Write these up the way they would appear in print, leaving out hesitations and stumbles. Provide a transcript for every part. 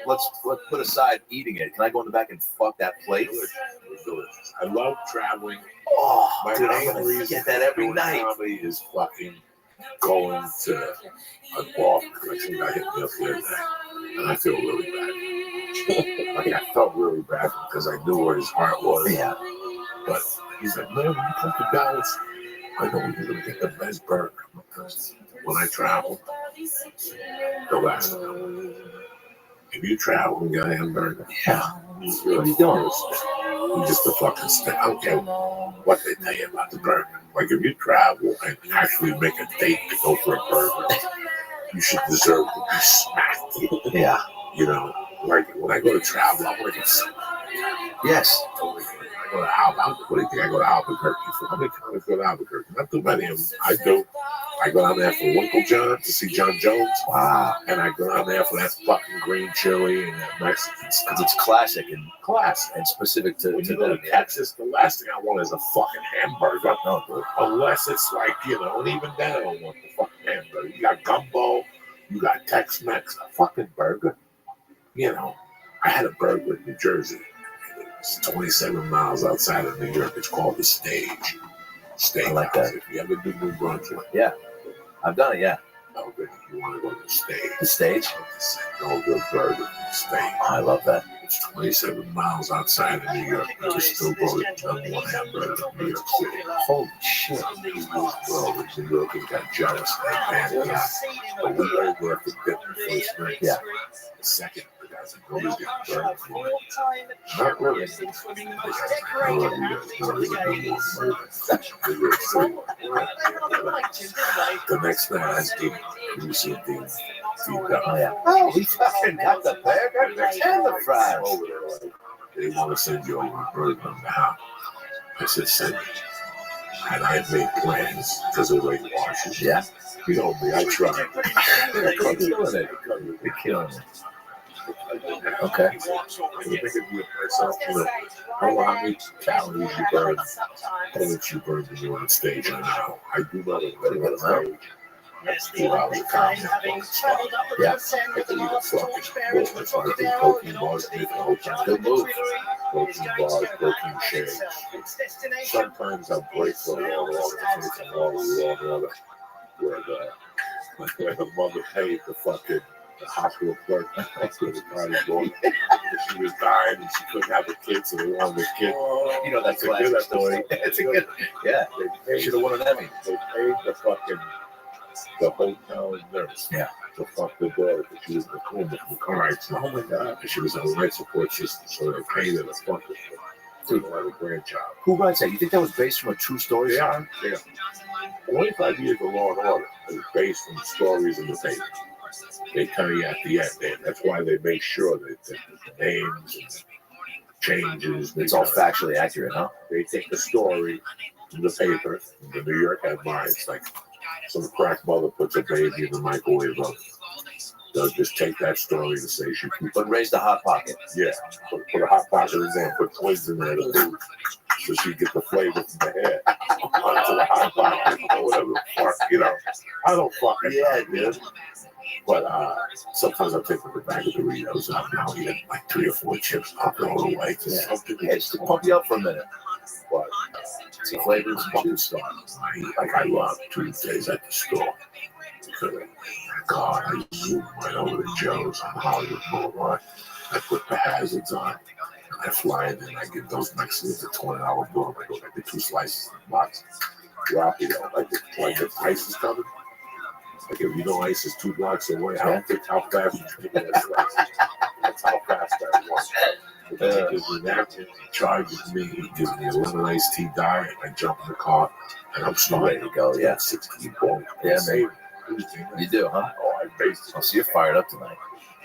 let's put aside eating it. Can I go in the back and fuck that plate? I love traveling. Oh, My dude, I'm main gonna reason get that every for doing night. comedy is fucking going to a bar. Like some guy hit me up the other day, and I feel really bad. Like I felt really bad because I knew where his heart was. Yeah. But he's like, man, when you come to Dallas, I know you're gonna get the best burger because when I travel, the last time. If you travel and get a hamburger, Yeah. what are you doing? You just a fucking stick. I don't care what they tell you about the burger. Like if you travel and actually make a date to go for a burger, you should deserve to be smacked. Yeah. You know, like when I go to travel, I want to get something. Yes. I go to Albuquerque. What do you think I go to Albuquerque for? How many times go to Albuquerque? Not too many of them. I do. I go down there for Winkle John to see John Jones. Wow. And I go down there for that fucking green chili and that Mexican stuff. Because it's classic and Class. and specific to When you go to Texas, the last thing I want is a fucking hamburger. No, dude. Unless it's like, you know, and even then I don't want the fucking hamburger. You got gumbo, you got Tex-Mex, a fucking burger. You know, I had a burger in New Jersey. It's 27 miles outside of New York. It's called The Stage. I like that. If you ever do New Brunswick, Yeah. I've done it, yeah. no good. If you want to go to The Stage. The Stage? No good burger in The Stage. Oh, I love that. It's 27 miles outside of New York. You can still go to number one hamburger in New York City. Holy shit. Well, the New Yorkers got jealous and they banned it. But we were there for dinner first night. Yeah. The second, the guys are always getting burned for it. Not really. The next night I did you see the Oh, yeah. Oh, we fucking got the burger and the fries. over there. Like, they want to send you over a burger on the house. I said, send me. And I made plans because of Weight Watchers. Yeah. You know me, I tried. You're killing it. You're killing it. Okay. I was thinking to myself, you know, I don't know how many calories you burn, how much you burn when you're on stage. I know. I do know that when I'm on stage. That's 2 hours of comedy. Yeah. I can eat a fucking bowl. That's why I think protein bars make a whole ton. Good move. Protein bars, protein shakes. Sometimes I break for a long order. Where the mother paid the fucking the hospital clerk to the party boy. She was dying and she couldn't have a kid, so they wanted a kid. You know that classic story. It's a good, yeah. They should have won an Emmy. They paid the hotel nurse to fuck the daughter because she was in the coma from car accident. Oh my God. And she was on a life support system, so they paid her to fuck her. Dude, I have a grandchild. Who writes that? You think that was based from a true story? Yeah. 25 years of Law and Order is based on stories in the paper. They tell you at the end. That's why they make sure that the names and changes. It's all factually accurate, huh? They take the story in the paper, the New York headlines, like some crack mother puts a baby in the microwave oven. They'll just take that story and say she But raise the hot pocket. Yeah, put a hot pocket in there, put twigs in there to do, so she get the flavor from the head onto the hot pocket or whatever the fuck, you know. I don't fucking know, dude. But sometimes I take the bag of Doritos out and I'll eat like 3 or 4 chips up the whole way. Just to pump you up for a minute. But See flavors. fucking stuff. I love Tuesdays at the store. God, I zoom right over to Joe's on Hollywood Boulevard. I put the hazards on. And I fly in and I get those Mexicans a $20 bill. I go get 2 slices in the box. Drop it out like the ice is coming. Like if you know ice is 2 blocks away, I don't think how fast you can get that slice. That's how fast I want. Because he gives me napkin, he charges me, he gives me a lemon iced tea diet, I jump in the car, and I'm still ready to go. Yeah, 16 points. Yeah, maybe. You do, huh? Oh, I basically. Oh, so you're fired up tonight.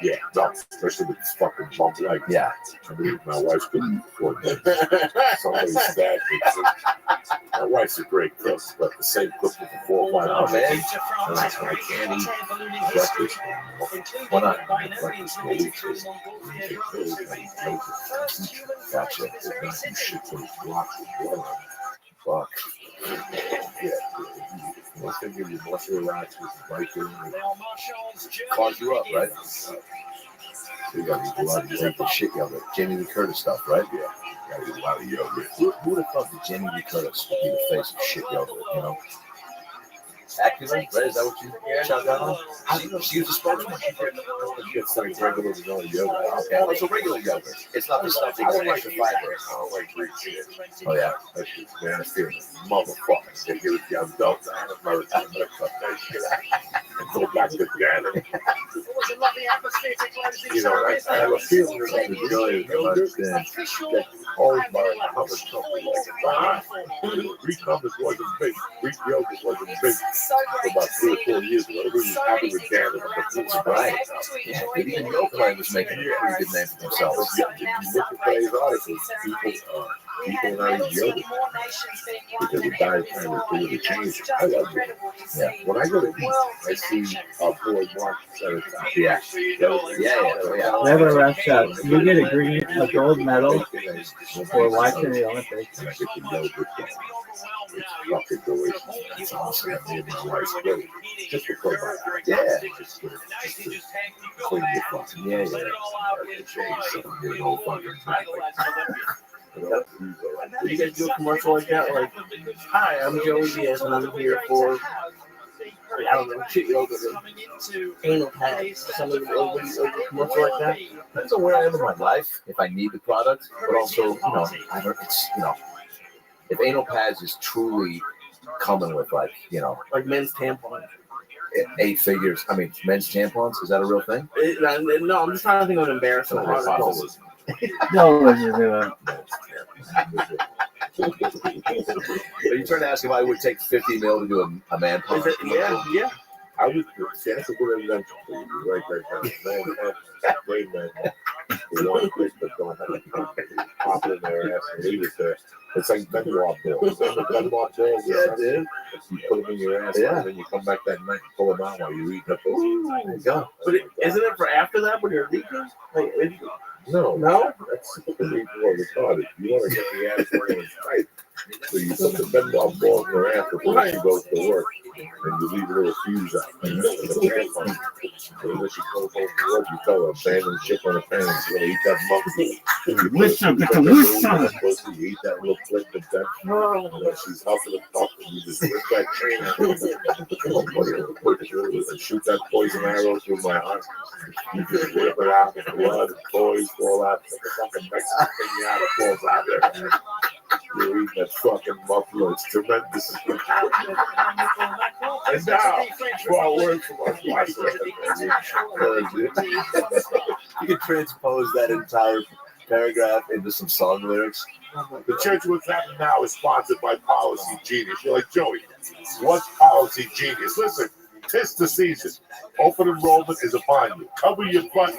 Yeah, no, especially with this fucking bump leg. Yeah. I believe my wife's cooking before that. Somebody stabbed me. My wife's a great cook, but the same cook for 4 or 5 hours. Man. And I can't eat breakfast anymore. Why not? Breakfast for weeks. Gotcha. You shit those blocks of blood. Fuck. Yeah. Once they give you muscle racks with Viking, Cause you up, right? You gotta eat a lot of Like yogurt. the shit yogurt. Jamie Lee Curtis stuff, right? Yeah, you gotta eat a lot of yogurt. Who would have thought that Jamie Lee Curtis would be the face of shit yogurt, you know? Actively, right? Is that what you shot down on? She was a spokesman. You get some regular vanilla yogurt. Okay, well, it's a regular yogurt. It's not the stuff that got extra fiber. I don't like Greek shit. Oh, yeah. That's just nasty. Motherfuckers. They give it to you adult and American. I'm gonna cut that shit out. And go back to Ghana. You know, I have a feeling that the joy is yogurt that caused by another company like it. Greek hummus wasn't big. Greek yogurt wasn't big for about 3 or 4 years ago. It was happening with Ghana. Right. Yeah, but even Yoplait was making a pretty good name for themselves. You look at today's articles, people not eating yogurt because the diet plan is really changing. I love it. Yeah. When I go to eat, I see our boy Mark at the top. Yeah. Rabbi Rothschild, you get a gold medal for watching the Olympics. And I get the yogurt. It's fucking delicious. That's awesome. Me and my wife's great. Just for probiotics. Yeah. Just to clean your fucking Yeah. change something, get an old fucking back. You guys do a commercial like that? Like, hi, I'm Joey Diaz, and I'm here for, I don't know, shit yogurt or anal pads. Something, a commercial like that? Depends on where I am in my life, if I need the product, but also, if anal pads is truly coming with, like, Like men's tampons. 8 figures. I mean, men's tampons, is that a real thing? No, I'm just trying to think of an embarrassing product. No, listen to Are you trying to ask if I would take 50 mil to do a man pump? Yeah. I would see, that's a good invention for you. Right there. Great man. The one place that don't have to pop it in their ass and leave it there. It's like Benoit balls. Remember Benoit balls? Yeah, dude. You put them in your ass and then you come back that night and pull them out while you eat. There you go. But isn't it for after that when you're leaking? Like, No. No? That's typically more retarded. You want to get the ass working tight. So you put the Benoit balls in her ass before she goes to work. And you leave a little fuse out. And when she goes home to work, you tell her, abandon shit on the pan. She's going to eat that monkey. You eat that little flick of that. And when she's huffing and puffing, you just rip that chain out. And shoot that poison arrow through my heart. You just rip it out. And blood and toys fall out. And the fucking Mexican thing out falls out there. You're eating that fucking buffalo. It's tremendous. And now, for our word from our sponsor. You can transpose that entire paragraph into some song lyrics. The church what's happening now is sponsored by Policy Genius. You're like, Joey, what's Policy Genius? Listen, 'tis the season. Open enrollment is upon you. Cover your butt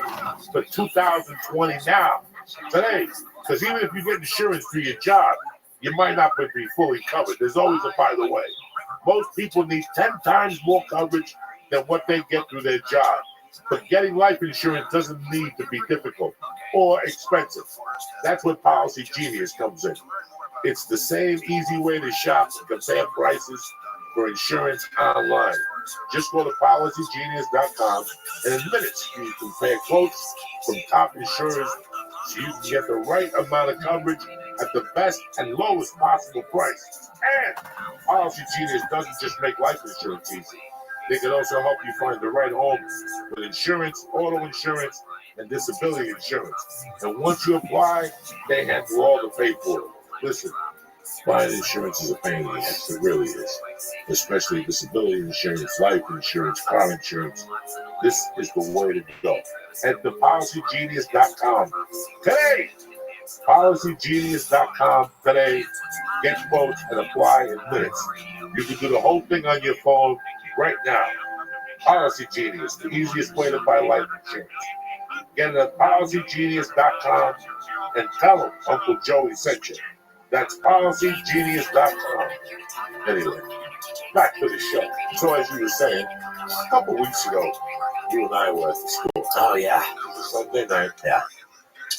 for 2020 now, today. Because even if you get insurance through your job, you might not be fully covered. There's always a by the way. Most people need 10 times more coverage than what they get through their job. But getting life insurance doesn't need to be difficult or expensive. That's where Policy Genius comes in. It's the same easy way to shop and compare prices for insurance online. Just go to policygenius.com and in minutes you can compare quotes from top insurers so you can get the right amount of coverage at the best and lowest possible price. And Policy Genius doesn't just make life insurance easy. They can also help you find the right home with insurance, auto insurance, and disability insurance. And once you apply, they handle all the paperwork. Listen, buying insurance is a pain in the ass. It really is. Especially disability insurance, life insurance, car insurance. This is the way to go. Head to policygenius.com today. Policygenius.com today. Get quotes and apply in minutes. You can do the whole thing on your phone right now. Policy Genius, the easiest way to buy life insurance. Get it at policygenius.com and tell them Uncle Joey sent you. That's policygenius.com. Anyway, back to the show. So as you were saying, a couple weeks ago, you and I were at the school. Oh, yeah. Sunday night. Yeah.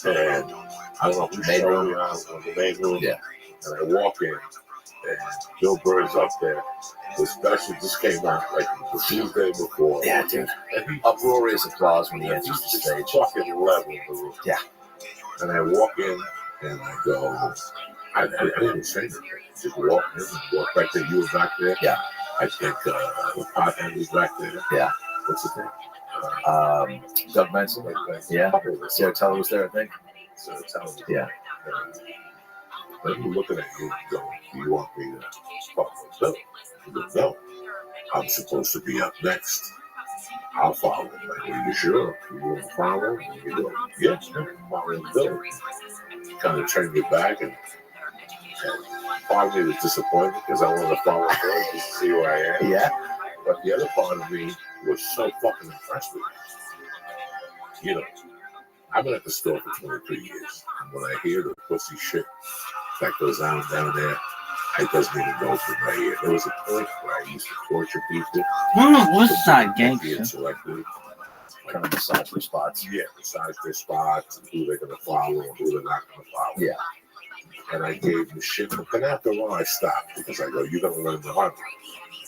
And I don't know who showed me on the main room. Yeah. And I walk in, And Bill Burr's up there. The special just came out like the Tuesday before. Yeah, dude. And he Uproarious applause when he enters the stage. fucking level the room. Yeah. And I walk in and I go, I didn't say anything. Just walk in and walk back there. You were back there? Yeah. I think the pothead was back there. Yeah. What's his name? Doug Benson. Yeah. Sarah Teller was there, I think. Sarah Teller. Yeah. I'm looking at you and going, do you want me to follow Bill? He goes, no. I'm supposed to be up next. I'll follow him. I go, you sure? You want to follow him? You go, yes, I'm following Bill. Kind of turned me back and part of me was disappointed because I wanted to follow Bill just to see where I am. Yeah. But the other part of me was so fucking impressed with it. You know, I've been at the store for 23 years. And when I hear the pussy shit that goes on down there, it doesn't even go through my ear. There was a point where I used to torture people. What's that, gangster? Being selected. Kind of massage their spots. Yeah, besides their spots and who they're going to follow and who they're not going to follow. Yeah. And I gave them shit. But then after a while, I stopped because I go, you're going to learn the hard way.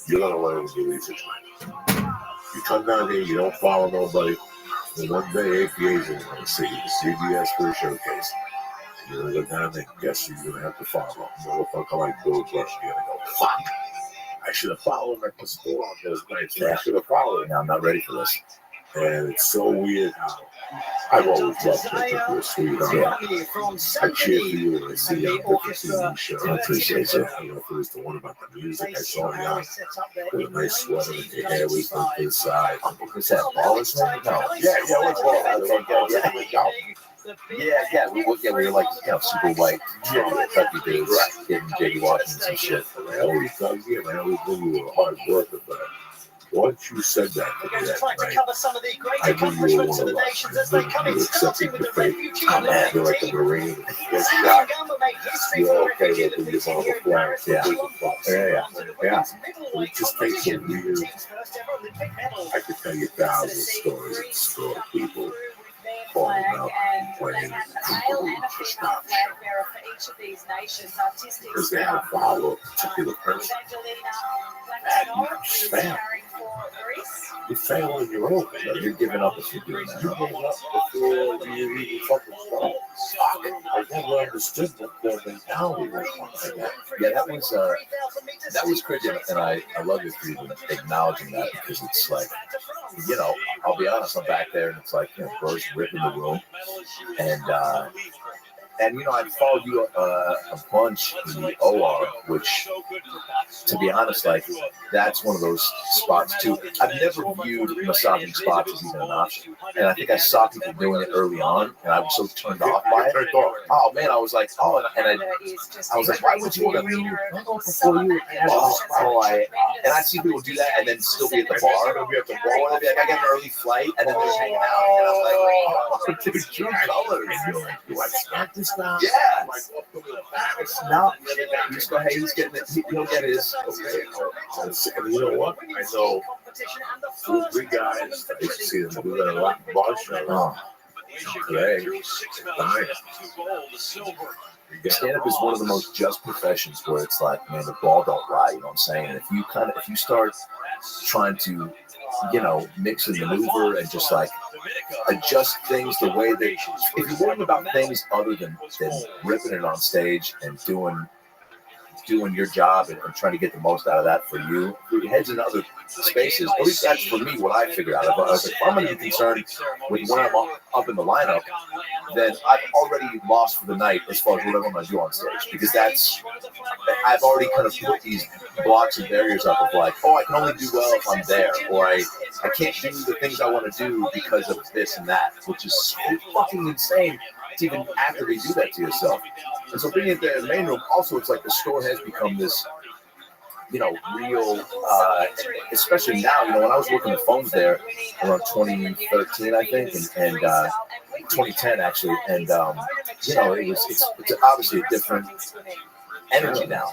You're going to learn when you leave this place. You come down here, you don't follow nobody. And one day, APA's going to see you. CBS for a showcase. You're going to go down there and guess who you're going to have to follow. Motherfucker like Bill Bush. You're going to go, fuck. I should have followed him at the store on those nights. I should have followed him. Now I'm not ready for this. And it's so weird how I've always loved her. You're a sweetheart. Yeah. I cheer for you when I see you on different TV shows. I appreciate it. I don't know if it was the one about the music. I saw you with a nice sweater and your hair was on the inside. Is that Baller's name? No. Yeah, what's wrong? Yeah, we were like, super white, Kentucky dudes, getting J.D. Washington and shit. I always thought you, and I always knew you were a hard worker, but once you said that to me that night, I knew you were one of us. I knew you accepted the fate. You're like a Marine. You're okay with when you're on the flag. Yeah. It just takes a weird. I could tell you thousands of stories at the store. People falling out and complaining. People who just not because they have to follow a particular person. And you fail. You fail on your own. You're giving up if you're doing that. You gave up before you even fucking started. I never understood what their mentality was like that. Yeah, that was crazy, and I love you for even acknowledging that because it's like, I'll be honest, I'm back there and it's like, Burr's ripping the room, and I followed you a bunch in the OR, which, to be honest, like, that's one of those spots, too. I've never viewed massaging spots as even an option. And I think I saw people doing it early on, and I was so turned off by it. Oh, man, I was like, I was like, why would you want to and I see people do that and then still be at the bar. And be like, I got an early flight, and then they're just hanging out, and I'm like, dude, true colors. Do I smack this now? Yeah. No, just go, hey, he's getting it. He'll get his. And you know what? I know two big guys. I used to see them do that a lot in bar shows. Today, stand-up is one of the most just professions where it's like, man, the ball don't lie, you know what I'm saying? And if you start trying to, mix and maneuver and just like adjust things the way they, if you're worrying about things other than ripping it on stage and doing your job and trying to get the most out of that for you, your head's in other spaces. At least that's for me what I figured out. I was like, if I'm going to be concerned with when I'm up in the lineup, then I've already lost for the night as far as whatever I'm going to do on stage, because I've already kind of put these blocks and barriers up of like, I can only do well if I'm there, or I can't do the things I want to do because of this and that, which is so fucking insane to even actively do that to yourself. And so being there in the main room, also, it's like the store has become this, real, especially now, when I was working the phones there around 2013, I think, and 2010 actually, and it's obviously a different energy now,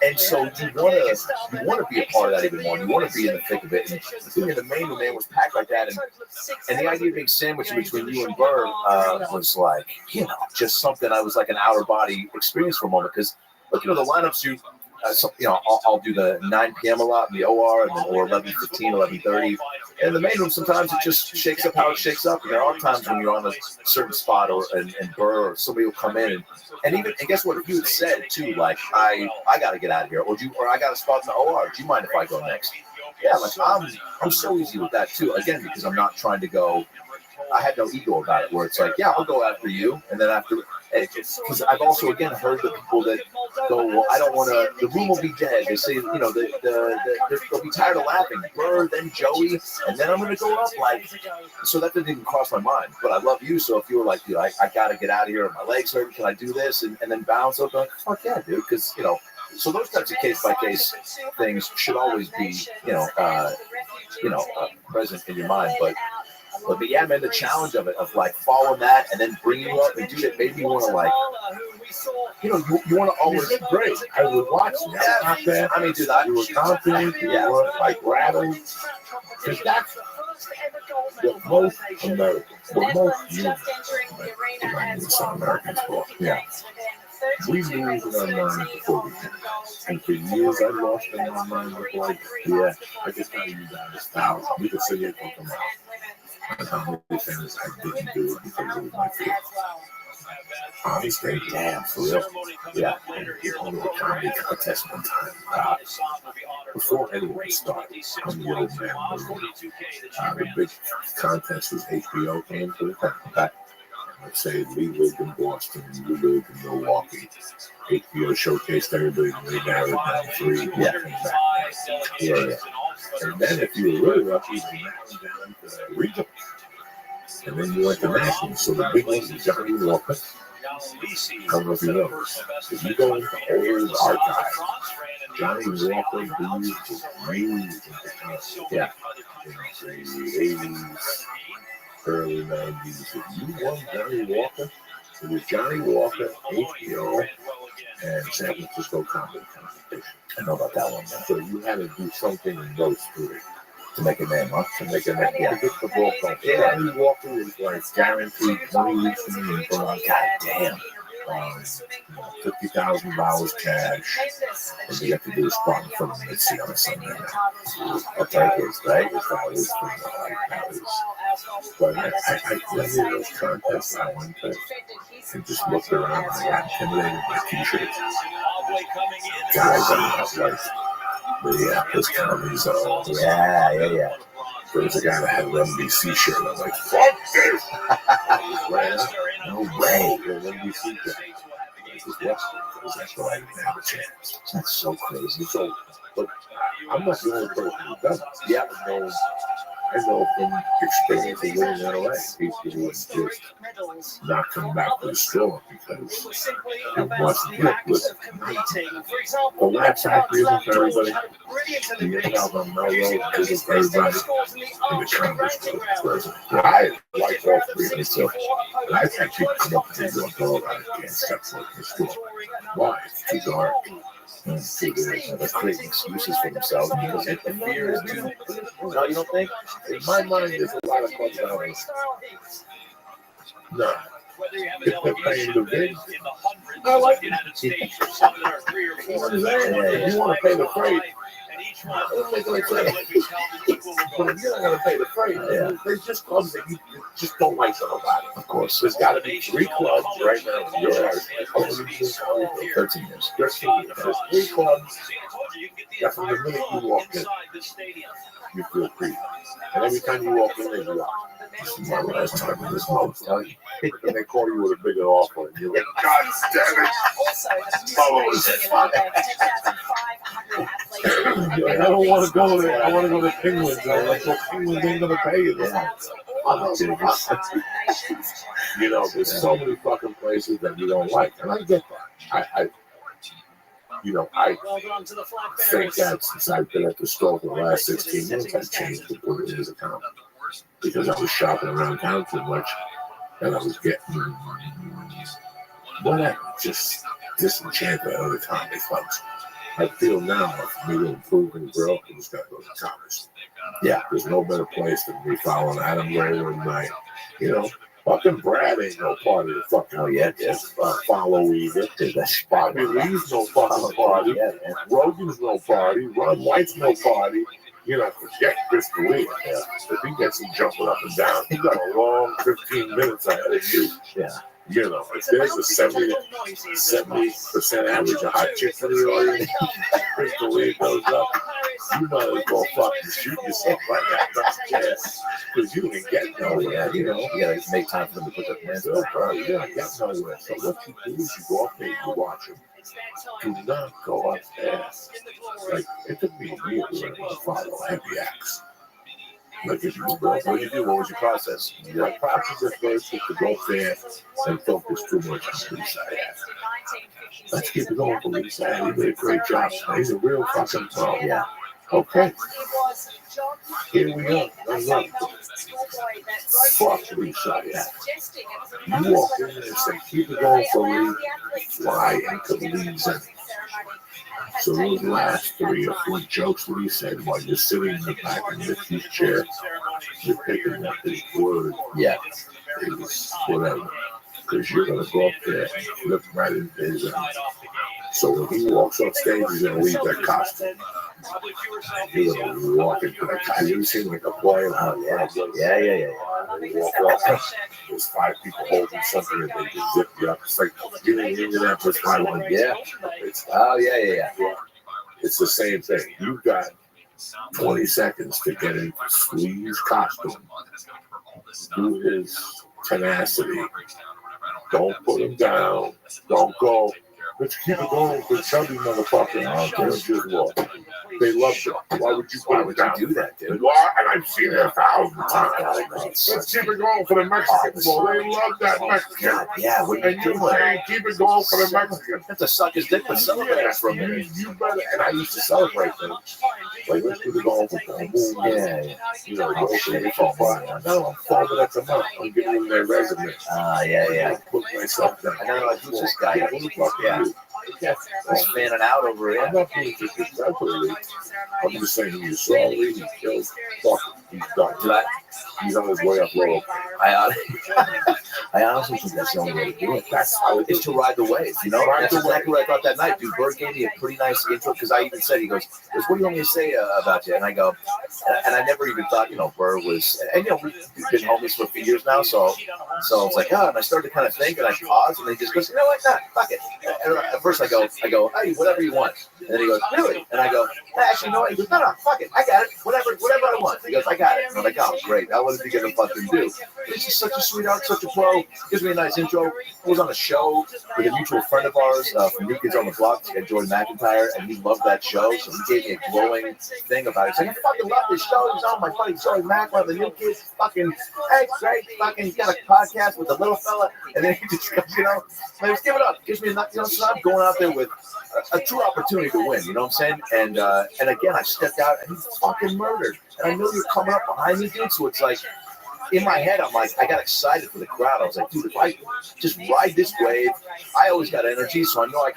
and so you want to be a part of that even more. You want to be in the thick of it. And being in the main room, man, was packed like that, and the idea of being sandwiched between you and Burr was like, just something. I was like an outer body experience for a moment, because But the lineups you. So, I'll do the 9 p.m. a lot in the OR, and then or 11:15, 11:30. And in the main room, sometimes it just shakes up how it shakes up. And there are times when you're on a certain spot, and Burr or somebody will come in, and guess what? If you had said too, like I got to get out of here, or I got a spot in the OR. Do you mind if I go next? Yeah, like I'm so easy with that too. Again, because I'm not trying to go. I had no ego about it, where it's like, yeah, I'll go after you, and then after, because I've also again heard the people that go, well, I don't want to. The room will be dead. They say, they'll be tired of laughing. Burr, then Joey, and then I'm going to go up like. So that didn't even cross my mind. But I love you, so if you were like, I got to get out of here, my legs hurt, can I do this, and then bounce up? Like, fuck yeah, dude, because So those types of case by case things should always be, present in your mind, But yeah, man, the challenge of it, of like following that and then bringing you up and do that, maybe you want to like, you want to always great. I was watching that. I mean, dude, you were confident. You were like rattling. Because that's what most some Americans call. Yeah. We lose in our mind before we can. And for years, I lost in my mind before I did. I just tell you guys, thousands. We could sit here and talk about and how many things I didn't do it because it was my fear. Honestly, damn, for real. Yeah, on the comedy contest one time. Before anyone started, I'm the old man. The big contest was HBO came to the town. Let's say we lived in Boston, we lived in Milwaukee. HBO showcased everybody and they narrowed down 3. Yeah. And then if you were really lucky, you narrowed down to regional. And then you went to national. So the big one is Johnny Walker. I don't know if you know. If you go into old archive, Johnny Walker dude was huge. Yeah. In the 80s, early 90s. If you won Johnny Walker, it was Johnny Walker, HBO, and San Francisco Comedy Competition. I know about that one, man. So you had to do something in those 3. To make a name, huh? To make a name, yeah. Get the ball from. Yeah, Johnny Walker was like guaranteed 20 weeks in the God damn. $50,000 cash. And you have to do a spot from the Mitzi on a Sunday night. Okay, it's right. It's always from that is. But I played in those contests I went to and just looked around and I got intimidated by t-shirts. Guys that have like Minneapolis Comedy Zone. Yeah. There was a guy that had an NBC shirt. I was like, fuck this! No way. An NBC shirt. That's why I didn't have a chance. That's so crazy. So, but I'm not the only person who does it. Yeah, I know from experience of living in LA, people who would just not come back to the store because it wasn't good. Listen, the Laugh Factory isn't for everybody. The in-house on Melrose isn't for everybody. And the Congress isn't for everybody. I like all 3 of them too. And I've had people come up to me and go, I can't step foot in the store. Why? It's too dark. They're creating excuses for themselves because the fear is too. No, you don't think? In my mind, there's a lot of clubs out there. No. If they're paying the big, I like it. You want to pay the freight. But if you're not going to pay the freight, there's just clubs that you just don't like them about it. Of course. There's got to be 3 clubs right now. 13 years. There's 3 clubs that from the minute you walk in, you feel free. And every time you walk in, they go, this is my last time in this house. And they call you with a bigger offer. And you're like, God damn it. I don't want to go there. I want to go to Penguins. I'm like, well, Penguins ain't going to pay you this. There's so many fucking places that you don't like. And I get that. I think that since I've been at the store for the last 16 months, I've changed completely as a comic. Because I was shopping around town too much, and I was getting just disenchanted at other comedy clubs. I feel now, for me to improve and grow, I just got to go to college. Yeah, there's no better place than me following Adam Ray and my, Fucking Brad ain't no part of the fucking follow either. Dude, that's Bobby Lee's no fucking party. Yeah, man. Rogan's no party. Ron White's no party. You know, forget Chris Lee. If he gets him jumping up and down, he got a long 15 minutes ahead of you. Yeah. You know, if there's a 70% average of hot chicks in the audience, Chris Lee goes up. You might as well fucking shoot yourself right now, because you ain't getting nowhere. You know, you gotta make time for them to put their hands up. bro, you ain't getting nowhere. So what you do is you go up there, you watch them. Do not go up there. Like, it took me years to follow heavy acts. Like, if you go, What do you do? What was your process? your process at first is to go there and focus too much on Lisa. Let's keep it going for Lisa. He did a great job. He's a real fucking pro. Yeah. Okay. Here we go. Fuck Lisa. You walk in and say, keep it going for Lee. Why into the leads in? So those last 3 or 4 jokes that he said while you're sitting in the back of Mickey's chair, you're picking up his word. Yeah. It was whatever. Because you're going to go up there and flip right into his eyes. So when he walks off stage, he's going to leave that costume. You're going to walk into that guy. You ever seen like a play? Yeah. You walk off, there's 5 people holding something and they just zip you up. It's like getting into that first 5 1. Yeah. Yeah. It's the same thing. You've got 20 seconds to get into Slee's costume. Do his tenacity. Don't put him down. Don't go. Let's keep it going for chubby motherfucker. Just walk. They love it. Why would you do that, dude? Why? And I've seen it 1,000 times. Let's keep it going for the Mexicans. Well, they love that Mexican. Yeah, what are you And you doing? say, keep it going for the Mexicans. Have to suck his dick, but celebrate for a minute. You better, and I used to celebrate them. Like, let's keep it going for the moon. Yeah. You know, okay, it's all fine. No, I'm following that to month. I'm giving them their resume. Yeah. Put myself down. I don't know, like, who's this guy? Who the fuck are you? He's fanning out over I'm it. not being disrespectful. I'm just saying he's sorry. He's killed. Fuck. He's done. He's on his way up low. I honestly think that's the only way to do it. That's how it is, to ride the wave, you know? That's exactly what I thought that night, dude. Bird gave me a pretty nice intro, because I even said, he goes, what do you want me to say about you? And I go, and I never even thought, Bird was, and we've been homies for a few years now, so I was like, and I started to kind of think, and I paused, and he just goes, you know what, nah, fuck it. And at first I go, hey, whatever you want. And then he goes, really? And I go, actually, no. He goes, no, fuck it, I got it. Whatever I want. He goes, I got it. And I'm like, oh, great. Now what is he going to fucking do? He's just such a sweetheart, such a pro. Gives me a nice intro. I was on a show with a mutual friend of ours from New Kids on the Block, Jordan McIntyre, and he loved that show, so he gave me a glowing thing about it. He said, I fucking love this show. He's on my buddy Joey Mack, one of the New Kids. Fucking, hey, great. Fucking, he got a podcast with the little fella, and then he just goes, man, just give it up. Gives me a so I'm going out there with a true opportunity to win, you know what I'm saying? And again, I stepped out and he fucking murdered. And I knew you were coming up behind me, dude. So it's like, in my head, I'm like, I got excited for the crowd. I was like, dude, if I just ride this wave, I always got energy, so I know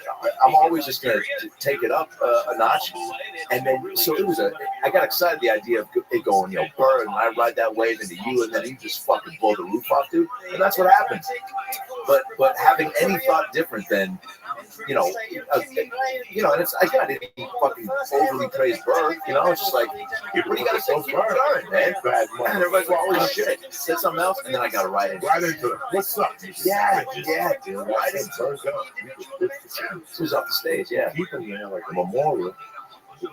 I'm always just going to take it up a notch. And then, so it was I got excited the idea of it going, Bird, and I ride that wave into you, and then you just fucking blow the roof off, dude. And that's what happens. But having any thought different than, and it's, again, I didn't fucking overly praise Bird, it's just like, what do you got to say? Keep it, man. And everybody's like, oh, shit. Said something else, and then I got right into it. What's up? Yeah, dude. Right into it. This was off the stage, yeah. Keep him there like a memorial.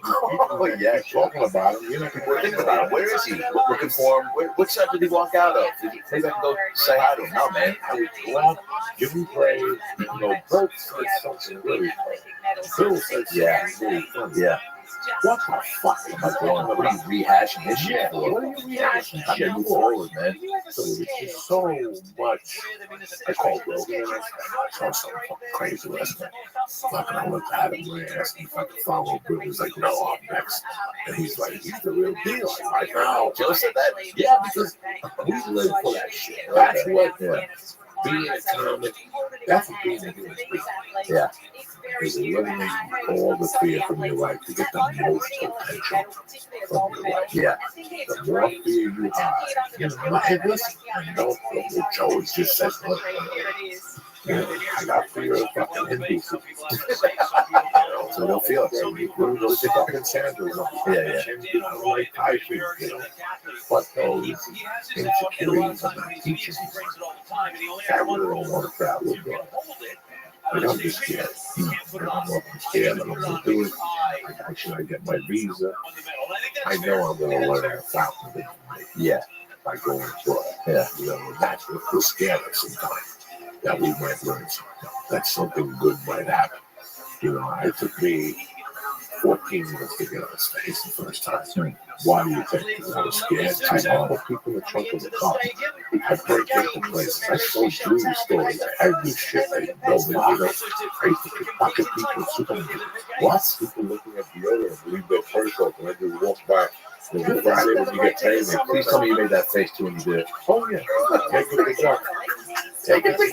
Oh, yeah. Talking about him. We're thinking about him. Where is he? We're looking for him. What side did he walk out of? Maybe I can go say hi to him. No, man. I would go out, give him praise. Bert said something really funny. Phil said something really funny. Yeah. What the fuck am I doing? What are you rehashing this shit for? What are you rehashing? I'm gonna move forward, man. So it's just so much. I called Rogan and I saw some crazy wrestling. Fucking, I looked at him and asked him if I could follow Bill. He's like, no, I'm next. And he's like, he's the real deal. I'm like, no. Joe said that? Yeah, because we live for that shit. That's what being a comic That's what being a human being. Yeah. Is eliminating all the fear from your life to get the most potential from your life. Yeah. The more fear you have, you know, hey, listen, I know what Joe just said. You know, I got fear of fucking Hindus. So they'll feel it. You go to the fucking sandals. Yeah. You know, like Thai food, you know. But those insecurities are not teaching me. I really don't want to travel abroad. Like, I'm just scared. I'm scared. I don't want to do it. How should I get my visa? I know I'm going to learn a fountain. Yeah. By going abroad. Yeah. You know, that's what will scare us sometimes. That we might learn something. That something good might happen. You know, it took me 14 minutes to get on stage the first time. Why do you think? Because I was scared. I saw the people in the trunk of the car. I break into places. I told Drew stories. Every shit I know. You know, I used to pickpocket people. Supermarket. What? People looking at the other and leave their purse open. I just walk by. Friday when you get paid. Please tell me you made that face too when you did it. Oh, yeah. Take it to go. Take it to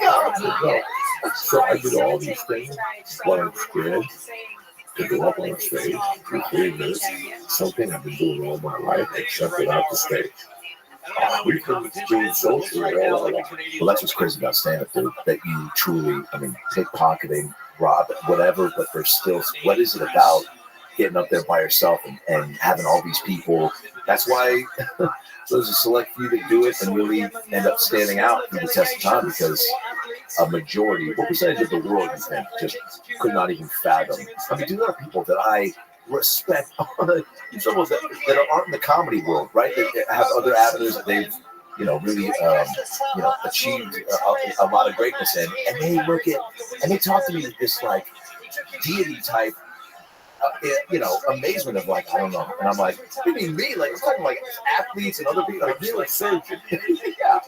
go. So I did all these things while I'm scared to go up on stage for 3 minutes. Something I've been doing all my life, except without the stage. We've been doing social all our life. Well, that's what's crazy about stand-up, dude. That you truly, I mean, pickpocketing, rob, whatever, but there's still, what is it about getting up there by yourself and having all these people? That's why there's a select few that do it and really end up standing out through the test of time, because a majority, what percentage of the world you think just could not even fathom? I mean, there are people that I respect, people that aren't in the comedy world, right? That have other avenues that they've, you know, really, achieved a lot of greatness in, and they look at, and they talk to me with this like deity type, amazement of like, I don't know. And I'm like, what do you mean me? Like, I'm talking like athletes and other people. Like, you're a surgeon. Yeah.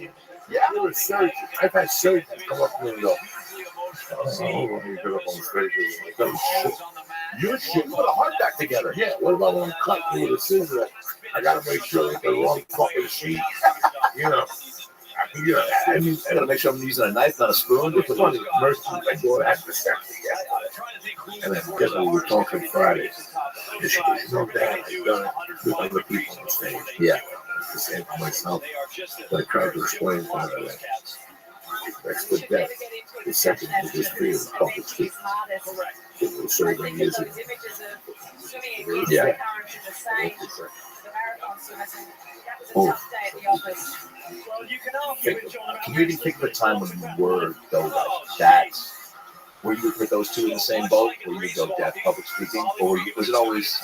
You're a surgeon. I've had surgeons come up to me and go, when you get up on stage, You're shit. Put a heart back together. yeah, what about when I'm cutting with a scissor? I gotta make sure it's the wrong fucking sheet. You know, I gotta make sure I'm using a knife, not a spoon. It's funny. Mercy, my daughter has to start and then guess what we were talking Friday? It's no Dad, I've done it with other people on stage. Yeah. It's the same for myself. But I tried to explain to her that next to death, the second to this fear of public speaking. It was serving years ago. Yeah. Oh. Can you even think of a time when you were though like that? Were you with those two in the same boat? Where you would go deaf public speaking, or was it always?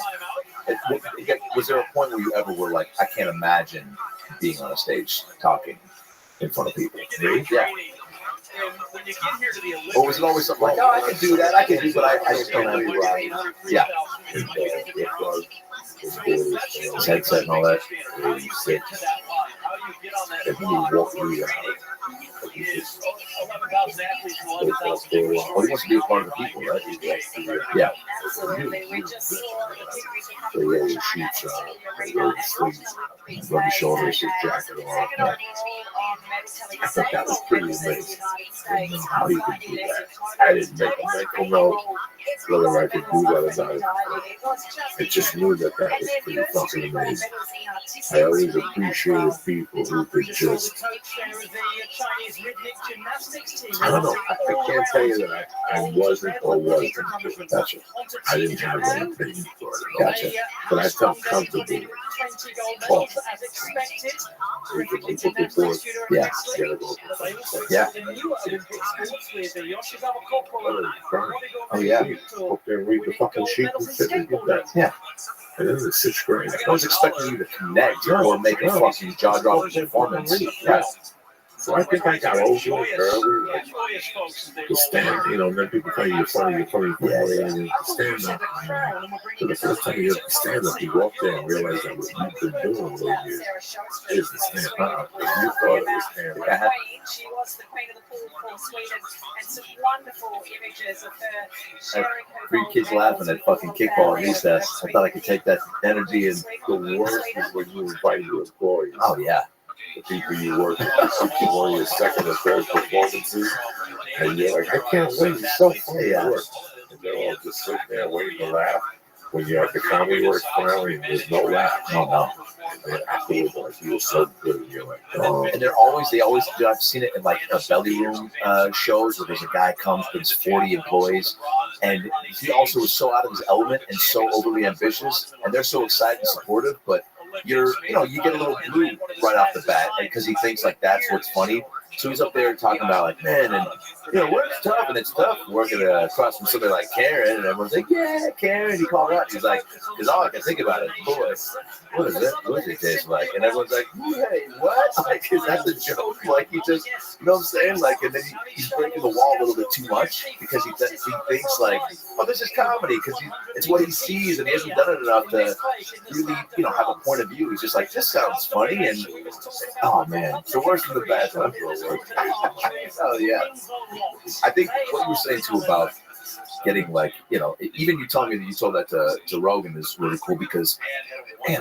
Was there a point where you ever were like, I can't imagine being on a stage talking in front of people? Really? Yeah. Or was it always something like, no, I can do that, I can do, but I just don't have the yeah. His headset and all that. And he walked me out. Oh, he wants to be a part of the people, right? Yeah. So he had his sheets on, his sleeves, rubby shoulders, his jacket on. I thought that was pretty amazing. I didn't know how you could do that. I didn't make a mental note whether I could do that or not. I just knew that was pretty fucking amazing. I always appreciated people who could just, I don't know, I can't tell you that I wasn't or wasn't. Gotcha. I didn't have any opinion for it. Gotcha. But I felt comfortable talking. People before, Yeah. Yeah. Oh yeah. Up there and read the fucking sheet and sit and get that. Yeah. And then in the 6th grade. I was expecting you to connect or make a fucking jaw-dropping performance. Yeah. So I think I got over it early. Like, to stand, and then people tell you you're funny, and you stand up. So the first time you have to stand up, you walk there and realize that what you've been doing all those years is to stand up. You thought it was stand up. She was the queen of the pool for Sweden, and some wonderful images of her sharing her. 3 kids laughing at fucking kickball at recess. I thought I could take that energy and. The worst is when you invite your employees. Oh yeah. The people you work with, one of your second or third performances, And you're like, I can't wait. It's so funny. Yeah. And they're all just sitting there waiting to laugh. When you're at the Comedy Works finale, there's no laugh. No. And afterwards, like, you were so good. You're like, oh. And they always do. I've seen it in like belly room shows where there's a guy comes with his 40 employees, and he also is so out of his element and so overly ambitious, and they're so excited and supportive, but you get a little blue right off the bat because he thinks like that's what's funny. So he's up there talking about like, man, and work's tough, and it's tough working across from somebody like Karen, and everyone's like, yeah, Karen. He called her out. He's like, because all I can think about is, boy, what is it? What does it taste like? And everyone's like, hey, what? Like, is that the joke? Like, he just, you know what I'm saying? Like, and then he's breaking the wall a little bit too much because he thinks like, oh, this is comedy because it's what he sees, and he hasn't done it enough to really, have a point of view. He's just like, this sounds funny, and oh man, it's the worst of the bad. Oh yeah. I think what you were saying too about getting like, even you telling me that you told that to Rogan is really cool because, you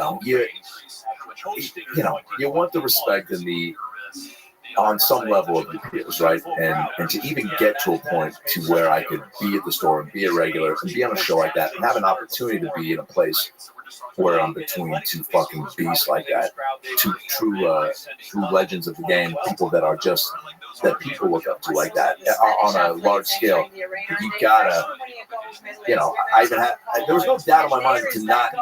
want the respect and the on some level of the peers, right? And to even get to a point to where I could be at the store and be a regular and be on a show like that and have an opportunity to be in a place where I'm between two fucking beasts like that, two true legends of the game, people that are just that people look up to like that on a large scale. You gotta, I even had, there was no doubt in my mind to not,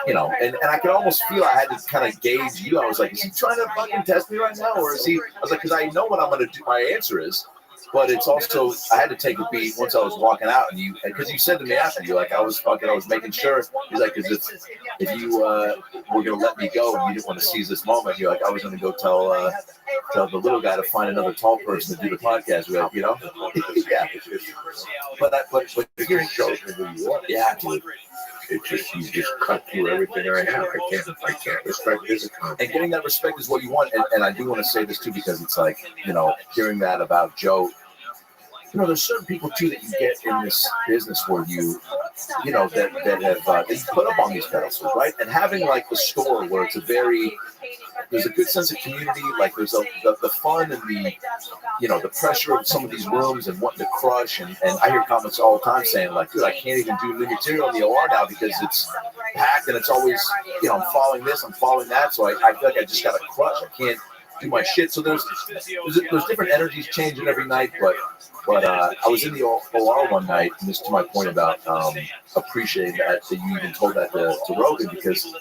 and I could almost feel I had to kind of gauge you. I was like, is he trying to fucking test me right now, or is he? I was like, because I know what I'm gonna do. My answer is. But it's also, I had to take a beat once I was walking out, and because you said to me after, you're like, I was making sure. He's like, because if you were gonna let me go and you didn't want to seize this moment, you're like, I was gonna go tell the little guy to find another tall person to do the podcast with, yeah. But hearing shows me who you are. Yeah, dude. It's just you just cut through everything I have. I can't respect this. And getting that respect is what you want. And I do want to say this too because it's like, hearing that about Joe. There's certain people too that you get in this business where that you put up on these pedestals, right? And having like the store where it's there's a good sense of community, like there's the fun and the pressure of some of these rooms and wanting to crush. And I hear comments all the time saying like, dude, I can't even do new material in the OR now because it's packed and it's always, I'm following this, I'm following that. So I feel like I just got to crush. I can't do my shit. So there's different energies changing every night, but I was in the OR one night, and this to my point about appreciating that you even told that to Rogan because,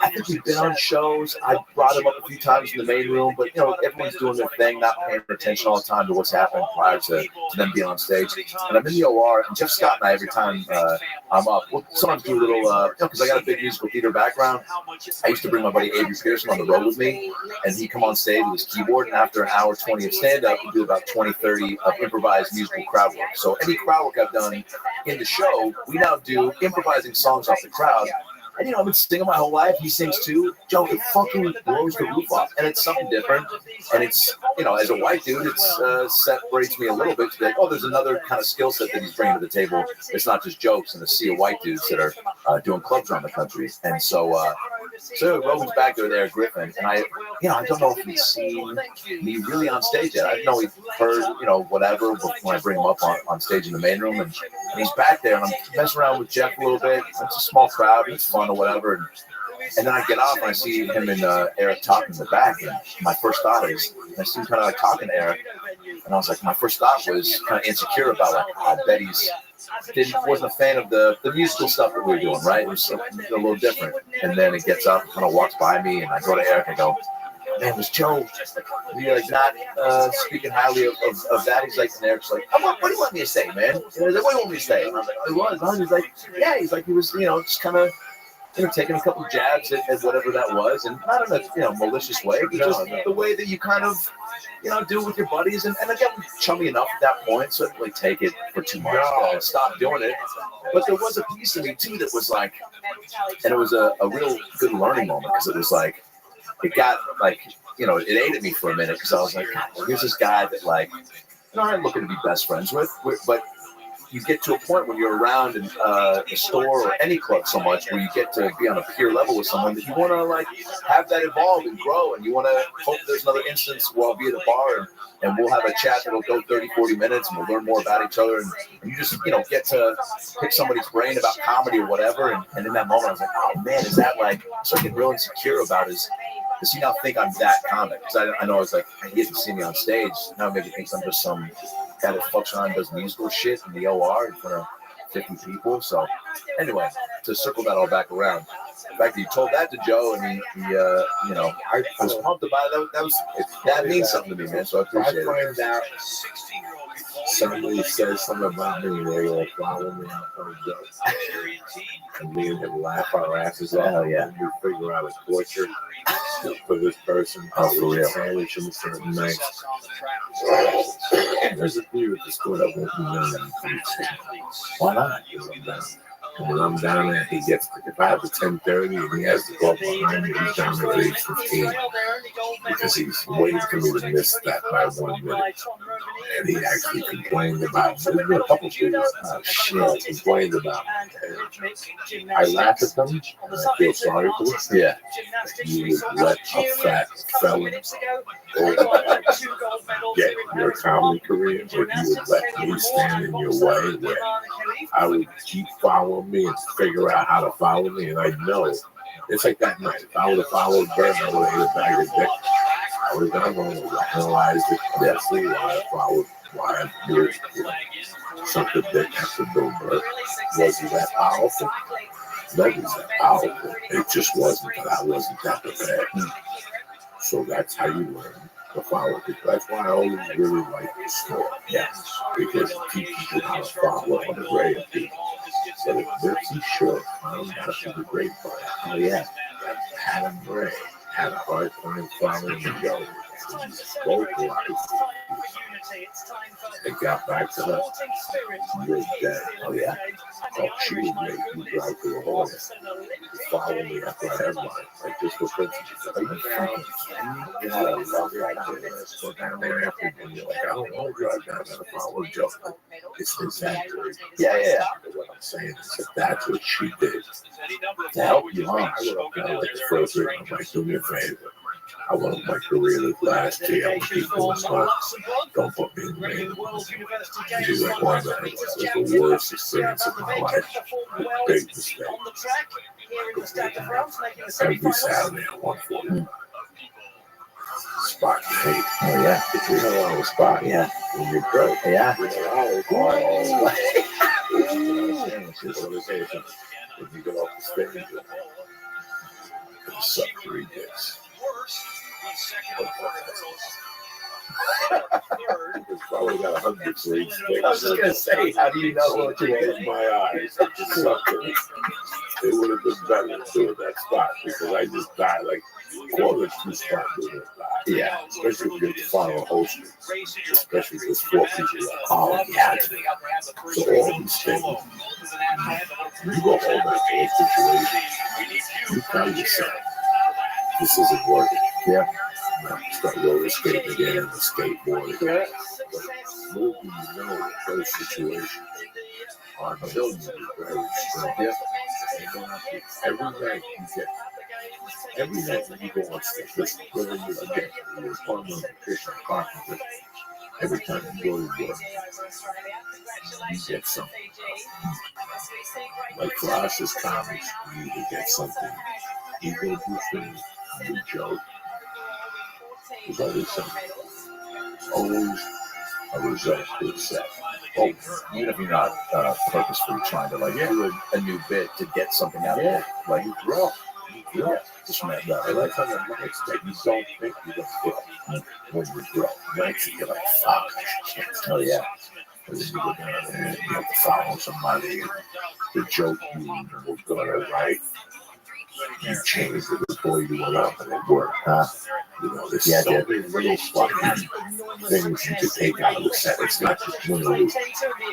I think we've been on shows. I brought him up a few times in the main room, but, everyone's doing their thing, not paying attention all the time to what's happening prior to them being on stage. And I'm in the OR, and Jeff Scott and I, every time I'm up, we'll sometimes do a little, because I got a big musical theater background. I used to bring my buddy Avery Pearson on the road with me, and he'd come on stage with his keyboard, and after an hour 20 of stand-up, we do about 20-30 of improvised musical crowd work. So any crowd work I've done in the show, we now do improvising songs off the crowd. And, I've been singing my whole life. He sings too. Joe, it fucking blows the roof off. And it's something different. And it's, as a white dude, it separates me a little bit to be like, oh, there's another kind of skill set that he's bringing to the table. It's not just jokes and a sea of white dudes that are doing clubs around the country. And so Rogan's back there, Griffin. And I don't know if he's seen me really on stage yet. I know he's heard, whatever when I bring him up on stage in the main room. And he's back there, and I'm messing around with Jeff a little bit. It's a small crowd, it's fun or whatever. And then I get off, and I see him and Eric talking in the back. And my first thought is, I see him kind of like talking to Eric. And I was like, my first thought was kind of insecure about, like, I bet wasn't a fan of the musical stuff that we were doing, right? It was a little different. And then it gets up, and kind of walks by me, and I go to Eric, and I go, man, was Joe not speaking highly of that? He's like, and Eric's like, what do you want me to say, man? What do you want me to say? And I was like, oh, he was. And he's like, yeah. He's like, he was, just kind of, taking a couple jabs at whatever that was, and not in a malicious way, but just the way that you kind of, do with your buddies. And again, chummy enough at that point, so I didn't really take it for too much. Stop doing it. But there was a piece of me too that was like, and it was a real good learning moment because it was like, it got like, it ate at me for a minute because I was like, here's this guy that like, I'm looking to be best friends with, but you get to a point when you're around in a store or any club so much where you get to be on a peer level with someone that you want to like have that evolve and grow, and you want to hope there's another instance where I'll be at a bar and we'll have a chat that'll go 30, 40 minutes and we'll learn more about each other, and you just, get to pick somebody's brain about comedy or whatever, and in that moment I was like, oh man, is that like, so I get real insecure about is, does he not think I'm that comic? Because I know it's like, he doesn't see me on stage, now maybe he thinks I'm just some guy that fucks around and does musical shit in the OR in front of 50 people. So anyway, to circle that all back around, the fact that you told that to Joe and he I was pumped about it. That means something to me, man. So I appreciate it. I find out somebody says something about me, they will follow me out on a joke. And me and him laugh our asses off. Hell yeah. And we figure out a torture for this person. For real. Sandwich him certain nights. There's a few at the store that won't be none. Why not? And when I'm down there, he gets, if I have the 10:30 and he has to go up behind me, he's down there at 8:15 because he's waiting for me to miss that by 1 minute. And he actually complained about it. There's been a couple of people complained about it. I laugh at them, and I feel sorry for them. Yeah. You would let a fat felon get your comedy career, but you would let me stand in your way where I would keep following me and figure out how to follow me, and I know it's like that night. If I would have followed Bert, I would have ate a bag of dick. I would have gone wrong and analyzed it honestly why I did something dick after Bill Bert. Was he that powerful? No, he's that powerful. It just wasn't that I wasn't that prepared. So that's how you learn to follow people. That's why I always really like the store. Yeah. Because it teaches you how to follow on the grade of people. So if Nipsey Short found out to be great for it. Oh yeah. Adam Ray had a hard time following Joe. Both lives. They got back to her. You're dead. Oh yeah. Oh, she would make you drive to the hall. Follow me after I have mine. Like this was principles. Are you fucking kidding me? I love it. I just go down there after and you're like, I don't want to drive down there to follow Joe. It's exaggerated. Yeah. What I'm saying is that that's what she did. To help you, huh? I would have done like the first week. I'm like, do me a favor. I want my career to last year. I want people in front. Don't put me in the main. This is like one of the worst experience of my life. Big mistake. Every Saturday at 1:40. Spot you hate. Oh yeah. If you know on the spot, Yeah. when you're broke, Yeah. when you get off the stage, you suck 3 dicks. It's probably got 100 sleeves. I was just gonna say, how do you know what you Close my eyes. It just sucked it. It would have been better to do it that spot because I just died like quarters 2 spots doing it. Yeah. Especially if you get to follow a host, especially if there's 4 people left. Oh yeah. So all these things, you go home after a situation, you tell yourself, this isn't working. Yeah. Now start roller skating again and skateboarding. But little do you know that those situations are building you very strong. Yeah. Every night you get, every night when you go on stage, listen, whether you're again, you're a plumber, electrician, carpenter, every time you go to work, you get something. Like for us as comics, you either get something, you go do things, you joke. There's always something. Always a result to the set. Oh, even if you're not purposefully trying to like do a new bit to get something out of it, like You grow. yeah, just from that. I like how the nights that you don't think you're going to grow. When you grow, nights that you're like, fuck, I can't. Oh yeah. And then you go down there and you have to follow somebody and the joke you were going to write, you changed it before you went up and it worked. You know, there's so many little fucking things you can take out of the set. It's not just win or lose.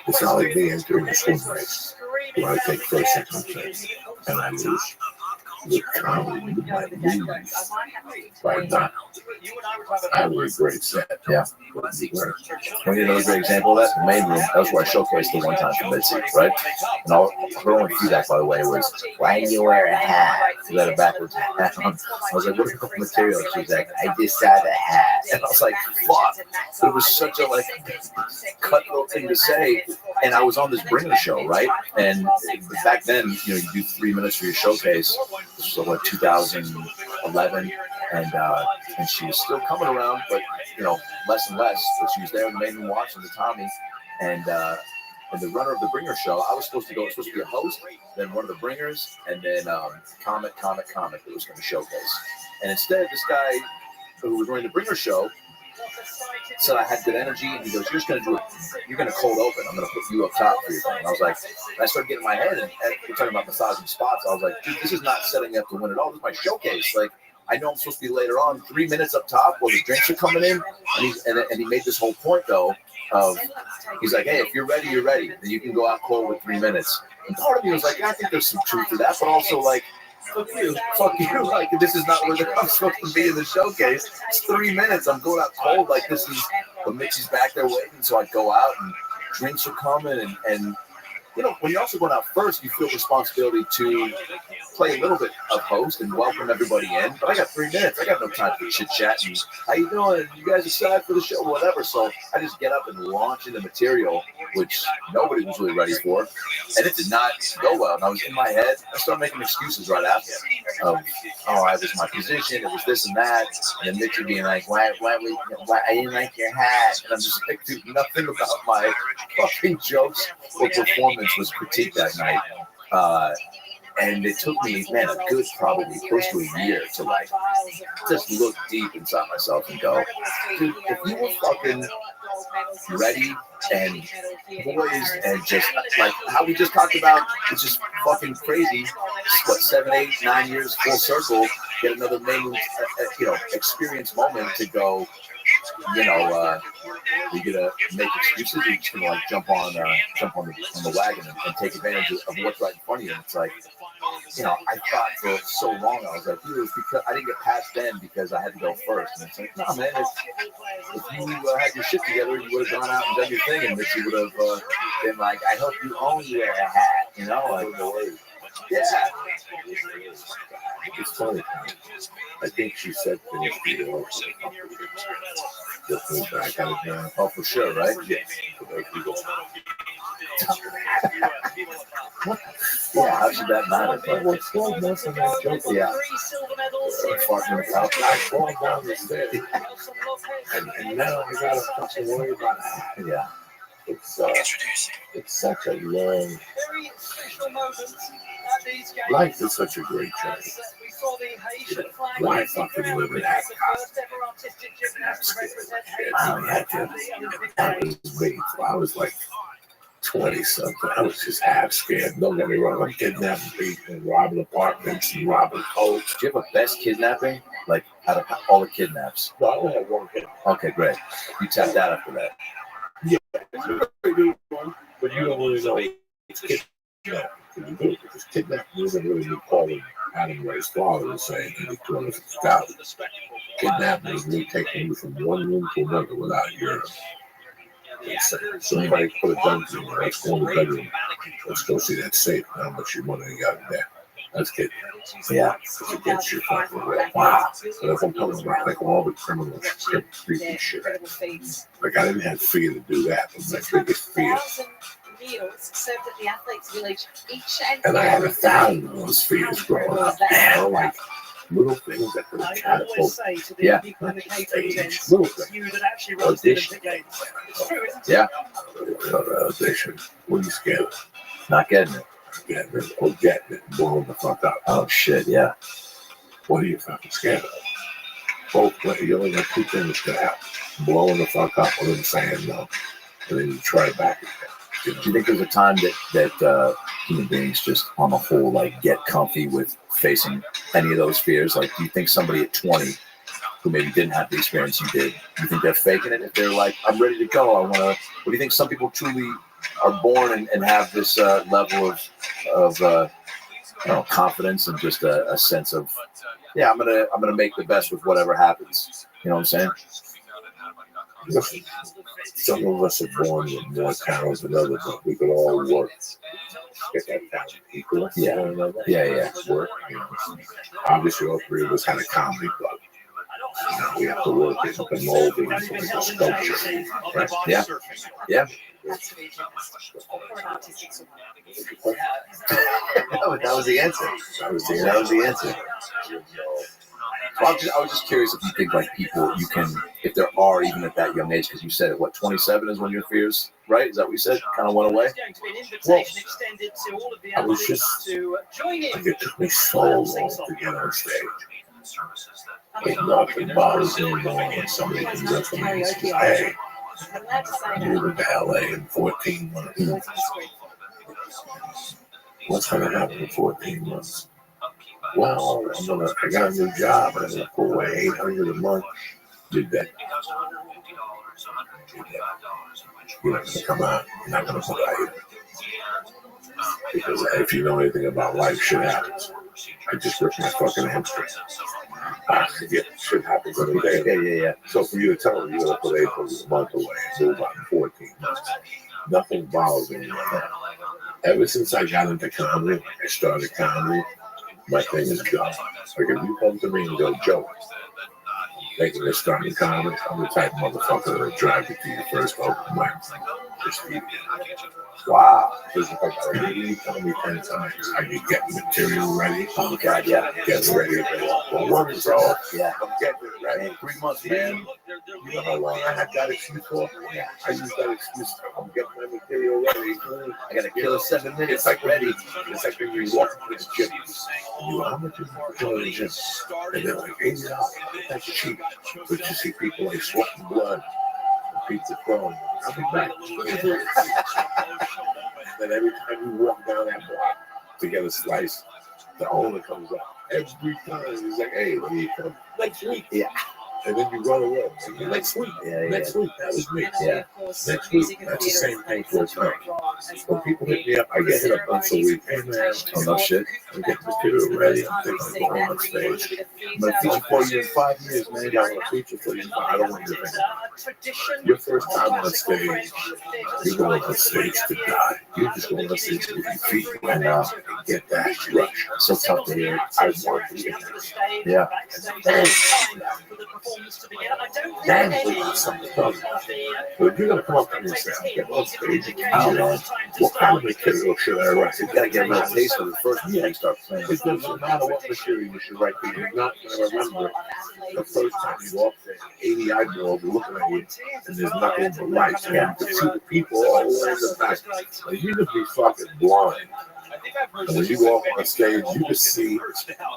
It's not like me entering a swim race where I take first, second, third, and I lose. with comedy, you might lose by not. I had a really great set. Yeah. But you were- When you another great example of that, the main room, that was where I showcased the one time for Mitzi, right? And all her only feedback, by the way, was, why do you wear a hat? You had a backwards hat on. I was like, what is the material? She was like, I just had a hat. And I was like, fuck. But it was such a like cutthroat thing to say. And I was on this bringer show, right? And back then, you know, you do 3 minutes for your showcase. This was like 2011. And she was still coming around, but you know, less and less. But she was there in the main room watching the Tommy, and the runner of the bringer show. I was supposed to be a host, then one of the bringers, and then comic that was going to showcase. And instead, this guy who was running the bringer show said I had good energy, and he goes, "You're just going to do it. You're going to cold open. I'm going to put you up top for your thing." And I was like, I started getting in my head, and we're talking about massaging spots. I was like, dude, this is not setting up to win at all. This is my showcase. Like, I know I'm supposed to be later on, 3 minutes up top where the drinks are coming in. And he made this whole point, though, of he's like, hey, if you're ready, you're ready. Then you can go out cold with 3 minutes. And part of me was like, I think there's some truth to that, but also like, fuck you. Like, this is not where I'm supposed to be in the showcase. It's 3 minutes. I'm going out cold. Like, this is, but Mitzi's back there waiting. So I go out and drinks are coming. And you know, when you're also going out first, you feel responsibility to play a little bit of host and welcome everybody in. But I got 3 minutes. I got no time for chit chat and how you doing? You guys excited for the show? Whatever. So I just get up and launch into material, which nobody was really ready for. And it did not go well. And I was in my head. I started making excuses right after. I was my position. It was this and that. And then Mitchell being like, why I didn't like your hat. And I'm just like, dude, nothing about my fucking jokes or performance was critiqued that night. And it took me, man, a good probably close to a year to like just look deep inside myself and go, dude, if you were fucking ready and poised and just like how we just talked about, it's just fucking crazy. What, 7, 8, 9 years full circle, get another main, experience moment to go. You know, you're gonna make excuses. You're just gonna like jump on the wagon and take advantage of what's right in front of you. And it's like, you know, I thought for so long I was like, dude, it was because I didn't get past Ben because I had to go first. And it's like, no, man, if you had your shit together, you would have gone out and done your thing, and Mitzi would have been like, I hope you only wear a hat, you know, like, yeah. It's funny. I think she said things to you. Just back out of now. Oh, for sure, right? Yeah. Yeah, how should that matter? But What's going on from that joke? yeah, Farting in the couch, I fall down the stairs. And now I gotta fucking worry about that. yeah. It's such a long. Life is such a great journey. Why fucking live in that That was me. I was like 20 something. I was just half scared. Don't get me wrong. I'm kidnapping people and robbing apartments and robbing coats. Do you have a best kidnapping? Like out of all the kidnaps? No, I only had one kid. Okay, great. You tapped out after that. Yeah, it's a very good one, but you don't really know it's kidnapping. Because kidnapping isn't really me calling Adam Ray's father and saying, "Can you turn us out?" Kidnapping is me taking you from one room to another without your consent. Somebody put a gun to you. Let's go in the bedroom. Let's go see that safe. How much your money you got in there? That's kidnapping. Yeah. It's against your fucking will. Wow. But if I'm talking about like all the criminal creepy shit, like I didn't have fear to do that. But my biggest fear. And I had 1,000 of those fears growing up. Like little things that could have catapulted. Yeah. Little things. Audition. Yeah. Audition. What are you scared of? Not getting it. Getting it. Or getting it. Blowing the fuck up. Oh shit, yeah. What are you fucking scared of? Both ways. You only got two things to happen. Blowing the fuck up or them saying no. And then you try it back again. Do you think there's a time that human beings just on the whole like get comfy with facing any of those fears? Like, do you think somebody at 20 who maybe didn't have the experience you did, do you think they're faking it? If they're like, I'm ready to go, I want to, or do you think some people truly are born and have this level of confidence and just a sense of, I'm gonna make the best with whatever happens. You know what I'm saying? Listen, some of us are born with more talent than others, but we could all work. Get that talent equal. Yeah. Work. You know. Obviously, all three of us had a comedy club. We have to work in the molding, like a sculpture. Right? Yeah. That was the answer. That was the answer. Well, I was just curious if you think like people, you can, if there are even at that young age, because you said what 27 is when your fears, right? Is that what you said? Kind of went away. Well, I was just, like, it took me so long to get on stage. Like nothing bothers me more when somebody comes up to me and says, "Hey, I'm moving to LA in 14 months." What's gonna happen in 14 months? Well, I got a new job and I'm gonna pull away $800 a month. Did that. You're not gonna come out. You're not gonna put out. Because if you know anything about life, shit happens. I just ripped my fucking hamstring. Shit happens every day. Yeah. So for you to tell me you're gonna put $800 a month away and move out in 14 months, nothing bothers me like that. Ever since I got into comedy, I started comedy, my thing is done. Like if you come to me and go, "Joe, thinking of starting comedy," I'm the type of motherfucker that'll drive you to your first open mic. Just eat it. Wow. Because if I gotta really tell me 10 times, I can get material ready. Oh God, yeah. Get ready. Well, what is all? Yeah. I'm getting it ready. 3 months, man. You know how long I had that excuse for? I used that excuse. I'm getting my material ready. I gotta kill 7 minutes. It's like ready. It's like when you walk into the gym. You go, "How much is it to go to the gym?" And they're like, $80. That's cheap. But you see people like sweating blood. Pizza throwing. I'll be back. Then every time you walk down that block to get a slice, the owner comes up. Every time he's like, "Hey, when you come next week?" Yeah. And then you run away. Next week. Next week. That was me. Yeah. Next week. That's the same thing for a time. When people hit me up, I get hit up once a week. "Hey man, Oh no shit. I'm getting material ready. I'm thinking of going on stage. I'm gonna feature for you in 5 years, man. Maybe I'm gonna feature for you. I don't want you to think. Your first time on stage, you're going on stage to die. You're just going on stage with your feet and get that rush. So tough to hear. I want to get that. Yeah. Then we got something to talk about. But if you're gonna come up to me and say, "I'm getting on stage," what kind of material should I write? You gotta get a little taste of it first before you start playing. It doesn't matter what material you should write, because you're not gonna remember the first time you walk there. 80 eyeballs looking at you, and there's nothing but lights. And you can see the people all the way in the back. Like, you could be fucking blind. And when you walk on stage, you can see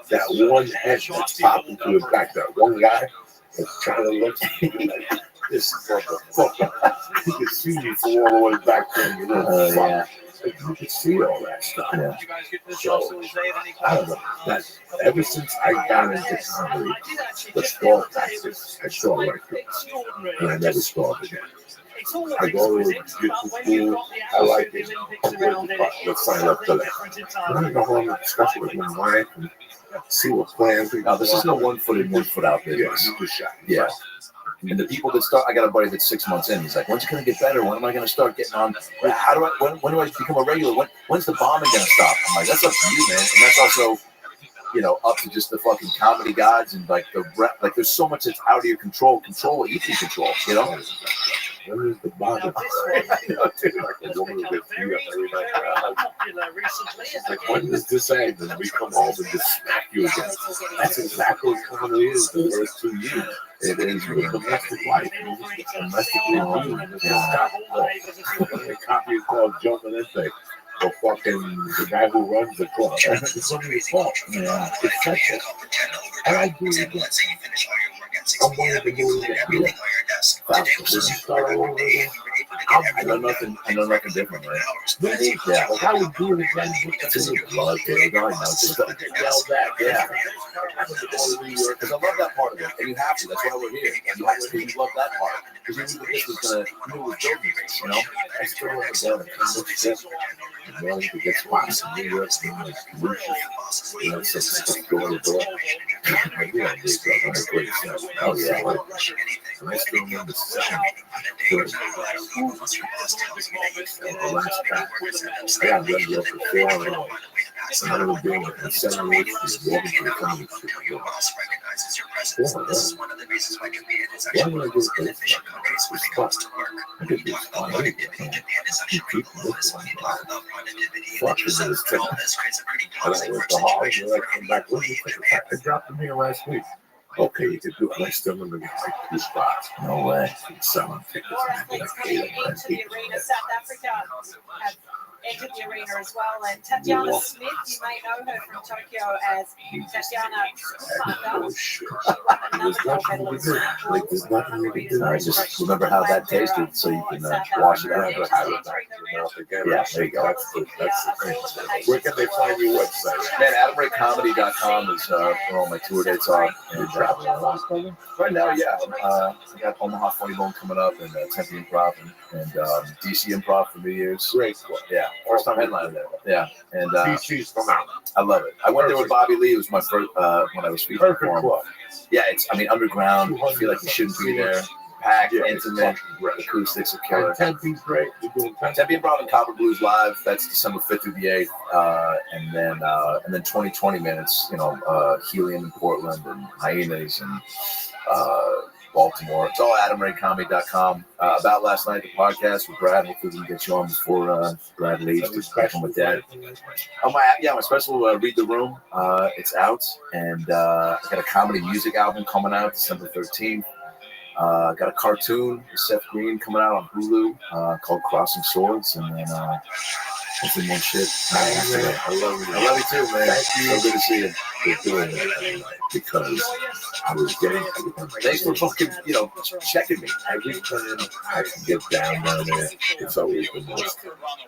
that one head that's popping through the back. That one guy that's trying to look like this motherfucker. You can see me from all the way back there. You know, Yeah. Like, you can see all that stuff. Yeah. So, I don't know. That, ever since I got into comedy, the stall tactics, I saw like this. And I never stalled again. I go to beautiful school. I like it. Let's sign up to that. I'm going to go home and discuss it with my wife and see what plans we Now, this is no 1 foot in, 1 foot out business. you just shot. Yeah. And the people that start, I got a buddy that's 6 months in. He's like, "When's it gonna get better? When am I gonna start getting on? How do I? When do I become a regular? When's the bombing gonna stop?" I'm like, "That's up to you, man." And that's also, up to just the fucking comedy gods and like the rep. Like, there's so much that's out of your control. Control what you can control. When is the bottom? I know, dude. Like a woman who gets beat up every night. Like, when does this end? And we come home and just smack you again. That's exactly what comedy is the first 2 years. It is your domestic life. Domestically abused. The copy is called jumping in thing. Or fucking the guy who runs the club. It's somebody's fault. Yeah. It's sexual. And I do it again. I'm one of the movies that be like, I know nothing different, right? really? Yeah. How would you do it again? It's in your blood, dude. God, no, just Yell back. yeah. Because I love that part of it, and you have to. That's why we're here. And you have to love that part, because you knew that this was gonna, you knew it was building this, I still love the You know, it gets hot in New York, like pollution. You know, some stuff going to door. Like, we don't need that. I'm a great stuff. Oh, yeah. Like, and I still remember the sound. The last pack. I got ready for 4 hours. And I remember being like in 7 weeks, just walking to the company. Why would I do this? It's fun. I could do this fun. I people this one. Fuck this is I went to Holland and I came back with you. I dropped them here last week. Okay, you could do it. I still remember like 2 spots. No way. Selling tickets. South Africa have entered the arena as well. And Tatiana Smith, you may know her from Tokyo as Tatiana I just remember how that tasted, so you can wash it out. Yeah, there you go. That's the thing. Where can they find your website? Man, AdamRayComedy.com is where all my tour dates are. And right now, yeah, I got Omaha Funny Bone coming up, and Tempe Improv, and DC Improv for New Year's. Great. Yeah, first time headlining there. Yeah, and DC's come out. I love it. I went there with Bobby Lee. It was my first when I was featuring for him. Yeah, underground. I feel like you shouldn't be there. Packed, intimate, acoustics are killer. Tempe's great. Tempe Improv and Copper Blues live. That's December 5th through the 8th, and then 2020 minutes. Helium in Portland and Hyenas and Baltimore. It's all AdamRayComedy.com. About last night, the podcast with Brad. Hopefully, we can get you on before Brad leaves to back on with Dad. My special Read the Room. It's out, and I got a comedy music album coming out December 13th. Got a cartoon with Seth Green coming out on Hulu called Crossing Swords, and then hopefully more shit. I love you too, man. Thank you. So good to see you. For doing that because I was getting. Thanks for fucking checking me. Every time I can get down there, it's always the most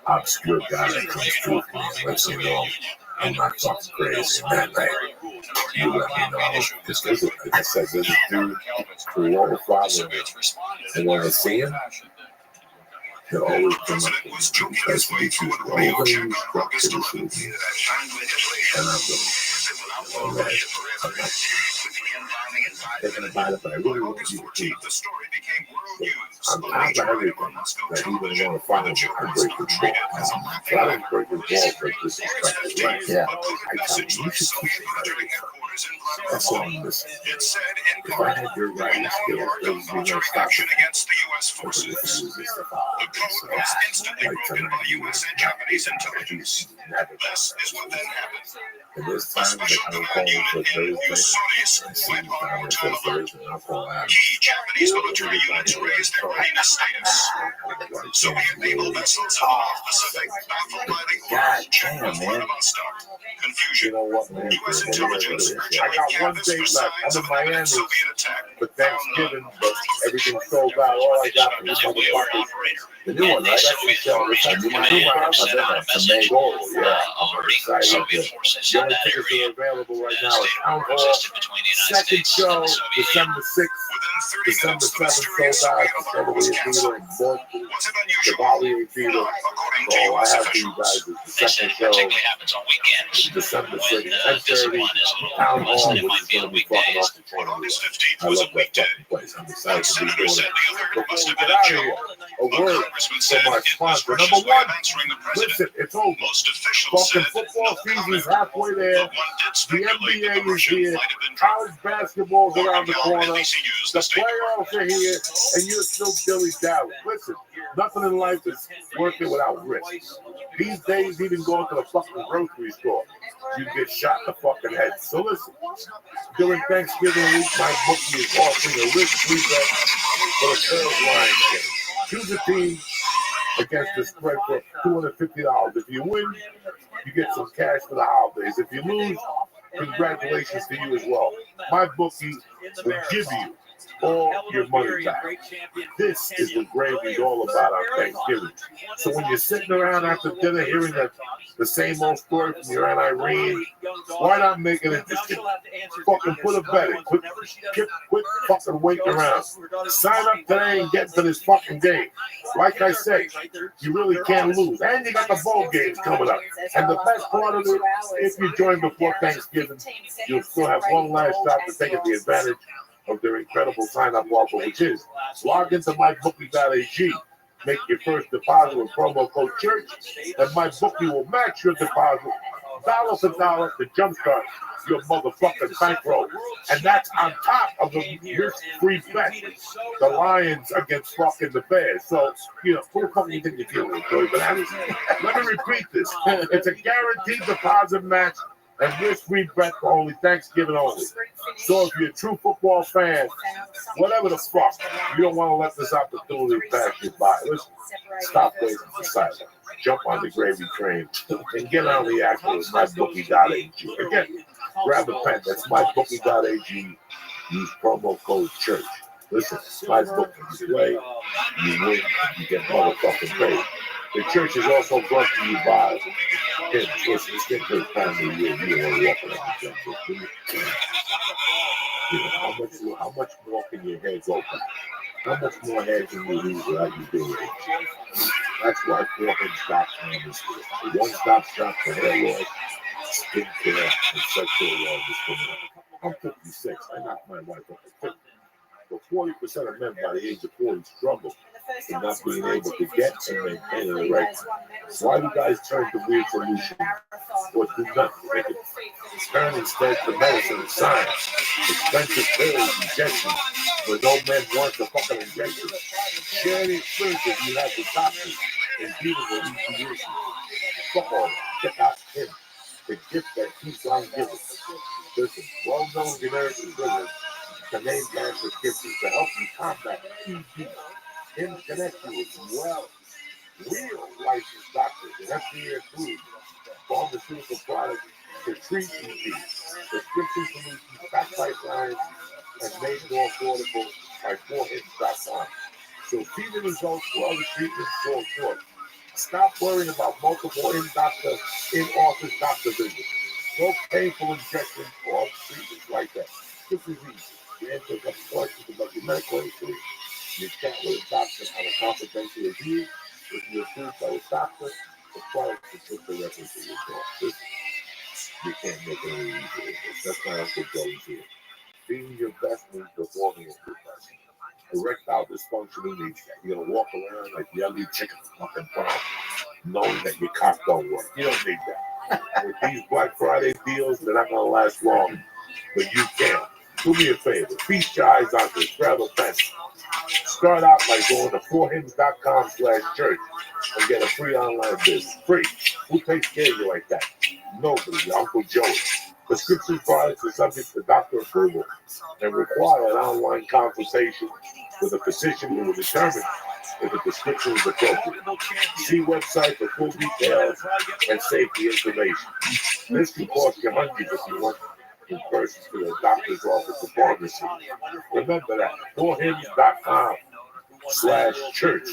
obscure guy that comes through me and lets me know I'm not talking crazy. Man, you let me know. Because like I said, there's a dude who won't follow me. And when I see him, he'll always come up to me. Tries to be too always struck to the shoot. And I'm going, all right, I'm not taking a bite, but I really want you to keep. I'm not everything that he doesn't want to follow me. I break the ball. So I don't break his ball, break this disrespect. Right? Yeah. I tell him, you should keep it every time. That's all I'm missing. If I had your writing skills, there would be no stopping. Against the U.S. forces. The code was instantly broken by U.S. and Japanese intelligence. This is what then happened. And there's times that I'm calling for Thursday. I see you down there for Thursday, and I'll call out. Key Japanese military units raised their readiness status. Soviet naval vessels in the North Pacific baffled by the orders checked with Vladivostok. Confusion. You know what, man? U.S. intelligence I got one day left. I'm in Miami for Thanksgiving, but everything's sold out. All I got for this motherfucker. The new one, right? That's the show. It's a new one. Yeah, I'm excited. The only tickets that are available right now is Town Hall. Second show, December 6th. December 7th sold out. December Theater in Boston. The Volume Theater. All I have for you guys is the second show. December 6th, 10:30. Town Hall, which is going to be fucking off the chain. I love that fucking place. I'm excited to be doing it. Before we get out of here, a word from our sponsor. Number one, listen, it's over. Fucking football season's halfway there. The NBA is here. College basketball's around the corner. The playoffs are here, and you're still dilly-dally. Listen, nothing in life is worth it without risk. These days, even going to the fucking grocery store, you get shot in the fucking head. So listen, during Thanksgiving week, my bookie is offering a risk reset for the Bills Lions game. Choose a team against the spread for $250. If you win, you get some cash for the holidays. If you lose, congratulations to you as well. My bookie will give you all your money back. This is what gravy's all about on Thanksgiving. So when you're sitting around after dinner hearing the same old story from your Aunt Irene, why not make it interesting? Fucking put a bet in. Quit fucking waiting around. Sign up today and get to this fucking game. Like I said, you really can't lose. And you got the bowl games coming up. And the best part of it, if you join before Thanksgiving, you'll still have one last shot to take the advantage of their incredible sign-up offer, which is log into mybookie.ag, make your first deposit with promo code CHURCH, and MyBookie will match your deposit dollar for dollar to jumpstart your motherfucking bankroll. And that's on top of the risk-free bet, the Lions against fucking the Bears. So, who the fuck do you think you're dealing with, Joey Bananas? Let me repeat this. It's a guaranteed deposit match and risk-free bet for only Thanksgiving only. So if you're a true football fan, whatever the fuck, you don't want to let this opportunity pass you by. Listen, stop waiting for silence. Jump on the gravy train and get on the action with mybookie.ag. Again, grab a pen. That's mybookie.ag. Use promo code CHURCH. Listen, MyBookie, you play, you win, you get motherfucking paid. The church is also brought to you by Kim. Listen, it's getting to the time of the year you want to walk around the how much more can your hair go back? How much more hair can you lose without you doing it? That's why 4Hinge.com is here. The one-stop shop for hair loss, skincare, and sexual wellness for men. I'm 56. I knocked my wife up at 50. But 40% of men by the age of 40 struggle in not being able to get and maintain an erection. Why do guys turn to weird solutions or do nothing? Turn instead to medicine and science. Expensive pills, injections, where no men want the fucking injection. Share the experiences you have with doctors and dealing with these issues. Fuck all. Check out him. The gift that keeps on giving. Listen, well-known generic ingredients the name brand prescriptions to help you combat ED. Him connect you with real licensed doctors and FDA approved pharmaceutical products to treat ED. Prescription solutions backed by science and made more affordable by 4Hinge.com. So see the results for other treatments fall short. Stop worrying about multiple in-office doctor visits. No painful injections or other treatments like that. This is easy. You answer a couple questions about your medical history. You chat with a doctor on a confidential review. If you're approved by a doctor, the product is put directly to your door. You can't make it any easier. That's not Uncle Joe's here. Being your best means performing your best. Erectile dysfunction means that you're going to walk around like the ugly chicken fucking farm, knowing that your cock don't work. You don't need that. With these Black Friday deals, they're not going to last long, but you can. Do me a favor. Feast your eyes on this. Grab a pen. Start out by going to 4Hinge.com/church and get a free online business. Free. Who takes care of you like that? Nobody. Your Uncle Joey. Prescription products are subject to doctor approval and require an online consultation with a physician who will determine if the prescription is appropriate. See website for full details and safety information. This can cost you hundreds if you want in person to the doctor's office or pharmacy. Remember that. 4Hinge.com/church.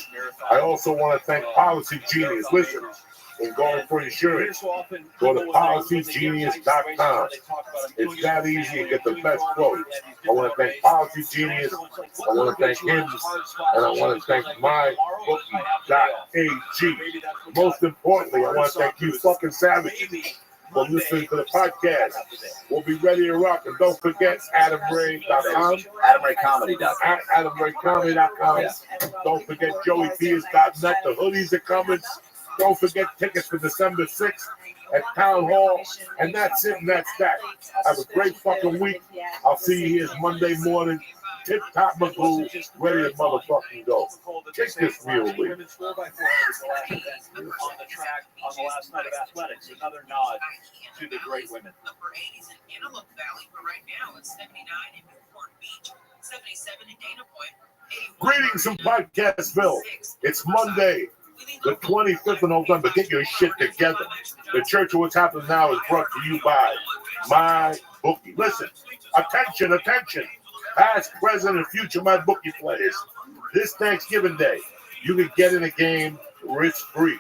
I also want to thank Policy Genius. Listen, when going for insurance, go to PolicyGenius.com. It's that easy to get the best quote. I want to thank Policy Genius. I want to thank him. And I want to thank MyBookie.ag. Most importantly, I want to thank you fucking savages for listening to the podcast. We'll be ready to rock. And don't forget AdamRay.com. AdamRayComedy.com. AdamRayComedy.com. Yeah. Don't forget JoeyPears.net. The hoodies are coming. Don't forget tickets for December 6th at Town Hall. And that's it, and that's that. Have a great fucking week. I'll see you here Monday morning. Tip-top Magoo, ready to motherfucking go. Kick this wheel, Lee. On the track on the last night of athletics, another nod to the great women. Number 8 is in Antelope Valley, but right now it's 79 in Newport Beach, 77 in Dana Point. Greetings from Podcastville. It's Monday, the 25th of November. Get your shit together. The Church of What's Happening Now is brought to you by MyBookie. Listen, attention. Past, present, and future MyBookie players. This Thanksgiving Day, you can get in a game risk-free.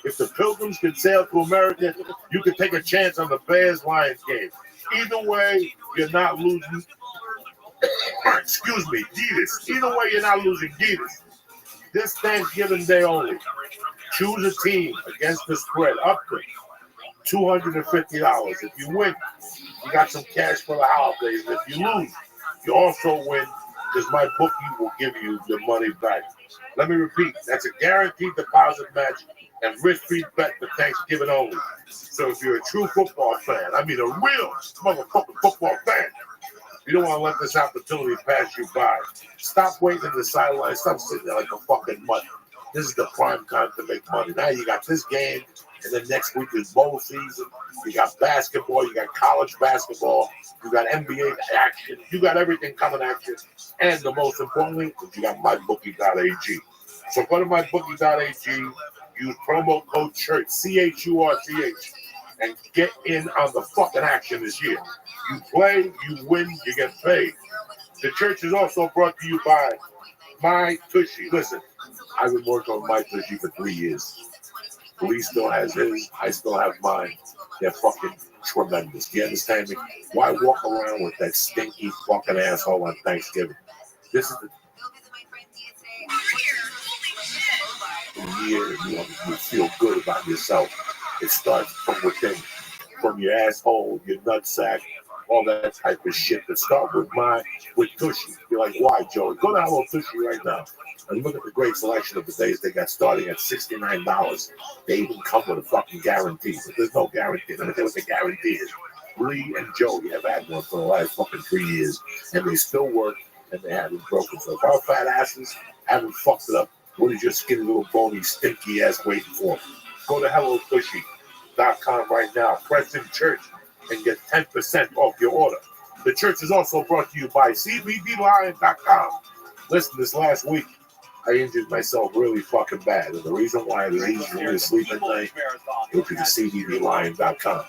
If the Pilgrims can sail to America, you can take a chance on the Bears-Lions game. Either way, you're not losing. Excuse me, Guinness. Either way, you're not losing Guinness. This Thanksgiving Day only. Choose a team against the spread up to $250. If you win, you got some cash for the holidays. If you lose, you also win because MyBookie will give you your money back. Let me repeat, that's a guaranteed deposit match and risk-free bet for Thanksgiving only. So if you're a true football fan, I mean a real motherfucking football fan, you don't want to let this opportunity pass you by. Stop waiting in the sidelines. Stop sitting there like a fucking mutt. This is the prime time to make money. Now you got this game, and then next week is bowl season. You got basketball. You got college basketball. You got NBA action. You got everything coming at you. And the most importantly, you got MyBookie.ag. So go to MyBookie.ag. Use promo code CHURCH, CHURCH, and get in on the fucking action this year. You play, you win, you get paid. The church is also brought to you by My Tushy. Listen, I've been working on My Tushy for 3 years. Lee still has his, I still have mine. They're fucking tremendous. You understand me? Why walk around with that stinky fucking asshole on Thanksgiving? This is the year you feel good about yourself. It starts from within, from your asshole, your nutsack, all that type of shit. That start with Tushy. You're like, why, Joey? Go to Hello Tushy right now and look at the great selection of the days they got starting at $69. They even come with a fucking guarantee. But there's no guarantee. Let me tell you what the guarantee is. Lee and Joey have had one for the last fucking 3 years, and they still work, and they haven't broken. So if our fat asses haven't fucked it up, what is your skinny little bony stinky ass waiting for? Go to HelloTushy.com right now. Press in church and get 10% off your order. The church is also brought to you by CBDLion.com. Listen, this last week, I injured myself really fucking bad. And the reason why I was easy to sleep at night was because of CBDLion.com.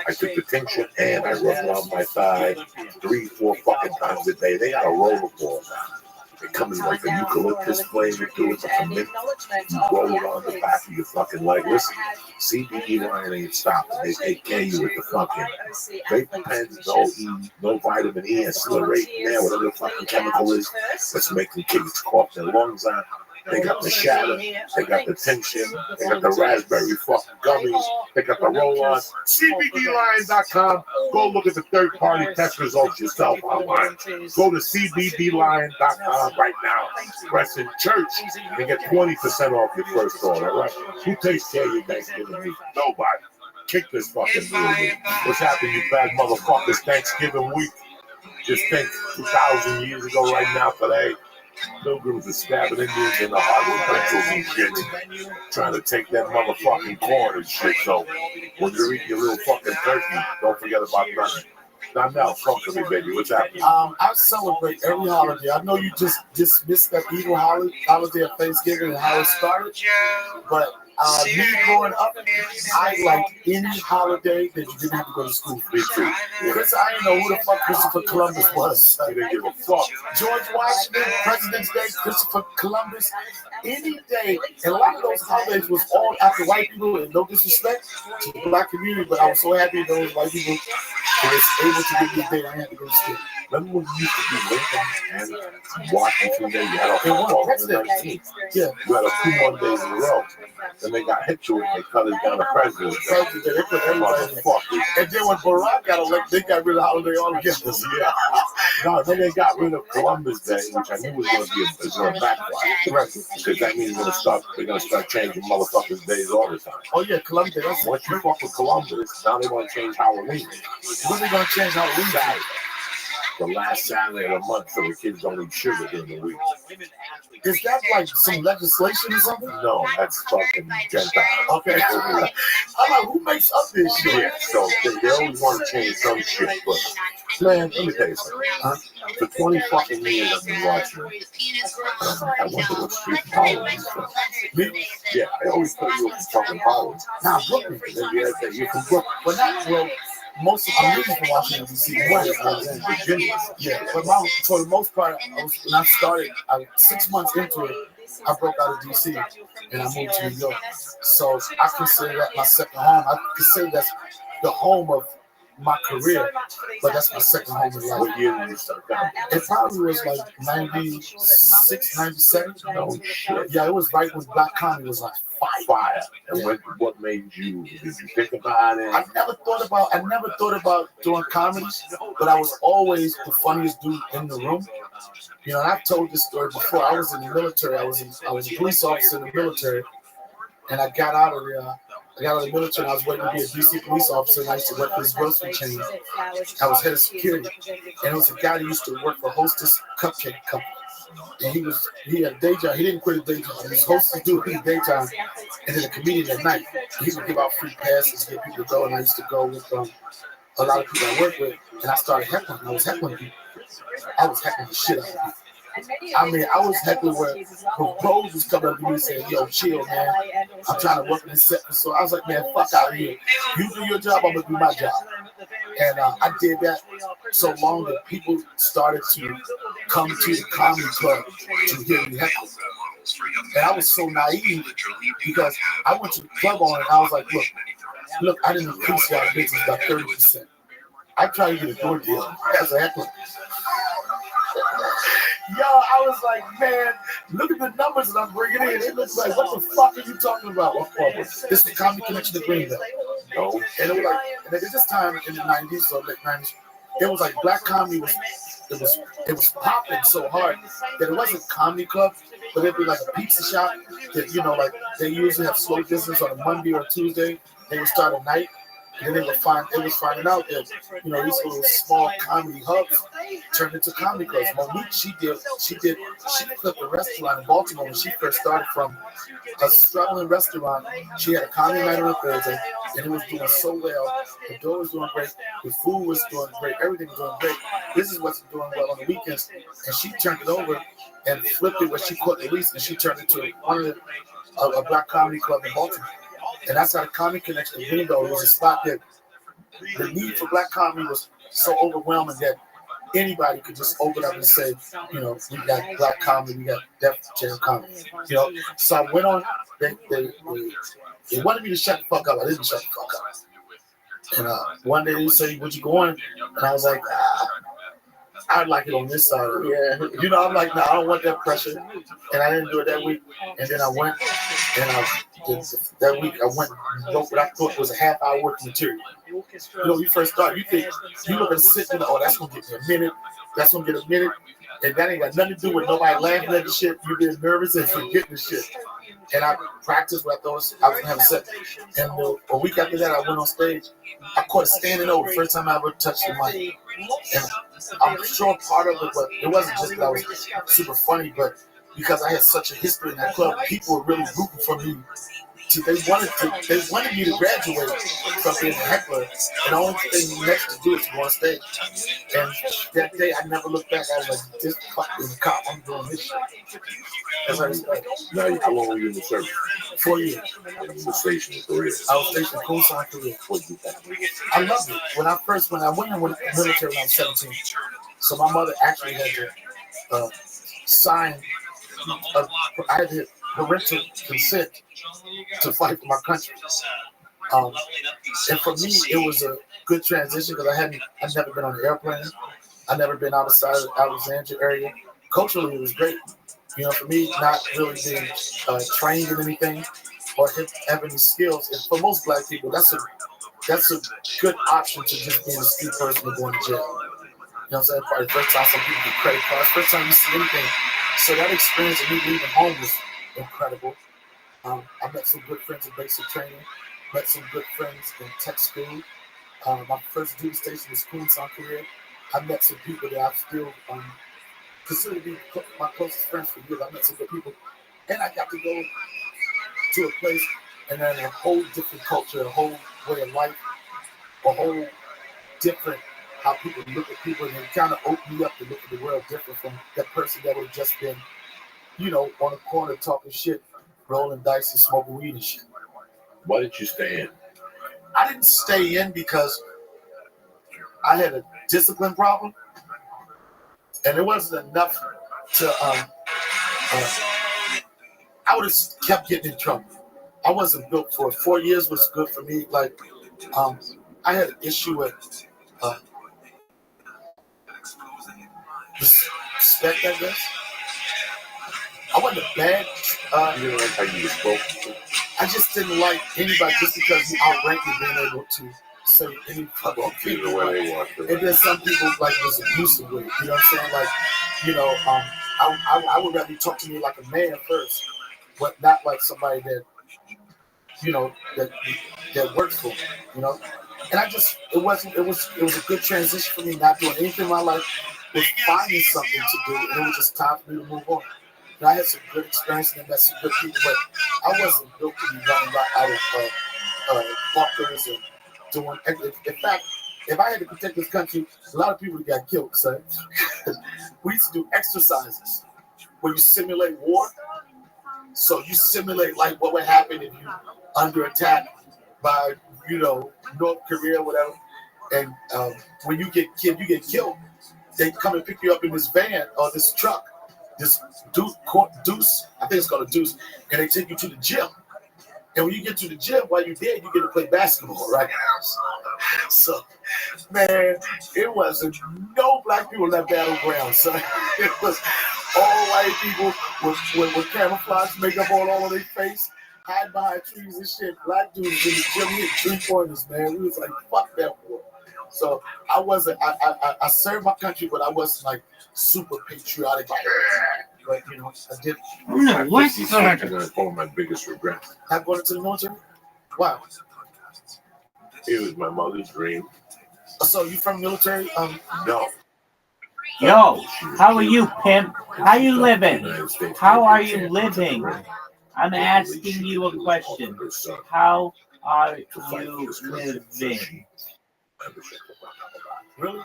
I took the tincture and I rubbed it on my thigh 3-4 fucking times a day. They got a roller ball now. It comes like a eucalyptus flavor to it, like a mint. You roll it on the back of your fucking leg. Listen, CBD Lion ain't stopping. They take care of you with the fucking vape pens, no vitamin E, accelerate in there, whatever the fucking chemical is. Let's make the kids cough their lungs out. They got the shatter, they got the tension, they got the raspberry fucking gummies, they got the roll-on. CBDLion.com. Go look at the third-party test results yourself online. Go to CBDLion.com right now. Press in church and get 20% off your first order, all right? Who takes care of your Thanksgiving week? Nobody. Kick this fucking movie. What's happening, you bad motherfuckers? Thanksgiving week. Just think 2,000 years ago right now today, Pilgrims are stabbing Indians in the heart with pencils and shit, trying to take that motherfucking corn and shit. So when you eat your little fucking turkey, don't forget about nothing. Now, talk to me, baby. What's happening? I celebrate every holiday. I know you just dismissed that evil holiday of Thanksgiving and how it started, but me growing up, I like any holiday that you didn't have to go to school for. Me too. Chris, I didn't know who the fuck Christopher Columbus was. You didn't give a fuck. George Washington, President's Day, Christopher Columbus, any day. And a lot of those holidays was all after white people, and no disrespect to the black community, but I was so happy those white people was able to get this day I had to go to school. Remember when you used to be Lincoln and Washington Day? You had a football on the 19th. Yeah. You had a 2 Mondays in a row. Then they got hit to it. They cut it down to president. They put everybody in. And then when Barack got elected, they got rid of the holiday altogether. Yeah. No, then they got rid of Columbus Day, which I knew was going to be a backfire. Right. Because that means they're going to start changing motherfuckers' days all the time. Oh, yeah, Columbus Day. Once you fuck with Columbus, now they want to change Halloween. When are they going to change Halloween? Saturday. The last Saturday of the month, so the kids don't eat sugar during the week. Is that like some legislation or something? No, that's fucking Gentile. Okay. I'm like, who makes up this shit? Yeah, so they always want to change some shit, but man, let me tell you something. For 20 fucking years I've been watching. I wonder what street politics is. Me? Yeah, I always thought you were from fucking Holland. Nah, Brooklyn. And then you're from Brooklyn. But not, well, most of I'm really from Washington D.C. Virginia. Yeah, but for the most part, when I started, 6 months into it, I broke out of D.C. and I moved to New York. So I consider that my second home. I consider that's the home of my career, but that's my second home in life. What year did you start that? It probably was like 96, 97. No shit. Yeah, it was right when Black Comedy was like fire. And what made you? Did you think about it? I never thought about doing comedy, but I was always the funniest dude in the room. You know, and I've told this story before. I was in the military. I was a police officer in the military, and I got out of the military, and I was waiting to be a DC police officer, and I used to work for this grocery chain. I was head of security, and it was a guy that used to work for Hostess Cupcake Company. And he had a day job. He didn't quit his day job. He was hostess dude in the daytime, and then a comedian at night. He would give out free passes to get people to go, and I used to go with a lot of people I worked with, and I started heckling. I was heckling people. I was heckling the shit out of people. I mean, I was heckling where pros was coming up to me and saying, "Yo, chill, man. I'm trying to work in this set." So I was like, "Man, fuck out of here. You do your job, I'm gonna do my job." And I did that so long that people started to come to the comedy club to hear me heckle. And I was so naive because I went to the club on it and I was like, look, I didn't increase y'all business by 30%. I tried to get a door deal as a heckler. Yo, I was like, man, look at the numbers that I'm bringing in. It looks like, what the fuck are you talking about? This is the Comedy Connection to Greenville. No, and it was like, and at this time in the 90s or late 90s, it was like black comedy was popping so hard that it wasn't comedy club, but it'd be like a pizza shop that, you know, like they usually have slow business on a Monday or Tuesday. They would start at night. And then they was finding out that, you know, these little small comedy hubs turned into comedy clubs. Monique, she flipped a restaurant in Baltimore when she first started from a struggling restaurant. She had a comedy night on a Thursday, and it was doing so well. The door was doing great. The food was doing great. Everything was doing great. Business wasn't doing well on the weekends, and she turned it over and flipped it when she caught the lease, and she turned it to a black comedy club in Baltimore. And that's how the Comedy Connection in Greenville was a spot that the need for black comedy was so overwhelming that anybody could just open up and say, you know, we got black comedy, we got Def Jam comedy. You know, so I went on, they wanted me to shut the fuck up. I didn't shut the fuck up. And one day they said, would you go on? And I was like, I'd like it on this side. Yeah. You know, I'm like, no, I don't want that pressure. And I didn't do it that week. And then I went, and that week I went and wrote what I thought was a half-hour worth of material. You know, when you first start, you think, you look at the sit and oh, that's going to get me a minute. That's going to get a minute. And that ain't got nothing to do with nobody laughing at the shit. You get nervous and forgetting the shit. And I practiced what I thought I was going to have a set. And a week after that, I went on stage. I caught it standing over. First time I ever touched the mic. And I'm sure part of it, but it wasn't just that I was super funny, but because I had such a history in that club, people were really rooting for me. They wanted me to graduate from being a heckler, and the only thing next to do is go on stage. And that day, I never looked back. I was like, this fucking cop, I'm doing this shit. That's how I started. Now, how long were you in the service? 4 years. And you were stationed in Korea. I was stationed in Korea, Korea. I loved it. When I went in the military when I was 17. So my mother actually had to sign. I had to parental consent to fight for my country. And for me, it was a good transition because I'd never been on an airplane. I'd never been outside of the Alexandria area. Culturally, it was great. You know, for me, not really being trained in anything or having the skills. And for most black people, that's a good option to just being a street person and going to jail. You know what I'm saying? Probably the first time some people get credit cards, first time you see anything. So that experience of me leaving home was incredible. I met some good friends in basic training, met some good friends in tech school. My first duty station was Kunshan, Korea. I met some people that I still consider to be my closest friends for years. I met some good people. And I got to go to a place and then a whole different culture, a whole way of life, a whole different how people look at people, and it kind of opened me up to look at the world different from that person that would have just been, you know, on the corner talking shit, rolling dice and smoking weed and shit. Why did you stay in? I didn't stay in because I had a discipline problem, and it wasn't enough to. I would have kept getting in trouble. I wasn't built for it. 4 years was good for me. Like, I had an issue with respect, I guess. I wasn't a bad. You didn't like how you were spoken to. I just didn't like anybody just because you outranked me being able to say any fucking thing. The way they want to. And then some people like was abusive with it. You know what I'm saying? Like, you know, I would rather you talk to me like a man first, but not like somebody that, you know, that works for me. You know, and I just it was a good transition for me, not doing anything in my life, but finding something to do, and it was just time for me to move on. And I had some good experience and met some good people, but I wasn't built to be running out of bunkers and doing. In fact, if I had to protect this country, a lot of people got killed. So we used to do exercises where you simulate war. So you simulate like what would happen if you under attack by, you know, North Korea or whatever. And when you get killed, they come and pick you up in this van or this truck, this deuce, I think it's called a deuce, and they take you to the gym. And when you get to the gym, while you're there, you get to play basketball, right? So, man, it wasn't no black people in that battleground, son. It was all white people with camouflage makeup on all of their face, hide behind trees and shit. Black dudes in the gym hit 3-pointers, man. We was like, fuck that war. So I wasn't. I served my country, but I wasn't like super patriotic. Like, but you know, I did. What's one of my biggest regrets? Not going into the military. Wow. It was my mother's dream. So you from military? No. Yo, how are you, pimp? How you living? How are you living? I'm asking you a question. How are you living? Really?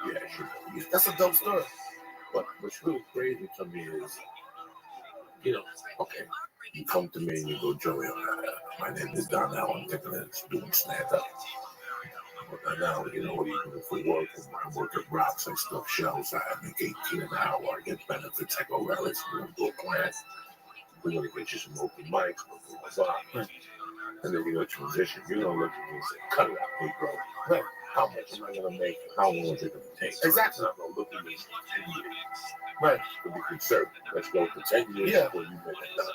Yeah, that's a dope story. But what's really crazy to me is, you know, okay, you come to me and you go, Joey, my name is Donnell, I'm thinking it's doing stand up. But now, you know, what are you doing for work? I work at Rocks, I stuff shells, I make 18 an hour, I get benefits, I go relics, we're going to go plant, we're going to get you some open mics, blah, blah, blah. And then you're going to transition, you're going to look at me and say, cut it out, Negro. Right. How much am I going to make? How long is it going to take? Exactly. I'm going to look at me for 10 years. Right. To be conservative. Let's go for 10 years before you make it done.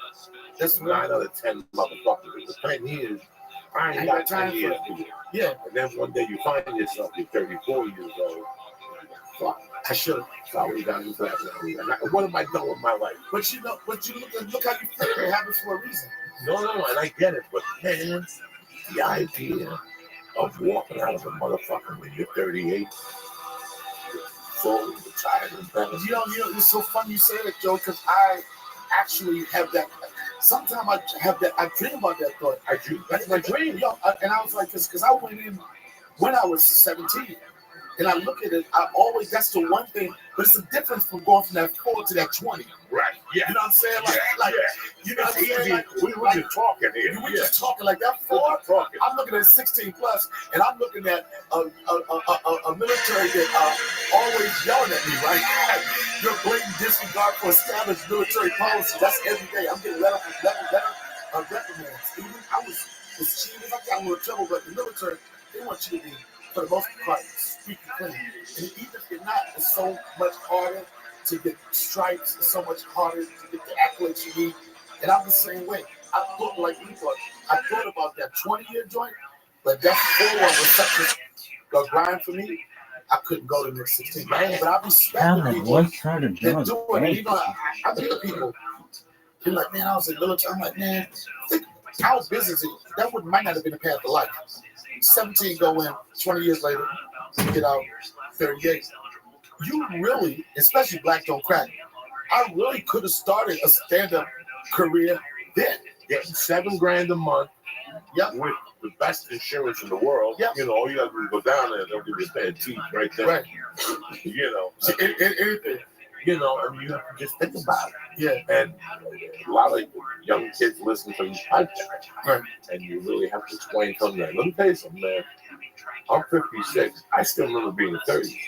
That's 9 out of 10 motherfuckers. For 10 years, I ain't got 10 years to do. Yeah. And then one day you find yourself, you're 34 years old. Fuck. I should have. So I would have gotten that now. What am I doing with my life? But you know, look how you feel. It happens for a reason. No, and I get it. But man, the idea of walking out of a motherfucker when you're 38, fully retired and better. You know, it's so funny you say that, Joe, because I actually have that. Sometimes I have that. I dream about that thought. That's my dream, yo. And I was like, because I went in when I was 17, and I look at it. That's the one thing. But it's a difference from going from that 4 to that 20. Right. Yeah. You know what I'm saying? You know what I'm saying? Like, we were just talking here. We're just talking like that 4. I'm looking at 16 plus, and I'm looking at a military that always yelling at me, right? Your blatant disregard for established military policy. That's every day. I'm getting letter reprimands. Even I was cheating. I got a little trouble, but the military, they want you to be, for the most part, squeaky clean. And even if you're not, it's so much harder to get stripes. It's so much harder to get the accolades you need. And I'm the same way. I thought like you thought. I thought about that 20-year joint, but that 4 was such a grind for me. I couldn't go to the next 16. But I respect people that do it. You know, I meet people. They're like, man, I was in the military. I'm like, man, think how busy is it? That might not have been a path of life. 17 go in, 20 years later, get out, 38. You really, especially Black Don't Crack, I really could have started a stand-up career then. Getting $7,000 a month. Yep. With the best insurance in the world. Yep. You know, all you have to do is go down there and they'll give you a pair of teeth right there. Right. You know. Anything. You know, I mean, you have to just think about it. Yeah. And a lot of young kids listen to these podcasts. Right. And you really have to explain something. Let me tell you something, man. I'm 56. I still remember being 30.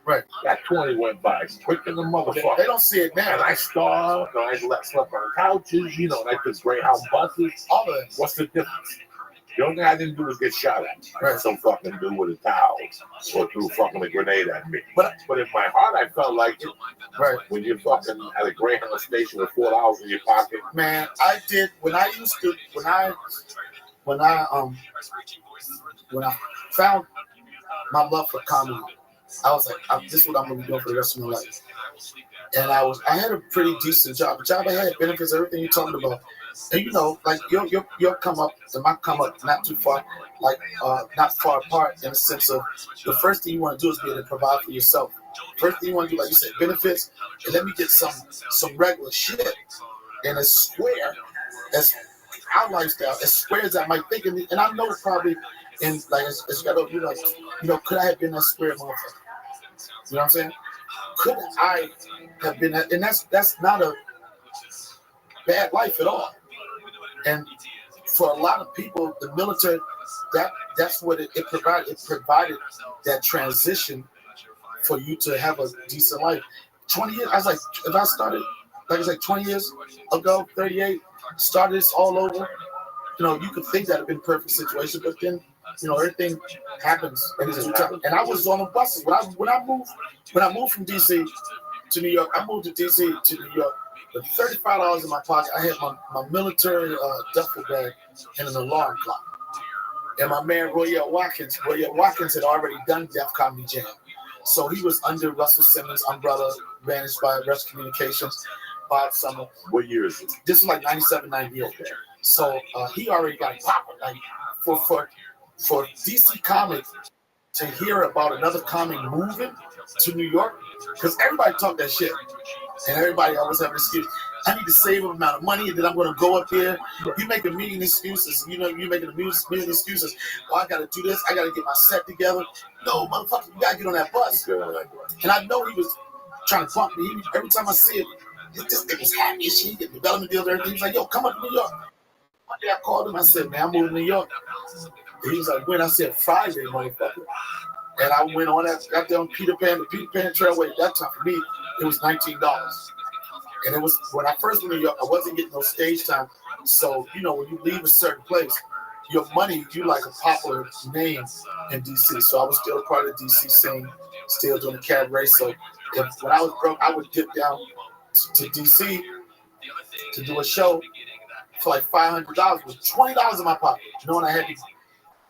Right. That 20 went by quick in the motherfucker. They don't see it now. And I starved, and I slept on couches, you know, and I took Greyhound buses. All of it. What's the difference? The only thing I didn't do was get shot at. Right. Some fucking dude with a towel or threw fucking a grenade at me. But in my heart, I felt like it. Right. When you're fucking at a Greyhound station with $4 in your pocket. Man, I did when I found my love for comedy. I was like, this is what I'm gonna be doing for the rest of my life. And I had a pretty decent job. The job I had, benefits, everything you're talking about. And you know, like your come up and my come up not too far, like not far apart in the sense of the first thing you want to do is be able to provide for yourself. First thing you want to do, like you said, benefits, and let me get some regular shit. And as square as our lifestyle, as square as I might think, and I know probably in like as you got to like, you know, could I have been that square motherfucker? You know what I'm saying? Could I have been that? And that's not a bad life at all. And for a lot of people, the military, that's what it provided. It provided that transition for you to have a decent life. 20 years, I was like, if I started, like I said, 20 years ago, 38, started this all over, you know, you could think that would have been a perfect situation, but then, you know, everything happens. And I was on the buses. When I moved from DC to New York, I moved to DC to New York. With $35 in my pocket, I had my military duffel bag and an alarm clock. And my man Royale Watkins had already done Def Comedy Jam. So he was under Russell Simmons' umbrella, managed by Rush Communications, Bob Summer. What year is it? This was like 97, 98. Okay. So he already got it popping. Like for DC Comics to hear about another comic moving to New York, because everybody talked that shit. And everybody always have an excuse. I need to save an amount of money, and then I'm going to go up there. You make a million excuses. You know, you're making a million excuses. Oh, I got to do this. I got to get my set together. No, motherfucker, you got to get on that bus. And I know he was trying to pump me. Every time I see it, this nigga was happy as shit. He get development deals and everything. He's like, yo, come up to New York. One day I called him. I said, man, I'm moving to New York. And he was like, when? I said, Friday, motherfucker. And I went on that, got there on the Peter Pan Trailway. At that time, for me, it was $19. And it was, when I first went to New York, I wasn't getting no stage time. So, you know, when you leave a certain place, your money, you like a popular name in DC. So I was still a part of the DC scene, still doing the cabaret. So when I was broke, I would dip down to DC to do a show for like $500 with $20 in my pocket, knowing I had to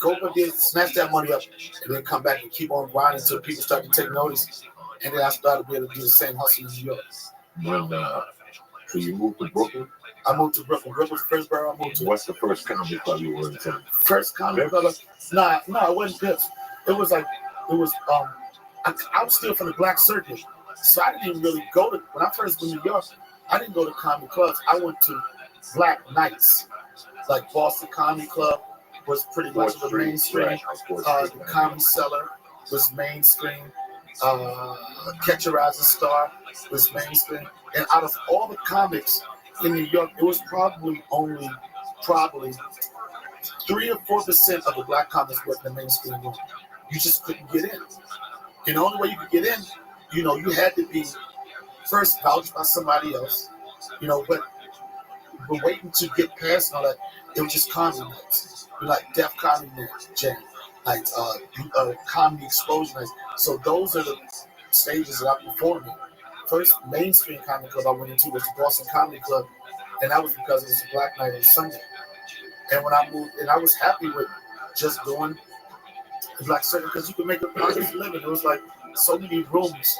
go up there, snatch that money up, and then come back and keep on grinding until people start to take notice. And then I started to be able to do the same hustle in New York. So you moved to Brooklyn? I moved to Brooklyn. Brooklyn's the first borough I moved to. What's the first comedy club you were in town? First comedy club? No, it wasn't Pips. I was still from the Black Circuit. So I didn't even really go to, when I first went to New York, I didn't go to comedy clubs. I went to Black Nights. Like Boston Comedy Club was pretty much the mainstream. The Comedy Cellar was mainstream. Catch a Rising Star was mainstream. And out of all the comics in New York, it was probably 3 or 4% of the black comics were in the mainstream room. You just couldn't get in. And the only way you could get in, you know, you had to be first vouched by somebody else, you know, but waiting to get past all that, it was just comedy nights. Like Def Comedy Jam, like Comedy Explosion nights. So those are the stages that I performed in. First mainstream comedy club I went into was the Boston Comedy Club, and that was because it was a black night on Sunday. And when I moved, and I was happy with just going to Black Circuit because you could make a honest living. It was like so many rooms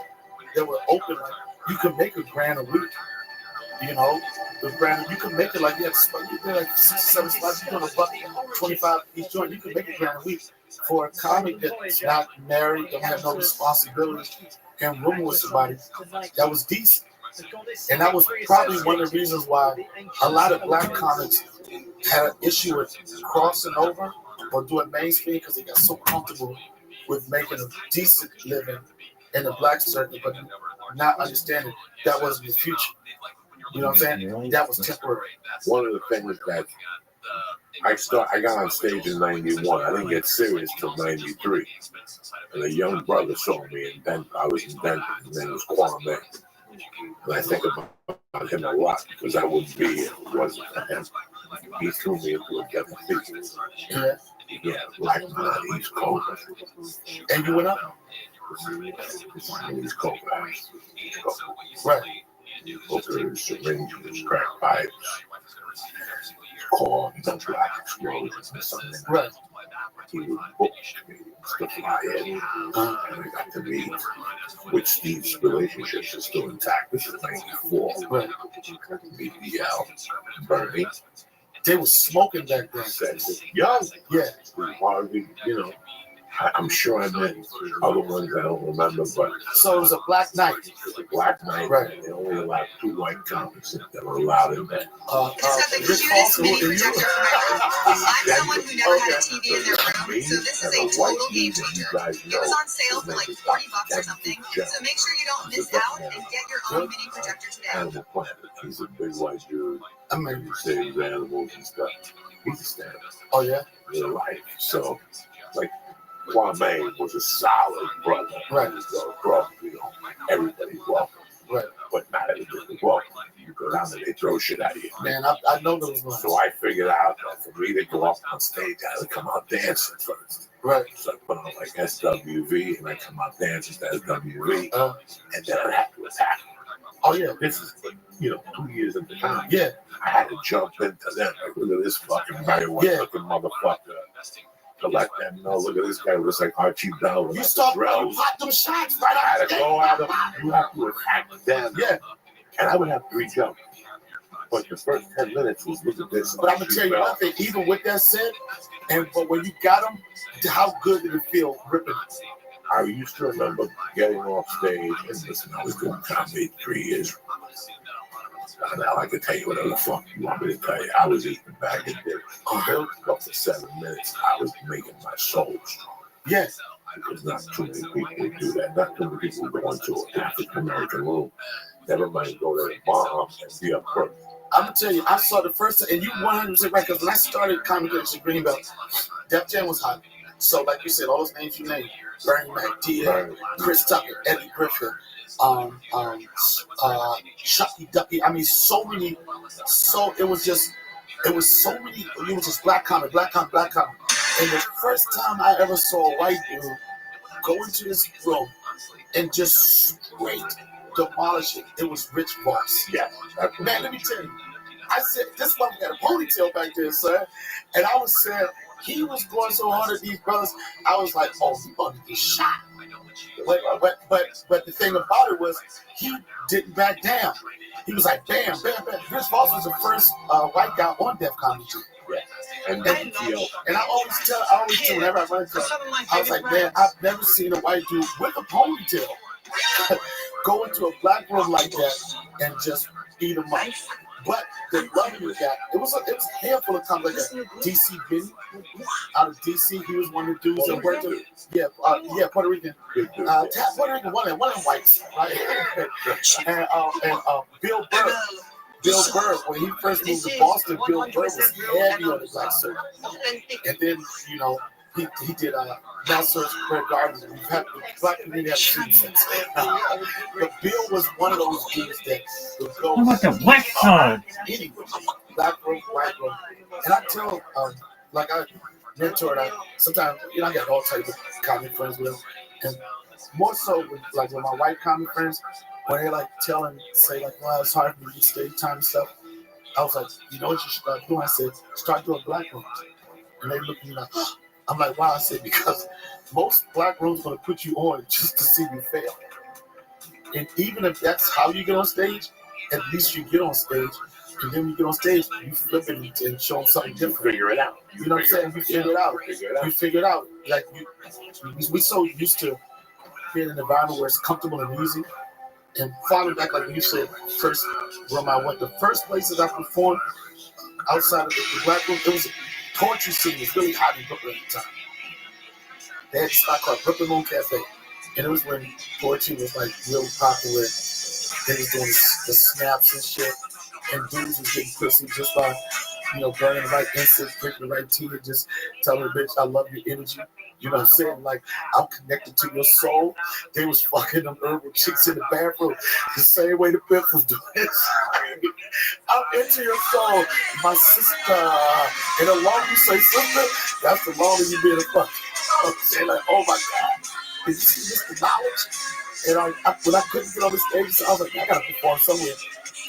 that were open. Like you could make $1,000 a week. You know, $1,000 you could make it like you had like 6 or 7 spots. You're doing $1.25 each joint. You could make $1,000 a week for a comic that's not married, don't have no responsibility, and room with somebody that was decent. And that was probably one of the reasons why a lot of black comics had an issue with crossing over or doing mainstream because they got so comfortable with making a decent living in the black circuit. But not understanding that wasn't his future. You know what I'm saying? That was temporary. One of the things that I got on stage in '91. I didn't get serious till '93. And a young brother saw me in Denver. I was in Denver. His name was Kwame. And I think about him a lot because I wouldn't be here if it wasn't for him. He threw me into a different people. Yeah, like on East Coast. And you went up? East Coast. Right. Hookers, syringes, crack pipes, corn, black explosions, and something. Right. He would book me to fly in, and I got to meet, which Steve's relationships are still intact. This is '94. Right. Meet Bernie. They were smoking back then. Said, young. Yeah. Harvey, I'm sure I met other ones I don't remember, but So it was a black night. it was a black night. Right. They only allowed 2 white comics that were allowed in there. It's at the Rich Guinness Foster, mini who are you? projector for my room. I'm someone who never had a TV in their room, so this is a total game changer. It was on sale for like $40 or something, so make sure you don't miss out and get your own mini projector today. Animal Planet. He's a big white dude. I mean, He saves animals and stuff. He's a stand-up. oh yeah? Real life. So, like, Kwame was a solid brother. Right. Bro, everybody's welcome. Right. But not everybody's welcome. You go down there, they throw shit at you. Man, I know those ones. So I figured out that for me to go up on stage, I had to come out dancing first. Right. So I put on like SWV, and I come out dancing to SWV, Uh, and then I have to attack. oh yeah. This is, 2 years at the time. Yeah. I had to jump into them. Like, look at this fucking very looking motherfucker. To let them know, look at this guy looks like Archie Bell. You start running, pop them shots right I out had to go out of, you have to attack them. Yeah. And I would have to reach out. But the first 10 minutes was, look at this. But I'm gonna tell you one thing, even with that said, but when you got them, how good did it feel ripping? I used to remember getting off stage and listen, I was doing comedy 3 years. Now I can tell you whatever the fuck you want me to tell you. I was eating back in there. For 7 minutes, I was making my soul strong. Yes. Because not too many people do that. Not too many people go into an African American room. Never mind go there and bomb and be up front. I'm gonna tell you, I saw the first time, and you 100% right, because when I started Comedy Connection Greenbelt, Def Jam was hot. So, like you said, all those names you named, Bernie Mac, D.L., Chris Tucker, Eddie Griffin, Shucky Ducky. I mean, so many. So it was just black comic. And the first time I ever saw a white dude go into this room and just straight demolish it, it was Rich Voss. Yeah. Man, let me tell you. I said, this motherfucker had a ponytail back there, sir. And I was saying, he was going so hard at these brothers. I was like, oh, he about to get shot. But the thing about it was, he didn't back down. He was like, bam, bam, bam. Rich Voss was the first white guy on Def Comedy. Yeah. And I always tell whenever I run into him, I was like, man, I've never seen a white dude with a ponytail go into a black room like that and just eat them up. But the love we got, it was a handful of times like that. DC Benny out of DC, he was one of the dudes that worked with, Puerto Rican. Puerto Rican, one of them whites, right? and Bill Burr. Bill Burr, when he first moved to Boston, Bill Burr was heavy on the black circuit. And then, he did Madison Square Garden, and we've had the black community have seen since. But Bill was one of those dudes that would go. How about the West Side? Anyway, black room, white room. And I tell, like I mentored, sometimes, I got all types of comic friends with them. And more so with my white comic friends, when they say, well, it's hard for me to get stage time and stuff. I was like, you know what you should start doing? I said, start doing black rooms. And they look at me like, I'm like, wow. I said, because most black rooms going to put you on just to see you fail. And even if that's how you get on stage, at least you get on stage. And then when you get on stage, you flip it and show them something different. Figure it out. You know what I'm saying? You figure it out. You figure it out. Like, we're so used to being in an environment where it's comfortable and easy. And falling back, like you said, first room I went, the first places I performed outside of the black room, it was a poetry scene. It was really hot in Brooklyn at the time. They had a spot called Brooklyn Moon Cafe. And it was when poetry was like real popular. They was doing the snaps and shit. And dudes was getting pussy just by, burning the right incense, drinking the right tea, and just telling the bitch, I love your energy. You know what I'm saying? Like, I'm connected to your soul. They was fucking them herbal chicks in the bathroom the same way the pimp was doing it. I'm into your soul, my sister. And the longer you say sister, that's the longer you be in a fuck. I'm saying, like, oh my God. Did you see this, the knowledge? And when I couldn't get on the stage, I was like, I gotta perform somewhere.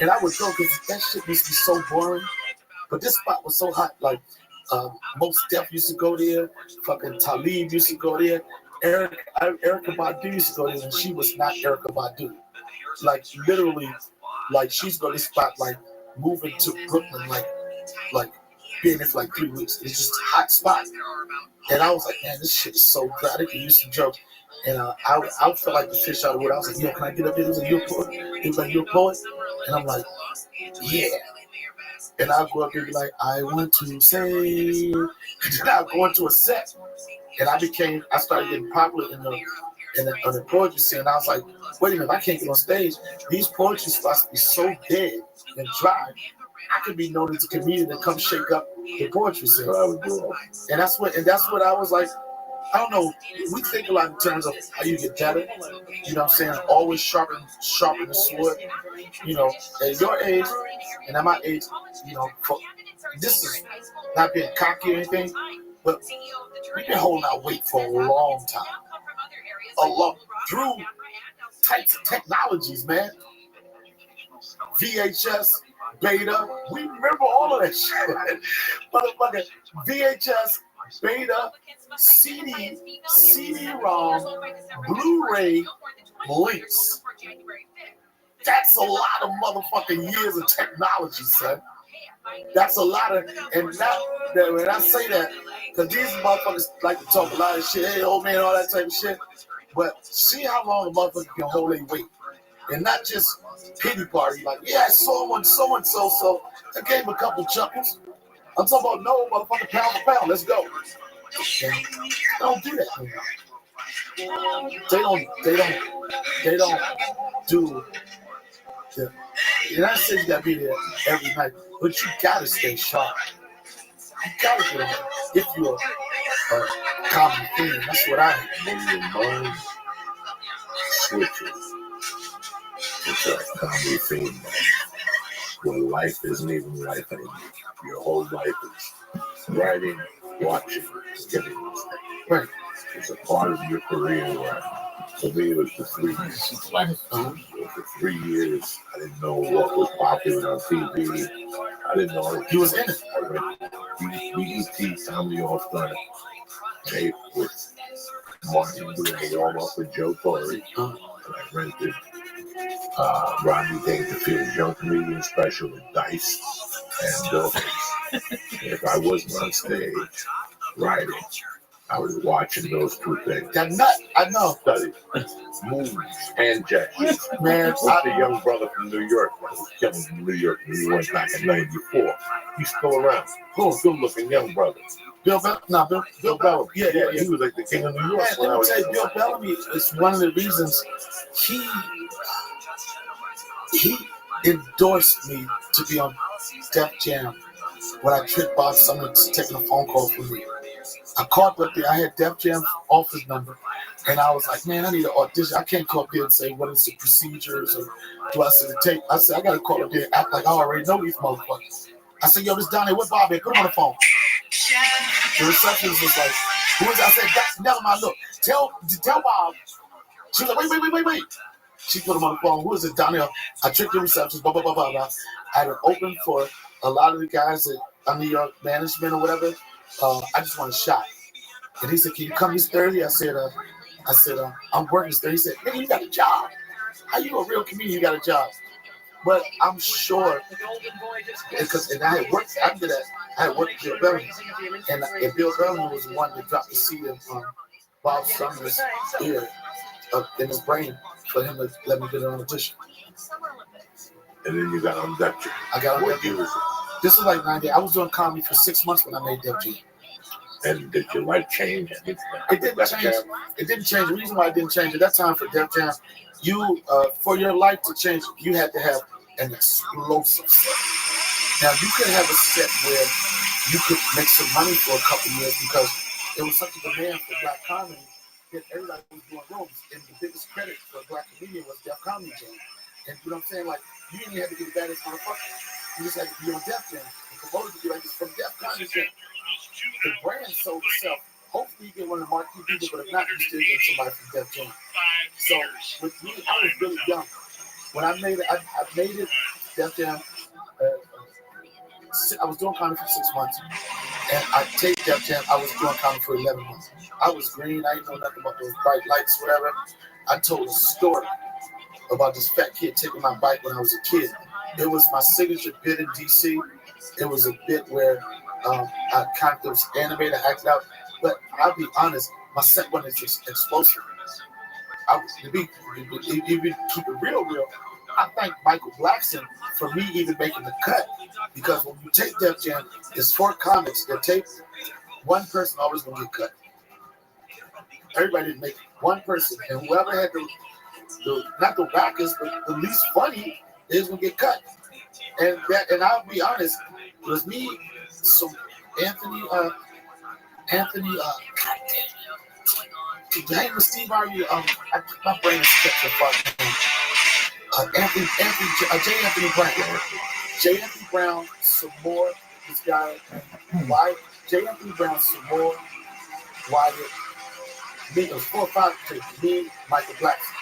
And I would go because that shit used to be so boring. But this spot was so hot. Like, Most Def used to go there. Fucking Talib used to go there. Erykah Badu used to go there, and she was not Erykah Badu. Like, literally, like, she's going to this spot, like, moving to Brooklyn, like being there for like 3 weeks. It's just a hot spot. And I was like, man, this shit is so good. I can use some jokes. And I felt like the fish out of wood. I was like, yo, can I get up there? He was like, you're a poet? He was like, you're a poet? And I'm like, yeah. And I'll go up there and be like, I want to say. And then I'll go into a set. And I started getting popular in the poetry scene. And I was like, wait a minute, I can't get on stage. These poetry spots be so dead and dry. I could be known as a comedian and come shake up the poetry scene. And that's what I was like. I don't know. We think a lot in terms of how you get better. You know what I'm saying? Always sharpen the sword. At your age and at my age, this is not being cocky or anything, but we've been holding our weight for a long time. Through types of technologies, man. VHS, beta, we remember all of that shit. Motherfucker, VHS, beta, CD-ROM, Blu-ray, links. That's a lot of motherfucking years of technology, son. That's a lot of, and now that when I say that, because these motherfuckers like to talk a lot of shit, hey, old man, all that type of shit, but see how long a motherfucker can hold their weight. And not just pity party, like, yeah, I saw one so-and-so, so I gave him a couple chuckles. I'm talking about no motherfucking pound for pound. Let's go. And they don't do that anymore. They don't do the. And I say you gotta be there every night, but you gotta stay sharp. You gotta get on if you're a common thing. That's what I am. When your mind switches, it's a comedy theme. Where life isn't even life anymore. Your whole life is writing, watching, getting right. It's a part of your career where, for me, it was the 3 years. For 3 years, I didn't know what was popular on TV. I didn't know he was in it. I read BET Comedy All-Star tape with Martin doing a warm-up with Joe Torre. And I rented Rodney Dangerfield's Young Comedian Special with Dice and Bill. If I wasn't on stage writing, I was watching those two things. That nut, I know. Study moves and gestures. Man, what's the young brother from New York that was killing in New York when he went back in '94? He's still around. Cool, good-looking young brother. Bill Bellamy. Yeah, he was like the king of New York. Man, let me tell you, Bill Bellamy is one of the reasons he endorsed me to be on Def Jam when I tricked Bob Sumner taking a phone call from me. I called up there. I had Def Jam's office number, and I was like, man, I need an audition. I can't call up there and say, what is the procedures, or do I send a tape? I said, I got to call up there and act like I already know these motherfuckers. I said, yo, this down there, what Bob at? Put him on the phone. The receptionist was like, who is that? I said, never mind, look, tell Bob. She was like, wait. She put him on the phone. Who is it, down there? I tricked the receptionist, blah, blah, blah, blah, blah. I had it open for a lot of the guys at New York management or whatever. I just want a shot. And he said, can you come this Thursday? I said, I'm working this Thursday. He said, nigga, you got a job. How you a real comedian? You got a job. But I'm sure, and I had worked after that. I had worked with Bill Bellamy. And Bill Bellamy was the one that dropped the seed in Bob Sumner's ear, in his brain, for him to let me get an audition. And then you got on Def Jam. I got on Def Jam. This was like 90. I was doing comedy for 6 months when I made Def Jam. And did your life change? It didn't change. It didn't change. The reason why it didn't change at that time for Def Jam, you for your life to change, you had to have an explosive set. Now you could have a set where you could make some money for a couple years because there was such a demand for black comedy that everybody was doing rooms. And the biggest credit for a black comedian was Def Comedy Jam. And you know what I'm saying? Like, you didn't have to be the baddest motherfucker. You just had to be on Def Jam. The promoter could be like, it's from Def Comedy Jam. The brand sold itself. Hopefully you get one of the marquee people, but if not, you still get somebody from Def Jam. So with me, I was really young. When I made it, I made it Def Jam. I was doing comedy for 6 months. And I taped Def Jam. I was doing comedy for 11 months. I was green. I didn't know nothing about those bright lights, whatever. I told a story about this fat kid taking my bike when I was a kid. It was my signature bit in DC. It was a bit where I kind of was animated, acted out. But I'll be honest, my set one is just explosive. To even keep it real, I thank Michael Blackson for me even making the cut. Because when you take Def Jam, there's 4 comics that take one person always gonna get cut. Everybody didn't make it. One person, and whoever had the not the wackest, but the least funny is gonna get cut. And I'll be honest, it was me, so Anthony, hang with Steve Harvey, my brain is kept the fuck. J. Anthony Brown. J. Anthony Brown, some more, this guy, why? J. Anthony Brown, some more, Wyatt. Me, it was 4 or 5 to me, Michael Blackson.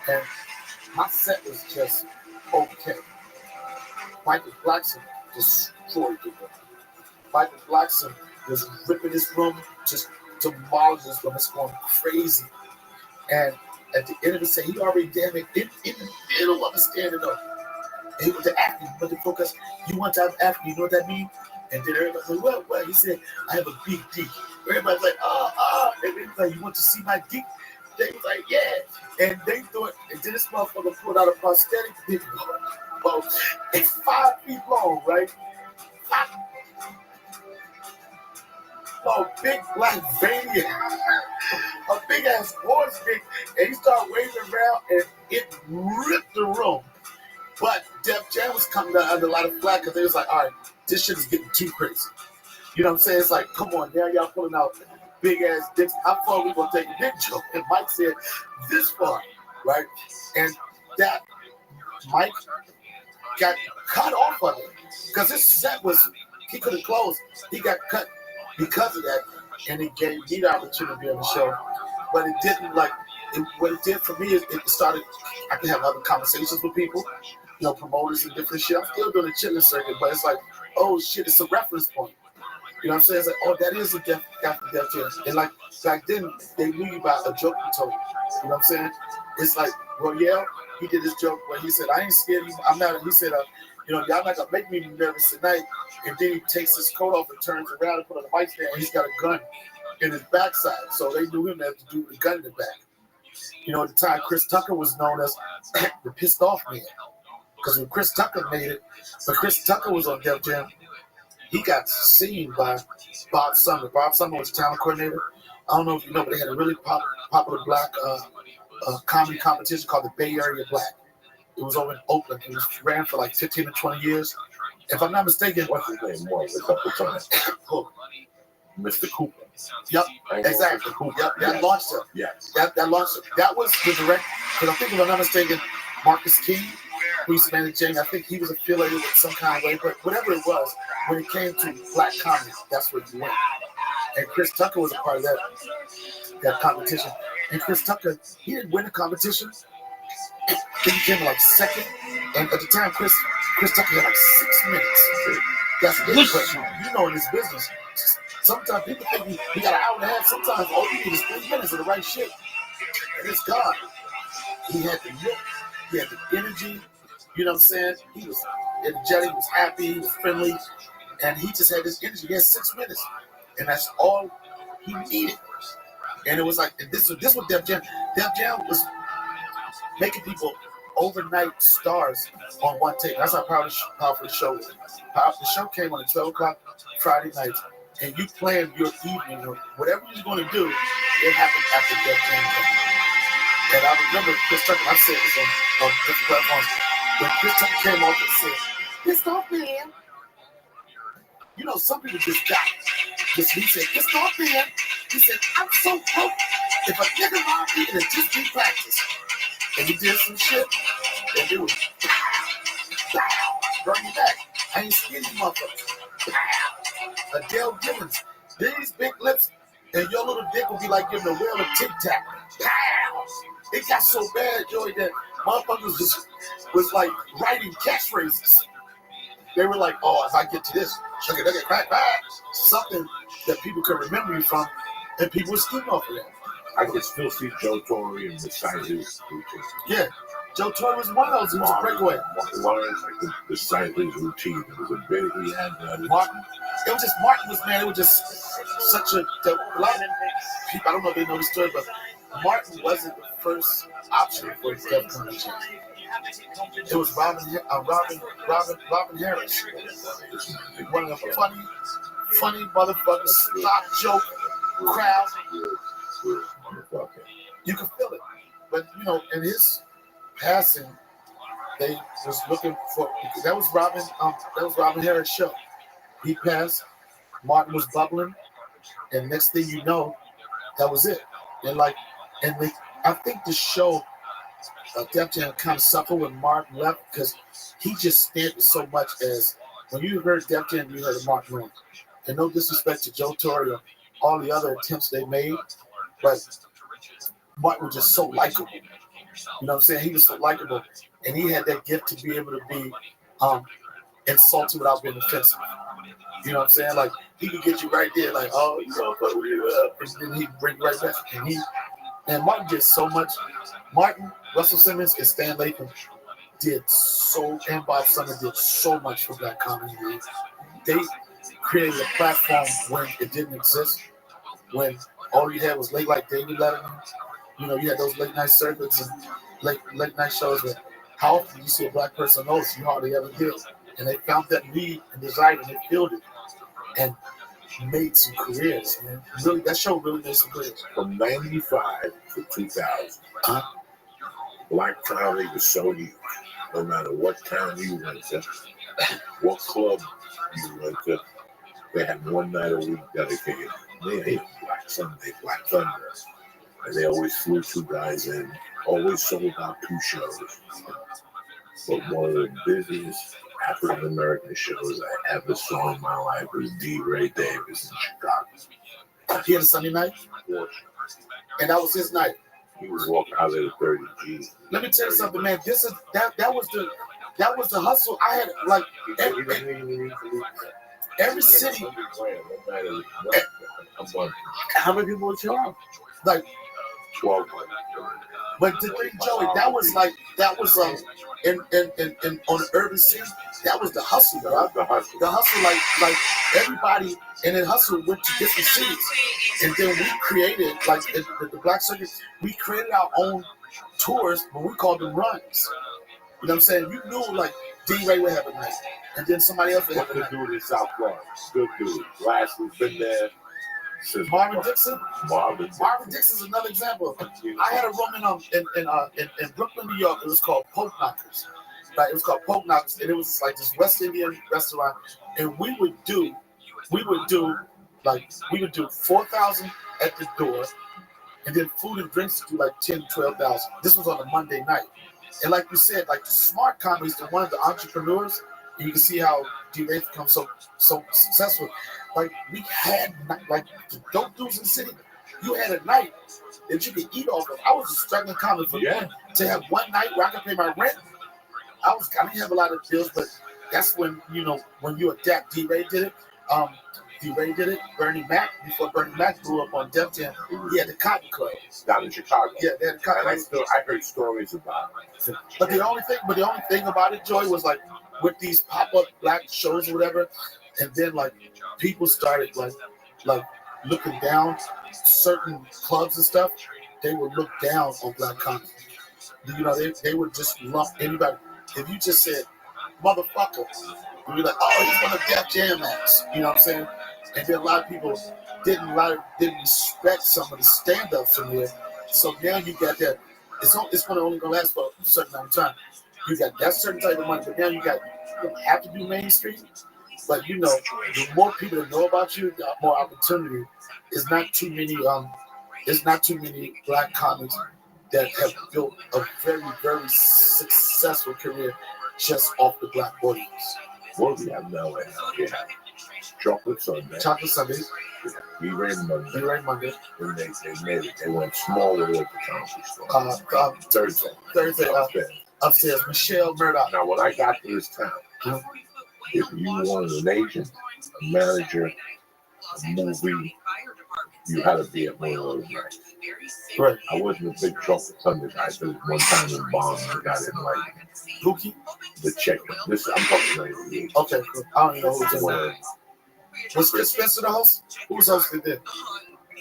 And my set was just okay. Michael Blackson destroyed the room. Michael Blackson was ripping this room, just demolished this room. It's going crazy. And at the end of the set, he already damn it in the middle of it standing up. And he went to acting, but the focus, you want to have acting, you know what that means? And then everybody said, what? He said, I have a big dick. Everybody's like, and he was like, you want to see my dick? They was like, yeah. And they thought, and then this motherfucker pulled out a prosthetic dick. Well, it's 5 feet long, right? A big black veiny, a big ass horse dick, and he started waving around, and it ripped the room. But Def Jam was coming under a lot of flack because they was like, all right, this shit is getting too crazy. You know what I'm saying? It's like, come on, now y'all pulling out big ass dicks. How far we gonna take a dick joke? And Mike said, this far, right? And that Mike got cut off of it because his set was, he could have closed. He got cut because of that, and it gave me the opportunity to be on the show. But it didn't what it did for me is it started, I could have other conversations with people, you know, promoters and different shit. I'm still doing the chilling circuit, but it's like, oh shit, it's a reference point. You know what I'm saying? It's like, oh, that is a Def Jam. And like back then, they knew you by a joke you told. You know what I'm saying? It's like, Royale, he did this joke where he said, I ain't scared of you. I'm not, he said, you know, y'all not gonna make me nervous tonight. And then he takes his coat off and turns around and put on the mic stand, and he's got a gun in his backside. So they knew him as the dude with a gun in the back. You know, at the time, Chris Tucker was known as the pissed off man. Because when Chris Tucker made it, when Chris Tucker was on Def Jam, he got seen by Bob Sumner. Bob Sumner was talent coordinator. I don't know if you know, but they had a really popular black comedy competition called the Bay Area Black. It was over in Oakland. It was ran for like 15 to 20 years. If I'm not mistaken, what's his name? More a couple times. Mr. Cooper. Yep, exactly. Yep, that launched it. Yeah. That launched it. That was the direct, because I think if I'm not mistaken, Marcus King, who used to manage Jane, I think he was affiliated with some kind of way, but whatever it was, when it came to black comedy, that's where he went. And Chris Tucker was a part of that competition. And Chris Tucker, he didn't win the competition. He came like second. And at the time, Chris Tucker had like 6 minutes. That's it. But you know, in this business, sometimes people think we got an hour and a half. Sometimes all you need is 3 minutes of the right shit. And it's God. He had the look. He had the energy. You know what I'm saying? He was energetic. He was happy. He was friendly. And he just had this energy. He had 6 minutes. And that's all he needed. And it was like, and this was Def Jam. Def Jam was making people overnight stars on one tape. That's how powerful the show was. The show came on at 12 o'clock Friday nights. and you plan your evening or whatever you're going to do, it happened after Def Jam came. And I remember Chris Tucker, I said this on different platforms, when Chris Tucker came off and said, "Pissed off man." You know, some people just got it. He said, "Pissed off man." He said, "I'm so broke. If a nigga robbed me, it'd just be practice." And he did some shit, and it was bring you back. I ain't skinny motherfucker. Adele Gibbons, these big lips, and your little dick will be like giving a whale a tic tac. It got so bad, Joey, that motherfuckers was like writing catchphrases. They were like, "Oh, if I get to this, look at crack, something that people can remember you from," and people were scheming off of that. I can still see Joe Torre and the size his routine. Yeah, Joe Torre was one of those. He was a breakaway. Lawrence, like the size his routine. It was a bit he had. Martin. It was just Martin was, man. It was just such a lot of people. I don't know if they know the story, but Martin wasn't the first option for Def Jam. It was Robin Harris. One of the funny motherfuckers, stock joke crowd. You can feel it, but you know, in his passing, they was looking for because that was Robin Harris' show. He passed. Martin was bubbling, and next thing you know, that was it. I think the show Def Jam kind of suffered when Martin left because he just stamped it so much as when you heard Def Jam, you heard of Martin Lawrence. And no disrespect to Joe Torre or all the other attempts they made, but Martin was just so likable. You know what I'm saying? He was so likable, and he had that gift to be able to be insulting without being offensive. You know what I'm saying? Like, he could get you right there, like, "Oh, you know, but we up," and then he'd bring right back. And Martin did so much. Martin, Russell Simmons, and Stan Lathan and Bob Sumner did so much for black comedy. They created a platform when it didn't exist, when all you had was late like David Letterman. You know, you had those late night circuits and late night shows where how often you see a black person on those, you hardly ever did. And they found that need and desire and they filled it and made some careers, man. Really, that show really made some careers. From 95 to 2000, black comedy was so huge. No matter what town you went to, what club you went to, they had one night a week dedicated. They had Black Sunday, Black Thunder. And they always flew two guys in, always sold out two shows. But one of the busiest African American shows I ever saw in my life was D. Ray Davis in Chicago. He had a Sunday night? Yeah. And that was his night. He was walking out there at 30 G. Let me tell you something, man. That was the hustle. I had like every city. How many people would show up? Like 12. But the thing, Joey, that was in on the urban scene, that was the hustle, bro. The hustle. The hustle, like everybody, and then hustle went to different cities, and then we created like the Black Circuit. We created our own tours, but we called them runs. You know what I'm saying? You knew like D-Ray would have a night, and then somebody else would have a night. Good dude in South Florida. Good dude. Lastly's been there. Marvin Dixon. Marvin Dixon's another example. I had a room in Brooklyn, New York. It was called Poke Knockers. Right? It was called Poke Knockers, and it was like this West Indian restaurant. And we would do 4,000 at the door, and then food and drinks would do like 10, 12,000. This was on a Monday night. And like you said, like the smart comedies, the one of the entrepreneurs, and you can see how D-Ray become so successful. Like we had like the dope dudes in the city. You had a night that you could eat off of. I was a struggling comic for to have one night where I could pay my rent. I didn't have a lot of bills, but that's when when you adapt. D-Ray did it. D-Ray did it. Bernie Mac, before Bernie Mac grew up on Def Jam, he had the Cotton Club down in Chicago. Yeah, they had the Cotton Club. I heard stories about it. But the only thing about it, Joy, was like with these pop-up black shows or whatever, and then like people started like looking down certain clubs and stuff. They would look down on black comedy. They would just lump anybody. If you just said motherfucker, you'd be like, oh, he's one of Def Jam acts. You know what I'm saying? and then a lot of people didn't respect some of the stand-ups in there. So now you got that. It's going to only gonna last for a certain amount of time. You got that certain type of money, but now you don't have to be mainstream. But you know, the more people that know about you, the more opportunity. It's not too many. It's not too many black comics that have built a very, very successful career just off the black audience. What do we have now? Yeah. Chocolate Sunday. Chocolate Sundays. We ran Monday. You right, Monday. And they made it. They went smaller at the comedy store. Thursday. Upstairs. Michelle Murdoch. Now, when I got to this town, if you wanted an agent, a manager, a movie, you had to be at one of those nights. Right. I wasn't a big Chocolate Sunday guy. There was one time in Bonn, the guy didn't like Pookie? the chicken. I'm talking about you. Okay, cool. I don't even know who's in there. Was Chris Spencer the host? Who was hosting there?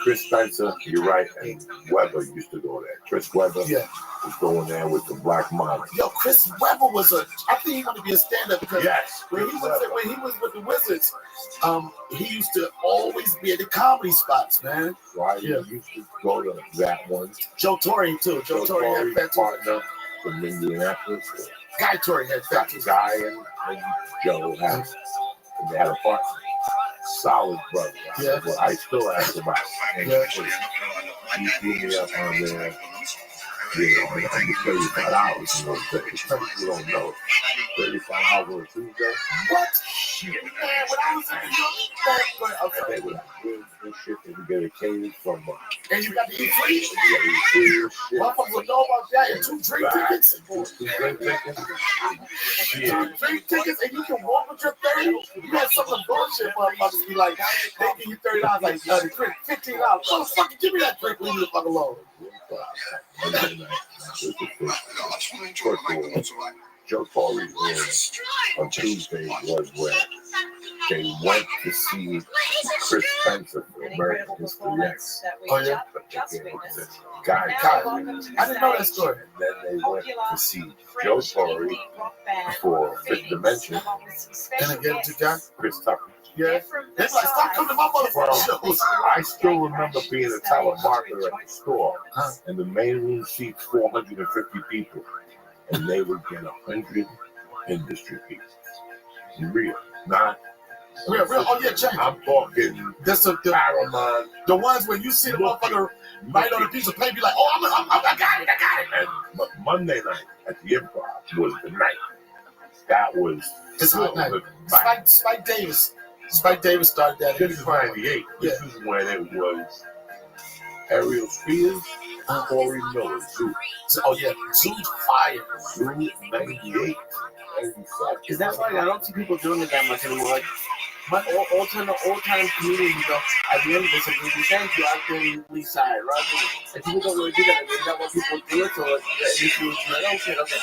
Chris Spencer, you're right, and Weber used to go there. Chris Weber was going there with the black model. Yo, Chris Weber I think he wanted to be a stand-up because when he was with the Wizards, he used to always be at the comedy spots, man. Right? Yeah. He used to go to that one. Joe Torre, too. Joe Torre had that partner from Indianapolis. Guy Torre had that too. Guy and Joe had, and they had a partner. Solid brother. Yeah. Well, I still ask about it. He threw me up on there. You know, I can tell you 5 hours in those days. You don't know. 35 hours on a Tuesday. What? Shit, man. When I was in New York, they would good shit. They would get a cage from and you got to eat free? You got to eat free and shit. Motherfuckers would know about that. And 2 drink tickets? 2 drink tickets? Shit. 2 drink tickets and you can walk with your 30? You had some of the bullshit motherfuckers be like, they give you $30, like, the drink, $15. Motherfucker, give me that drink, leave me the fuck alone. Joe Torre on Tuesday was where they went to see Chris Spencer for American History X. Oh, yeah? Guy, I didn't know that story. And then they went to see Joe Torre for Fifth Dimension. And again, to guy? Chris Tucker. Yeah. They're like, stop coming to my motherfucking shows. I still remember being a telemarketer at the store, and the main room seats 450 people, and they would get 100 industry people. Real, not real. Oh yeah, James. I'm talking. That's Paramount. The ones when you see the motherfucker right on a piece of paper, be like, oh, I got it. And Monday night at the Improv was the night. That was it's hot night. Spike Davis. Spike Davis started that. This is 98. This is when it was Ariel Spears, Corey Miller, Zoo. Oh yeah, Zoo's fire. Zoo 98. Is that right? I don't see people doing it that much anymore. Like, my old time comedians, you know, at the end of this, we thank you. I've been Lee side, right? And people don't really do that. Is that what people do it? So at least you like, oh shit, okay.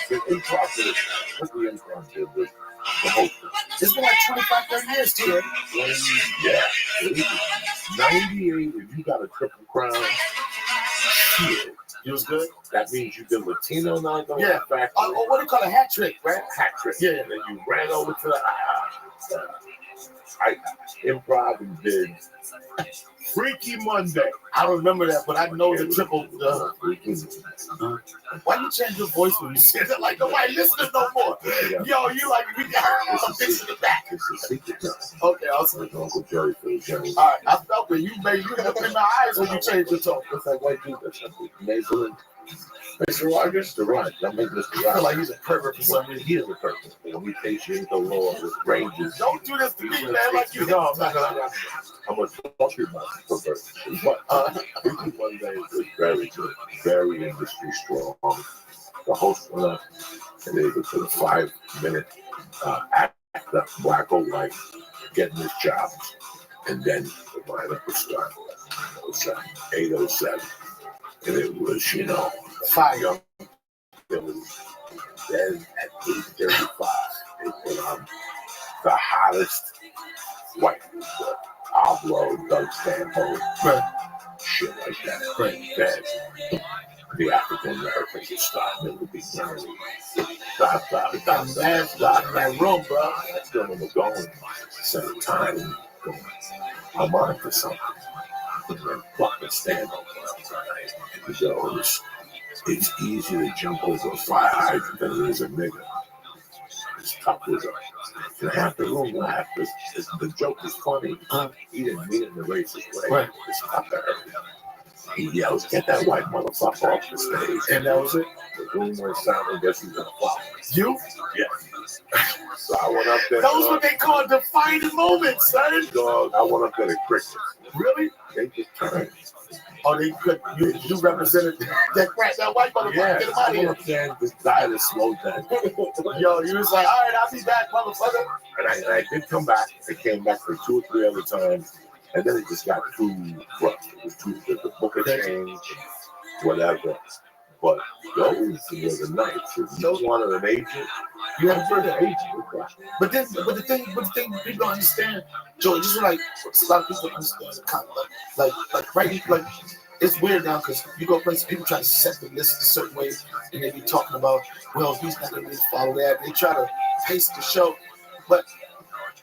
The improv did. What the improv did was the whole thing. It's been like 25, 30 years, too. Yeah. 98, if you got a triple crown, shit. It was good. That means you did Latino night on yeah. Factory. What do you call a hat trick, right? Hat trick. Yeah. And then you ran over to the improv and did Freaky Monday. I don't remember that, but I know the triple. Why you change your voice when you say that? Like nobody listening no more. Yo, you like we got a bitch in the back. It's a secret. Okay, awesome. Uncle Jerry for the Jerry. All right, I felt it. You look in my eyes when you change your tone. What's that white dude that's Mason? Mr. Rogers? The Rod. That makes Mr. I Rogers. feel like he's a pervert for some reason. He is a pervert. When he takes you into law of his ranges. Don't do this to me, man. Like you know. I'm going to talk to you about pervert. But Freaky Monday was very good. Very industry strong. The host went up and they would put a 5-minute act up, black or white, getting his job. And then the lineup would start 8:07. And it was, you know, fire. It was then at 8:35. They put on the hottest white people, Pablo, Doug Stanhope, shit like that. Right. Then the African Americans would start. It would be stop. That room, bro. That's still when we're going. set a time. I'm on for something. And then fucking stand over it. He goes, it's easier to jump over a fire hydrant than it is a nigga. It's tough as a. And half the room laughed. The joke is funny. He didn't mean it in the racist way. Right. It's not that. He yells, get that white motherfucker off the stage. And that was it. The room went silent. Guess who's gonna follow? You? Yeah. So I went up there. Those what they call defining moments, son. Dog, I went up there to crickets. Really? They just turned. Oh, they could. You represented that white motherfucker. Yeah, Get him out of here. here. This died is slow down. Yo, you was like, all right, I'll be back, motherfucker. And I did come back. I came back for 2 or 3 other times. And then it just got too rough. It was too, the book had changed, whatever. But those were the nights. If you wanted an agent, You had to an do that. agent. But the thing people don't understand, Joe, this is like a lot of people don't understand the concept. Like it's weird now because you go places, people try to set the list a certain way, and they be talking about, well, he's not gonna really follow that. They try to pace the show, but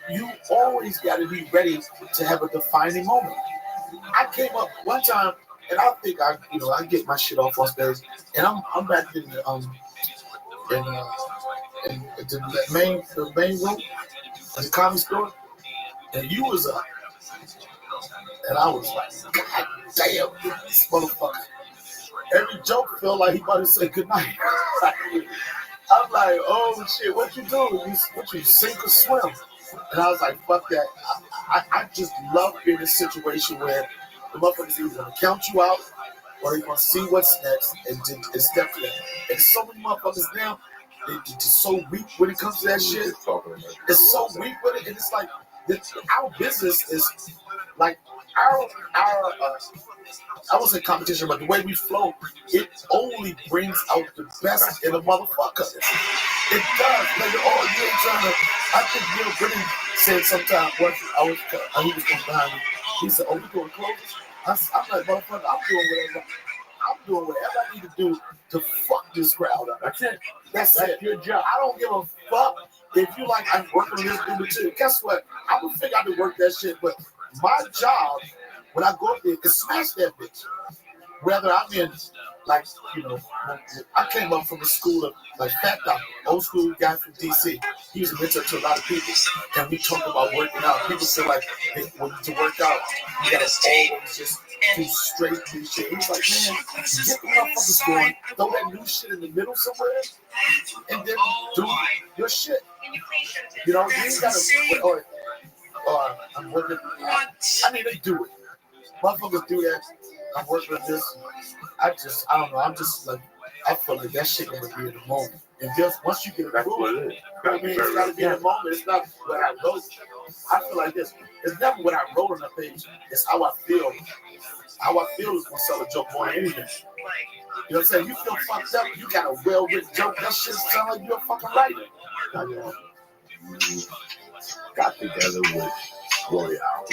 you always got to be ready to have a defining moment. I came up one time, and I think I get my shit off on stage, and I'm back in the main room at the comedy store, and you was up, and I was like, God damn, this motherfucker. Every joke felt like he about to say goodnight. I'm like, oh shit, what you do? You sink or swim? And I was like, fuck that. I just love being in a situation where the motherfuckers either going to count you out or they're going to see what's next and step to that. And so many motherfuckers now, they're just so weak when it comes to that shit. It's so weak with it. And it's like, our business is like, our I won't say competition, but the way we flow, it only brings out the best in a motherfucker. It does. Like, oh, you ain't trying to. I think Bill Brennan said sometime once he was coming behind me. He said, "Oh, we doing closes?" I'm like, motherfucker, I'm doing whatever I need to do to fuck this crowd up. That's it. That's your job. I don't give a fuck if you like. I'm working on this dude too. Guess what? I would think I could work that shit, but my job when I go up there is smash that bitch. Whether I'm in, like, I came up from a school of, like, Fat Doctor, old school guy from D.C. He was a mentor to a lot of people, and we talk about working out. People say, like, when to work out, you gotta always just do straight new shit. He was like, man, get the motherfuckers going, throw that new shit in the middle somewhere, and then do your shit. You ain't gotta, or I'm working, I mean, they do it. Motherfuckers do that. I'm working with this. I don't know. I'm just like, I feel like that shit gonna be in the moment. And just once you get it, it's gotta be in the moment. It's not what I wrote. I feel like this. It's never what I wrote on the page. It's how I feel. How I feel is gonna sell a joke more than anything. You know what I'm saying? You feel fucked up. You got a well-written joke. That shit sound like you're a fucking writer. Got together with Royale,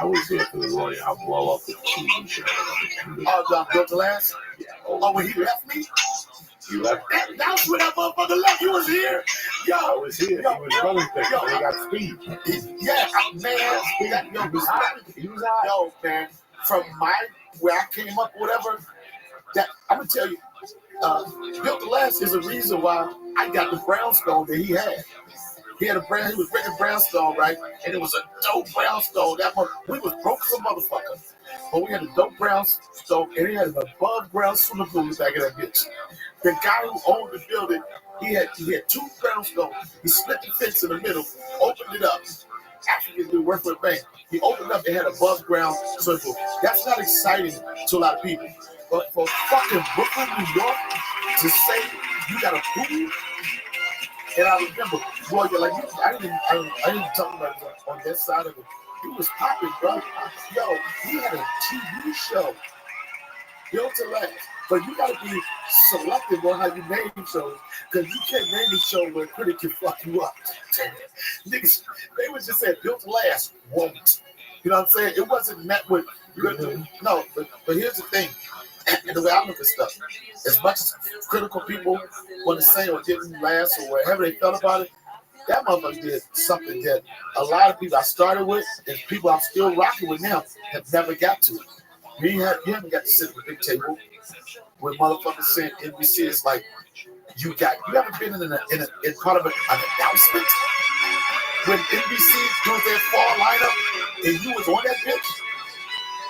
I was there for the Royale blow up the TV show. Oh, Built the Last? Yeah. Oh, when he left me? You left? That's when that motherfucker left. You was here? Yo, I was here. Yo, he was running things. Yo, they got speed. Yeah, man. He was out. Yo, man. From where I came up, whatever, I'm going to tell you, Built the Last is a reason why I got the brownstone that he had. He was drinking brownstone, right? And it was a dope brownstone. We was broke some motherfucker. But we had a dope brownstone, and he had an above ground swimming pool back in that bitch. The guy who owned the building, he had 2 brownstones. He split the fence in the middle, opened it up. African dude worked for a bank. He opened up and had above ground swimming pool. That's not exciting to a lot of people. But for fucking Brooklyn, New York, to say you got a pool. And I remember, boy, I didn't talk about it on that side of it. He was popping, bro. Yo, he had a TV show, Built to Last. But you gotta be selective on how you name shows, because you can't name a show where a critic can fuck you up. Niggas, they would just say Built to Last won't. You know what I'm saying? It wasn't met with good. No, but here's the thing. And the way I look at stuff, as much as critical people want to say or didn't last or whatever they felt about it, that motherfucker did something that a lot of people I started with and people I'm still rocking with now have never got to. You haven't got to sit at the big table where motherfuckers saying NBC is like, you haven't been in part of an announcement when NBC doing their fall lineup and you was on that bitch,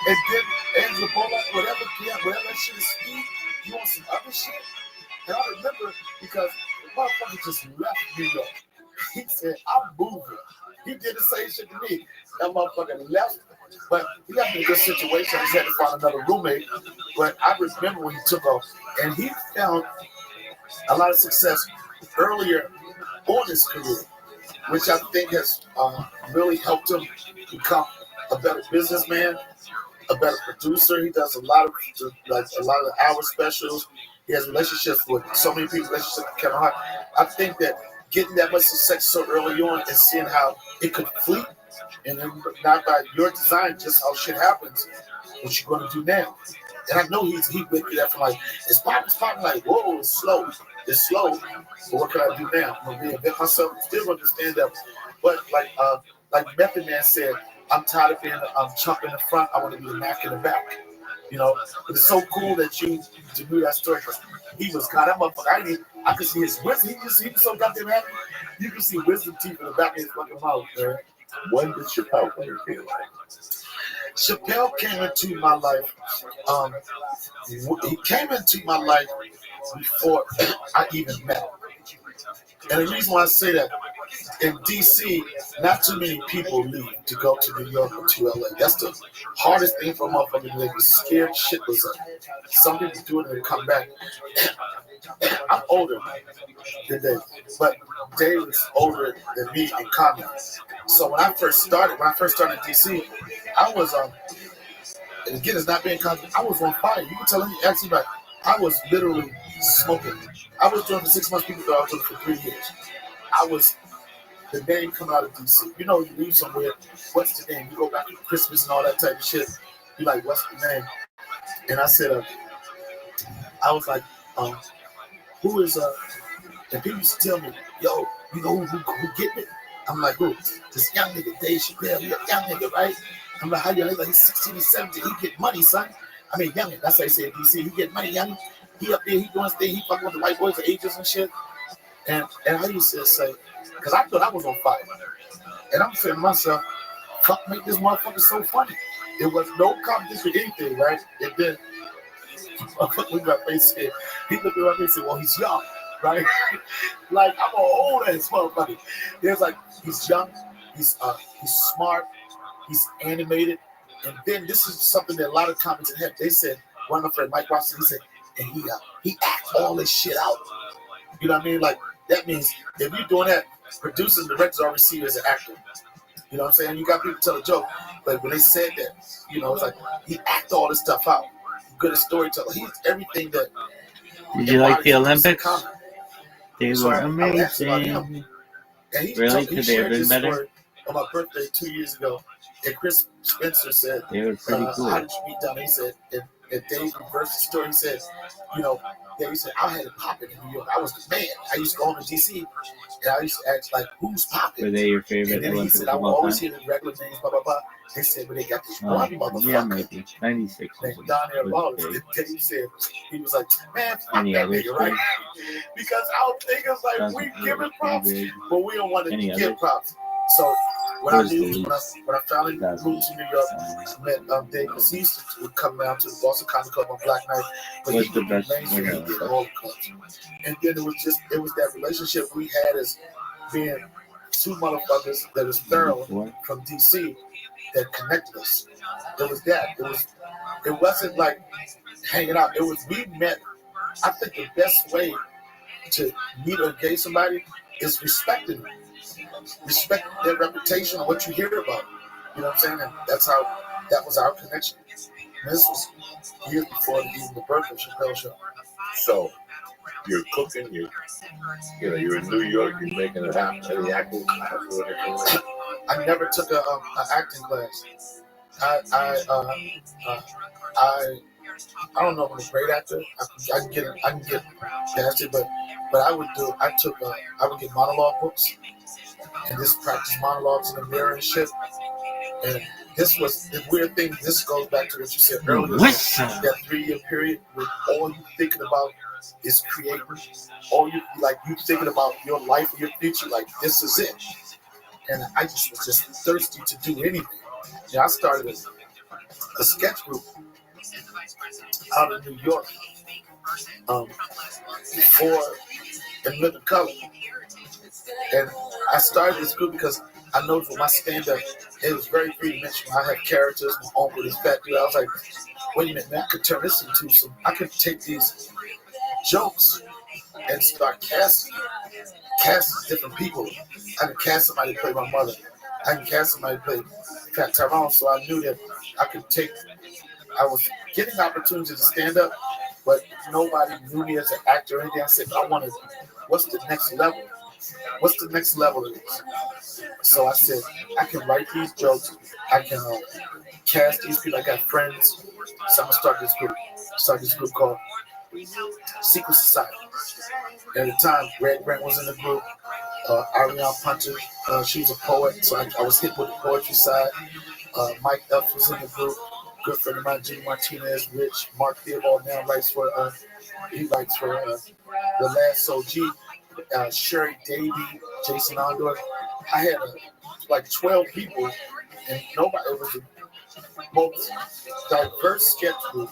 and then Angela Bullock, whatever that shit is, Steve, you want some other shit? And I remember because the motherfucker just left New York. He said, I'm moving. He did the same shit to me. That motherfucker left, but he left in a good situation. He had to find another roommate. But I remember when he took off, and he found a lot of success earlier on his career, which I think has really helped him become a better businessman, a better producer. He does a lot of hour specials. He has relationships with so many people, relationships with Kevin Hart. I think that getting that much success so early on and seeing how it could fleet, and then not by your design, just how shit happens, what you're going to do now. And I know he went through that from like, it's popping, like, whoa, it's slow, but what can I do now? I'm going to reinvent myself, still going to stand up. But like Method Man said, I'm tired of being a chump in the front, I want to be a Mac in the back. You know, but it's so cool that you knew that story, because he was God. That motherfucker, I could see his wisdom. He was so goddamn happy. You can see wisdom teeth in the back of his fucking mouth, man. When did Chappelle come into your life? Chappelle came into my life. He came into my life before I even met him. And the reason why I say that, in DC, not too many people leave to go to New York or to LA. That's the hardest thing for a motherfucker to live. You're scared shitless of it. Some people do it and come back. I'm older than Dave, but Dave is older than me in comedy. So when I first started in DC, I was and again, it's not being comedy, I was on fire. You can tell him, actually, like, I was literally smoking. I was doing it for 6 months. People thought I was doing it for 3 years. I was the name coming out of DC. You know, you leave somewhere, what's the name? You go back to Christmas and all that type of shit. You're like, what's the name? And I said, I was like, who is and people used to tell me, yo, you know who getting it? I'm like, who? This young nigga, Dave Chappelle, he a young nigga, right? I'm like, how you like he's 16 or 17, he get money, son. I mean, young, that's how you say in DC, he get money, young. He up there, he doing his thing, he fucking with the white boys, the agents and shit. And I used to say, because I thought I was on fire. And I'm saying to myself, fuck, make this motherfucker so funny. There was no competition with anything, right? And then, look at my face here. He looked at my face and said, well, he's young, right? Like, I'm an old ass motherfucker. There's like, he's young, he's smart, he's animated. And then this is something that a lot of comics have. They said, one of my friend Mike Watson, he said, and he acts all this shit out. You know what I mean? Like, that means if you're doing that, producers and directors already see you as an actor. You know what I'm saying? You got people tell a joke, but when they said that, you know, it's like he acts all this stuff out. Good at storytelling. He's everything that. Did you like the Olympics? They So were I asked about him. amazing. And he Really? he Could they have shared been this better? story on my birthday 2 years ago. And Chris Spencer said, They were pretty cool. how did you meet Don? He said, and Dave reversed the story. He said, you know, Dave said, I had it popping in New York. I was the man. I used to go home to DC, and I used to ask, like, who's popping? Were they your And favorite then he Olympics said, of I will all always time? hear the regular names, blah, blah, blah. They said, but they got this one Yeah, motherfucker maybe. 96 named was Don Wallace. big. And he said, he was like, man, fuck Any that others? nigga, right? Because I don't think it's like Sounds we like give it pretty props, big. but we don't want to Any give others? props. So when What I was the moved, least? when I finally That's moved to New York, I met Dave, because he used to come down to the Boston Comedy Club on Black Night, but What's he the would best be mainstream, winner? he did all the clubs. And then it was that relationship we had as being two motherfuckers that is thorough 94? from DC that connected us. It was that. It wasn't like hanging out. It was we met. I think the best way to meet or engage somebody is respecting them. Respect their reputation and what you hear about. You know what I'm saying? And that was our connection. And this was years before even the birth of Chappelle Show. So you're cooking, you're in New York, you're making it happen. Any acting class or anything? I never took an acting class. I don't know if I'm a great actor. I can get past it, but I would get monologue books, and just practice monologues in the mirror and shit. And this was the weird thing. This goes back to what you said earlier. That 3-year period when all you thinking about is creating. All you thinking about your life or your future. Like, this is it. And I just was just thirsty to do anything. I started a sketch group out of New York before in Living Color. And I started this group because I know for my stand-up, it was very three-dimensional. I had characters, my uncle, this fat dude. I was like, wait a minute, man, I could turn this into some, I could take these jokes and start casting different people. I could cast somebody to play my mother. I can cast somebody to play Pat Tyrone. So I knew that I was getting opportunities to stand up, but nobody knew me as an actor or anything. I said, what's the next level? What's the next level of this? So I said, I can write these jokes. I can cast these people. I got friends. So I'm going to start this group called Secret Society. At the time, Red Grant was in the group. Ariane Punter, she was a poet, so I was hit with the poetry side. Mike F was in the group. Good friend of mine, Gene Martinez, Rich, Mark Theobald now writes for The Last OG, Sherry Davey, Jason Ondor. I had like 12 people, and nobody. It was the most diverse sketch group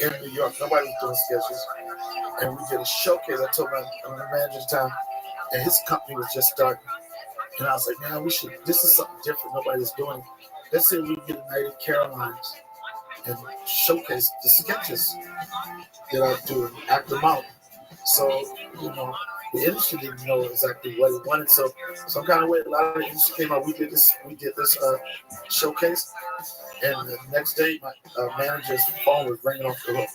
in New York. Nobody was doing sketches. And we did a showcase. I told my manager at the time, and his company was just starting. And I was like, man, this is something different. Nobody's doing it. Let's see if we can get a night at Caroline's and showcase the sketches that I do and act them out. So, the industry didn't know exactly what it wanted. So some kind of way, a lot of the industry came out. We did this showcase. And the next day, my manager's phone was ringing off the hook.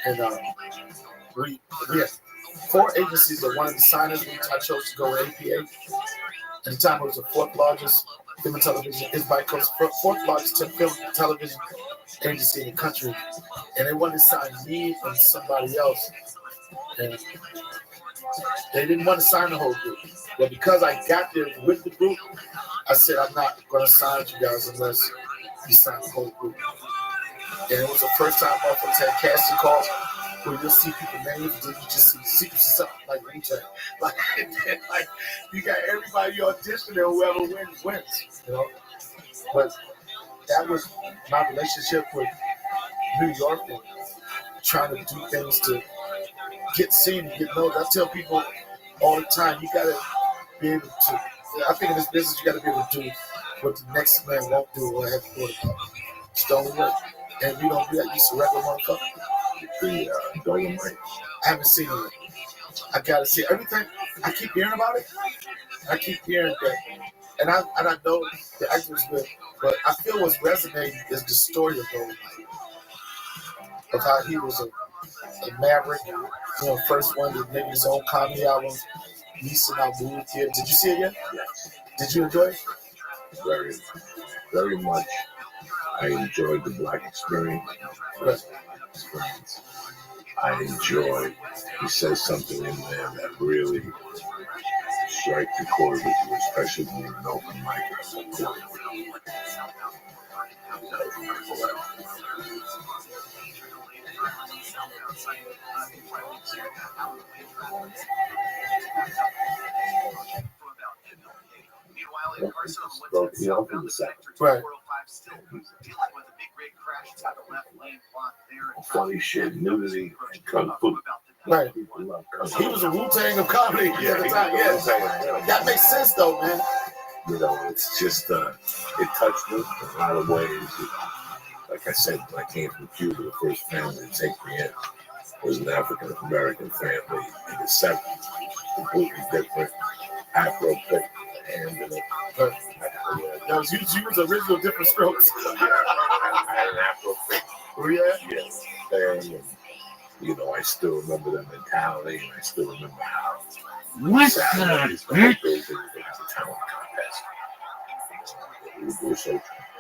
And we had 4 agencies that wanted to sign us. I chose to go with APA. At the time, it was the 4th largest film and television. It's by coast 4th largest film and television agency in the country. And they wanted to sign me and somebody else. And they didn't want to sign the whole group. But because I got there with the group, I said, I'm not going to sign with you guys unless you sign the whole group. And it was the first time motherfuckers had casting calls where you'll see people's names and you just see secrets or something like Wu-Tang. Like you got everybody auditioning and whoever wins, But that was my relationship with New York and trying to do things to get seen and get known. I tell people all the time, you gotta be able to, I think in this business you gotta be able to do what the next man won't do or have to do it. It's the only way. And we don't do that. Just a regular motherfucker. I haven't seen it. I gotta see everything. I keep hearing about it. I keep hearing that, and I know the actor was good, but I feel what's resonating is the story of Dolomite, of how he was a maverick. First one to make his own comedy album. Lisa now moved here. Did you see it yet? Yes. Did you enjoy it? Very, very much. I enjoyed the black experience. I enjoy. He says something in there that really strikes the chord with you, especially when you're an open mic. Right. Funny shit, nudity, and kung fu. Right. He was a Wu-Tang of comedy at the time. Yes. That makes sense, though, man. It's just, it touched me in a lot of ways. Like I said, when I came from Cuba, the first family to take me in was an African American family in the 70s. Completely different, Afro pick, and that was you was original Different Strokes. I had an Afro pick. Oh, yeah? Yes. And, I still remember the mentality, and I still remember how. What's that?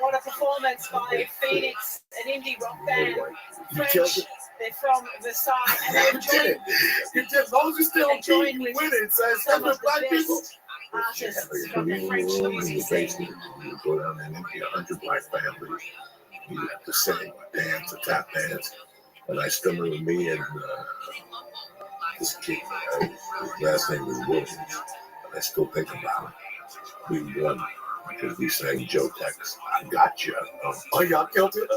What a performance by Phoenix, an indie rock band. You killed it. They're from Versailles, and they You enjoy did it. You did. As long as you still on TV, you win it. So it's some not of with black the people. best artists from the French music scene. You go down there and empty 100 black families. You have to sing, dance, or tap dance. And I still remember me and this kid, his last name was Williams. And I still think about it. We won because we sang Joe Tex. I gotcha. Oh, y'all killed it.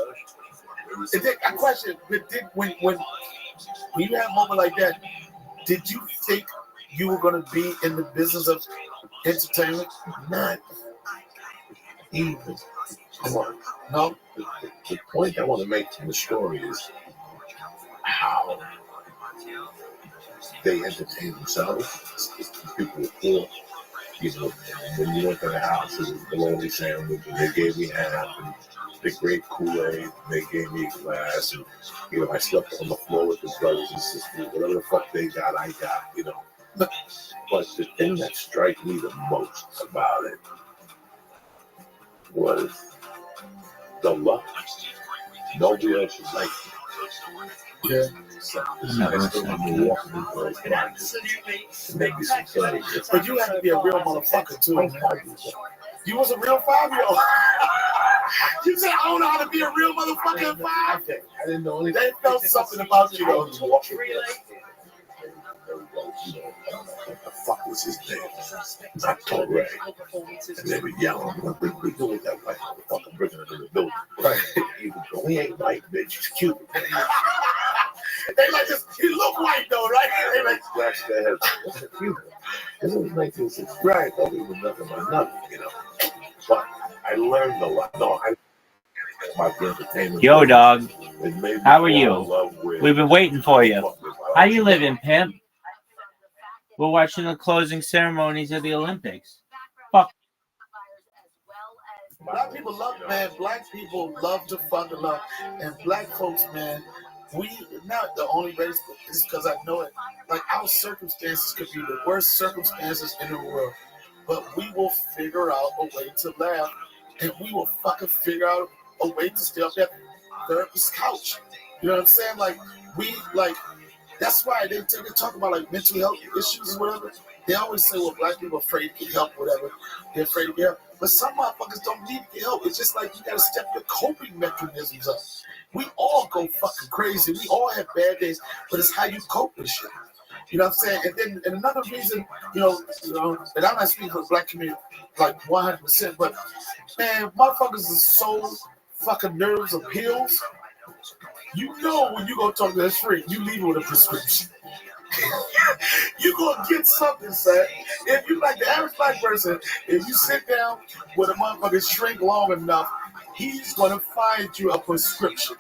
And then, a question: but did when you have a moment like that, did you think you were going to be in the business of entertainment? Not even. Come on. No. The point I want to make in the story is how they entertain themselves. People were poor. You know, when you went to the house, it was bologna sandwich, and they gave me half, and the great Kool-Aid, and they gave me a glass, and, you know, I slept on the floor with the brothers and sisters, whatever the fuck they got, I got, you know. But the thing that struck me the most about it was the luck. Nobody else was like it. Yeah. So, I still remember walking into those lines and making some songs. But you had to be a real motherfucker too, man. You was a real 5-year-old. You said, I don't know how to be a real motherfucker at 5. I didn't know anything. They felt something about you, though. What the fuck was his name? Not Torre. And they were yelling, what we doing with that white motherfucker bringing it in the building? Right. He would go, he ain't white, bitch, he's cute. They like this, he look white though, right? They like scratch their heads. What's it cute? This was 1960. Right. I we were nothing but nothing, you know. But I learned a lot. No, my entertainment. Yo, dog. It made me How are fall in you? love with- We've been waiting for you. How you living, pimp? We're watching the closing ceremonies of the Olympics. Fuck. Black people love, man. Black people love to fucking love. And black folks, man, we not the only race, but it's because I know it. Like, our circumstances could be the worst circumstances in the world. But we will figure out a way to laugh. And we will fucking figure out a way to stay up that therapist's couch. You know what I'm saying? Like, that's why they talk about like mental health issues or whatever. They always say, well, black people are afraid to get help, whatever. They're afraid to get help. But some motherfuckers don't need to get help. It's just like you gotta step your coping mechanisms up. We all go fucking crazy. We all have bad days, but it's how you cope with shit. You know what I'm saying? And then and another reason, you know, and I'm not speaking for the black community like 100%, but man, motherfuckers are so fucking nerves of pills. You know when you go talk to that shrink, you leave with a prescription. You gonna get something, son. If you like the average black person, if you sit down with a motherfucking shrink long enough, he's gonna find you a prescription.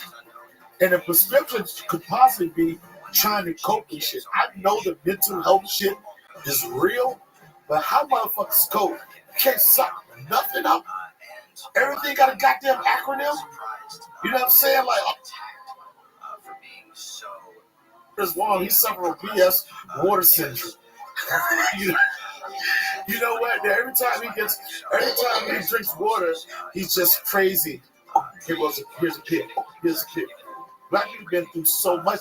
And the prescription could possibly be trying to cope with shit. I know the mental health shit is real, but how motherfuckers cope? You can't suck nothing up. Everything got a goddamn acronym. You know what I'm saying? Like, there's one, he's suffering from PS water syndrome. You know what? Every time he drinks water, he's just crazy. Here's a pill. Here's a pill. Black people been through so much.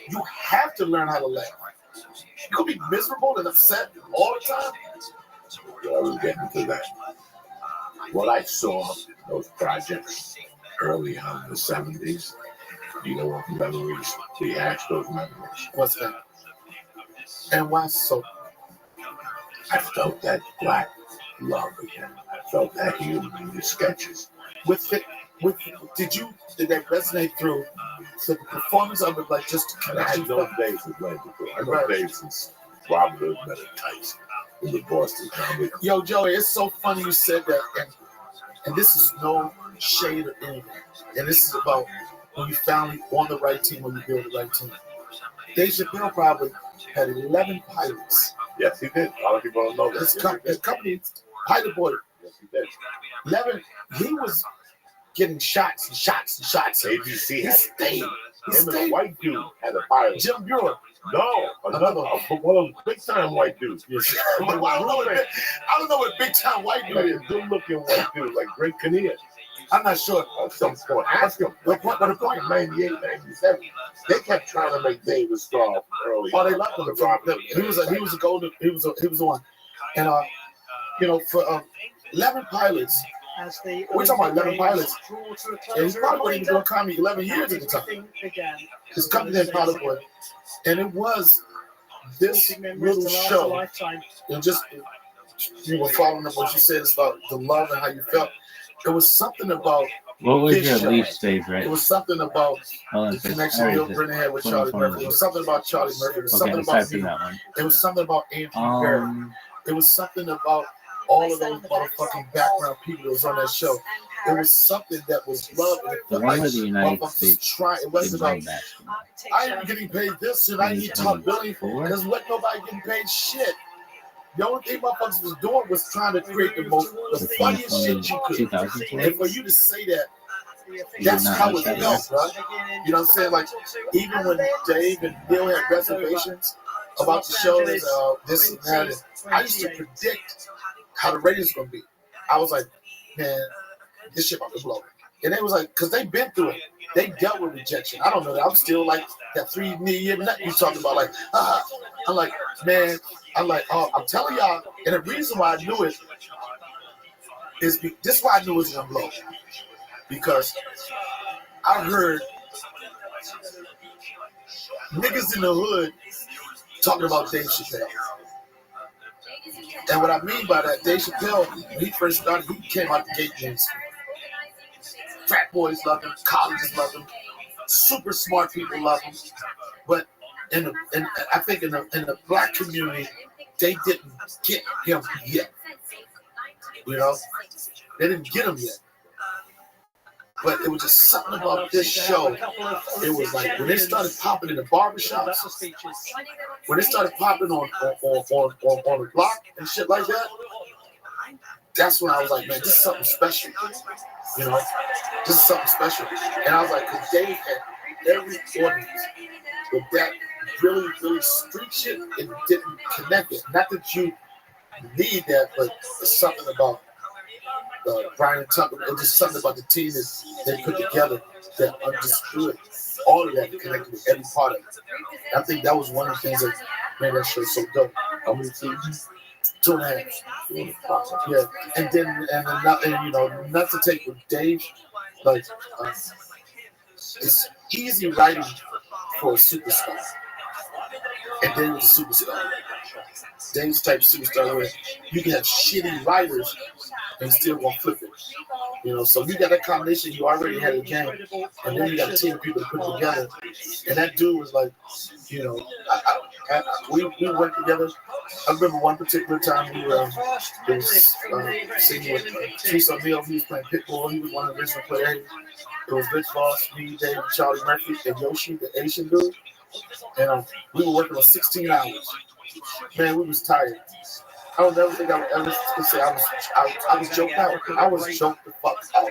You have to learn how to laugh. You could be miserable and upset all the time. I was getting to that. What I saw, those projects early on in the 70s, you know what memories, rehash those memories. What's that? And why so? I felt that black love again. I felt that humor in the sketches. Did that resonate through the performance of it, like just And I had known Dave since way before. I know Dave since Robert Hood met at Tyson in the Boston comedy. Yo, Joey, it's so funny you said that, and this is no shade or anything. And this is about when you finally on the right team, when you build the right team. Dave Chappelle probably had 11 pilots. Yes, he did. A lot of people don't know that. His company, Pilot Boy. Yes, he did. 11. He was getting shots and shots and shots. ABC had stayed. Him and a white dude had a pilot. Jim Bureau. No, another one of those big time white dudes. Yes. I don't know what big time white dude Like is. a good looking white dude, like Great Kinnear. I'm not sure. At some point, ask him. The point, 98, 97, they kept trying to make David Starr early. Oh, they loved him. He was a golden. He was the one. And for 11 pilots. We're talking about 11 pilots. And he probably wasn't even doing comedy 11 years at the time. His company named Pilot Boy. And it was this little show. And just, you were following up what you said about the love and how you felt. It was something about what was this your show. least favorite? It was something about the connection Bill Brennan had with Charlie Murphy. It was something about Charlie Murphy. It was something about me. It was something about Andrew Barrett. It was something about all of those motherfucking background people that was on that show. It was something that was love. And it felt like the United States. It wasn't like, I ain't getting paid this and I need top billing because what nobody getting paid shit. The only thing motherfuckers was doing was trying to create the funniest shit you could. And for you to say that, that's how it felt, right? You know what I'm saying? Like, even when Dave and Bill had reservations about the show, this and that, and I used to predict how the ratings was going to be. I was like, man, this shit about to blow. And they was like, because they've been through it. They dealt with rejection. I don't know that. I'm still like that 3-year nut you talking about. Like, I'm like, man, I'm telling y'all, and the reason why I knew it is this is why I knew it was going to blow. Because I heard niggas in the hood talking about Dave Chappelle. And what I mean by that, Dave Chappelle, when he first started, he came out the gate games. Frat boys love him, colleges love him, super smart people love him. But I think in the black community, they didn't get him yet. You know? They didn't get him yet. But it was just something about this show. It was like when they started popping in the barbershops, when they started popping on the block and shit like that, that's when I was like, man, this is something special. You know, this is something special. And I was like, because Dave had every audience with that really, really street shit and didn't connect it. Not that you need that, but it's something about Brian Tucker, and just something about the team that they put together that understood all of that and connected with every part of it. I think that was one of the things that made that show so dope. How many seasons? 2.5. Yeah, and then not to take with Dave, like it's easy writing for a superstar, and Dave was a superstar. Dave's type of superstar where you can have shitty writers and still gonna flip it. You know, so you got that combination, you already had a game, and then you got a team of people to put together. And that dude was like, you know, we worked together. I remember one particular time we were singing with Teresa O'Neill. He was playing Pitbull. He was one of the original players. It was Rich Voss, me, Dave, Charlie Murphy, and Yoshi, the Asian dude. And we were working on 16 hours. Man, we was tired. I don't ever think I would ever say I was joked out. I was joked the fuck out.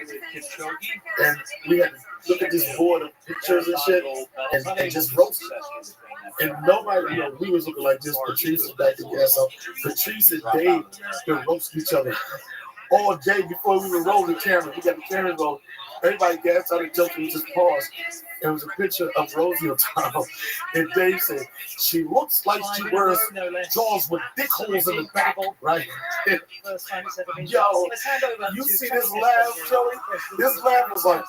And we had to look at this board of pictures and shit and just roast it. And nobody, you know, we was looking like this. Patrice was back in gas out. Patrice and Dave been roasting each other all day before we were rolling the camera. We got the camera going. Everybody gassed out and joked and we just paused. It was a picture of Rosie O'Donnell. And Dave said, she looks like she wears drawers with dick holes in the back, right? Yo, you see this laugh, Joey? This laugh was like,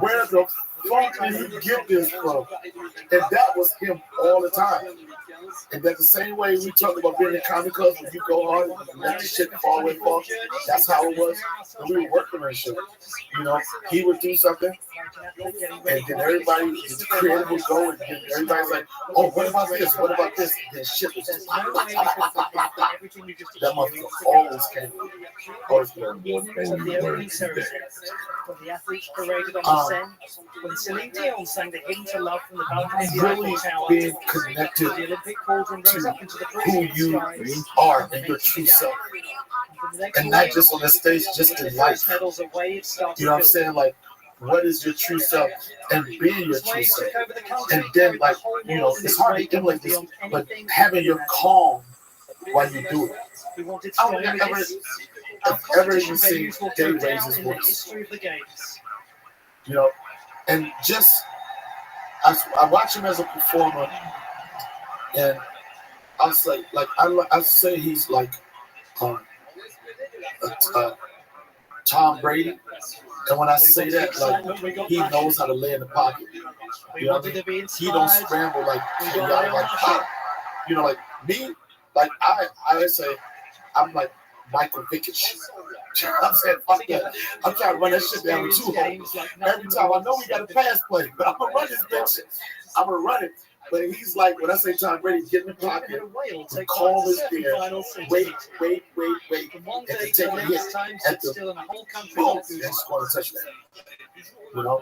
where the fuck did he get this from? And that was him all the time. And that's the same way we talk about being in Comic Club, when you go hard and let the shit fall away from. That's how it was when we were working on shit. You know, he would do something, and then everybody, the creative would go, and then everybody's like, oh, what about this? What about this? And then shit was just that motherfucker always came. Always came. When the athletes paraded on the scene, when Celine Dion sang the hymn to love from the balcony of the really Tower, being connected the Olympic cauldron rose up into the who you are and your true self. And not just on the stage, just in life. You know what I'm saying? Like, what is your true self and being your true self? And then, like, you know, it's hard to emulate this, but having your calm while you do it. I don't think I've ever even seen Dave raise his voice. History of the games. You know, and just I watch him as a performer, and I'll say I say he's like Tom Brady, and when I say that, like he knows how to lay in the pocket. You know what I mean? He don't scramble like you gotta like pop. You know, like me, like I say I'm like Michael Vickish. I'm saying fuck that. I'm trying to run that shit down with 2 holes. Every time I know we got a pass play, but I'm gonna run this bitch. I'm gonna run it. But he's like, when I say Tom Brady, get in the pocket, call his there, wait, and then take a hit at the boom, and score a touchdown. You know?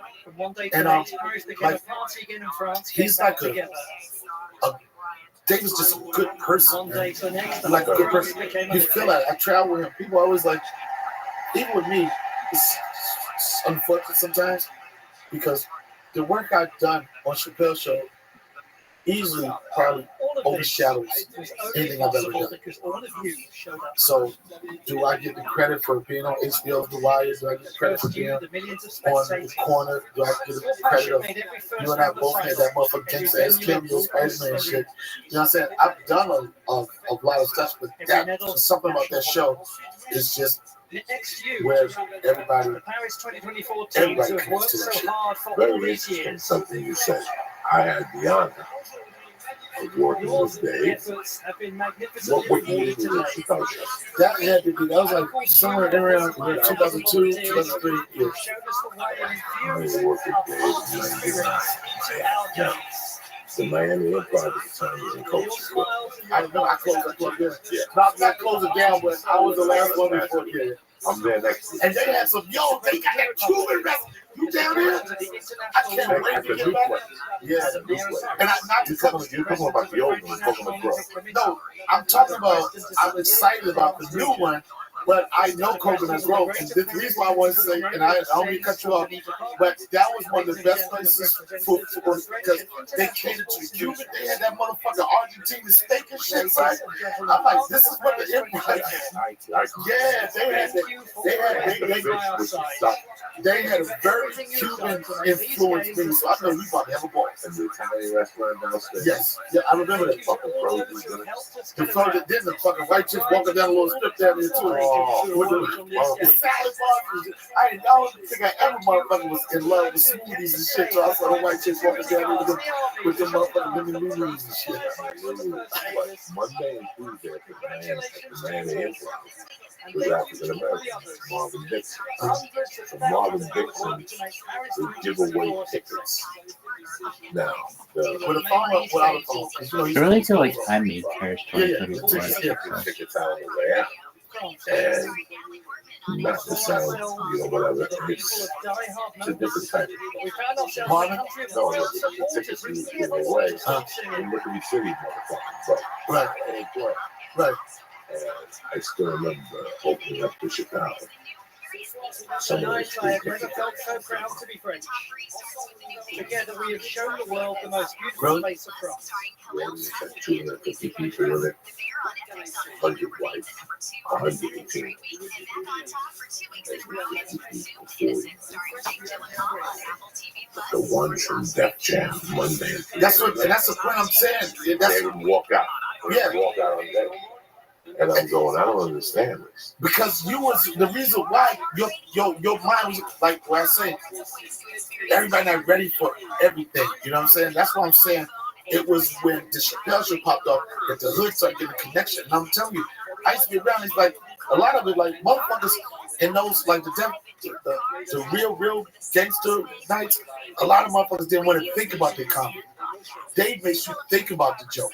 And like, he's like a David's just a good person. Like a good person. You feel that. I travel with him. People always like, even with me, it's unfortunate sometimes because the work I've done on Chappelle's show easily probably overshadows anything I've ever done. So, do I get the credit for being on HBO's The Wire? Do I get the credit for being on The Corner? Do I get the credit of you and I both had that motherfucking gangsta ass cameo Spider-Man shit? You know what I'm saying? I've done a lot of stuff, but something about that show is just where everybody comes to that shit. Very interesting, something you said. I had the honor of working with Dave. What year was it? That had to be, that was like somewhere around 2002, 2003 years. I worked with Dave in 99. Now, the Miami Improv at the time was in coach. I know I closed that club down. Not close it down, but I was the last one before you. I'm there next year. And they had some, they got that Cuban restaurant. You down there? I can't wait to get back. Yeah. And You're talking about the old one, talking about Bro. No, I'm excited about the new one, but I know Coconut Grove. And the reason why I want to say, and I don't mean to cut you off, but that was one of the best places for because they catered to the Cuban. They had that motherfucking Argentine steak and shit, right? I'm like, this is what the Empire. Yeah, they had a very Cuban influence thing, so I know you about to have a boy. And the Italian restaurant downstairs. Yes, yeah, I remember that. Fucking frozen. The frozen, then the fucking white chicks walking down a little strip down there too. With the salad bars. I don't think I ever motherfucker was in love with smoothies and shit, so I saw the white chicks walking down there with them motherfucking lemon noodles and shit. Monday and Tuesday at the Miami Improv was African American, Marvin Dixon. So Marvin Dixon would give away tickets. Now, I really feel like I made Paris 2024. Tickets out on the way out. And not the sound, whatever. It's a different type of Marvin? No, the tickets you give away in Liberty City, motherfucker. Right. Right. And I still remember opening up to Chicago. Someone was speaking. Never felt so proud to be French. Together we have shown the world the most beautiful place of France. Had 250 people in it, 100 white, 118. The ones from Def Jam Monday. That's the point I'm saying. They would walk out. Yeah. Walk out on that. And I'm going, I don't understand this. Because you was the reason why your mind was like what I say, everybody not ready for everything. You know what I'm saying? That's what I'm saying. It was when the Chappelle show popped up that the hood started getting a connection. And I'm telling you, I used to be around, it's like a lot of it like motherfuckers in those like the real gangster nights, a lot of motherfuckers didn't want to think about their comedy. Dave makes you think about the joke.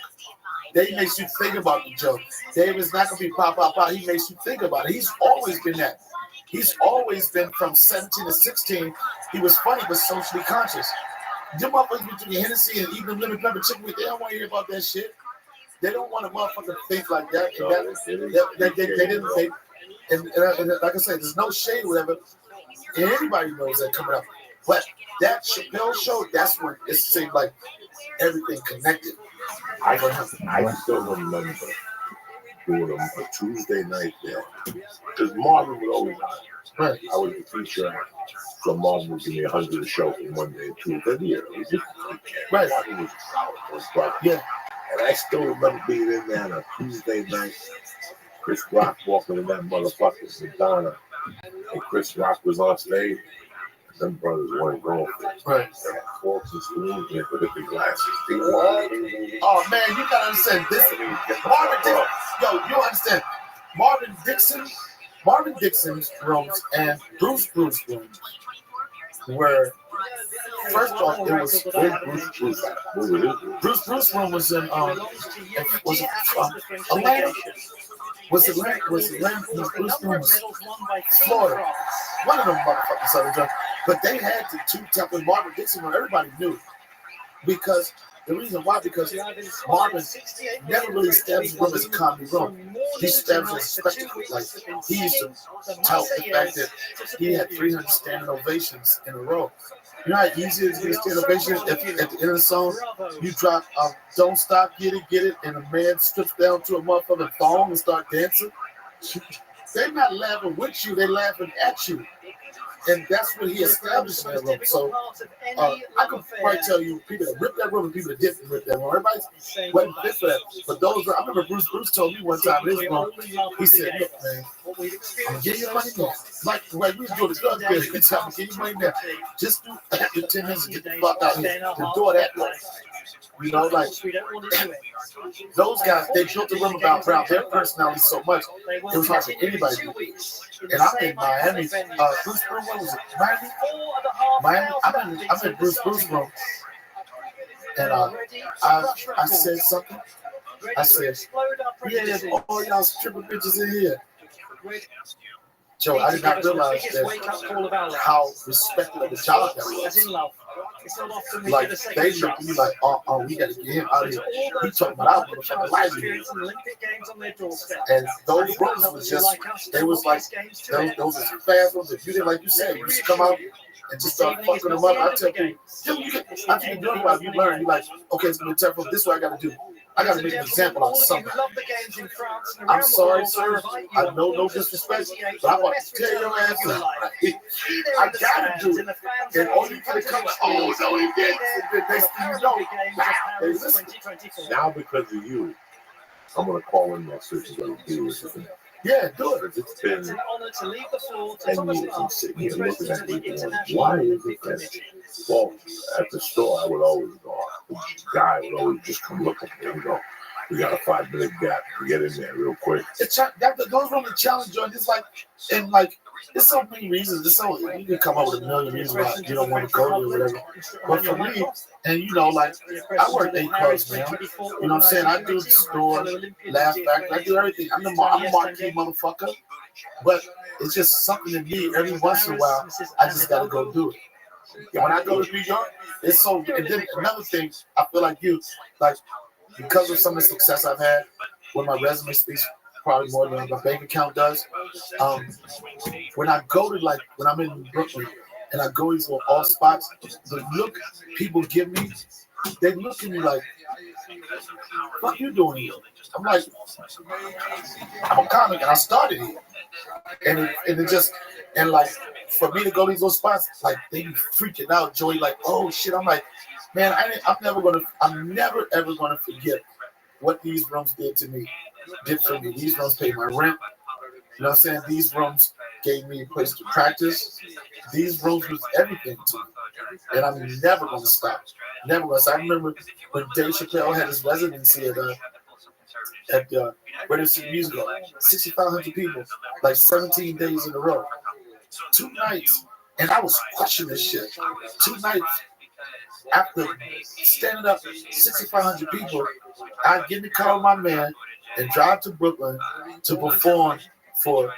Dave makes you think about the joke. Dave is not going to be pop. He makes you think about it. He's always been that. He's always been from 17 to 16. He was funny, but socially conscious. Them motherfuckers be drinking Hennessy and eating lemon pepper chicken. They don't want to hear about that shit. They don't want a motherfucker think like that. And like I said, there's no shade or whatever. And anybody knows that coming up. But that Chappelle show, that's when it seemed like everything connected. I still remember doing a Tuesday night there. Because Marvin would always right. I was the feature act. So Marvin would give me 100 a show from one day to the year. Right. Marvin was a solid. Yeah. And I still remember being in there on a Tuesday night. Chris Rock walking in that motherfucker, Madonna. And Chris Rock was on stage. Them brothers weren't going for it. Right. They had forks and spoons and put up the glasses. Oh man, you gotta understand this. Marvin Dixon, yo, you understand? Marvin Dixon's rooms and Bruce rooms were, first off, it was Bruce room was in was it Atlanta? Was it Bruce room was Florida? One of them motherfuckers, but they had the two temple Marvin Dixon where everybody knew, because the reason why, because Marvin never really established his room as a comedy room. He established as a spectacle. Like, he used to tout the fact that he had 300 standing ovations in a row. You know how easy it is to get a standing ovation at the end of the song? You drop Don't Stop, Get It, and a man strips down to a motherfucking thong and start dancing. They're not laughing with you, they're laughing at you. And that's what he established in that room. So I can quite tell you, people that ripped that room and people that didn't rip that room. Everybody wasn't fit for that. But those, I remember Bruce told me one time in his room, he said, look, man, I'm going to give you money now. Like we was doing the drug deal, he told me, give you money now. Just do your 10 minutes and get the fuck out here. The door that way. You know, like, those guys, they built the room about Brown. Their personality so much, it was hard for anybody to do. And I'm in Miami. Bruce, what was it? Miami? I'm in Bruce room. And I said something. I said, yeah, all y'all stripping bitches in here. Joe, I did not realize that how respected of the job that was. Like, they looked at me like, we got to get him out of here. He talking about our motherfucking life. And those rooms was just, they was like, those are fast rooms. If you didn't, like you said, you just come out and just start fucking them up. I tell people, after you do it, while you learn, you're like, okay, it's going to be terrible. This is what I got to do. I got to make an example of something. I'm sorry, sir. I know no disrespect, but I want to tear your ass up. I got to do it. And all you can come, oh, no, he did. Next thing you know, hey, listen. Now because of you, I'm going to call in my sister to do this. Yeah, do it. It's been 10 years I'm sitting here looking at it going, why is it that? Well, at the store, I would always go, the guy would always just come look at me and go, we got a 5-minute gap. Get in there real quick. Those from the challenge joint. It's like, and like, there's so many reasons. It's so, you can come up with a million reasons why you don't want to go there or whatever. But for me, and you know, like, I work 8 clubs now. You know what I'm saying? I do the store, Laugh Factory, I do everything. I'm a marquee motherfucker. But it's just something to me. Every once in a while, I just gotta go do it. When I go to New York, it's so. And then another thing, I feel like you, like, because of some of the success I've had, when my resume speaks probably more than my bank account does. When I go to, like, when I'm in Brooklyn and I go to all spots, the look people give me, they look at me like, what you doing here? I'm like, I'm a comic and I started here. And it just, and like, for me to go to these little spots, like, they be freaking out, Joey, like, oh shit. I'm like, man, I'm never ever gonna forget what these rooms did for me. These rooms paid my rent. You know what I'm saying? These rooms gave me a place to practice. These rooms was everything to me. And I'm never gonna stop. Never gonna stop. I remember when Dave Chappelle had his residency at the Radio City Music Hall, 6,500 people, like 17 days in a row. 2 nights. And I was crushing this shit. 2 nights. After standing up 6,500 people, I'd get in the car with my man and drive to Brooklyn to perform for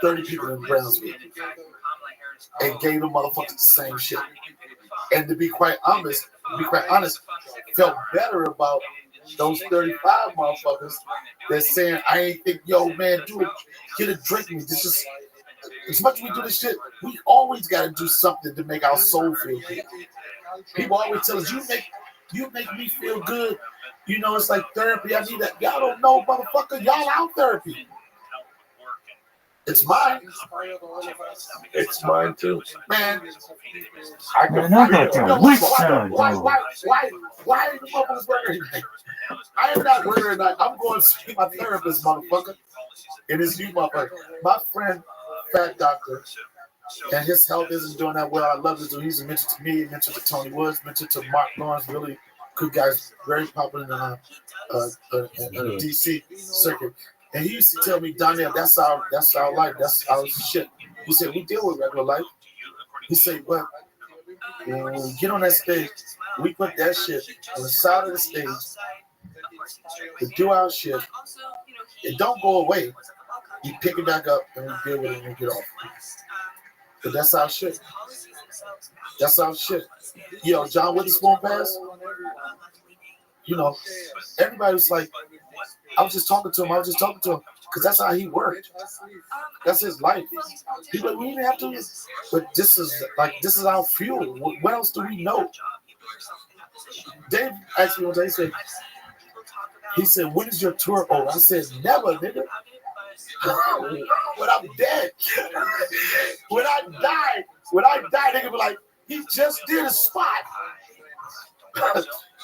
30 people in Brownsville. And gave them motherfuckers the same shit. And to be quite honest, felt better about those 35 motherfuckers that saying, I ain't think, yo, man, do it, get a drink with me. This is, as much as we do this shit, we always got to do something to make our soul feel good. People always tell us, you make me feel good You know, it's like therapy. I need that. Y'all don't know, motherfucker. Y'all out therapy. It's mine. It's mine too. Man, I can Man, I feel got it. the whistle, why though. are the motherfuckers working tonight? I am not working tonight. I'm going to see my therapist, motherfucker. It is you, motherfucker. My friend, Fat Doctor, and his health isn't doing that well. I love this dude. He's mentioned to me, mentioned to Tony Woods, mentioned to Mark Lawrence, really good guys, very popular in the DC circuit. And he used to tell me, Donnell, that's our life, that's our shit. He said, we deal with regular life. He said, but when we get on that stage, we put that shit on the side of the stage to do our shit. It don't go away. We pick it back up and we deal with it and we get off. But that's our shit. That's our shit. Yo, John Witherspoon passed. You know, everybody was like, I was just talking to him, because that's how he worked. That's his life. He's like, we didn't have to, but this is our fuel. What else do we know? Dave asked me one day, he said, when is your tour over? I said, never, nigga. When I'm dead. When I die, nigga be like, he just did a spot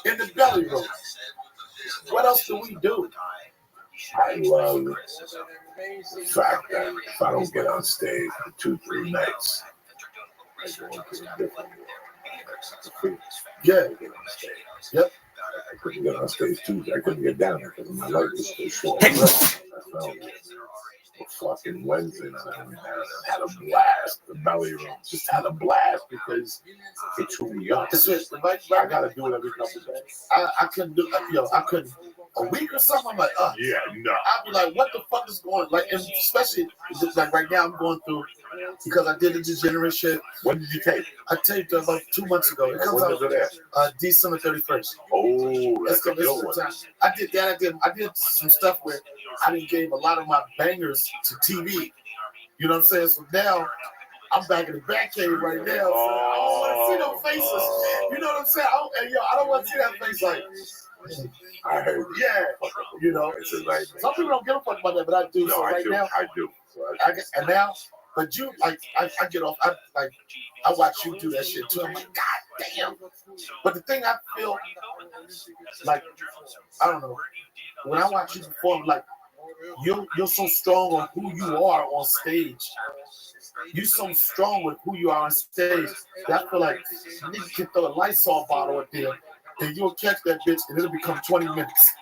in the belly room. What else do we do? I love the fact that if I don't get on stage for 2-3 nights, I go into a different world. Yeah. Get on stage. Yep. I couldn't get on stage Tuesday. I couldn't get down there because my leg was so short. I felt fucking Wednesday and I went down and had a blast. The belly room just had a blast because it's who we are. I gotta do it every couple days. I couldn't do I couldn't. A week or something, I'm like, yeah, no. I'd be like, what the fuck is going on? Like, and especially like right now, I'm going through because I did the degenerate shit. When did you tape? I taped about 2 months ago. It comes out December 31st. Oh, that's a good one. I did that. I did some stuff where I didn't give a lot of my bangers to TV. You know what I'm saying? So now I'm back in the back cave right now. So I don't want to see no faces. You know what I'm saying? I don't want to see that face like. I heard. Yeah, you know. Some people don't give a fuck about that, but I do. No, so right now, I do. And now, but you like, I get off. I watch you do that shit too. I'm like, God damn. But the thing I feel like, I don't know. When I watch you perform, like you're so strong on who you are on stage. You're so strong with who you are on stage that I feel like you can throw a Lysol bottle up there. And you'll catch that bitch and it'll become 20 minutes.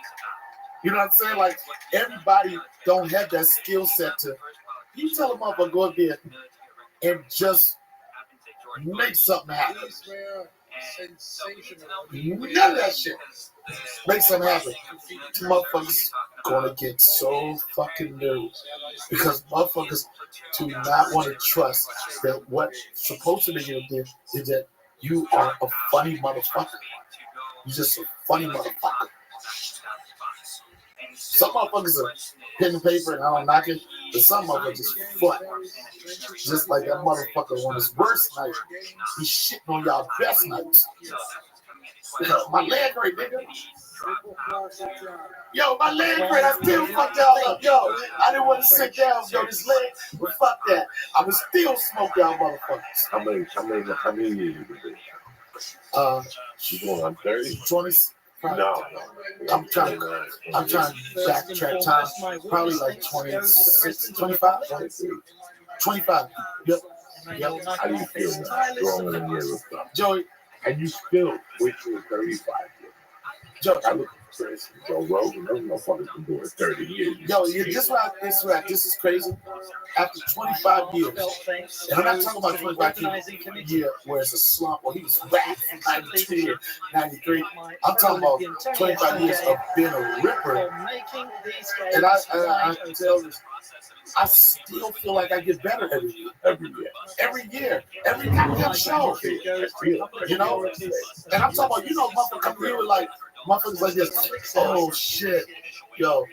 You know what I'm saying? Like, everybody don't have that skill set to, you tell a motherfucker go up there and just make something happen. None of that shit. Make something happen. Motherfuckers gonna get so fucking nervous because motherfuckers do not want to trust that what's supposed to be there is that you are a funny motherfucker. You're just a funny motherfucker. Some motherfuckers are pen and paper and I don't knock it, but some motherfuckers just fun. Just like that motherfucker on his worst night, he's shitting on y'all best nights. My leg hurt, nigga. Yo, my leg hurt. I still fucked y'all up. Yo, I didn't want to sit down, yo, this leg, but fuck that. I would still smoke y'all motherfuckers. How many years you been? You going on 30? 20? No. I'm trying to backtrack time. Probably like 26, 25? 25. Yep. How do you feel now? Growing in years of stuff. Joey. And you still wait till 35 years. Joe, I look at Chris and Joe Rogan. Those motherfuckers been doing 30 years. Yo, this is crazy. After 25 years, and I'm not talking about 25 years where it's a slump or he was back in 92, 93. I'm talking about 25 years of being a ripper. And I can tell this. I still feel like I get better every year. Every goddamn show. You know? And I'm talking about, motherfuckers come here with like, motherfuckers like this. Oh shit. Yo,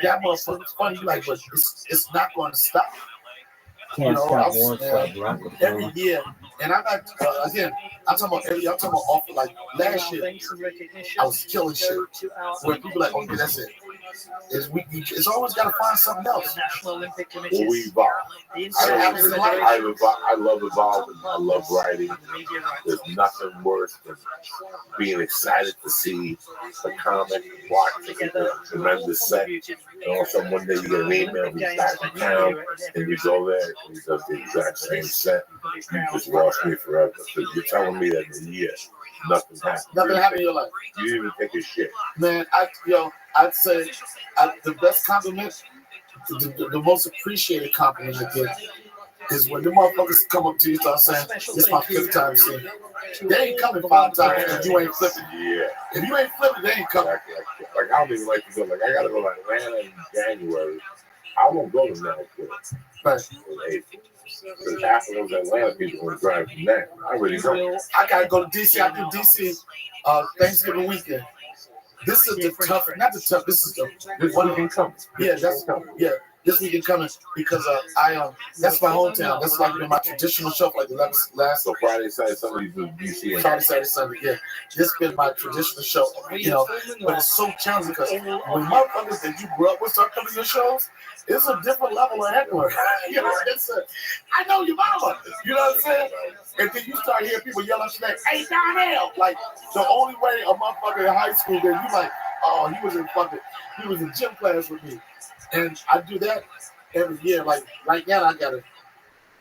that motherfucker's funny. You like, but it's not going to stop. Can't stop one every year. And I'm not again. I'm talking about off like last year. I was killing shit. Where people like, okay, that's it. It's always got to find something else. National Olympic Well, Committees. we evolve. The I love evolving. I love writing. There's nothing worse than being excited to see a comic and watch a tremendous set. And all of a sudden one day you get an email, he's back in town, and you go there and he does the exact same set. You just lost me forever. Because you're telling me that in a year, nothing happened. Nothing happened in your life. You didn't even take a shit. Man, I'd say the best compliment, the most appreciated compliment I get is when the motherfuckers come up to you and start saying, "This is my 5th time seeing you." They ain't coming 5 times and you ain't flipping. Yeah. If you ain't flipping, they ain't coming. Like I don't even like to go. Like I gotta go to Atlanta in January. I won't go to Nashville. Right. Because half of those Atlanta people will drive from there. I really don't. I gotta go to DC. I do DC Thanksgiving weekend. This is the tough, not the tough. This is the one weekend coming. Yeah, this weekend coming because that's my hometown. That's like my traditional show, like the last. So Friday, Saturday, Sunday, you do DC. Friday, Saturday, Sunday. Yeah, this has been my traditional show. But it's so challenging because when motherfuckers that you grew up with start coming to your shows, it's a different level of heckler. I know your mama. You know what I'm saying? And then you start hearing people yell at you like, "Hey, Donnell!" Like the only way a motherfucker in high school that you like, oh, he was in gym class with me. And I do that every year. Like right now, I gotta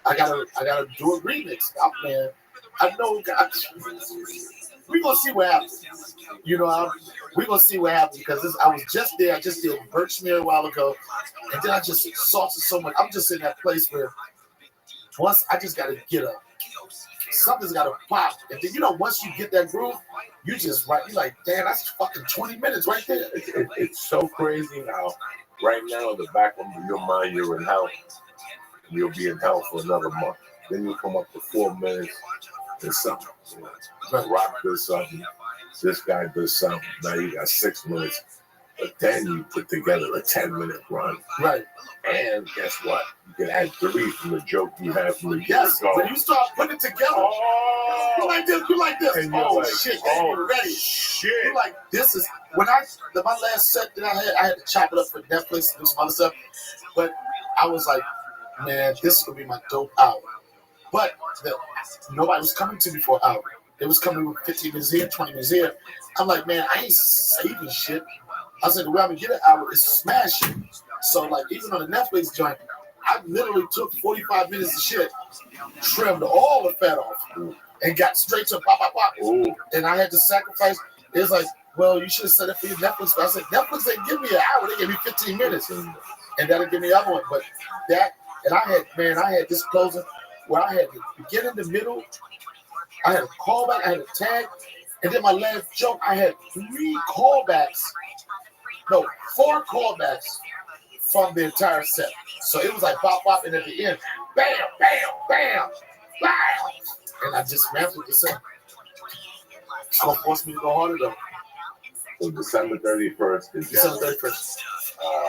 do a remix. I know. We're gonna see what happens. We're gonna see what happens because I was just there. I just did Birchmere a while ago, and then I just exhausted so much. I'm just in that place where once I just gotta get up. Something's gotta pop, and then once you get that groove, you just right. You're like, damn, that's fucking 20 minutes right there. It's so crazy how. Right now, in the back of your mind, you're in hell. You'll be in hell for another month. Then you come up to 4 minutes and something. Rock does something. This guy does something. Now you got 6 minutes. But then you put together a 10-minute run. Right. And guess what? You can add 3 from the joke you had from the year Yes, ago. when you start putting it together, you like this. And you're like, shit, oh, ready. Shit. You're like, this is, my last set that I had to chop it up for Netflix and do some other stuff. But I was like, man, this is going to be my dope hour. But nobody was coming to me for an hour. It was coming with 15 minutes here, 20 minutes here. I'm like, man, I ain't saving shit. I said, the way I'm going to get an hour is smashing. So, like, even on the Netflix joint, I literally took 45 minutes of shit, trimmed all the fat off, and got straight to pop. Ooh. And I had to sacrifice. It was like, well, you should have said it for your Netflix. But I said, Netflix didn't give me an hour. They gave me 15 minutes. And that'll give me the other one. But that, and I had this closing where I had the beginning, the middle, I had a callback, I had a tag, and then my last joke, I had 4 callbacks from the entire set. So it was like bop, bop, and at the end, bam, bam, bam, bam. And I just ramped with the set. It's going to force me to go harder, though. So December 31st. December 31st.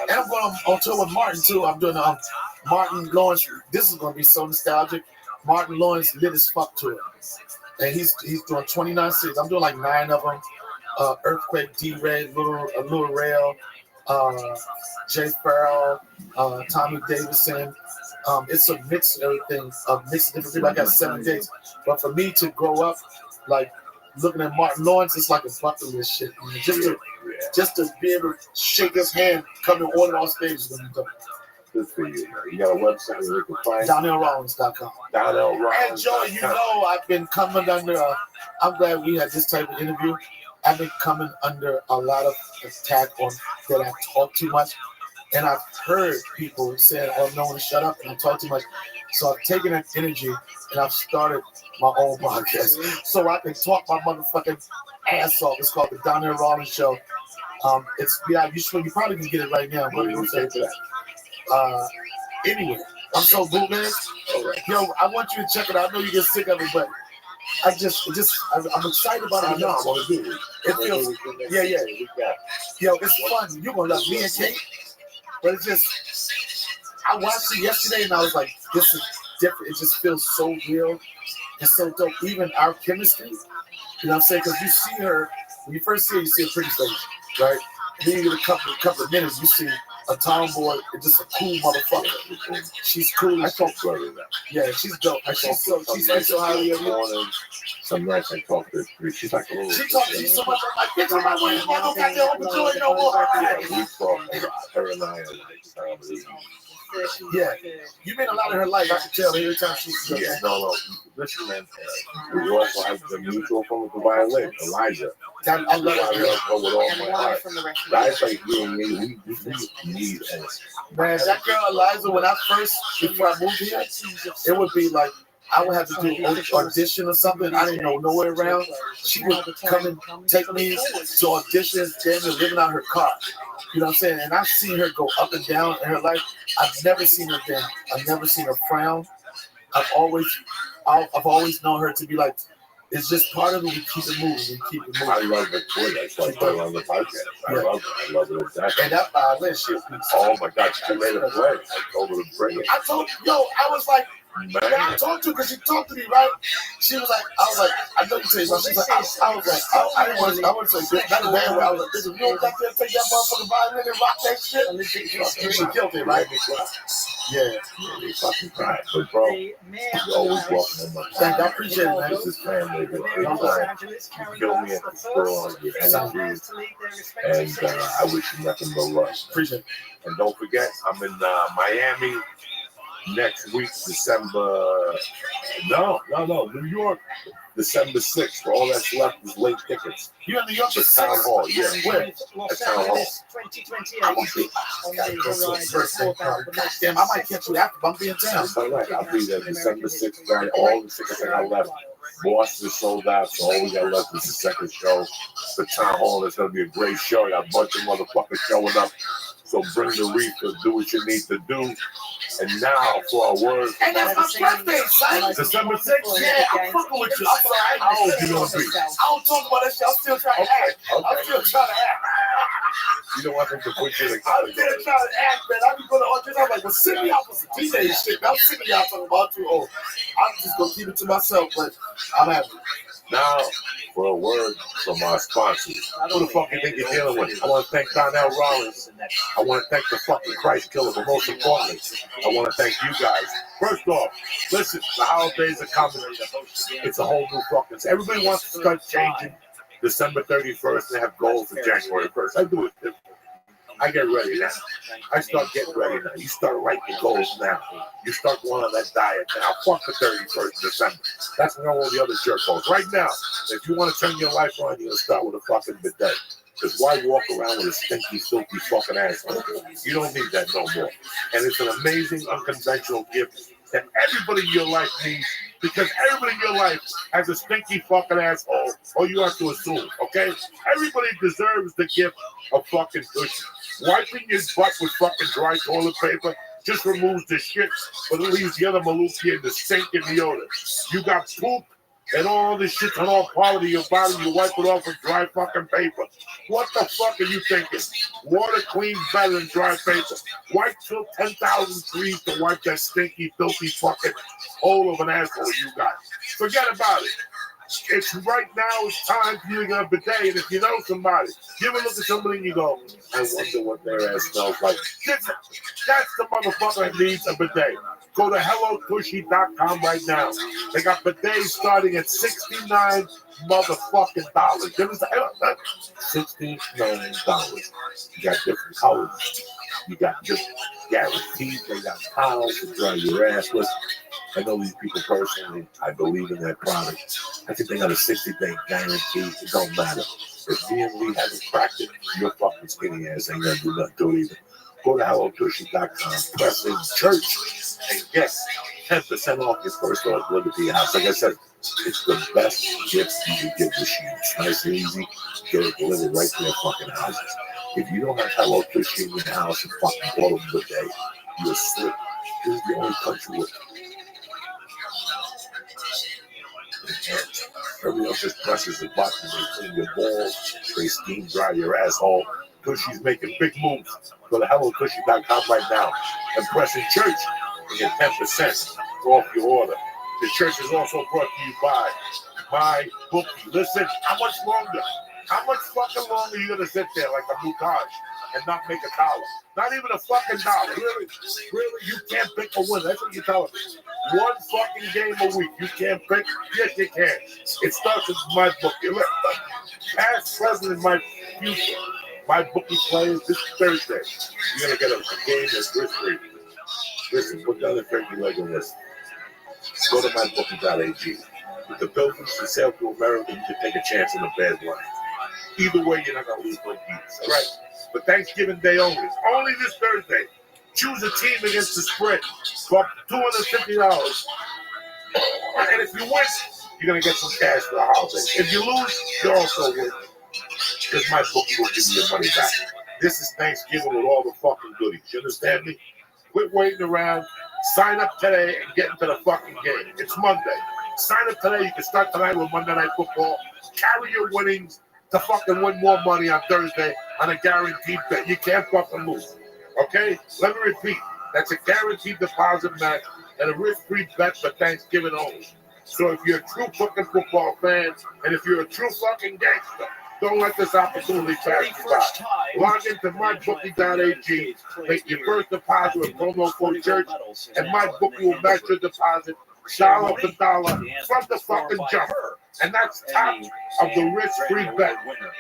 And I'm going on tour with Martin, too. I'm doing Martin Lawrence. This is going to be so nostalgic. Martin Lawrence Lit as Fuck tour. And he's doing 29 cities. I'm doing like 9 of them. Earthquake, D-Ray, Little Rail, Jay Farrell, Tommy Davidson. It's a mix of everything, a mix of different people. I got 7 days. But for me to grow up, like looking at Martin Lawrence, it's like a bucket list shit. I mean, just to be able to shake his hand, come to order on stage is going to be dope. Good for you. You got a website where you can find DonnellRollins.com. DonnellRollins.com. And Joey, I've been coming under, I'm glad we had this type of interview. I've been coming under a lot of attack on that I talk too much. And I've heard people say, oh, no one shut up and I talk too much. So I've taken that energy and I've started my own podcast. So I can talk my motherfucking ass off. It's called the Donnell Rollins Show. You probably can get it right now. But you say to that. Anyway, I'm so good, man. Yo, I want you to check it out. I know you get sick of it, but I'm excited about it. I know, I want to do it. It feels, yeah. Yo, it's fun. You're going to love me and Kate. But it's just, I watched it yesterday and I was like, this different. It just feels so real and so dope. Even our chemistry, you know what I'm saying? Because you see her, when you first see her, you see a pretty face, right? And then you get a couple of minutes, you see a tomboy and just a cool motherfucker. She's cool. I talk to her that. Yeah, she's dope. And she's so highly of you. Some nights I talk to her. She's like a little. She talks to you so much. I'm like, bitch, I'm not going to go back there open door no more. We talk a lot. Her and I are like, yeah, you made a lot of her life. I can tell every time she's yeah, no. Listen, man. We also have the mutual from the violin, Elijah. I love I her. love her with all my heart. Guys like you and me, we need it. Man, that girl Eliza, when I first, before I moved here, it would be like, I would have to do an audition or something. I didn't know nowhere around. She would come and take me to auditions, damn near living out her car. You know what I'm saying? And I've seen her go up and down in her life. I've never seen her down. I've never seen her frown. I've always known her to be like, it's just part of me. We keep it moving. I love the boy. That's why I love the podcast. I love it. I love it exactly. And that violin shit. Oh my God, she made a play. I told her to bring it. I told you, I was like, man, I talked to her because she talked to me, right? She was like, I know you say something. She's like, I was like, I didn't want to say that bad where I was like, this is real back there, take that motherfucking violin and rock that shit. And she killed it, right? Yeah. They fucking cried. But bro, you always welcome in my Thank you. I appreciate it, man. This is family. You feel me at the store, your energy. And I wish you nothing but luck. Appreciate it. And don't forget, I'm in Miami next week, New York, December 6th. For all that's left is late tickets. You're in New York at Town Hall, yeah. Where? At Town Hall. 2028. Damn, I might catch you after, but I'm being town. All right, I'll be there December 6th, right? All the tickets I got left. Boston is sold out, so all we got left is the second show. The Town Hall is going to be a great show. I got a bunch of motherfuckers showing up. So bring the reefer, do what you need to do. And now for our word. And that's my birthday, son. December 6th? Yeah, I'm fucking with you. I'm sorry. How old you gonna be? I don't talk about that shit. I'm still trying to act. I'm still trying to act. You don't want them to put you in the I'm still trying to act, man. I be going to audition. I'm like, well, send me out for some teenage shit. I'm sick of y'all talking about too old. I'm just going to keep it to myself, but I'm happy. Now, for a word from our sponsors. Who the fuck you think you're dealing with? I want to thank Donnell Rollins. I want to thank the fucking Christ Killer, but most importantly, I want to thank you guys. First off, listen, the holidays are coming. It's a whole new fucking... Everybody wants to start changing December 31st and have goals for January 1st. I do it different. I get ready now. I start getting ready now. You start writing your goals now. You start going on that diet now. Fuck the 31st of December. That's when all the other jerk goes. Right now, if you want to turn your life on, you're going to start with a fucking bidet. Because why walk around with a stinky, filthy fucking asshole? You don't need that no more. And it's an amazing, unconventional gift that everybody in your life needs, because everybody in your life has a stinky fucking asshole, or you have to assume, okay? Everybody deserves the gift of fucking cushion. Wiping your butt with fucking dry toilet paper just removes the shit, but it leaves the other maluki and the stink and the odor. You got poop and all this shit on all part of your body, you wipe it off with dry fucking paper. What the fuck are you thinking? Water cleans better than dry paper. Wipe till 10,000 trees to wipe that stinky, filthy fucking hole of an asshole you got. Forget about it. It's right now, it's time for you to get a bidet, and if you know somebody, give a look at somebody and you go, I wonder what their ass smells like. That's the motherfucker that needs a bidet. Go to HelloTushy.com right now. They got bidets starting at $69 motherfucking dollars. Give us the $69. You got different colors. You got just guaranteed. They got towels to dry your ass with. I know these people personally. I believe in their product. I think they got a 60-day guarantee. It don't matter. If me and Lee haven't cracked it, your fucking skinny ass ain't gonna do nothing to it either. Go to HelloTushy.com, press in church, and get 10% off your first order delivered to your house. Like I said, it's the best gift you can give this year. It's nice and easy. Get it delivered right to their fucking houses. If you don't have Hello Tushy in your house and fucking bought them the day, you're slick. This is the only country with everybody else just presses the button, they clean your balls, they steam dry your asshole. Tushy's making big moves. Go to HelloTushy.com right now and press in church and get 10% off your order. The church is also brought to you by my bookie. Listen, how much longer? How much fucking longer are you gonna sit there like a mutaj and not make $1? Not even a fucking dollar. Really? Really? You can't pick a winner. That's what you're telling me. One fucking game a week. You can't pick? Yes, you can. It starts with my bookie. Look, past, present, and my future. My bookie players this Thursday. You're gonna get a game that's risk-free. Listen, put down the turkey leg on this. Go to mybookie.ag. With the pilgrims for sale to America, you can take a chance on a bad line. Either way, you're not going to lose no beats, all right? But Thanksgiving Day only this Thursday. Choose a team against the spread for $250. And if you win, you're going to get some cash for the holidays. If you lose, you also win. Because my bookie will give you your money back. This is Thanksgiving with all the fucking goodies. You understand me? Quit waiting around. Sign up today and get into the fucking game. It's Monday. Sign up today. You can start tonight with Monday Night Football. Carry your winnings to fucking win more money on Thursday on a guaranteed bet. You can't fucking lose. Okay? Let me repeat. That's a guaranteed deposit match and a risk-free bet for Thanksgiving only. So if you're a true fucking football fan and if you're a true fucking gangster, don't let this opportunity pass you by. Log into mybookie.ag, make your first deposit with promo code church, and MyBookie will match your deposit dollar for dollar from the fucking jump. And that's top of the risk-free bet.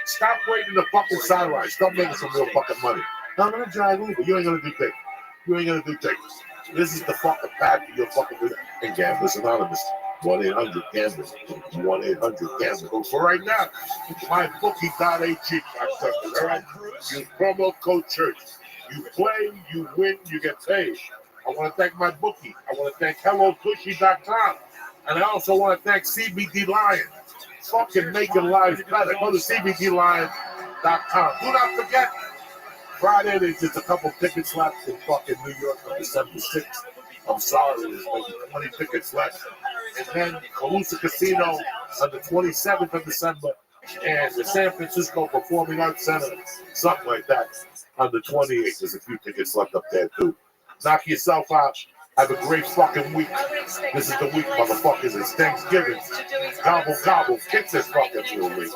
Stop waiting the fucking sideline. Stop making some real fucking money. Now, I'm going to drive Uber. You ain't going to do things. You ain't going to do things. This is the fucking path of your fucking business. And Gamblers Anonymous. 1-800-GAMBLER. 1-800-GAMBLER. For right now, mybookie.ag. All right? Use promo code church. You play, you win, you get paid. I want to thank my bookie. I want to thank HelloTushy.com. And I also want to thank CBD Lion. Fucking making lives better. Go to CBDLion.com. Do not forget, Friday there's just a couple tickets left in fucking New York on December 6th. I'm sorry, there's maybe 20 tickets left. And then Calusa Casino on the 27th of December. And the San Francisco Performing Arts Center, something like that, on the 28th. There's a few tickets left up there, too. Knock yourself out. Have a great fucking week. This is the week, motherfuckers. It's Thanksgiving. Gobble, gobble. Kick this fucking through me. When you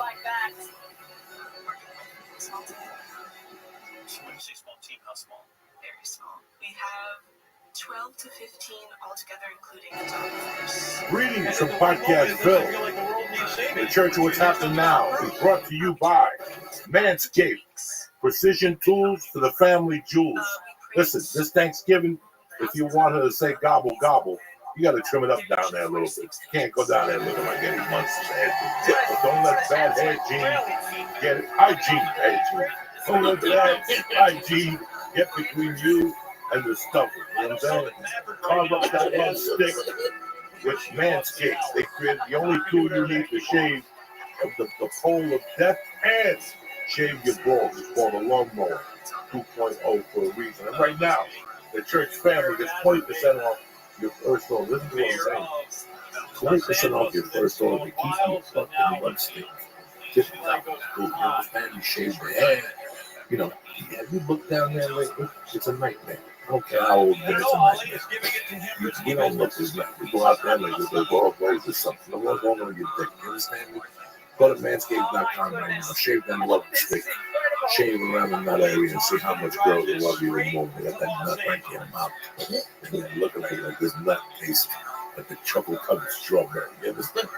say small team, how small? Very small. We have 12 to 15 altogether, including the top. Greetings from Podcastville. The Church of What's Happening Now is brought to you by Manscaped. Precision tools for the family jewels. Listen, this Thanksgiving, if you want her to say gobble, gobble, you got to trim it up down there a little bit. You can't go down there looking like any month's head. But don't let bad hygiene get it. Hygiene. Don't let bad hygiene get between you and the stuff. You know what I'm saying? Carve up that love stick with Manscaped. They created the only tool you need to shave the pole of death and shave your balls. It's called a lawnmower 2.0 for a reason. And right now, the church family gets 20% off your first order. Listen to what I'm saying. 20% off your first order to keep you fucking one stick. Just you understand, you shave your head. You know, have you looked down there lately? It's a nightmare. I don't care how old you are, it's a nightmare. You don't look as nice. You go out there like there's all boys or something. No one's going to get dick. You understand me? Go to manscaped.com right now. Shave them love stick. Shave around in that area and see how much girls will love you more. They got that nut right in their mouth. And they're looking at you like this nut tastes like the chocolate-covered strawberry. You understand?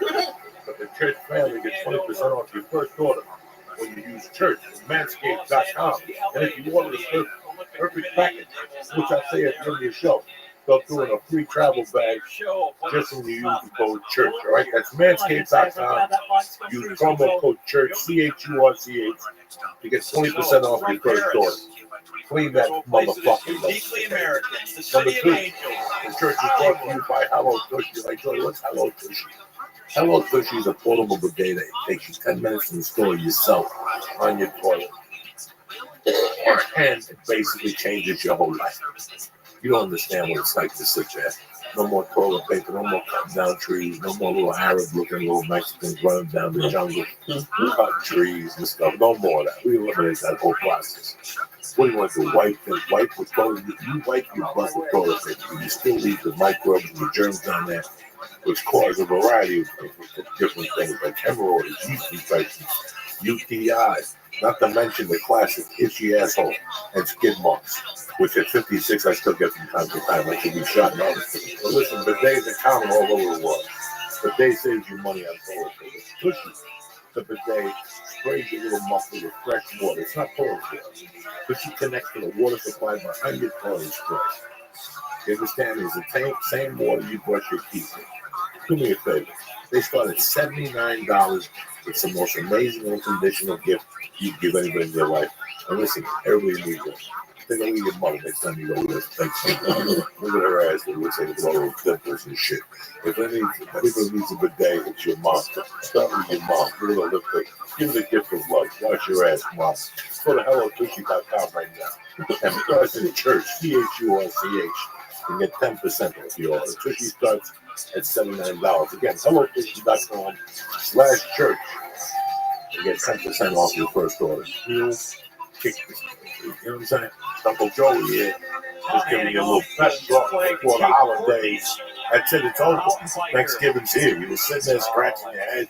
But the church family gets 20% off your first order when you use church at manscaped.com. And if you order the perfect package, which I say at the end of your show, they'll throw in a free travel bag just when you use the code church. All right, that's manscaped.com. Use promo code church, CHURCH, to get 20% off your first order. Clean that motherfucker. Number 2, the church is brought to you by Hello Tushy. Like, what's Hello Tushy? Hello Tushy is a portable bidet that takes you 10 minutes to install yourself on your toilet. And it basically changes your whole life. You don't understand what it's like to sit there No more toilet paper, no more cutting down trees, no more little Arab-looking little Mexicans running down the jungle, cutting trees and stuff. No more of that. We eliminate that whole process. What do you want to do? Wipe with toilet paper? You wipe your butt with toilet paper. You still leave the microbes and the germs down there, which cause a variety of different things like hemorrhoids, yeast infections, UTIs, not to mention the classic itchy asshole and skid marks, which at 56 I still get from time to time. I should be shot in other things. But listen, bidets are common all over the world. Bidet saves you money on toilet paper. Listen, the bidet sprays your little muffler with fresh water. It's not toilet water. But you connect to the water supply behind your toilet spray. You understand? It's the same water you brush your teeth with. Do me a favor. They start at $79. It's the most amazing unconditional gift you give anybody in their life. And listen, everybody needs it. Think of your mother next time you go with us. Look at her ass. It looks like a little dimples and shit. If anybody needs a bidet, it's your mom. Start with your mom. Give her a lift up. Give her the gift of love. Wash your ass, mom. Go to hellotushy.com right now. And start in the church, CHURCH. You get 10% off your order. Tushy starts at $79. Again, hellotushy.com/church. You get 10% off your first order. You know what I'm saying? Uncle Joe here just giving you a little pep talk before the holidays. That's it, it's over. Thanksgiving's here. You were sitting there scratching your head.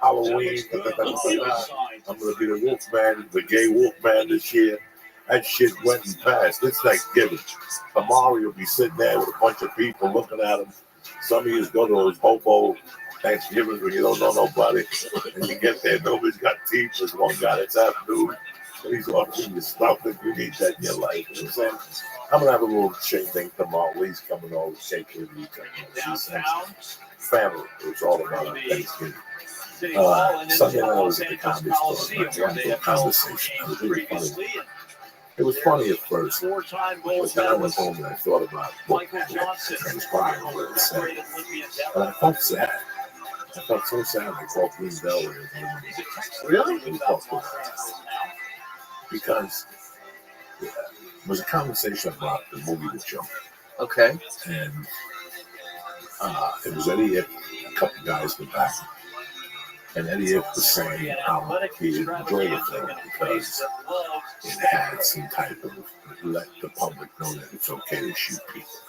Halloween. I'm going to be the wolfman, the gay wolfman this year. That shit went and passed. It's Thanksgiving. Tomorrow you'll be sitting there with a bunch of people looking at them. Some of you go to those hobo Thanksgivings when you don't know nobody. And you get there, nobody's got teeth. There's one guy that's half nude. He's offering you stuff if you need that in your life. You know what I'm saying? I'm going to have a little shake thing tomorrow. Lee's coming over, shake with you. Family. It's all about Thanksgiving. Sunday night I was at the comedy store. I went to a conversation. It was really funny. It was funny at first, but then I went home and I thought about what transpired and what it said. And I felt sad. I felt so sad. I called Green Bell. Really? Because it was a conversation about the movie The Jump. Okay. And it was Eddie Ick, a couple guys in the back. And Eddie Ick was saying how he enjoyed the film because it had some type of let the public know that it's okay to shoot people.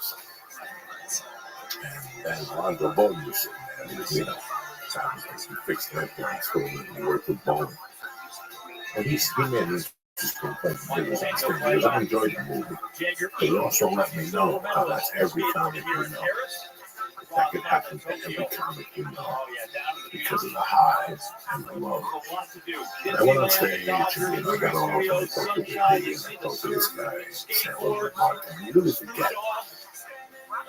And Alonzo Bowden was sitting there, you know, he fixed airplanes for him and he worked with Bowden. And he made this complaint because I enjoyed the movie. But he also let me know how that's every comic you know. That could happen to every comic you know because of the highs and the lows. And I went on stage and I got all up and talked to the and I talked to this guy, Sam Martin. You really forget.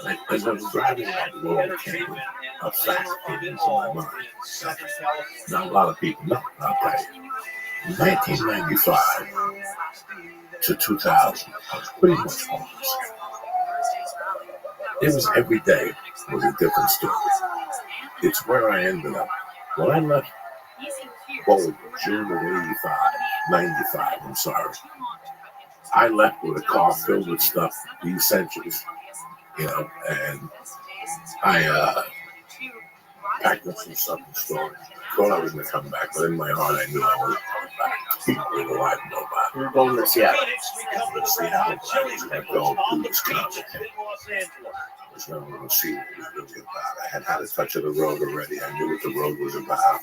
And as I was driving out the road, came a fact into my mind. Not a lot of people know, not that. In 1995 to 2000, I was pretty much homeless. It was every day was a different story. It's where I ended up. When I left Boulder, June of 95, I'm sorry, I left with a car filled with stuff, the essentials, you know, and I packed up some stuff in storage. Thought I was going to come back, but in my heart I knew I wasn't coming back. People were alive, nobody. You're going to Seattle. I was Seattle. I was going to go through this comic. I was going to see what it was really about. I had had a touch of the road already. I knew what the road was about.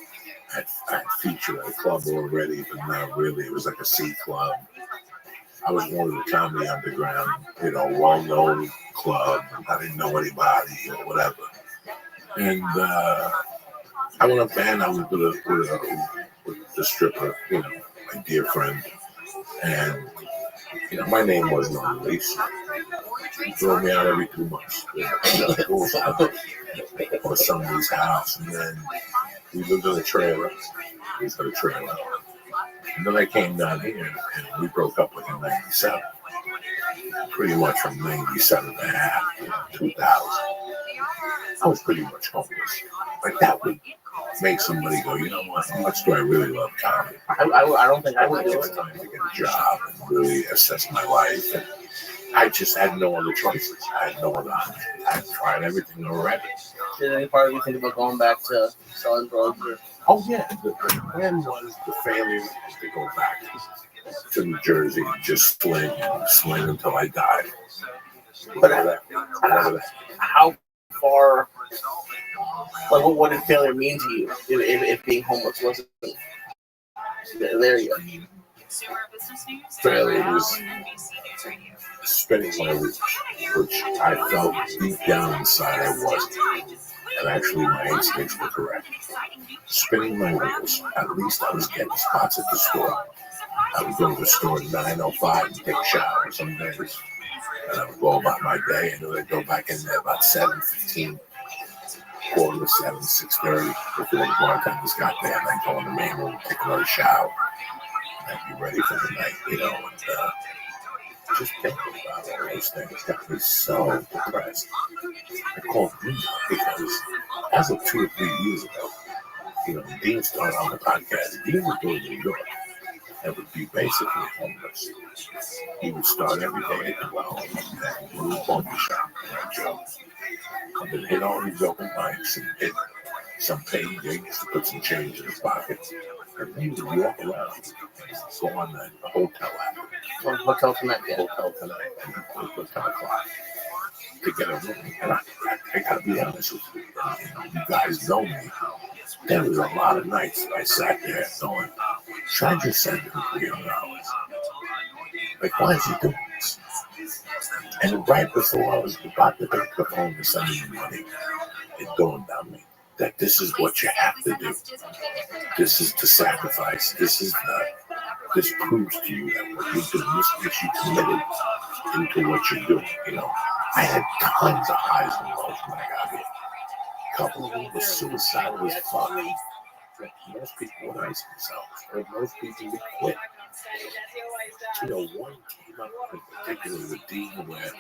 I had featured at a club already, but not really. It was like a C club. I was going to the Comedy Underground, you know, well-known club. I didn't know anybody or whatever. And I went up there and I was with the stripper, you know, my dear friend. And, you know, my name wasn't on the lease. He threw me out every 2 months. Or somebody's house. And then we lived in a trailer. We had a trailer. And then I came down here and we broke up like in 97. Pretty much from 97 and a half to 2000. I was pretty much homeless. Like that would make somebody go, you know what, how much do I really love comedy? I don't think I would do It's it. time to get a job and really assess my life. And I just had no other choices. I had no other options. I tried everything already. Did any part of you think about going back to selling drugs? Or? Oh yeah, the plan was the family was to go back to New Jersey, just sling until I died. Whatever that. How far? Like, what did failure mean to you? If being homeless wasn't there yet? Failure was spending my week, which I felt deep down inside I wasn't. And actually, my instincts were correct. Spinning my wheels, at least I was getting spots at the store. I would go to the store at 9:05 and take a shower some days. And I would go about my day, and then I'd go back in there about 7:15, quarter to 7, 6:30, before the bartenders got there. And I'd go in the main room, take another shower, and I'd be ready for the night, and just thinking about all those things got me so depressed. I called Dean because as of 2 or 3 years ago, Dean started on the podcast. Dean would go to New York and would be basically homeless. He would start every day at 12 and go to a coffee shop, right, Joe? And then hit all these open mics and hit some paid gigs to put some change in his pocket. And then he would walk around, go on the hotel app. Hotel Tonight, yeah. Hotel Tonight, and Hotel O'clock to get a room. And I gotta be honest with you, you guys know me. There was a lot of nights that I sat there going, should I just send him $300? Like, why is he doing this? And right before I was about to pick the phone to send him the money, it dawned on me that this is what you have to do. This is the sacrifice. This proves to you that what you're doing, this gets you committed into what you're doing. I had tons of highs and lows when I got here. A couple of them were suicidal as fuck. Most people were nice themselves, or most people would quit. One came up in particular with Dean where,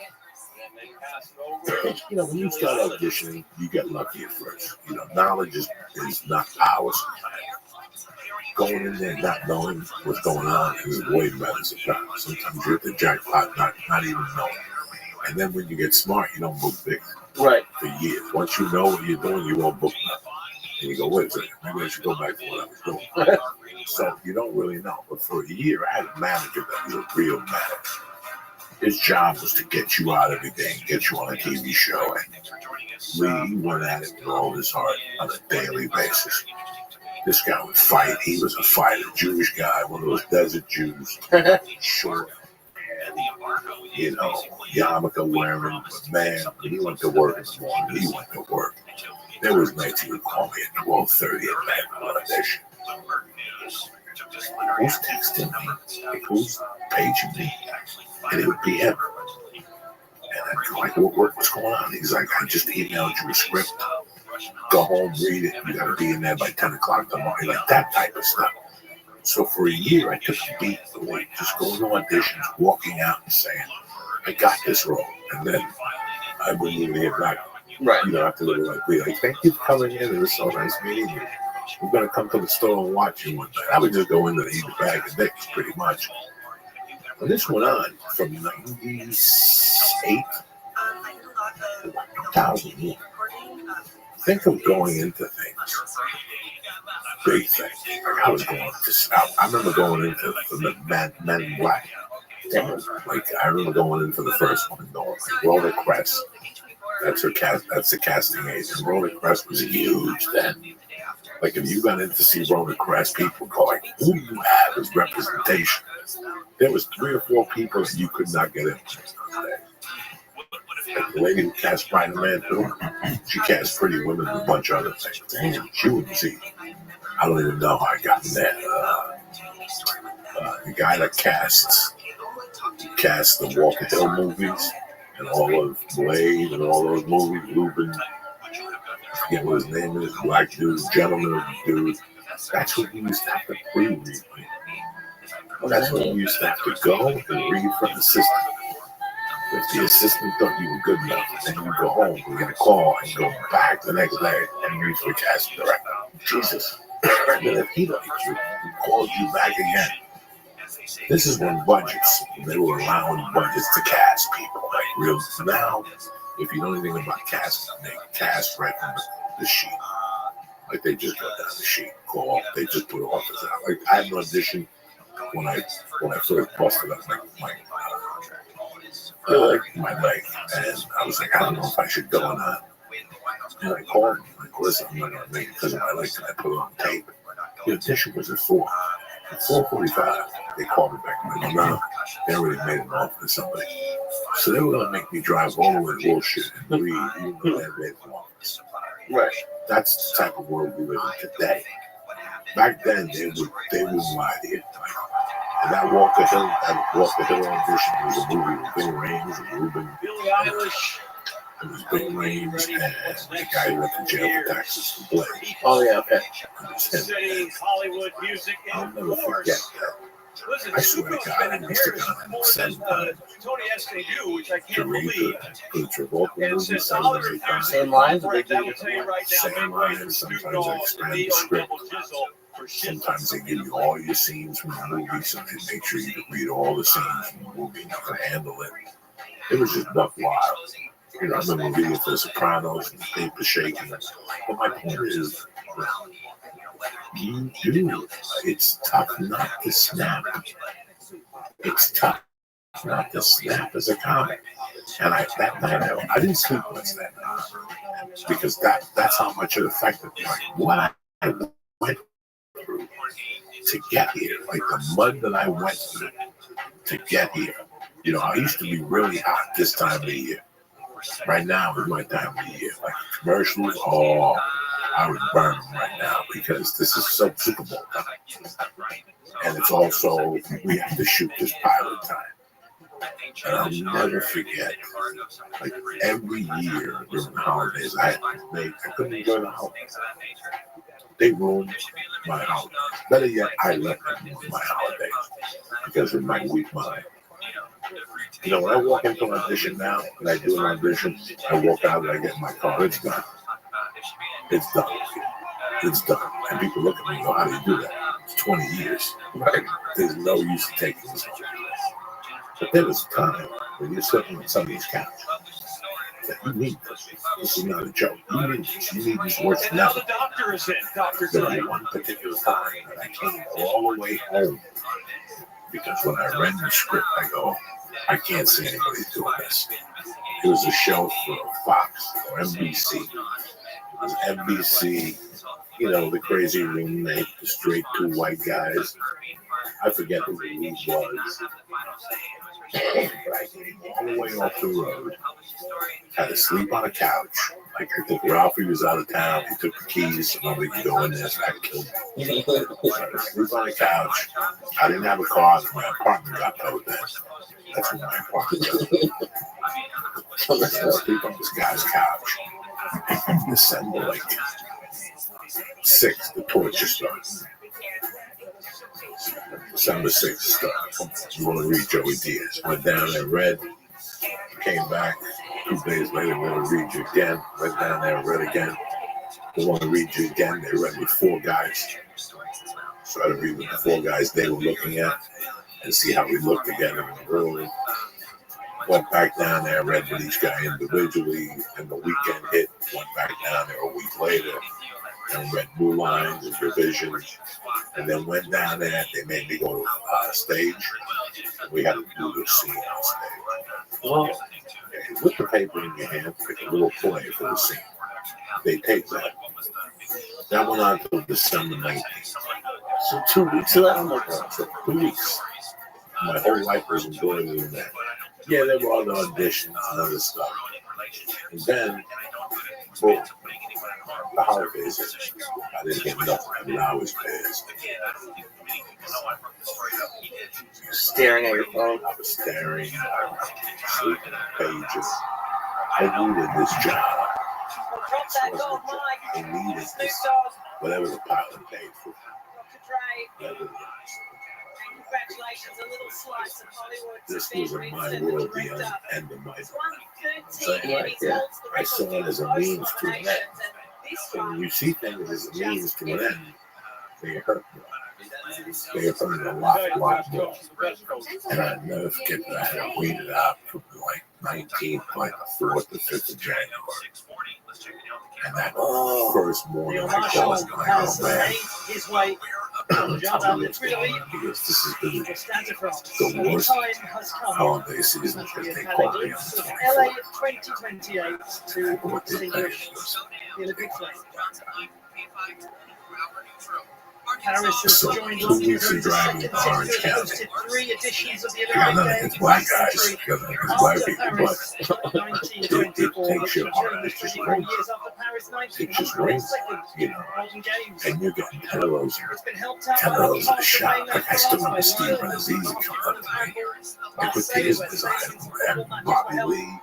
when you start auditioning, you get lucky at first. Knowledge is not ours. Going in there not knowing what's going on is way better than surprise. Sometimes you're at the jackpot not even knowing. And then when you get smart, you don't book big. Right. For years. Once you know what you're doing, you won't book nothing. And you go, wait a second, maybe I should go back to what I was doing. So you don't really know. But for a year, I had a manager that was a real manager. His job was to get you out every day and get you on a TV show. And he went at it with all his heart on a daily basis. This guy would fight. He was a fighter. Jewish guy, one of those desert Jews. Short. Yarmulke wearing. But man, when he went to work in the morning, he went to work. There was nights he would call me at 12:30 at night on audition. Who's texting me? Who's paging me? And it would be him. And I'd be like, what's going on? He's like, I just emailed you a script. Go home, read it. You got to be in there by 10 o'clock tomorrow. Like that type of stuff. So for a year, I took a beat away, just going to auditions, walking out and saying, I got this role. And then I wouldn't even hear back. Right. After they were like, thank you for coming in. It was so nice meeting you. We're going to come to the store and watch you one night. I would just go in there and eat a bag of dicks, pretty much. And this went on from 98 to 2001. Think of going into things. Big things. Like I was going to, I remember going into the Men in Black. Like I remember going into the first one and going like Rhoda Crest. That's the casting agent. Rhoda Crest was huge then. Like if you got in to see Rhoda Crest, people go like, who do you have as representation? There was 3 or 4 people that you could not get in. Like the lady who cast Spider-Man too, she cast Pretty Women and a bunch of other things. Damn, she wouldn't see. I don't even know how I got in there. The guy that cast the Walker Hill movies and all of Blade and all those movies, Lubin, I forget what his name is, black dude, gentleman dude. That's what we used to have to pre-read. That's when we used to have to go and read from the system. If the assistant thought you were good enough, then you go home, you get a call, and go back the next day and read for the casting director. Jesus. And then if he liked you, he called you back again. This is when budgets, they were allowing budgets to cast people. Like real now, if you know anything about casting, they cast right from the sheet. Like they just go down the sheet, go off, they just put offers out. Like I had an audition when I first busted up my leg, and I was like, I don't know if I should go or not. And I called him, like, listen, I'm not gonna make it because of my leg, and I put it on tape. The audition was at 4. At 4:45, they called me back. I'm like, no, they already made an offer to somebody. So they were gonna make me drive all the way to bullshit and breathe, even though they had made an office. Right. That's the type of world we live in today. Back then, they wouldn't lie to you. And that Walker Hill audition was a movie with Bing Rames and Ruben. Billie Eilish. It was Bing Rames and the guy who went to jail for taxes to play. Oh yeah, okay. City, Hollywood music. I'll never forget that. I swear to God, I must have gone and sent Tony SKU, which I to can't read believe. the Travolta movie, Same lines, or I will tell you right now, same lines. Sometimes they expand the script. Sometimes they give you all your scenes from the movie, so they make sure you can read all the scenes from the movie and you can handle it. It was just buck wild. You know, I remember reading for The Sopranos and the paper shaking. But my point is, you do. It's tough not to snap. It's tough not to snap as a comic. And that night, I didn't sleep much that night because that's how much it affected me. Like what I went through to get here, like the mud that I went through to get here. You know, I used to be really hot this time of the year. Right now is my time of the year. Like commercials, I would burn them right now because this is so Super Bowl time. And it's also, we have to shoot this pilot time. And I'll never forget, like every year during the holidays, I couldn't enjoy the holidays. They ruined my holidays. Better yet, I let them ruin my holidays because of my weak mind. You know, when I walk into an audition now, and I do an audition, I walk out and I get in my car, it's done. It's done. It's done. And people look at me and go, how do you do that? It's 20 years. Right? There's no use in taking this. But there was a time when you're sitting on somebody's couch that you need this. This is not a joke. You need this. You need this worse And now. now the doctor is in. Dr. There Dre. was one particular time that I came all the way home because when I read the script, I go, I can't see anybody doing this. It was a show for Fox or NBC. It was NBC, you know, the crazy roommate, the straight two white guys. I forget who the lead was. But I came all the way off the road. Had to sleep on a couch. Like I think Ralphie was out of town. He took the keys. Nobody could go in there. So I killed him. So I had to sleep on a couch. I didn't have a car. My apartment got towed then. That's when my apartment got towed. So I had to sleep on this guy's couch. December like 6th, the torture starts. December 6th starts. You want to read Joey Diaz. Went down and read. Came back 2 days later. Want to read you again. Went down there and read again. They want to read you again. They read me 4 guys. So I had to read with the 4 guys they were looking at and see how we looked together in the room. Went back down there, read with each guy individually, and the weekend hit. Went back down there a week later and read new lines and revisions, and then went down there. They made me go to stage. We had to do the scene on stage. Well, with the paper in your hand, pick a little play for the scene. They take that. That went on until December 19th. So 2 weeks of that, so 2 weeks. My whole life was embroidered in that. Yeah, there were other auditions and other stuff. And then, boom, the holidays hit. I didn't get nothing. I mean, I was pissed. Staring at your phone. I was staring. I was sleeping at pages. I needed this job. I needed this. Whatever the pilot paid for. Whatever it was. Congratulations, a little slice of Hollywood. This was in my world, the end of my life. I saw it as a means to an end. And when you see things as a means to an end, they hurt me. They hurt me a lot more. And I never forget that I had waited out from like 19th, like the 4th to 5th of January. And that first morning, I called him, I go, man, his way I'm telling you what's going on, because this has been the worst holiday season because they called me on the LA 24th. 2028 to What they pay the Olympic flame. Paris has So joined 2 London weeks for of the driving second to Orange season, County. hosted 3 editions of the I got Olympic nothing Games. against black guys, I got nothing against black After people, Paris but 1924, it takes which your was heart, during the it just 24 rings. years after Paris It just rings, 1942, you know. Golden Games. And you're getting 10 of those, It's been helped out 10 of by those in a shot. Like I still remember Steve Steve Renazizi coming up to me, like with tears in his eyes, and Bobby Lee,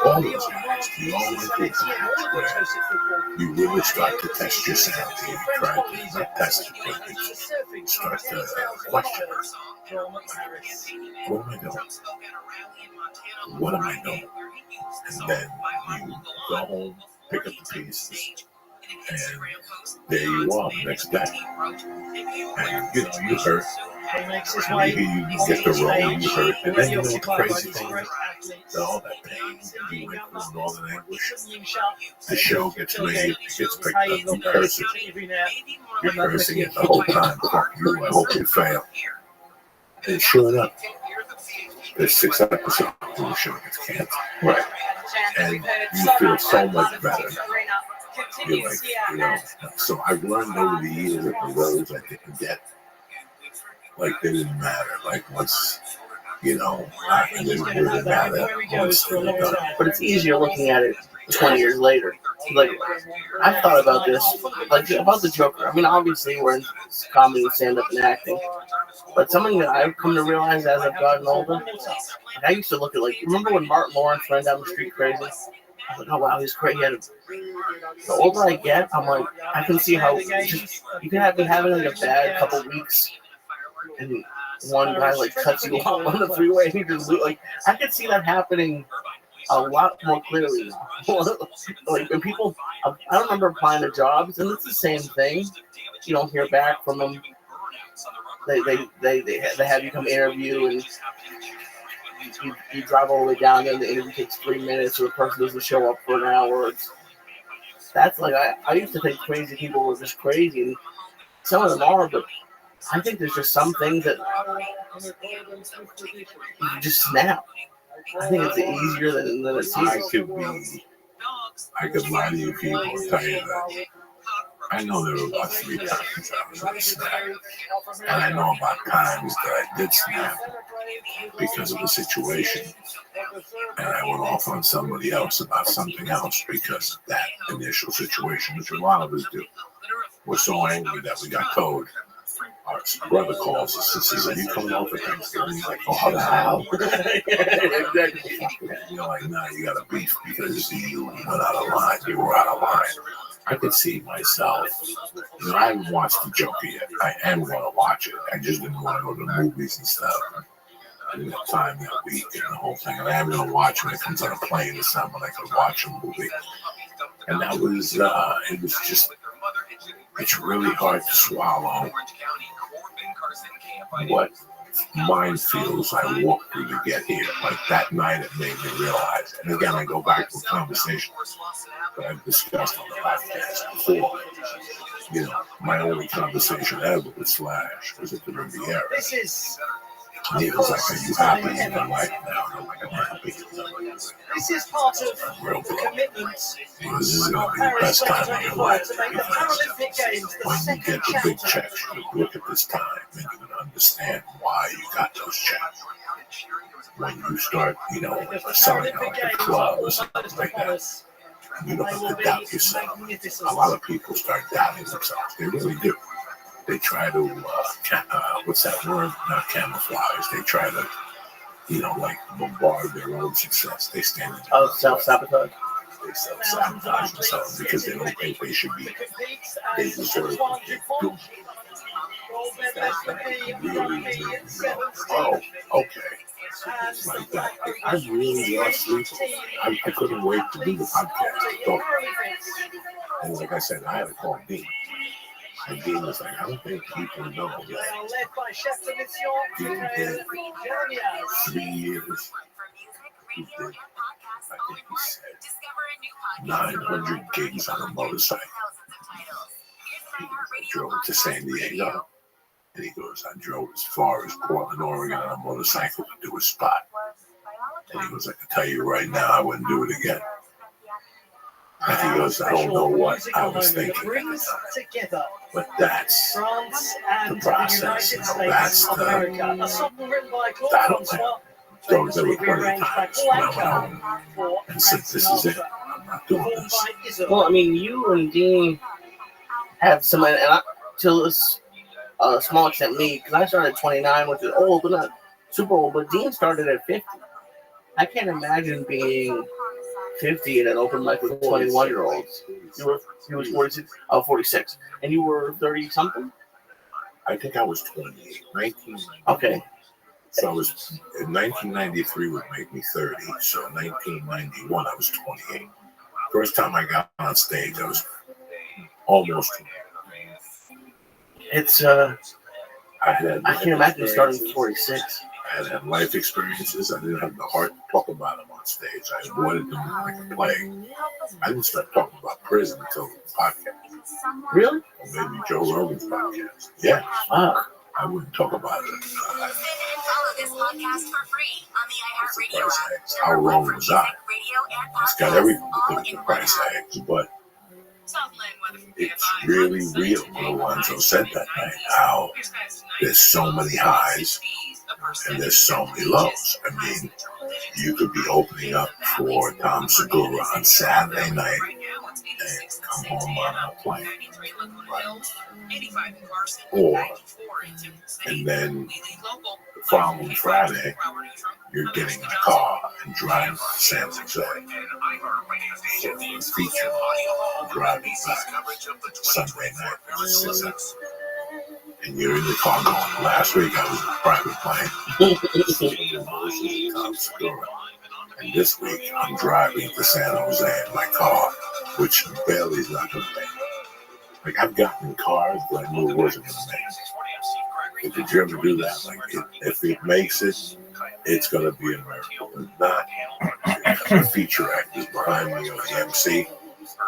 all those guys, they all went through times where you really start to test your sanity. You try to not test it, but you start to question what am I doing? What am I doing? And then you go home, pick up the pieces, and there you are the next day. And you know, you hurt. You get the role, you hurt. And then you know what the crazy thing is? That all that pain you went through and all that anguish, the show gets made, it gets picked up, you curse it. You're cursing it the whole time. Fuck you, I hope you fail. And sure enough, there's 6 episodes and the show gets canceled. Right. And you feel so much better. You're like, you know, so I've learned over the years that the roles I didn't get, like, they didn't matter. Like, once, you know, it didn't really matter once they were done. But it's easier looking at it 20 years later. Like, I've thought about this, like, about the Joker. I mean, obviously, we're in comedy, stand-up, and acting. But something that I've come to realize as I've gotten older, like, I used to look at, like, remember when Martin Lawrence ran down the street crazy? I was like, oh, wow, he's crazy. The older I get, I'm like, I can see how just, you can have been having, like, a bad couple weeks, and one guy, like, cuts you off on the freeway, and you just, like, I could see that happening a lot more clearly now. Like, when people, I don't remember applying to jobs, and it's the same thing. You don't hear back from them. They have you come interview, and you drive all the way down there, and the interview takes 3 minutes, or the person doesn't show up for an hour. That's like, I used to think crazy people were just crazy, and some of them are, but I think there's just some things that you just snap. I think it's easier than it seems. I could lie to you people and tell you that I know there were about 3 times I was going to snap. And I know about times that I did snap because of the situation. And I went off on somebody else about something else because of that initial situation, which a lot of us do. We're so angry that we got towed. Our brother calls us and says, "Are you coming over Thanksgiving?" He's like, "Oh, how the hell?" You're like, "Nah, you got a beef because you went out of line. You were out of line." I could see myself. You know, I haven't watched the Joker yet. I am going to watch it. I just didn't want to go to the movies and stuff. I didn't have time that week and the whole thing. And I am going to watch when it comes on a plane or something. I could watch a movie. And that was, it was just, it's really hard to swallow what mine feels I walked through to get here. Like that night, it made me realize. And again, I go back to a conversation that I've discussed on the podcast before. You know, my only conversation ever with Slash was at the Riviera. And he was like, "Are you happy in your life now?" And I'm like, "I'm happy." This is part of the commitment. This is going to be the best time of your life. When you get the big checks, you look at this time and you can understand why you got those checks. When you start, you know, selling out like a club or something like that, you don't have to doubt yourself. A lot of people start doubting themselves. They really do. They try to, what's that word? Not camouflage. They try to, you know, like bombard their own success. They stand in Oh, self-sabotage. They self-sabotage themselves because they don't think they should be. They deserve what they do. Oh, okay. It's like that. I really lost sleep. I couldn't wait to do the podcast. And like I said, I had to call Dean. And Dean was like, I don't think people know They that are led by Chef de Mission, Dean Michael did Jeremias. 3 years. He did, I think he said, 900 gigs on a motorcycle. He goes, I drove to San Diego. And he goes, I drove as far as Portland, Oregon on a motorcycle to do a spot. And he goes, I can tell you right now, I wouldn't do it again. And he goes, I don't know what I was thinking. Brings together But that's France and the process. the United That's States of the, America. A song written by Claude I don't Francois, those there were famously plenty of rearranged by times when I Paul went home Anka for and said, Frank this is it. Sinatra. I'm not doing Performed this. by Izzo. Well, I mean, you and Dean have some, and to this small extent, me, because I started at 29, which is old, but not super old. But Dean started at 50. I can't imagine being 50 at an open mic with 21-year-olds. He was 46, 46, and you were 30 something. I think I was 28, 19. Okay. So I was, in 1993 would make me 30. So in 1991, I was 28. First time I got on stage, I was almost 20. It's I can't imagine starting at 46. I had life experiences. I didn't have the heart to talk about them on stage. I avoided them like a plague. I didn't start talking about prison until the podcast. Really? Or maybe Joe Rogan's podcast. Yeah. Fuck. I wouldn't talk about it. How wrong was I? It's got everything to do with the price tags, but it's really real for the ones who said that night. How there's so many highs and there's so many lows. I mean, you could be opening up for Tom Segura on Saturday night and come home on a plane. Or, and then the following Friday, you're getting in a car and driving to San Jose. So for a feature, driving back Sunday night. And you're in the car going, last week I was in a private plane. Tom Segura. And this week I'm driving to San Jose in my car, which barely is not going to make. Like, I've gotten in cars that I knew it wasn't going to make. Did you ever do that? Like, if it makes it, it's going to be a miracle. If not, the feature actors behind me or the MC,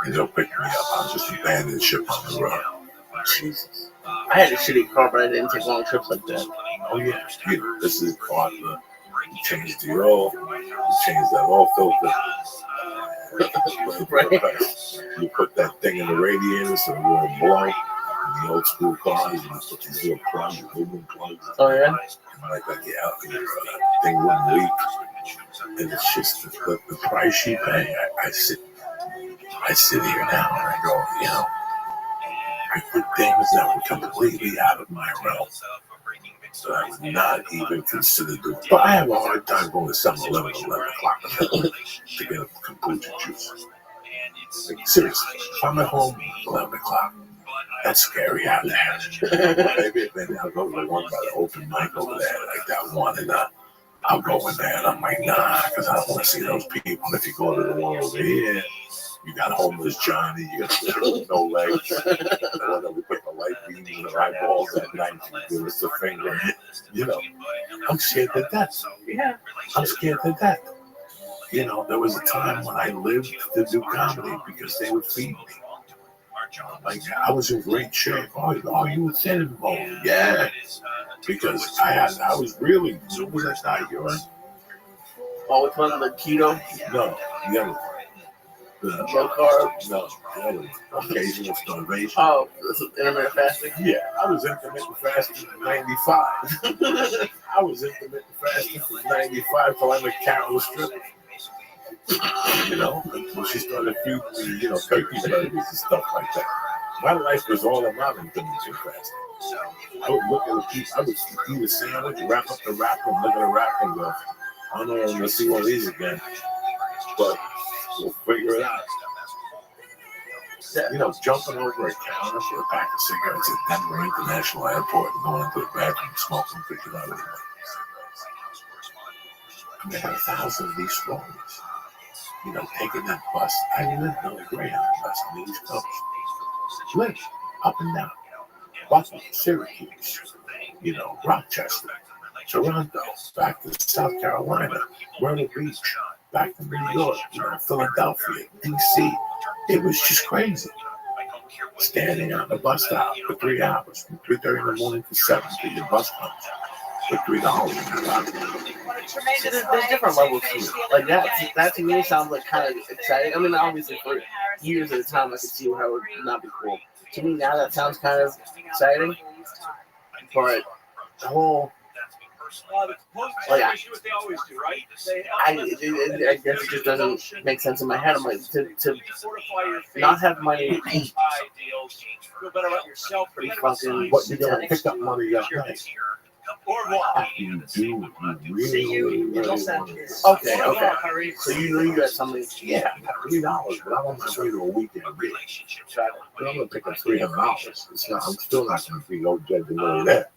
and they'll pick me up. I'll just abandon ship on the road. Jesus. I had a shitty car, but I didn't take long trips like that. Oh, yeah. You know, this is part of the, you change the oil, you change that oil filter. Right. You put that thing in the radiator so it won't blow. In the old school cars, you put these little plugs, aluminum plugs. Oh, yeah? And like that, yeah, your thing wouldn't leak. And it's just the price you pay. I sit here now and I go, you know, I did things that were completely out of my realm. So I would not even consider doing. But I have a hard time going to 7-Eleven at 11 o'clock to get a kombucha juice. Like, seriously, if I'm at home at 11 o'clock, that's scary out there. maybe I'll go to the one by the open mic over there, like that one, and I'll go in there, and I'm like, nah, because I don't want to see those people. If you go to the one over here, you got homeless Johnny, you got no legs, the one that we put the light beams in the eyeballs at night, give us a finger. You know, I'm scared to death. Yeah, I'm scared to death. You know, there was a time when I lived to do comedy because they would feed me. Like, I was in great shape. Oh, you were thin bone. Yeah. Because I was really, what was that diet you're on? Oh, which one? The keto? No, the other one. The Low carb? No, the other one. Occasional starvation. Oh, this is intermittent fasting? Yeah, I was intermittent fasting in 95. I was intermittent fasting from 95 till I met Carol stripper. You know, until she started feeding, you know, turkey burgers and stuff like that. My life was all about intermittent fasting. I would look at the people, I would eat a sandwich, wrap up the wrapper, and look at the wrapper and go, I don't know if I'm going to see one of these again, but we'll figure it out. You know, jumping over a counter for a pack of cigarettes at Denver International Airport and going into the bathroom, smoking, picking out everything. I had 1,000 of these stories. You know, taking that bus. I lived on a Greyhound bus on the East Coast. Lived up and down. Buffalo, Syracuse, Rochester, Toronto, back to South Carolina, Myrtle Beach, back to New York, Philadelphia, D.C. It was just crazy. Standing on the bus stop for 3 hours, from 3:30 in the morning to 7 till your bus comes for $3. There's different levels to it. Like that to me sounds like kind of exciting. I mean, obviously for years at a time I could see how it would not be cool. To me now that sounds kind of exciting, but the whole I guess it just doesn't make sense in my head. I'm like to not have money. Pretty fucking. What, you're going to pick up money that night? You do. You really want it. Okay. So you knew you got something. Yeah, $3, but I'm on my way to a weekend rich. But I'm going to pick up $300. I'm still not going to be no judge and all that.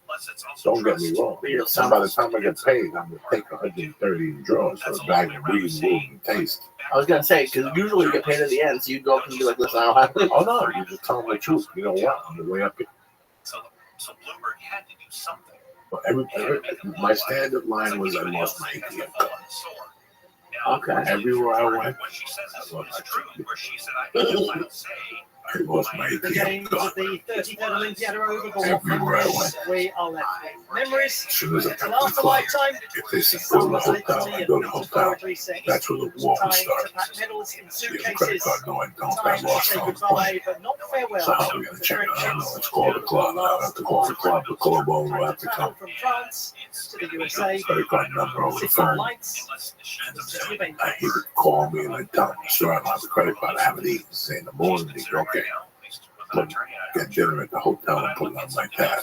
Don't get me wrong. So by the time I get paid, I'm going to take 130 in draws for a bag of weed and taste. I was going to say, because usually you get paid at the end, so you go up and be like, listen, I don't have it. Oh, no, you just tell them the truth. You know what? On the way up here. So Bloomberg had to do something. My standard line was I lost my ATM card. Okay. Everywhere I went, I lost my ATM card. The 33rd Olympiad are over, but Everywhere I went. We are left with memories. As soon as I got to the Last club, lifetime. if they said go to the hotel, I go to the hotel. That's where the war would start. Medals in See, the credit suitcases. card, no, I don't. I Time to lost say on the goodbye, plane. but not farewell. So how are we going to check it? I don't know. Let's call the club. I have to call the club. The club owner will have to come. From France to the USA. Credit card number over the 6 phone. lights. He would call me and I'd tell him, sir, I don't have a credit card. I haven't eaten. Say in the morning, he'd go, okay. Get dinner at the hotel and put it on my tab.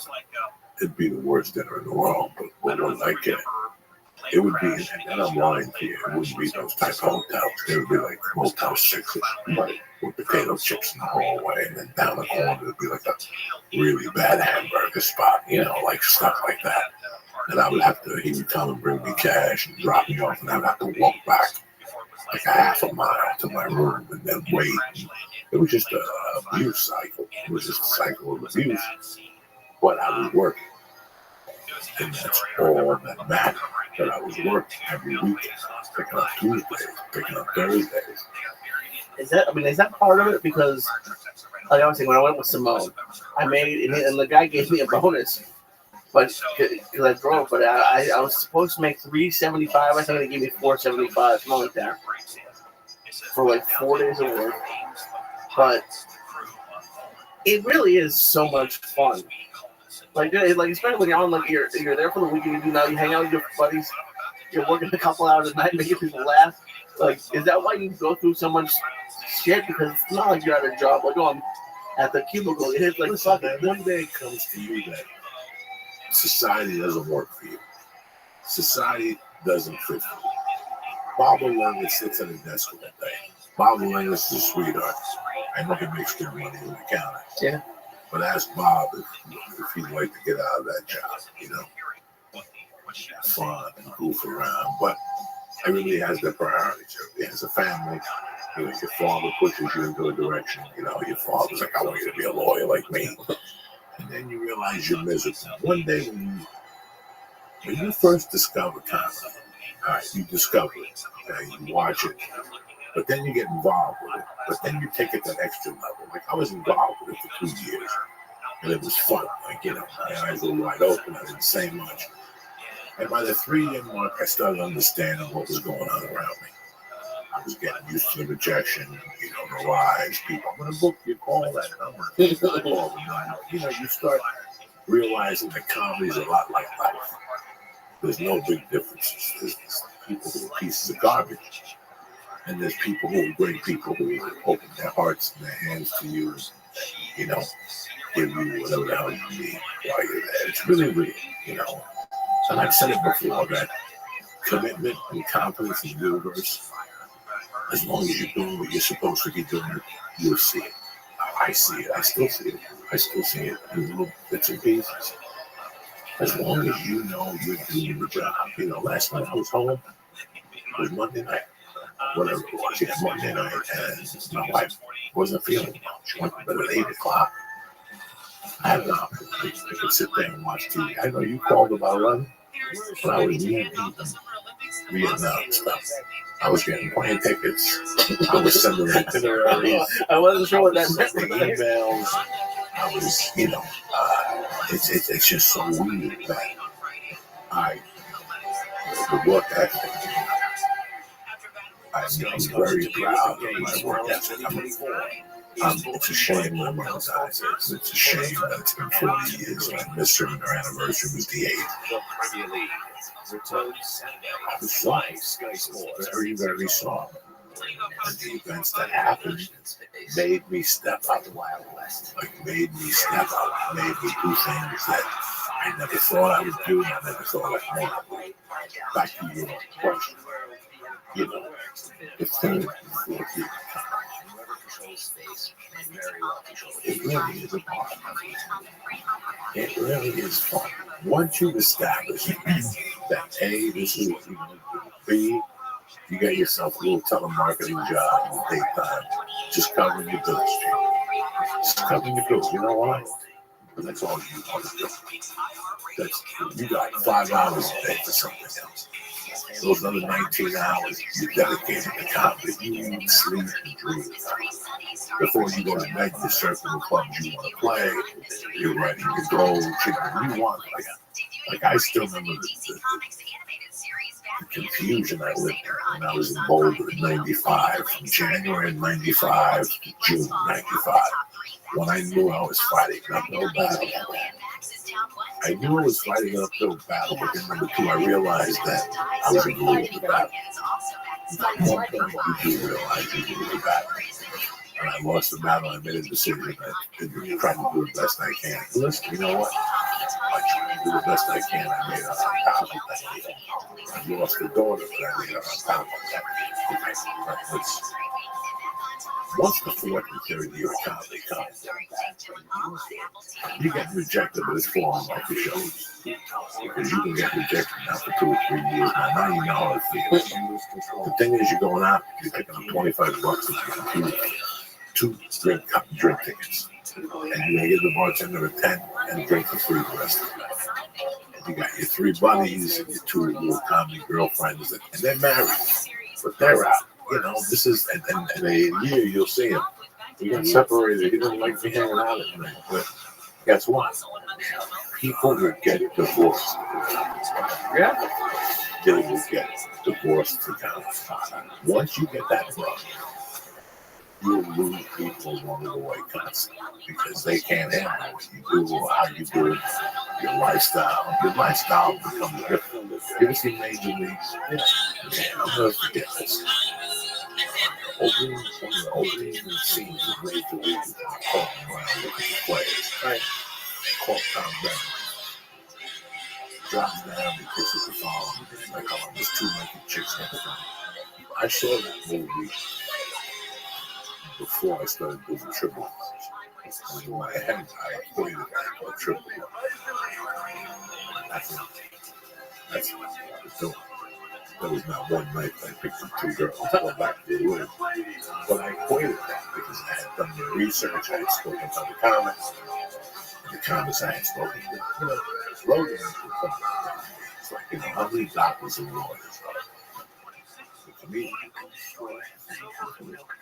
It'd be the worst dinner in the world, but what would I get? It would be, and I'm lying to you, it wouldn't be those type of hotels. They would be like Motel 6s, with potato chips in the hallway, and then down the corner it'd be like a really bad hamburger spot, like stuff like that. And I would have to, he would come and bring me cash and drop me off, and I would have to walk back like a half a mile to my room and then wait. It was just an abuse cycle. It was just a cycle of abuse. But I was working. And that's all that mattered, that I was working every week. Picking up Tuesdays, picking up Thursdays. Is that part of it? Because, like I was saying, when I went with Simone, I made, and the guy gave me a bonus. But, because I drove, but I was supposed to make $375. I think they gave me $475, something like that. For like 4 days of work. But it really is so much fun. Like especially when you're on, like you're there for the weekend, you hang out with your buddies, you're working a couple hours at night, making people laugh. Like, is that why you go through so much shit? Because it's not like you're at a job, like, I'm at the cubicle. It's like, fuck it. One day it comes to you that society doesn't work for you. Society doesn't fit for you. Bob O'Leary sits at a desk all day. Bob O'Leary is a sweetheart. I know he makes good money in the counter. Yeah. But ask Bob if he'd like to get out of that job, have fun and goof around. But everybody has their priorities. He has a family. Your father pushes you into a direction. Your father's like, I want you to be a lawyer like me. And then you realize you're miserable. One day when you first discover comedy, all right, you discover it, okay, you watch it, but then you get involved with it, but then you take it to the extra level. Like, I was involved with it for 2 years, and it was fun. Like, my eyes were wide open, I didn't say much. And by the 3-year mark, I started understanding what was going on around me. I was getting used to the rejection, the lies, people, I'm going to book you, call that number. You start realizing that comedy is a lot like life. There's no big differences. There's people who are pieces of garbage. And there's people who are great people who open their hearts and their hands to you, give you whatever the hell you need while you're there. It's really real, And I've said it before, that commitment and confidence in the universe, as long as you're doing what you're supposed to be doing, you'll see it. I see it. I still see it. I still see it in little bits and pieces. As long as you know you're doing the job. Last night I was home. It was Monday night. Whatever it was. Yeah, Monday night. And my wife wasn't feeling well. She went to bed at 8 o'clock. I had an option. I could sit there and watch TV. I know you called about 11, but I was reading Vietnam stuff. I was getting plane tickets. I was sending itineraries. I wasn't sure what that sending meant. emails. I was, it's just so weird that the work ethic. I'm very proud of my work ethic. It's a shame my mom died. It's a shame that it's been 40 years and I missed her and her anniversary was the 8th. I was shocked. Very, very shocked. And the events that happened made me step up. Made me step up. Made me do things that I never thought I would do. I never thought I'd make. Back to your question. The third, fourth year. It really is a part. It really is fun. Once you establish that A, this is what you're going to do, B, you got yourself a little telemarketing job in the daytime, just covering your bills. Just covering your bills. You know why? Because that's all you want to do. You got 5 hours a day for something else. Those other 19 hours you're dedicated to comedy. You eat, sleep, and dream. Before you go to bed, you're surfing the clubs you want to play. You're writing your goals. You want, like I still remember the confusion I lived in when I was in Boulder in 95, from January 95 to June 95. When I knew I was fighting an uphill battle. I knew I was fighting an uphill battle, but then number two, I realized that I was in the middle of the battle. One point, you do realize you're in the middle of the battle. And I lost the battle, I made a decision that I'm trying to do the best I can. Listen, you know what? I tried to do the best I can. I made it on top of that. I lost the daughter, but I made it on top of that. Once the fourth and third year of comedy comes, you get rejected, but it's falling off the shows. Because you can get rejected now for 2 or 3 years. Now you know how it feels. The thing is, you're going out, you're picking up $25 at your computer, 2 drink tickets. And you're going to give the bartender a 10 and a drink for free the rest of the night. And you got your 3 buddies and your 2 little comedy girlfriends, and they're married, but they're out. This is, and in a year you'll see him. We got separated. He didn't like me hanging out at night. But guess what? People will get divorced. Yeah. They will get divorced together. Once you get that wrong, you'll lose people along the way constantly because they can't handle what you do or how you do it. Your lifestyle. Your lifestyle becomes different. You ever see Major Leagues? Yeah. I'll never forget this. One of the opening scenes of Major Leagues, Paul Brown looking at the players. Right. Call Tom Brown. Drops down, he kisses the phone. Like, there's 2 naked chicks next to him. I saw that movie before I started doing triple. And in my head, I equated that to a triple. That's what I was doing. There was not one night that I picked up 2 girls to go back to the room. But I equated that because I had done the research, I had spoken to the comics. The comics I had spoken to. Logan it's like, how many doctors and lawyers are for me?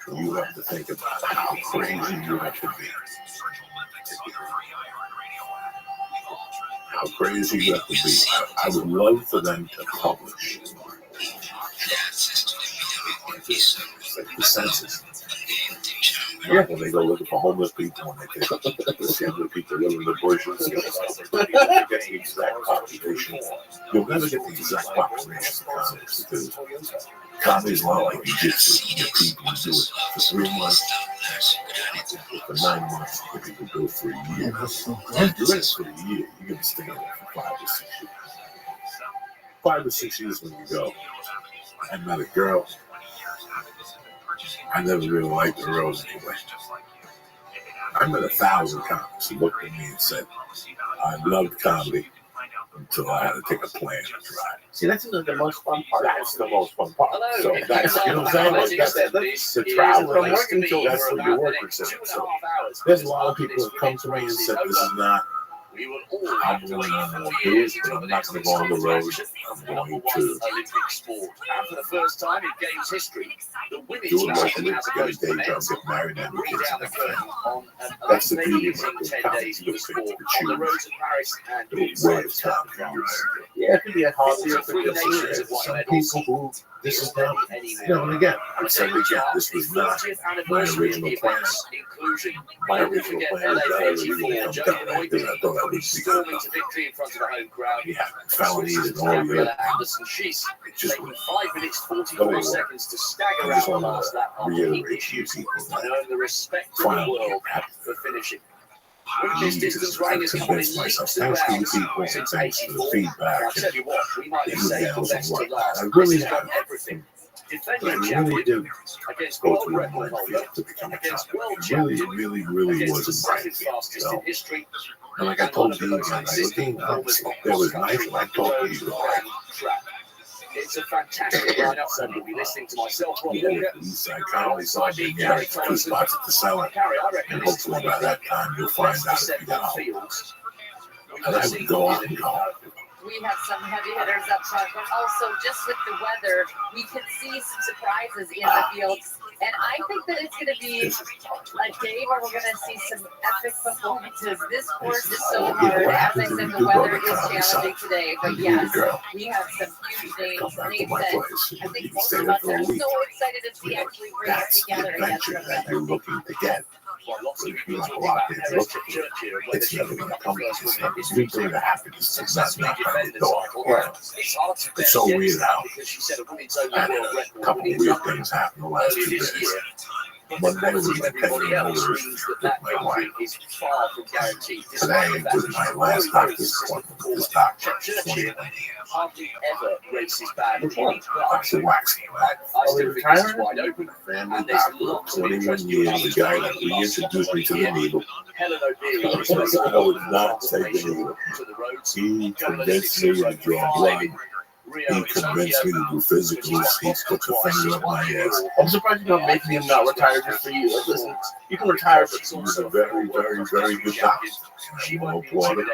You have to think about how crazy you have to be. How crazy you have to be. I would love for them to publish. Like the census. Yeah. When they go looking for homeless people, when they see how many people live in the bushes, you get the exact population. You'll never get the exact population of comics because comedy's not like jiu-jitsu. You get people who do it for 3 months, for 9 months, you get people do it for a year. If you're in it for a year, you're going to stay in it for 5 or 6 years. 5 or 6 years when you go. I met a girl. I never really liked the girls anyway. I met 1,000 comics who looked at me and said, I loved comedy until I had to take a plane and drive. See, that's the most fun part. That's the most fun part. So that's, you know what I'm saying? That's the travel. From working till that's what you're working. So there's a lot of people that come to me and said, this is not We will all I'm have to going wait on 4 to do years it, until but the I'm not next going to go on the road. tradition, I'm the number going one to Olympic sport. And for the first time in Games history, the women's do it marathon locally. has Got a opposed the day job, men's. get married, and have Bring kids down and the curtain everything. on an That's the beauty of amazing it. 10 days for the sport on the roads of Paris and It's inside way the of Tour de time. France. Yeah, it could be a hobby or 43 nations have won Some medals. people who this is not. Anymore. No, and again, On I a said day which again, marks this the was not 30th my anniversary of original the plan. event's inclusion. My Never original forget plan was LA that I was 84, going to come Joe down Benoit because I thought I would be storming good to victory in front of a home crowd. We have felonies and all the Gabriella other Anderson Sheese just taking 5 minutes 44 seconds to stagger I out just the want last lap to on the heat reiterate to you issues people and that earn the respect of the finally world happy. for finishing. Women's distance Jesus, running I've has come in convinced myself. leaps and Thanks to you bounds people and since thanks for the 84. feedback. I'll tell you what, we might have saved the emails best and to whatnot. last. I really This has have done everything. I Defending really champion did against go world through a record holder, minefield to become a against champion. world It really, champion, really, really against was the a second minefield. fastest You in know? history, And like I and one told of the you, most man, I was consistent being honest. performers There on was cross-country, nights when I told road, you, and track. It's a fantastic lineup, so you'll be listening to myself, Rob yeah, Walker. East Side Comedy Song, and you have 2 spots at the cellar. Carrie, I reckon And this is hopefully one by of the that time you'll find best out if you got assembled out. fields. And I would go out and go. We have some heavy hitters up front, but also just with the weather, we could see some surprises in the fields. And I think that it's going to be a day where we're going to see some epic performances. This course is so hard. As I said, the weather is challenging today. But yes, we have some huge names. Names that I think most of us are so excited to see actually race That's the together against adventure one that you're another. looking to get. Lots of people Like a talking lot about of Helen people look Church here, and whether it's she never will going to become come. the first It's woman in not history going to happen. It's successfully not defend going the to go. title. It's hard to It's so weird how because she set a women's only had world a record couple in of weird things happen the last earlier 2 this days. year. Monday was To the everybody else anniversary means with that my wife. victory is far from guaranteed. Today was my last doctor's appointment with this doctor. Churchill hardly ever races badly. I said, waxing. I still think this is wide open. Family And there's doctor, lots of 21 interest years, the guy that reintroduced me to the needle. Helen O'Leary I would not take the needle. to the roads. He convinced me to draw blood. He convinced me to do physicals. He took a finger up my ass. I'm surprised you're not making him not retire just for you. Like, listen, you can retire, but He was a very, very, very good doctor. I won't applaud him.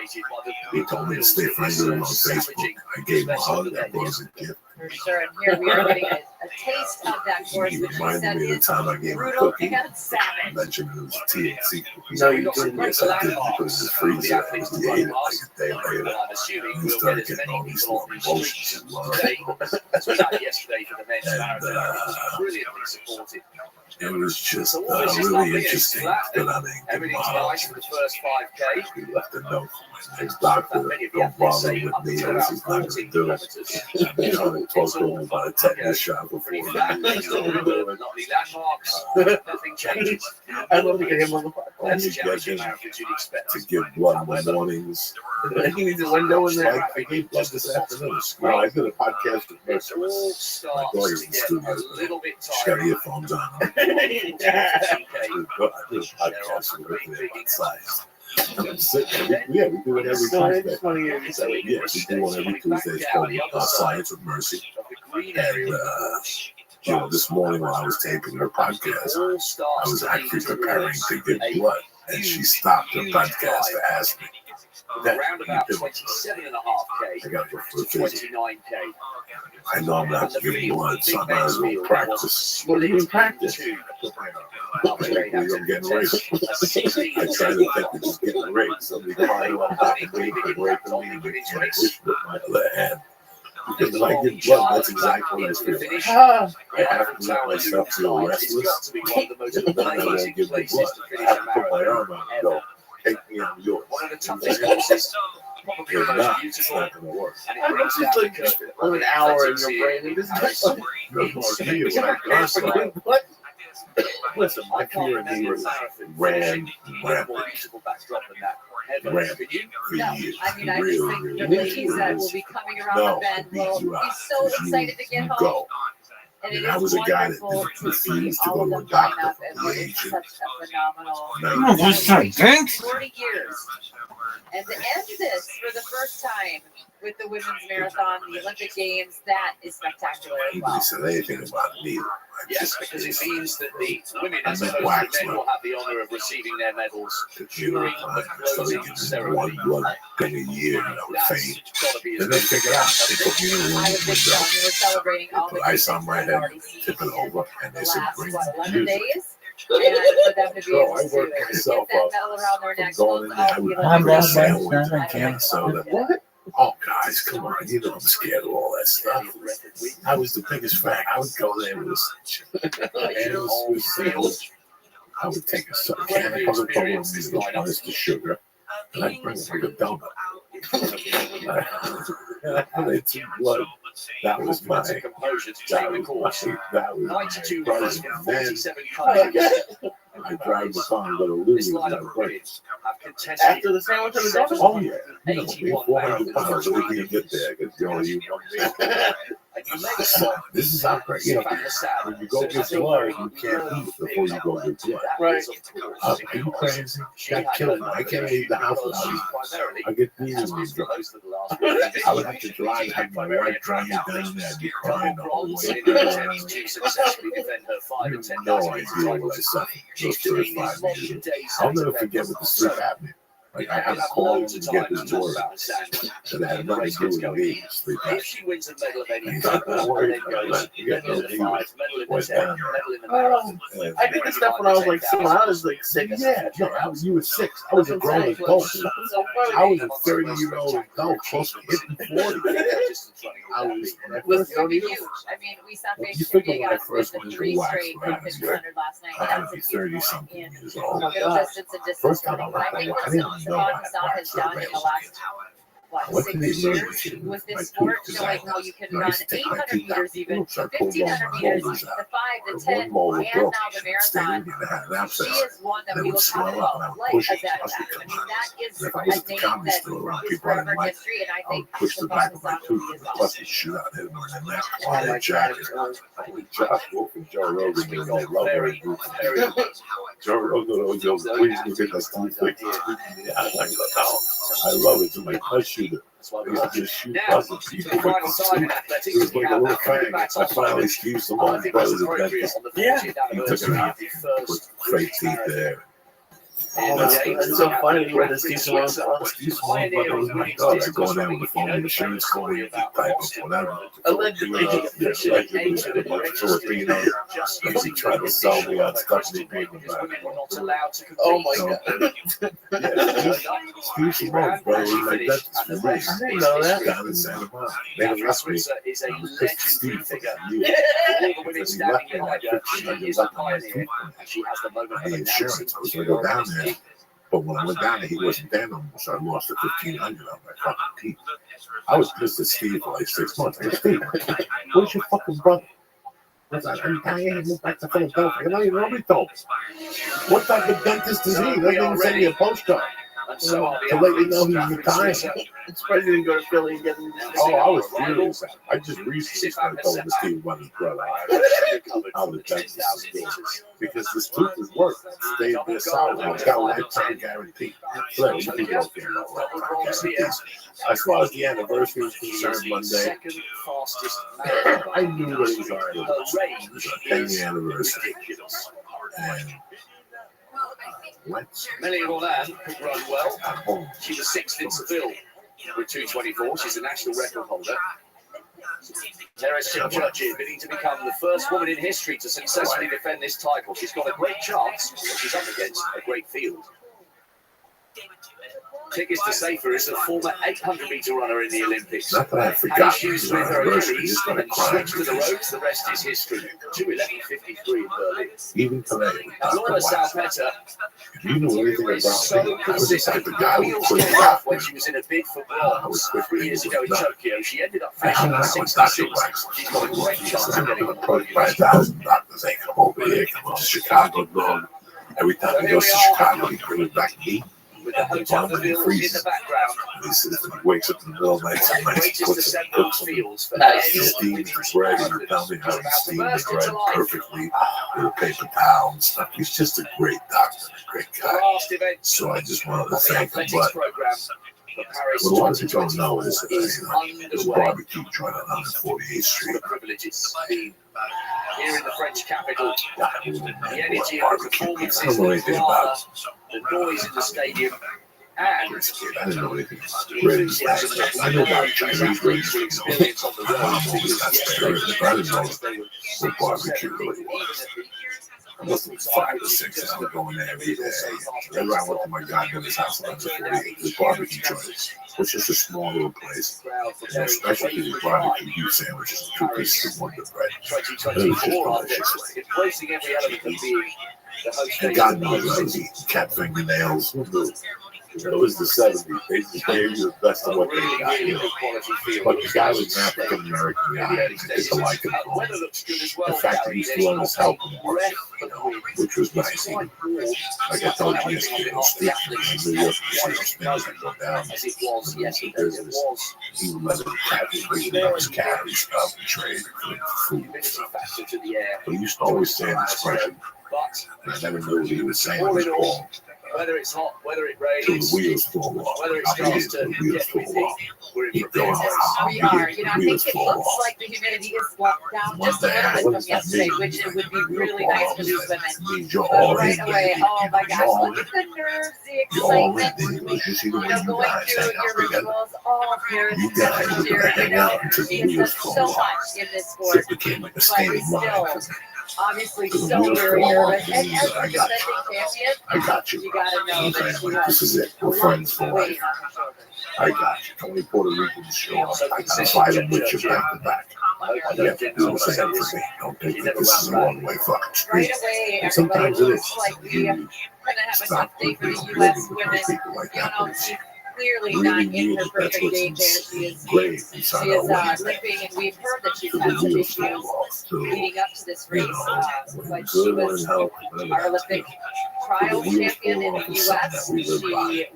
He told me to stay friends with him on Facebook. I gave him a hug. I brought him a gift. For sure. And here we are getting a taste of that course, He which you reminded said me of the is time I gave him a brutal cookie. and I savage. mentioned it was a TNC cookie. No, you didn't. Yes, I did. He put it in his freezer. It was the 8 like a day later. And he started getting all these little emotions and love. Yesterday for the men's marathon, brilliantly supported. It was just really interesting. But I mean, Everything's nice for the first 5K. he left a note for my next doctor. Don't bother with me. This is not going to do it. I've been trying to talk to him about a tetanus shot before. Pretty flat, lovely landmarks, nothing changes. I'd love to get him on the When podcast. you get him Marathons you'd expect. to give blood in the mornings. He needs a window in there. I gave blood this afternoon. No, I did a podcast with It all Mercer. starts lawyer's to in get studio. a little bit She's got tiring. earphones on. I did a podcast with her outside. I'm sitting there. Yeah, we do it every So Tuesday. it's funny. Yeah, we do one every Tuesday. It's called Science with Mercy. And, this morning when I was taping her podcast, I was actually preparing to give blood. And she stopped her podcast to ask me. Around about 27.5K, I got to go for a physical. 29K. I know I'm not giving blood, so I might as well practice. What do you mean practice? Hopefully I'm getting raped. I try to think of just getting raped. Somebody crying up back and raping me with my other hand. Because if I give blood, that's exactly what I feel. I have to let myself feel restless. And then I won't give the blood. I have to put my arm out and go, take me on yours. One of the toughest courses, probably the If most not, it's beautiful. not going to work. And I don't just like an hour in your brain. And this is like, what? Listen, I my can't fear in remember me a was marathon ran finishing a rampant more beautiful backdrop than that. Ever. Rampant. Could you? for No, years. I mean, I just Really, think really, the really ladies that will is. be coming around No, the bend beat will you be out, so 'cause excited to you get home. go. And And it I is was a guy that wonderful to see refused to all go of to them a doctor line up, from and the it is age of such a phenomenal 19. 40 years. And to end this for the first time with the women's marathon, the Olympic Games, that is spectacular as well. Nobody said anything about it either. Yes, because it means that the women, I as meant opposed wax, to the men, man. will have the honour of receiving their medals You know, during the closing one ceremony. blood thing a year, with That's fame. got to be Then they figure out they put me in a room I was with just telling you, we're celebrating all put the ice on things my we've head, already seen tip it in over, and the they said, last, bring 11 music. days. And for them to be Bro, able I to worked get myself that up medal around their necks, going in there, I would I'm bring a not sandwich done, and can soda. What? Oh, guys, come on. You know I'm scared of all that stuff. I was the biggest fan. I would go there with a sandwich. I would take a can of Coca-Cola and minus the sugar, and I'd bring it like a donut. It's blood. That was my. Composure to That take the was course. my. That was 92 my. runners from Then 47 countries I drive the car and go to Lizzie this line and of break. kids have contested After the sandwich and the donut? Oh yeah, you know, 81 400 pounds. pounds. We can get there because you know you. And you may stop. This is how great. You know, when you go get blood, you can't eat before you go get blood. Right. Are you crazy? Got killed. I can't leave the house without eating. I get these ones. I would have to drive, have my wife drive me down there, I'd be crying the whole way. You have no idea what I suffered those first 5 years. I'll never forget what the sleep apnea. Like I had a call to get this word that had nothing to do with me. Sleep apnea. If she wins a medal of any And kind, don't worry then about goes that. You got no medal in the 5, medal in the Went 10, down medal in the Oh, marathon. I did this stuff when I was like 7. I was like 6. Yeah, no, you were 6. I was a grown adult. I was a 30-year-old adult, close to hitting 40. I was. was huge. I mean, we saw You Fish figure Big when I on first the went to 3 wax, straight right, with 100 last night. I had to That's be a huge 30-something in years old. middle distance and distance First time running. I But I went think there, I what didn't know I Savon has done in the last What 6 did they learn years with this sport, showing how you can run 800 meters even, 1,500 meters, the 5, the 10, and now the marathon. She is one that we will talk about, like Azad. I mean, that is If I a was at the name comedy that store around is people I didn't forever like, history, and I I think would push the the back of my Pakistan tooth movie and as well. bust the shit out of him and then on that jacket. Josh Wolf and Joe Rogan and they love very good. Joe Rogan always goes, please look at us too quick. I love it. It's like a shooter. I used to just shoot puzzle people with the suit. It was like a little fang. I finally Steve Simone's brothers at dentist. Yeah. He took it out, put fake teeth there. Oh, that's so funny where the Steve Simone song. Steve Simone, but oh my God, I go down with the phone insurance company, type of whatever. Allegedly. Yeah, allegedly, Filipino. He tried to sell me on stuff they made about it. Oh my God. Yeah, Steve Simone, brother, was my dentist for me. I didn't know that. Down in Santa Monica. They arrested me. Is a Pissed Steve legendary for figure. years. All the women standing in Like there, she 1,500 is a left on my pioneer, feet. and she has the moment I of had announcing insurance. I was going to go down there. But when I went down there, he wasn't there no more, so I lost the 1,500 on my fucking teeth. I was pissed at Steve for like 6 months. I said, Steve, where's your fucking brother? I was like, I moved back to Philadelphia. Nobody told me. What type of dentist is he? They didn't send me a postcard to let you know he's retiring. I'm surprised you didn't go to Philly and get him. Oh, I was furious. I just recently started telling Steve about his brother. How the dentist is doing. Because this tooth is worth it. Stayed there solid. It's got a lifetime guarantee. So you people don't care about lifetime guarantees. As far as the anniversary was concerned, Monday, I knew that it was our 10th anniversary. And Melanie Roland run well. She was 6th in Seville with 2:24. She's a national record holder. Teres Chipchurch bidding to become the first woman in history to successfully defend this title. She's got a great chance, but she's up against a great field. Tickets to Safer is a former 800-meter runner in the Olympics. not that I Had forgot issues his with her anniversary, Achilles just started and crying. switched to the roads. The rest is history. 2:11:53 in Berlin. Even today, Laura Salpeter if you knew anything is about so me, I was the consistent. type of guy who Wheels put it came out off there. when she was in a bid for bronze 3 years ago in No. Tokyo. She ended up I hung finishing out with Dr. 66. Wax. She's got a great chance of getting on the podium. 5,000 doctors ain't come over here. Come to Chicago, dog. Every time he goes to Chicago, he brings back heat. With the Hotel de Ville in the background. He says when he wakes up in the middle of the night, sometimes he puts some cooks and he steams the bread, and you tell me how he steamed the bread perfectly with a paper towel and stuff. He's just a great doctor, a great guy. So I just wanted to thank him. But what a lot of people don't know is that there's a barbecue joint on 148th Street. Here in the French capital, the energy of the performances, I don't know anything about it. the noise in the stadium, and I didn't know anything about the ribs. I know about Chinese ribs. experience on the My mom road. always got spare ribs, but I didn't know what barbecue really was. I must have been 5 or 6. I would go in there every day. Whenever I went to my godmother's house on 148, the barbecue joint, which is a small little place. And their specialty is barbecue beef sandwiches, 2 pieces of Wonder Bread. It was just 2024 are delicious. embracing every element of being the host And God knows I was eating cat fingernails. It was the 70s. They just gave you the best of what they got. You know. But the guy was an African American guy. I just like him. In fact, he used to let us help him work, you know, which was nice. Like I told you yesterday, those streets in New York, you see those things that go down in the business. He would let them carry stuff and trade for food and stuff. But he used to always say an expression, and I never knew what he was saying. It was wrong. Whether it's hot, whether it Till rains, the wheels fall off. whether it I mean, starts till to the wheels get fall busy, off. we're in He for go business. out. We are. You know, I Wheels think it fall looks off. like the humidity is down One just a day, little what bit does from that yesterday, mean? which it would be Wheels really fall nice off. for these women. It means you're But all right in, away, baby. oh my gosh, You're all look in. at the nerves, the You're all in. excitement. You see the You way know, you going guys through hang your out together. rituals, all parents You guys are here, gonna you hang know, out until the it's wheels so fall off. much in this sport, It became like a but state we of mind for still me. obviously Till the so wheels very fall off, nervous. And means as that I the got defending you. champion, I got you. you gotta know I'm that saying, she like, this has is it. a We're lot friends for life. weighing on her shoulders. I got you. 20 Puerto Ricans show up. I gotta fight them with you back to back. You have to do the same for me. Don't think that this is a one-way fucking street. Right away, And everybody sometimes it is. looks like we are You gonna have a stop tough day for the living U.S. with women. people like You that. know, But it's she's clearly really not in weird her that that's perfect what's game there. She is engraved inside She our is lives. limping, and we've heard that she's Till had the some wheels issues fall off. So, leading up to this you race, know, when but she good was and health, whatever our that's Olympic good. trials wheels champion fall in off the is something U.S. that we live by.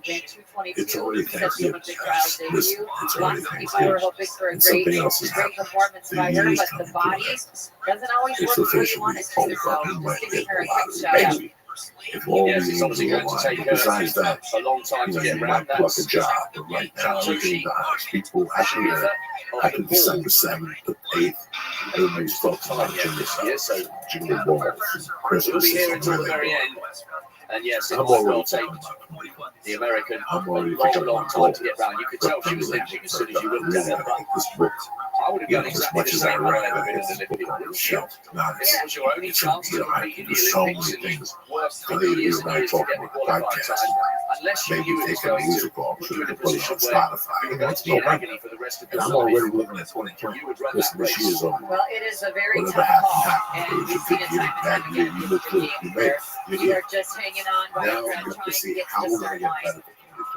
She went It's 2:22, already set the Thanksgiving. Olympic trials Listen, debut. it's Lots already of people were Thanksgiving. hoping for a And something great else is happening. performance The by her, year's but the coming to body an end. doesn't always It's work the way you officially want it to. over. So You just might giving get her a a lot quick of shout out. maybe. If all Yes, the it's years obviously go going to by, take but besides that, a long time you to know, get you round. might pluck a That's job, but right now everything dies. People after December 7th, the 8th, everybody's talking about Jingle Yes, so Jingle Balls, and we'll Christmas be here is until the really very good. end. And yes, it I'm might well already take talking about 21. the American I'm a already long, thinking long about time gold. to get round. You could tell she was limping as soon as you looked at her. But This book, I would have you done know, as exactly much the as I same had I read, ever I been get an this Olympic. book on the shelf. Now, This was your only chance to I compete can in do the so Olympics, many and you things. worked I for think years you and and I years to talk get the about the qualifying podcast. time. Unless you Maybe knew it was take a going music to off put so you we in a can put it position on where Spotify. you You were know, going it's to be in November. agony for the rest of And your I'm life. already looking at 2020. You would run Listen, that this year's race. over. Well, it is a very Whatever tough happened, call, happened. and It was a we've seen good it year, time and bad time year. again You in look the good. game You made where it. You're we here. are just hanging on by a Now thread, we have to trying to see get how to we're the going to start get line. better.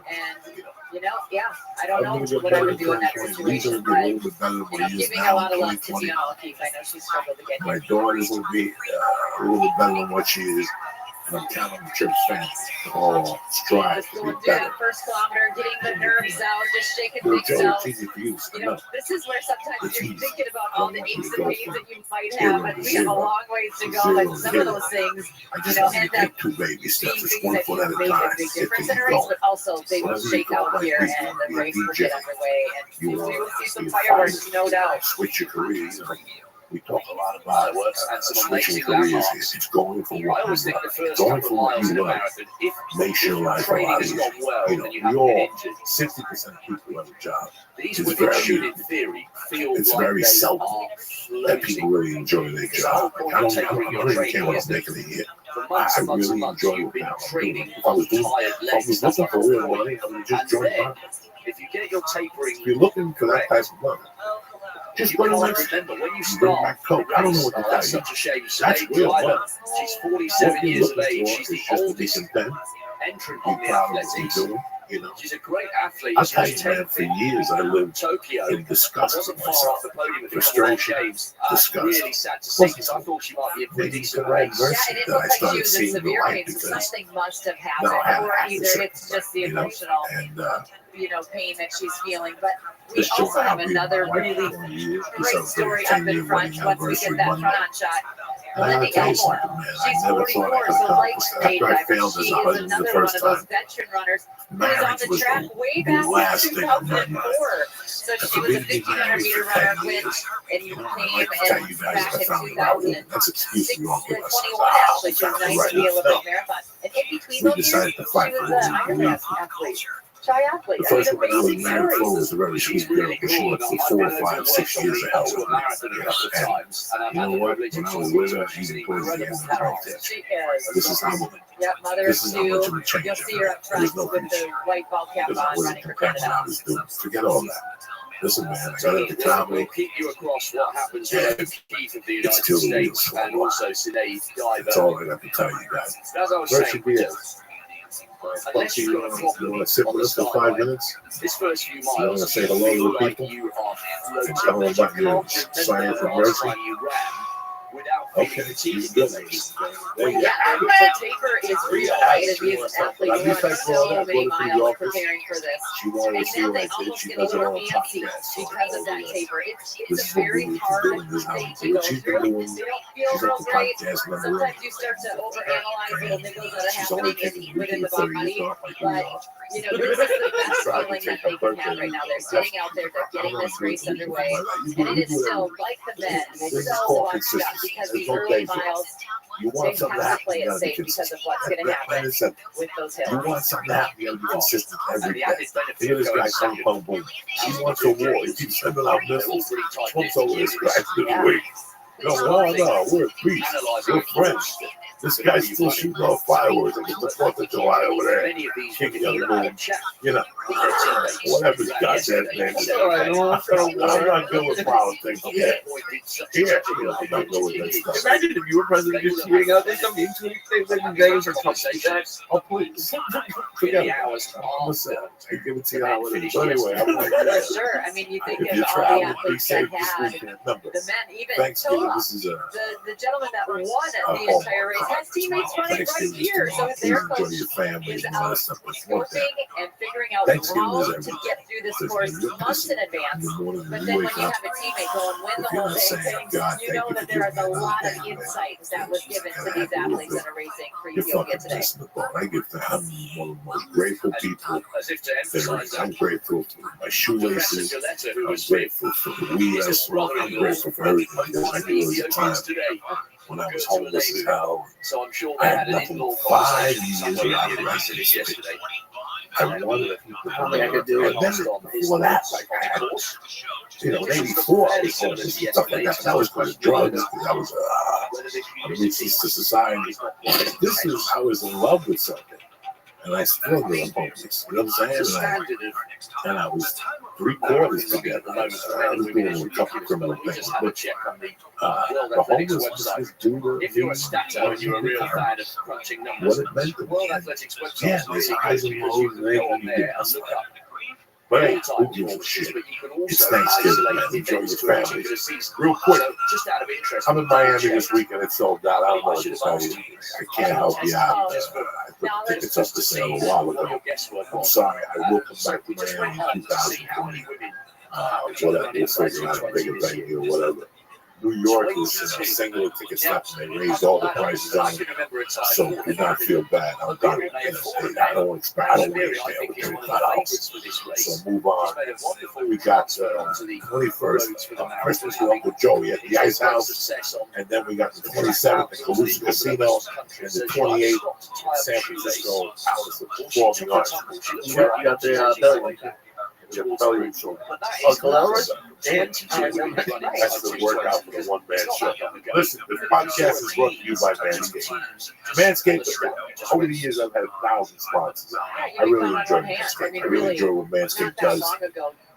And yeah, I don't know I'm going to get what I better would in do in that 2020. We're situation, going to be a but little bit better than what he is giving a now lot in of love to 2020. Tiana O'Keefe. I know she struggled to get My here. daughters will be a little bit better than what she is. And I'm counting on the church fans to all strive Just to be going through better. that first kilometer, getting the nerves out, just shaking Little things Joe, out. it's easy for you. You know, this is where sometimes It's you're easy. thinking about all the aches and pains that you might Zero have, and to we have a zero. long ways to go, Zero and to some of zero. those things, I you just know, want to end up take 2 baby being steps, things just one that foot can at a make a time. big Get difference in things a race, going. but also they will Whenever you shake go out like here, this, and the be a race will DJ. get underway, and You we are will see some a fireworks, fighter. no doubt. Switch your careers. We talk a lot about Fireworks and some switching amazing careers. landmarks. It's going for I what always you think the love. first Going couple for of what miles you in a love marathon, if makes your life a training lot has easier. gone well You know, and you we haven't all, been injured, 60% of people have a job. these It's women very- should, in theory, feel it's like very they seldom are that people floating. really enjoy their job. I don't really care what I'm making a year. For months I and months and really months, enjoy you've what been I'm doing. training If I was doing, tired if I legs. was That's looking what for it's real called. money, I would just And join then, mine. if you get your tapering If you're looking for that type of money, just you bring can't back, remember when you bring start. back Coke. I don't know what to That's tell you. such a shame. That's Sinead real Driver, money. she's What 47 you're years of looking age. for She's is the just to be oldest content entrant He on the probably athletics. do, you know. She's a great athlete. I She tell was you, man, 10th for in years I lived Tokyo. in disgust Wasn't with far myself. off the podium at the Frustration, Commonwealth Games. disgust. Really sad to see because I thought she might be a pretty Maybe decent the right race. Yeah, mercy and it that I looked like she started was in seeing the severe light pain, so because something must have now I have happened, or half a either second, it's just the you know, emotional, and pain that she's feeling. But we this also July have I'll be another my really 20 years. We great story celebrated up 10-year in front wedding once we anniversary get that Monday. front on shot. And I gotta Lindy tell you Elmore, something, man. I she's never thought I 44, could so light accomplish that. stage After I driver. failed She as a is husband the another one first of those time, veteran runners who was on marriage the was track the way back last in thing on my 2004. mind. So And she for was me a to be 1,500 married meter for runner 10 when years, and you know, came I'd like to tell and you guys back I in found it out. That's an excuse we all give ourselves. 2021 actually. She was Right. 9th in the Olympic marathon. And in between We those years, decided to she fight was for an what we Ironman believe. athlete. Triathlete. The I mean, first woman I was amazing married for stories. was a very sweet girl, but she went through 4, 5, 6 years of hell with me. And you know what? When I was with her, she didn't put it in the right there. She is. This is how Yep, mother this of is how much of two. a change. You'll see her up There's front no with the future. white ball cap Because I on, wasn't running for compared to what I Canada. was doing. Forget all that. Listen, man, I got into We'll comedy. keep you across what happens with Keith of the It's United still the real States story. and also Sinead That's Diver. all I got to tell you guys. As I was Where saying, should be at? unless You you've got a problem want to sit on with the us for start 5 line, minutes? this first few You want miles, to say you hello to feel the like people? you are And tell them about your sign up for last mercy? time you ran without Okay, feeling you fatigued. good. There you Yeah, go. the taper is real, right? And these athletes run so many miles preparing for this. She wanted And to see then what they I did. almost She get does a it little all top antsy gas. because of that taper. This It's is a what very we hard do. This is how we thing to do go it. She's through. been You doing. don't feel She's real at the great. podcast number. Sometimes you start to overanalyze little niggles that are She's only happening taking within the 30 body. years off like we But, are. this is the best feeling that they can have right now. They're getting out there, they're getting this race underway. And it is still, like the men, This is so called much stuff consistency. because There's the no early danger. miles, You they want something to have to happen, play you it gotta be safe because consistent. of what's going to happen Plain simple. with those You hills. want something to happen, you gotta be consistent every And the day. added benefit Look at this of guy, going Kung second, Pao Boom. He wants a war. He keeps sending out missiles. Trump's over this guy through the week. No, we're at peace. We're friends. This guy's still shooting off fireworks like it's the 4th of July over there. many of these Kicking women the even moon. chat You know, with their teammates. whatever his goddamn name is. I'm not good with politics. Yeah. I'm not good with that stuff. Imagine if you were president just tweeting out there some YouTube things like in Vegas or something like that. Oh, please. Forget it. Listen, I give it to you how it is. But anyway, I'm like, For sure. I mean, you think if of you're all the traveling, be athletes safe that this had weekend. Remember, the men, even Thanksgiving, Tola, this is a the gentleman that won a the entire race, has teammates running right Thanksgiving is here. So tomorrow. if Please their enjoy coach your family is and all out that stuff. But fuck that. scoping and figuring out Thanksgiving is how to every get through this Because course when you're months in pissing in advance. the morning But when then you when wake you up, have a teammate go and win if the you're whole not saying, thing, God, you thank know you that for there is giving a me lot another of day, man. insight that was given to these athletes that are racing for You're Ethiopia fucking today. missing the boat. I give that. I'm one of the most grateful people As if to there emphasize is. that, I'm grateful for my Professor shoelaces. Gilletta, who I'm was with grateful for the weed I his smoke. I'm brother-in-law, grateful for everything. Because I one of the knew there was a time Ethiopians today, when I was goes to a homeless as lady. hell. So I'm sure I they had had an nothing in-law but 5 conversation years somewhere around in the the rest United of States this yesterday. I wanted people to Something I could do. And then before that, like I had, in '84, I was homeless and stuff like that. That was because of drugs. That was a means to society. This is I was in love with something, and I still knew I'm homeless. You know what I'm saying? And I was 3/4 together. I was doing a couple of criminal things, but the homelessness is due to If you're a statter and you're a real fan of crunching what numbers, it meant to World me. Athletics website Yeah, is there's really highs good and because you lows can and go on everything you there get. and look up But hey, all-time who gives a performances, shit? but you can It's also Thanksgiving, isolate man. the Enjoy events your to a family. particular season. Real quick, So, just out of interest, I'm in Miami this weekend. It's sold out. I don't know what to tell you. I can't help you out. I put tickets up to sale a while ago. I'm sorry. I will come back to Miami in 2020. Whatever. We'll figure out a bigger venue or whatever. New York is singular tickets left, and they raised all the prices on it. So do not feel bad. I'm done. I don't expect. I don't want to stay over $35. So move on. We got 21st Christmas with Uncle Joey at the Ice House, and then we got the 27th at Calusa Casino, and the 28th San Francisco Palace of Performing Arts. You got the belly. Belly show. Oh, Calabria? That's the workout for the one-man show. Listen, the podcast is brought to you by Manscaped. Manscaped, over the years, I've had 1,000 sponsors. I really enjoy Manscaped. I really enjoy what Manscaped does.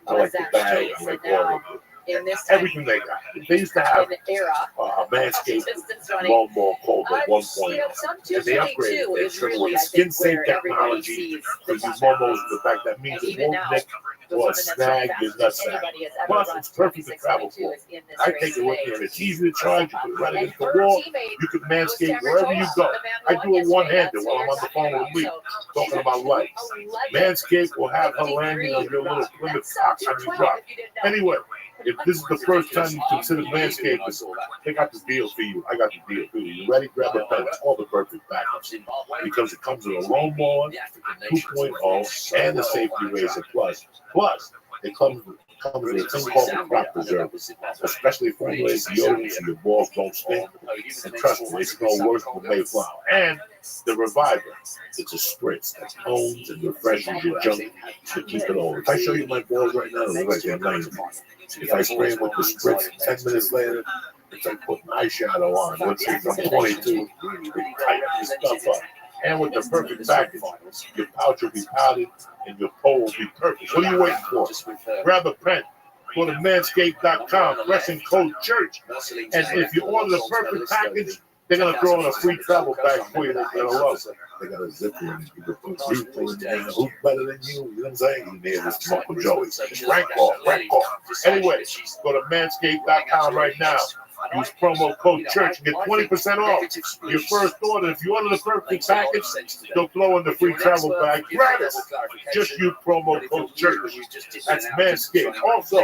I like the bag. I like all of it. in this time, Everything they got. They used to have in era, a Manscaped distance running. lawnmower called at one You point. know, some And they 222 upgraded it is really, with I skin think, safe where everybody technology sees for the you top momos. The fact that means And it even won't now, nick the or woman that's the snag your fastest nutsack. anybody has ever Plus, run, it's perfect to travel 26.22, for. is in this I race take it with today. me, and it's easy to charge. You put it right And against the her wall. teammate You can was manscape Tamara wherever you Tola, go. the man I who do won it one-handed yesterday. while I'm on That's the who phone you're with Lee, talking talking about life. So, Manscaped will have her 53 landing on your little Rob. Plymouth That's Rock on your 212 truck. if you didn't know. Anyway, if this is the first time you consider Manscaped, pick out the deal for you. I got the deal for you. You ready? Grab a pen. It's called the perfect package because it comes with a lawnmower 2.0 and a safety razor plus. Plus, it comes with a thing called the crop preserver, especially formulated deodorant so your balls don't stink. And trust me, they smell worse than Mayflower. And the Reviver, it's a spritz that tones and refreshes your junk to keep it on. If I show you my balls right now, they look like they're 90. If I spray them with the spritz 10 minutes later, it's like putting eyeshadow on. Let's say I'm 22, it tightens stuff up. And with the perfect package, your pouch will be powdered and your pole will be perfect. What are you waiting for? Grab a pen. Go to manscaped.com, press in code CHURCH. And if you order the perfect package, they're going to throw in a free travel bag for you that you're going to love. They got a zipper and you can put you things in there. Who's better than you? You know what I'm saying? You near this Uncle Joey. Rank off. Anyway, go to manscaped.com right now. Use promo code CHURCH and get 20% off your first order. If you order the perfect package, they'll throw in the free travel bag gratis. Just use promo code CHURCH. That's Manscaped. Also,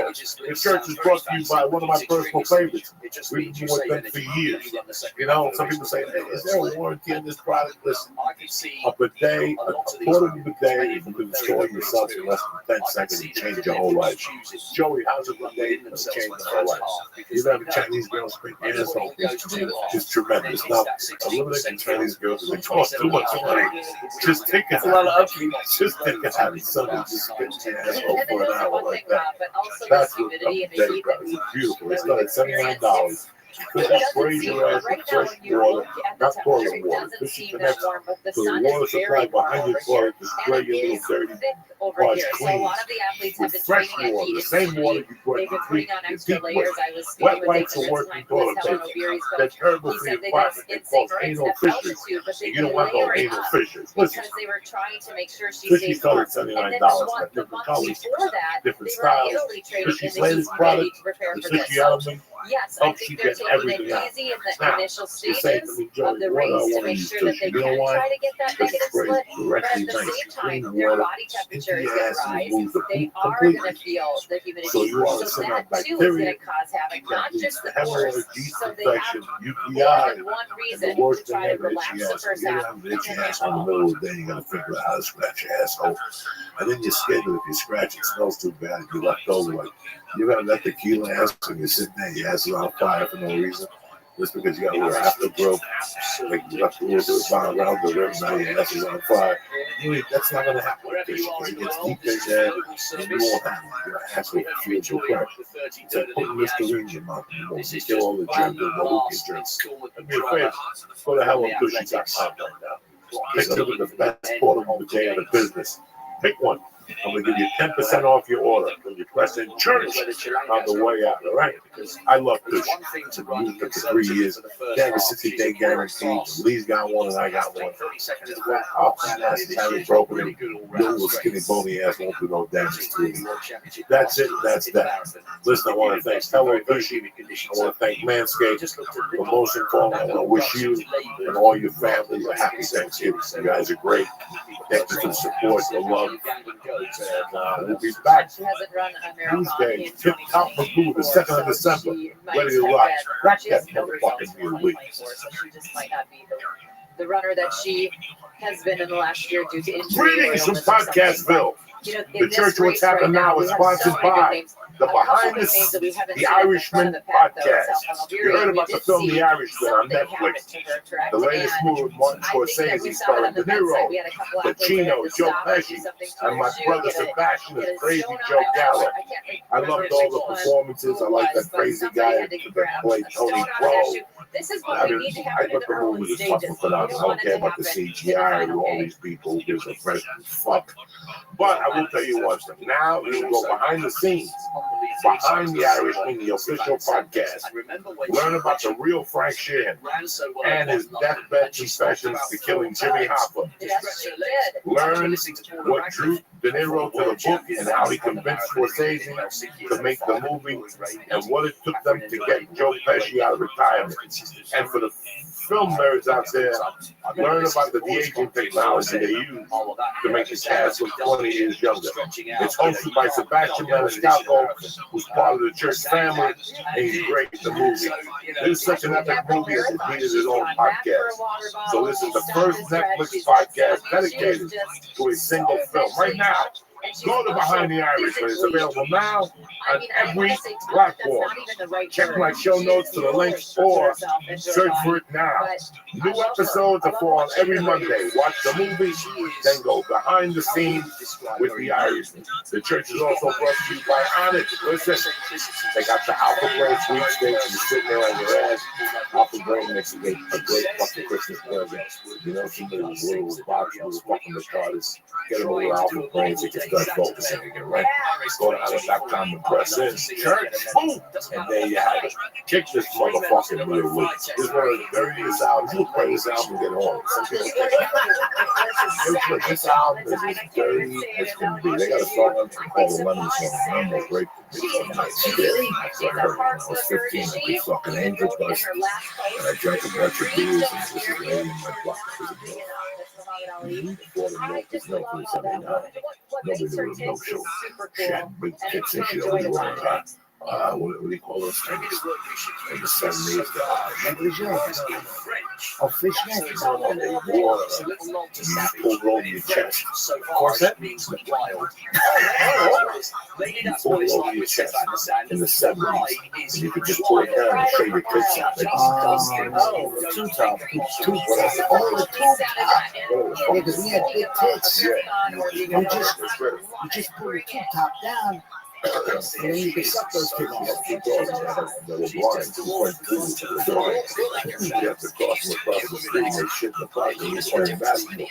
the church is brought to you by one of my personal favorites. We've been with them for years. You know, some people say, hey, is there a warranty on this product? Listen, a bidet, a portable bidet, you can install yourself in less than 10 seconds and change your whole life. Joey, how's a bidet going to change your whole life? You have a Chinese girl speak asshole. It's tremendous. Now, eliminating Chinese girls, they cost too much money. Just take it. It's a lot of upkeep. Just think of having somebody just spit your asshole And then for an those are hour one like thing, that. Rob, but also That's this what humidity a and the bidet heat that does. we It's beautiful. that It's we done at experience. $79. It You doesn't spray seem, your ass right with now fresh when you water, look at the not temperature, toilet it water. doesn't Fishy seem that connects warm, but the to the sun water is very supply warm behind over your here. toilet to spray And your it little is dirty thick over wash here. So a clean lot of the athletes have with been fresh training at water. heat The same water intensity. you put They've been in putting on your extra deep layers. wet. I was Wet speaking with wipes David are working Ritzmeyer, who toilet is Helen paper. O'Beary's They're coach. terrible He for said your they climate. got They in cause cigarettes anal at fissures. altitude, but they You don't can want no layer it anal up fissures. Listen, because they were trying to make sure she fishy stays warm. colors, And $79. then Got the different month colors, before that, different they were in styles. Italy training Fishy's in the heat latest and ready product, to prepare the for this. fishy So, element, yes, I helps think you they're get taking it everything out. easy in the Now, initial you say to stages me, of Joey, the what I race to want to make use sure that fishy. they You know can why? try to get that Because negative it sprays split. But directly at the nice, same time, clean their water body temperature into is your going ass to and rise. remove the They poop are going to completely. feel the humidity. So you want to So send out that too is going bacteria to cause havoc, that not leads just to the pores. hemorrhoids, yeast So they have infection, more UTI. than one And reason the to worst thing try to ever, relax itchy the ass. first You half. have an itchy ass in the middle of the day, you got to figure out how to scratch your asshole. And then you're scared that if you scratch, it smells too bad. You left over like, you're going to let tequila ass and you're sitting there, your ass is on fire for no reason. Just because you got a little afterglow, like you left a little bit of fire around the rim, now your ass is on fire. That's not going to happen with fish. It gets deep in there, and you won't have it. Your ass will feel too fresh. It's like putting Listerine in your mouth. You won't kill all the germs, there's no leaking germs. Let me afraid. Go to HelloFishy.com right now. Take a look at the best portable bidet in the business. Pick one. I'm going to give you 10% off your order when you press in church on the way out, all right? I love fish. I've used it for 3 years. They have a 60-day guarantee. Lee's got one and I got one. Our ass is having broken and your little skinny bony ass won't do no damage to you. That's it. That's that. Listen, I want to thank Hello Fishy. I want to thank Manscaped. But most importantly, I want to wish you and all your family a happy Thanksgiving. You guys are great. Thank you for the support, the love. And we'll be back She hasn't run a marathon Tuesday, in tip top for food, the 2nd of December. Ready to rock. Crack that motherfucking meal, Lee. So she just might not be the runner that she has been in the last year due to injury. Greetings from Podcastville. You know, The church what's happening now is sponsored by the Behind the Irishman podcast. You heard about the film The Irishman on Netflix. The latest movie with Martin Scorsese starring De Niro, Pacino, Joe Pesci, and my brother Sebastian is Crazy Joe Gallo. I loved all the performances. I like that crazy guy that played Tony Pro. This is what we need to I happen in thought the the early movie was stages. fucking phenomenal. I don't care about the CGI and all these people who gives a fresh fuck. But I will tell you one thing. Now you can go behind the scenes Behind the Irishman, the official podcast. Learn about the real Frank Sheehan and his deathbed confessions to killing Jimmy Hoffa. Learn what drew De Niro to the book and how he convinced Scorsese to make the movie and what it took them to get Joe Pesci out of retirement. And for the film nerds out there, learn about the de-aging technology they use to make the cast look 20 years younger. It's hosted by Sebastian Maniscalco, who's part of the church family, and he's great in the movie. This is such an epic movie that it needed its own podcast. So this is the first Netflix podcast dedicated to a single film. Right now, go to Behind the Irishman. It's available now on every platform. Check my show notes for the links or search for it now. New episodes are for on every Monday. Watch the movie, then go behind the scenes with the Irishman. The church is also brought to you by Onyx. Listen, they got the Alpha Brain sweepstakes. You're sitting there on your ass. Alpha Brain makes a great fucking Christmas present. You know, somebody was little box, little fucking retarded. Get them a little Alpha Brain so you can start focusing again, right? Go to Onyx.com and press in. Church, boom! And there you have it. Kick this motherfucking real loop. This is one of the dirtiest albums. You play this album and get home. This album is as dirty as can be. They got a song called The Lemon Song. I'm gonna break the bitch some nights. I heard when I was 15, I was fucking angel dust. And I drank a bunch of beers and this is laying in my block. Before the milk was milk for Sunday night. Nobody knew what a milk show. She had big tits and shit. What do you call those things? In the 70s, Fishnet. You pulled over your chest. Of course, that means wild. You pulled over your chest in the 70s, and you could just pull it down and show your tits out. Two top. The two top. Yeah, because we had big tits. You just pull the two top down. And then you can suck those tits off. You have to cross the street and shit in the park and you're playing basketball.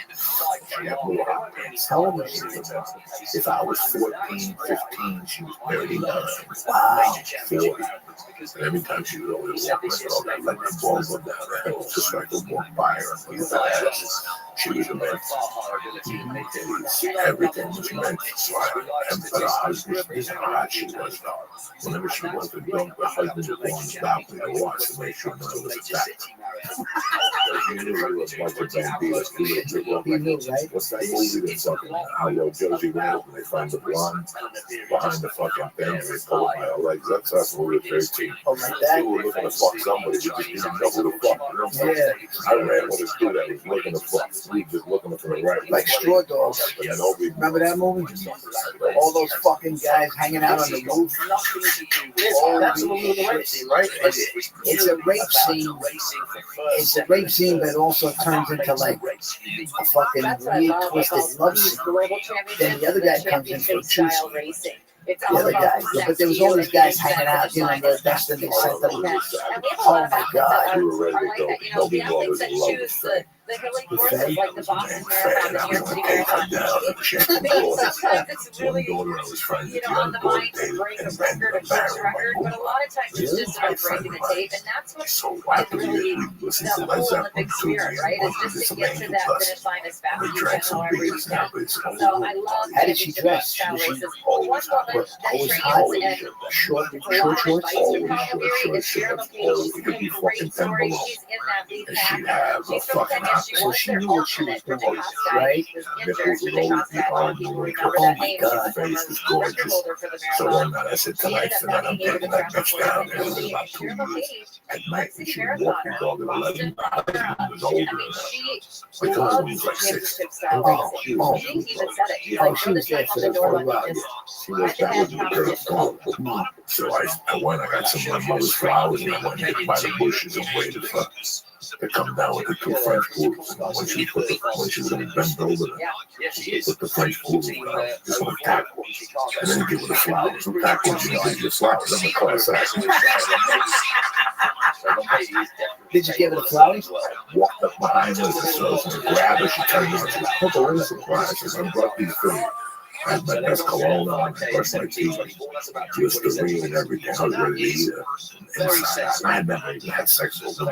If I was 14, 15, she was 39. Wow. 40. And every time she would always walk like that, like the ball go down her head, just like a walk by her. She was a man. Everything was meant to but her husband, this is how hot she was, though. Whenever she wasn't drunk, her husband would go on the balcony to watch to make sure no one was attacked. He knew he was like a bambino. What's that movie that's fucking How Low Josie Randall when they find the blonde behind the fucking thing and they pull it by her legs? That's us when we were 13. Oh, my dad. We were looking to fuck somebody, we just didn't know who the fuck. Yeah. I ran with this dude that was looking to fuck. We just looking for the right. Like Straw Dogs. Remember that movie? All those fucking guys hanging out on the roof. That's a little rape scene, right? It's a rape scene. It's a rape scene, but it also turns into like a fucking weird, twisted love scene. Then the other guy comes in for a truce. The other guy, but there was all these guys hanging out, you know, their best, and they sent them. Oh my God! We were ready to go. Nobody bothers to love us. The Hilly Course is like the Boston Marathon in New York City. Sometimes it's really, on the mind to break a record, a Brooks record, but a lot of times it's just about breaking the tape, and that's what's really the whole in the big spirit, right? Is just to get to that finish line as fast as you can, however you can. So I love. How did she dress? Was she one woman that trains and short shorts? Short shorts. It could be fucking 10 below. And she'd have a fucking hot. So she knew what she was doing, right? Nipples would always be hard and like her face was gorgeous. So one night I said, tonight I'm taking that bitch down there in about 2 years. At night when she would walk the dog at 11, my husband was older than that. My husband was like 6. She was there for the whole ride. She was that was the girl phone. So I went, I got some of my mother's flowers and I went and by the bushes and waited for to come down with the two French poodles. When she was going to bend over them, she put the French poodles down, just on the tackle, and then give her the flowers. The tackle, she gives you flowers. I'm a class act. Did you give her the flowers? Walked up behind her, so I grabbed her, she turned around, she was surprised. I brought these for you. I had my best cologne on, brushed my teeth, Listerine and everything. I was ready to eat it. I had never even had sex with them.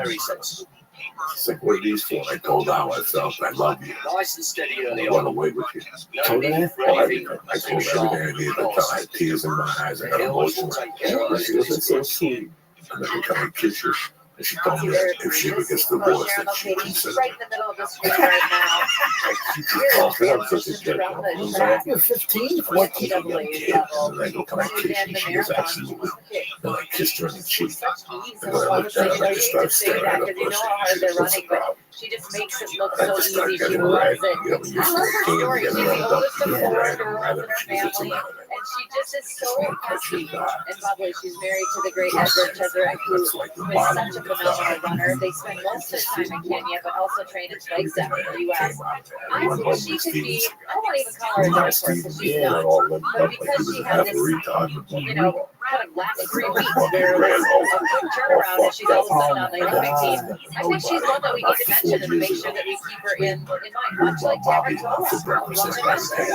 It's like, what are these for? I told her how I felt. I love you. Nice and steady I early run on. away with you. Told her that? Oh, everything. I told her everything I needed to tell. I had tears in my eyes. I got emotional. She goes, it's so sweet. And then can I kiss you? And she told me that if she ever gets divorced, that she considered right in the middle of the screen right now. she just talked it up such a dick. You're 15, 14. And then I go, can I kiss you? She goes, absolutely. And I kissed her on the cheek. And when I looked at her, I just started staring at her pussy. She goes, what's the problem? She just makes it look I so just started easy. She getting red. loves it. You know, you're I love her 14, story. you She's get the around oldest of up, four red, girls red, in her she gets family, mad. and she just is so Just wanna touch happy your guy. and lovely. She's married to the great Edward Cheserek, who That's like the is bottom such a of the phenomenal guy. runner. They spend most of the time in Kenya, but also train in Flagstaff in the U.S. Came out there. I I went think home she with could be, Stevens. I won't even call her a My dark horse Stevens because she's got not. all limbed But up like he because was she a had half a this, retard. you know, kind of last 3 weeks where it was a quick turnaround and she's all of a sudden on the Olympic team. I think she's one that we need to mention and make sure that we keep her in mind, much like Bobby Derek went for Tola. breakfast Loves and her got best. paid.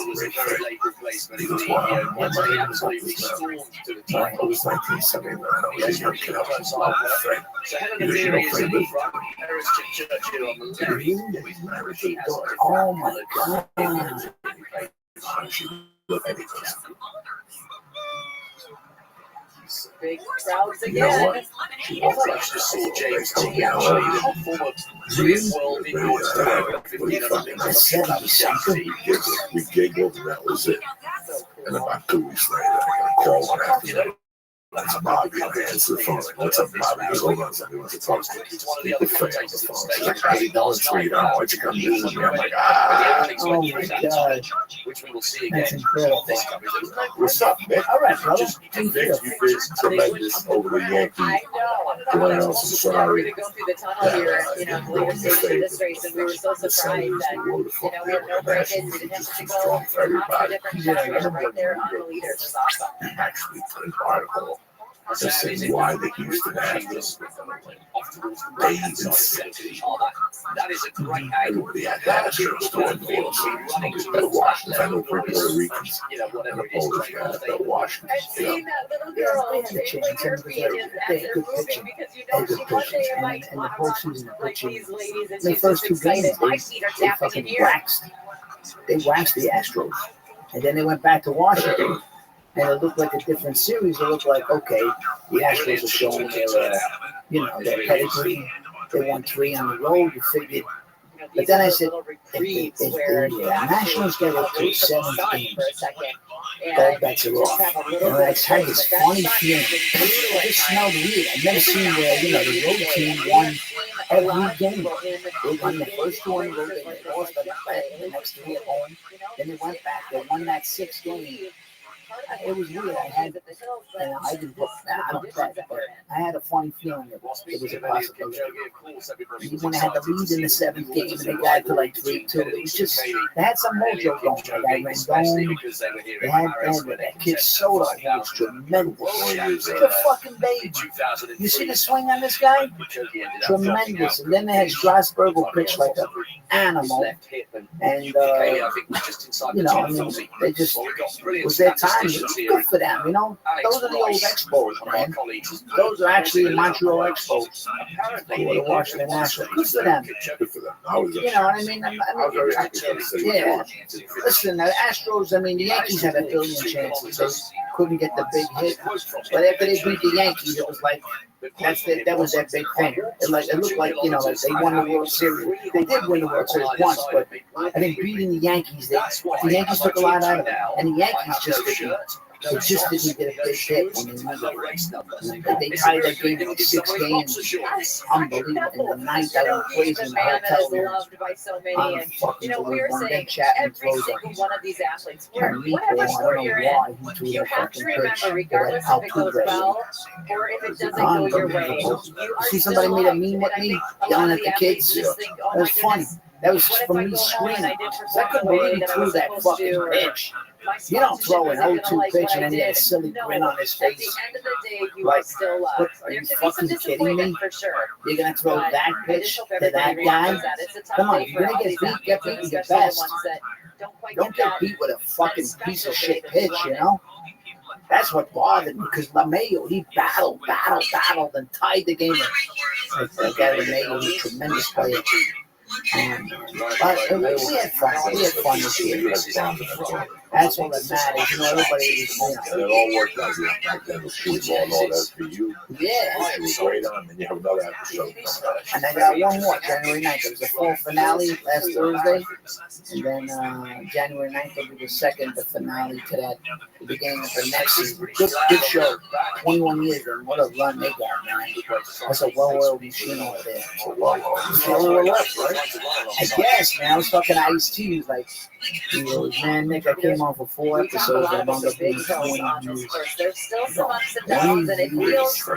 Was a very late replacement. He was one of my money was up Absolutely his mouth. stormed to the It title. was 1979. I was a young kid. I was in love with Frank. So Helen Because you O'Leary don't is play in the with front. Harris Churchill on the left. He's married to the daughter. Oh my God. She looked at me. Big crowds You know again. what? She walked up Just saw James to T. actually, the former world we giggled and that was it. And about 2 weeks later, I got a call on after that. That's Bobby. I answered the phone. Like, what's up, Bobby? He goes, hold on a second. What's the phone? The fan on the phone. She's like, hey, don't tweet. I want you to come visit me. I'm like, Oh my God. which we will see That's again. incredible. what's up, man? All right, brother. Just you've been tremendous over the Yankees. I know. Going We're out, so sorry. going to go through the tunnel here, you know, later stages of this race, and we were so surprised that, you know, we had no break-ins, we didn't have to go through different chapters right there on the leaders. It was awesome. Actually put an article that said why the Houston Astros they even said That is a great everybody had the Astros going to the World Series. Nobody's better Washington. I know Puerto Ricans and the Polish guys better Washington. And You know, seeing that little girl wrinkle your feet as they're moving because you know she one day it might want to run like these ladies and The she's first just two games, excited. My feet are they tapping in fucking here. waxed the Astros. And then they went back to Washington. And it looked like a different series. It looked like, okay, the Astros are showing their, their pedigree. They won 3 on the road. You figured. But then I said, if the Nationals get up to a 7th game, all bets are off. And I had this funny feeling. It just smelled weird. I've never seen where, the road team won every game. They won the first 2 on the road. They lost the next 3 at home. Then they went back. They won that 6th game. It was weird. I didn't look. I don't bet, but I had a funny feeling it was a possibility. Even when they had the lead in the 7th game, and they got to like 3-2. It was just they had some mojo going. They got Rendon. They had that kid Soto, who was tremendous. He's a fucking baby. You see the swing on this guy? Tremendous. And then they had Strasburg who pitched like an animal. And they just it was their time. It was good for them, Those are the old Expos, man. Those are actually Montreal Expos. The Washington Nationals. Good for them. good for them. I was You know what I mean? I was very happy for the city. Yeah. Listen, the Astros, the Yankees had a billion chances. They couldn't get the big hit. But after they beat the Yankees, it was like, that was their big thing. It looked like, like they won the World Series. They did win the World Series once, but I think beating the Yankees, the Yankees took a lot out of it. And the Yankees just didn't get a big hit when they won the They tied that game in 6 games. Unbelievable. In the 9th, I went crazy in the hotel room. Loved by so many, and we were saying Chapman every throws single a one of these athletes, meatball. whatever I sport don't you're know in, why he threw you that have to fucking pitch. remember, regardless if it goes well or if it doesn't go your way, you are See somebody still made a loved. meme And with I me think a lot yelling of at the athletes kids. just think, oh It my was funny. goodness, That was what if from I me go home screaming. and I did 'Cause I perform couldn't the way believe he that I threw was that supposed fucking to, or pitch. my You don't sponsorship throw an isn't gonna 0-2 like pitch what and I then get a did. silly No, grin on his at the face. end of the day, you Like, are still loved. what, are There you could be some fucking kidding disappointment me? for sure. You're gonna throw But that I just pitch hope to everybody that guy? remembers that. It's a tough Come on, day if for you're all gonna get these beat, athletes, get beat with your especially the best. ones that don't quite Don't get get that. beat with a fucking that piece of special shit day that they pitch, you wanted. know? That's what bothered me, because LeMayo, he battled, and tied the game up. Gary LeMayo was a tremendous player. But we had fun. We had fun this year. That's all that matters. You know, everybody was, And it all worked out. Back then, the shoes all that for you. yeah. It was great on, and you have another episode coming up. And I got one more, January 9th. There was a full finale last Thursday. And then January 9th will be the second, the finale to that, the beginning of the next season. Good show. 21 years, and what a run they got, man. That's a well-oiled machine over there. It's the only one left, right? I guess, man. I was talking to Ice-T. He was like, man, Nick, I came on for 4 We talk a episodes. lot I about wound the up being big hills 20 on this years. course. There's still some ups and downs, and it feels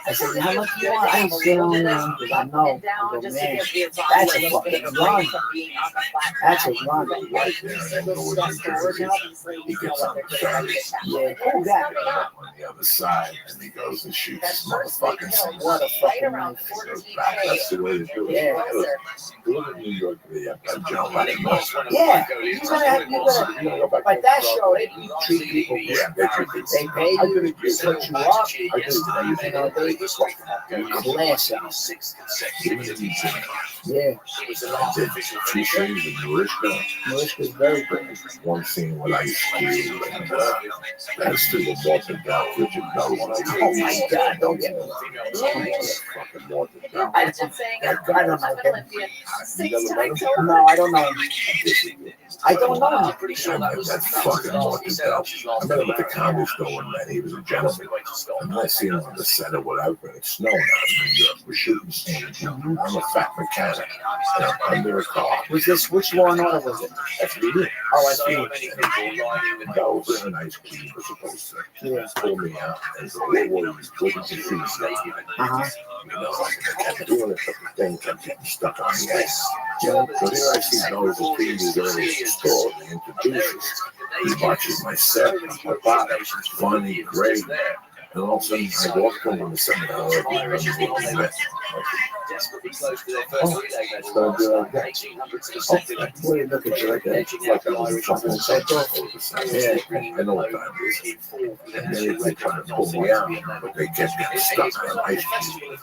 I said, how much do you want? I said, oh, man. I know. and down I go, just to man, give the advantage that's a a little bit fucking of a break run. from being on the flat That's a track. run. But Right there, I don't know what New Jersey is. He gets on the Saturday. Yeah, cool guy. On the other side, and he goes and shoots That his first big motherfucking hill, thing. What a right fucking around night. Goes 14K. back. That's the way to do it. Yeah. Go to New York, they have that jump out of most. Yeah, you gotta, but that show, they treat people. Yeah, they treat people. They pay I you, did it. they put you up. I did it. You know, they class out. Yeah, I did 2 scenes in Marishka. Marishka's very good. One scene with Ice Cube and that's to the Morton Bell, Richard Bell. Oh my God, don't get me. Fucking Morton Bell. I Just saying, don't know him. Olympian 6 times over. No, I don't know him. I don't know him. Pretty sure that was That fucking Morton Bell. I met him at the comedy store one night. He was a gentleman. And I seen him on the set or whatever, and it's snowing out in New York. We're shooting scenes. I'm a fat mechanic. And I'm under a car. Was this, which Law and Order was it? That's me. Oh, I so see. many people lining the That was an Ice Cube was supposed to Yeah. pull me out and go, what did you do? Uh-huh. You know, I kept doing it, but the thing kept getting stuck on the ice. Yeah. So here I see those who feed his early store, he introduces. He watches my set, my body, funny, great. And all of a sudden, I walk home on the second hour, I remember what we met. desperately close to their first relay medal. So I'd be like that. 1800 to the second. What do you look at you like that? It's like I was fucking yeah, I know what time it is. And then they try to pull me out, but they kept getting stuck on ice cube.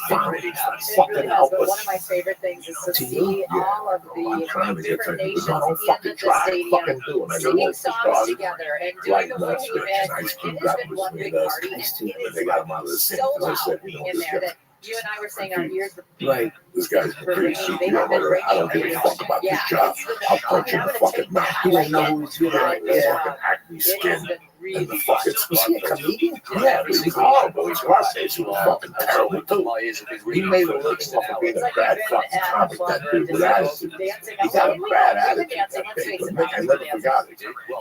Finally, Fucking help but us. one of my favorite things is to To see you? Yeah. all of I'm the trying to get different to nations the don't in fucking the try, stadium fucking do it. I go, singing well, songs started together and doing like the nuts, whole and event. ice cube It has got been one between big us. party, and it But is they got him out of the so scene because I loud said, you know, in this there guy. that you and I were saying our ears were Right. This guy's were pretty ringing. They have CPO. been I don't give a ringing. fuck about this Yeah, job. it's the- I'll punch in I'm the gonna fucking take mouth. that. He doesn't know who he's doing. Right, the Yeah. fucking acne It skin has been and really the fucking Was he a comedian? Yeah, but he's horrible. He's garbage. He was fucking terrible too. My ears have been He ringing made for a living close to off an of hour. being It's a like bad you've been fucking at comic, a that club dude with and attitude. dancing. He got a bad We've been attitude, dancing. that Let's big, face but it, Nick, I we've never been dancing. forgot it.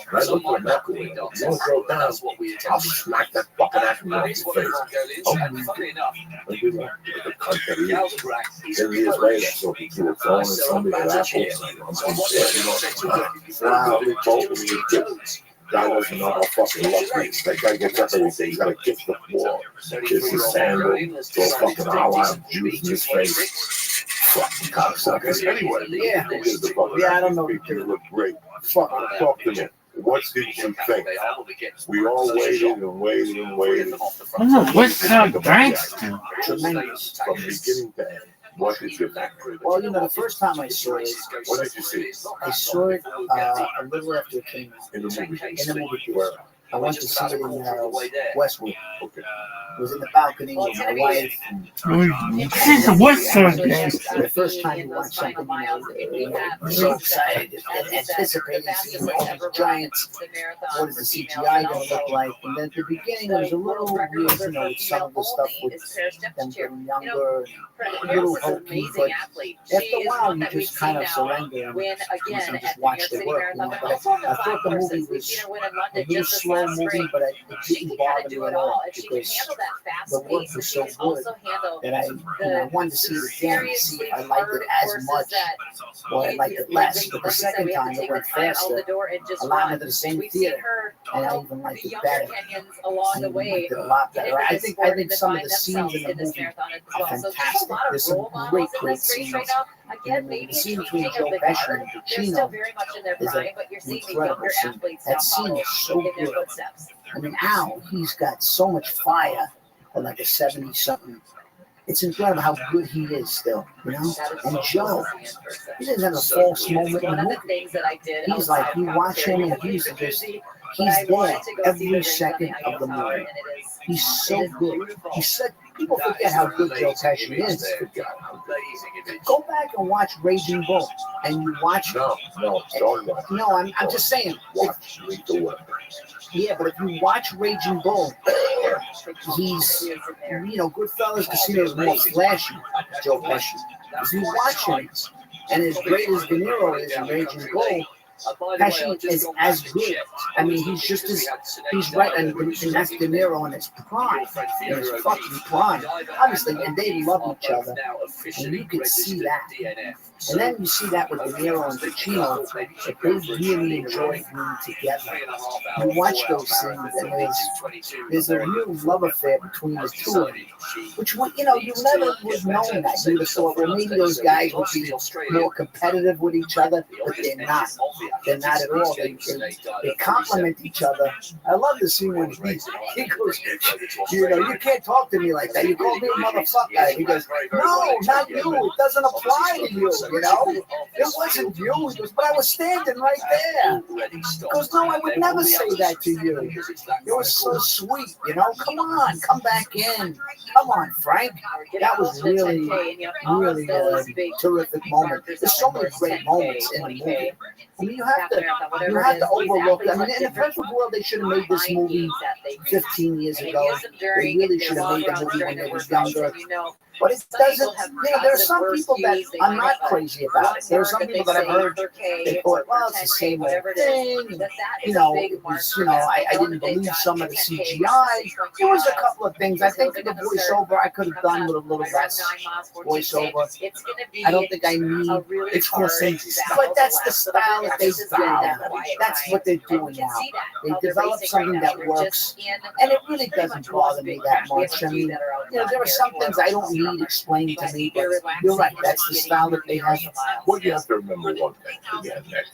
When I looked at him afterwards, you don't go down, That's what we I'll intend. smack that fucking acne off It's your one of face. Mongolians, Oh, and funny enough, I did like the cunt that he is. Galbraith, he's 10 years later, so he threw a phone and somebody at Apple. I'm So what dead. you said to him, Wow, he told me he did. Guy doesn't know how fucking lucky. That guy gets up every day. He's got to kiss the floor, kiss his sandal, throw fucking olive juice in his face. Fucking cocksuckers. Anyway, Yeah. who gives a fuck? Yeah, I don't know. You look great. Fucking talk to me. What did you think? We all waited and waited and waited. Oh, what's up, drinks? Tremendous. From beginning to end. What did you think? Well, you know, the first time I saw it, What did you see? I saw it a little after it came out. In the movie. In the movie theater. Where? I went to see it in Westwood. Okay. I was in the balcony with my wife. This is what's up, drinks? The first time you watch something, you know, so excited and anticipating seeing all these giants. What is the CGI going to look like? And then at the beginning, it was a little weird, you know, with some of the stuff with them getting younger, a little hokey, but after a while, you just kind of surrender and you just watch the work. You know? But I thought the movie was a little slow slow moving, but it didn't bother me at all If she can because handle that fast the work pace, was she so can good also handle that I wanted to see it again to see if I liked it as much that or I liked it less. But the second time it went faster, allowed me to the same theater, and I even liked it better. along I the even way. liked it a lot better. I think some of the scenes in the movie are fantastic. There's some great scenes. Again, The scene between Joe Pesci and Pacino very much in their is prime, an but you're seeing the incredible younger scene. athletes That scene is so in their good. footsteps. I mean, Al, he's got so much fire for like a 70-something. It's incredible how good he is still, you know? And Joe, he doesn't have a false moment in the movie. He's like, you watch him and he's there every second of the movie. He's so good. People forget how good Joe Pesci is. Go back and watch Raging Bull, and you watch. No, I'm just saying. Yeah, but if you watch Raging Bull, he's, Goodfellas, Casino is more flashy, Joe Pesci. If you watch him, and as great as De Niro is in Raging Bull, Pesci is as good. I mean, he's right, and that's De Niro in his prime, in his fucking prime. Obviously, and they love each other, and you can see that. And then you see that with De Niro and Pacino, that they really enjoy being together. You watch those scenes, and there's a real love affair between the two of them. Which, you never would have known that. You would have thought, well, maybe those guys would be more competitive with each other, but they're not. They're not at all. They complement each other. I love the scene when he goes, you can't talk to me like that. You call me a motherfucker. He goes, no, not you. It doesn't apply to you. It wasn't you. He goes, but I was standing right there. He goes, no, I would never say that to you. It was so sweet, Come on, come back in. Come on, Frank. That was really, really a terrific moment. There's so many great moments in the movie. I mean, you have to overlook. I mean, in the perfect world, they should have made this movie 15 years ago. They really should have made the movie when they were younger. But it doesn't, there are some people that I'm not crazy about it. There are some people that I've heard, they thought, well, it's the same old thing. I didn't believe some of the CGI. There was a couple of things. I think the voiceover I could have done with a little less voiceover. I don't think I need It's Scorsese style. But that's the style that they do now. That's what they're doing now. They develop something that works, and it really doesn't bother me that much. I mean, there are some things I don't need explained to me, but you're right. That's the style that they have. What you have to remember one thing again, Nick.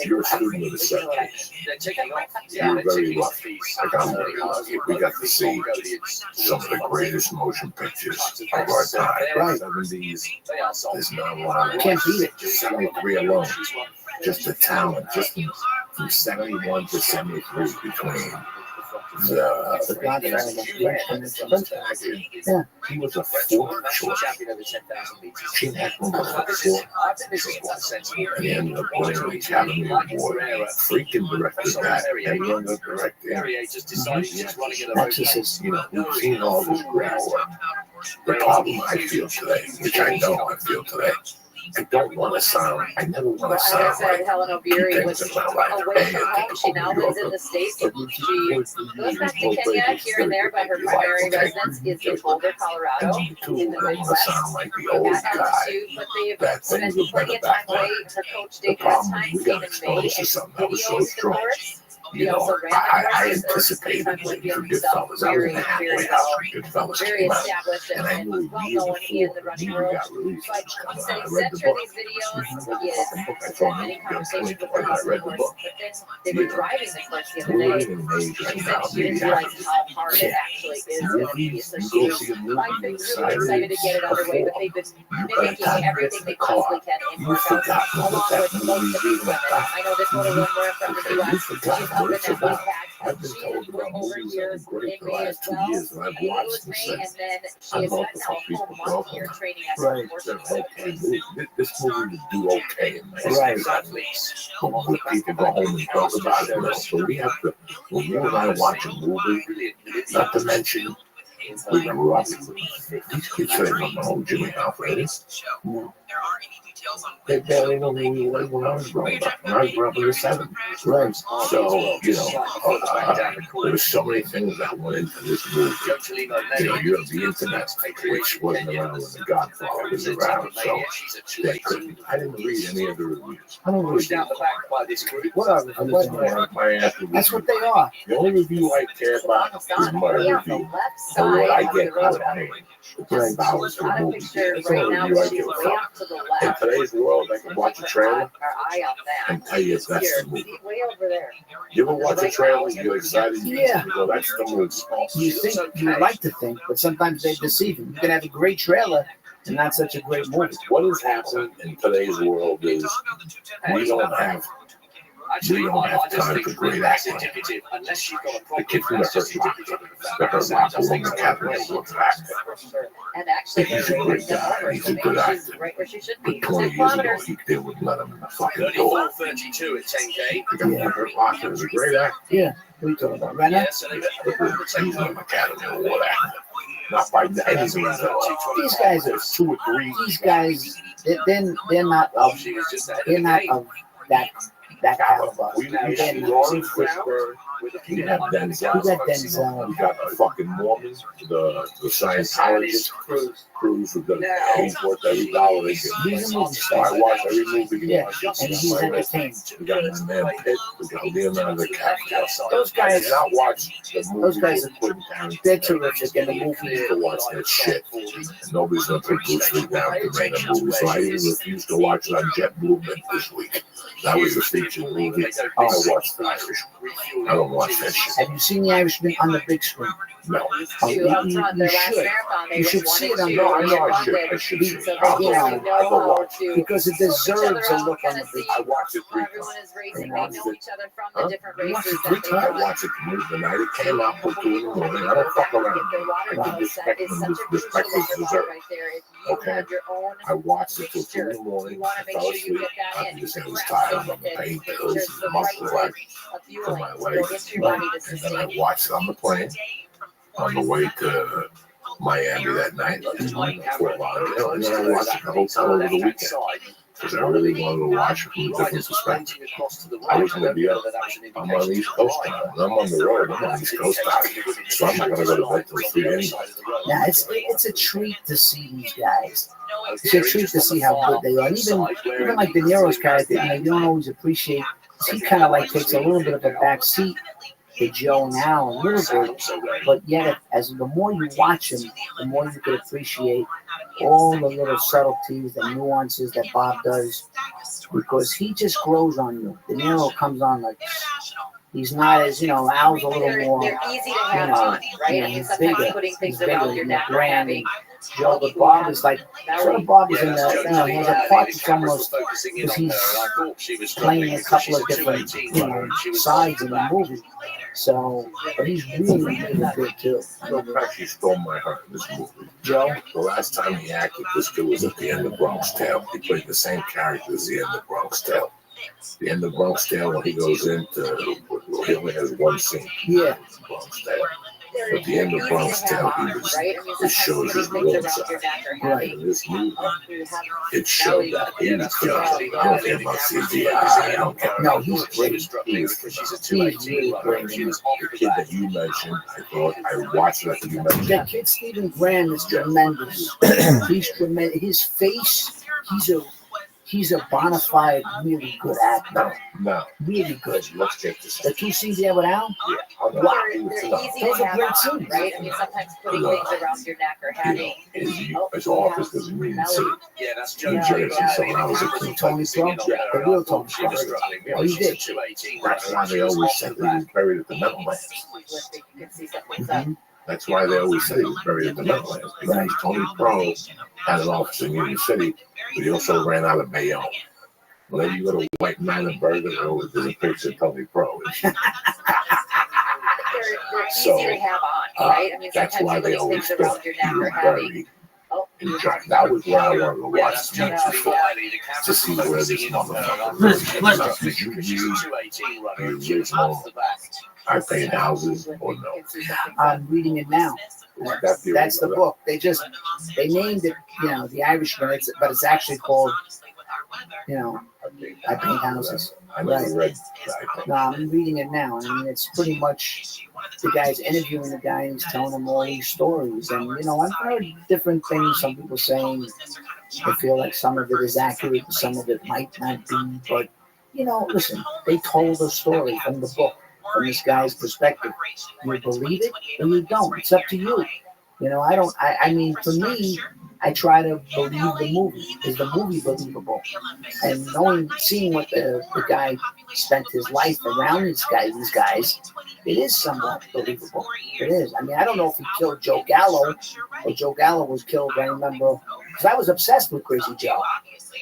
You're a student of the 70s. You're very lucky. Like I'm very lucky. We got to see some of the greatest motion pictures of our time. Right. 70s. There's not a lot of Can't beat it. 73 alone. Just the talent, just from 71 to 73 between The Godfather. Yeah. He was a fourth choice. Gene Hackman was a fourth choice. And he ended up winning an Academy Award. Freaking directed that. And you're the director. That's We've seen all this great work. The problem I feel today, which I know I feel today, I don't want to sound, I never want to sound like Helen O'Beary was away from home. She now lives in the States. She goes back to Kenya here and there, but her primary residence is in Boulder, Colorado, in the Midwest. Like the old guy. But they've spent plenty of time away. Her coach Dave Westheim came in May and videos the course. I anticipated waiting for Goodfellas. I was in the halfway house when Goodfellas came out. And I knew a year before the movie got released, it was coming out. I read the book. I thought maybe I read the book. They were driving the course the other day. She said she didn't realize how hard it actually is to be. So she was really excited to get it underway, but they've been mimicking everything they possibly can in workouts, along with most of these women. I know this little woman from the U.S. I've been told about movies that were great the last 2 years, and I've watched them since. I love to help people grow. Right. This movie would do okay in this. Right. When people go home and talk about it, so we have to, when you and I watch a movie, not to mention, we grew up, these kids say, "Oh, Jimmy Alfred." They barely know who he was when I was growing up. When I was growing up in the 70s. Right. So, there was so many things that went into this movie. You have the internet, which wasn't around when The Godfather was around. So, they couldn't. I didn't read any of the reviews. I don't read them. Whatever. That's what they are. The only review I care about is my review. And what I get out of paying $10 for a movie. That's the only review I give a fuck. In today's world, I can watch a trailer and tell you if that's the movie. You ever watch a trailer, you're excited, Yeah. you go, that's the movie. You like to think, but sometimes they deceive you. You can have a great trailer and not such a great movie. What is happening in today's world is we don't have time for great acting. The kid from the Hurt Locker won the Academy Award for acting. He's a great guy. He's a good actor. But 20 years ago, they wouldn't let him in the fucking door. The Hurt Locker is a great actor. Yeah. What are you talking about? Right now? He's an Academy Award actor. Not by any means. These guys are 2 or 3. These guys, they're not of that caliber. We got Lawrence Fishburne. We got Denzel. We got the fucking Mormon, the Scientologist Cruz who does. He's worth every dollar they get. He's a movie star. I watch every movie. Yeah, and he's entertaining. We got my man Pitt. We got Leonardo DiCaprio. Those guys not watch the movie. Those guys they're terrific in the movie. To watch that shit. And nobody's gonna put Bruce Lee down to make a movie, so I even refused to watch it on JetBlue this week. That was a featured movie. I watched The Irishman. I don't watch that shit. Have you seen The Irishman on the big screen? No. You should. You should see it on the I know I should see it. I'll go watch it. Because it deserves a look on the big screen. I watched it 3 times. I watched it 3 times. I watched it the night it came out till 2 in the morning. I don't fuck around. I give respect was deserved. Okay? I watched it till 2 in the morning. I fell asleep. I just said I was tired. I'm on the pain pills and muscle like for my legs. And then I watched it on the plane on the way to Miami that night. Fort Lauderdale. And then I watched it in the hotel over the weekend. Because I really wanted to watch it from a different perspective. I was going to be up. I'm on the East Coast time. When I'm on the road, I'm on the East Coast time. So I'm not going to go to bed till 3 anyway. Yeah, it's a treat to see these guys. It's a treat to see how good they are. And even like De Niro's character, you don't always appreciate. He kind of like takes a little bit of a back seat to Joe now a little bit, but yet as the more you watch him, the more you can appreciate all the little subtleties, the nuances that Bob does, because he just grows on you. De Niro comes on like he's not as Al's a little more. They're easy to have on, right? He's bigger. He's bigger. He's more grand. Joe, but Bob is like, sort of Bob is in the, he has a part that's almost, because he's playing a couple of different, sides in the movie. So, but he's really good too. Joe actually stole my heart in this movie. Joe? The last time he acted, this kid was at the end of Bronx Tale. He played the same character as the end of Bronx Tale. The end of Bronx Tale, when he goes into, he only has one scene. Yeah. Bronx Tale. At the end of Bronx Tale, it shows his real side. Right. In this movie, it showed that he was good. I don't care about CGI. I don't care. No, he's great. He's really great. The kid that you mentioned, I thought I watched that you mentioned. That kid Stephen Graham is tremendous. He's tremendous. His face, he's a bona fide, really good actor. No. Really good. Let's get this. The 2 scenes you have with Al? Yeah. Wow. They're easy Those to are have great on, scenes. right? I mean, sometimes putting things around your neck or having. His office doesn't mean city. Yeah, that's New Jersey, so when I was a kid, Tony Pro? The real Tony Pro. Oh, he did. that's why they always said that he was buried at the Meadowlands. That's why they always said he was buried at the Meadowlands. Because Tony Pro had an office in Union City, but he also ran out of Bayonne. Whenever you go to White Mountain Burger, there's a picture of Tony Pro. They're So, easy to have on, right? I mean, that's sometimes why you they put always things around thought your he neck was or having. buried in China. That was where I wanted to watch the movie for, to see where this motherfucker lives. Did you read the original I Paint Houses or no? I'm reading it now. That's the book. They named it, The Irishman, but it's actually called You know, I paint houses. I never read that. No, I'm reading it now. I mean, it's pretty much the guy's interviewing the guy and he's telling him all these stories. And, you know, I've heard different things. Some people saying they feel like some of it is accurate, some of it might not be. But, you know, listen, they told a story from the book, from this guy's perspective. You believe it or you don't. It's up to you. You know, I mean, for me, I try to believe the movie. Is the movie believable? And seeing what the guy spent his life around these guys, it is somewhat believable. It is. I mean, I don't know if he killed Joe Gallo, or Joe Gallo was killed. I remember, because I was obsessed with Crazy Joe.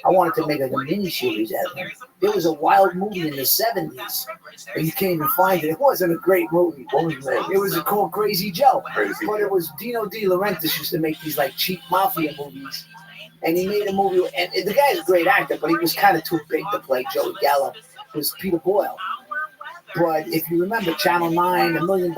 I wanted to make like a mini-series out of him. There was a wild movie in the 70s, but you can't even find it. It wasn't a great movie. What was it? It was called Crazy Joe. But it was Dino De Laurentiis used to make these like cheap mafia movies. And he made a movie, and the guy's a great actor, but he was kind of too big to play Joey Gallo. It was Peter Boyle. But if you remember Channel 9, $1 Million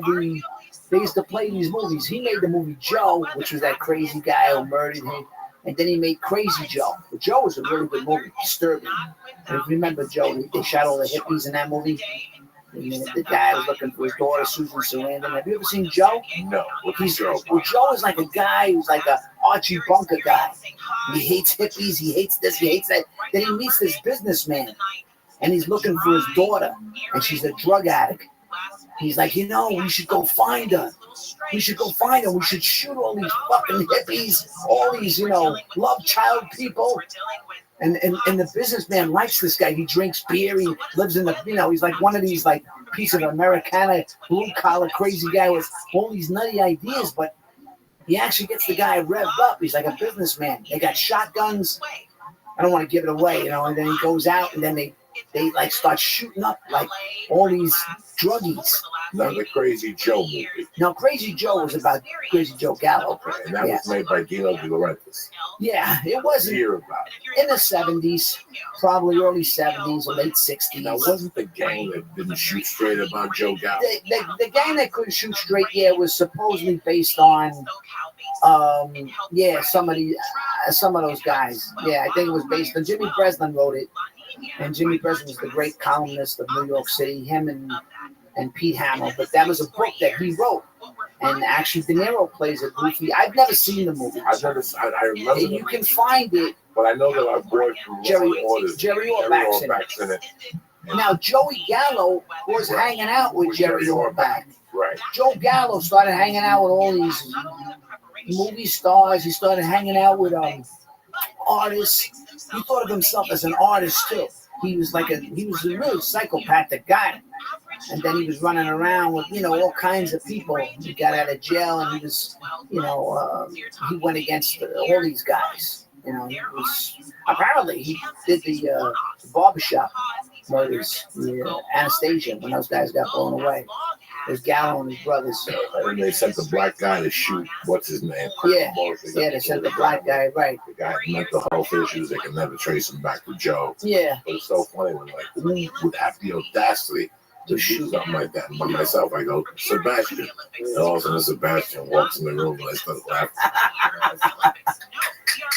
Movie, they used to play these movies. He made the movie Joe, which was that crazy guy who murdered him. And then he made Crazy Joe. But Joe was a really good movie, disturbing. And if you remember Joe, they shot all the hippies in that movie. And the guy was looking for his daughter, Susan Sarandon. Have you ever seen Joe? No. What's Joe? Well, Joe is like a guy who's like a Archie Bunker guy. He hates hippies, he hates this, he hates that. Then he meets this businessman, and he's looking for his daughter, and she's a drug addict. He's like, you know, we should go find her. We should go find her. We should shoot all these fucking hippies, all these, you know, love child people. And the businessman likes this guy. He drinks beer. He lives in the, you know, he's like one of these like piece of Americana, blue collar, crazy guy with all these nutty ideas. But he actually gets the guy revved up. He's like a businessman. They got shotguns. I don't want to give it away, you know. And then he goes out, and then they like start shooting up like all these druggies. Not the Crazy Joe movie. No, Crazy Joe was about Crazy Joe Gallo. And that was made by Dino De Laurentiis. Yeah, it wasn't in the 70s, probably early 70s or late 60s. Now, wasn't the gang that didn't shoot straight about Joe Gallo? The gang that couldn't shoot straight, yeah, was supposedly based on, some of those guys. Yeah, I think it was based on, Jimmy Breslin wrote it. And Jimmy Breslin was the great columnist of New York City, him and Pete Hamill. But that was a book that he wrote. And actually, De Niro plays it goofy. I've never seen the movie. I remember. You can find it. But I know that our boy from Jerry Orbach's in it. Now, Joey Gallo was hanging out with Jerry Orbach. Right. Joe Gallo started hanging out with all these movie stars. He started hanging out with artists. He thought of himself as an artist too. He was a really psychopathic guy. And then he was running around with, you know, all kinds of people. He got out of jail, and he was, you know, he went against all these guys. You know, apparently he did the barbershop murders, Anastasia, when those guys got blown away. It was Gallo and his brothers. And they sent the black guy to shoot, what's his name? Yeah, they sent the black guy, right. The guy with mental health issues, they can never trace him back to Joe. Yeah. But it's so funny when, like, who would have the audacity to shoot something like that? And by myself, I go, Sebastian. And all of a sudden, Sebastian walks in the room, and I start laughing.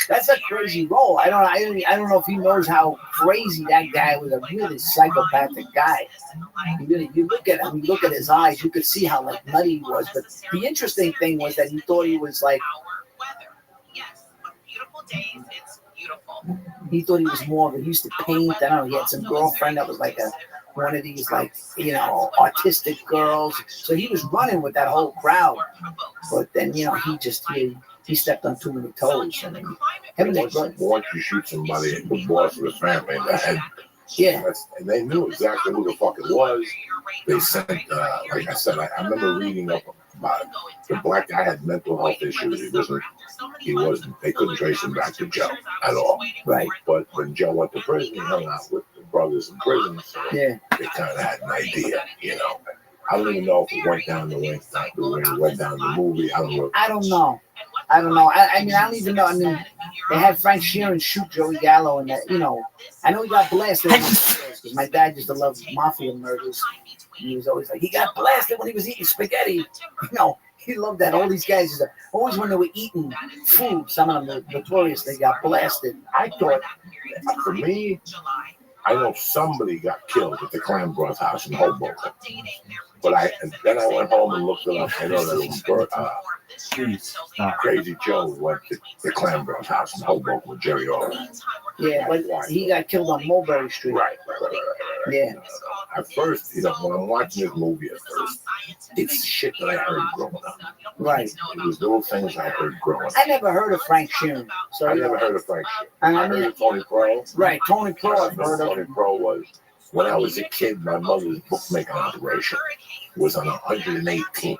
That's a crazy role. I don't know if he knows how crazy that guy was. A really psychopathic guy. You look at him, you look at his eyes, you could see how like nutty he was. But the interesting thing was that he thought he was like. He thought he was more of a. He used to paint. I don't know. He had some girlfriend that was like one of these like, you know, artistic girls. So he was running with that whole crowd. But then, you know, he stepped on too many toes. I mean, once you shoot somebody, the boss of the family in the head. Yeah. And they knew exactly who the fuck it was. They sent, like I said, I remember reading up about it. The black guy had mental health issues. He wasn't, they couldn't trace him back to Joe at all. Right. But when Joe went to prison, he hung out with the brothers in prison. So they kind of had an idea, you know. I don't even know if it went down the way it went down the movie. I don't know. I mean, I don't even know. I mean, they had Frank Sheeran shoot Joey Gallo, and that, you know, I know he got blasted because my dad used to love mafia murders. He was always like, he got blasted when he was eating spaghetti. You know, He loved that. All these guys, always when they were eating food, some of them were notorious. They got blasted. I thought, for me, I know somebody got killed at the clam broth house in Hoboken. But then I went home and looked it up. I know that Crazy Joe went to the clam broth house in Hoboken with Jerry Orwell. Yeah, but he got killed on Mulberry Street. Right. Yeah. At first, when I'm watching this movie at first, it's shit that I heard growing up. Right. It was little things I heard growing up. I never heard of Frank Sheeran. So I never heard of Frank Sheeran. I heard of Tony Pro. Right, Tony Pro. I've heard of. Tony Pro was, when I was a kid, my mother's bookmaking operation was on 118th.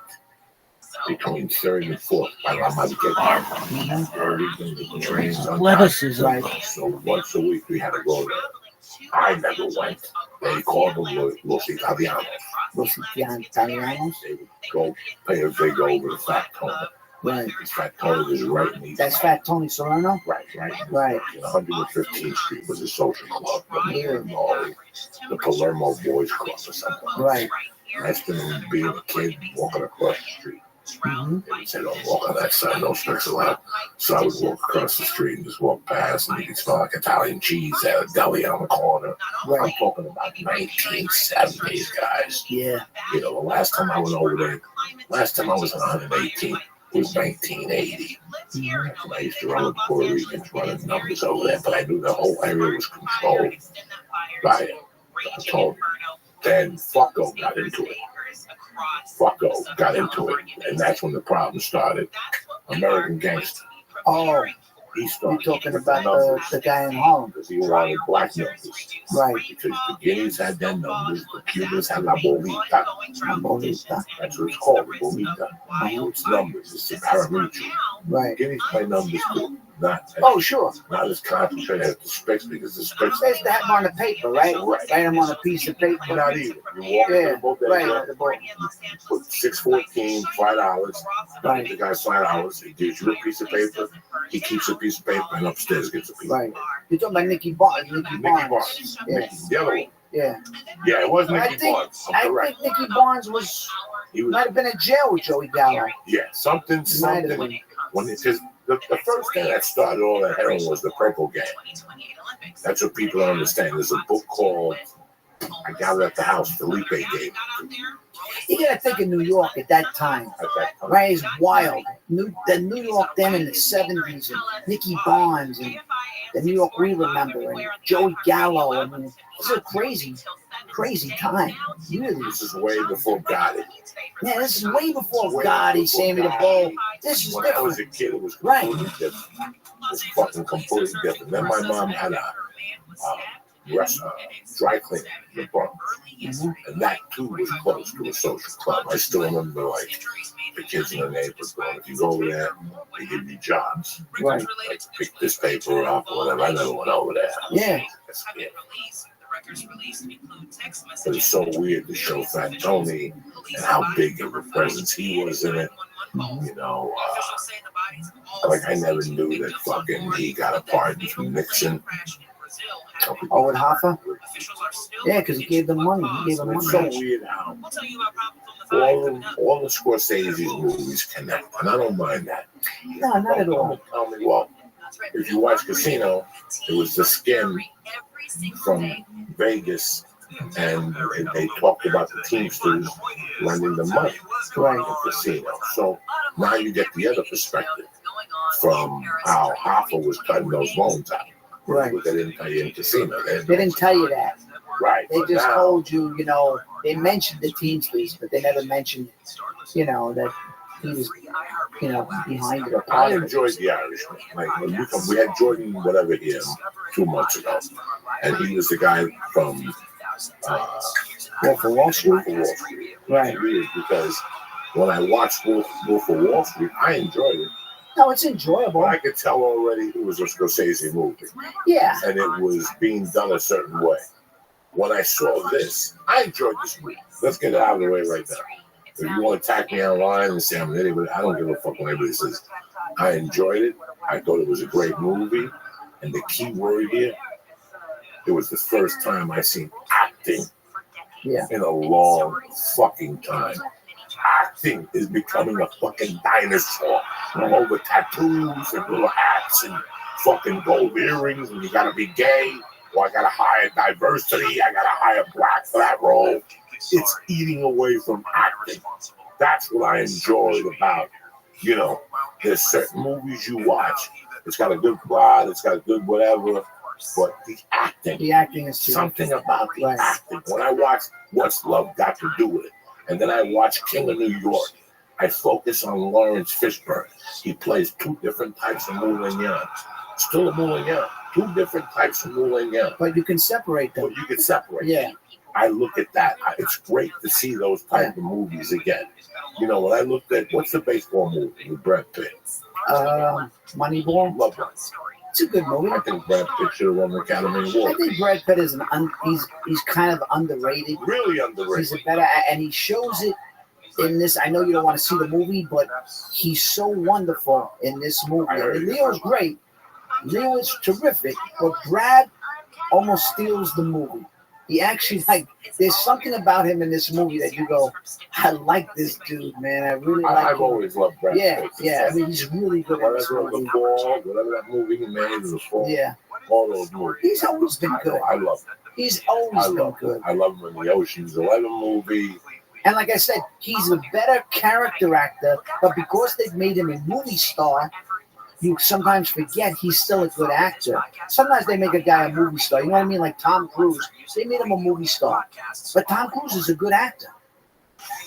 Between 3rd and 4th, by the time I would get the trains on Lettuces, right. So once a week we had to go there. I never went. They called them Los Italianos. Los Italianos? They would go pay a big over to Fat Tony. Right. Fat Tony was right in the. That's Fat Tony Salerno? Right. Right. 115th Street was a social club. Here. The Palermo Boys Club or something. Right. I used to being a kid walking across the street. They would say, don't walk on that side, no strikes allowed. So I would walk across the street and just walk past, and you could smell like Italian cheese at a deli on the corner. Right. I'm talking about 1970s, guys. Yeah. You know, the last time I went over there, last time I was on 118 was 1980. And I used to run with Puerto Ricans running numbers over there, but I knew the whole area was controlled by Tony. Then Fucko got into it. And that's when the problem started. American Gangster. Oh, He started you're talking about the guy in Holland. because he wanted black numbers. Right. Because the Guineas had their numbers, the Cubans had La Bolita. Bolita. That's what it's called, the Bolita. It's numbers, it's a paramutual. Right. Guineas play numbers too. Not Sure. Not as concentrated as the Spicks, because the Spicks. They used to have them on the paper, right? Write them on a piece of paper. Not either. You walk in the boat, Right. put $6.14, $5. Right. The guy's $5. He gives you a piece of paper. He keeps a piece of paper and upstairs gets a piece. Right. You're talking about Nicky Barnes. Nicky Barnes. Yeah. The other one. Yeah. Yeah, it was Nicky Barnes. I think Nicky Barnes might have been in jail with Joey Gallo. Yeah, something. Because the first thing that started all that heroin was the Purple Gang. That's what people don't understand. There's a book called I Got It at the House, Felipe gave. You gotta think of New York at that time. Right? It's wild. The New York then in the 70s, and Nicky Barnes, and the New York we remember, and Joey Gallo. I mean, it's a crazy time. Really. This is way before Gotti. Yeah, this is way before Gotti, Sammy the Bull. This is when different. I was a kid, it was Right. completely different. It was fucking completely different. Then my mom had a dry cleaner in the Bronx. And that too was close to a social club. I still remember like the kids in the neighborhood going, if you go over there, they give you jobs. Right. Like pick this paper up or whatever. I never went over there. Yeah. But it's so weird to show Fat Tony and how big of a presence he was in it. You know, like I never knew that fucking he got a pardon from Nixon. Oh, with Hoffa? Yeah, because he gave them money. He gave them money. It's so weird how all the Scorsese movies connect, and I don't mind that. No, not at all. Tell me, well, if you watch Casino, it was the skin from Vegas, and they talked about the Teamsters lending the money Right. in Casino. So now you get the other perspective from how Hoffa was cutting those loans out. Right. But they didn't tell you in Casino. They didn't tell you that. Right. They but just now, told you, they mentioned the Teamsters, but they never mentioned, that he was, behind it or I part of it. enjoyed The Irishman. Like when we had Jordan whatever here 2 months ago, and he was the guy from Wolf of Wall Street? Wall Street. Right. Weird because when I watched Wolf of Wall Street, I enjoyed it. No, it's enjoyable. But I could tell already it was a Scorsese movie, Yeah. and it was being done a certain way. When I saw this, I enjoyed this movie. Let's get it out of the way right now. If you want to attack me online and say I'm an idiot, I don't give a fuck what anybody says. I enjoyed it. I thought it was a great movie. And the key word here, it was the first time I seen acting in a long fucking time. acting is becoming a fucking dinosaur. Over tattoos and little hats and fucking gold earrings, and you gotta be gay, or I gotta hire diversity, I gotta hire black for that role. It's eating away from acting. That's what I enjoyed about, you know, there's certain movies you watch. It's got a good plot, it's got a good whatever, but the acting is something about the acting. When I watch What's Love Got to Do With It, and then I watch King of New York, I focus on Lawrence Fishburne. He plays two different types of Moulin Rouge. Still a Moulin Rouge. Two different types of Moulin Rouge. But you can separate them. Yeah. I look at that. It's great to see those type of movies again. You know, when I looked at, what's the baseball movie with Brad Pitt? Moneyball. Love that. It's a good movie. I think Brad Pitt should have won the Academy Award. I think Brad Pitt is he's kind of underrated. Really underrated. He's a better, and he shows it in this. I know you don't want to see the movie, but he's so wonderful in this movie. I mean, Leo's great. Leo is terrific, but Brad almost steals the movie. He actually, there's something about him in this movie that you go, I like this dude, man. I really like him. I've always loved Brad Pitt. Yeah. I mean, he's really good at this movie. Whatever that movie he made in the fall. Yeah. All those movies. He's always been good. I love him. He's always been good. I love him in the Ocean's 11 movie. And like I said, he's a better character actor, but because they've made him a movie star, you sometimes forget he's still a good actor. Sometimes they make a guy a movie star. You know what I mean? Like Tom Cruise. They made him a movie star. But Tom Cruise is a good actor.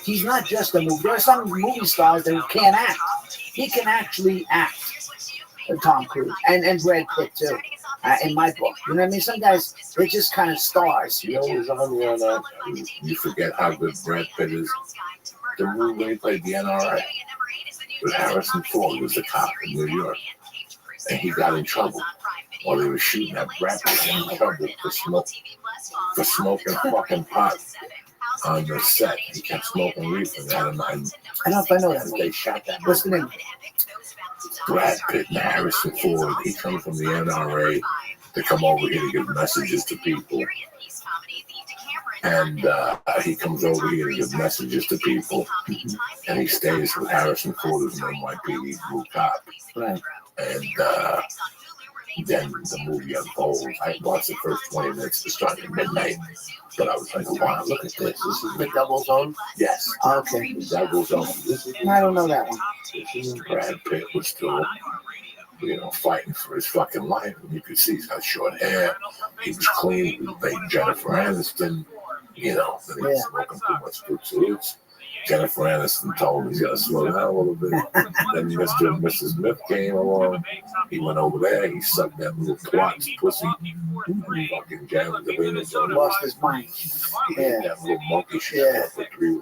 He's not just a movie. There are some movie stars that can't act. He can actually act. Tom Cruise. And Brad Pitt, too. In my book. You know what I mean? Some guys, they're just kind of stars. You know who's on there? You forget how good Brad Pitt is. The movie when he played the NRA. With Harrison Ford was a cop in New York, and he got in trouble while they were shooting at Brad Pitt in trouble for smoking fucking pot on the set. He kept smoking reefer. I don't know if I know that. They shot that. What's the name? Brad Pitt and Harrison Ford. He comes from the NRA to come over here to give messages to people. And he comes over here to give messages to people. And he stays with Harrison Ford as an NYPD blue cop. Right. And then the movie unfolds. I watched the first 20 minutes. It started at midnight. But I was like, wow, look at this. This is the Double Zone? Yes. Okay. The Double Zone. I don't know that one. This is Brad Pitt was still, fighting for his fucking life. And you could see he's got short hair. He was clean. He was like Jennifer Aniston. But he was smoking too much fruits. Jennifer Aniston told him he's got to slow down a little bit. Then Mr. and Mrs. Smith came along. He went over there. He sucked that little twat's pussy. Fucking jammed the vein. Lost his mind. He did that little monkey shit for three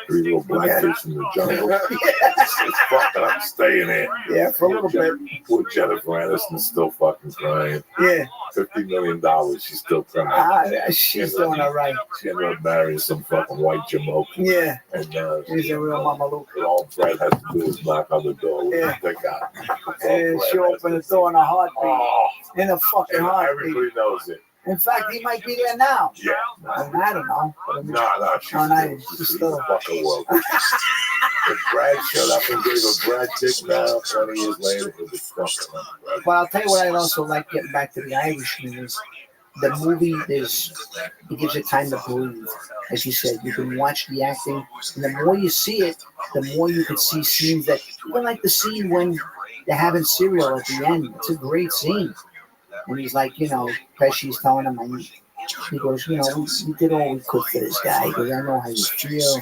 little black kids in the jungle. It's fucking, I'm staying in. Yeah, for a little bit. Poor Jennifer Aniston still fucking crying. Yeah. $50 million, she's still crying. She's doing all right. She ended up marrying some fucking white Jamoke. Yeah. And she's a real Mama Luke. And all Brad has to do is knock on the door. Yeah. That guy. And she opened the door in a heartbeat. In a fucking heartbeat. Everybody knows it. In fact, he might be there now. Yeah. I don't know. No, she's still fucking world. If Brad showed up and gave a Brad dick now, 20 years later, it was fucking up. But I'll tell you what I also like getting back to The Irishman is the movie it gives you time to breathe. As you said, you can watch the acting, and the more you see it, the more you can see scenes that, even like the scene when they're having cereal at the end. It's a great scene. And he's like, Pesci's telling him, he goes, we did all we could for this guy. He goes, I know how you feel.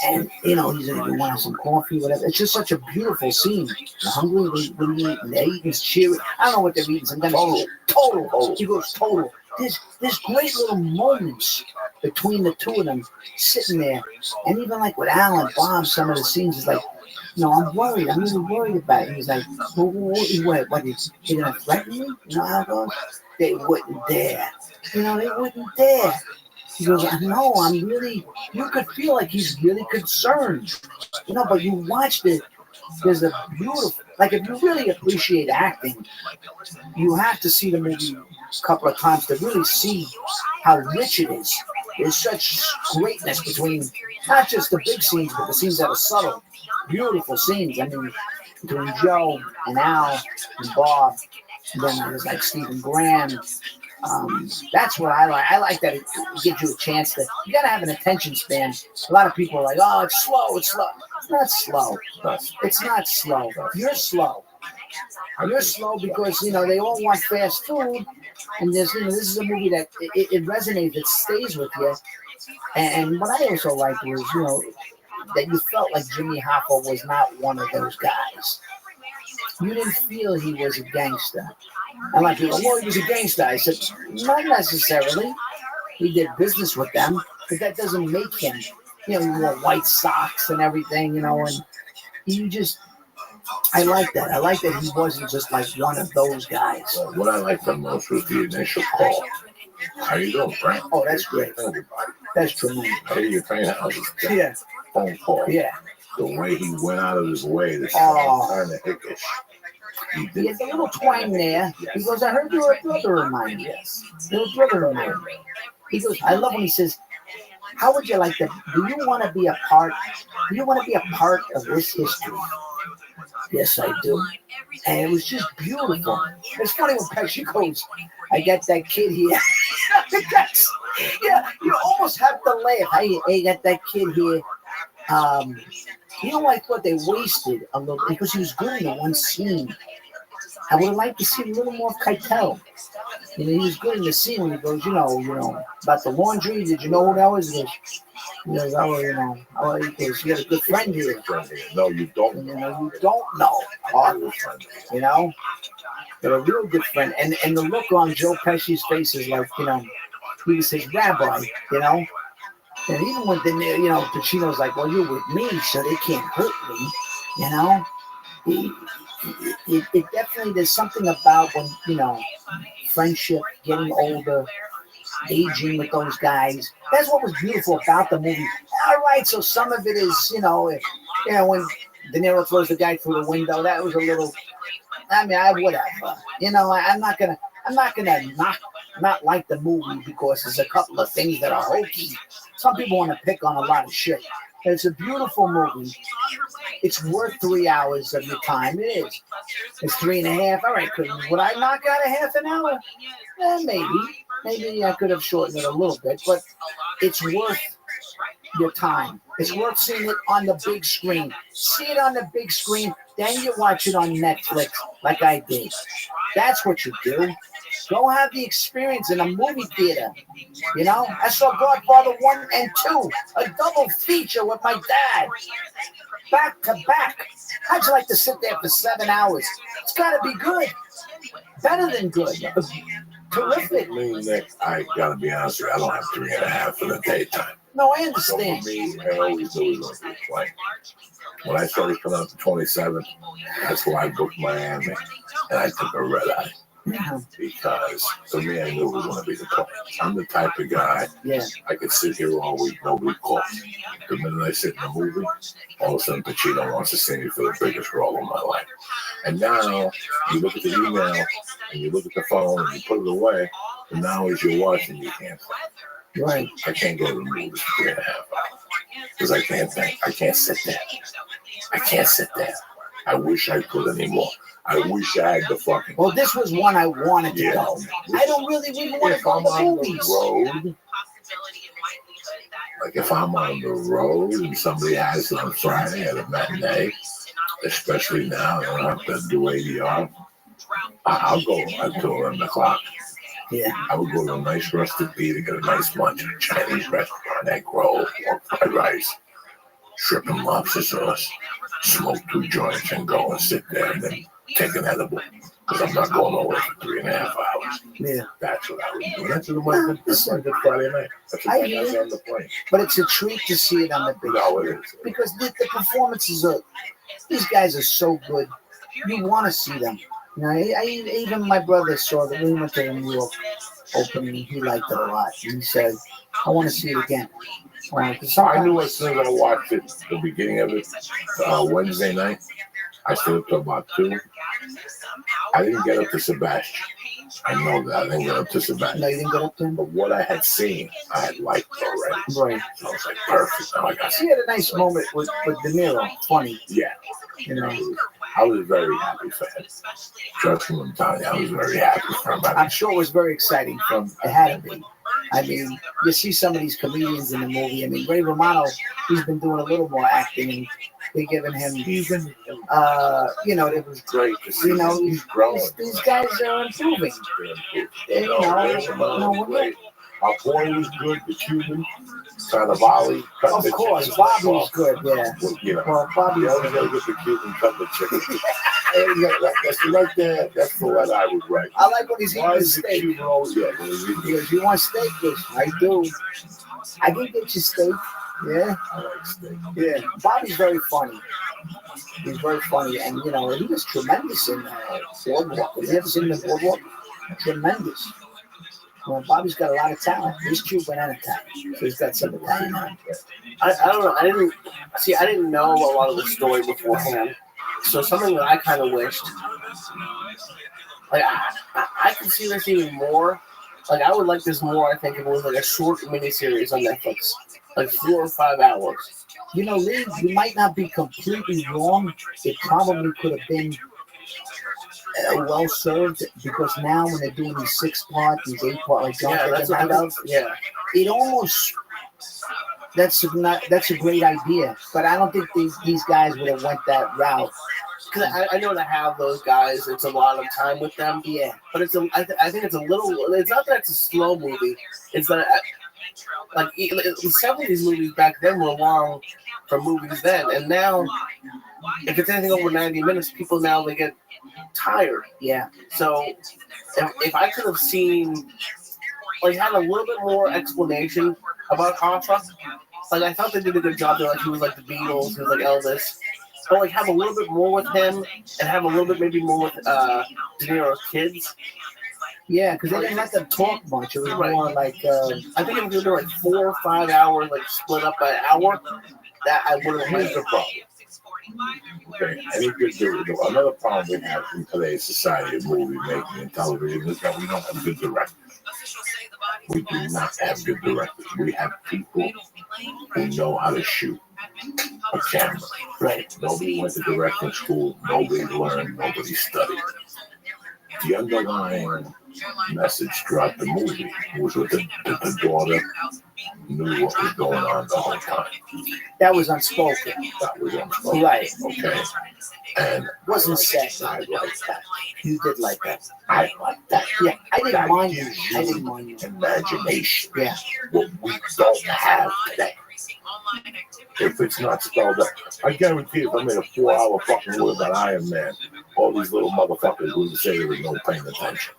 And, he's like, you want some coffee, whatever. It's just such a beautiful scene. They're hungry, what are you eating? They're eating cheering. I don't know what they're eating. Sometimes total. He goes, total. There's great little moments between the two of them sitting there. And even like with Alan, Bob, some of the scenes is like, I'm worried. I'm really worried about it. He's like, what you're going to threaten me? How it goes? They wouldn't dare. They wouldn't dare. He goes, I know, you could feel like he's really concerned. But you watched it. There's a beautiful, if you really appreciate acting, you have to see the movie a couple of times to really see how rich it is. there's such greatness between not just the big scenes, but the scenes that are subtle, beautiful scenes. I mean, between Joe and Al and Bob, and then there's like Stephen Graham. That's what I like. I like that it gives you a chance to. You gotta have an attention span. A lot of people are like, "Oh, it's slow. It's slow." It's not slow. It's not slow. You're slow. You're slow because they all want fast food, and this is a movie that it resonates. It stays with you. And what I also liked was that you felt like Jimmy Hoffa was not one of those guys. You didn't feel he was a gangster. And like people, well, he was a gangster. I said, not necessarily. He did business with them, but that doesn't make him. He wore white socks and everything, and he just. I like that. I like that he wasn't just like one of those guys. Well, what I liked the most was the initial call. How you doing, Frank? Oh, that's great. That's tremendous. Hey, you're paying out. Yeah. Phone call. Yeah. The way he went out of his way to kind of hickish. He had a little twang there. He goes, I heard you were a brother of mine. Yes. You're a brother of mine. He goes, I love when he says, how would you like to, do you want to be a part of this history? Yes, I do. And it was just beautiful. It's funny when Pesci goes, I got that kid here. Yeah, you almost have to laugh. I got that kid here. I thought they wasted a little because he was good in the one scene. I would have liked to see a little more of Keitel. He was good in the scene when he goes, about the laundry. Did you know who that was? He goes, because you got a good friend here. No, you don't. You don't know. But a real good friend. And the look on Joe Pesci's face is like, he was his rabbi, And even when Pacino's like, well, you're with me, so they can't hurt me, It definitely, there's something about when, friendship, getting older, aging with those guys. That's what was beautiful about the movie. All right, so some of it is, when De Niro throws the guy through the window, that was a little, whatever. I'm not gonna not like the movie because there's a couple of things that are hokey. Some people want to pick on a lot of shit. It's a beautiful movie. It's worth 3 hours of your time. It is. It's 3.5. All right, would I knock out a half an hour? Maybe. Maybe I could have shortened it a little bit, but it's worth your time. It's worth seeing it on the big screen. See it on the big screen, then you watch it on Netflix like I did. That's what you do. Go have the experience in a movie theater. I saw Godfather 1 and 2, a double feature with my dad. Back to back. How'd you like to sit there for 7 hours? It's got to be good. Better than good. Terrific. I got to be honest with you, I don't have 3.5 for the daytime. No, I understand. So for me, I always knew it was going to be a plane. When I started coming out the 27th, that's when I booked Miami, and I took a red eye. Yeah. Because for me, I knew it was going to be the plane. I'm the type of guy, I could sit here all week, nobody calls. The minute I sit in a movie, all of a sudden Pacino wants to see me for the biggest role of my life. And now you look at the email and you look at the phone and you put it away, and now as you're watching, you can't. Right. I can't go to the movies for 3.5 hours because I can't think. I can't sit there. I can't sit there. I wish I could anymore. I wish I had the fucking. Well, this was one I wanted to go. I don't really even want to go to the movies. Road, like if I'm on the road and somebody has it on Friday at a matinee, especially now, I don't have to do ADR. I'll go until 11 o'clock. Yeah. I would go to a nice rustic beer to get a nice lunch at a Chinese restaurant, egg roll, or fried rice, shrimp and lobster sauce, smoke 2 joints and go and sit there and then take an edible. Because I'm not going away for 3.5 hours. Yeah. That's what I would do. That's my good Friday night. That's what I was on the plane. But it's a treat to see it on the big screen. It is. Because the performances are, these guys are so good. You want to see them. Even my brother saw that we went to the New York opening. He liked it a lot. He said, I want to see it again. I knew as soon as I watched it, the beginning of it, Wednesday night, I stayed up till about 2. I didn't get up to Sebastian. I know that. I didn't get up to Savannah. No, you didn't get up to him? But what I had seen, I had liked already. Right. So I was like, perfect. Now I got He had a nice moment with De Niro. Funny. Yeah. You know. I was very happy for him. Trust me, I'm telling you, I was very happy for him. I'm sure it was very exciting for him. It had to be. I mean, you see some of these comedians in the movie. I mean, Ray Romano, he's been doing a little more acting, and they're giving him, you know, it was great to see. You know, he's growing. These guys are improving. You know, great. Our boy was good, the Cuban, Sanavali. Of course, Bobby was good, yeah. You know, well, Bobby was good with the Cuban cut the chicken. That's right there. That's the one I would write. I like when he's eating his the steak. Cuban always, yeah, He goes, you want steak? Yes, I do. I can get you steak. Yeah. I like steak. Yeah. Bobby's very funny. He's very funny, and you know, he was tremendous in Boardwalk. Have you ever seen him in Boardwalk? Tremendous. Well, Bobby's got a lot of talent. He's Cuban and Italian, so he's got some Italian on. I don't know. I didn't know a lot of the story beforehand. So something that I kind of wished, like I could see this even more. Like I would like this more. I think if it was like a short miniseries on Netflix, like 4 or 5 hours. You know, Lee, you might not be completely wrong. It probably could have been well served, because now when they're doing these 6-part, these 8-part, like it almost that's a great idea. But I don't think these guys would have went that route. Because I know to have those guys, it's a lot of time with them. Yeah, but I think it's a little. It's not that it's a slow movie. It's that like some of these movies back then were long for movies then, and now if it's anything over 90 minutes, people now they get tired. Yeah. So if I could have seen, like, had a little bit more explanation about Contra, like I thought they did a good job. Like he was like the Beatles, he was like Elvis, but like have a little bit more with him and have a little bit maybe more with De Niro's kids. Yeah, because they didn't let them talk much. It was more like I think if it was like 4 or 5 hours, like split up by an hour, that I would have had the problem. Okay, any good director. Another problem we have in today's society of movie making and television is that we don't have good directors. We do not have good directors. We have people who know how to shoot a camera. Right. Nobody went to directing school. Nobody learned. Nobody studied. The underlying message throughout the movie was that the daughter knew what was going on the whole time. That was unspoken. That was unspoken. Right. Okay. And wasn't said. I like that. You did like that. I like that. Yeah, I didn't that mind you. gives I didn't mind you. Imagination. Yeah. What we don't have today. If it's not spelled out, I guarantee if I made a 4-hour fucking movie about Iron Man, all these little motherfuckers wouldn't say there was no paying attention.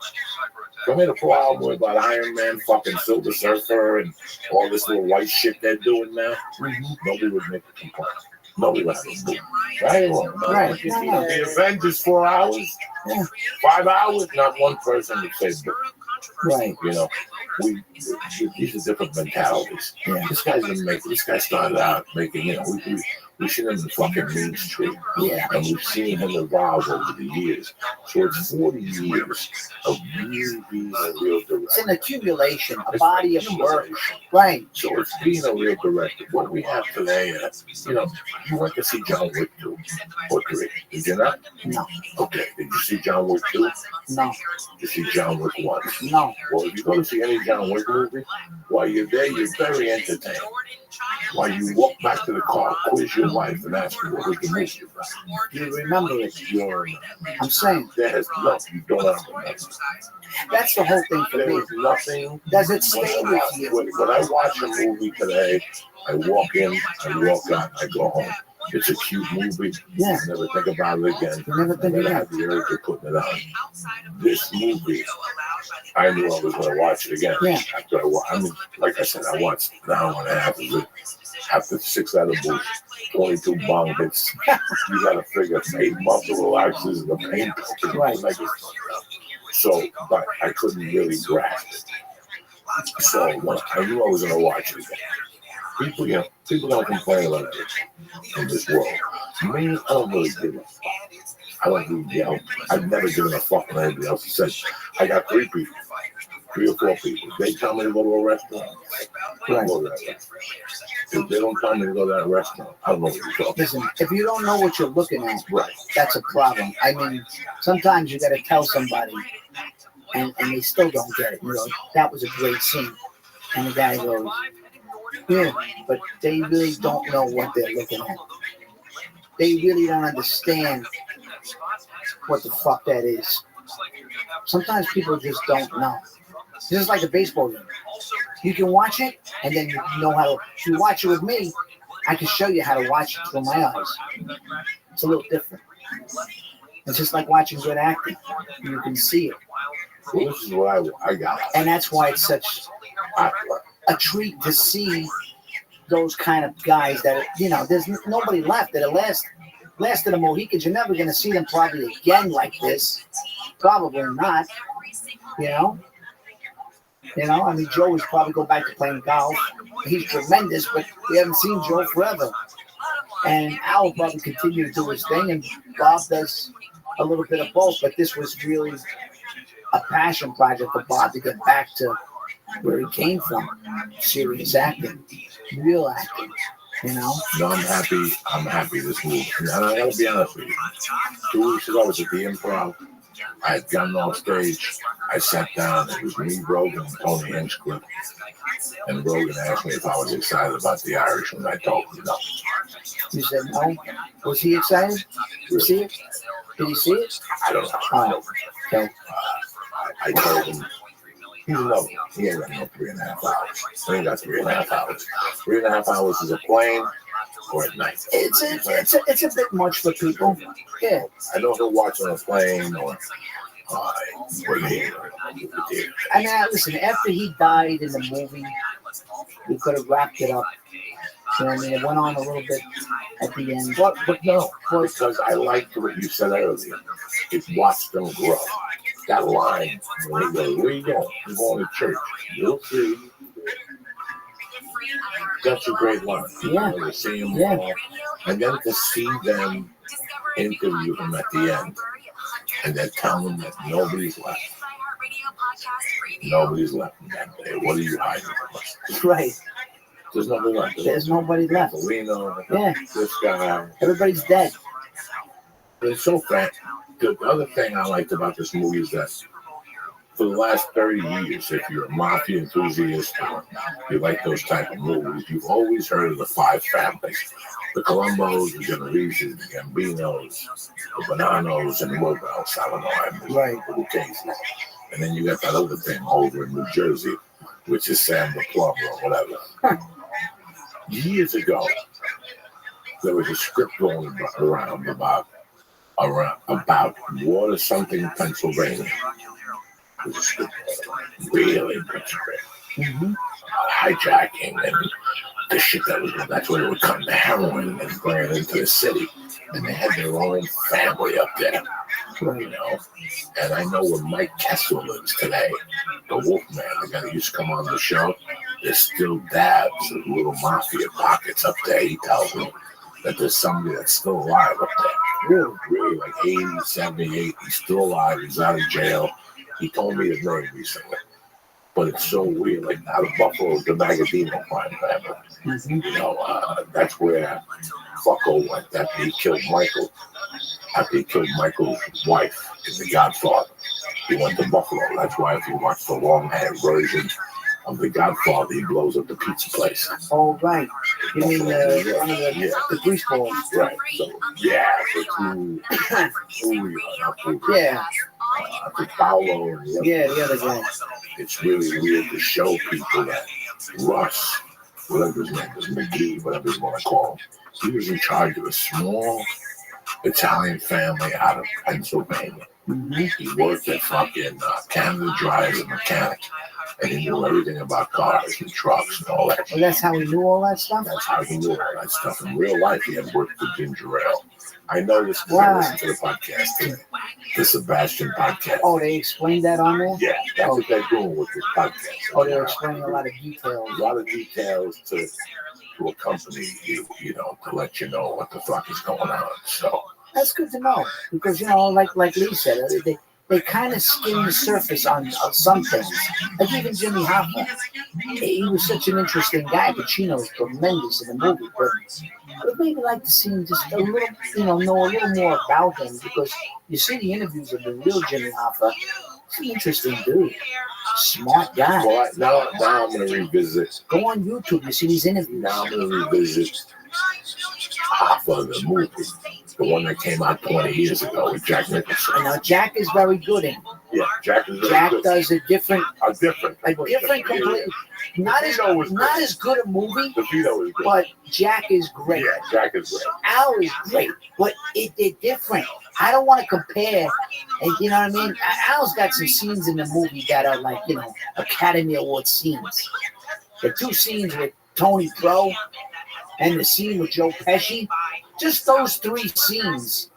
If I made a 4-hour movie about Iron Man, fucking Silver Surfer, and all this little white shit they're doing now, nobody would make a complaint. Nobody would have a movie. Right? Right. The Avengers 4 hours, 5 hours, not one person would say book. Right. You know, these are different mentalities. Yeah. This guy started out making, you know, we've seen him in fucking Main Street. Yeah. And we've seen him evolve over the years. So it's 40 years of you being a real director. It's an accumulation, a body of work. Right. So it's being a real director. What we have today is, you know, you went to see John Wick 2 or 3. Did you not? No. Okay. Did you see John Wick 2? No. Did you see John Wick 1? No. Well, if you go to see any John Wick movie, while you're there, you're very entertained. While you walk back to the car, quiz your wife and ask her what was the movie about. You remember it. You don't remember. I'm saying. There's nothing you don't remember. That's the whole thing for me. There's nothing. Does it stay with you? When I watch a movie today, I walk in, I walk out, I go home. It's a cute movie. Yeah. I never think about it again. You never think I never about have the urge of putting it on. This movie, I knew I was going to watch it again. Yeah. After I mean, like I said, I watched an hour and a half of it. After 6 edibles, 22 bong hits, you got to figure 8 muscle relaxes and the pain. Right. So, but I couldn't really grasp it. So when I knew I was going to watch it again. People don't complain about this in this world. Me, I don't really give a fuck. I don't do, I've never given a fuck what anybody else says. I got 3 people, 3 or 4 people. If they tell me to go to a restaurant, I go to that restaurant. If they don't tell me to go to that restaurant, I don't know what you're talking about. Listen, if you don't know what you're looking at, that's a problem. I mean, sometimes you got to tell somebody, and they still don't get it. You know, that was a great scene. And the guy goes, yeah, but they really don't know what they're looking at. They really don't understand what the fuck that is. Sometimes people just don't know. This is like a baseball game. You can watch it, and then you know how to. If you watch it with me, I can show you how to watch it through my eyes. It's a little different. It's just like watching good acting. You can see it. Well, this is what I got. And that's why it's such a treat to see those kind of guys that, you know, there's nobody left. That last of the Mohicans, you're never going to see them probably again like this. Probably not. You know? I mean, Joe is probably go back to playing golf. He's tremendous, but we haven't seen Joe forever. And Al will probably continue to do his thing, and Bob does a little bit of both. But this was really a passion project for Bob to get back to where he came from. Serious acting, real acting, you know? No, I'm happy this movie. And I gotta be honest with you. 2 weeks ago, I was at the Improv. I had gotten off stage. I sat down. It was me, Rogan, and Tony Hinchcliffe. And Rogan asked me if I was excited about The Irishman. I told him no. You said no? Was he excited? Did you see it? Did he see it? I don't know. Oh, okay. I told him he's lovely. He ain't got no 3.5 hours. He ain't got 3.5 hours. 3.5 hours is a plane or at night. It's a bit much for people. Yeah. I know he'll watch on a plane or I mean, listen, after he died in the movie, we could have wrapped it up. You know what I mean? It went on a little bit at the end. But no, because I liked what you said earlier. It's watch them grow. That line, when he goes, where you going? I'm going to church. You'll see. That's a great line. Yeah. To see him all, and then to see them interview him at the end, and then tell him that nobody's left. Nobody's left in that day. What are you hiding from us? Right. There's nobody left. There's nobody left. Yeah. This guy. Everybody's dead. It's so fat. The other thing I liked about this movie is that for the last 30 years, if you're a mafia enthusiast or you like those type of movies, you've always heard of the 5 families. The Colombos, the Genoveses, the Gambinos, the Bonanos, and whoever else. I don't know. Right. The cases. And then you got that other thing over in New Jersey, which is Sam the Plumber or whatever. Huh. Years ago, there was a script going around about water something, Pennsylvania. It was a script really Pennsylvania. Hijacking and the shit that's where they would come to heroin and bring it into the city. And they had their own family up there, you know. And I know where Mike Kessler lives today, the Wolfman, the guy that used to come on the show. There's still dabs of little mafia pockets up there. He tells me that there's somebody that's still alive up there. Really, like 80, 78. He's still alive. He's out of jail. He told me his name recently. But it's so weird. Like out of Buffalo, the Magadino crime family. You know, that's where Fucko went after he killed Michael. After he killed Michael's wife in The Godfather. He went to Buffalo. That's why if you watch the long-haired version of The Godfather, he blows up the pizza place. Oh, right. You mean the grease balls? Right. So, yeah. Yeah. Paolo and the other guy. It's really weird to show people that Russ, whatever his name is, McGee, whatever you want to call him, he was in charge of a small Italian family out of Pennsylvania. He worked at fucking Canada Dry as a mechanic, and he knew everything about cars and trucks and all that. Well, that's how he knew all that stuff? That's how he knew all that stuff. In real life, he had worked for Ginger Ale. I know this because I listened to the podcast, the Sebastian podcast. Oh, they explained that on there? Yeah, that's what they're doing with this podcast. Oh, they're explaining a lot of details. A lot of details to accompany you, you know, to let you know what the fuck is going on. So That's good to know because like Lee said, they kind of skim the surface on some things. Like even Jimmy Hoffa, he was such an interesting guy. Pacino was tremendous in the movie, but I would maybe like to see him just a little, know a little more about him because you see the interviews of the real Jimmy Hoffa. He's an interesting dude, smart guy. Well, now I'm going to revisit. Go on YouTube, you see these interviews. Now I'm going to revisit Hoffa, the movie. The one that came out 20 years ago with Jack Nicholson. Now Jack is very good in. Yeah, Jack is very Jack good. does a different completely. Not as good a movie. DeVito is good. But Jack is great. Yeah, Jack is great. Al is great, but they're different. I don't want to compare. And you know what I mean? Al's got some scenes in the movie that are like, Academy Award scenes. The two scenes with Tony Pro and the scene with Joe Pesci, just those three scenes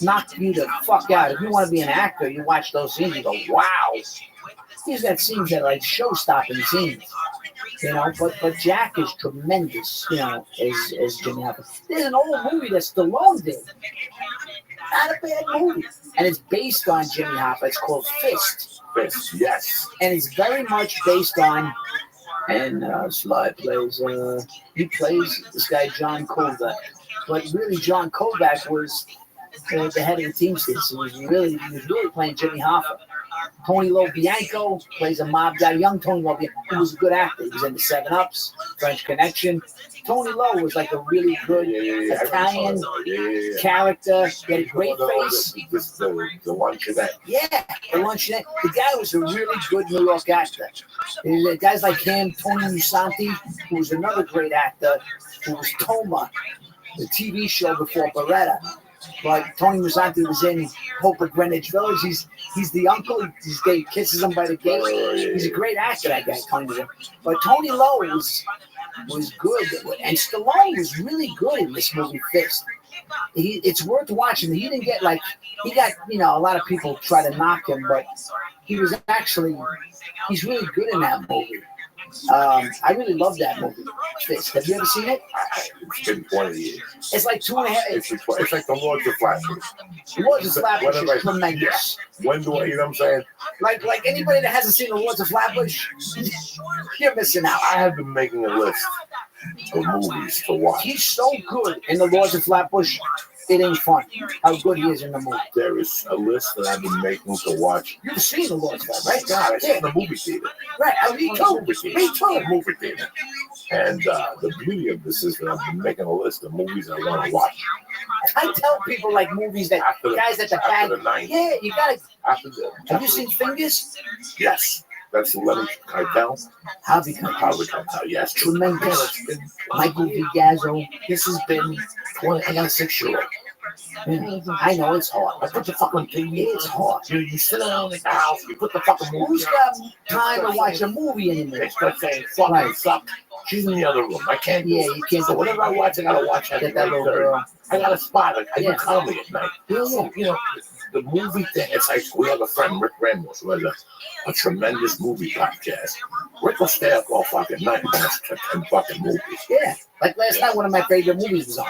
knock you the fuck out. If you want to be an actor, you watch those scenes, you go, wow. He's got scenes that are like show-stopping scenes, But Jack is tremendous, as Jimmy Hoffa. There's an old movie that Stallone did. Not a bad movie. And it's based on Jimmy Hoffa. It's called Fist. Fist, yes. And it's very much based on, and Sly plays, he plays this guy, John Kovac. But really, John Kovac was the head of the Teamsters. He was really playing Jimmy Hoffa. Tony Lobianco plays a mob guy. Young Tony Lobianco, who was a good actor. He was in the 7-Ups, French Connection. Tony Lowe was like a really good Italian character. He had a great face. The luncheonette. Yeah, the luncheonette. The guy was a really good New York actor. Guys like him, Tony Musanti, who was another great actor, who was Toma, the TV show before Beretta. But Tony Musanti was in Hope of Greenwich Village. He's the uncle. He kisses him by the gate. He's a great actor, that guy, Tony Musanti. But Tony Lowe was good. And Stallone was really good in this movie, Fist. It's worth watching. He didn't get he got, a lot of people try to knock him, but he's really good in that movie. I really love that movie. Fist. Have you ever seen it? It's been 20 years. It's like 2.5. It's like the Lords of Flatbush. The Lords of Flatbush is tremendous. When do I, you know what I'm saying? Like anybody that hasn't seen the Lords of Flatbush, you're missing out. I have been making a list of movies to watch. He's so good in the Lords of Flatbush. It ain't fun how good he is in the movie. There is a list that I've been making to watch. You've seen the Lord's Flatbush, right? God, I saw it in the movie theater. Right, me too. Movie theater. And the beauty of this is that I've been making a list of movies I want to watch. I tell people like movies that guys at the back. Yeah, you gotta. Have you seen Fingers? Yes. That's Lenny Cartel. Harvey Cartel, yes. Tremendous. Michael Vigazzo. This has been. I got a 6-year-old. Yeah. I know it's hard. I put the fucking thing in. It's hard. You sit down in the house, you put the fucking movie. Who's got time to watch a movie anymore? They start saying, fucking suck. She's in the other room. I can't. Yeah, you can't. So whatever I watch, I gotta watch that little girl. I got a spot. I do comedy at night. Yeah. So, the movie thing, it's like we have a friend, Rick Ramos, who has a tremendous movie podcast. Rick will stay up all fucking night and watch 10 fucking movies. Yeah. Like last night, one of my favorite movies was on.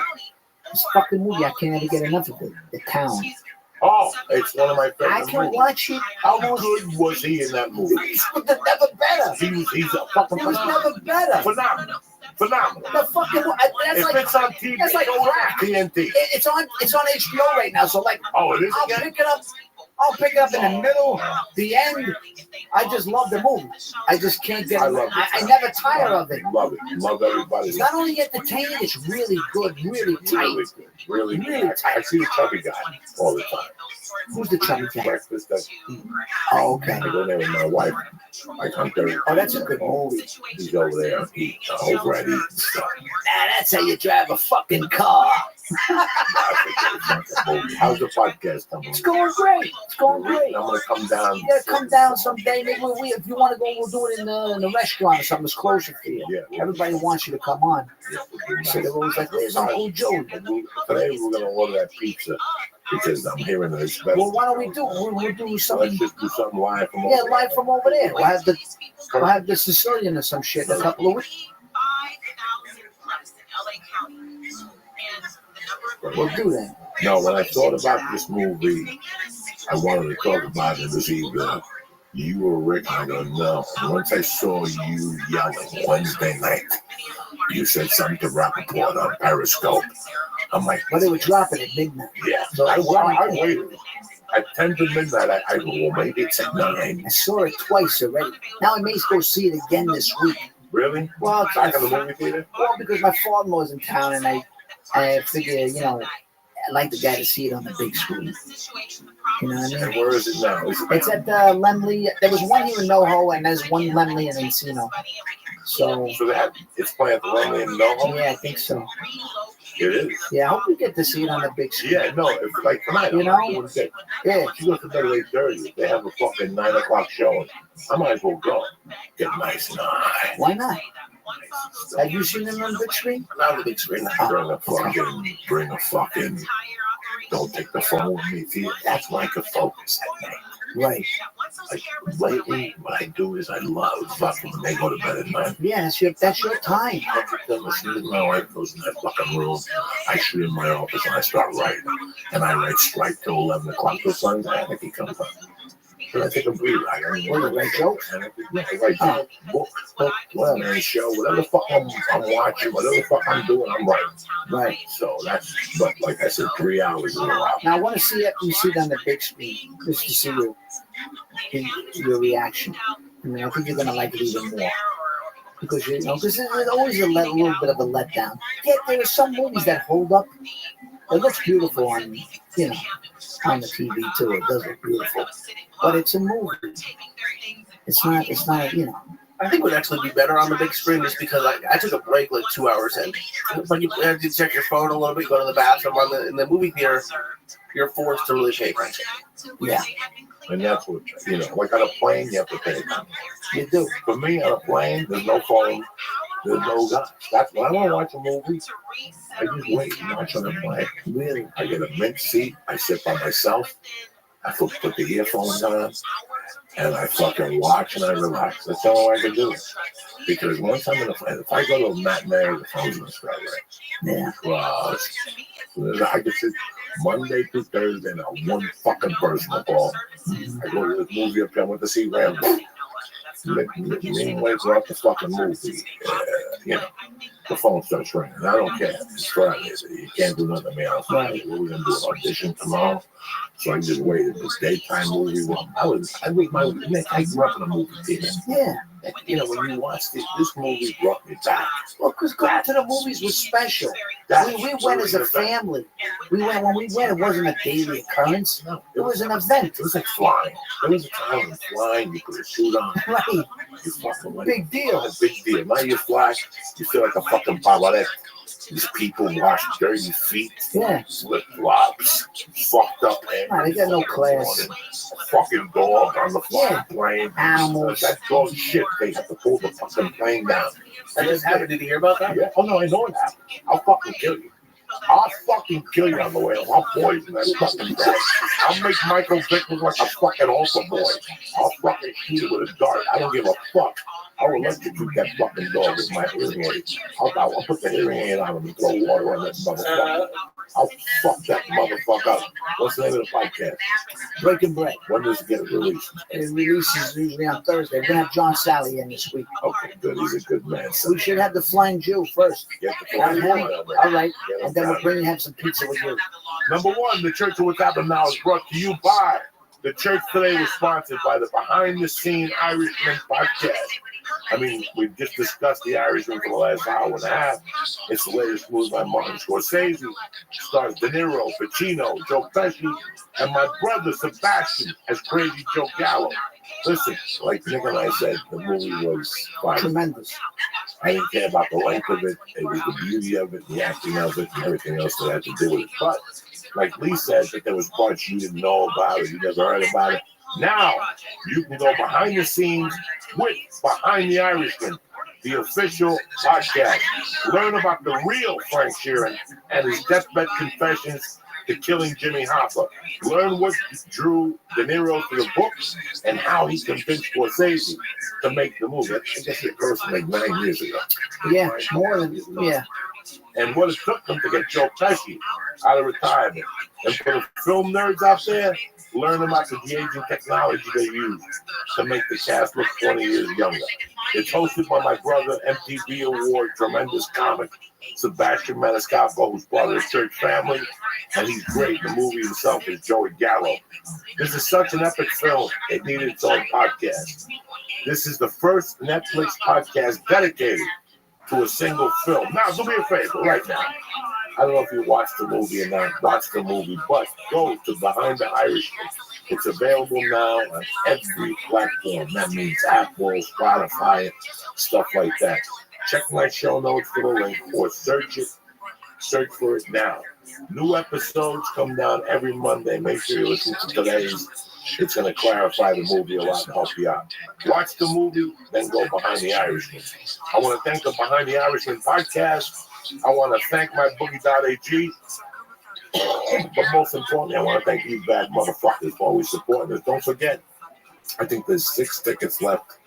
This fucking movie, I can't ever get enough of it. The Town. Oh, it's one of my favorite movies. I can watch it. How good was he in that movie? He's never better. He's a fucking He was never better. Phenomenal. The fucking it's on TV. That's like crack. TNT. It's on HBO right now. So like, it is. I'll pick it up in the middle, the end. I just love the movie. I just can't get it. I never tire of it. Love it. Love everybody. It's not only entertaining, it's really good, really tight. Really tight. I see the chubby guy all the time. Who's the chubby guy? Breakfast. Oh, okay. I go there with my wife. Like on Thursday. Oh, that's a good movie. He's over there and eat. Over at eating stuff. That's how you drive a fucking car. How's the podcast coming? It's going great. It's going great. I'm gonna come down. You gotta come down someday. Maybe if you want to go, we'll do it in the restaurant or something that's closer for you. Yeah. Everybody wants you to come on. So they're always like, "Where's Uncle Joe?" Today we're gonna order that pizza because I'm hearing that it's better. Well, why don't we do? We'll do something. Let's just do something live from over there. Live from over there. We'll have the Sicilian or some shit in a couple of weeks. We'll do that. No, when I thought about this movie, I wanted to talk about it as either you or Rick. I go, no. Once I saw you yelling Wednesday night, you said something to Rappaport on Periscope. I'm like, But they were dropping at midnight. yeah. So I waited. At 10 to midnight, I go, well, maybe it's at 9. I saw it twice already. Now I may go see it again this week. Really? Well, Back in the movie theater? Well, because my father-in-law's in town, and I figure, I like the guy to see it on the big screen. You know what I mean? And where is it now? It's at Lemley. There was one here in NoHo, and there's one Lemley in Encino. So it's playing at the Lemley in NoHo? Yeah, I think so. It is. Yeah, I hope we get to see it on the big screen. Yeah, no, it's like tonight. You know? Yeah, she goes to bed at 8:30. They have a fucking 9 o'clock showing. I might as well go. Get nice and high. Why not? Have you seen it on the big screen? Not on the big screen. Bring a fucking, don't take the phone with me. See, that's why I could focus at night. Right. Like, lately, what I do is I love fucking when they go to bed at night. Yeah, that's your time. My wife goes in that fucking room. I sit in my office and I start writing. And I write straight till 11 o'clock. The sun's out and he comes up. So I take a breather. I don't What, you write jokes? Yeah, I write jokes, whatever, show, whatever the fuck I'm watching, whatever the fuck I'm doing, I'm writing. Right. So that's, but like I said, 3 hours in a while. Now I want to see it. You see it on the big screen, just to see your reaction. I mean, I think you're gonna like it even more because because there's always a little bit of a letdown. Yet there are some movies that hold up. It looks beautiful on on the TV too. It does look beautiful, but it's a movie. It's not. I think it would actually be better on the big screen just because I took a break like 2 hours in. It's like you have to check your phone a little bit, go to the bathroom. In the movie theater, you're forced to really pay attention. Yeah. And that's what, like on a plane, you have to pay attention. You do. For me, on a plane, there's no phone, there's no guy. That's when I want to watch a movie, I just wait and watch on the plane. Really? I get a mint seat, I sit by myself, I put the earphones on, and I fucking watch and I relax. That's all I can do. Because once I'm in the plane, if I go to a matinee, the phone's going to start ringing. Yeah. Well, I just sit Monday through Thursday, now one fucking personal call. I go to this movie up there, I went to see Rambo. Meanwhile, we're off the fucking movie. The phone starts ringing. I don't care. It's Friday. You can't do nothing to me else. What are we going to do? An audition tomorrow? So I just waited. This daytime movie. I grew up in a movie theater. Yeah. When you watch this movie brought me back. Well, because going to the movies was special. We went as a family. When we went, it wasn't a daily occurrence. No, it was an event. It was like flying. There was a time when flying, you put a suit on. Right. You fucking went. Big deal. A big deal. Now you fly, you feel like a fucking pavarette. These people wash dirty feet, flip flops, fucked up hair. Man, they got no class. Fucking dog on the fucking plane. Animals. That dog shit, they have to pull the fucking plane down. That just happened. Did you hear about that? Yeah. Oh no, I know it happened. I'll fucking kill you. I'll fucking kill you on the way. I'll poison that fucking dog. I'll make Michael Vick look like a fucking alpha boy. I'll fucking shoot it with a dart. I don't give a fuck. I will electrocute that fucking dog with my hearing aid. I'll put the hearing aid on him and throw water on that motherfucker. I'll fuck that motherfucker up. What's the name of the podcast? Breaking Bread. When does it get released? It releases usually on Thursday. We're going to have John Sally in this week. Okay, good. He's a good man. We should have the Flying Jew first. Get the Flying Jew. All right. And then we'll bring and have some pizza with you. Number one, the Church of What's Happening Now is brought to you by the church today was sponsored by the Behind the Scene Irishman podcast. I mean, we've just discussed the Irishman for the last hour and a half. It's the latest movie by Martin Scorsese. Stars De Niro, Pacino, Joe Pesci, and my brother Sebastian as Crazy Joe Gallo. Listen, like Nick and I said, the movie was fine. Tremendous. I didn't care about the length of it. It was the beauty of it, the acting of it, and everything else that had to do with it. But like Lee said, that there was parts you didn't know about or you never heard about it. Now you can go behind the scenes with Behind the Irishman, the official podcast. Learn about the real Frank Sheeran and his deathbed confessions to killing Jimmy Hoffa. Learn what drew De Niro to the books and how he convinced Scorsese to make the movie. I guess it first like 9 years ago. Yeah, more than, yeah. and what it took them to get Joe Pesci out of retirement. And for the film nerds out there, learn about the de-aging technology they use to make the cast look 20 years younger. It's hosted by my brother, MTV Award, tremendous comic, Sebastian Maniscalco, who's part of the Church family, and he's great. The movie himself is Joey Gallo. This is such an epic film, it needed its own podcast. This is the first Netflix podcast dedicated to a single film. Now, do me a favor right now. I don't know if you watched the movie or not, but go to Behind the Irishman. It's available now on every platform. That means Apple, Spotify, stuff like that. Check my show notes for the link or search for it now. New episodes come down every Monday. Make sure you listen to today's. It's going to clarify the movie a lot and help you out. Watch the movie, then go Behind the Irishman. I want to thank the Behind the Irishman podcast. I want to thank my Boogie.ag. But most importantly, I want to thank you bad motherfuckers for always supporting us. Don't forget, I think there's 6 tickets left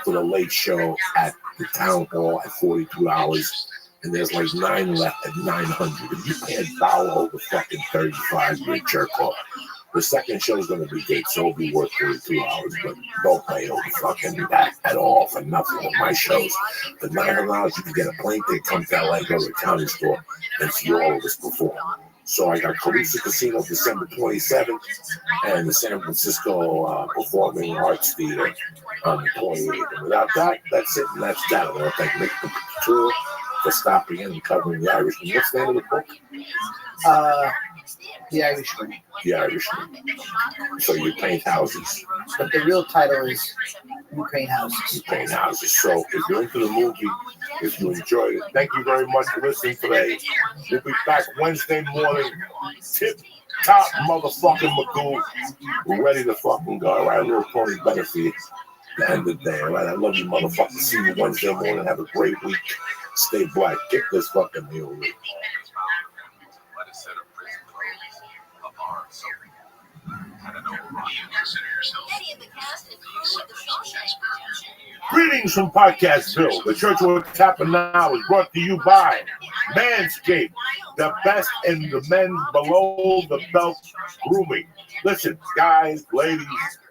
for the late show at the town hall at $42. And there's like 9 left at $900. If you pay $1 over fucking 35, you're a jerk off. The second show is going to be good, so it'll be worth $42, but don't pay over fucking that at all for nothing on my shows. For $900, you can get a plane ticket, come to LA, go to the county store, and see all of us perform. So I got Caruso Casino December 27th, and the San Francisco Performing Arts Theater on the 28th. And without that, that's it, and that's that. I want to thank Nick Tour for stopping in and covering the Irishman. What's the name of the book? The Irishman. The Irishman. So you paint houses. But the real title is You Paint Houses. You paint houses. So if you're into the movie, if you enjoyed it, thank you very much for listening today. We'll be back Wednesday morning. Tip top motherfucking Magoo. We're ready to fucking go. All right, a little Tony Benefit the end of the day. All right, I love you motherfuckers. See you Wednesday morning. Have a great week. Stay black. Kick this fucking meal. Greetings from Podcastville. The Church of What's Happening Now is brought to you by Manscaped, the best in the men below the belt grooming. Listen, guys, ladies,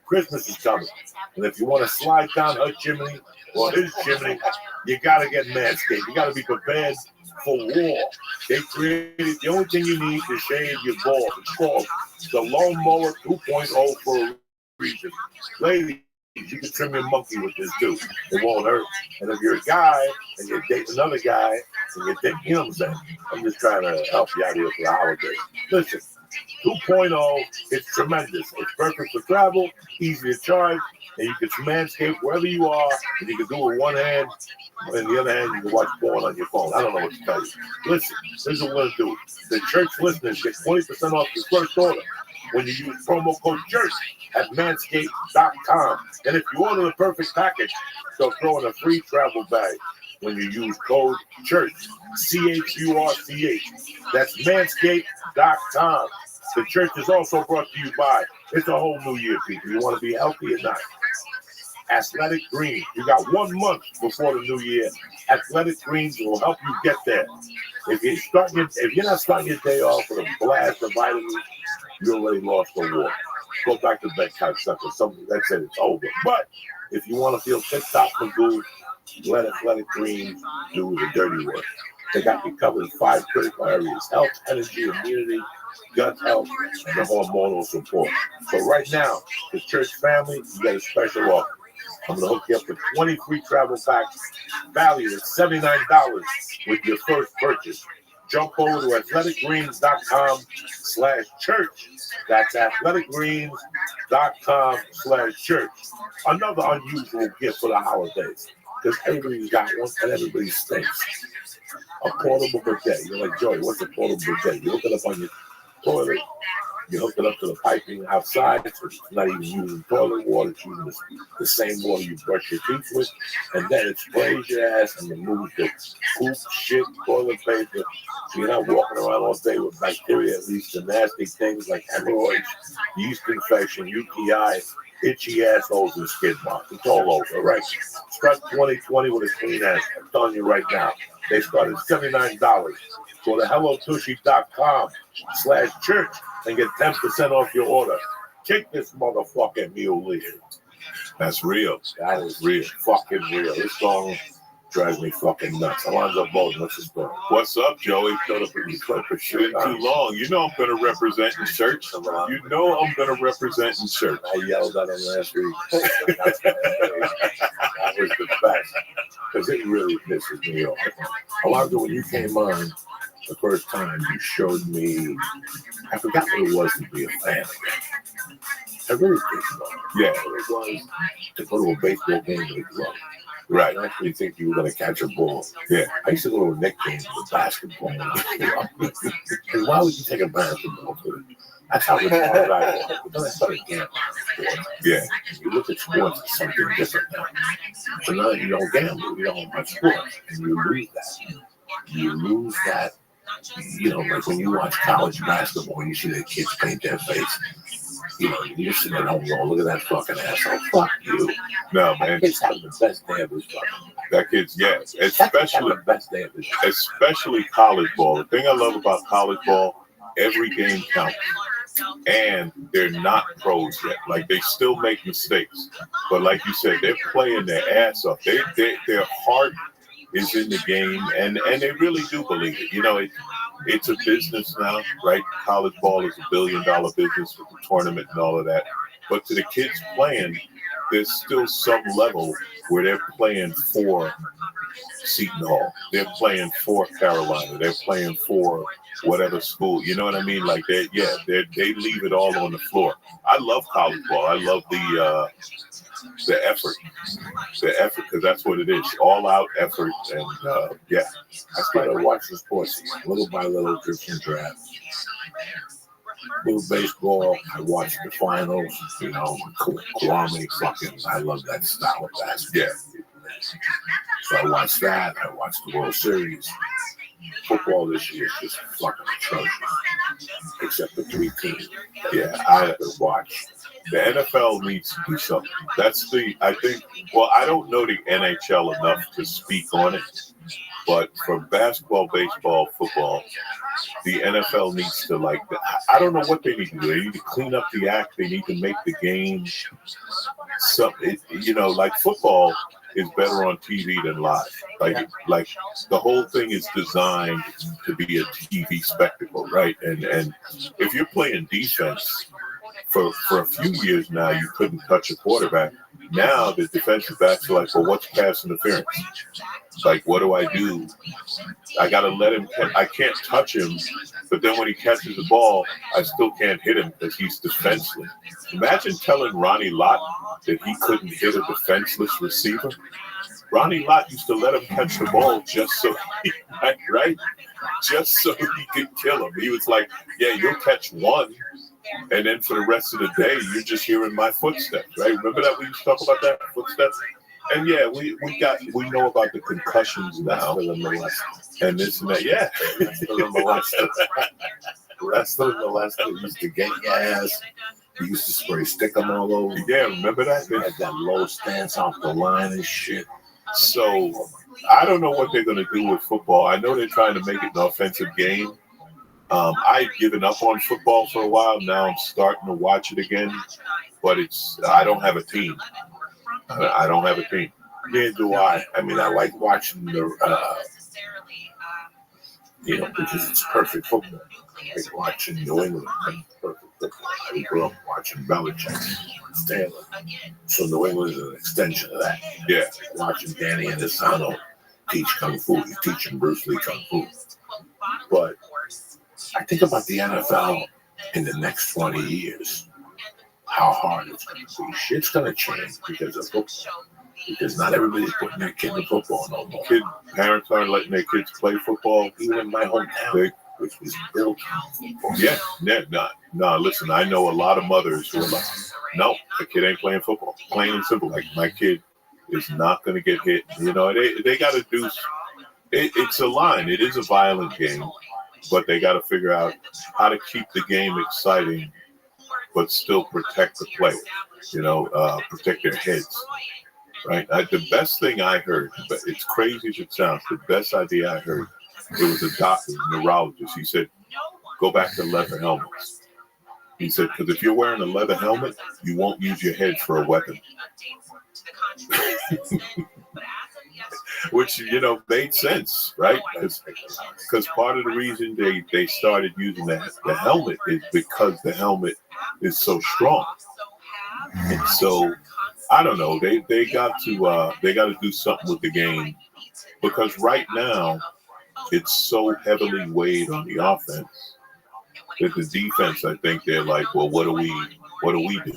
Christmas is coming. And if you want to slide down her chimney or his chimney, you got to get Manscaped. You got to be prepared for war. They created the only thing you need to shave your balls. It's called the Lawnmower 2.0 for a reason. Ladies, you can trim your monkey with this too. It won't hurt. And if you're a guy and you date another guy and you think, you know what I'm saying? I'm just trying to help you out here for the holidays. Listen, 2.0, it's tremendous. It's perfect for travel, easy to charge, and you can manscape wherever you are, and you can do it with one hand, and the other hand, you can watch porn on your phone. I don't know what to tell you. Listen, this is what we're going to do. The church listeners get 20% off your first order when you use promo code CHURCH at manscaped.com. And if you order the perfect package, they'll throw in a free travel bag when you use code CHURCH, CHURCH. That's manscaped.com. The church is also brought to you by, it's a whole new year, people. You want to be healthy or not? Athletic Greens. You got 1 month before the new year. Athletic Greens will help you get there. If you're not starting your day off with a blast of vitamins, you already lost the war. Go back to bed, cocksucker. Something that's it. It's over. But if you want to feel tip-top and good, let Athletic Greens do the dirty work. They got you covered in 5 critical areas: health, energy, immunity, gut health, and the hormonal support. So right now, the church family, you get a special offer. I'm going to hook you up with 20 free travel packs valued at $79 with your first purchase. Jump over to athleticgreens.com/church. That's athleticgreens.com/church. Another unusual gift for the holidays, because everybody's got one and everybody stinks. A portable bidet. You're like, Joey, what's a portable bidet? You hook it up on your toilet. You hook it up to the piping outside, so it's not even using toilet water. It's using the same water you brush your teeth with. And then it sprays your ass and removes the poop, shit, toilet paper. So you're not walking around all day with bacteria, at least the nasty things like hemorrhoids, yeast infection, UTI, itchy assholes, and skid marks. It's all over, right? Start 2020 with a clean ass. I'm telling you right now. They start at $79. Go to hellotushy.com/church and get 10% off your order. Kick this motherfucking mule in. That's real. That is real. Fucking real. This song drives me fucking nuts. Alonzo Bowden, what's the story? What's up, Joey? Shut up and clip for Been shit. too long. You know I'm going to represent in church. You know I'm going to represent in church. I yelled at him last week. That was the best. Because it really pisses me off. Alonzo, when you came on the first time, you showed me, I forgot what it was to be a fan again. I really think so. Yeah. It was to go to a baseball game with a glove. Right. I actually think you were going to catch a ball. Yeah. I used to go to a Knicks game with basketball. And why would you take a basketball to it? That's how retarded I was. But then I started gambling. Yeah. You look at sports as something different now. So now you don't gamble, you don't watch sports, and you lose that. You lose that. You know, like when you watch college basketball and you see the kids paint their face. You know, you're sitting at home going, look at that fucking asshole. Fuck you. No, man. Kids having the best day of his life. That kid's, yeah. Especially the best day of his life. Especially college ball. The thing I love about college ball, every game counts. And they're not pros yet. Like, they still make mistakes. But like you said, they're playing their ass off. Their heart is in the game, and they really do believe it. You know, it's a business now, right? College ball is $1 billion business with the tournament and all of that. But to the kids playing, there's still some level where they're playing for Seton Hall. They're playing for Carolina. They're playing for whatever school. You know what I mean? Like, they leave it all on the floor. I love college ball. I love the effort. The effort, because that's what it is. All out effort. And yeah. I started watching sports little by little, drips and drabs. Little baseball, I watched the finals, you know, Kwame fucking, I love that style of basketball. Yeah. So I watched that, I watched the World Series. Football this year is just fucking atrocious. Except the 3 teams. Yeah, I have to watch. the NFL needs to do something. I think, I don't know the NHL enough to speak on it, but for basketball, baseball, football, the NFL needs to, I don't know what they need to do. They need to clean up the act. They need to make the game something, like football is better on TV than live. Like the whole thing is designed to be a TV spectacle, right? And if you're playing defense, for a few years now, you couldn't touch a quarterback. Now the defensive backs are like, well, what's pass interference? Like, what do I do? I got to let him. I can't touch him, but then when he catches the ball, I still can't hit him because he's defenseless. Imagine telling Ronnie Lott that he couldn't hit a defenseless receiver. Ronnie Lott used to let him catch the ball just so just so he could kill him. He was like, yeah, you'll catch one. And then for the rest of the day, you're just hearing my footsteps, right? Remember that we used to talk about that, footsteps? And yeah, we know about the concussions now, and this and that. Yeah, wrestling molester used to get your ass. He used to spray stickum all over. Yeah, remember that? They had that low stance off the line and shit. So I don't know what they're gonna do with football. I know they're trying to make it an offensive game. I'd given up on football for a while. Now I'm starting to watch it again, but I don't have a team. I don't have a team. Neither do I. I mean, I like watching the, because it's perfect football. I like watching New England. Perfect football. I grew up watching Belichick, Stanley. So New England is an extension of that. Yeah. Watching Danny Inosanto teach Kung Fu. He's teaching Bruce Lee Kung Fu. But I think about the NFL in the next 20 years, how hard it's going to be. Shit's going to change because of football. Because not everybody's putting their kid in football no more. Parents aren't letting their kids play football. Even in my hometown, which was built on football. Yeah, no, listen, I know a lot of mothers who are like, no, the kid ain't playing football. Plain and simple. Like, my kid is not going to get hit. They got to do, it's a line. It is a violent game. But they got to figure out how to keep the game exciting, but still protect the players, protect their heads. right? The best thing I heard, but it's crazy as it sounds, the best idea I heard, it was a doctor, a neurologist. He said, go back to leather helmets. He said, because if you're wearing a leather helmet, you won't use your head for a weapon. Which, made sense, right? Because part of the reason they started using the helmet is because the helmet is so strong. And so, I don't know, they got to do something with the game, because right now it's so heavily weighed on the offense that the defense, I think they're like, well, what do we do?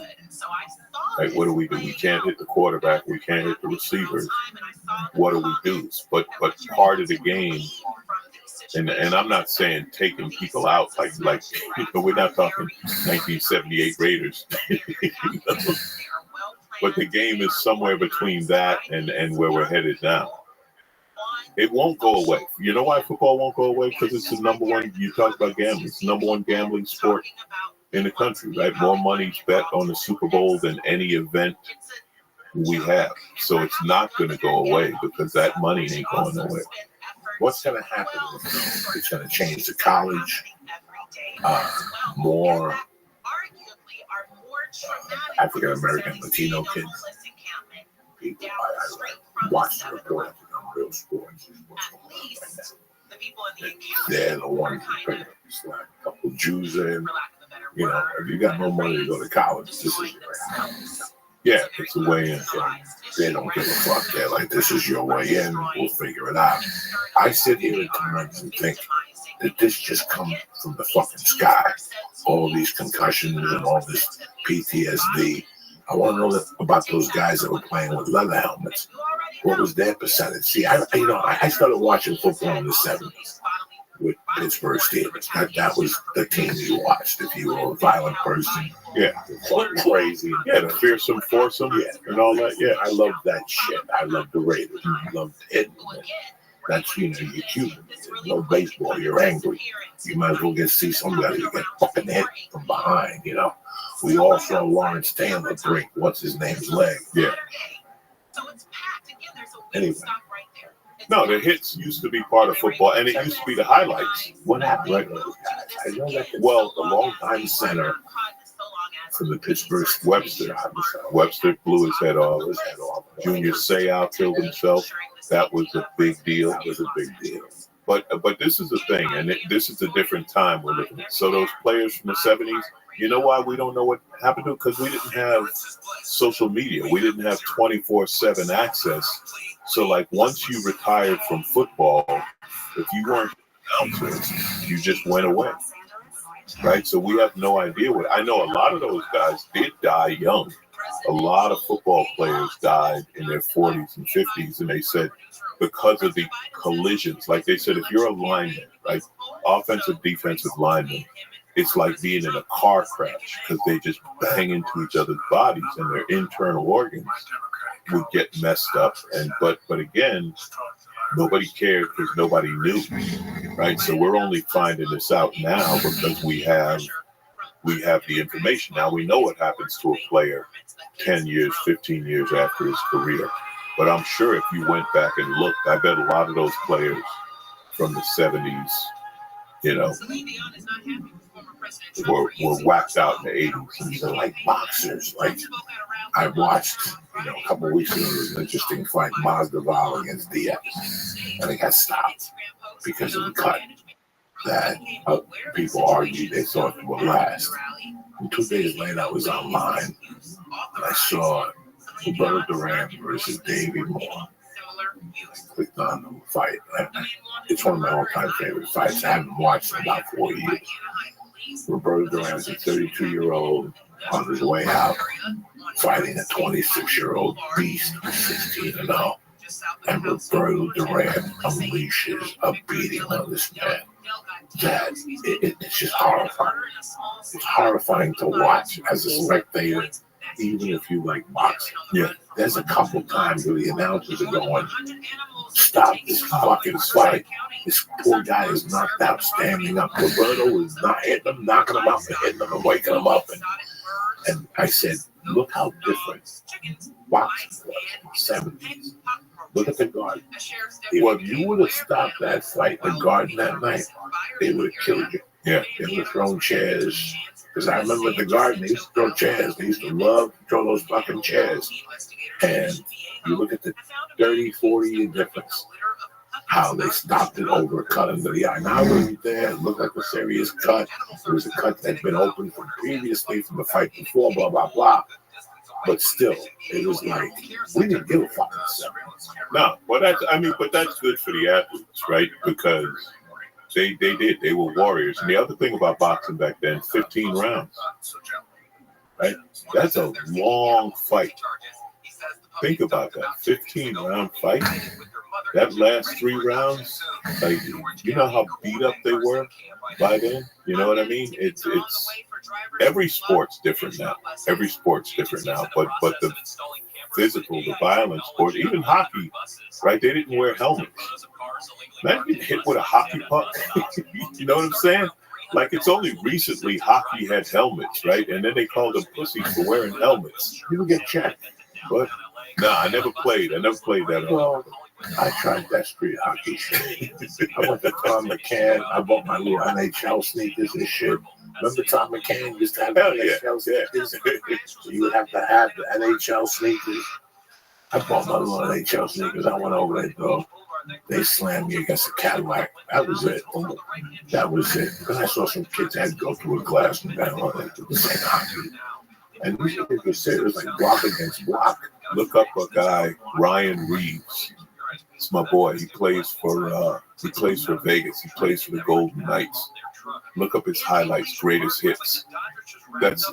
Like, what do we do? We can't hit the quarterback. We can't hit the receivers. What do we do? But part of the game, and I'm not saying taking people out like we're not talking 1978 Raiders. But the game is somewhere between that and where we're headed now. It won't go away. You know why football won't go away? Because it's the number one. You talk about gambling. It's the number one gambling sport in the country, right? More money's bet on the Super Bowl than any event we have. So it's not going to go away because that money ain't going nowhere. What's going to happen? It's going to change the college. More African American, Latino kids. People, I watch the report on Real Sports. What's going on right now? They're the ones who pay. It's like a couple of Jews in. If you got no money to go to college, this is your way. Yeah, it's a way in. So they don't give a fuck. They're like, this is your way in. We'll figure it out. I sit here at times and think that this just comes from the fucking sky. All these concussions and all this PTSD. I want to know about those guys that were playing with leather helmets. What was their percentage? See, I started watching football in the 70s with Pittsburgh Steelers. That was the team you watched if you were a violent person. Yeah. Crazy. Yeah, the fearsome foursome, and all that. Yeah. I love that shit. I love the Raiders. I love hitting them. That's, you're Cuban. There's no baseball. You're angry. You might as well see somebody get fucking hit from behind, We all saw Lawrence Taylor break what's-his-name's leg. Yeah. Anyway. No, the hits used to be part of football, and it used to be the highlights. What happened to those guys? I know that, the longtime center for the Pittsburgh Webster blew his head off. Junior Seau killed himself. That was a big deal. But this is the thing, and this is a different time we're looking at. So those players from the 70s, you know why we don't know what happened to them? Because we didn't have social media. We didn't have 24/7 access. So, like, once you retired from football, if you weren't you just went away, right? So we have no idea what. I know a lot of those guys did die young. A lot of football players died in their 40s and 50s, and they said because of the collisions, like they said, if you're a lineman, right, offensive, defensive lineman, it's like being in a car crash because they just bang into each other's bodies and their internal organs would get messed up. But again, nobody cared because nobody knew, right? So we're only finding this out now because we have the information. Now we know what happens to a player 10 years, 15 years after his career. But I'm sure if you went back and looked, I bet a lot of those players from the 70s, were whacked out in the 80s. Even like boxers. Like, I watched, a couple of weeks ago, there was an interesting fight, Masvidal against Diaz. And it got stopped because of the cut that people argued they thought it would last. And 2 days later, I was online, and I saw Roberto Duran versus David Moore. I clicked on the fight. It's one of my all-time favorite fights. I haven't watched in about 4 years. Roberto Duran is a 32-year-old on his way out, fighting a 26-year-old beast, 16-0. And Roberto Duran unleashes a beating on this man. That it's just horrifying. It's horrifying to watch as a spectator, even if you like boxing. Yeah. There's a couple times where the announcers are going, stop this fucking fight. This poor guy is knocked out, standing up. Roberto is not hitting him, knocking him up, and hitting him and waking him up. And I said, look how different boxing was in the 70s. Look at the Garden. Well, if you would have stopped that fight, the Garden that night, they would have killed you. Yeah. They would have thrown chairs. Because I remember at the Garden, they used to throw chairs. They used to love to throw those fucking chairs. And you look at the 30, 40 year difference. How they stopped it over a cut under the eye. Now it was there. It looked like a serious cut. It was a cut that had been open from previously from the fight before, blah, blah, blah. But still, it was like, we didn't give a fuck. No, well, but that's good for the athletes, right? Because they did. They were warriors. And the other thing about boxing back then, 15 rounds, right? That's a long fight. Think about that. 15-round fight. That last 3 rounds, like, you know how beat up they were by then? You know what I mean? It's every sport's different now. Every sport's different now. But the physical, the violent sport, even hockey, right? They didn't wear helmets. Imagine getting hit with a hockey puck. You know what I'm saying? Like, it's only recently hockey had helmets, right? And then they called them pussies for wearing helmets. People get checked. But no, I never played that at all. I tried that street hockey shit. I went to Tom McCann. I bought my little NHL sneakers and shit. Remember Tom McCann used to have NHL sneakers? So you would have to have the NHL sneakers. I bought my little NHL sneakers. I went over there, bro. They slammed me against a Cadillac. That was it. That was it. Because I saw some kids had to go through a glass and down on it. It was like hockey. And these niggas said it was like block against block. Look up a guy, Ryan Reeves. It's my boy. He plays for Vegas. He plays for the Golden Knights. Look up his highlights, greatest hits.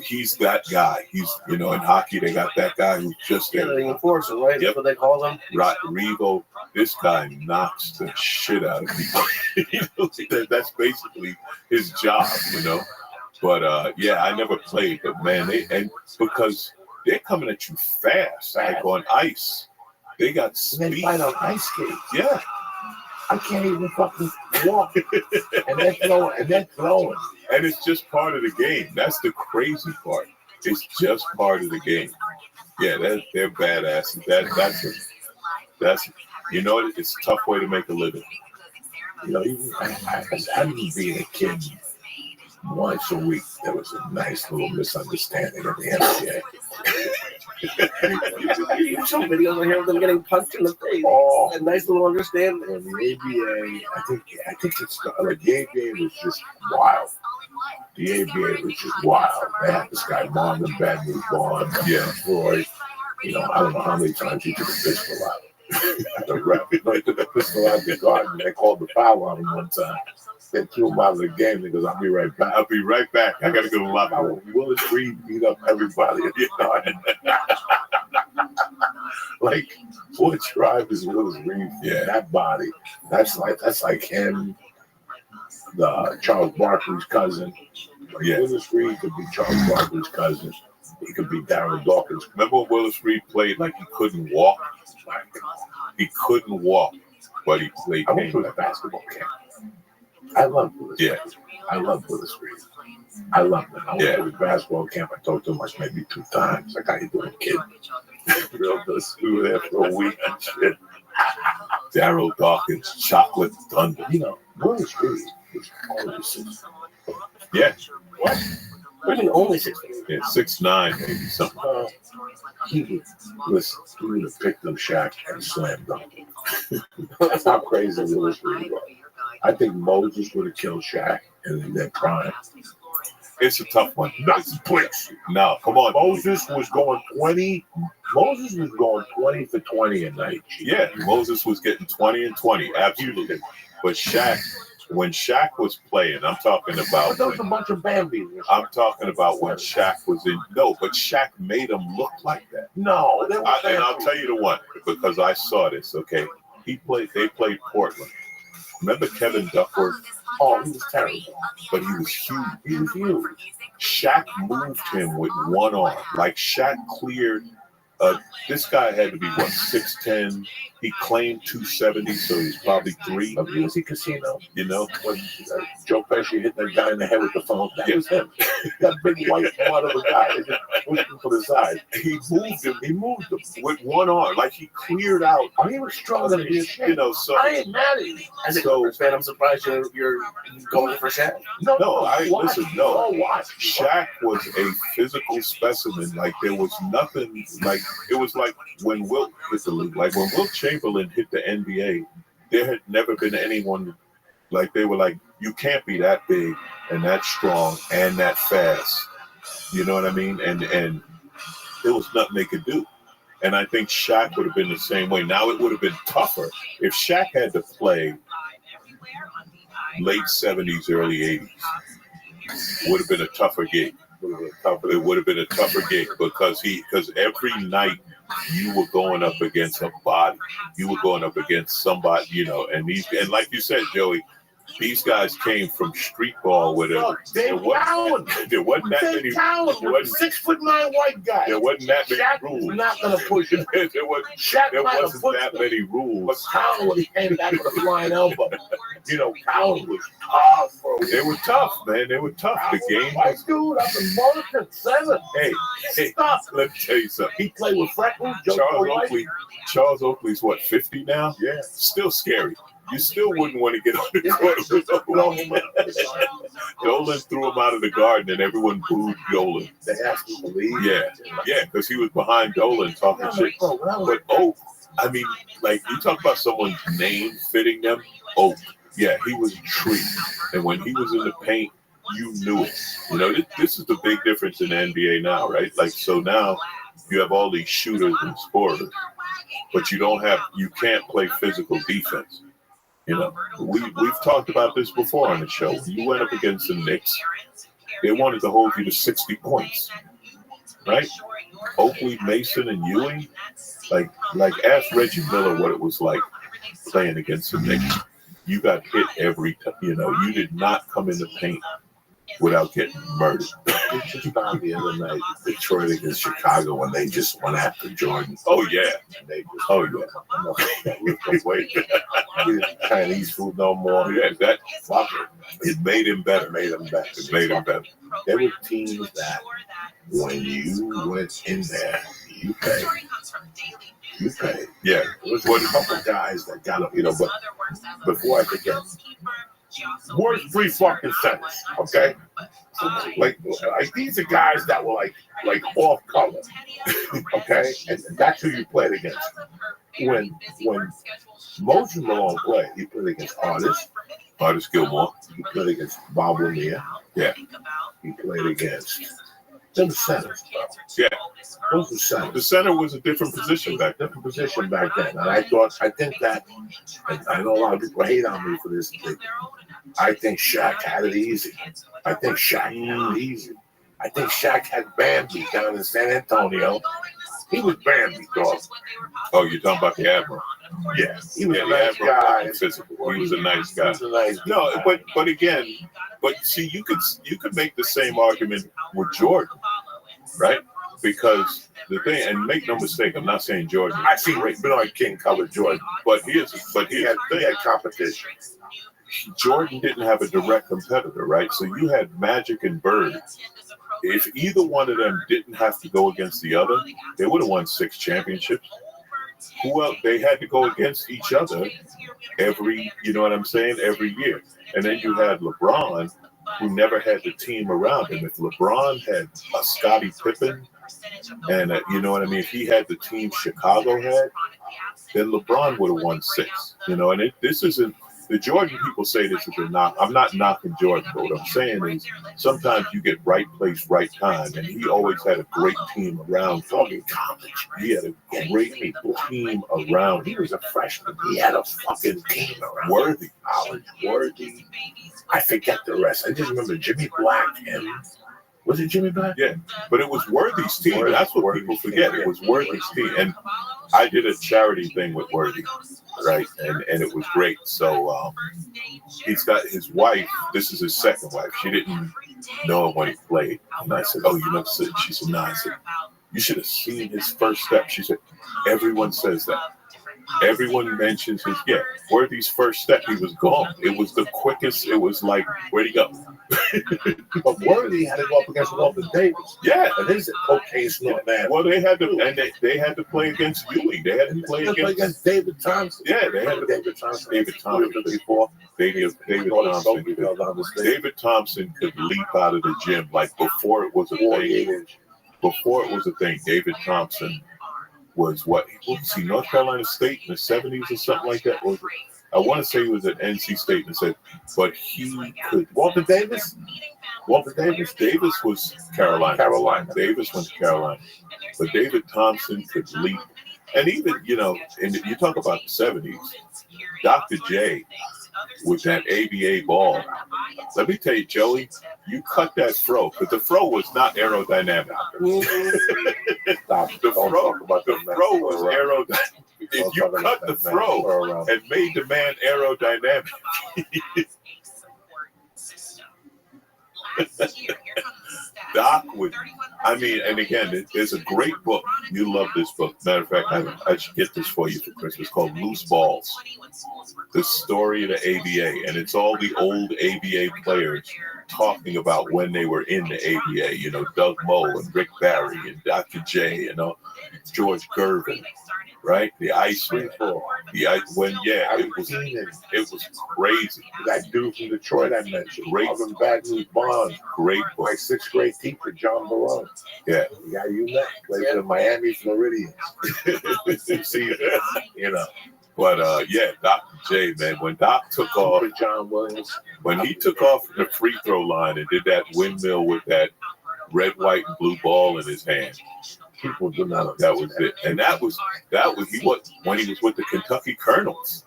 He's that guy. He's, in hockey they got that guy who's just there. The enforcer, right? Yep. That's what they call them. Right, Revo. This guy knocks the shit out of people. That's basically his job, But yeah, I never played, but man, because they're coming at you fast, like on ice. They got speed. And they fight on ice skates. Yeah. I can't even fucking walk. and they're throwing. And it's just part of the game. That's the crazy part. It's just part of the game. Yeah, they're badasses. That's it's a tough way to make a living. I remember being a kid. Once a week, there was a nice little misunderstanding of the NBA. You saw videos of him them getting punched in the face. Oh, a nice little understanding. And the ABA, I think it's the ABA was just wild. The ABA was just wild. They had this guy Marvin Bad News Bond, Floyd. I don't know how many times he took a pistol out. The ref took a pistol out of the Garden. They called the foul on him one time. They threw him out of the game. He goes, I'll be right back. I got to go to the lobby. Willis Reed beat up everybody in the Garden. Like, what drive is Willis Reed? Yeah, that body. That's like him, the Charles Barkley's cousin. Yeah. Willis Reed could be Charles Barkley's cousin. He could be Darren Dawkins. Remember when Willis Reed played like he couldn't walk? He couldn't walk, but he played. I went to a basketball camp. I love Willis Reed. I love Willis Reed. I love him. I went to his basketball camp. I talked to him like maybe 2 times. Like, how you doing, kid? Real good. We were there for a week and shit. Darryl Dawkins, Chocolate Thunder. Willis Reed was only 6. Yeah. What? What do you mean only 6 feet? Yeah, 6'9", maybe something. He would have picked up Shaq and slammed him. That's how crazy Willis Reed was. I think Moses would have killed Shaq in their prime. It's a tough one. No, come on. Moses was going 20. Moses was going 20 for 20 a night. Yeah, Moses was getting 20 and 20. Absolutely. But Shaq, when Shaq was playing, I'm talking about. But there was a bunch of Bambies. I'm talking about when Shaq was in. No, but Shaq made him look like that. No. And I'll tell you the one, because I saw this, okay? They played Portland. Remember Kevin Duckworth? Oh, he was terrible. But he was huge. He was huge. Shaq moved him with one arm. Like Shaq cleared. This guy had to be, 6'10". He claimed 270, so he's probably 3. Of UFC Casino. You know, When Joe Pesci hit that guy in the head with the phone, that was him. That big white part of a guy. They just pushed him to the side. he moved him. He moved him with one arm, like he cleared out. Oh, he was stronger than his shit. You know, so I ain't mad at you. As a So- Clippers fan, I'm surprised you're going for Shaq. no, I watch. listen. No, Oh, watch. Shaq was a physical specimen. Like there was nothing. Like it was like when Wilt hit the league. Like when Wilt Chamberlain hit the NBA, there had never been anyone like they were like, you can't be that big and that strong and that fast. You know what I mean? And there was nothing they could do. And I think Shaq would have been the same way. Now it would have been tougher if Shaq had to play late 70s, early 80s. Would have been a tougher gig. It would have been a tougher gig because every night you were going up against a body. You were going up against somebody, you know, and like you said, Joey, these guys came from street ball with Dave Cowan. there wasn't that many. Dave Cowan, There wasn't, 6'9" white guy. there wasn't that many Shaq rules. was not gonna push him. there Shaq might have wasn't pushed that him. many But rules. Cowan, when he came back with a flying elbow, you know, Cowan was tough, bro. They were tough, man. They were tough. The game White was. dude up in Morrison 7. Hey, Stop. let me tell you something. He played with freckles. Charles Oakley's what, 50 now? Yeah. Still scary. You still wouldn't want to get on the court with Dolan. Dolan threw him out of the garden and everyone booed Dolan. They asked him to leave. Yeah, because he was behind Dolan talking shit. But Oak, I mean, like you talk about someone's name fitting them. Oak, yeah, he was a tree, and when he was in the paint, you knew it. You know, this is the big difference in the NBA now, right? Like, so now you have all these shooters and scorers, but you can't play physical defense. You know, we've talked about this before on the show. When you went up against the Knicks, they wanted to hold you to 60 points, right? Oakley, Mason, and Ewing, like ask Reggie Miller what it was like playing against the Knicks. You got hit every time. You know, you did not come in the paint without getting murdered. It's just found the other night, Detroit against Chicago, when they just went after Jordan. Oh yeah. And they just, Oh yeah. wait, Chinese food no more. Yeah, that Fuck it made him better. it. Made them better. It made him better. There were teams that when you went in there, you paid. You paid. Yeah. There was a couple guys that got up, you know, but before I forget, worst 3 fucking centers, okay? Like these are guys that were like off color, okay? And that's who you played against. When Moses Malone played, he played against Artist Gilmore. he played against Bob Lanier. Yeah. He played against them centers, bro. Yeah. Those were centers. The center was a different position back then. Different position back then. And I think that, and I know a lot of people hate on me for this. I think Shaq had it easy. I think Shaq had it easy. I think Shaq had Bambi down in San Antonio. He was Bambi, dog. Oh, you're talking about the Admiral. Yeah, he was Yeah, a the nice Admiral guy. wasn't physical. He was a nice He guy. was a nice No, guy. but again, see, you could make the same argument with Jordan, right? Because the thing, and make no mistake, I'm not saying Jordan. I see Bernard King covered Jordan, But here's he the had thing. competition. Jordan didn't have a direct competitor, right? So you had Magic and Bird. If either one of them didn't have to go against the other, they would have won 6 championships. Who else? They had to go against each other every, you know what I'm saying, every year. And then you had LeBron, who never had the team around him. If LeBron had a Scottie Pippen, and you know what I mean, if he had the team Chicago had, then LeBron would have won 6. You know, and this isn't. The Jordan people say this is a knock. I'm not knocking Jordan, but what I'm saying is sometimes you get right place, right time, and he always had a great team around him. He had a great team around. He was a freshman. He had a fucking team around. Worthy. College Worthy. I forget the rest. I just remember Jimmy Black and was it Jimmy Black? Yeah, but it was Worthy's team. That's what people forget. It was Worthy's team, and I did a charity thing with Worthy, right? And it was great. So he's got his wife. This is his second wife. She didn't know him when he played, and I said, "Oh, you never said." She said, "No." I said, "You should have seen his first step." She said, "Everyone says that." everyone mentions his Worthy's first step. He was gone. It was the quickest. It was like, where'd he go? But Worthy had to go up against Walter Davis. Yeah, and his cocaine snorting man. Well, they had to, and they had to play against Ewing. They had to play against David Thompson. Yeah, they had to David Thompson. David Thompson before. David Thompson could leap out of the gym like before it was a thing. Before it was a thing, David Thompson was what was he? North Carolina State in the 70s or something like that. I want to say he was at NC State and said, but he could. Walter Davis was Carolina. Davis went to Carolina, but David Thompson could leap. And even, and you talk about the 70s, Dr. J with that ABA ball. Let me tell you, Joey, you cut that throw, because the throw was not aerodynamic. The throw was aerodynamic. If you cut the throw and made the man aerodynamic, Doc would, and again, there's a great book. You love this book. Matter of fact, I should get this for you for Christmas. It's called Loose Balls. The story of the ABA. And it's all the old ABA players talking about when they were in the ABA. Doug Moe and Rick Barry and Dr. J and George Gervin. Right, the Iceman, it was crazy. That dude from Detroit I mentioned, Marvin Bagley Bonds, great boy, 6th grade teacher John Barone. Yeah, the guy you met, played for the Miami Floridians. See, But Dr. J, man, when Doc took off, John Williams, when he took off the free throw line and did that windmill with that red, white, and blue ball in his hand. People do not. That was it, and that was when he was with the Kentucky Colonels.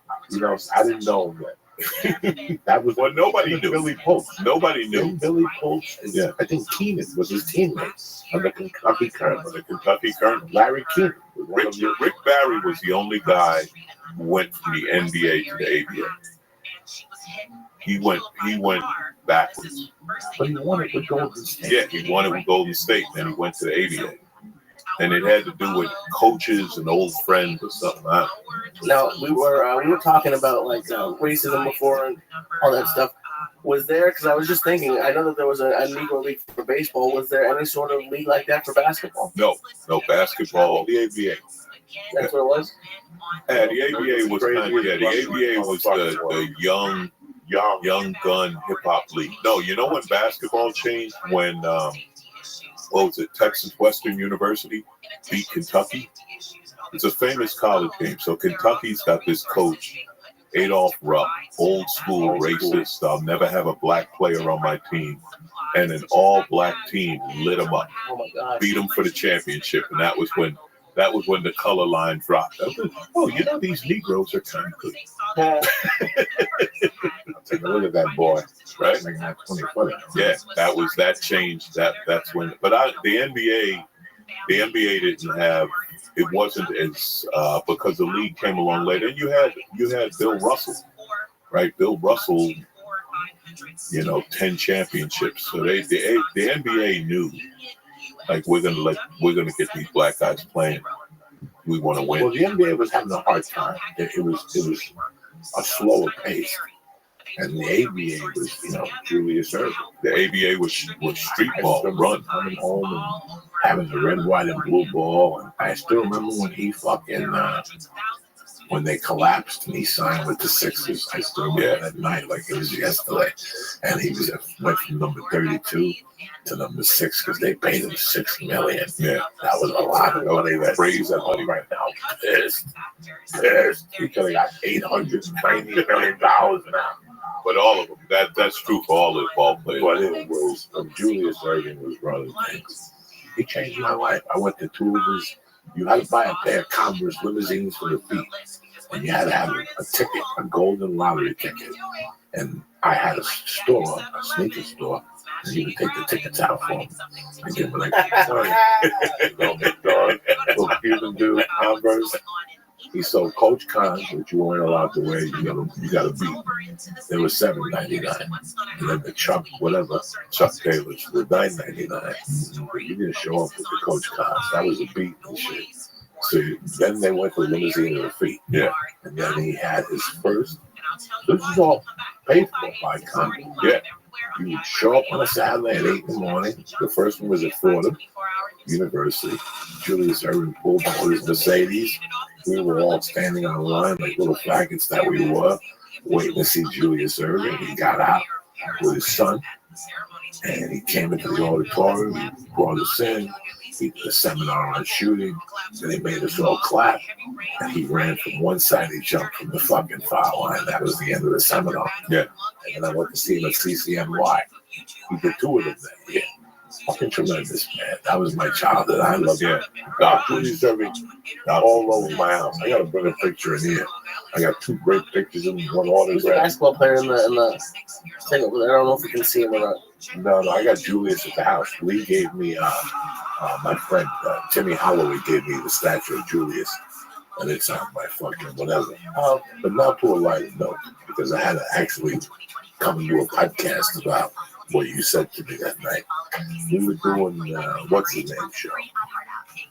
I didn't know that. That was what nobody knew. Billy Post. Nobody knew. Billy Post. Yeah, I think Keenan was his teammate on the Kentucky Colonels. Larry Keenan. Rick Barry was the only guy who went from the NBA to the ABA. He went backwards. But he wanted with Golden State. Yeah, he wanted with Golden State, then he went to the ABA. And it had to do with coaches and old friends or something. Now, we were talking about racism before and all that stuff. Was there, because I was just thinking, I know that there was a Negro League for baseball. Was there any sort of league like that for basketball? No basketball. The ABA. That's what it was? Yeah, the ABA was the ABA was the young gun hip hop league. No, when basketball changed? When Texas Western University beat Kentucky. It's a famous college game. So Kentucky's got this coach, Adolph Rupp, old school racist. I'll never have a black player on my team. And an all-black team lit him up, beat him for the championship. And that was when the color line dropped. These Negroes are kind of good. Take a look at that boy, right? Like 20 yeah, that changed. That's when. But the NBA didn't have. It wasn't as because the league came along later. And you had Bill Russell, right? Bill Russell, 10 championships. So the NBA knew, we're gonna get these black guys playing. We want to win. Well, the NBA was having a hard time. It was a slower pace. And the ABA was, Julius Erving. The ABA was street ball, run. Coming home and having the red, white, and blue ball. And I still remember when he when they collapsed and he signed with the Sixers. I still remember that night like it was yesterday. And he went from number 32 to number 6 because they paid him $6 million. Yeah, that was a lot of money. That raised that money right now. Pissed. He could have got $890 million now. But all of them, that's true for all the ball players. But it was when Julius Erving was running things. He changed my life. I went to 2 of his. You had to buy a pair of Converse limousines for the feet. And you had to have a ticket, a golden lottery ticket. And I had a store, a sneaker store, and he would take the tickets out for him. And give him sorry. Little Cuban dude, Converse. He sold Coach Cons, which you weren't allowed to wear. You got to beat. They were $7.99, and then the Chuck Taylors were $9.99. But you didn't show up with the Coach Cons. That was a beat and shit. So then they went to limousine and a fee. Yeah. And then he had his first. This is all paid for by Congress. Yeah. You would show up on a Saturday at 8 in the morning. The first one was at Fordham University. Julius Erving pulled up his Mercedes. We were all standing on the line like little faggots that we were, waiting to see Julius Erving. He got out with his son, and he came into the auditorium. He brought us in. He did a seminar on shooting. Then he made us all clap. And he ran from one side. He jumped from the fucking foul line. That was the end of the seminar. Yeah. And then I went to see him at CCNY. He did 2 of them that year. Fucking tremendous, man. That was my childhood. I love it. Julius Erving all over my house. I got to bring a picture in here. I got 2 great pictures and one Who's the autograph. basketball player in the thing over there? I don't know if you can see him or not. No, I got Julius at the house. Lee gave me, my friend Timmy Holloway gave me the statue of Julius. And it's on my fucking whatever. But not to a light note, because I had to actually come and do a podcast about what you said to me that night. We were doing What's His Name show.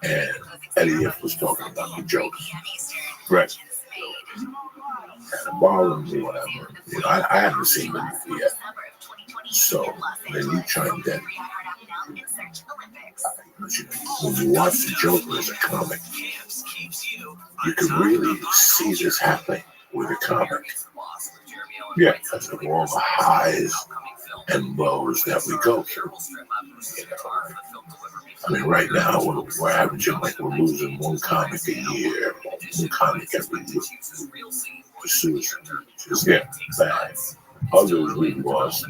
And Eddie F was talking about the jokes. Right. And borrowing me whatever. You know, I haven't seen the movie yet. So then you chimed in. When you watch the Joker as a comic, you can really see this happening with a comic. Yeah. Because of all the highs and lows that we go through. You know, I mean, right now we're averaging like we're losing 1 comic a year, 1 comic every year. To suicide, just bad. Others we've lost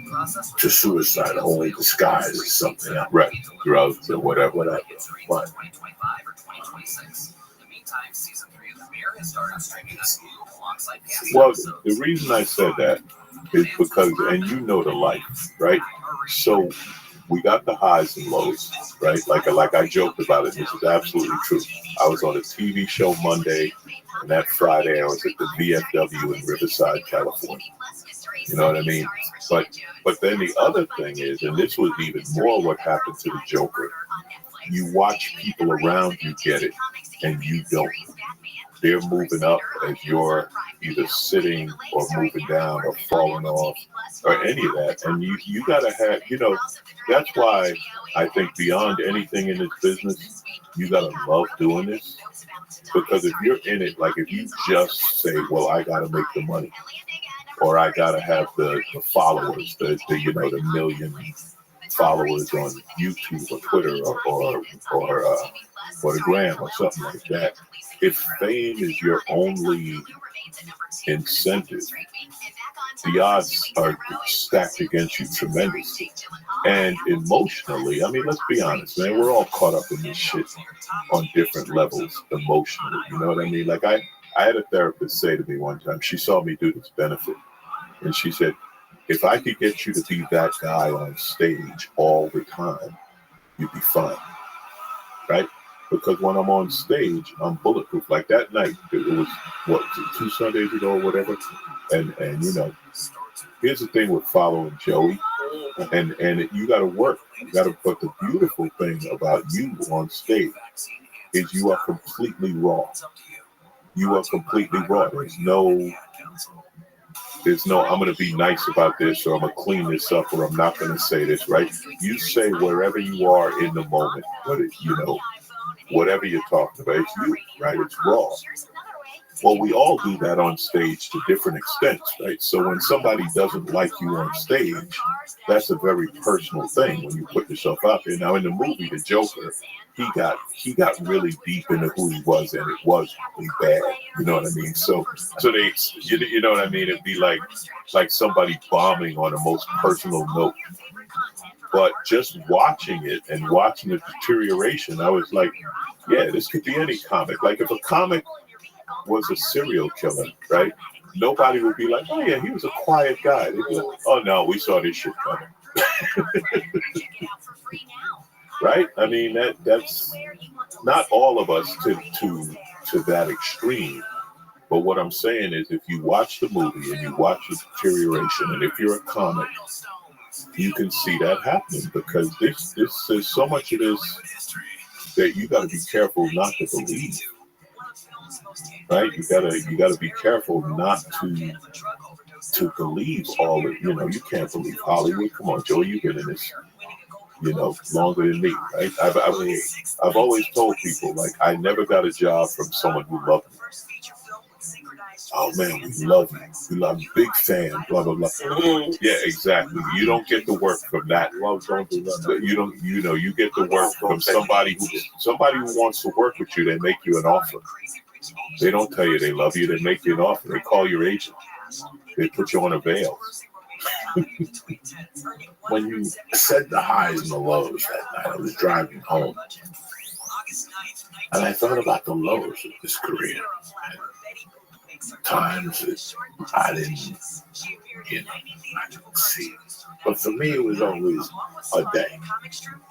to suicide only disguised as something else. Right. Drugs or whatever. But well, the reason I said that is because, and you know the life, right? So we got the highs and lows, right? Like I joked about it. This is absolutely true. I was on a TV show Monday, and that Friday I was at the VFW in Riverside, California. You know what I mean? But then the other thing is, and this was even more what happened to the Joker, you watch people around you get it, and you don't. They're moving up as you're either sitting or moving down or falling off or any of that. And you got to have, you know, that's why I think beyond anything in this business, you got to love doing this. Because if you're in it, like if you just say, well, I got to make the money, or I got to have the followers, the you know, the million followers on YouTube or Twitter or the gram or something like that. If fame is your only incentive, the odds are stacked against you tremendously. And emotionally, I mean, let's be honest, man, we're all caught up in this shit on different levels emotionally. You know what I mean? Like I had a therapist say to me one time, she saw me do this benefit, and she said, if I could get you to be that guy on stage all the time, you'd be fine, right? Because when I'm on stage, I'm bulletproof. Like that night, it was, what, 2 Sundays ago or whatever? And you know, here's the thing with following Joey, and you got to work. You got to. But the beautiful thing about you on stage is you are completely raw. You are completely raw. There's no, I'm going to be nice about this, or I'm going to clean this up, or I'm not going to say this, right? You say wherever you are in the moment, you know, whatever you're talking about, it's you, right? It's raw. Well, we all do that on stage to different extents, right? So when somebody doesn't like you on stage, that's a very personal thing when you put yourself out there. Now, in the movie, The Joker, he got really deep into who he was, and it was really bad. You know what I mean? So they, you know what I mean? It'd be like somebody bombing on a most personal note. But just watching it and watching the deterioration, I was like, yeah, this could be any comic. Like if a comic was a serial killer, right? Nobody would be like, oh yeah, he was a quiet guy. They'd be like, oh no, we saw this shit coming. Right? I mean, that's not all of us to that extreme. But what I'm saying is, if you watch the movie and you watch the deterioration, and if you're a comic, you can see that happening, because this is so much of this that you got to be careful not to believe. right? You gotta be careful not to believe all of, you can't believe Hollywood. Come on, Joey, you've been in this, longer than me, right? I've always told people, like, I never got a job from someone who loved me. Oh man, we love you. We love you. Big fan. Blah blah blah. Yeah, exactly. You don't get the work from that. You don't. You get the work from somebody who wants to work with you. They make you an offer. They don't tell you they love you. They make you an offer. They call your agent. They put you on a veil. When you said the highs and the lows that night, I was driving home, and I thought about the lows of this career. Times that I didn't see. But for me, it was always a day.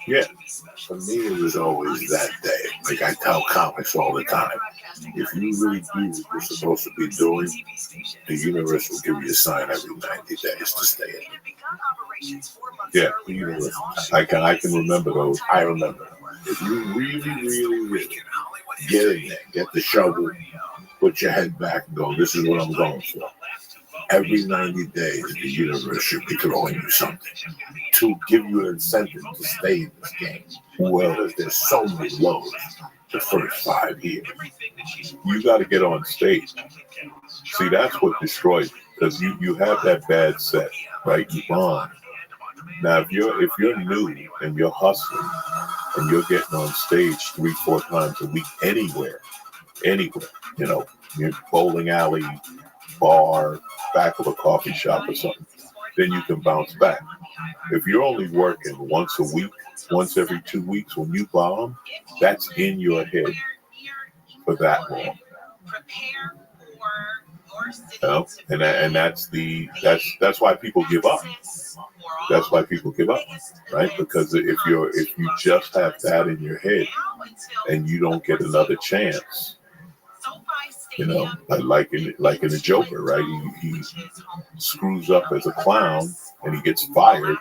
Yeah. For me, it was always that day. Like I tell comics all the time, if you really do what you're supposed to be doing, the universe will give you a sign every 90 days to stay in. Yeah, I can remember those. I remember. If you really get in there, get the shovel, put your head back and go, this is what I'm going for. Every 90 days, the universe should be throwing you something to give you an incentive to stay in this game. Well, there's so many lows the first 5 years. You got to get on stage. See, that's what destroys you, because you have that bad set, right? You bond. Now, if you're new and you're hustling and you're getting on stage 3-4 times a week anywhere, your bowling alley, bar, back of a coffee shop or something, then you can bounce back. If you're only working once a week, once every 2 weeks, when you bomb, that's in your head for that long. And that's why people give up. That's why people give up, right? Because if you just have that in your head and you don't get another chance, like in the Joker, right? He screws up as a clown and he gets fired.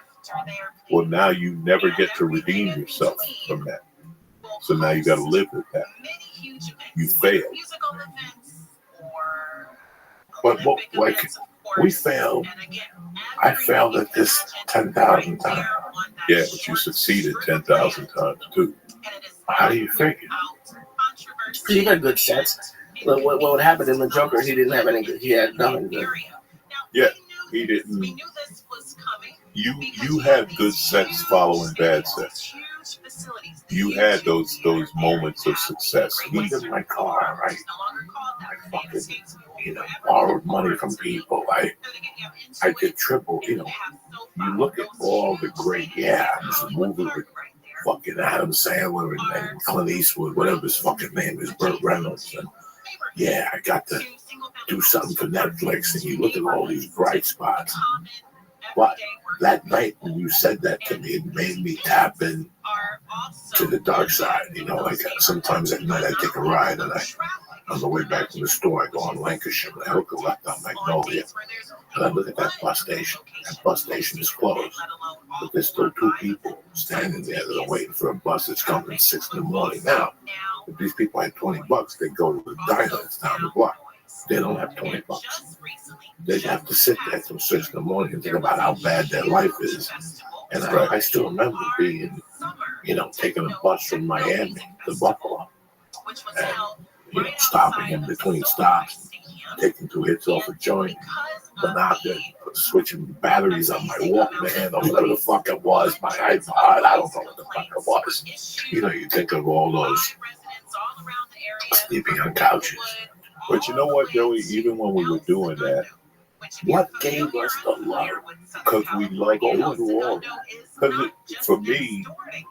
Well, now you never get to redeem yourself from that. So now you got to live with that. You fail. But we failed. I failed at this 10,000 times. Yeah, but you succeeded 10,000 times too. How do you figure? You got good sets. What would happen in the Joker? He didn't have any good. He had nothing good. Yeah, he didn't. You had good sets following bad sets. You had those moments of success. Even my car, right? I fucking, borrowed money from people. I did triple, You look at all the great, this movie with fucking Adam Sandler and Clint Eastwood, whatever his fucking name is, Burt Reynolds. And I got to do something for Netflix. And you look at all these bright spots. But that night when you said that to me, it made me tap in to the dark side. Like sometimes at night I take a ride and on the way back from the store, I go on Lancashire and I hook a left on Magnolia. And I look at that bus station. That bus station is closed. But there's still 2 people standing there that are waiting for a bus that's coming at 6 in the morning. Now, if these people had $20, they go to the diner that's down the block. They don't have $20. They have to sit there till 6 in the morning and think about how bad their life is. And I still remember being, taking a bus from Miami to Buffalo. And, stopping in between stops, taking 2 hits off a joint, binocular, switching batteries on my Walkman or whatever the fuck it was, my iPod, I don't know what the fuck it was. You think of all those sleeping on couches. But you know what, Joey? Even when we were doing that, what gave us the love? Because we love overall. Because for me,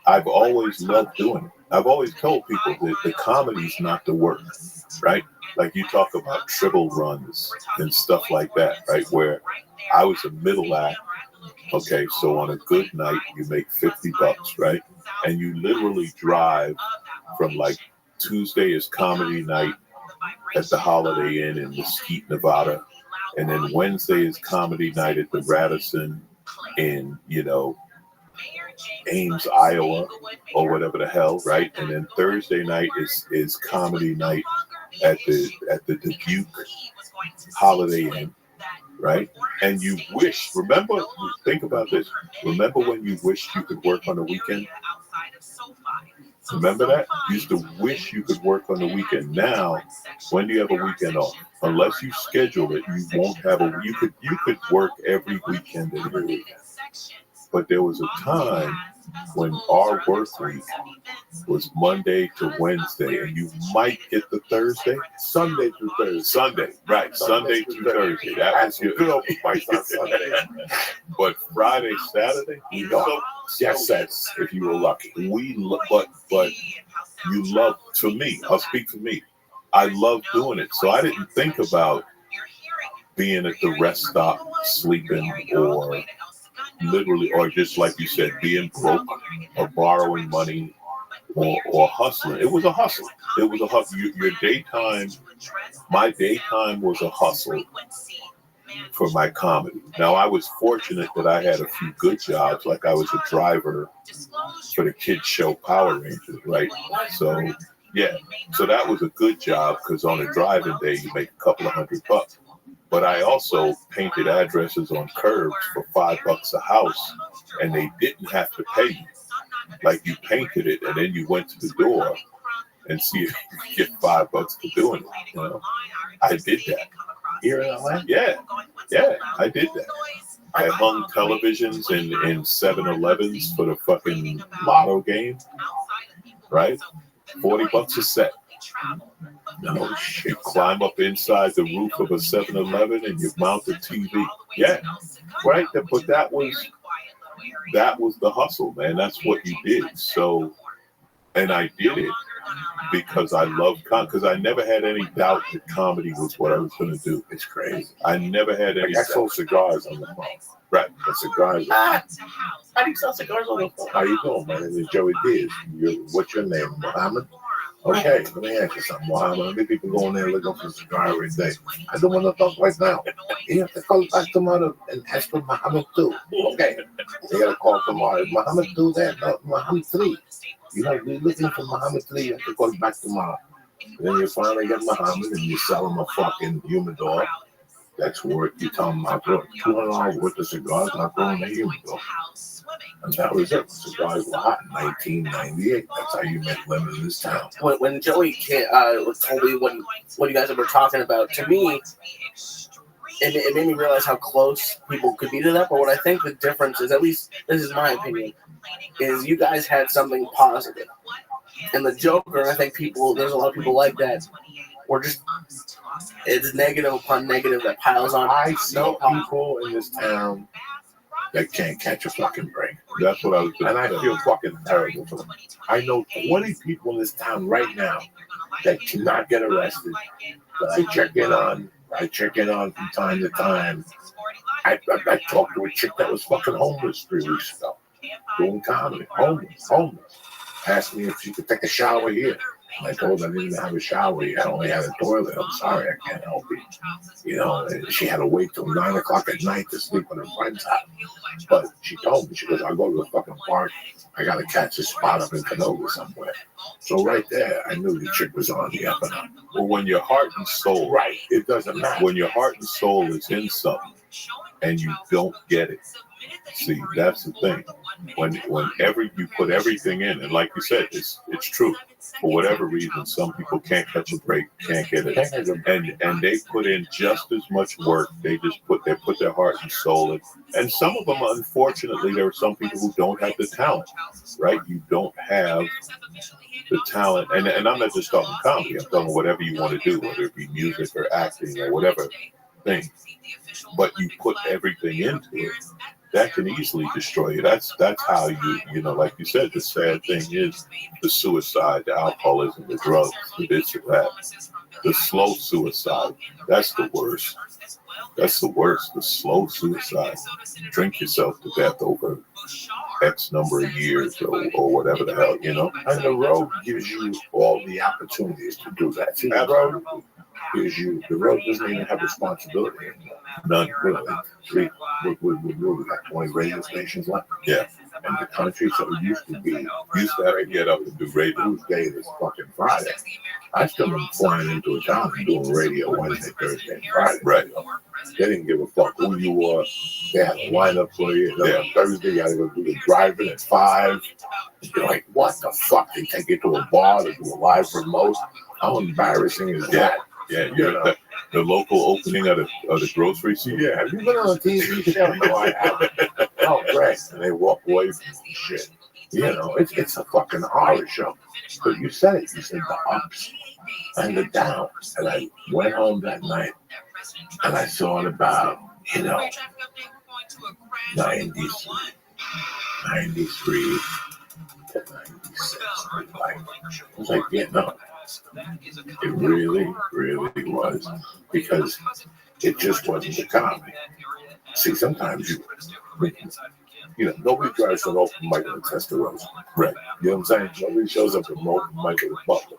I've always loved doing it. I've always told people that the comedy's not the work, right? Like you talk about triple runs and stuff like that, right? Where I was a middle act. Okay, so on a good night, you make $50, right? And you literally drive from like Tuesday is comedy night at the Holiday Inn in Mesquite, Nevada. And then Wednesday is comedy night at the Radisson in, Ames, Iowa, or whatever the hell, right? And then Thursday night is comedy night at the Dubuque Holiday Inn, right? And you wish, think about this. Remember when you wished you could work on the weekend? Remember that? You used to wish you could work on the weekend. Now, when do you have a weekend off? Unless you schedule it, you won't have you could work every weekend in the week. But there was a time when our work week was Monday to Wednesday, and you might get the Thursday, Sunday through Thursday. Sunday, right? Sunday through Thursday. That was your good old spice on Sunday. But Friday, Saturday, You know, yes, that's if you were lucky. But you love. For me, I'll speak for me. I love doing it, so I didn't think about being at the rest stop, sleeping, or literally, or just like you said, being broke or borrowing money or hustling. It was a hustle. It was a hustle. Your daytime, my daytime was a hustle for my comedy. Now, I was fortunate that I had a few good jobs, like I was a driver for the kids show Power Rangers, right? So, yeah. So that was a good job because on a driving day, you make a couple of $100. But I also painted addresses on curbs for $5 a house, and they didn't have to pay you. Like you painted it, and then you went to the door and see if you could get $5 for doing it. You know, I did that. Here in LA? Yeah, I did that. I hung televisions in 7-Elevens for the fucking lotto game, right? $40 a set. No shit. You climb up inside the roof of a 7-Eleven and you mount the TV. Yeah, right. But that was the hustle, man. That's what you did. So, and I did it because I loved because I never had any doubt that comedy was what I was going to do. It's crazy. I never had any. I sold cigars on the phone. Right. The cigars. How do you sell cigars on the phone? How you doing? My name is Joey Diaz. What's your name, Muhammad? Okay, let me ask you something, Muhammad. How many people go in there looking for a cigar every day? I don't want to talk right now. You have to call back tomorrow and ask for Muhammad 2. Okay. You got to call tomorrow. Muhammad 2 there, no, Muhammad 3. You're looking for Muhammad 3. You have to call back tomorrow. And then you finally get Muhammad and you sell him a fucking humidor. That's worth, you tell him, I brought $200 worth of cigars and I brought him a humidor. And that was it. Cigars were hot in 1998. That's how you make lemon in this town. When Joey told me what you guys were talking about, to me, it made me realize how close people could be to that. But what I think the difference is, at least this is my opinion, is you guys had something positive. And the Joker, I think there's a lot of people like that. Or just, it's negative upon negative that piles on. I know people in this town that can't catch a fucking break. That's what I was doing. And I feel fucking terrible for them. I know 20 people in this town right now that cannot get arrested. That I check in on from time to time. I talked to a chick that was fucking homeless 3 weeks ago. Doing comedy. Homeless. Asked me if she could take a shower here. I told her I didn't have a shower. I only had a toilet. I'm sorry, I can't help you. You know, and she had to wait till 9 o'clock at night to sleep in her friend's house. But she told me, she goes, I'll go to the fucking park. I got to catch a spot up in Canoga somewhere. So right there, I knew the chick was on the up and up. Well, when your heart and soul, right, it doesn't matter. When your heart and soul is in something and you don't get it, see, that's the thing. Whenever you put everything in, and like you said, it's true. For whatever reason, some people can't catch a break, can't get it, and they put in just as much work. They put their heart and soul in. And some of them, unfortunately, there are some people who don't have the talent. Right? You don't have the talent, and I'm not just talking comedy. I'm talking whatever you want to do, whether it be music or acting or whatever thing. But you put everything into it. That can easily destroy you. That's how you know, like you said, the sad thing is the suicide, the alcoholism, the drugs, the this or that. The slow suicide, that's the worst. That's the worst, the slow suicide. Drink yourself to death over X number of years or whatever the hell, you know? And the road gives you all the opportunities to do that. See, the road doesn't even have responsibility anymore. None. We got 20 radio stations left. Yeah. And the country, so it used to get up and do radio. Tuesday is fucking Friday. I still remember flying into a town and doing radio Wednesday, Thursday, and Friday. Right. They didn't give a fuck who you were. They had a lineup for you. Then on Thursday, you had to go do the driving at 5. You're like, what the fuck? They take you to a bar to do a live remote. How embarrassing is that? Yeah, the local opening of the grocery store. Yeah, have you been on a TV show? No, I haven't. Oh, great. And they walk away from shit. It's a fucking horror show. But you said it. You said the ups and the downs. And I went home that night and I thought about, 93 to 96. It was like Vietnam. It really, really was. Because it just wasn't the comedy. See, sometimes nobody drives to an open mic with a Testarossa. Right. You know what I'm saying? Nobody shows up at an open mic with a butler.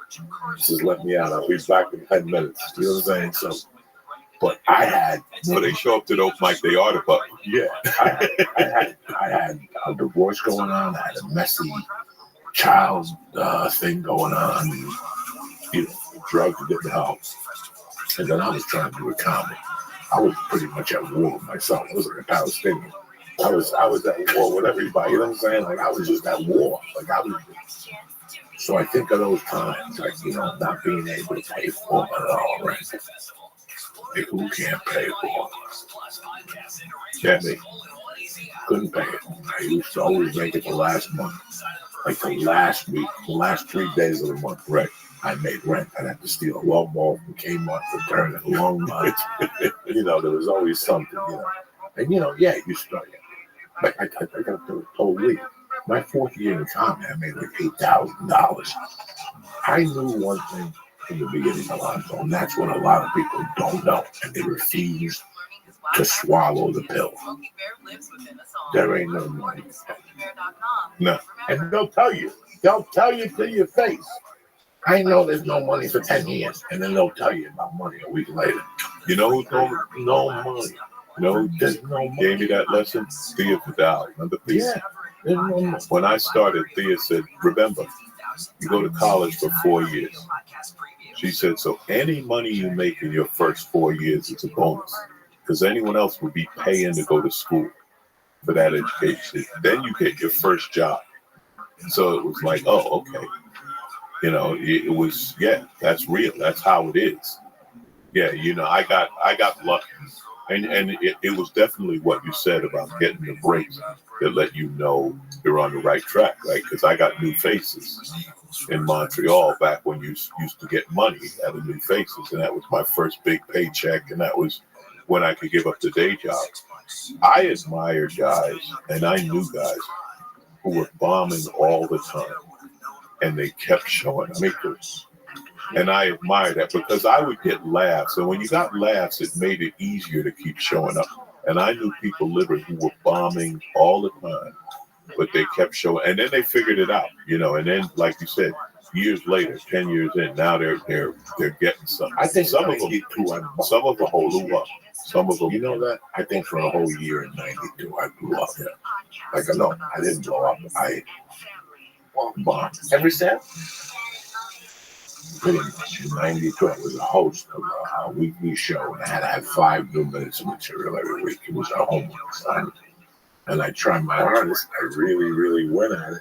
Says, let me out. I'll be back in 10 minutes. You know what I'm saying? So, but I had. When they show up to the open mic, they are the butler. Yeah. I had a divorce going on. I had a messy child thing going on. Drugs didn't help. And then I was trying to do a comedy. I was pretty much at war with myself. I was like a Palestinian. I was at war with everybody. You know what I'm saying? Like I was just at war. So I think of those times, like not being able to pay for it all, right? Like who can't pay for it? Yeah, me. Couldn't pay it. I used to always make it the last month, like the last week, the last 3 days of the month. Right. I made rent. I'd have to steal a lawnmower from Kmart for turning a long month. There was always something. And you start. Like I got totally. My 4th year in comedy, I made like $8,000. I knew one thing from the beginning of life, and that's what a lot of people don't know, and they refuse to swallow the pill. There ain't no money. No, and they'll tell you to your face. I know there's no money for 10 years, and then they'll tell you about money a week later. You know who's no money. There's no money. Gave me that lesson? Thea Vidal. Remember Thea? Yeah. When I started, Thea said, remember, you go to college for 4 years. She said, so any money you make in your first 4 years is a bonus. Because anyone else would be paying to go to school for that education. Then you get your first job. So it was like, oh, okay. It was, that's real. That's how it is. Yeah, I got lucky. And it was definitely what you said about getting the breaks that let you know you're on the right track, right? Because I got new faces in Montreal back when you used to get money out of new faces. And that was my first big paycheck. And that was when I could give up the day job. I admired guys, and I knew guys who were bombing all the time. And they kept showing up. And I admired that because I would get laughs. And when you got laughs, it made it easier to keep showing up. And I knew people literally who were bombing all the time, but they kept showing. And then they figured it out, And then, like you said, years later, 10 years in, now they're getting something. I think some of them blew up. Some of them, that? I think for a whole year in 92, I blew up. Yeah. Like, no, I didn't blow up. I bombed. Every step? Pretty much. In 92, I was a host of a weekly show, and I had to have 5 new minutes of material every week. It was a homework assignment. And I tried my hardest. I really, really went at it.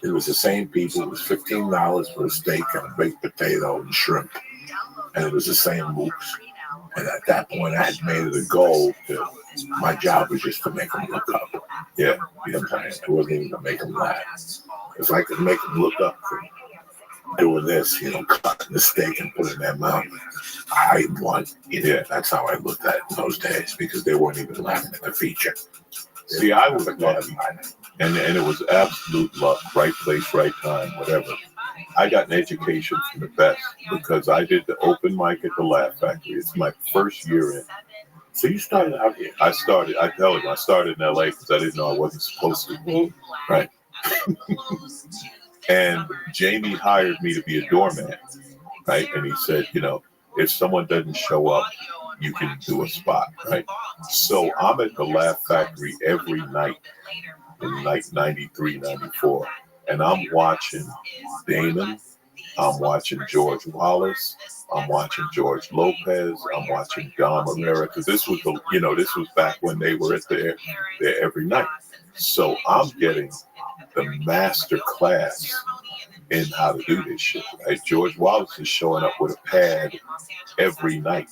It was the same people. It was $15 for a steak and a baked potato and shrimp. And it was the same mooks. And at that point, I had made it a goal to, my job was just to make them look up. Yeah, you know what I'm saying? It wasn't even to make them laugh. If I could make them look up for doing this, cutting the steak and putting it in their mouth, I won. That's how I looked at it in those days, because they weren't even laughing at the feature. See, I was lucky, and it was absolute luck, right place, right time, whatever. I got an education from the best because I did the open mic at the Laugh Factory. It's my first year in. So you started out here? I started in LA because I didn't know I wasn't supposed to. Right. And Jamie hired me to be a doorman, right? And he said, if someone doesn't show up, you can do a spot, right? So I'm at the Laugh Factory every night in like 93, 94. And I'm watching Damon, I'm watching George Wallace. I'm watching George Lopez. I'm watching Dom Rivera, because this was this was back when they were at there every night. So I'm getting the master class in how to do this shit. Right? George Wallace is showing up with a pad every night,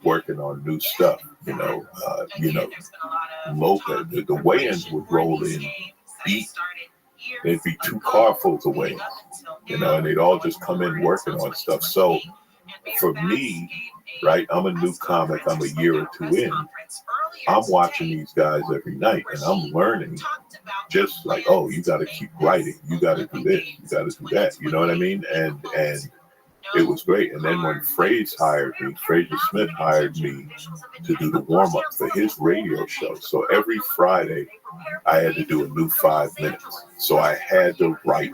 working on new stuff. Lopez, the weigh-ins would roll in deep. There'd be 2 carfuls of weigh-ins, and they'd all just come in working on stuff. So for me, right, I'm a new comic. I'm a year or 2 in. I'm watching these guys every night, and I'm learning. Just like, oh, you got to keep writing. You got to do this. You got to do that. You know what I mean? And it was great. And then when Fraser Smith hired me to do the warm-up for his radio show. So every Friday, I had to do a new 5 minutes. So I had to write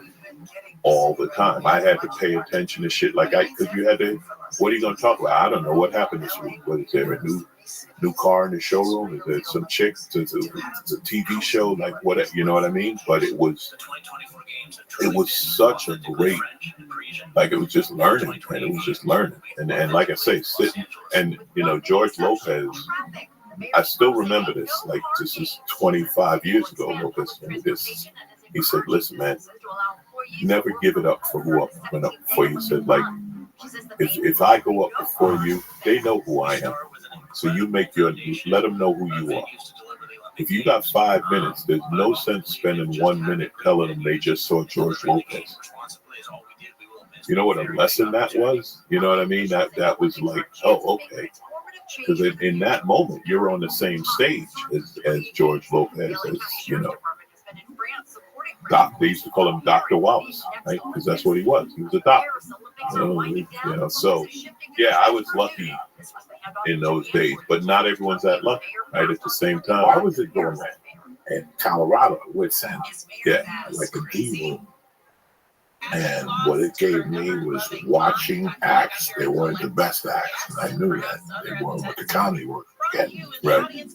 all the time. I had to pay attention to shit because you had to, what are you going to talk about? I don't know what happened this week. What is there, a new car in the showroom? Is there some chick? It's a TV show, like what, you know what I mean? But it was such a great, it was just learning, and it was just learning. And like I say, sitting, and George Lopez, I still remember this, this is 25 years ago, Lopez told me this. He said, listen, man, never give it up for who went up before you. He said, if I go up before you, they know who I am. So you let them know who you are. If you got 5 minutes, there's no sense spending 1 minute telling them they just saw George Lopez. You know what a lesson that was? You know what I mean? That was like, oh, okay. Because in that moment, you're on the same stage as George Lopez, they used to call him Dr. Wallace, right? Because that's what he was. He was a doctor. So, yeah, I was lucky in those days, but not everyone's that lucky, right? At the same time. I was doing that in Colorado with Sam. Yeah. Like a D room. And what it gave me was watching acts. They weren't the best acts, and I knew that. They weren't what the comedy were getting. Right.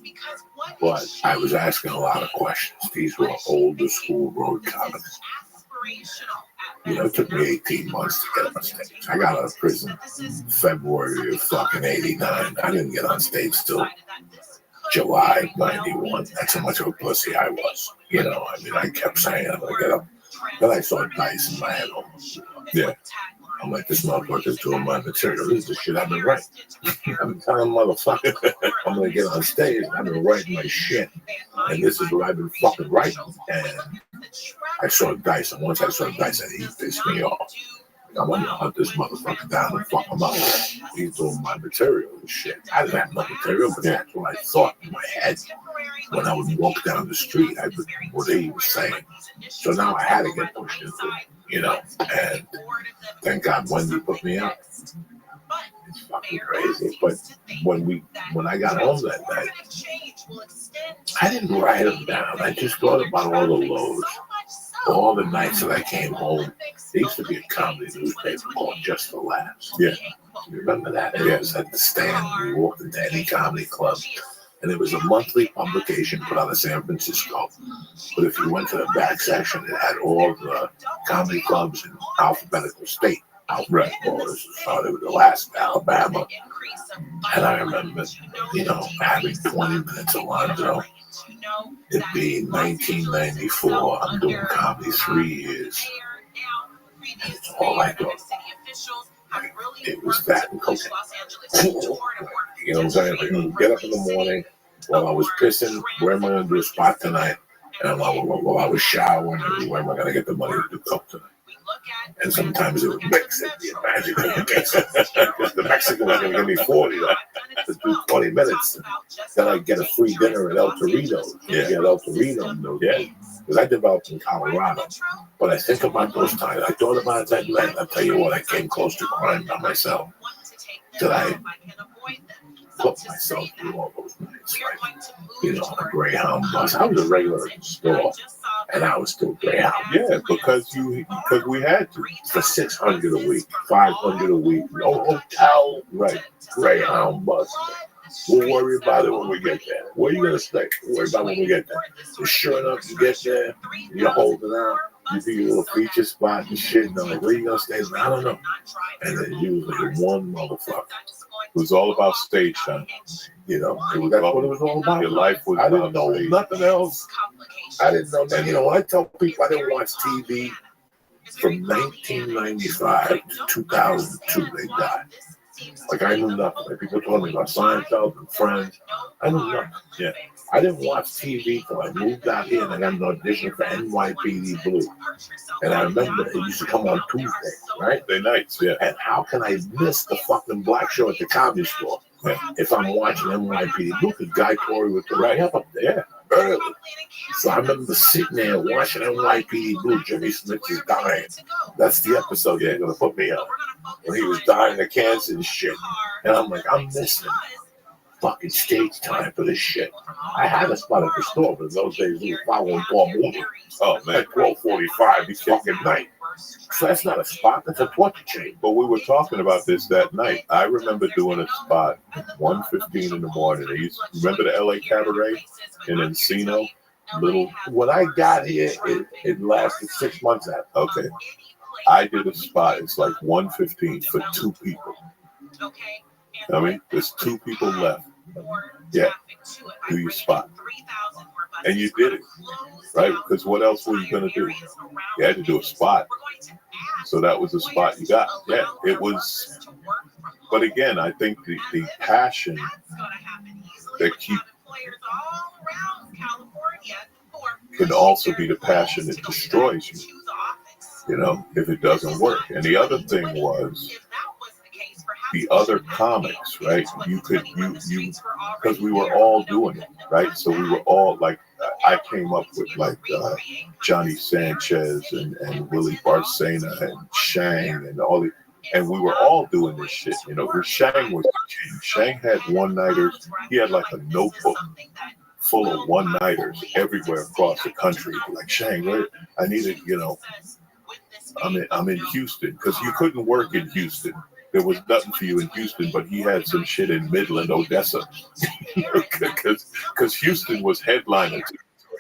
But I was asking a lot of questions. These were older school road comics. It took me 18 months to get on stage. I got out of prison February of fucking 89. I didn't get on stage till July 91. That's how much of a pussy I was. I kept saying I'm going to get up. Then I saw dice in my head almost. Yeah. I'm like, this motherfucker's doing my material. This is the shit I've been writing. I've been telling motherfucker I'm going to get on stage. I've been writing my shit. And this is what I've been fucking writing. And I saw dice. And once I saw dice, he pissed me off. I want to hunt this motherfucker down and fuck him up. He's doing my material and shit. I didn't have no material, but that's what I thought in my head. When I would walk down the street, I would what he was saying. So now I had to get pushed into it, and thank God Wendy put me out. It's fucking crazy. But when I got home that night, I didn't write them down. I just thought about all the lows. All the nights that I came home, there used to be a comedy newspaper called Just for Laughs. Yeah. You remember that? It was at the stand. We walked into any comedy club. And it was a monthly publication put out of San Francisco. But if you went to the back section, it had all the comedy clubs in alphabetical state. Right. This started with Alaska, Alabama. And I remember, having 20 minutes of Lonzo. It'd be 1994. I'm doing comedy 3 years. And it's all I do. It was that and cocaine. You know what I'm saying? Like, get up in the morning while I was pissing. Where am I going to do a spot tonight? And while I was showering, where am I going to get the money to do coke tonight? And sometimes it would mix it. The magic because the Mexican was going to give me 40 to do 20 minutes. Then I'd get a free dinner at El Torito. Yeah. At El Torito in those days. Because I developed in Colorado. But I think about those times. I thought about it that night. I'll tell you what, I came close to crying by myself. That I put myself through all those nights. Like, on a Greyhound bus. I was a regular at the store. And I was still Greyhound. Yeah, because we had to. For $600 a week, $500 a week, no hotel, right? Greyhound bus. We'll worry about it when we get there. Where are you going to stay? We'll worry about it when we get there. So sure enough, you get there, you're holding out. you do your little feature spot and shit. And I'm like, where you gonna stay? I don't know. And then you was like one motherfucker. It was all about stage time. You know, It was that's all- what it was all about. Your life was I didn't about know stage. nothing else. I didn't know that. You know, when I tell people I didn't watch TV from 1995 to 2002, they died. Like, I knew nothing. Like, people told me about Seinfeld and Friends. I knew nothing. Yeah. I didn't watch TV till I moved out here and I got an audition for NYPD Blue. And I remember it used to come on Tuesday, right? Thursday nights, yeah. And how can I miss the fucking black show at the Comedy Store if I'm watching NYPD Blue? Because Guy Torrey was right up there early. So I remember sitting there watching NYPD Blue. Jimmy Smith is dying. That's the episode they're going to put me on. When he was dying of cancer and shit. And I'm like, I'm missing fucking stage time for this shit. I had a spot at the store, but in those days we were following Paul Moore. Oh man, at 12:45 each fucking night. So that's not a spot, that's a torture chain. But we were talking about this that night. I remember doing a spot at 1:15 in the morning. Remember the LA Cabaret in Encino? When I got here, it lasted 6 months after. Okay. I did a spot, it's like 1:15 for 2 people. I mean, there's 2 people left. Yeah, do your spot. And you did it, right? Because what else were you going to do? You had to do a spot. So that was the spot you got. Yeah, it was. But again, I think the passion that can also be the passion that destroys you, you know, if it doesn't work. And the other thing was the other comics, right? You because we were all doing it, right? So we were all like, I came up with like Johnny Sanchez and Willie Barcena and Shang and all the, and we were all doing this shit, you know. Shang was king. Shang had one-nighters. He had like a notebook full of one-nighters everywhere across the country. Like, Shang, I needed, you know, I'm in Houston, because you couldn't work in Houston. There was nothing for you in Houston, but he had some shit in Midland, Odessa, because Houston was headlining.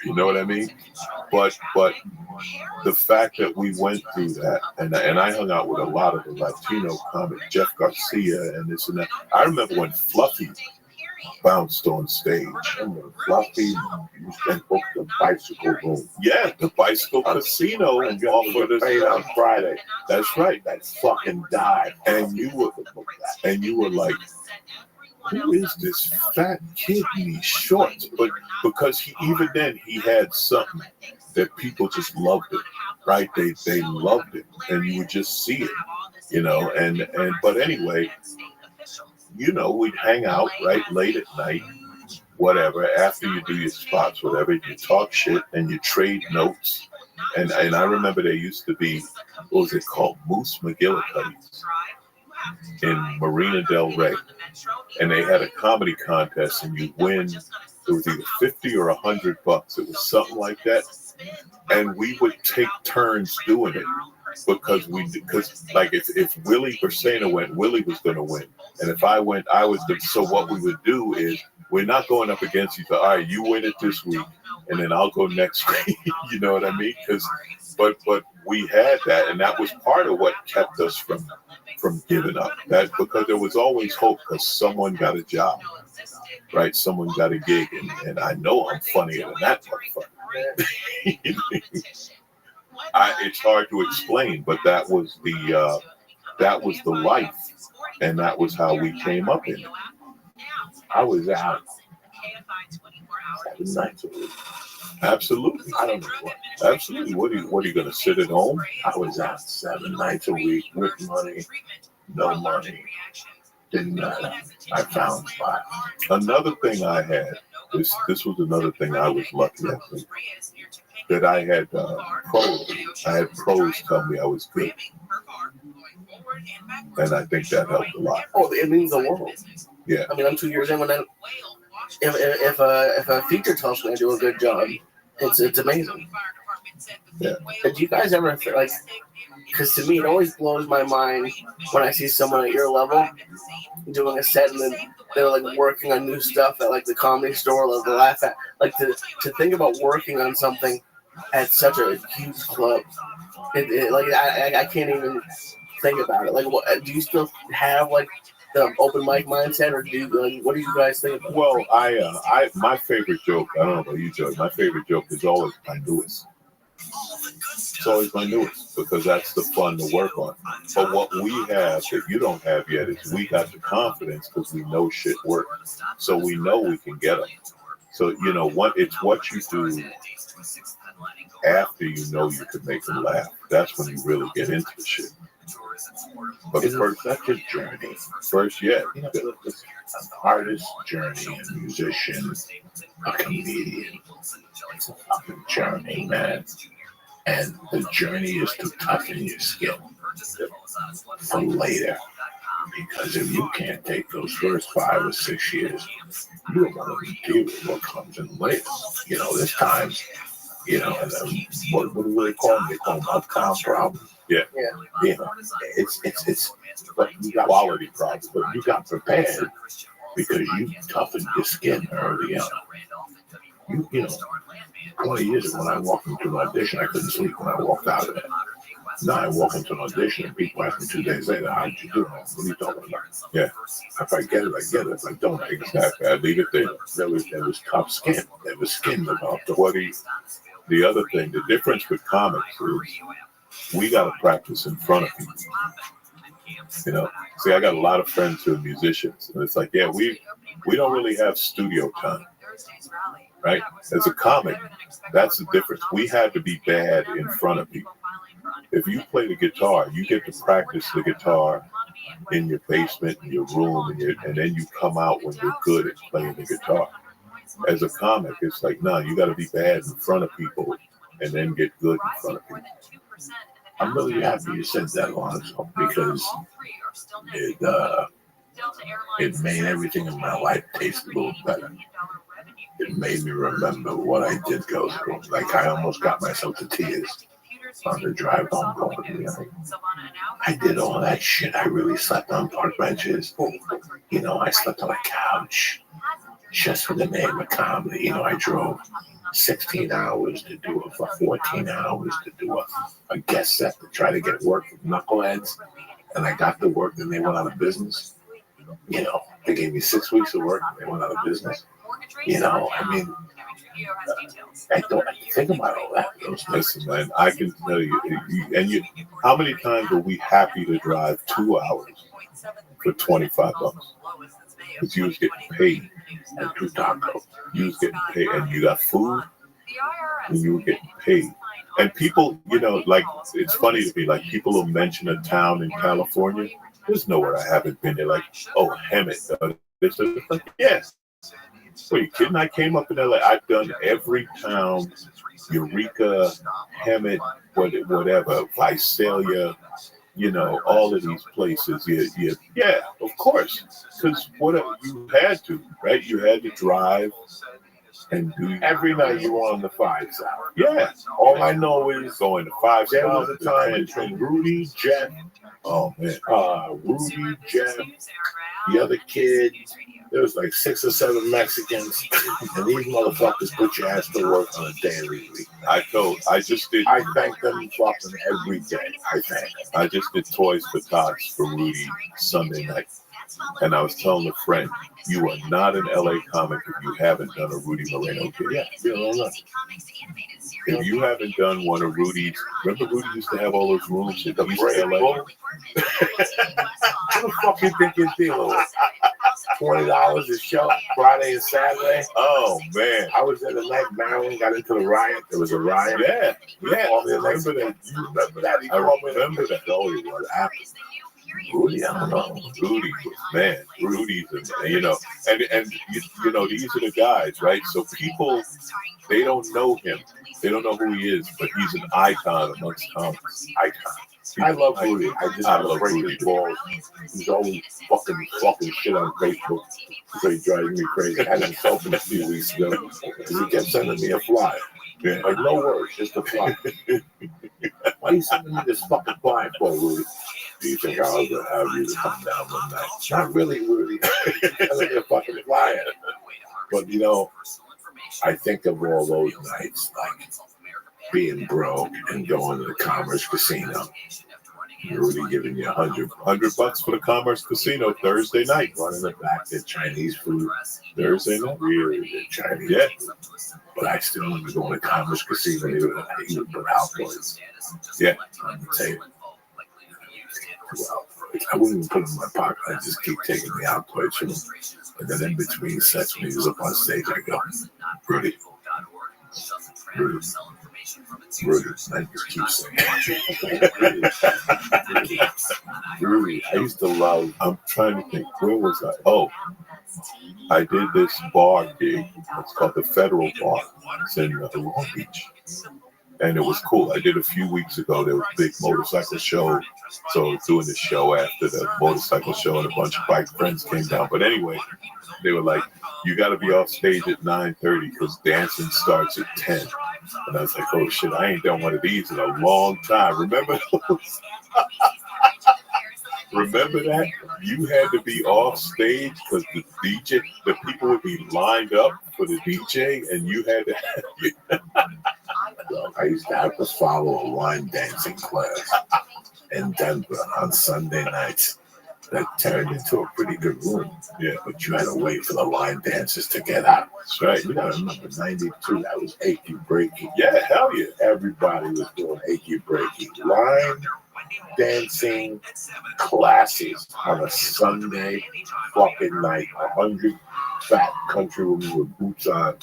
You know what I mean? But the fact that we went through that, and I hung out with a lot of the Latino comics, Jeff Garcia and this and that. I remember when Fluffy bounced on stage. Fluffy and booked the bicycle room. Yeah, the bicycle casino and offered us paid on Friday. That's right. That fucking died. And you were like, who is this fat kid in these shorts? But because even then he had something that people just loved it, right? They loved it, and you would just see it, you know. But anyway, you know, we'd hang out right late at night, whatever. After you do your spots, whatever, you talk shit and you trade notes. And I remember there used to be, what was it called, Moose McGillicuddy's in Marina Del Rey, and they had a comedy contest, and you win. It was either $50 or $100. It was something like that, and we would take turns doing it because like if Willie Barcena went, Willie was going to win, and if I went, I was. So what we would do is we're not going up against each other. All right, you win it this week, and then I'll go next week. You know what I mean? But we had that, and that was part of what kept us from giving up. That because there was always hope, because someone got a job, right? Someone got a gig, and I know I'm funnier than that motherfucker. It's hard to explain, but that was the life, and that was how we came up in it. I was out 7 nights a week. Absolutely. I don't know what. Absolutely. What are you going to sit at home? I was out 7 nights a week with money, no money. Didn't matter. I found spots. Another thing I had, this was another thing I was lucky, I think, that I had pros. I had pros tell me I was good. And I think that helped a lot. Oh, it means the world. Yeah. I mean, I'm 2 years in when if a feature tells me I do a good job, it's amazing. Yeah. But do you guys ever feel like, because to me it always blows my mind when I see someone at your level doing a set and then they're like working on new stuff at like the Comedy Store or the Laugh At, like to think about working on something at such a huge club. Like I can't even think about it. Like, what do you still have like the open mic mindset, or do you what do you guys think about? Well, my favorite joke. I don't know about you, Joe. My favorite joke is always my newest. It's always my newest because that's the fun to work on. But what we have that you don't have yet is we got the confidence because we know shit works. So we know we can get them. So, you know, it's what you do after you know you can make them laugh. That's when you really get into the shit. But first, that's a journey. First, yeah. It's an artist journey, a musician, a comedian. It's a fucking journey, man. And the journey is to toughen your skin for later. Because if you can't take those first 5 or 6 years, you don't want to deal with what comes in later. You know, this time, you know, and what do they call them? They call them uptown problems. Yeah. You know, it's but you got quality problems, but you got prepared because you toughened your skin early on. You know, 20 years ago when I walked into an audition, I couldn't sleep when I walked out of it. Now I walk into an audition and people ask me 2 days later, how did you do? What are you talking about? Yeah. If I get it, I get it. If I don't, I exactly. I leave it there. There was tough skin. There was skin developed. The other thing, the difference with comics is we got to practice in front of people. You know, see, I got a lot of friends who are musicians, and it's like, yeah, we don't really have studio time, right? As a comic, that's the difference. We had to be bad in front of people. If you play the guitar, you get to practice the guitar in your basement, in your room, and then you come out when you're good at playing the guitar. As a comic, it's like, no, you got to be bad in front of people and then get good in front of people. I'm really happy you said that, Lonzo, because it made everything in my life taste a little better. It made me remember what I did go through. Like, I almost got myself to tears on the drive home going to the I did all that shit. I really slept on park benches. You know, I slept on a couch just for the name of comedy. You know, I drove 16 hours to do it, for 14 hours to do a guest set to try to get work with Knuckleheads. And I got the work, and they went out of business. You know, they gave me 6 weeks of work, and they went out of business. You know, I mean, I don't think about all that. Listen, man, I can tell you, how many times were we happy to drive 2 hours for $25? Because you was getting paid and 2 tacos. You was getting paid, and you got food, and you were getting paid. And people, you know, like, it's funny to me, like, people will mention a town in California. There's nowhere I haven't been. They're like, oh, Hemet. It's like, yes. Wait, you kidding? I came up in LA. I've done every town, Eureka, Hemet, whatever, Visalia, you know, all of these places. Yeah, of course. Because you had to, right? You had to drive and do every night you were on the 5 side. Yeah. All I know is going to 5 there stars. was a time between Rudy, Jeff, Rudy, Jeff, the other kid. There was like 6 or 7 Mexicans, and these motherfuckers put your ass to work on a daily. I thank them fucking every day. I just did Toys for Tots for Rudy Sunday night. And I was telling a friend, you are not an LA comic if you haven't done a Rudy Moreno kid. Yeah, if you haven't done one of Rudy's, remember Rudy used to have all those rooms in East LA? What the fuck you think your deal is? $20 a show, Friday and Saturday. Oh man, I was there the night Maryland got into the riot. There was a riot. Yeah. I remember that. You remember that? I remember that. Oh, it was happening. Rudy, I don't know. Rudy was, man, Rudy's, you know, and you know, these are the guys, right? So people, they don't know him. They don't know who he is, but he's an icon amongst comics. Icon. I love Rudy. I love Rudy. He's always fucking shit on Facebook. So he drives me crazy. I had him open a few weeks ago. He kept sending me a flyer. Yeah. Like, no words, just a flyer. Why are you sending me this fucking flyer for, Rudy? Do you think I'll ever have you to come down one night? Not really, Rudy. I like a fucking flyer. But, you know, I think of all those nights, like, being broke and going to the Commerce Casino. Rudy giving you $100 for the Commerce Casino Thursday night. running the back, their Chinese food. Thursday night. Really, their Chinese Yeah. food. But I still remember going to Commerce Casino. He would put alcohols. Yeah. On the table. I wouldn't even put them in my pocket. I just keep taking the alcohols from him. And then in between sets, when he was up on stage, I go, Rudy. Rudy, I just keep saying Rudy, I used to love, I'm trying to think, where was I? Oh, I did this bar gig. It's called the Federal Bar. It's in Long Beach. And it was cool. I did a few weeks ago. There was a big motorcycle show. So I was doing the show after the motorcycle show, and a bunch of bike friends came down. But anyway, they were like, you got to be off stage at 9:30 because dancing starts at 10. And I was like, oh shit, I ain't done one of these in a long time. Remember those? Remember that? You had to be off stage because the DJ, the people would be lined up for the DJ, and you had to. I used to have to follow a line dancing class in Denver on Sunday nights. That turned into a pretty good room. Yeah, but you had to wait for the line dancers to get out. That's right. You gotta remember, 92, that was achy breaky. Yeah, hell yeah. Everybody was doing achy breaky. Line dancing classes on a Sunday fucking night. 100 fat country women with boots on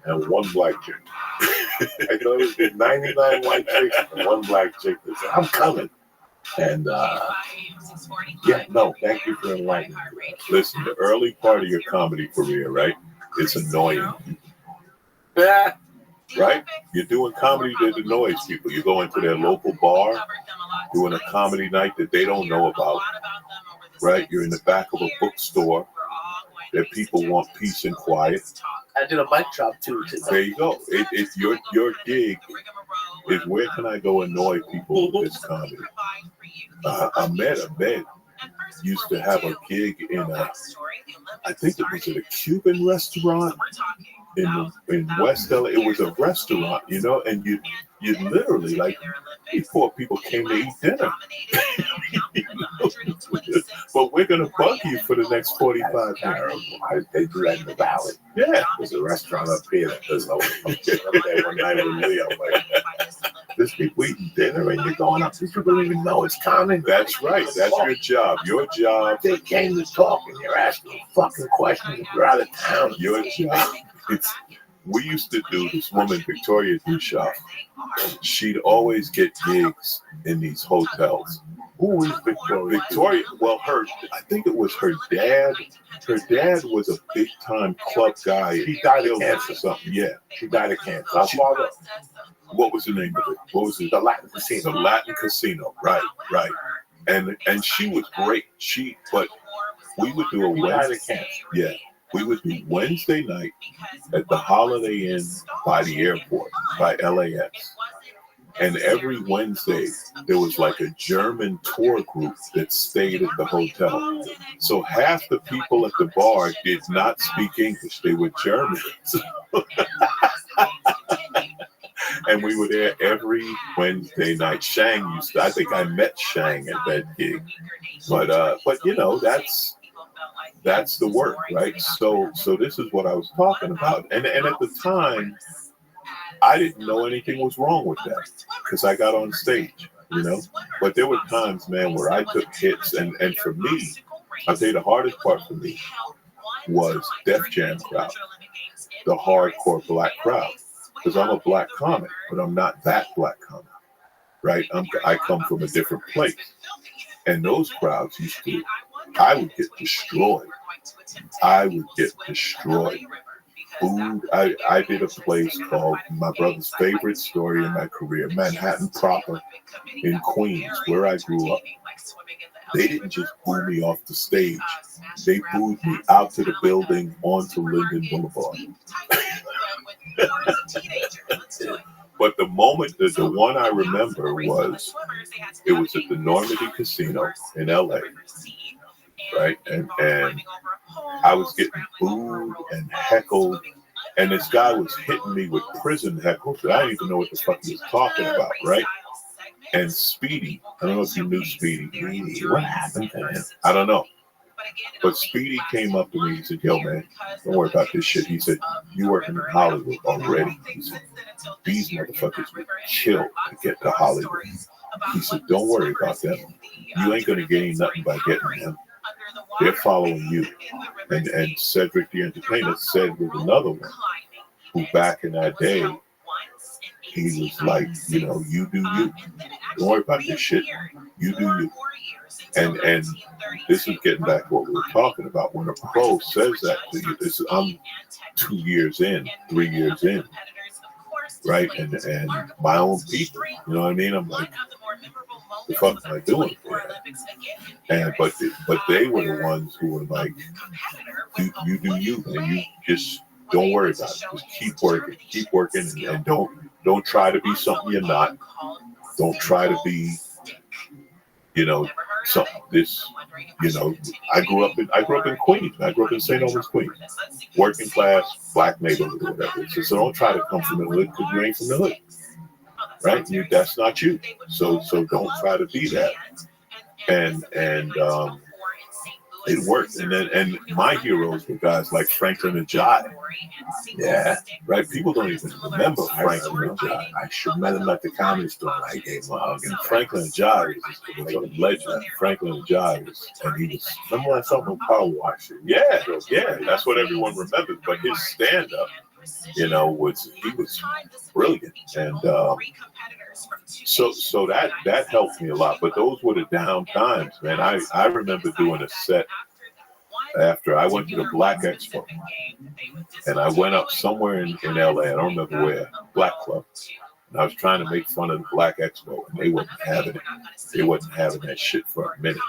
and one black chick. I thought it was 99 white chicks and one black chick that said, I'm coming. And yeah, no, thank you for enlightening me. Listen, the early part of your comedy career, right? It's annoying. Yeah. Right? You're doing comedy that annoys people. You go into their local bar, doing a comedy night that they don't know about. Right? You're in the back of a bookstore that people want peace and quiet. I did a bike shop too. There you go. It's your gig is where can I go annoy people with this comedy? Ahmed used to have a gig in I think it was at a Cuban restaurant in West LA. It was a restaurant, you know, and you literally, like, these poor people came to eat dinner. You know? But we're going to bug you for the next 45 minutes. They do that in the Valley. Yeah. There's a restaurant up here that does those. One night with me, I'm like, there's people eating dinner and you're going up. These people don't even know it's coming. That's right. That's your job. Your job. They came to talk and you're asking fucking questions if you're out of town. Your job. We used to do this woman, Victoria Duchoff. She'd always get gigs in these hotels. Who is Victoria? Victoria, well, I think it was her dad. Her dad was a big time club guy. She died of cancer or something. Yeah. She died of cancer. What was the name of it? What was it? The Latin Casino. The Latin Casino. Right. And she was great. But we would do a Wednesday. Yeah. We would do Wednesday night at the Holiday Inn by the airport, by LAX. And every Wednesday, there was like a German tour group that stayed at the hotel. So half the people at the bar did not speak English. They were Germans. And we were there every Wednesday night. I think I met Shang at that gig. But you know, that's the work, right? So this is what I was talking about. And at the time, I didn't know anything was wrong with that because I got on stage, you know? But there were times, man, where I took hits. And for me, I'll tell you the hardest part for me was Def Jam crowd, the hardcore black crowd. Because I'm a black comic, but I'm not that black comic, right? I come from a different place. And those crowds I would get destroyed. Food. I did a place called my brother's favorite story in my career, Manhattan proper in Queens, where I grew up. They didn't just boo me off the stage. They booed me out to the building onto Linden Boulevard. But the moment, the one I remember was, it was at the Normandy Casino in LA. Right, and I was getting booed and heckled And this guy was hitting me with prison heckles. I didn't even know what the fuck he was talking about, right? And Speedy, I don't know if you knew Speedy. What happened to him? I don't know. But Speedy came up to me. He said, yo, man, don't worry about this shit. He said, you working in Hollywood already. He said, these motherfuckers would kill to get to Hollywood. He said, don't worry about them. You ain't going to gain nothing by getting them. They're following you. And Cedric the Entertainer said with another one, who back in that day, he was like, you know, you do you. Don't worry about this shit. You do you. And this is getting back to what we were talking about. When a pro says that to you, I'm 2 years in, 3 years in, right? And my own people, you know what I mean? I'm like, the fuck am I doing for that? And but they were the ones who were like, you do you, and you just don't worry about it. Just keep working, and don't try to be something you're not. Don't try to be, you know, you know. I grew up in Queens. I grew up in St. Albans, Queens, working class black neighborhood or whatever. So don't try to come from the hood because you ain't from the hood, right? That's not you. So don't try to be that. And it worked. And my heroes were guys like Franklin and Jai. Yeah, right. People don't even remember Franklin and Jai. I should met him at the comedy store. I gave him a hug. And Franklin and Jai was a legend. Franklin and Jai and he was. Remember when I saw him Power Wash? Yeah. That's what everyone remembers. But his stand-up, you know, he was brilliant. And so that helped me a lot. But those were the down times, man. I remember doing a set after I went to the Black Expo, and I went up somewhere in LA. I don't remember where, Black Club. And I was trying to make fun of the Black Expo, and they wasn't having it. They wasn't having that shit for a minute.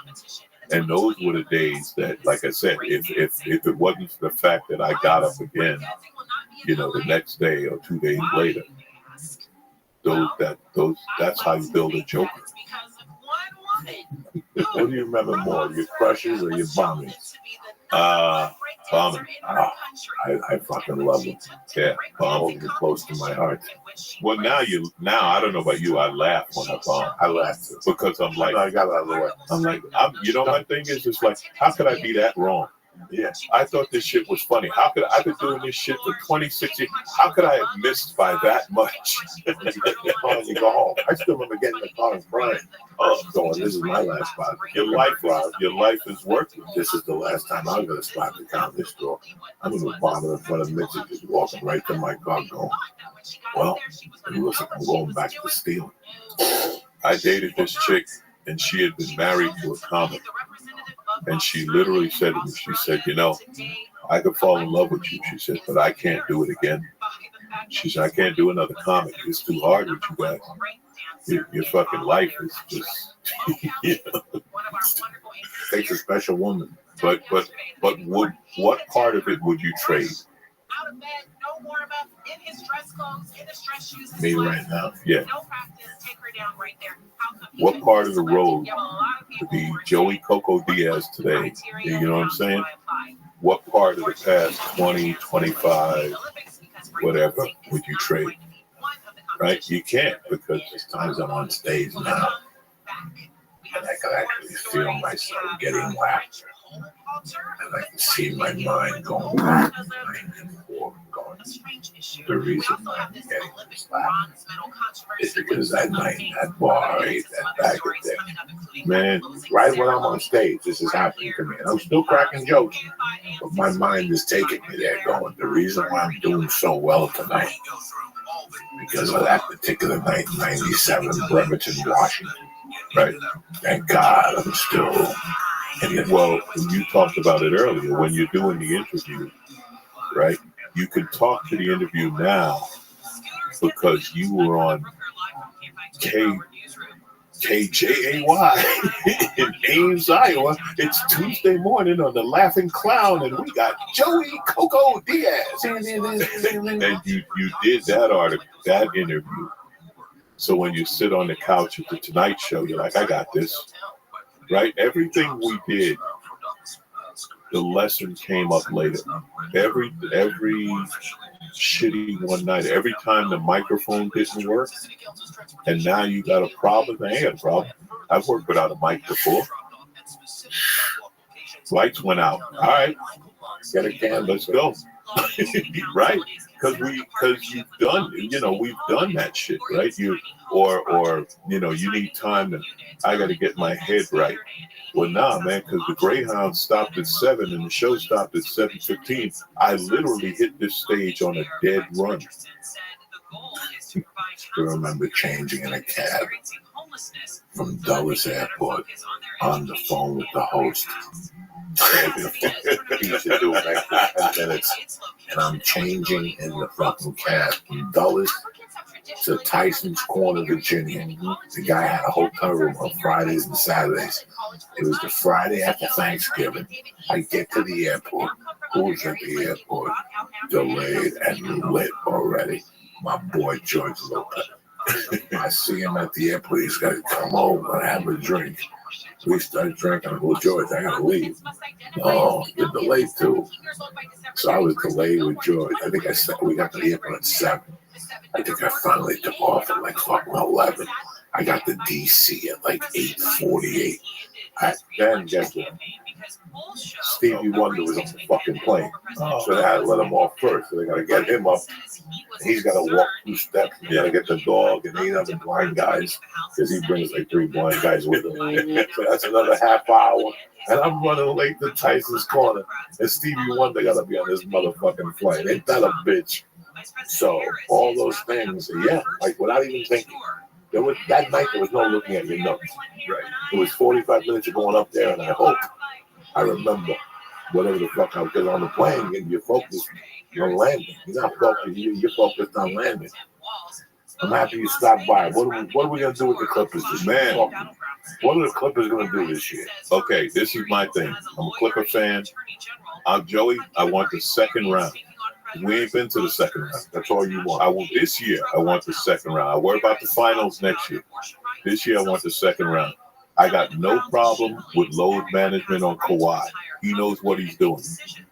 And those were the days that, like I said, if it wasn't for the fact that I got up again, you know, the next day or 2 days later, that's how you build a joker. What do you remember more, your crushes or your bombings? Bombing. I fucking love them. Yeah, bombing is close to my heart. Well, now I don't know about you. I laugh when I bomb. I laugh too. Because I'm like, I got out of the way. I'm like, you know, my thing is, it's like, how could I be that wrong? Yeah, I thought this shit was funny. How could I've been doing this shit for 26 years? How could I have missed by that much? You go home. I still remember getting in the car and crying. Oh, going, this is my last spot. Your life is working. This is the last time I'm gonna spot the comedy store. I'm gonna bother in front of Mitzi, just walking right to my car, going, well, listen, I'm going back to stealing. I dated this chick, and she had been married to a comic. And she literally said to me, she said, you know, I could fall in love with you, she said, but I can't do it again. She said, I can't do another comic. It's too hard with you guys. Your fucking life is just, you know, takes a special woman. But what part of it would you trade? Me right now? Yeah. What part of the road to be Joey Coco Diaz today? You know what I'm saying? What part of the past 20, 25, whatever, would you trade? Right? You can't, because there's times I'm on stage now and I can actually feel myself getting laughed. And I can see my mind going back and forth, going. The reason I'm getting this laugh is because that night in that bar, I ate that bag of dick. Man, right when I'm on stage, this is happening to me. And I'm still cracking jokes, but my mind is taking me there, going, the reason why I'm doing so well tonight, because of that particular night in 97, Bremerton, Washington. Right? Thank God I'm still. Well, you talked about it earlier. When you're doing the interview, right? You can talk to the interview now because you were on KJAY in Ames, Iowa. It's Tuesday morning on the Laughing Clown, and we got Joey Coco Diaz. And you did that interview. So when you sit on the couch at the Tonight Show, you're like, I got this. Right? Everything we did, the lesson came up later. Every shitty one night. Every time the microphone didn't work, and now you got a problem. I ain't got a problem. I've worked without a mic before. Lights went out. All right, get a can. Let's go. Right? Because you've done, we've done that shit, right? Or you need time to. I got to get my head right. Well, nah, man, because the Greyhound stopped at 7 and the show stopped at 7:15. I literally hit this stage on a dead run. I remember changing in a cab from Dulles Airport on the phone with the host. He used to do it like 10 minutes. And I'm changing in the fucking cab from Dulles to Tyson's Corner, Virginia. The guy had a hotel room on Fridays and Saturdays. It was the Friday after Thanksgiving. I get to the airport. Who's at the airport? Delayed and lit already. My boy George Lopez. I see him at the airport. He's got to come over and have a drink. We started drinking. I go, George, I gotta leave. Oh, you're delayed too. So I was delayed with George. I think we got to the airport at 7. I think I finally took off at like fucking 11. I got to DC at like 8:48. Then guess what? Stevie Wonder was on the fucking plane. So they had to let him off first. So they got to get him up. He's got to walk 2 steps. You got to get the dog and 8 other blind guys because he brings like 3 blind guys with him. So that's another half hour. And I'm running late to Tyson's Corner. And Stevie Wonder got to be on this motherfucking flight. Ain't that a bitch? So all those things, yeah, like without even thinking. That night there was no looking at your notes. Right. It was 45 minutes of going up there, and I remember whatever the fuck I was getting on the plane, and you're focused on landing. You're not focused, you're focused on landing. I'm happy you stopped by. What are we going to do with the Clippers this year? Man, what are the Clippers going to do this year? Okay, this is my thing. I'm a Clipper fan. I'm Joey. I want the second round. We ain't been to the second round. That's all you want. This year, I want the second round. I worry about the finals next year. This year, I want the second round. I got no problem with load management on Kawhi. He knows what he's doing.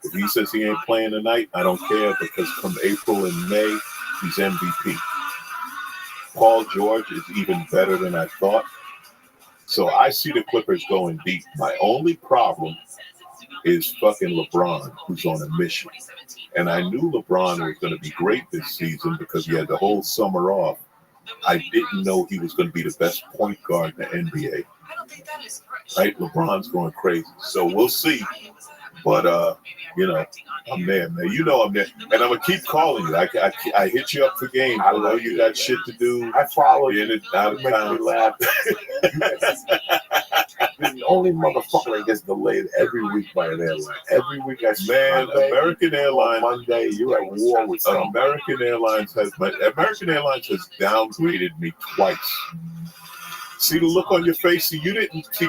If he says he ain't playing tonight, I don't care because come April and May, he's MVP. Paul George is even better than I thought. So I see the Clippers going deep. My only problem is fucking LeBron, who's on a mission. And I knew LeBron was going to be great this season because he had the whole summer off. I didn't know he was going to be the best point guard in the NBA. Right? LeBron's going crazy. So we'll see. But, I'm there, man. You know I'm there. And I'm going to keep calling you. I hit you up for games. I know you got shit to do. I follow you in and out of town. Laugh. The only motherfucker that gets delayed every week by an airline. Every week I see American Airlines. Monday, you're at war with something. American Airlines has downgraded me twice. See the look on your face? See,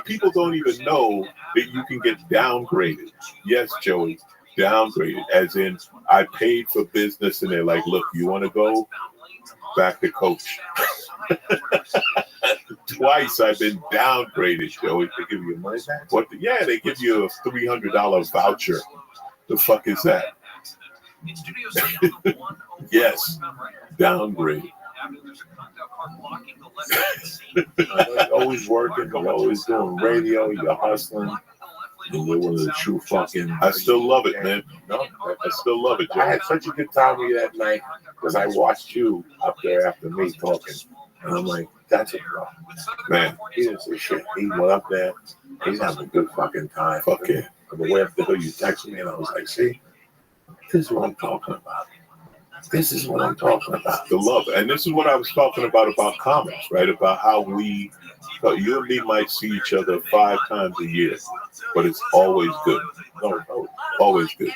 people don't even know that you can get downgraded. Yes, Joey, downgraded. As in, I paid for business and they're like, look, you want to go? Back to coach. Twice I've been downgraded, Joey. They give you money back? Yeah, they give you a $300 voucher. The fuck is that? Yes, downgrade. You're always working, you're always doing radio, you're hustling. You're one of the true fucking. I still love it, man. No, I still love it, Joey. I had such a good time with you that night because I watched you up there after me talking. And I'm like, that's a bro. Man, he didn't say shit. He went up there. He's having a good fucking time. Fuck yeah. On the way up the hill, you texted me, and I was like, see, this is what I'm talking about. This is what I'm talking about. The love. And this is what I was talking about comments, right? About how you and me might see each other 5 times a year, but it's always good. No, always good.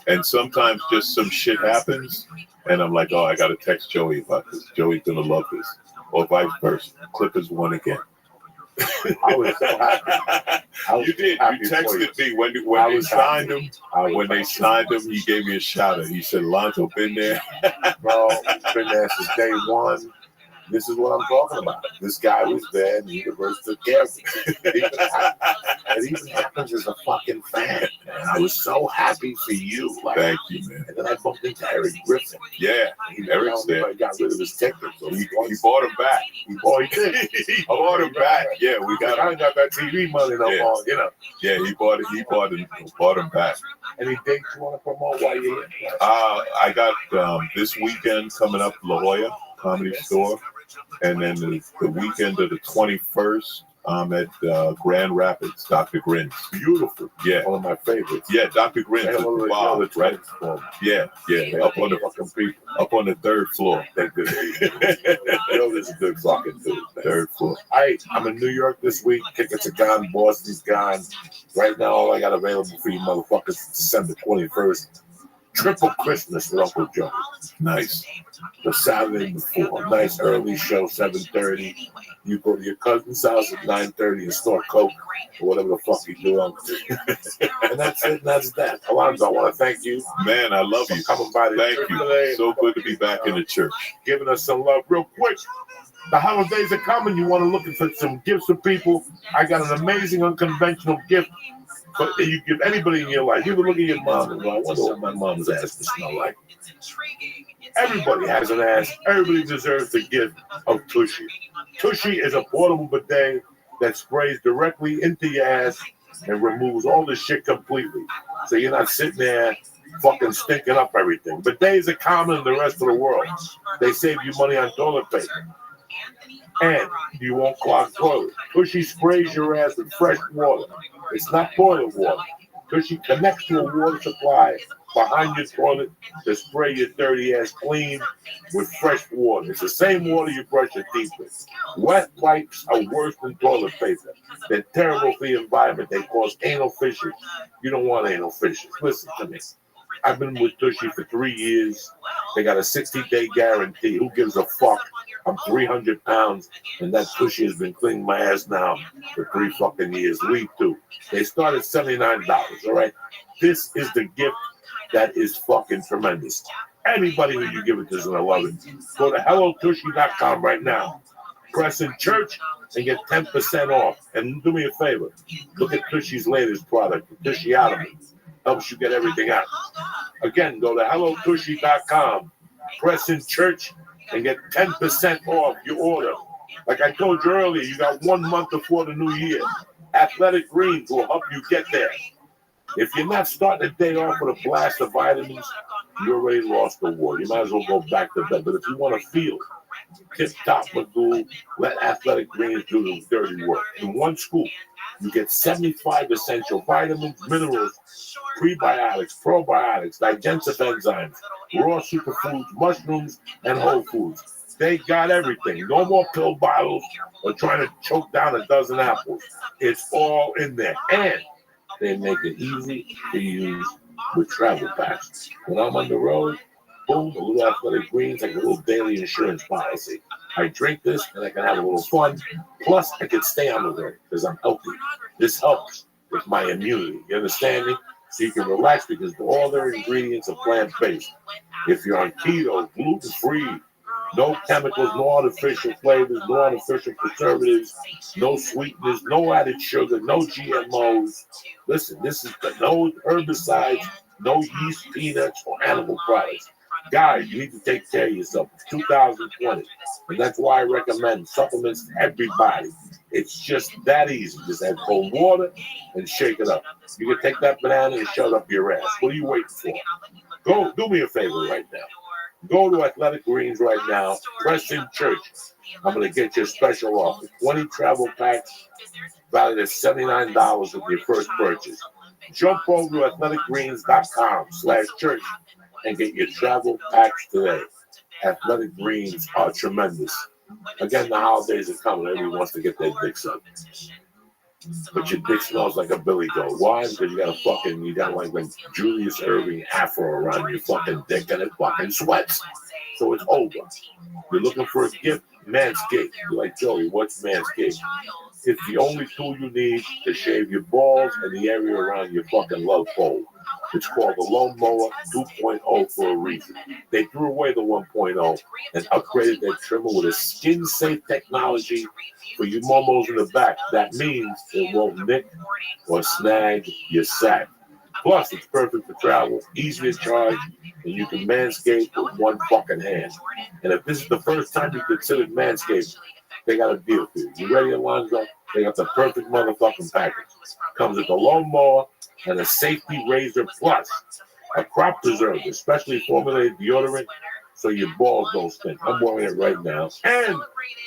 And sometimes just some shit happens, and I'm like, oh, I got to text Joey about this. Joey's going to love this. Or vice versa. Clippers won again. I was so happy. You did. You texted me when they signed him. When they signed him, he gave me a shout out. He said, Lonzo been there. Bro, been there since day one. This is what I'm talking about. This guy was there, and the universe took care of him. It even happens as a fucking fan. And I was so happy for you. Like, Thank you, man. and then I bumped into Eric Griffin. Yeah, Eric's there. I got rid of his ticket, so He bought him back. he bought He bought him back. Yeah, we got I him. ain't got that TV money no Yeah. more, you know. Yeah, he bought him back. Any dates you want to promote while you're here? I got this weekend coming up, La Jolla Comedy Store, and then the weekend of the 21st, I'm at Grand Rapids, Dr. Grin's. Beautiful. Yeah. One of my favorites. Yeah, Dr. Grin's Say at hello the to bar, the right? twins. Yeah, up on the fucking people. up on the third floor. They're good. This is good fucking dude. Man. Third floor. I'm in New York this week. Tickets are gone. Boston's gone. Right now, all I got available for you motherfuckers is December 21st. Triple Christmas with Uncle Joe. Nice. The Saturday before. Nice early show, 7:30. You go to your cousin's house at 9:30 and snort coke or whatever the fuck you do. And that's it. And that's that. Alonzo, I want to thank you. Man, I love for you. coming by the Thank church you. today. So good to be back in the church. Giving us some love real quick. The holidays are coming. You want to look for some gifts for people. I got an amazing unconventional gift. But you give anybody in your life. You can look at your mom and go, I wonder what my mom's ass would smell like. Everybody has an ass. Everybody deserves the gift of Tushy. Tushy is a portable bidet that sprays directly into your ass and removes all the shit completely. So you're not sitting there fucking stinking up everything. Bidets are common in the rest of the world. They save you money on toilet paper. And you won't clog toilets. Tushy sprays your ass with fresh water. It's not toilet water. Tushy connects to a water supply behind your toilet to spray your dirty ass clean with fresh water. It's the same water you brush your teeth with. Wet wipes are worse than toilet paper. They're terrible for the environment. They cause anal fissures. You don't want anal fissures. Listen to me. I've been with Tushy for 3 years. They got a 60-day guarantee. Who gives a fuck? I'm 300 pounds, and that Tushy has been cleaning my ass now for 3 fucking years. We too. They start at $79, all right? This is the gift that is fucking tremendous. Anybody who you give it to is going to love it. Go to HelloTushy.com right now. Press in church and get 10% off. And do me a favor. Look at Tushy's latest product, the Tushyotomy. Helps you get everything out. Again, go to HelloTushy.com. Press in church and get 10% off your order. Like I told you earlier, you got 1 month before the new year. Athletic Greens will help you get there. If you're not starting the day off with a blast of vitamins, you already lost the war. You might as well go back to bed. But if you want to feel tip-top Magoo, let Athletic Greens do the dirty work. In one scoop, you get 75 essential vitamins, minerals, prebiotics, probiotics, digestive enzymes, raw superfoods, mushrooms, and whole foods. They got everything. No more pill bottles or trying to choke down a dozen apples. It's all in there. And they make it easy to use with travel packs. When I'm on the road, boom, a little Athletic Greens, like a little daily insurance policy. I drink this and I can have a little fun. Plus, I can stay on the road because I'm healthy. This helps with my immunity. You understand me? So you can relax because all their ingredients are plant-based. If you're on keto, gluten-free, no chemicals, no artificial flavors, no artificial preservatives, no sweeteners, no added sugar, no GMOs. Listen, this is no herbicides, no yeast, peanuts, or animal products. Guys, you need to take care of yourself. It's 2020. And that's why I recommend supplements to everybody. It's just that easy. Just add cold water and shake it up. You can take that banana and shove it up your ass. What are you waiting for? Go, do me a favor right now. Go to Athletic Greens right now. Press in church. I'm going to get you a special offer. 20 travel packs valued at $79 with your first purchase. Jump over to athleticgreens.com/church and get your travel packs today. Athletic Greens are tremendous. Again, the holidays are coming. Everyone wants to get their dicks up. But your dick smells like a billy goat. Why? Because you got like Julius Erving afro around your fucking dick and it fucking sweats. So it's over. You're looking for a gift? Manscaped. You're like, Joey, what's Manscaped? It's the only tool you need to shave your balls and the area around your fucking love pole. It's called the Lawnmower 2.0 for a reason. They threw away the 1.0 and upgraded their trimmer with a skin-safe technology for you momos in the back. That means it won't nick or snag your sack. Plus, it's perfect for travel, easy to charge, and you can manscape with one fucking hand. And if this is the first time you considered Manscaped, they got a deal for you. You ready, Alonzo? They got the perfect motherfucking package. Comes with a lawnmower and a safety razor plus a crop preserver, specially formulated deodorant so your balls don't stink. I'm wearing it right now. And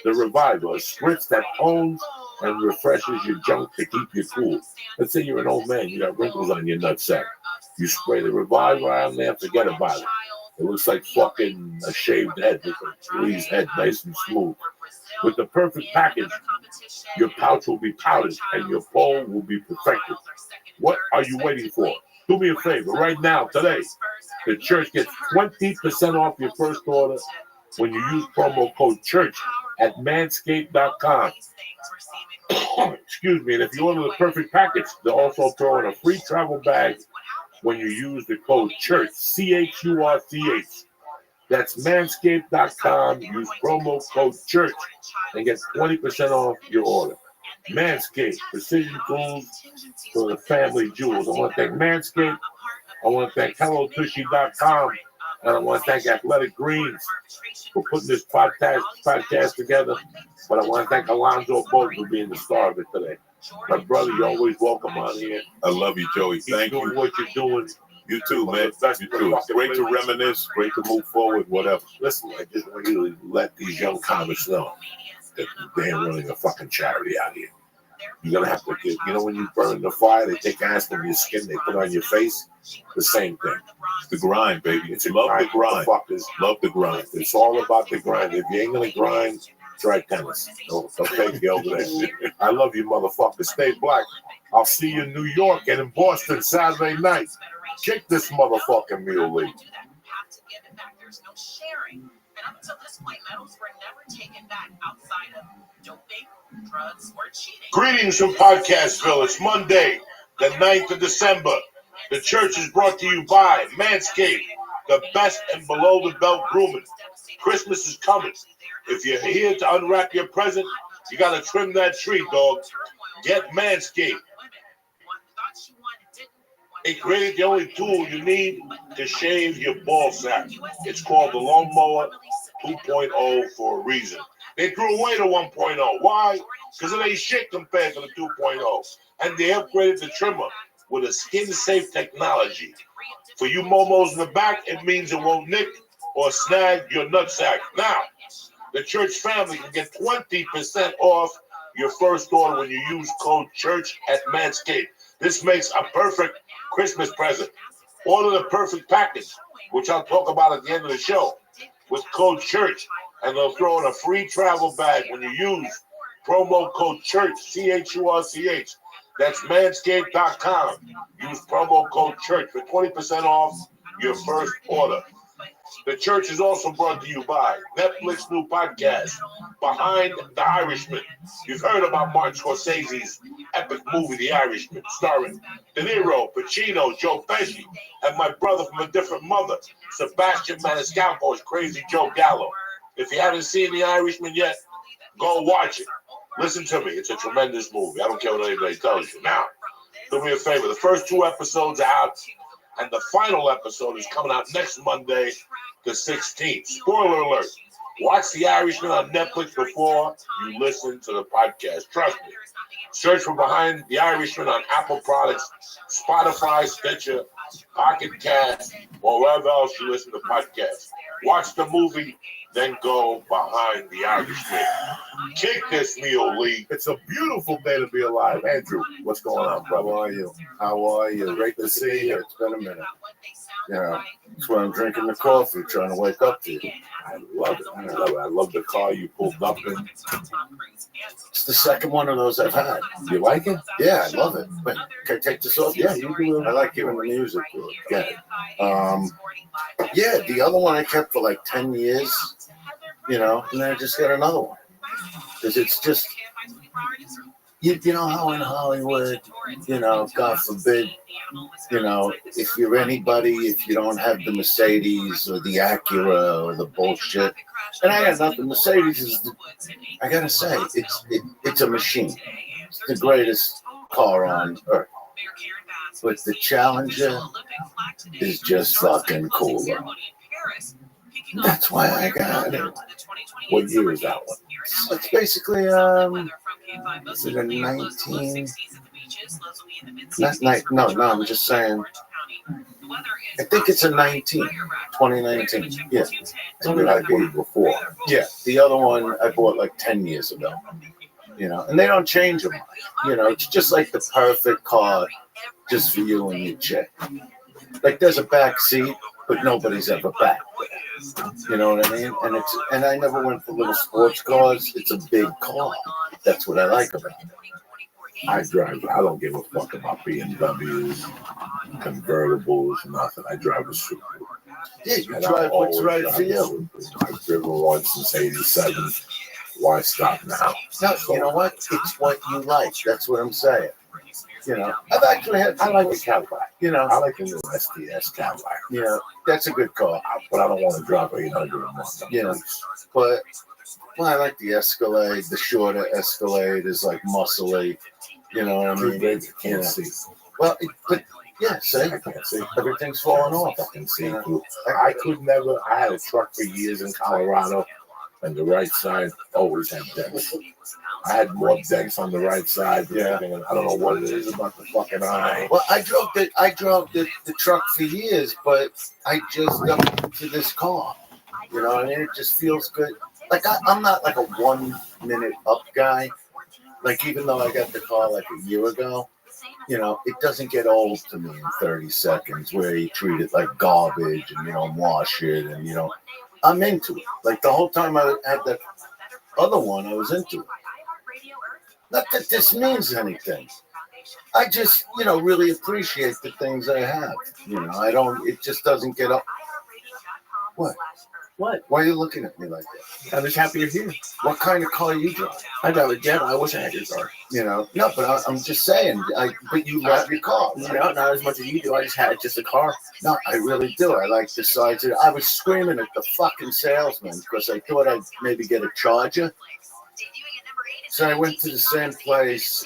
the Reviver, a spritz that tones and refreshes your junk to keep you cool. Let's say you're an old man, you got wrinkles on your nutsack. You spray the Reviver on there, forget about it. It looks like fucking a shaved head with a Lee's head, nice and smooth. With the perfect package, your pouch will be powdered and your pole will be perfected. What are you waiting for? Do me a favor, right now, today, the church gets 20% off your first order when you use promo code CHURCH at manscaped.com. Excuse me, and if you order the perfect package, they'll also throw in a free travel bag when you use the code CHURCH, CHURCH. That's manscaped.com. Use promo code CHURCH and get 20% off your order. Manscaped, precision tools for the family jewels. I want to thank Manscaped. I want to thank HelloTushy.com. And I want to thank Athletic Greens for putting this podcast together. But I want to thank Alonzo Bolt for being the star of it today. My brother, you're always welcome on here. I love you, Joey. Thank you. What you're doing. You too, man. You too. It's great to reminisce, great to move forward, whatever. Listen, I just want you to let these young comics know that they ain't running a fucking charity out here. You're going to have to get, you know, when you burn the fire, they take ass from your skin, they put it on your face. The same thing. It's the grind, baby. It's a love grind. The grind. Love the grind. It's all about the grind. If you ain't going to grind, try tennis. Don't take you over there. I love you, motherfucker. Stay black. I'll see you in New York and in Boston Saturday night. Kick this motherfucking mule league. Up until this point, medals were never taken back outside of doping, drugs, or cheating. Greetings from Podcastville. It's Monday, the 9th of December. The church is brought to you by Manscaped, the best and below-the-belt grooming. Christmas is coming. If you're here to unwrap your present, you got to trim that tree, dog. Get Manscaped. It created the only tool you need to shave your ball sack. It's called the Lawnmower 2.0 for a reason. They threw away the 1.0. Why? Because it ain't shit compared to the 2.0. And they upgraded the trimmer with a skin-safe technology. For you momos in the back, it means it won't nick or snag your nutsack. Now, the church family can get 20% off your first order when you use code CHURCH at Manscaped. This makes a perfect Christmas present. Order the perfect package, which I'll talk about at the end of the show, with code CHURCH, and they'll throw in a free travel bag when you use promo code CHURCH, CHURCH. That's manscaped.com. Use promo code CHURCH for 20% off your first order. The church is also brought to you by Netflix new podcast, Behind the Irishman. You've heard about Martin Scorsese's epic movie, The Irishman, starring De Niro, Pacino, Joe Pesci, and my brother from a different mother, Sebastian Maniscalco's Crazy Joe Gallo. If you haven't seen The Irishman yet, go watch it. Listen to me. It's a tremendous movie. I don't care what anybody tells you. Now, do me a favor. The first 2 episodes are out, and the final episode is coming out next Monday, the 16th. Spoiler alert. Watch The Irishman on Netflix before you listen to the podcast. Trust me. Search for Behind the Irishman on Apple products, Spotify, Stitcher, Pocket Cast, or wherever else you listen to podcasts. Watch the movie, then go Behind the Irishman. Kick this meal, Lee. It's a beautiful day to be alive. Andrew, what's going on, brother? How are you? How are you? Great to see you. It's been a minute. Yeah, that's why I'm drinking the coffee, trying to wake up to you. I love it. I love the car you pulled up in. It's the second one of those I've had. You like it? Yeah, I love it. Wait, can I take this off? Yeah, you do. I like hearing the music. Yeah. Yeah, the other one I kept for like 10 years, you know, and then I just got another one. Because it's just, you know how in Hollywood, you know, God forbid, you know, if you're anybody, if you don't have the Mercedes or the Acura or the bullshit, and I got nothing. Mercedes is, I gotta say, it's a machine. It's the greatest car on earth. But the Challenger is just fucking cooler. That's why I got it. What year is that one? It's basically is it a 19? No, I'm just saying. I think it's a 2019. Yeah. It's been like way before. Yeah. The other one I bought like 10 years ago. You know, and they don't change them. You know, it's just like the perfect car just for you and your chick. Like there's a back seat, but nobody's ever back there. You know what I mean? And I never went for little sports cars. It's a big car. That's what I like about it. I don't give a fuck about BMWs, convertibles, nothing. I drive a Subaru. Yeah, you drive what's right for you. I've driven one since '87. Why stop now? No, you know what? It's what you like. That's what I'm saying. You know, I've actually had. I like the Cadillac. You know, I like the new SDS Cadillac. Yeah, that's a good car. But I don't want to drive 800 a month. Yeah, but well, I like the Escalade. The shorter Escalade is like muscly. You know what I mean? Big, can't see. Well, but yeah, see, I can't see. Everything's falling off. I can see. I could never. I had a truck for years in Colorado, and the right side always had dents. I had more dents on the right side. Yeah. I don't know what it is about the fucking eye. Well, I drove the truck for years, but I just got to this car. You know what I mean? It just feels good. Like I'm not like a 1 minute up guy. Like even though I got the car like a year ago, you know, it doesn't get old to me in 30 seconds where you treat it like garbage and you don't wash it and you know, I'm into it. Like the whole time I had that other one, I was into it. Not that this means anything. I just, you know, really appreciate the things I have. You know, it just doesn't get up. What? What? Why are you looking at me like that? I'm just happy you're here. What kind of car you drive? I drive a Jet. I wish I had your car. You know, no, but I'm just saying. But you love your car. Right? No, not as much as you do. I just had just a car. No, I really do. I like the size. I was screaming at the fucking salesman because I thought I'd maybe get a Charger. So I went to the same place.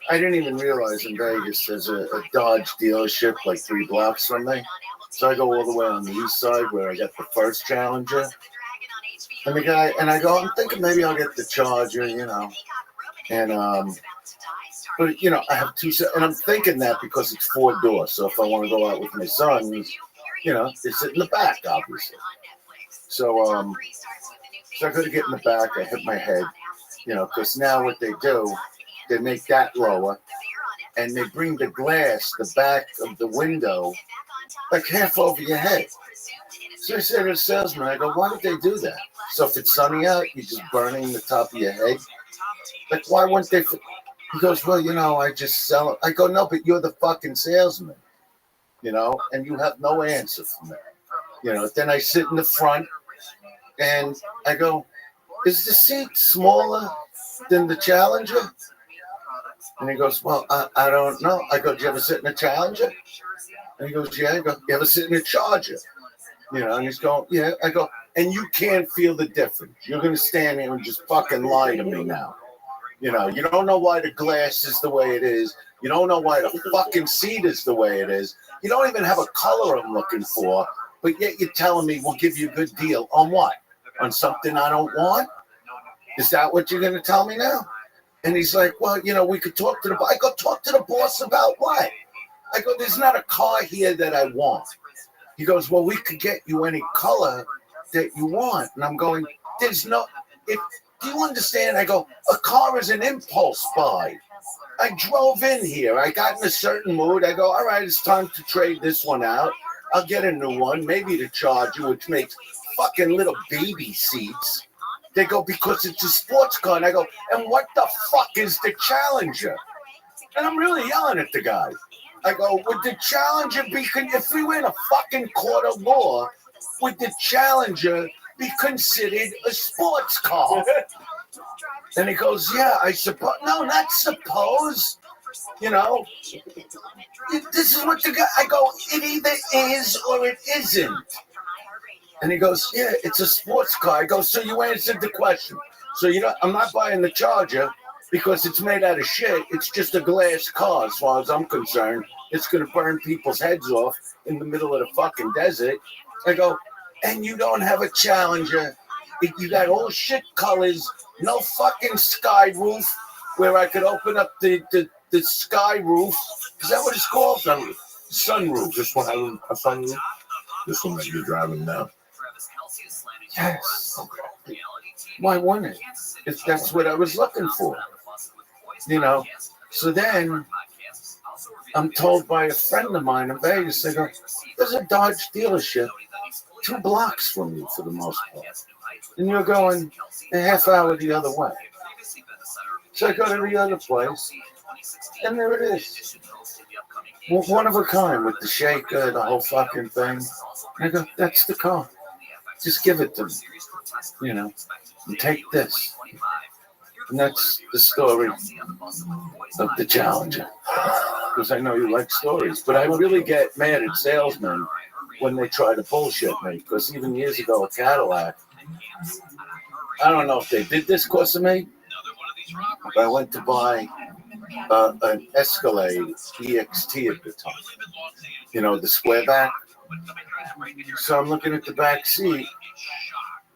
I didn't even realize in Vegas there's a Dodge dealership like 3 blocks from me. So I go all the way on the east side where I got the first Challenger. And the guy, and I go, I'm thinking maybe I'll get the Charger, you know. And, but, you know, I have 2, and I'm thinking that because it's 4 doors. So if I want to go out with my son, you know, they sit in the back, obviously. So I could get in the back. I hit my head, you know, because now what they do, they make that lower. And they bring the glass, the back of the window, like half over your head. So I said to the salesman, I go, why would they do that? So if it's sunny out, you're just burning the top of your head. Like, why wouldn't they? He goes, well, you know, I just sell it. I go, no, but you're the fucking salesman, you know, and you have no answer for me. You know, then I sit in the front and I go, is the seat smaller than the Challenger? And he goes, well, I don't know. I go, do you ever sit in a Challenger? And he goes, yeah. I go, you ever sit in a Charger? You know, and he's going, yeah. I go, and you can't feel the difference. You're going to stand here and just fucking lie to me now. You know, you don't know why the glass is the way it is. You don't know why the fucking seat is the way it is. You don't even have a color I'm looking for, but yet you're telling me we'll give you a good deal on what? On something I don't want? Is that what you're going to tell me now? And he's like, well, you know, we could talk to the boss. I go, talk to the boss about what? I go, there's not a car here that I want. He goes, well, we could get you any color that you want. And I'm going, there's no, do you understand? I go, a car is an impulse buy. I drove in here. I got in a certain mood. I go, all right, it's time to trade this one out. I'll get a new one, maybe the Charger, which makes fucking little baby seats. They go, because it's a sports car. And I go, and what the fuck is the Challenger? And I'm really yelling at the guy. I go, would the Challenger be, if we were in a fucking court of law, would the Challenger be considered a sports car? And he goes, yeah, I suppose. No, not suppose. You know, this is what the guy, I go, it either is or it isn't. And he goes, yeah, it's a sports car. I go, so you answered the question. So you know, I'm not buying the Charger because it's made out of shit. It's just a glass car as far as I'm concerned. It's going to burn people's heads off in the middle of the fucking desert. I go, and you don't have a Challenger. You got all shit colors, no fucking sky roof where I could open up the sky roof. Is that what it's called? Sunroof. This one has a sunroof? This one that you're driving now? Yes. Okay. Why wouldn't it? If that's what I was looking for. You know, so then I'm told by a friend of mine in Vegas, they go, there's a Dodge dealership 2 blocks from you for the most part. And you're going a half hour the other way. So I go to the other place, and there it is. One of a kind with the shaker, the whole fucking thing. And I go, that's the car. Just give it to me, you know, and take this. And that's the story of the Challenger. Because I know you like stories. But I really get mad at salesmen when they try to bullshit me. Because even years ago, a Cadillac, I don't know if they did this because of me, but I went to buy an Escalade EXT at the time. You know, the square back. So I'm looking at the back seat.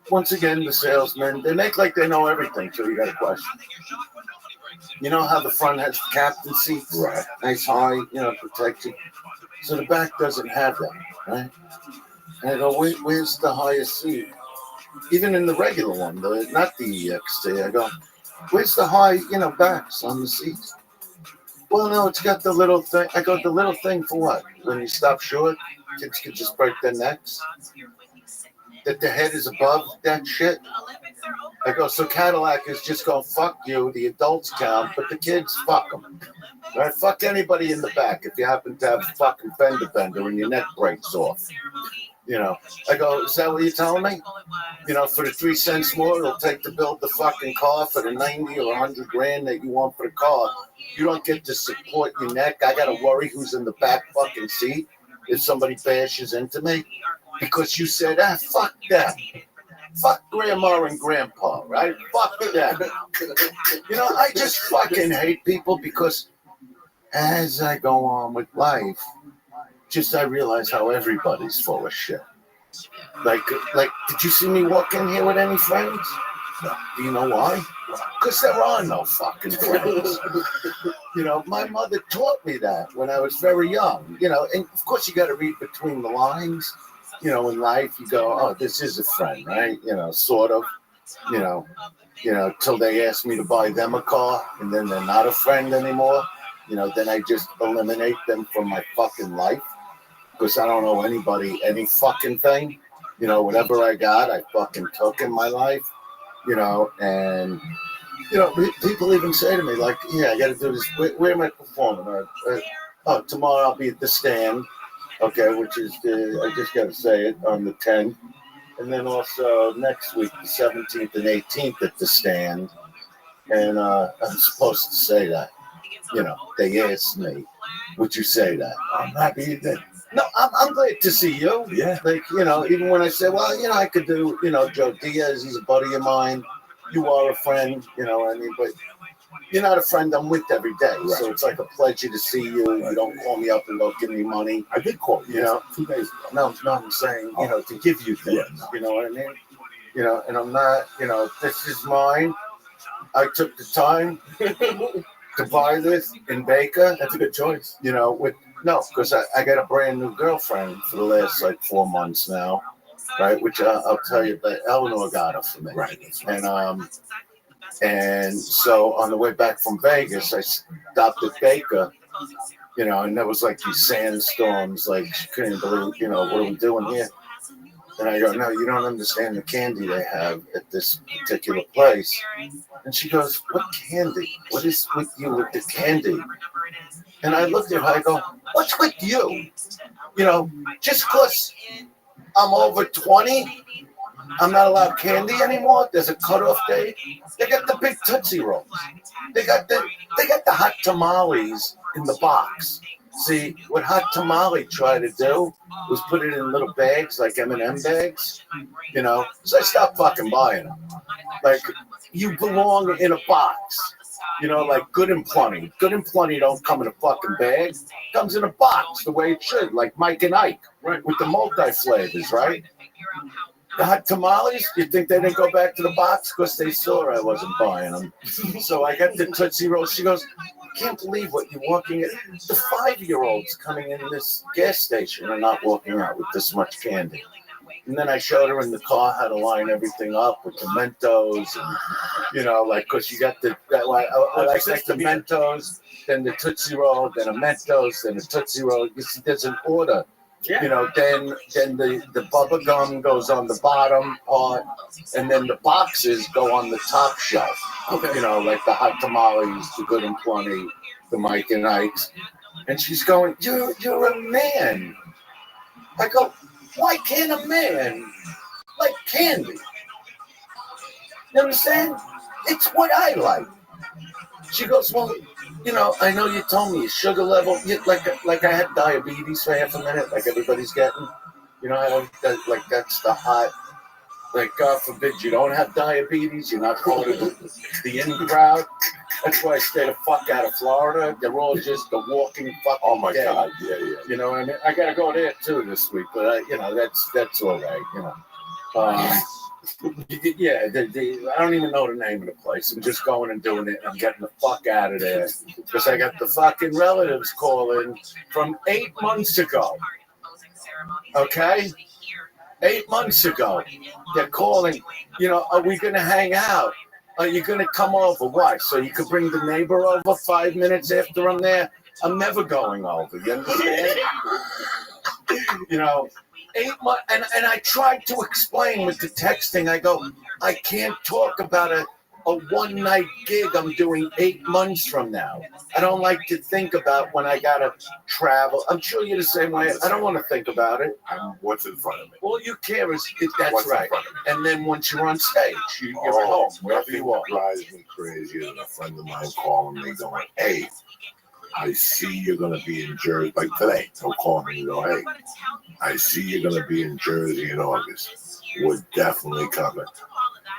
Once again, the salesmen, they make like they know everything, so you got a question. You know how the front has the captain seat? Right. Nice high, you know, protected. So the back doesn't have that, right? And I go, where's the highest seat? Even in the regular one, not the EXT, I go, where's the high, you know, backs on the seats? Well, no, it's got the little thing. I go, the little thing for what? When you stop short, kids can just break their necks? That the head is above that shit? I go, so Cadillac is just going, fuck you, the adults count, but the kids, fuck them. Right? Fuck anybody in the back if you happen to have a fucking fender bender and your neck breaks off. You know, I go, is that what you're telling me? You know, for the 3 cents more it'll take to build the fucking car for the 90 or 100 grand that you want for the car. You don't get to support your neck. I got to worry who's in the back fucking seat if somebody bashes into me because you said, fuck that. Fuck grandma and grandpa, right? Fuck that. You know, I just fucking hate people because as I go on with life, just I realize how everybody's full of shit. Like, did you see me walk in here with any friends? No. Do you know why? Because there are no fucking friends. You know, my mother taught me that when I was very young. You know, and of course you got to read between the lines. You know, in life you go, oh, this is a friend, right? You know, sort of. You know, till they ask me to buy them a car, and then they're not a friend anymore. You know, then I just eliminate them from my fucking life. Because I don't owe anybody any fucking thing. You know, whatever I got, I fucking took in my life. You know, and, you know, people even say to me, like, yeah, I got to do this. Where am I performing? Oh, tomorrow I'll be at the Stand. Okay, which is, I just got to say it, on the 10th. And then also next week, the 17th and 18th at the Stand. And I'm supposed to say that. You know, they asked me, would you say that? I'm happy you did. No, I'm glad to see you. Yeah. Like, you know, even when I say, well, you know, I could do, you know, Joe Diaz, he's a buddy of mine. You are a friend, you know what I mean? But you're not a friend I'm with every day. Right. So it's like a pleasure to see you. You don't call me up and go, give me money. I did call you, 2 days ago. No, I'm saying, you know, to give you things. Yeah. You know what I mean? You know, and I'm not, you know, this is mine. I took the time to buy this in Baker. That's a good choice. You know, because I got a brand new girlfriend for the last like 4 months now, right? Which I'll tell you, but Eleanor got her for me. Right. And so on the way back from Vegas, I stopped at Baker, you know, and there was like these sandstorms, like she couldn't believe, you know, what are we doing here? And I go, no, you don't understand the candy they have at this particular place. And she goes, what candy? What is with you with the candy? And I looked at her, I go, what's with you? You know, just because I'm over 20, I'm not allowed candy anymore. There's a cutoff date. They got the big Tootsie Rolls. They got the hot tamales in the box. See, what Hot Tamale tried to do was put it in little bags, like M&M bags, you know. So I stopped fucking buying them. Like, you belong in a box, you know, like Good and Plenty. Good and Plenty don't come in a fucking bag. It comes in a box the way it should, like Mike and Ike, right, with the multi-flavors, right? The Hot Tamales, you think they didn't go back to the box? Because they saw I wasn't buying them. So I got the Tootsie Rolls. She goes, I can't believe what you're walking at. The 5-year-olds coming in this gas station are not walking out with this much candy. And then I showed her in the car how to line everything up with the Mentos, and you know, like, because you got I like the Mentos, then the Tootsie Roll, then a Mentos, then a Tootsie Roll. You see, there's an order. Yeah. You know, then the bubble gum goes on the bottom part, and then the boxes go on the top shelf. Okay. You know, like the Hot Tamales, the Good and Plenty, the Mike and Ike's. And she's going, you're a man. I go, why can't a man like candy? You understand? It's what I like. She goes, well, you know, I know you told me your sugar level, like I had diabetes for half a minute, like everybody's getting. You know, that's the hot, like, God forbid you don't have diabetes, you're not part of the in crowd. That's why I stay the fuck out of Florida. They're all just the walking fucking Oh my dead. God, yeah. You know what I mean? I got to go there too this week, but, you know, that's all right, you know. Yeah, I don't even know the name of the place. I'm just going and doing it. I'm getting the fuck out of there because I got the fucking relatives calling from 8 months ago. Okay? 8 months ago. They're calling, you know, are we going to hang out? Are you going to come over? Why? So you could bring the neighbor over 5 minutes after I'm there? I'm never going over. You understand? You know, 8 months, and I tried to explain with the texting. I go, I can't talk about a one-night gig I'm doing 8 months from now. I don't like to think about when I gotta travel. I'm sure you're the same way. I don't want to think about it. What's in front of me? All you care is that's What's right. And then once you're on stage, you're at home, wherever you are. Drives me crazy. And a friend of mine calling me going, hey, I see you're going to be in Jersey. Like today, they'll call me and go, hey, I see you're going to be in Jersey in August. We're definitely coming.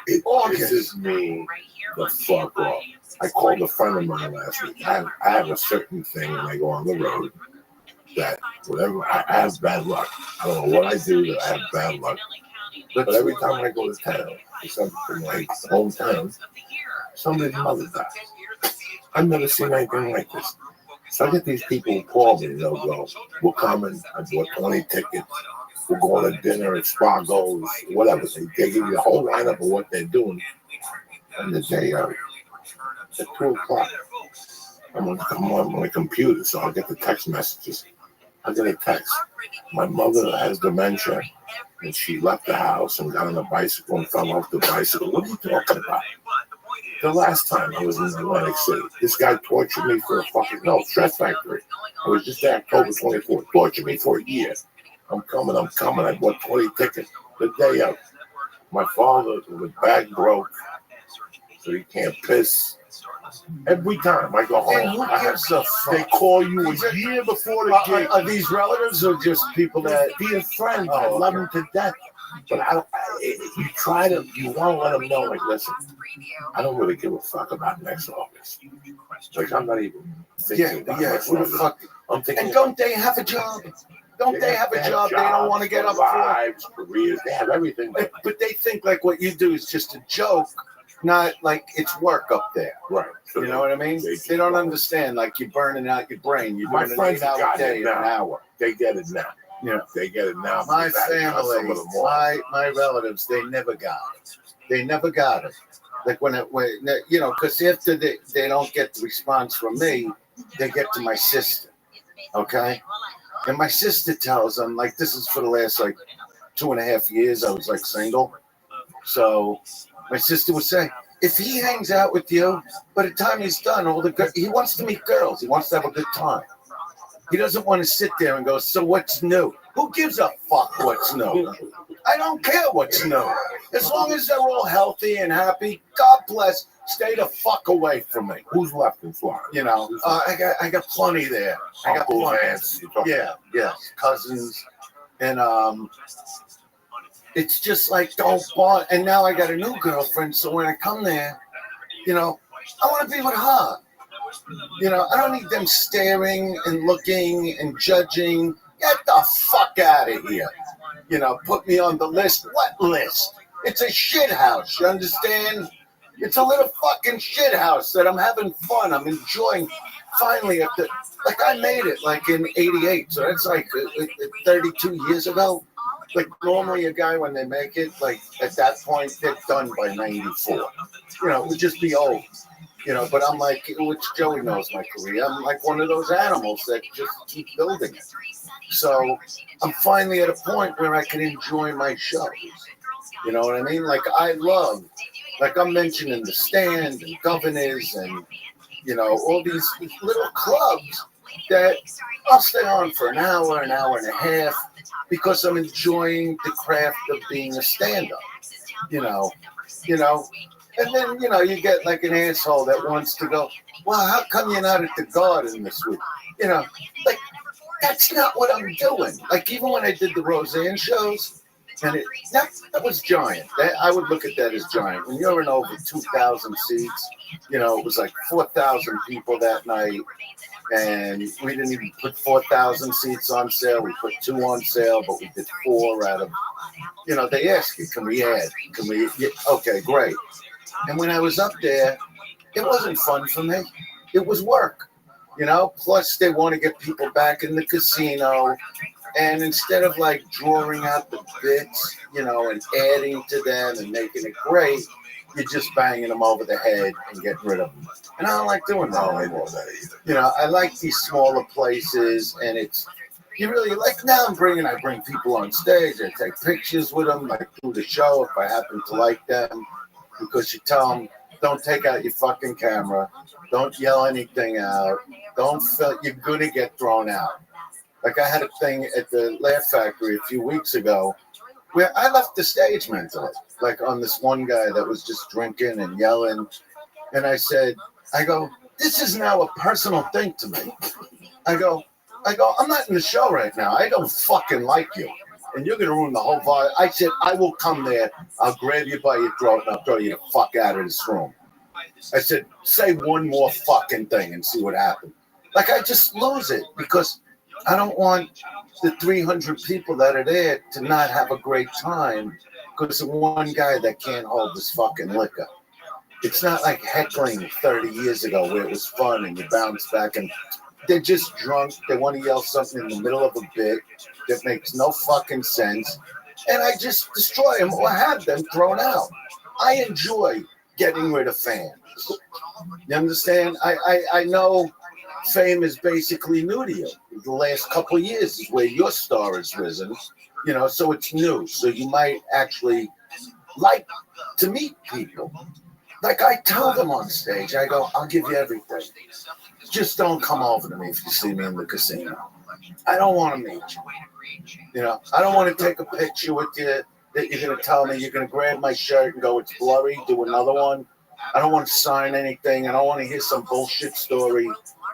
It pisses me the fuck off. I called a friend of mine last week. I have a certain thing when I go on the road that whatever, I have bad luck. I don't know what I do, that I have bad luck. But every time I go to town, from my hometown, somebody's mother dies. I've never seen anything like this. So I get these people who call me and they'll go, we're coming, I bought 20 tickets, we're going to dinner at Spargo's, whatever. They give you the whole lineup of what they're doing. And the day at 2 o'clock, I'm on my computer, so I'll get the text messages. I get a text. My mother has dementia, and she left the house and got on a bicycle and fell off the bicycle. What are you talking about? The last time I was in Atlantic City, this guy tortured me for Stress Factory. I was just there October 24th, tortured me for a year. I'm coming. I bought 20 tickets the day of. My father was bag broke, so he can't piss. Every time I go home, they call you a year before the gig. Are these relatives or just people that be a friend? I love them to death. But you want to let them know, like, listen, I don't really give a fuck about next August. Like, I'm not even thinking about next August. I'm thinking, and don't they have a job? Don't they have a job they don't want to get up lives, careers, they have everything. But they think like what you do is just a joke, not like it's work up there. Right. So you know what I mean? They don't understand, like you're burning out your brain. You're doing an 8-hour day in an hour. They get it now. Yeah, they get it now. My family, my relatives, they never got it. They never got it. Like when you know, because after they don't get the response from me, they get to my sister. Okay, and my sister tells them, like, this is for the last like 2.5 years. I was like single, so my sister would say, if he hangs out with you, by the time he's done, he wants to meet girls. He wants to have a good time. He doesn't want to sit there and go, so what's new? Who gives a fuck what's new? I don't care what's new. As long as they're all healthy and happy, God bless. Stay the fuck away from me. Who's left in Florida? You know, I got plenty there. I got Uncles, plenty. aunts. Yeah, cousins, and it's just like don't bother. And now I got a new girlfriend, so when I come there, you know, I want to be with her. You know, I don't need them staring and looking and judging. Get the fuck out of here. You know, put me on the list. What list? It's a shit house. You understand? It's a little fucking shit house that I'm having fun. I'm enjoying. Finally, like I made it like in '88, so that's like 32 years ago. Like normally a guy when they make it, like at that point they're done by '94. You know, it would just be old. You know, but I'm like, which Joey knows my career. I'm like one of those animals that just keep building it. So I'm finally at a point where I can enjoy my show. You know what I mean? Like I love, like I'm mentioning the Stand and Governors and, you know, all these little clubs that I'll stay on for an hour and a half because I'm enjoying the craft of being a stand-up. You know. And then, you know, you get like an asshole that wants to go, well, how come you're not at the Garden this week? You know, like, that's not what I'm doing. Like, even when I did the Roseanne shows, and that was giant. I would look at that as giant. When you're in over 2,000 seats, you know, it was like 4,000 people that night, and we didn't even put 4,000 seats on sale. We put 2 on sale, but we did 4 out of, you know, they ask you, can we add? Okay, great. And when I was up there, it wasn't fun for me. It was work, you know. Plus, they want to get people back in the casino. And instead of like drawing out the bits, you know, and adding to them and making it great, you're just banging them over the head and getting rid of them. And I don't like doing that anymore. You know, I like these smaller places, and it's, you really like, now I bring people on stage. I take pictures with them, like through the show if I happen to like them. Because you tell them, don't take out your fucking camera, don't yell anything out, don't feel you're gonna get thrown out. Like I had a thing at the Laugh Factory a few weeks ago where I left the stage mentally, like on this one guy that was just drinking and yelling. And I go, this is now a personal thing to me. I go, I'm not in the show right now. I don't fucking like you. And you're going to ruin the whole vibe. I said, I will come there. I'll grab you by your throat and I'll throw you the fuck out of this room. I said, say one more fucking thing and see what happens. Like, I just lose it because I don't want the 300 people that are there to not have a great time because of one guy that can't hold his fucking liquor. It's not like heckling 30 years ago where it was fun and you bounce back and they're just drunk. They want to yell something in the middle of a bit that makes no fucking sense. And I just destroy them or have them thrown out. I enjoy getting rid of fans. You understand? I know fame is basically new to you. The last couple of years is where your star has risen. You know, so it's new. So you might actually like to meet people. Like I tell them on stage, I go, I'll give you everything. Just don't come over to me if you see me in the casino. I don't want to meet you. You know, I don't want to take a picture with you that you're going to tell me you're going to grab my shirt and go, it's blurry, do another one. I don't want to sign anything. I don't want to hear some bullshit story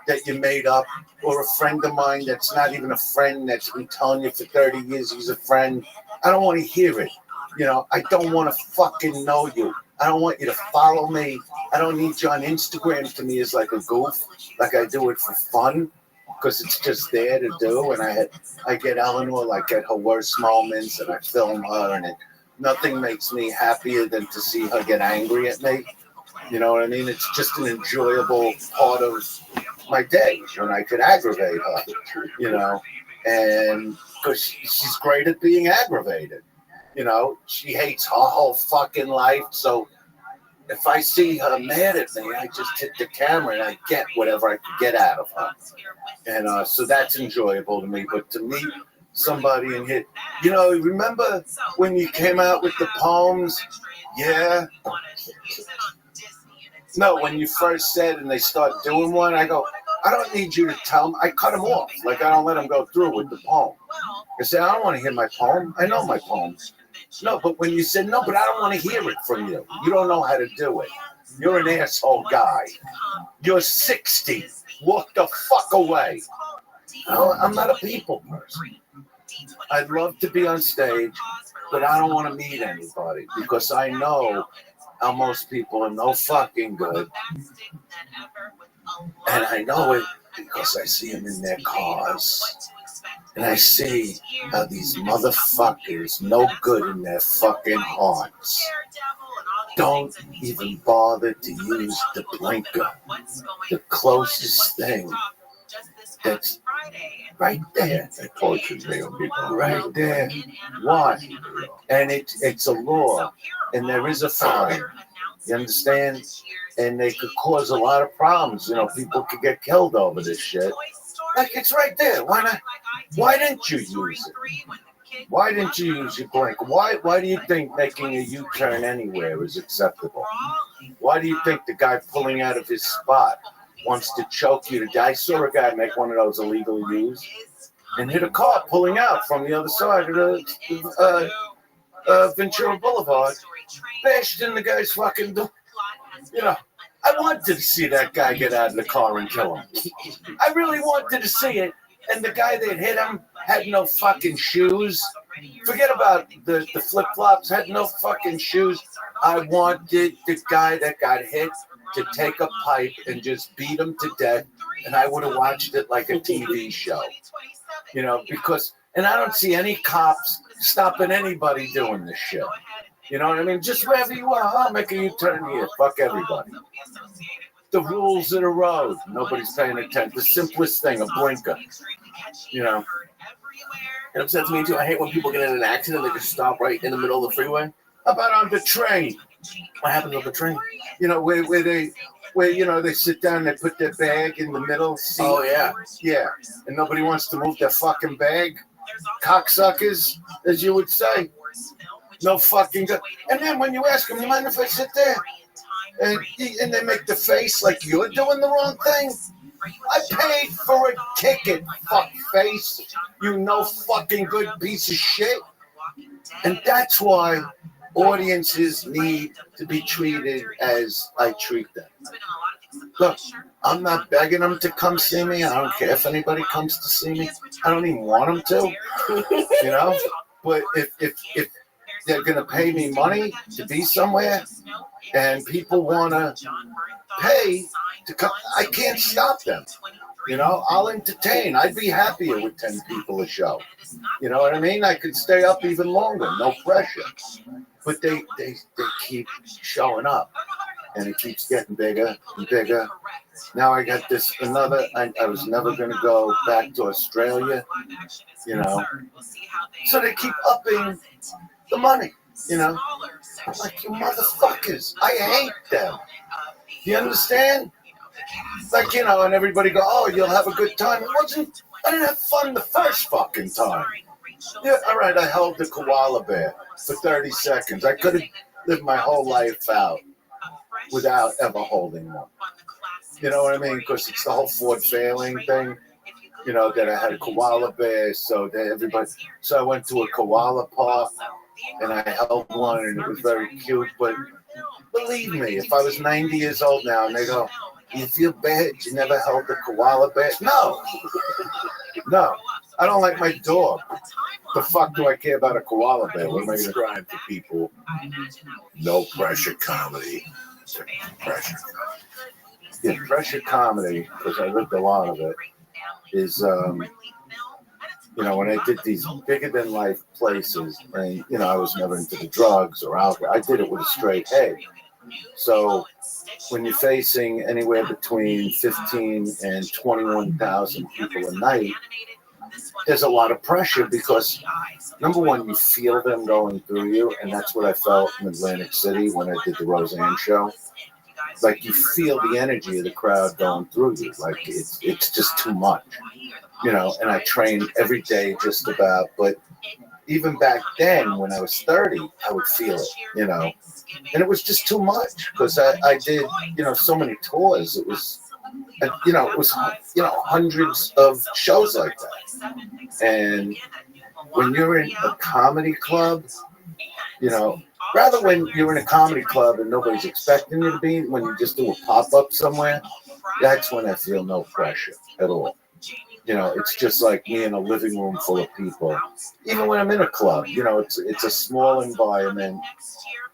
that you made up or a friend of mine that's not even a friend that's been telling you for 30 years he's a friend. I don't want to hear it. You know, I don't want to fucking know you. I don't want you to follow me. I don't need you on Instagram to me as like a goof, like I do it for fun, because it's just there to do. And I get Eleanor like at her worst moments, and I film her, and nothing makes me happier than to see her get angry at me. You know what I mean? It's just an enjoyable part of my day, and I could aggravate her, you know, and because she's great at being aggravated. You know, she hates her whole fucking life. So if I see her mad at me, I just hit the camera and I get whatever I can get out of her. And so that's enjoyable to me. But to meet somebody and hit, you know, remember when you came out with the poems? Yeah. No, when you first said and they start doing one, I go, I don't need you to tell them. I cut them off. Like I don't let them go through with the poem. I said, I don't want to hear my poem. I know my poem. No, but when you said, no, but I don't want to hear it from you. You don't know how to do it. You're an asshole guy. You're 60. Walk the fuck away. No, I'm not a people person. I'd love to be on stage, but I don't want to meet anybody because I know how most people are no fucking good. And I know it because I see them in their cars. And I see how these motherfuckers, no good in their fucking hearts, don't even bother to use the blinker, the closest thing that's right there. Right there. Why? And it's a law, and there is a fine. You understand? And they could cause a lot of problems. You know, people could get killed over this shit. Like, it's right there. Why not? Why didn't you use it? Why didn't you use your blinker? Why do you think making a U-turn anywhere is acceptable? Why do you think the guy pulling out of his spot wants to choke you to death? I saw a guy make one of those illegally used and hit a car pulling out from the other side of the Ventura Boulevard, bashed in the guy's fucking door. You know, I wanted to see that guy get out of the car and kill him. I really wanted to see it. And the guy that hit him had no fucking shoes. Forget about the flip-flops, had no fucking shoes. I wanted the guy that got hit to take a pipe and just beat him to death. And I would have watched it like a TV show. You know, because, and I don't see any cops stopping anybody doing this shit. You know what I mean? Just wherever you are, I'll make a U-turn here. Fuck everybody. The rules of the road. Nobody's paying attention. The simplest thing, a blinker. You know. It upsets me too. I hate when people get in an accident, they just stop right in the middle of the freeway. How about on the train? What happens on the train? You know, where you know, they sit down, they put their bag in the middle seat. Oh, yeah. Yeah. And nobody wants to move their fucking bag. Cocksuckers, as you would say. No fucking good. And then when you ask them, you mind if I sit there? And they make the face like you're doing the wrong thing. I paid for a ticket, fuck face. You no fucking good piece of shit. And that's why audiences need to be treated as I treat them. Look, I'm not begging them to come see me. I don't care if anybody comes to see me. I don't even want them to. You know? But if they're going to pay me money to be somewhere and people want to pay to come, I can't stop them. You know, I'll entertain. I'd be happier with 10 people a show. You know what I mean? I could stay up even longer, no pressure. But they keep showing up and it keeps getting bigger and bigger. Now I got this another, I was never going to go back to Australia, you know. So they keep upping the money, you know. I'm like, you motherfuckers, I hate them. You understand? Like, you know, and everybody go, oh, you'll have a good time. I didn't have fun the first fucking time. Yeah, all right, I held the koala bear for 30 seconds. I could have lived my whole life out without ever holding one. You know what I mean? Because it's the whole Ford Failing thing. You know, that I had a koala bear, so I went to a koala park and I held one and it was very cute. But believe me, if I was 90 years old now and they go, you feel bad you never held the koala bear? No. No. I don't like my dog. The fuck do I care about a koala bear? What am I going to Describe to people no pressure comedy. Pressure. Yeah, pressure comedy, because I lived a lot of it, is, you know, when I did these bigger than life places, and, you know, I was never into the drugs or alcohol. I did it with a straight head. So when you're facing anywhere between 15 and 21,000 people a night, there's a lot of pressure because, number one, you feel them going through you, and that's what I felt in Atlantic City when I did the Roseanne show. Like, you feel the energy of the crowd going through you. Like, it's just too much, you know, and I trained every day just about, but even back then when I was 30, I would feel it, you know, and it was just too much because I did, you know, so many tours. It was, you know, it was, you know, hundreds of shows like that. And when you're in a comedy club, rather when you're in a comedy club and nobody's expecting you to be, when you just do a pop-up somewhere, that's when I feel no pressure at all. It's just like me in a living room full of people. Even when I'm in a club, it's a small environment.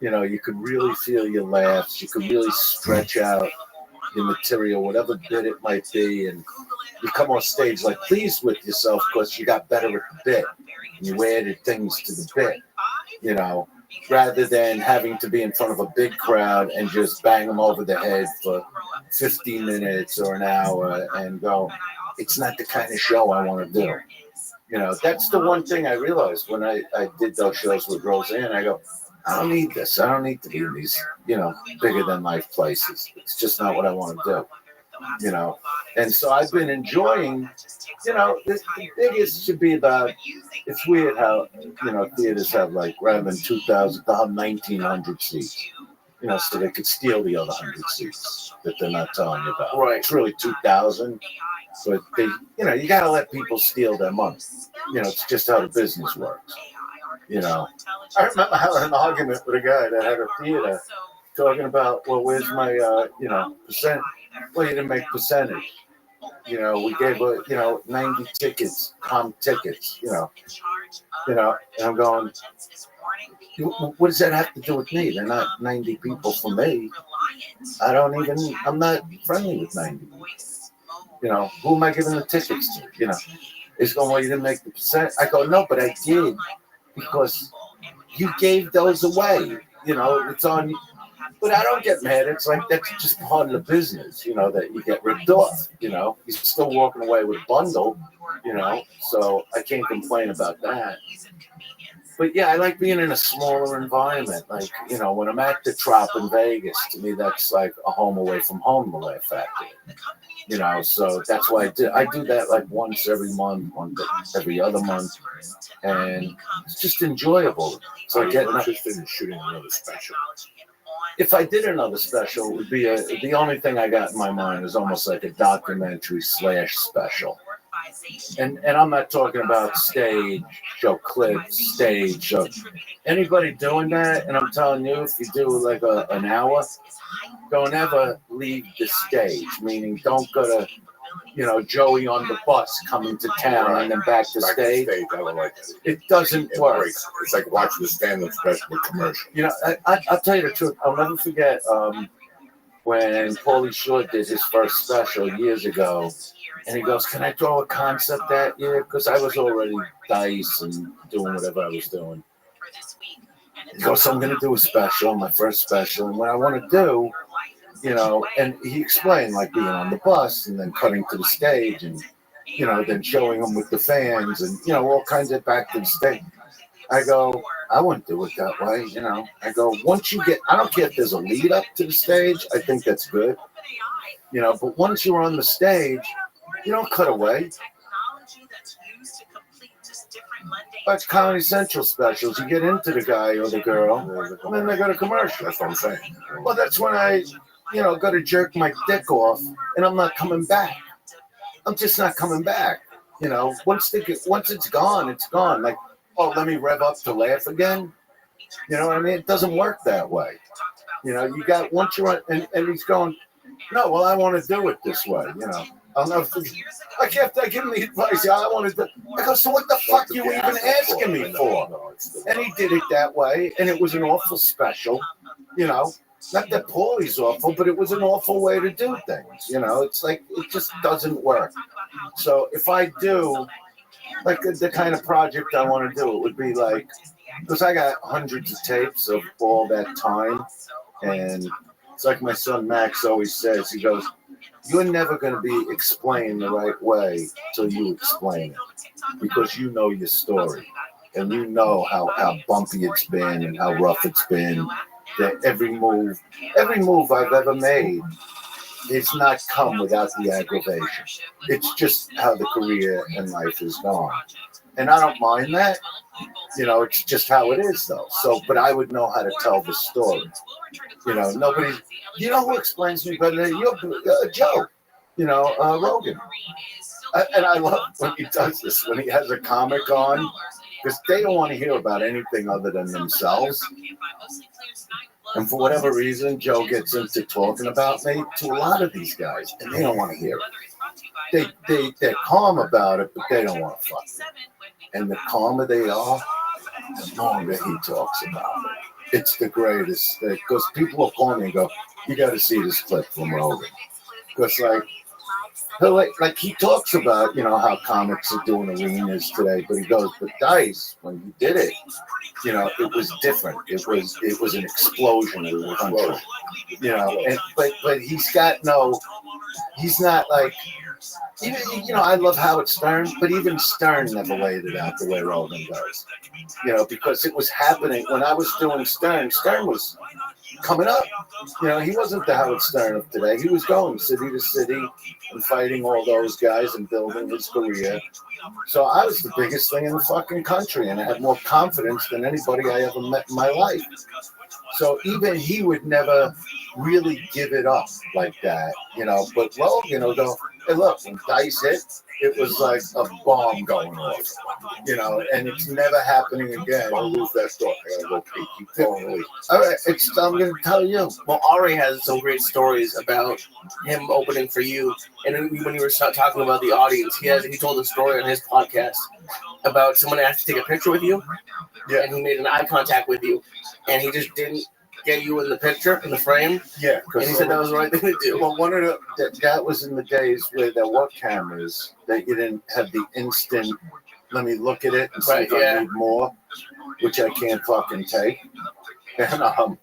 You can really feel your laughs. You can really stretch out your material, whatever bit it might be, and you come on stage like pleased with yourself because you got better at the bit. You added things to the bit, rather than having to be in front of a big crowd and just bang them over the head for 15 minutes or an hour and go, it's not the kind of show I want to do. That's the one thing I realized when I did those shows with Roseanne. I go, I don't need this. I don't need to be in these, bigger than life places. It's just not what I want to do, And so I've been enjoying, the biggest should be about, it's weird how, theaters have like, rather than 2,000, they'll have 1,900 seats, so they could steal the other 100 seats that they're not telling you about. Right. It's really 2,000, but they, you got to let people steal their money. It's just how the business works. I remember having an argument with a guy that had a theater talking about, well, where's my, percent? Well, you didn't make percentage. We gave, 90 tickets, comp tickets, and I'm going, what does that have to do with me? They're not 90 people for me. I'm not friendly with 90 people. Who am I giving the tickets to? It's going, well, you didn't make the percent. I go, no, but I did. Because you gave those away, it's on you. But I don't get mad. It's like that's just part of the business, that you get ripped off, You're still walking away with a bundle, so I can't complain about that. But yeah, I like being in a smaller environment. Like, when I'm at the Trop in Vegas, to me, that's like a home away from home, the Laugh Factory. So that's why I do that like once every month, every other month. And it's just enjoyable. So I get interested in shooting another special. If I did another special, it would be the only thing I got in my mind is almost like a documentary / special. And I'm not talking about stage, show clips, stage show. Anybody doing that, and I'm telling you, if you do like an hour, don't ever leave the stage, meaning don't go to, Joey on the bus coming to town and then back to stage. I don't like that. It doesn't work. It's like watching the stand-up special with commercial. I'll tell you the truth. I'll never forget when Paulie Shore did his first special years ago. And he goes, can I throw a concept that year? Because I was already dice and doing whatever I was doing. He goes, so I'm going to do a special, my first special. And what I want to do, and he explained like being on the bus and then cutting to the stage and, then showing them with the fans and, all kinds of back to the stage. I go, I wouldn't do it that way, I go, once you get, I don't care if there's a lead up to the stage. I think that's good, but once you're on the stage, you don't cut away. Like Comedy Central specials, you get into the guy or the girl, and then they go to commercial. That's what I'm saying. Well, that's when I, go to jerk my dick off, and I'm not coming back. I'm just not coming back. Once it's gone, it's gone. Like, oh, let me rev up to laugh again. You know what I mean? It doesn't work that way. You got once you're on, and he's going, no, well, I want to do it this way. I'll never forget. I give him the advice. Yeah, I want to do. I go, so what the fuck you even asking me for? And he did it that way, and it was an awful special. Not that Paulie's awful, but it was an awful way to do things. It's like it just doesn't work. So if I do, like the kind of project I want to do, it would be like, because I got hundreds of tapes of all that time, and it's like my son Max always says. He goes, you're never going to be explained the right way till you explain it, because you know your story and you know how bumpy it's been and how rough it's been. That every move I've ever made, it's not come without the aggravation. It's just how the career and life has gone. And I don't mind that. It's just how it is, though. So, but I would know how to tell the story. Nobody, who explains me better than you? Joe, Rogan. And I love when he does this, when he has a comic on because they don't want to hear about anything other than themselves. And for whatever reason, Joe gets into talking about me to a lot of these guys, and they don't want to hear it. They're calm about it, but they don't want to fuck it. And the calmer they are, the longer he talks about it. It's the greatest thing, because people will call me and go, you got to see this clip from Rogan. Because, like he talks about, you know, how comics are doing arenas today, but he goes, but Dice, when you did it, you know, it was different. It was an explosion of the country. You know, and but he's not like, even, you know, I love Howard Stern, but even Stern never laid it out the way Rogan does. You know, because it was happening when I was doing Stern. Stern was coming up. You know, he wasn't the Howard Stern of today. He was going city to city and fighting all those guys and building his career. So I was the biggest thing in the fucking country, and I had more confidence than anybody I ever met in my life. So even he would never really give it up like that, you know. But Logan will go, hey, look, when Dice hit, it was like a bomb going off, you know, and it's never happening again. I'll lose that thought. I gotta go keep going. All right, I'm gonna tell you. Well, Ari has some great stories about him opening for you, and then when you were talking about the audience, he told a story on his podcast about someone asked to take a picture with you, and he made an eye contact with you, and he just didn't get you in the picture, in the frame. Yeah, and he said that was the right thing to do. Well, that was in the days where there were cameras that you didn't have the instant. Let me look at it and see if I need more, which I can't fucking take. And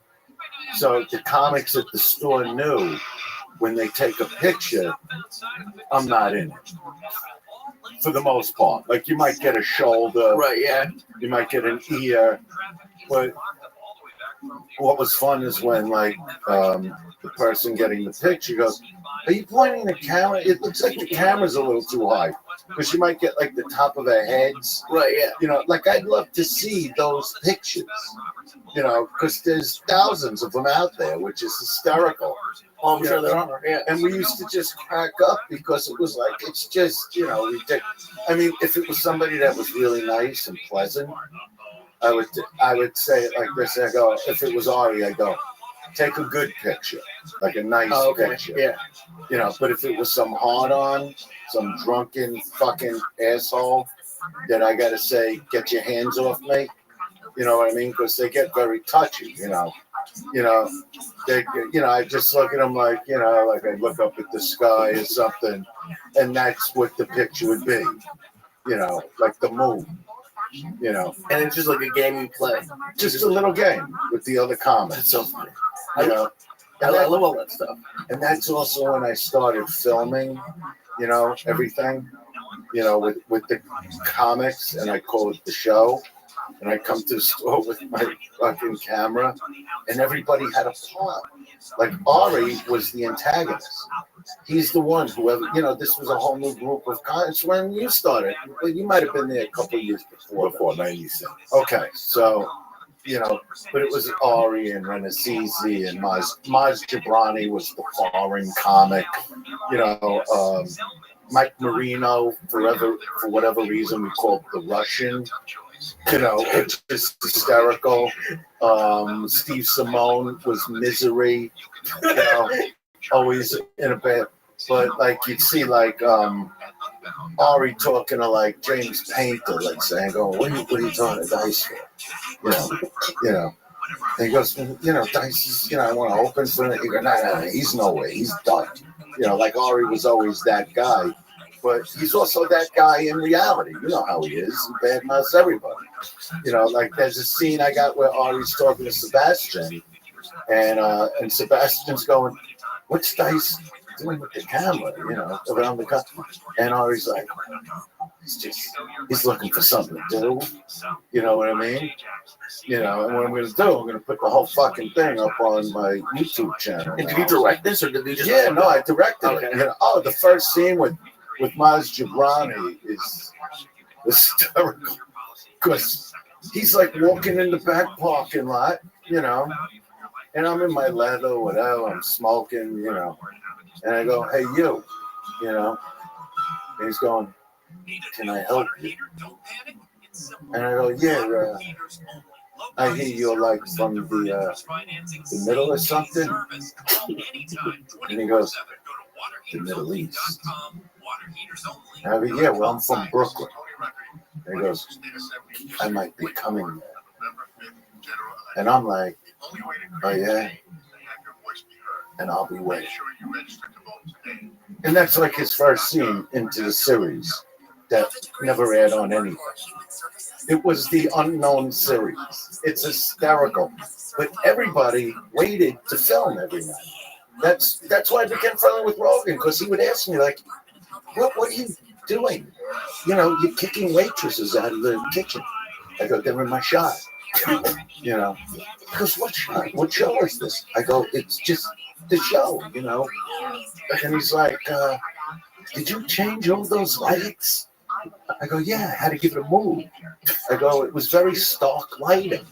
so the comics at the store knew when they take a picture, I'm not in it. For the most part, like you might get a shoulder, right? Yeah, you might get an ear, but what was fun is when, like, the person getting the picture goes, are you pointing the camera? It looks like the camera's a little too high, because you might get like the top of their heads. Right, yeah. You know, like I'd love to see those pictures, you know, because there's thousands of them out there, which is hysterical. Oh, I'm sure there are, yeah. And we used to just crack up because it was like, it's just, you know, ridiculous. I mean, if it was somebody that was really nice and pleasant, I would say it like this. I go, if it was Ari, I go, take a good picture, like a nice picture. Yeah. You know, but if it was some hard-on, some drunken fucking asshole that I got to say, get your hands off me, you know what I mean? Because they get very touchy, you know. I just look at them like, you know, like I look up at the sky or something, and that's what the picture would be, you know, like the moon. You know, and it's just like a game you play. Just a little game with the other comments. So funny. You know, I love all that stuff. And that's also when I started filming, you know, everything, you know, with the comics, and I call it the show. And I come to the store with my fucking camera, and everybody had a plot. Like Ari was the antagonist. He's the one who ever, you know, this was a whole new group of guys when you started. Well, you might have been there a couple of years before 97. Okay, so, you know, but it was Ari and Renazizi and Maz Jabrani was the foreign comic. You know, Mike Marino, for whatever reason, we called the Russian. You know, it's just hysterical. Steve Simone was Misery. You know, always in a bit. But like you'd see like Ari talking to like James Painter, like saying, "Oh, what are you talking to Dice for?" You know. And he goes, "You know, Dice is, you know, I want to open for it." He goes, "No, he's no way, he's done." You know, like Ari was always that guy. But he's also that guy in reality. You know how he is. He badmouths everybody. You know, like there's a scene I got where Ari's talking to Sebastian, and Sebastian's going, "What's Dice doing with the camera?" You know, around the camera. And Ari's like, he's looking for something to do. You know what I mean? You know, and what I'm going to do, I'm going to put the whole fucking thing up on my YouTube channel. And did you direct this, or did you just? Yeah, no, I directed it. You know, the first scene with Maz Jabrani is hysterical because he's like walking in the back parking lot, you know, and I'm in my leather, whatever, I'm smoking, you know, and I go, "Hey, you know," and he's going, "Can I help you?" And I go, yeah, I hear you're like from the middle or something. And he goes, the Middle East. And I go, yeah, well, I'm from Brooklyn. And he goes, I might be coming there. And I'm like, oh yeah? And I'll be waiting. And that's like his first scene into the series that never aired on anything. It was the unknown series. It's hysterical. But everybody waited to film every night. That's why I became friendly with Rogan, because he would ask me, like, what are you doing? You know, you're kicking waitresses out of the kitchen. I go, they're in my shot. You know, because what shot? What show is this? I go, it's just the show, you know. And he's like, did you change all those lights? I go, yeah, I had to give it a move. I go, it was very stark lighting,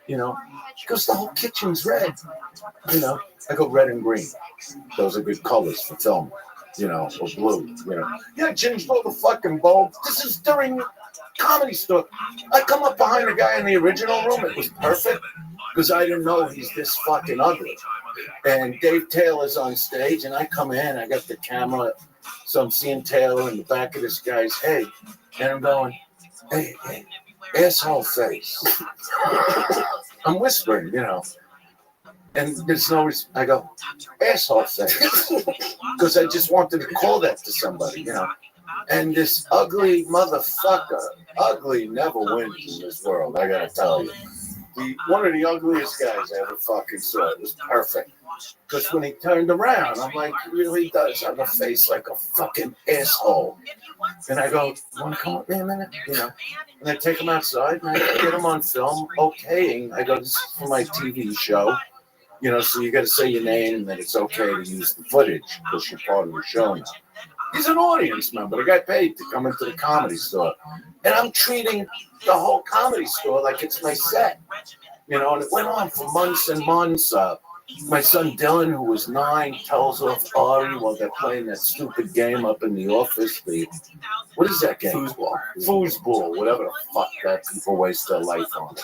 you know, because the whole kitchen's red, you know. I go, red and green. Those are good colors for film, you know, or blue, you know. Yeah, changed all the fucking bulbs. This is during Comedy Store. I come up behind the guy in the original room. It was perfect because I didn't know he's this fucking ugly. And Dave Taylor's on stage, and I come in. I got the camera, so I'm seeing Taylor in the back of this guy's head, and I'm going, hey, asshole face. I'm whispering, you know. And there's no, I go, asshole face. Because I just wanted to call that to somebody, you know. And this ugly motherfucker, ugly never wins in this world, I gotta tell you. One of the ugliest guys I ever fucking saw. It was perfect. Because when he turned around, I'm like, he really does have a face like a fucking asshole. And I go, you want to come with me a minute? You know. And I take him outside and I get him on film, okaying. I go, this is for my TV show. You know, so you got to say your name and that it's okay to use the footage because you're part of the show now. He's an audience member. I got paid to come into the Comedy Store. And I'm treating the whole Comedy Store like it's my set. You know, and it went on for months and months. My son Dylan, who was 9, tells off Ari while they're playing that stupid game up in the office. What is that game? Foosball, whatever the fuck that people waste their life on.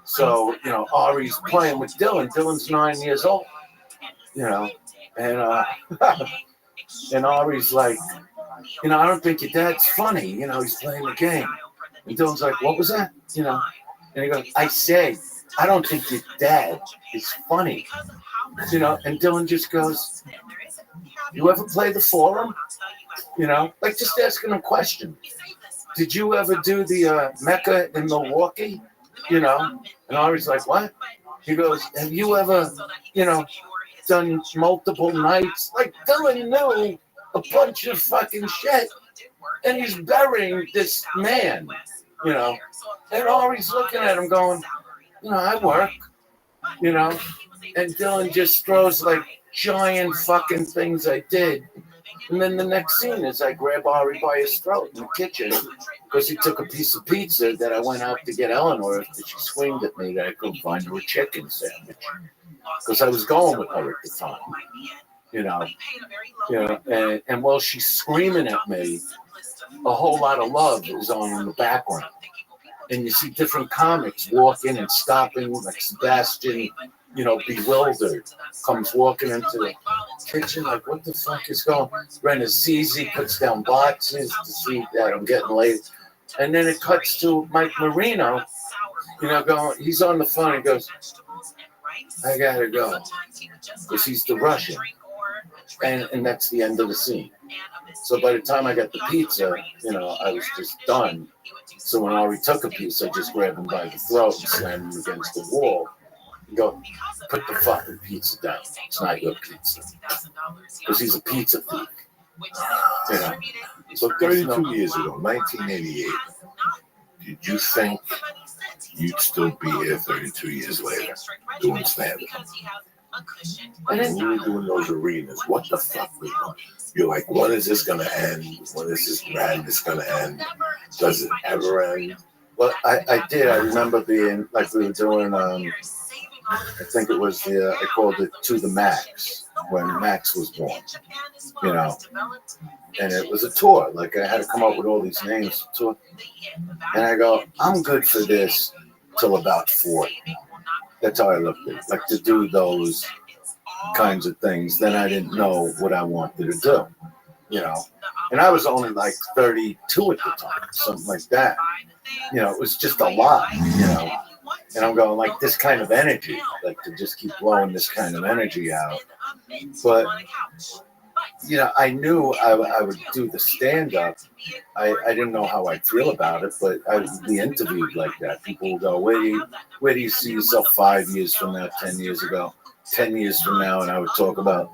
So, you know, Ari's playing with Dylan. Dylan's 9 years old. You know, and and Ari's like, you know, I don't think your dad's funny. You know, he's playing the game. And Dylan's like, what was that? You know, and he goes, I said, I don't think your dad is funny. You know, and Dylan just goes, you ever play the Forum? You know, like just asking a question. Did you ever do the Mecca in Milwaukee? You know, and Ari's like, what? He goes, have you ever, you know, done multiple nights? Like Dylan knew a bunch of fucking shit, and he's burying this man, you know. And Ari's looking at him going, you know, I work, you know. And Dylan just throws like giant fucking things I did. And then the next scene is I grab Ari by his throat in the kitchen because he took a piece of pizza that I went out to get Eleanor after she screamed at me that I couldn't find her a chicken sandwich. Because I was going with her at the time, you know, and while she's screaming at me, a whole lot of love is on in the background. And you see different comics walking and stopping, like Sebastian, you know, bewildered, comes walking into the kitchen like, what the fuck is going on? Brenna sees he puts down boxes to see that I'm getting late. And then it cuts to Mike Marino, you know, going, he's on the phone and goes, I gotta go. Because he's the Russian. And that's the end of the scene. So by the time I got the pizza, you know, I was just done. So when Ari took a piece, I just grabbed him by the throat and slammed him against the wall. And go, put the fucking pizza down. It's not your pizza. Because he's a pizza thief. You know? So 32 years ago, 1988, did you think you'd still be here 32 years later doing stand-up? When you were doing those arenas, what the fuck was going on? You're like, when is this going to end? When is this madness going to end? Does it ever end? Well, I did. I remember being, like we were doing, I think it was I called it To the Max. when Max was born, you know. And it was a tour. Like, I had to come up with all these names for tour. And I go, I'm good for this till about 40. That's how I looked at it. Like, to do those kinds of things. Then I didn't know what I wanted to do, you know. And I was only like 32 at the time, something like that. You know, it was just a lot, you know. And I'm going, like, this kind of energy, like, to just keep blowing this kind of energy out. But, you know, I knew I would do the stand-up. I didn't know how I'd feel about it, but I would be interviewed like that. People will go, where do you see yourself 5 years from now, 10 years ago, 10 years from now? And I would talk about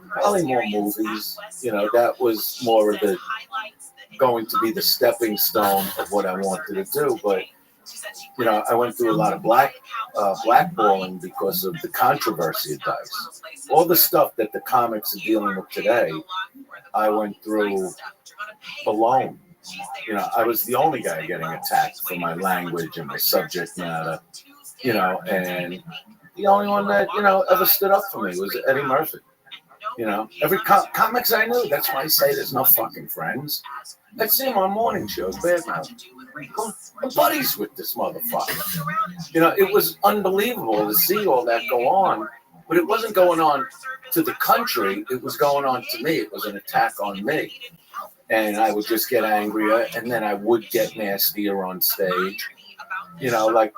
probably more movies. You know, that was more of the going to be the stepping stone of what I wanted to do. But, you know, I went through a lot of blackballing because of the controversy of Dice. All the stuff that the comics are dealing with today, I went through alone. You know, I was the only guy getting attacked for my language and my subject matter, you know, and the only one that, you know, ever stood up for me was Eddie Murphy. You know, every comics I knew, that's why I say there's no fucking friends. I'd see him on morning shows, bad mouth. I'm buddies with this motherfucker. You know, it was unbelievable to see all that go on, but it wasn't going on to the country. It was going on to me. It was an attack on me. And I would just get angrier, and then I would get nastier on stage. You know, like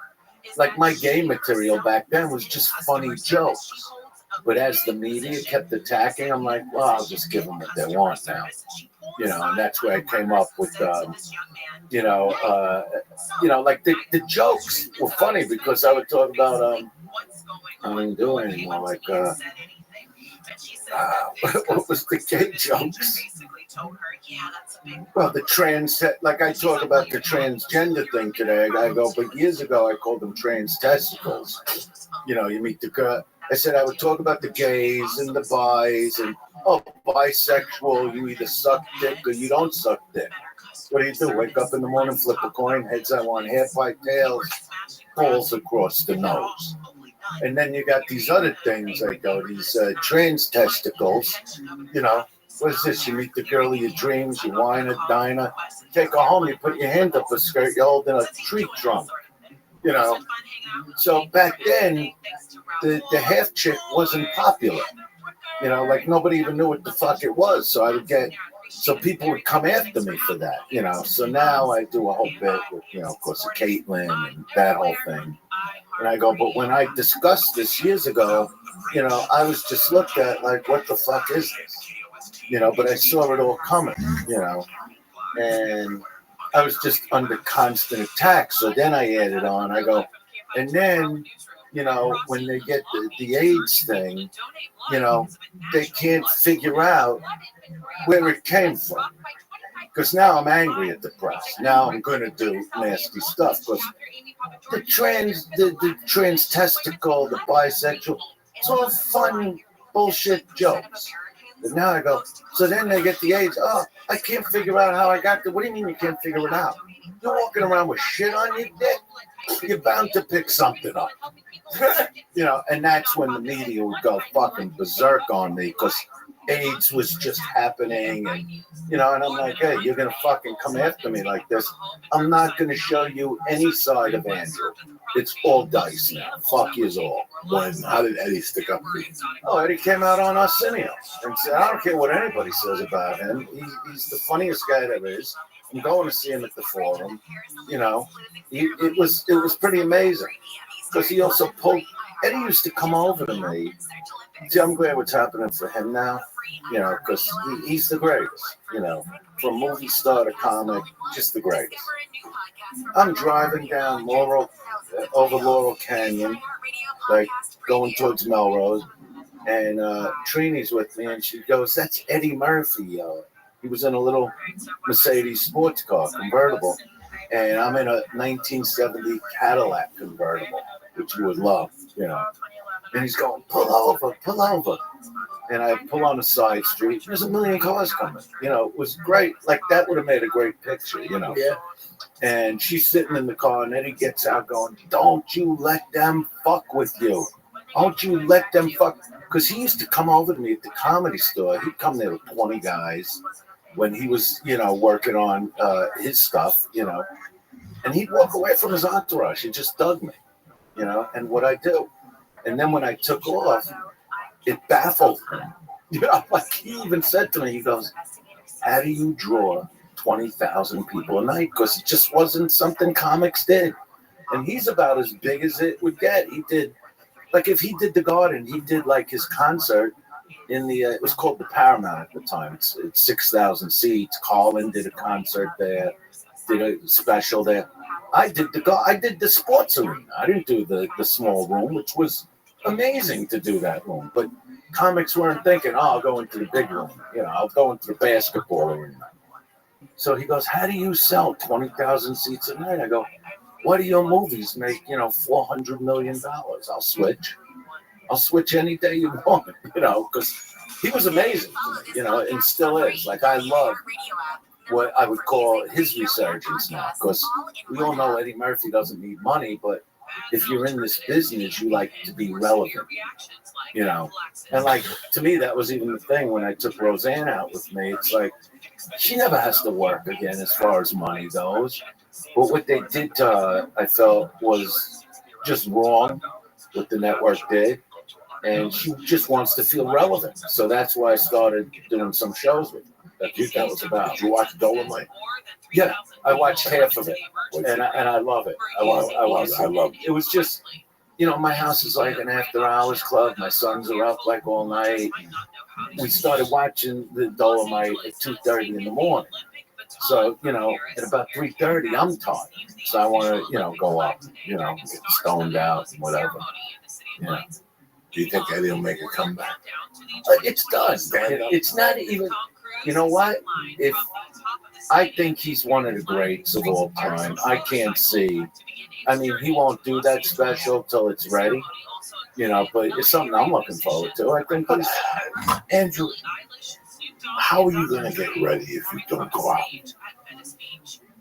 my gay material back then was just funny jokes. But as the media kept attacking, I'm like, well, I'll just give them what they want now. You know, and that's where I came up with, like the jokes were funny because I would talk about, I don't do it anymore, like, what was the gay jokes? Well, like I talk about the transgender thing today. I go, but years ago I called them trans testicles. You know, you meet the girl. I said I would talk about the gays and the bis and, bisexual, you either suck dick or you don't suck dick. What do? Wake up in the morning, flip a coin, heads I want, half white tails, falls across the nose. And then you got these other things, I go, these trans testicles, you know. What is this? You meet the girl of your dreams, you wine her, dine her, take her home, you put your hand up her skirt, you're holding a tree trunk, you know. So back then, the half chick wasn't popular. You know, like nobody even knew what the fuck it was. So people would come after me for that, you know. So now I do a whole bit with, you know, of course, Caitlyn and that whole thing. And I go, but when I discussed this years ago, you know, I was just looked at like, what the fuck is this? You know, but I saw it all coming, you know, and I was just under constant attack. So then I added on, I go, and then, you know, when they get the AIDS thing, you know, they can't figure out where it came from. Because now I'm angry at the press. Now I'm going to do nasty stuff. Because the trans testicle, the bisexual, it's all fun bullshit jokes. But now I go, so then they get the AIDS. Oh, I can't figure out how I got there. What do you mean you can't figure it out? You're walking around with shit on your dick. You're bound to pick something up. You know, and that's when the media would go fucking berserk on me because AIDS was just happening. And, you know, and I'm like, hey, you're going to fucking come after me like this. I'm not going to show you any side of Andrew. It's all Dice now. Fuck yous all. How did Eddie stick up for you? Oh, Eddie came out on Arsenio and said, I don't care what anybody says about him. He's the funniest guy there is. I'm going to see him at the Forum. You know, it was pretty amazing because he also pulled. Eddie used to come over to me. See, I'm glad what's happening for him now. You know, because he's the greatest. You know, from movie star to comic, just the greatest. I'm driving down over Laurel Canyon, like going towards Melrose, and Trini's with me, and she goes, "That's Eddie Murphy." He was in a little Mercedes sports car convertible, and I'm in a 1970 Cadillac convertible, which you would love, you know. And he's going, pull over. And I pull on a side street. There's a million cars coming. You know, it was great. Like, that would have made a great picture, you know. Yeah. And she's sitting in the car, and then he gets out going, don't you let them fuck with you. don't you let them fuck? Because he used to come over to me at the Comedy Store. He'd come there with 20 guys when he was, working on his stuff, and he'd walk away from his entourage. He just dug me, and what I do. And then when I took off, it baffled him. Like he even said to me, he goes, how do you draw 20,000 people a night? Because it just wasn't something comics did. And he's about as big as it would get. He did, like if he did the Garden, he did like his concert in the, it was called the Paramount at the time. It's 6,000 seats. Carlin did a concert there, did a special there. I did the sports arena. I didn't do the small room, which was amazing to do that room. But comics weren't thinking, I'll go into the big room. I'll go into the basketball arena. So he goes, how do you sell 20,000 seats a night? I go, what do your movies make, $400 million? I'll switch any day you want, because he was amazing, and still is. Like, I love what I would call his resurgence now, because we all know Eddie Murphy doesn't need money, but if you're in this business, you like to be relevant, and like, to me, that was even the thing when I took Roseanne out with me. It's like, she never has to work again as far as money goes. But what they did to her, I felt, was just wrong, what the network did. And she just wants to feel relevant. So that's why I started doing some shows with her. That's what that was about. Did you watch Dolomite? Yeah, I watched half of it. And I love it. I love it. It was just, my house is like an after-hours club. My sons are up like all night. We started watching the Dolomite at 2:30 in the morning. So, at about 3:30, I'm tired. So I want to, go up, get stoned out and whatever. Do you think Eddie will make a comeback? It's done, man. It's not even, you know what? If I think he's one of the greats of all time. I can't see. I mean, he won't do that special till it's ready, but it's something I'm looking forward to. I think he's, Andrew, how are you going to get ready if you don't go out?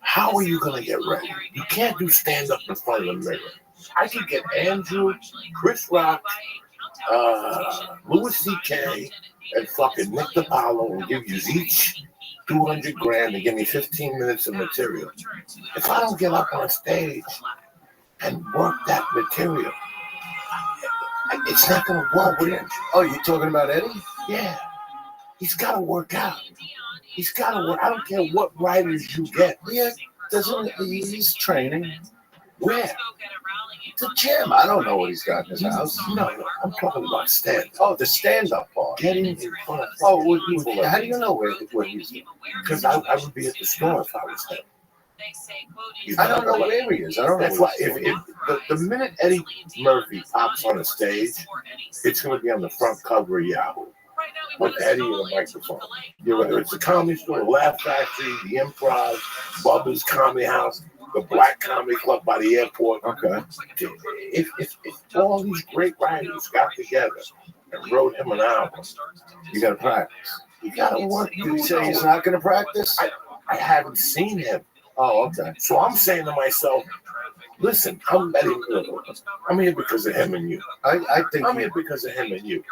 How are you going to get ready? You can't do stand-up in front of the mirror. I could get Andrew, Chris Rock, Louis C.K., and fucking Nick DiPaolo and give you each $200,000 to give me 15 minutes of material. If I don't get up on stage and work that material, it's not going to work. Oh, you're talking about Eddie? Yeah. He's got to work out. He's got to work. I don't care what writers you get. Yeah, he's training. Where? The gym. I don't know what he's got in his house. No, I'm talking about stand. Oh, the stand-up part. Getting in front of people. How do you know where he's doing? Because I would be at the store if I was him. I don't know where he is. I don't know. That's why the minute Eddie Murphy pops on a stage, it's going to be on the front cover of Yahoo with Eddie and a microphone. Whether it's the Comedy Store, the Laugh Factory, the Improv, Bubba's Comedy House, the Black Comedy Club by the airport. Okay. If all these great writers got together and wrote him an album, you got to practice. You got to work. Did he say he's not going to practice? I haven't seen him. Oh, okay. So I'm saying to myself, listen, I'm here because of him and you. I think I'm here because of him and you.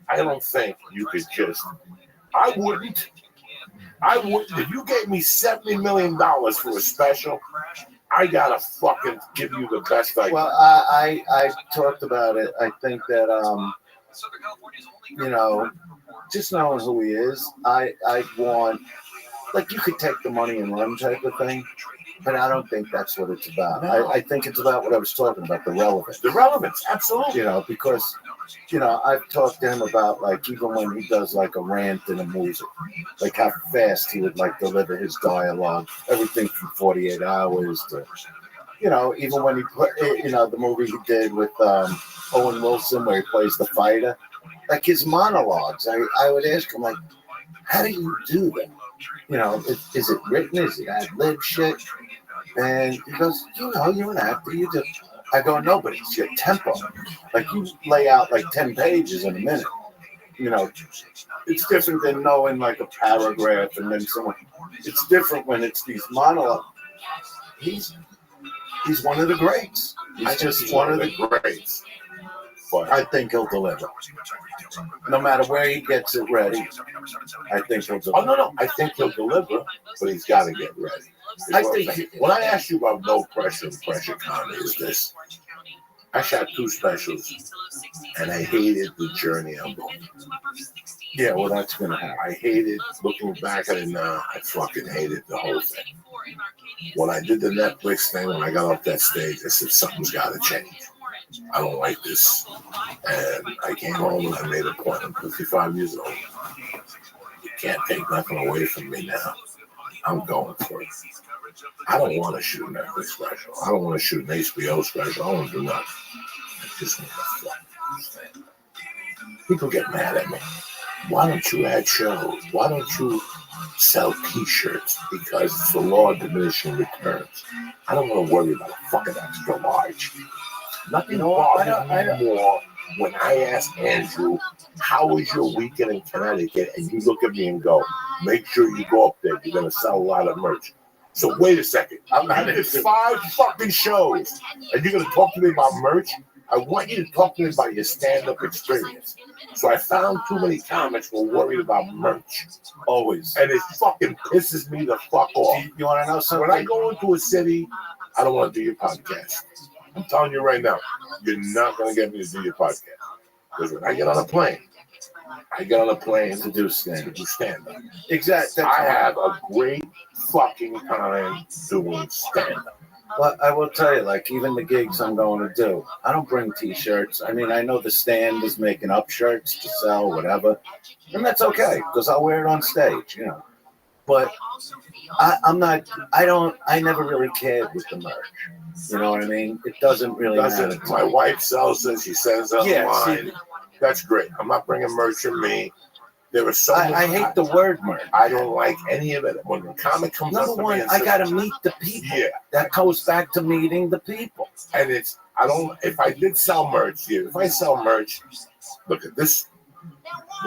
I don't think you could just. I wouldn't. If you gave me $70 million for a special, I gotta fucking give you the best I can. Well, I talked about it. I think that just knowing who he is, I want, like, you could take the money and run type of thing, but I don't think that's what it's about. No. I think it's about what I was talking about, the relevance. The relevance, absolutely. Because I've talked to him about, like, even when he does like a rant in a movie, like how fast he would like deliver his dialogue, everything from 48 hours to, even when he put, the movie he did with Owen Wilson where he plays the fighter, like his monologues. I would ask him, like, how do you do that? Is it written? Is it ad-lib shit? And he goes, you're an actor. You do. I go, no, but it's your tempo. Like, you lay out like 10 pages in a minute. It's different than knowing like a paragraph and then someone. It's different when it's these monologues. He's one of the greats. He's just one of the greats. but I think he'll deliver. No matter where he gets it ready, I think he'll deliver. Oh no, I think he'll deliver, but he's got to get ready. I think when I asked you about no pressure and pressure comedy, is this? I shot 2 specials, and I hated the journey I'm going. Yeah, well, that's gonna happen. I hated looking back at it now. I fucking hated the whole thing. When I did the Netflix thing, when I got off that stage, I said something's got to change. I don't like this, and I came home and I made a point. I'm 55 years old. You can't take nothing away from me now. I'm going for it. I don't want to shoot a Netflix special. I don't want to shoot an HBO special. I don't want to do nothing. I just want to fucking. People get mad at me. Why don't you add shows? Why don't you sell T-shirts? Because it's the law of diminishing returns. I don't want to worry about a fucking extra large. Nothing bothers me more when I ask Andrew, how was your weekend in Connecticut? And you look at me and go, make sure you go up there. You're going to sell a lot of merch. So wait a second. I'm having 5 fucking shows. And you're going to talk to me about merch? I want you to talk to me about your stand-up experience. So I found too many comics who were worried about merch. Always. And it fucking pisses me the fuck off. You want to know something? When I go into a city, I don't want to do your podcast. I'm telling you right now, you're not going to get me to do your podcast. Because when I get on a plane, to do stand-up. Exactly. I have a great fucking time doing stand-up. But I will tell you, like, even the gigs I'm going to do, I don't bring T-shirts. I mean, I know the stand is making up shirts to sell, whatever. And that's okay, because I'll wear it on stage, you know. But I never really cared with the merch. You know what I mean? It doesn't really matter. My wife sells it. She sends it online. That's great. I'm not bringing merch from me. There was so I hate the word merch. I don't like any of it. When the comic comes up to me and I got to meet the people. Yeah. That goes back to meeting the people. And if I did sell merch, if I sell merch, look at this.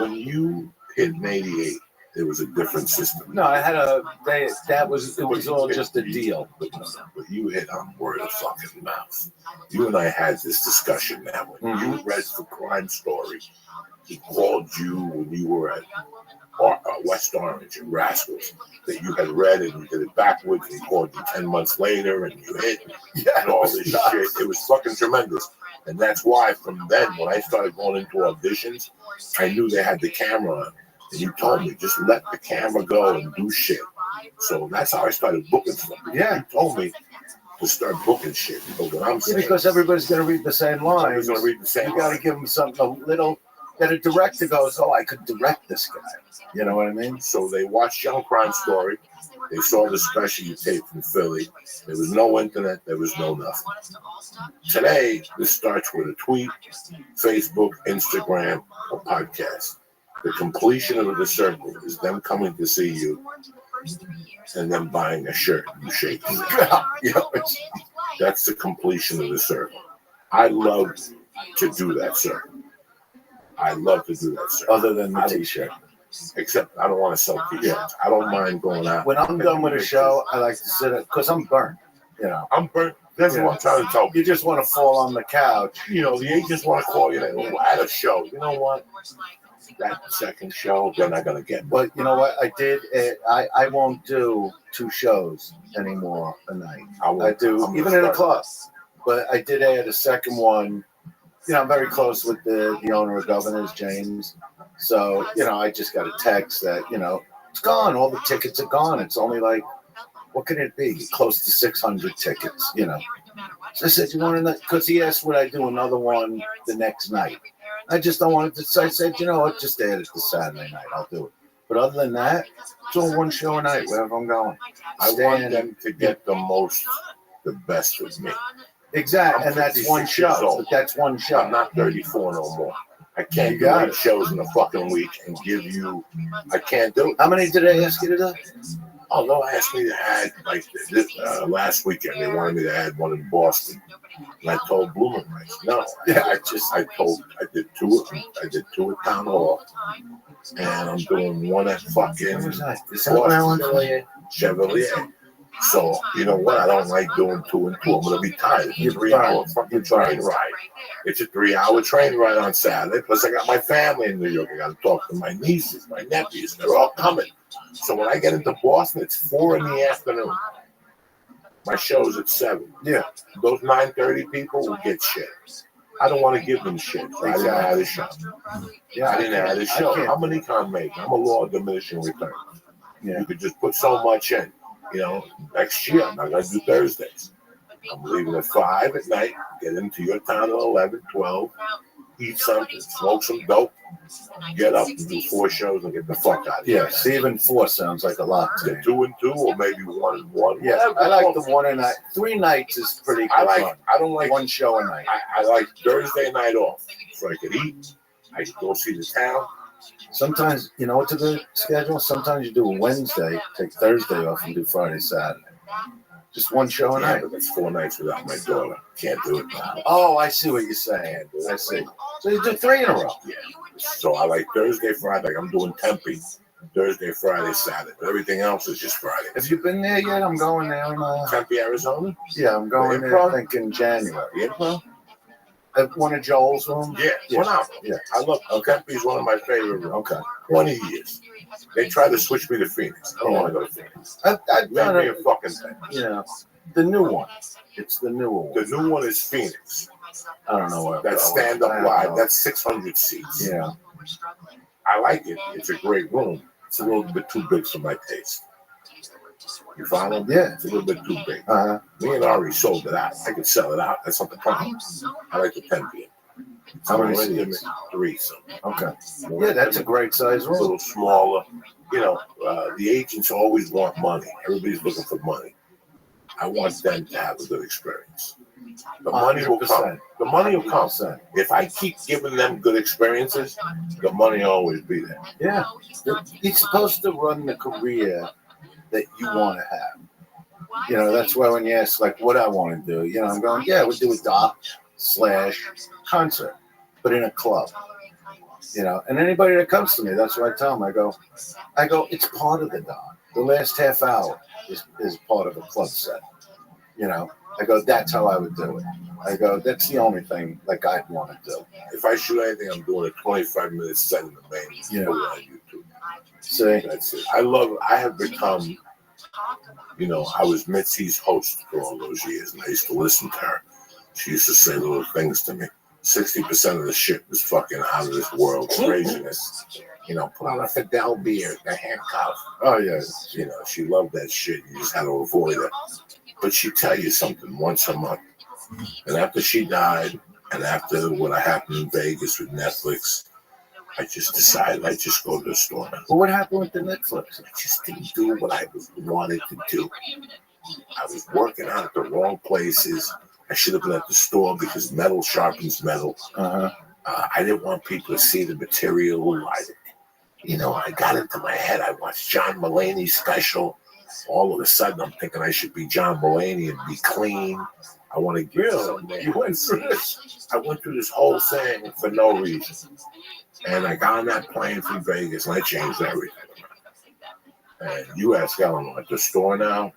When you hit in 88, it was a different system. No, it was all just a deal. But you hit on word of fucking mouth. You and I had this discussion now. When you read the crime story, he called you when you were at West Orange and Rascals that you had read it and you did it backwards and he called you 10 months later and you hit and all this shit. It was fucking tremendous. And that's why from then, when I started going into auditions, I knew they had the camera on. And you told me, just let the camera go and do shit. So that's how I started booking stuff. Yeah. You told me to start booking shit. But what I'm saying, because everybody's going to read the same lines. Everybody's going to read the same You got to give them something a little, that a director goes, oh, I could direct this guy. You know what I mean? So they watched Young Crime Story. They saw the special you taped from Philly. There was no internet. There was no nothing. Today, this starts with a tweet, Facebook, Instagram, or podcast. The completion of the circle is them coming to see you and then buying a shirt. You shake it. That's the completion of the circle. I love to do that circle. I love to do that circle. Other than the T-shirt. Except I don't want to sell T-shirts. I don't mind going out. When I'm done with a show, I like to sit at, because I'm burnt. You know, I'm burnt. That's what I'm trying to tell you. You just want to fall on the couch. You know, the agents want to call you at a show. You know what? That second show, they're not going to get me. But you know what? I did. I won't do 2 shows anymore a night. I do, even in a club. But I did add a second one. You know, I'm very close with the owner of Governors, James. So, you know, I just got a text that, you know, it's gone. All the tickets are gone. It's only like, what can it be? Close to 600 tickets, you know. So I said, you want to, because he asked would I do another one the next night. I just don't want it to, so I said, you know what, just add it to Saturday night. I'll do it. But other than that, it's all one show a night, wherever I'm going. I want them to get the best of me. Exactly, and that's one show. But that's one show. I'm not 34 no more. I can't do 8 shows in a fucking week and give you. I can't do it. How many did they ask you to do? Oh, they'll ask me to add, like this, last weekend, they wanted me to add one in Boston. And I told Bloomin' Rights, no. I did 2 at Town Hall. And I'm doing 1 at fucking Chevalier. Chevalier. So, you know what? I don't like doing 2 and 2. I'm going to be tired. It's a 3-hour fucking train ride. It's a 3-hour train ride on Saturday. Plus, I got my family in New York. I got to talk to my nieces, my nephews. They're all coming. So when I get into Boston, it's 4 in the afternoon. My show's at 7. Yeah. Those 9:30 people will get shit. I don't want to give them shit. So I didn't add a show. Yeah, I didn't add a show. How many can I make? I'm a law of diminishing returns. Yeah. You could just put so much in. You know, next year, I'm not going to do Thursdays. I'm leaving at 5 at night, get into your town at 11, 12, eat something, smoke some dope, get up and do 4 shows and get the fuck out of here. Yes, even 4 sounds like a lot to me. 2 and 2 or maybe 1 and 1. Yeah, I like the 1 a night. 3 nights is pretty good. I don't like 1 show a night. I like Thursday night off so I could eat. I could go see the town. Sometimes, you know what's a good schedule? Sometimes you do a Wednesday, take Thursday off, and do Friday, Saturday. Just 1 show a night. But that's 4 nights without my daughter. Can't do it now. Oh, I see what you're saying. I see. So you do 3 in a row. Yeah. So I like Thursday, Friday. Like I'm doing Tempe. Thursday, Friday, Saturday. But everything else is just Friday. Have you been there yet? I'm going there in Tempe, Arizona? Yeah, I'm going there, I think, in January. Improv? At one of Joel's rooms? Yeah. Well, yeah. I love Tempe's one of my favorite rooms. Okay. 20 years. They tried to switch me to Phoenix. I don't want to go to Phoenix. I've done a fucking thing. Yeah. The new one. It's the newer one. The new one is Phoenix. I don't know what. That's stand-up live. That's 600 seats. Yeah. I like it. It's a great room. It's a little bit too big for my taste. You follow? Yeah. It's a little bit too big. Uh-huh. Me and Ari sold it out. I could sell it out. That's not the problem. I like the Tempe. How many seats? 3. So. Okay. Yeah, that's a great size room. A little smaller. You know, the agents always want money. Everybody's looking for money. I want them to have a good experience. The money will come. The money will come. If I keep giving them good experiences, the money will always be there. Yeah. You're supposed to run the career that you want to have. You know, that's why when you ask, like, what I want to do, you know, I'm going, yeah, we'll do a doc/concert, but in a club. You know, and anybody that comes to me, that's what I tell them. I go, it's part of the doc. The last half hour is part of a club set. You know, I go, that's how I would do it. I go, that's the only thing like I'd want to do. If I shoot anything, I'm doing a 25-minute set in the main. Yeah. On YouTube. See, that's it. I have become, you know, I was Mitzi's host for all those years, and I used to listen to her. She used to say little things to me. 60% of the shit was fucking out of this world craziness. You know, put on a Fidel beard, the handcuff. Oh, yeah. You know, she loved that shit. You just had to avoid it. But she'd tell you something once a month. And after she died, and after what happened in Vegas with Netflix, I just decided I'd just go to the store. Well, what happened with the Netflix? I just didn't do what I wanted to do. I was working out at the wrong places. I should have been at the store because metal sharpens metal. Uh-huh. I didn't want people to see the material. I got into my head. I watched John Mulaney's special. All of a sudden, I'm thinking I should be John Mulaney and be clean. I want to get You went through this? I went through this whole thing for no reason. And I got on that plane from Vegas, and I changed everything. And you ask Eleanor at the store now,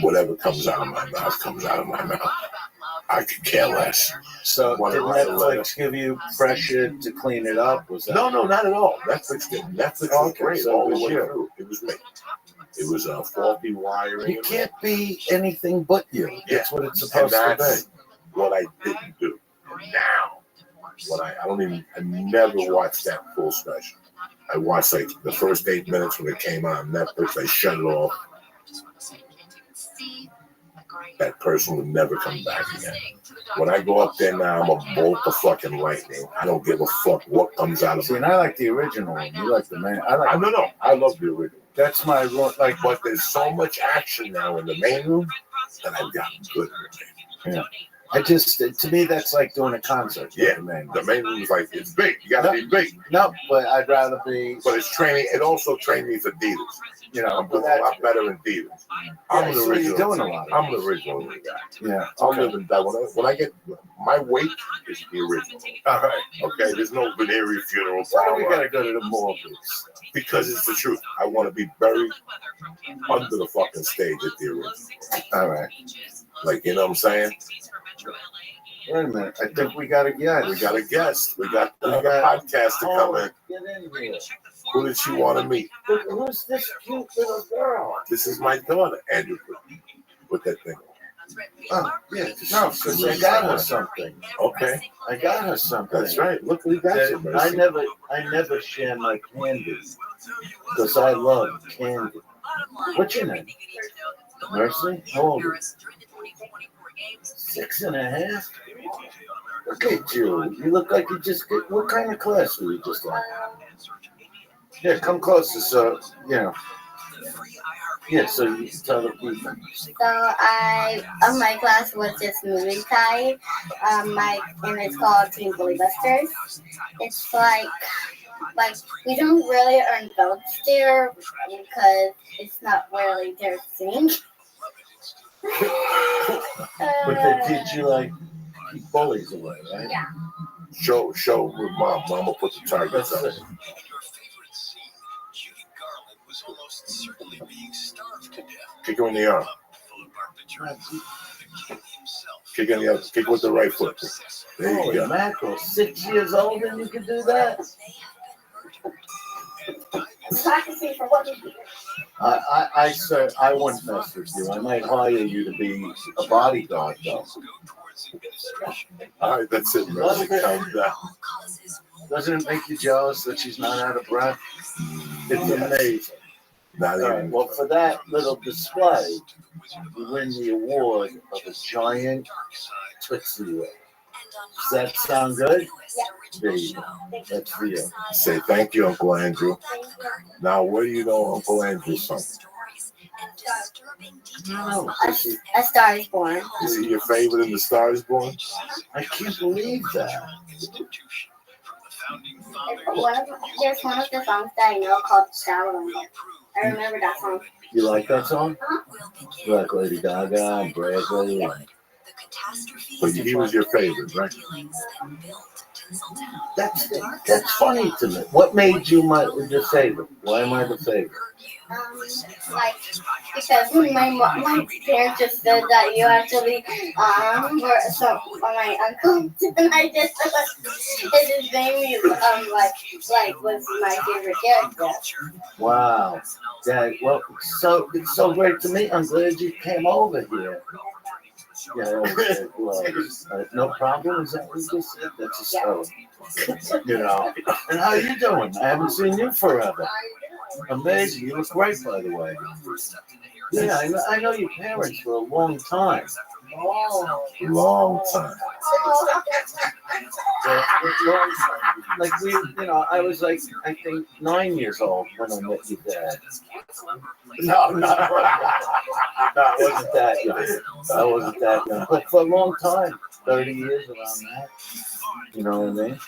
whatever comes out of my mouth comes out of my mouth. I could care less. So did Netflix give you pressure to clean it up? Was that? No, not at all. Netflix didn't. Netflix was great so all it the was way you. through. It was me. It was faulty wiring. You can't be anything but you. That's what it's and supposed to that's be. what I didn't do. And now, I never watched that full special. I watched like the first 8 minutes when it came on Netflix. I shut it off. That person would never come back again. When I go up there now, I'm a bolt of fucking lightning. I don't give a fuck what comes out of See, me. and I like the original one. You like the main. I love the original. That's my like. But there's so much action now in the main room that I've gotten good at it. Yeah. I just, to me, that's like doing a concert. Yeah, the main the main one was like, it's big. You got to be big. No, but I'd rather be. But it's training. It also trained me for divas. You know, I'm doing a lot better in divas. I'm the so original. you're doing a lot. I'm the original guy. Yeah. I'll live in that. When I get my wake is the original. All right. Okay, there's no venereal funeral. Why do we gotta go to the morgues? Because it's the truth. I want to be buried under the fucking stage at the original. All right. Like, you know what I'm saying? Wait a minute. I think we got a guest. We got a guest. We got a podcast to come in. Get in here. Who did she want to meet? Who's this cute little girl? This is my daughter, Andrew. Put that thing on. Oh, yeah. No, because I got her something. Okay. I got her something. That's right. Look, we got you, I Mercy. never share my candy because I love candy. What's your name? Mercy? How old are you? 6.5. Look at you. You look like you just get. What kind of class were you just on? Yeah, come closer, so you know. Yeah, so you can tell the people. So my class was just movie time. And it's called Teen Bully Busters. It's like we don't really earn votes there because it's not really their thing. But they teach you like keep bullies away, right? Yeah. Show with mom. Mama put the targets up. Kick her in the arm. Kick in the other. Kick with the right foot. There you Holy go. mackerel, 6 years old and you can do that? I wouldn't mess with you. I might hire you to be a bodyguard, though. All right, that's it, Mercy. Calm down. Doesn't it make you jealous that she's not out of breath? It's amazing. Not All right, even. well, for that little display, you win the award of a giant Tootsie Roll. Does that sound good? There you go. That's for you. Say thank you, Uncle Andrew. Now, where do you know Uncle Andrew's from? No, A Star is Born. Is he your favorite in The Star is Born? I can't believe that. There's one of the songs that I know called Shallow. I remember that song. You like that song? Huh? You like Lady Gaga and Bradley? But he was your favorite, right? That's funny to me. What made you the favorite? Why am I the favorite? Because my parents just said that you actually were so my uncle and I just it just made me was my favorite character. Wow. Dad, well, so it's so great to meet. I'm glad you came over here. Yeah, no problem. Is that what you just said? That's a story. You know. And how you doing? I haven't seen you forever. Amazing. You look great, by the way. Yeah, I know your parents for a long time. Long time. Like I was like, I think 9 years old when I met your dad. No, not I wasn't that young. I wasn't that young. But for a long time, 30 years around that. You know what I mean?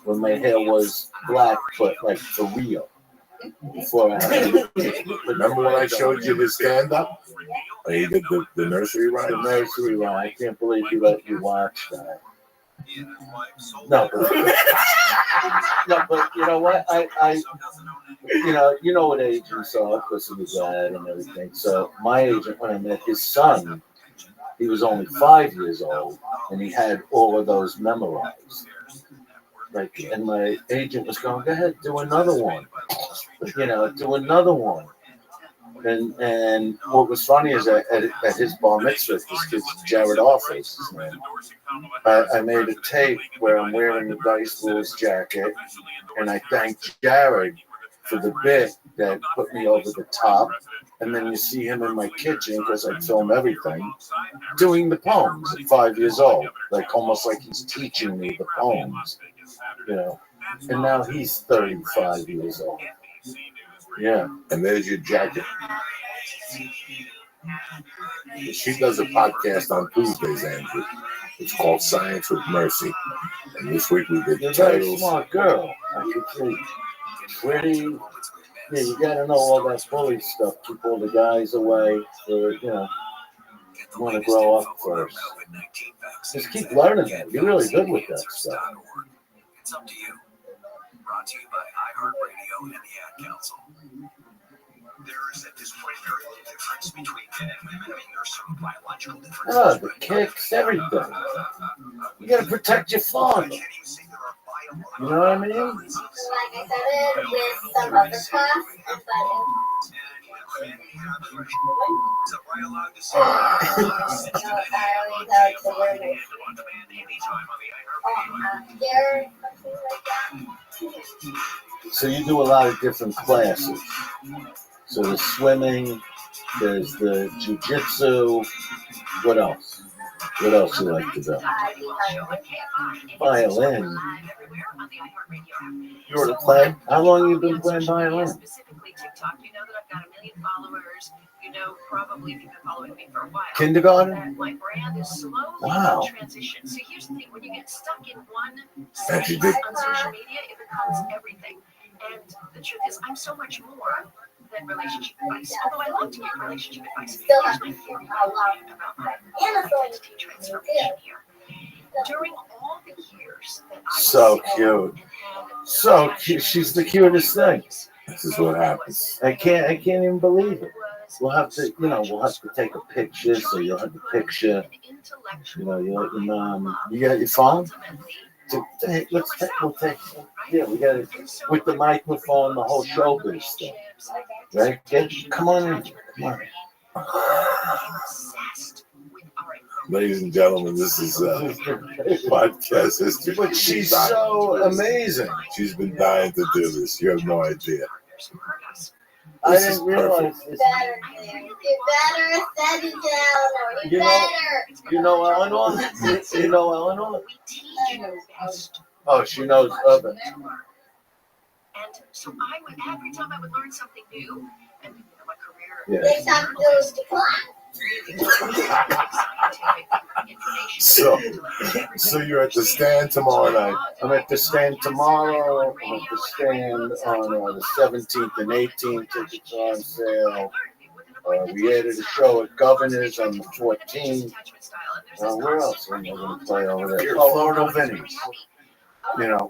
When my hair was black, but like for real. Before I had Remember when I showed you his stand-up? When he did the nursery rhyme? The nursery rhyme. I can't believe you let me watch that. No, but you know what? I you know what agents are because of his dad and everything. So my agent, when I met his son, he was only 5 years old, and he had all of those memorized. Like, and my agent was going, "Go ahead, do another one." Do another one. And what was funny is that at his bar mitzvah, this kid's Jared Office, his name, I made a tape where I'm wearing the Dice Rules jacket, and I thanked Jared for the bit that put me over the top. And then you see him in my kitchen, because I film everything, doing the poems at 5 years old, like almost like he's teaching me the poems, And now he's 35 years old. Yeah. And there's your jacket. She does a podcast on Tuesdays, Andrew. It's called Science with Mercy. And this week we did You're a very turtles. smart girl. I could say pretty. Yeah, you gotta know all that bully stuff. Keep all the guys away. For you want to grow up first. Just keep learning that. You're really good with that stuff. It's up to you. Brought to you by iHeartRadio and the Ad Council. There is a disciplinary difference between men and women. I mean, there's some biological differences. Oh, the kicks, everything. You gotta protect your father. You know what I mean? Like I said it with some other class, and So you do a lot of different classes. So there's swimming, there's the jiu-jitsu. What else? What else you like to do? Violin. You were to play? How long have you been playing violin? Specifically TikTok. You know that I've got 1 million followers. You know, probably if you've been following me for a while. Kindergarten? That my brand is slowly Wow. in transition. So here's the thing: when you get stuck in one Thank you, space Dick. on social media, it becomes everything. And the truth is, I'm so much more than relationship advice. Although I love to give relationship advice. Here's my theory about my identity transformation here. During all the years that I was So single cute. and had So cute. She's the cutest thing. This is what happens. I can't even believe it. We'll have to, we'll have to take a picture. So you'll have the picture. You let your mom. You got your phone? We'll take. Yeah, we got it with the microphone, the whole showbiz thing. Right? Come on in. Come on. Ladies and gentlemen, this is podcast history. But she's so amazing. She's been dying to do this. You have no idea. I didn't realize this. you better set it down, or you better. You know Eleanor? You know Eleanor? Oh, she knows of it. And so I would, every time I would learn something new, and my career. Yeah. Next time you do is decline. So you're at the stand tomorrow night. I'm at the stand tomorrow. I'm at the stand on the 17th and 18th. Tickets are on sale. We added a show at Governor's on the 14th. Where else am I going to play over there? Florida Vinny's.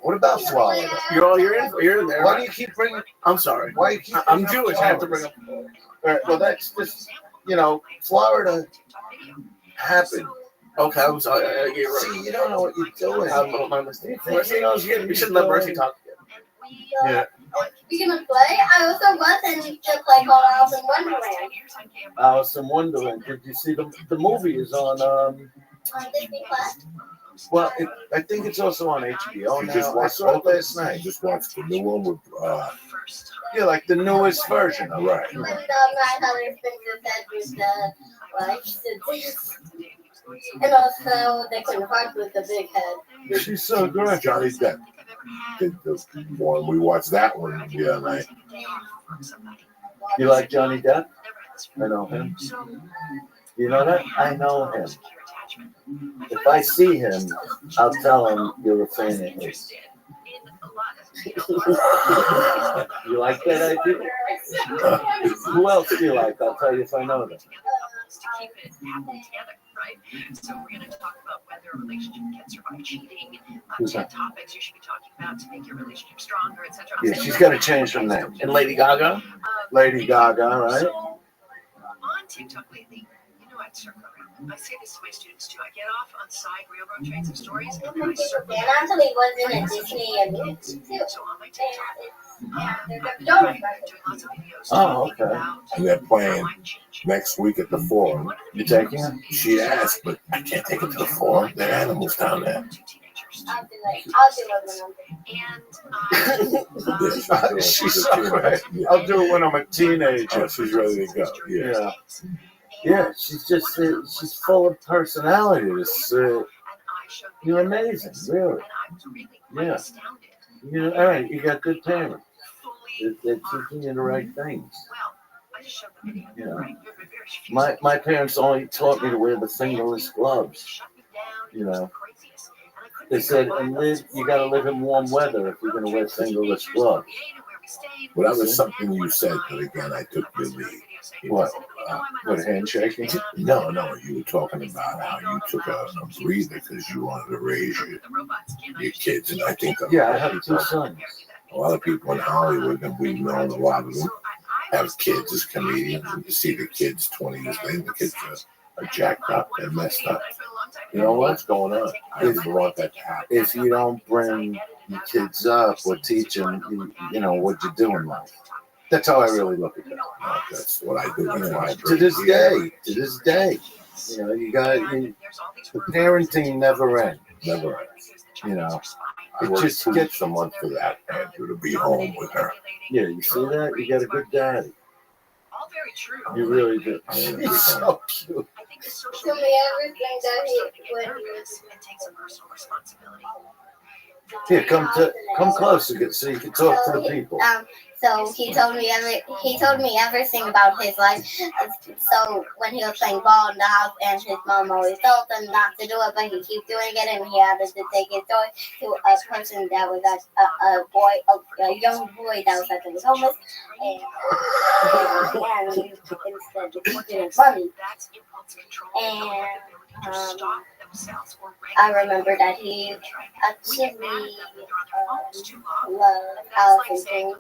What about Florida? You're there. Why do you keep bringing? I'm sorry. Why you keep? I'm Jewish. I have to bring up. All right, well, that's just Florida happened. Okay, I'm sorry. You're right. See, you don't know what you're doing. I'm my mistake. Mercy knows what We should let Mercy talk. Yeah. Speaking of play, I also was in the play called Alice in Wonderland. Alice in Wonderland. Did you see the movie is on On Disney Plus. Well, I think it's also on HBO You now. just I watched saw it last night. Just watched the new one with Yeah, like the newest version. right. And my other fingers that was and also they couldn't fight with the big head. She's so good. Johnny Depp did the one. We watched that one the other night. You like Johnny Depp? I know him. You know that? I know him. If I see him, I'll tell him you're a fan of his. You like that idea? Who else do you like? I'll tell you if I know them. To keep it happy together, right? So we're going to talk about whether a relationship can survive cheating, 10 topics you should be talking about to make your relationship stronger, etc. Yeah, she's got to change her name. And Lady Gaga? Lady Gaga, right? So on TikTok lately, I'd circle around. I say this to my students too. I get off on side railroad trains of stories, and then I circle And actually was in a Disney amusement too. So on my TikTok, There's a doing lots of videos Oh, okay. And they're playing next week at the Forum. You taking her? She asked, but I can't take her to the Forum. There are animals down there. I'll do Yeah, She's so great. I'll do it when I'm a teenager. Oh, she's ready to go. Yeah. Yeah, she's just, she's full of personality. You're amazing, really. Yeah. All right, you got good parents. They're teaching you the right things. You know, my parents only taught me to wear the fingerless gloves. You know, they said, and you got to live in warm weather if you're going to wear fingerless gloves. Well, that was something you said, but again, I took your lead. What? What, handshaking? No, you were talking about how you took a breather because you wanted to raise your kids, and I think I have 2 sons. A lot of people in Hollywood, and we've known a lot of them, have kids as comedians, and you see the kids 20 years later, the kids are jacked up and messed up. You know What's going on? I didn't want that to happen. If you don't bring your kids up or teach them, you know, what you do in life. That's how I really look at it. That's what I do. To this day, you know, the parenting never ends. Never ends. You know, I just get someone for that, Andrew, to be home with her. Yeah, you see that? You got a good daddy. All very true. You really do. He's so cute. I think the social Tell me everything that he would use. and take some personal responsibility. Here, come closer so you can talk to the people. So he told me everything about his life. So when he was playing ball in the house, and his mom always told him not to do it, but he kept doing it, and he had to take his toy to a person that was a young boy that was actually homeless, and instead of putting it funny. And I remember that he actually loved Alice in Chains.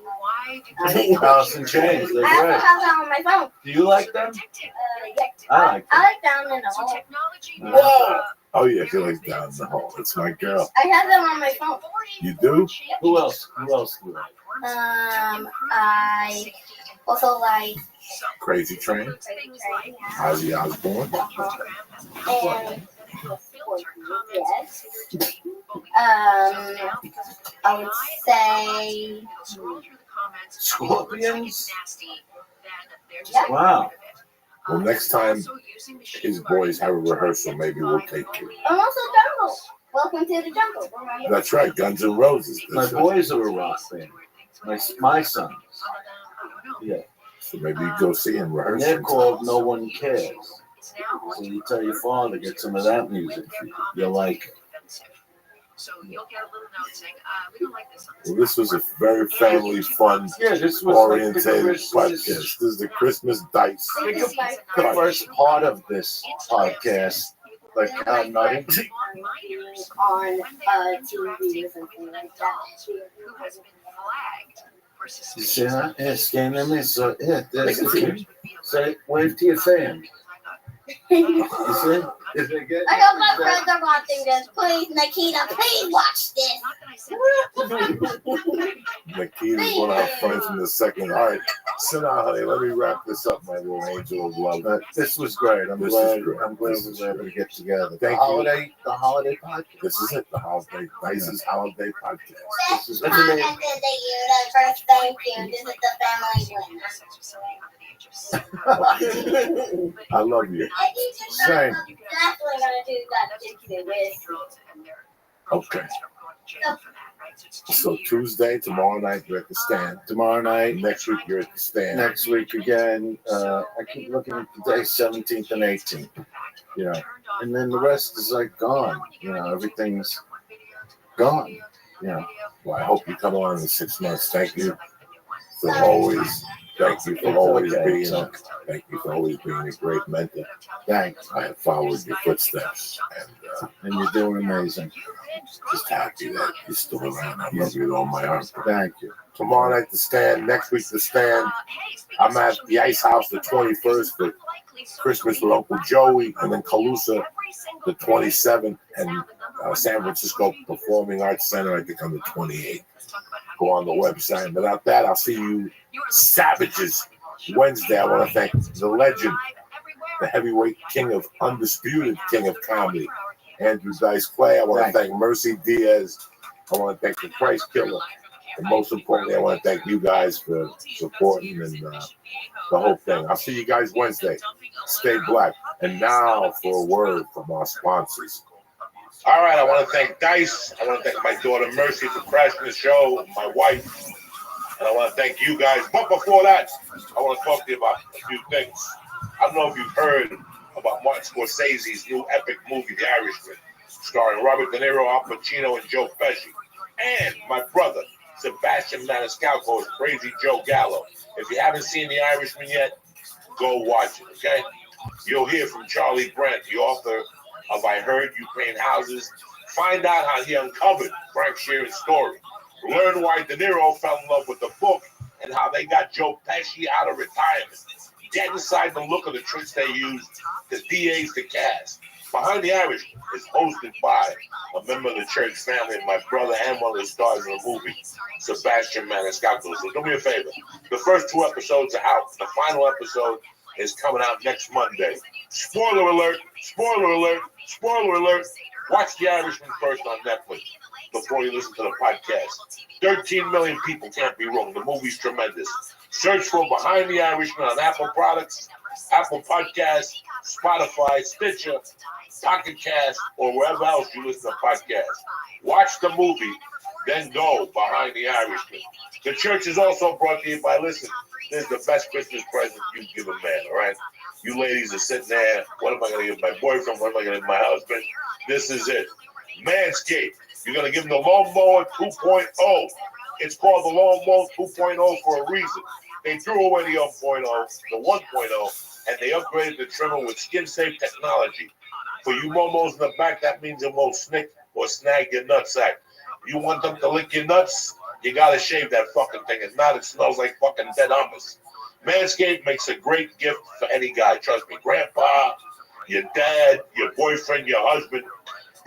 Alice in Chains, they're I also great. have that on my phone. Do you like them? Yeah. I like them. I like Down in the Hole. Oh, yeah, she likes Down in the Hole. It's my girl. I have them on my phone. You do? Who else do you like? I also like Crazy Train. Ozzy Osbourne. and yes. I would say Scorpions? Yeah. Wow. Well, next time his boys have a rehearsal, maybe we'll take you. I'm also Jungle. Welcome to the Jungle. That's right, Guns N' Roses. My boys are a rock band. My sons. Yeah. So maybe you go see him rehearse. They're called No One Cares. So you tell your father, get some of that music. You'll like it. So you'll get a little note saying, we don't like this on Well, this was a very family fun, this was oriented like the Christmas. podcast. This is the Christmas dice. The first part of this podcast, like how nutty. On TV or something like that. who has been flagged for You suspicion. see that? Yeah, scan them in. So, yeah, there's the kid. Say, wave to your fans. You see? Is it good? I hope my friends are watching this. Please, Nikita, please watch this. Nikita's one of our friends from the second. All right, sit down, honey. Let me wrap this up, my little angel of love. This was great. I'm glad we were able to get together. The holiday podcast. This is it. The holiday. Nice's holiday podcast. This is This is the universe. Thank you. This is the family win. I love you. Same. Definitely gonna do that Dixie with. Okay. So Tuesday, tomorrow night, you're at the stand. Tomorrow night. Next week, you're at the stand. Next week again. I keep looking at the day 17th and 18th. You know, and then the rest is like gone. You know, everything's gone. You know. Well, I hope you come on in 6 months. Thank you for always. Thank you for always being a. Thank you for always being a great mentor. Thanks. I have followed your footsteps, And you're doing amazing. just happy that you're still around. I love you with all my heart. Thank you. Tomorrow night, the stand. Next week, the stand. I'm at the Ice House the 21st for Christmas with Uncle Joey, and then Calusa the 27th, and San Francisco Performing Arts Center, I think, on the 28th. Go on the website. And without that, I'll see you savages Wednesday. I want to thank the legend, the heavyweight king of undisputed king of comedy, Andrew Dice Clay. I want to thank Mercy Diaz. I want to thank the Christ Killer. And most importantly, I want to thank you guys for supporting and the whole thing. I'll see you guys Wednesday. Stay black. And now for a word from our sponsors. All right, I want to thank Dice. I want to thank my daughter Mercy for crashing the show, my wife, And I want to thank you guys. But before that, I want to talk to you about a few things. I don't know if you've heard about Martin Scorsese's new epic movie, The Irishman, starring Robert De Niro, Al Pacino, and Joe Pesci. And my brother, Sebastian Maniscalco, as Crazy Joe Gallo. If you haven't seen The Irishman yet, go watch it, okay? You'll hear from Charlie Brandt, the author of I Heard You Paint Houses. Find out how he uncovered Frank Sheeran's story. Learn why De Niro fell in love with the book and how they got Joe Pesci out of retirement. Get inside the look of the tricks they used to de-age the cast. Behind the Irishman is hosted by a member of the church family and my brother and one of the stars of the movie, Sebastian Maniscalco. So do me a favor. The first 2 episodes are out. The final episode is coming out next Monday. Spoiler alert, spoiler alert, spoiler alert. Watch The Irishman first on Netflix before you listen to the podcast. 13 million people can't be wrong. The movie's tremendous. Search for Behind the Irishman on Apple products, Apple Podcasts, Spotify, Stitcher, Pocket Cast, or wherever else you listen to podcasts. Watch the movie, then go Behind the Irishman. The church is also brought to you by, listen, this is the best Christmas present you give a man, all right? You ladies are sitting there, what am I going to give my boyfriend? What am I going to give my husband? This is it. Manscaped. You're going to give them the Lawnmower 2.0. It's called the Lawnmower 2.0 for a reason. They threw away the 1.0, the 1.0, and they upgraded the trimmer with skin-safe technology. For you momos in the back, that means it won't snick or snag your nutsack. You want them to lick your nuts? You got to shave that fucking thing. If not, it smells like fucking dead hummus. Manscaped makes a great gift for any guy. Trust me, grandpa, your dad, your boyfriend, your husband.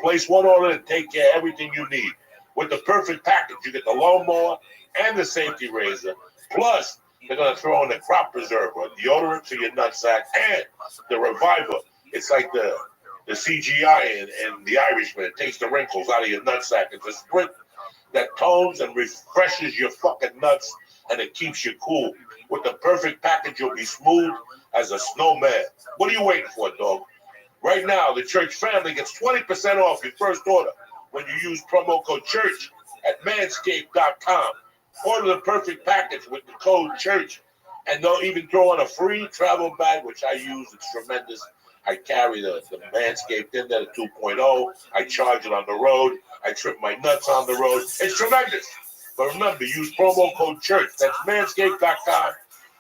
Place one order and take care of everything you need. With the perfect package, you get the lawnmower and the safety razor. Plus, they're going to throw in the crop preserver, deodorant for your nutsack, and the Reviver. It's like the CGI in The Irishman. It takes the wrinkles out of your nutsack. It's a sprint that tones and refreshes your fucking nuts, and it keeps you cool. With the perfect package, you'll be smooth as a snowman. What are you waiting for, dog? Right now, the church family gets 20% off your first order when you use promo code CHURCH at manscaped.com. Order the perfect package with the code CHURCH, and they'll even throw in a free travel bag, which I use. It's tremendous. I carry the Manscaped in there, the 2.0. I charge it on the road. I trim my nuts on the road. It's tremendous. But remember, use promo code CHURCH. That's manscaped.com.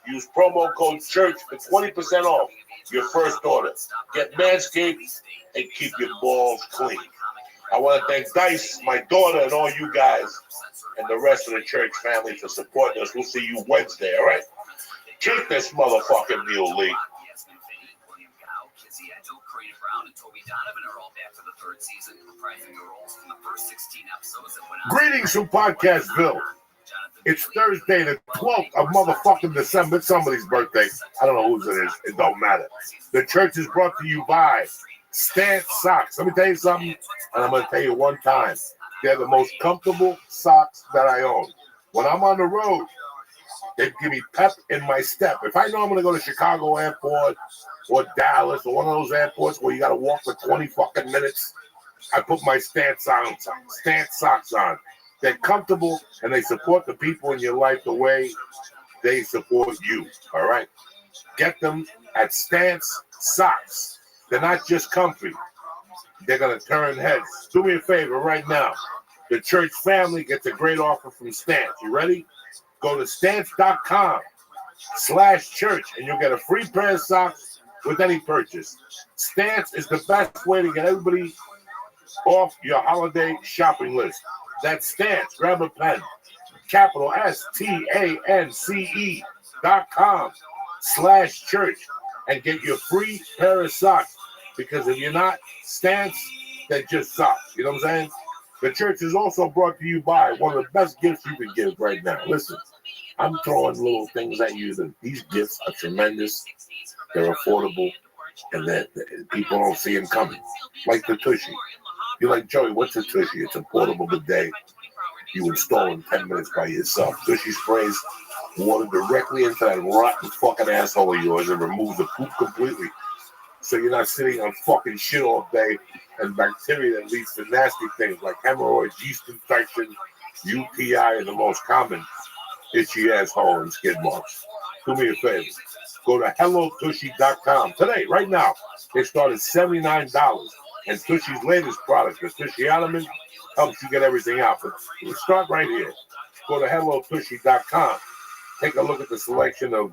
Use promo code CHURCH for 20% off your first order. Get Manscaped and keep your balls clean. I want to thank Dice, my daughter, and all you guys and the rest of the church family for supporting us. We'll see you Wednesday, all right? Kick this motherfucking mule, Lee. Greetings from Podcastville. It's Thursday, the 12th of motherfucking December. It's somebody's birthday. I don't know whose it is. It don't matter. The church is brought to you by Stance Socks. Let me tell you something, and I'm going to tell you one time. They're the most comfortable socks that I own. When I'm on the road, they give me pep in my step. If I know I'm going to go to Chicago Airport or Dallas or one of those airports where you got to walk for 20 fucking minutes, I put my Stance socks on. They're comfortable, and they support the people in your life the way they support you, all right? Get them at Stance Socks. They're not just comfy. They're going to turn heads. Do me a favor right now. The church family gets a great offer from Stance. You ready? Go to stance.com/church, and you'll get a free pair of socks with any purchase. Stance is the best way to get everybody off your holiday shopping list. That's Stance. Grab a pen. Capital STANCE.com/church and get your free pair of socks. Because if you're not Stance, they're just socks. You know what I'm saying? The church is also brought to you by one of the best gifts you can give right now. Listen, I'm throwing little things at you. These gifts are tremendous. They're affordable. And that people don't see them coming. Like the Tushy. You're like, Joey, what's a Tushy? It's a portable bidet. You install in 10 minutes by yourself. Tushy sprays water directly into that rotten fucking asshole of yours and removes the poop completely. So you're not sitting on fucking shit all day and bacteria that leads to nasty things like hemorrhoids, yeast infection, UTI are the most common. itchy asshole and skid marks. Do me a favor. Go to HelloTushy.com today, right now. It started $79. And Tushy's latest product, the Tushy Element, helps you get everything out. But start right here. Go to HelloTushy.com. Take a look at the selection of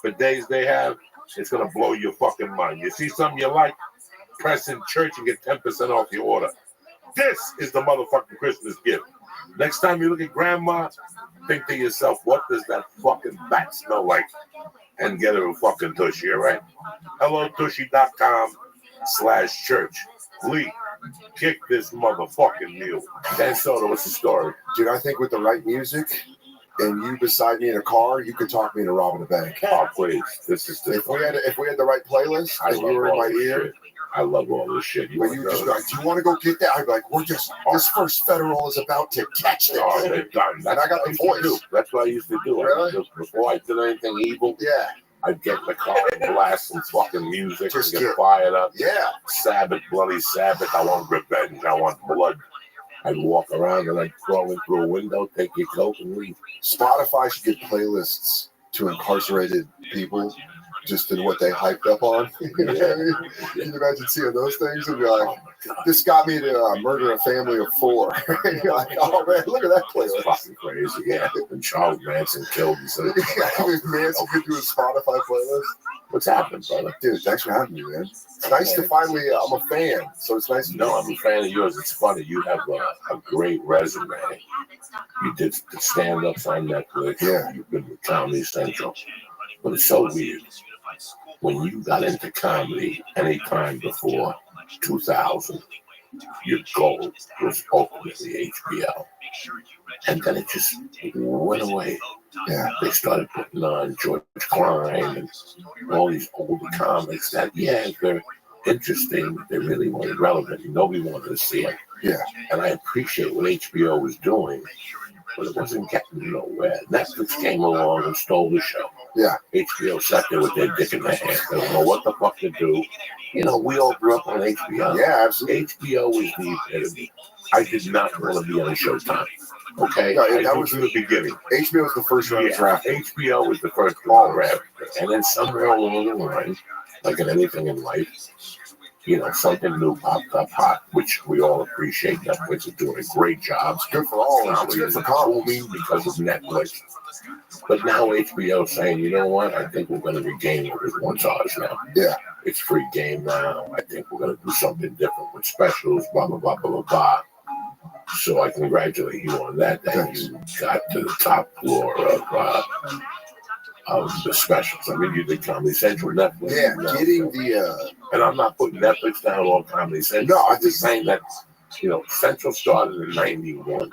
bidets they have. It's going to blow your fucking mind. You see something you like? Press in church and get 10% off your order. This is the motherfucking Christmas gift. Next time you look at grandma, think to yourself, what does that fucking bat smell like? And get her a fucking Tushy, all right? HelloTushy.com/church. Lee, kick this motherfucking mule. Dan Soda, what's the story? Dude, I think with the right music and you beside me in a car, you could talk me into robbing a bank. Oh, please. This is if we had the right playlist and you were in my ear. Shit. I love all this shit. When you just be like, do you want to go get that? I'd be like, this first federal is about to catch this. Oh, they're done. And I got the voice. That's what I used to do. Really? Just before I did anything evil, yeah, I'd get in the car and blast some fucking music, just get fired up. Yeah. Sabbath, bloody Sabbath. I want revenge. I want blood. I'd walk around and I'd crawl in through a window, take your coat and leave. Spotify should get playlists to incarcerated people just in what they hyped up on. You know what I mean? Can you imagine seeing those things and be like, this got me to murder a family of 4. And you're like, oh man, look at that playlist. It's fucking crazy, yeah. And Charles Manson killed himself. Manson could do a Spotify playlist. What's happening, brother? Dude, thanks for having me, man. It's nice to finally, I'm a fan, so it's nice to know. I'm a fan of yours. It's funny. You have a great resume. You did the stand-ups on Netflix. Yeah. You've been with Comedy Central. But it's so weird. When you got into comedy anytime before 2000, your goal was ultimately HBO. And then it just went away. Yeah. They started putting on George Klein and all these older comics that, yeah, they're interesting, but they really weren't relevant. Nobody wanted to see them. Yeah. And I appreciate what HBO was doing, but it wasn't getting nowhere. Netflix came along and stole the show. Yeah. HBO sat there with their dick in their hand. They don't know what the fuck to do. You know, we all grew up on HBO. Yeah, absolutely. HBO was the epitome. I did not want to be on Showtime. Okay? No, that was in the beginning. HBO was the first round draft. HBO was the first round draft. And then somewhere along the line, like in anything in life, you know, something new popped up hot, which we all appreciate. Netflix is doing a great job. It's good for all. It's good for comedy because of Netflix. But now HBO is saying, you know what? I think we're going to regain what was once ours now. Yeah. It's free game now. I think we're going to do something different with specials, blah, blah, blah, blah, blah, blah. So I congratulate you on that. That you got to the top floor of the specials. I mean, you did Comedy Central, Netflix. Yeah, getting the... And I'm not putting Netflix down on Comedy Central. No, I'm just saying that, you know, Central started in 91.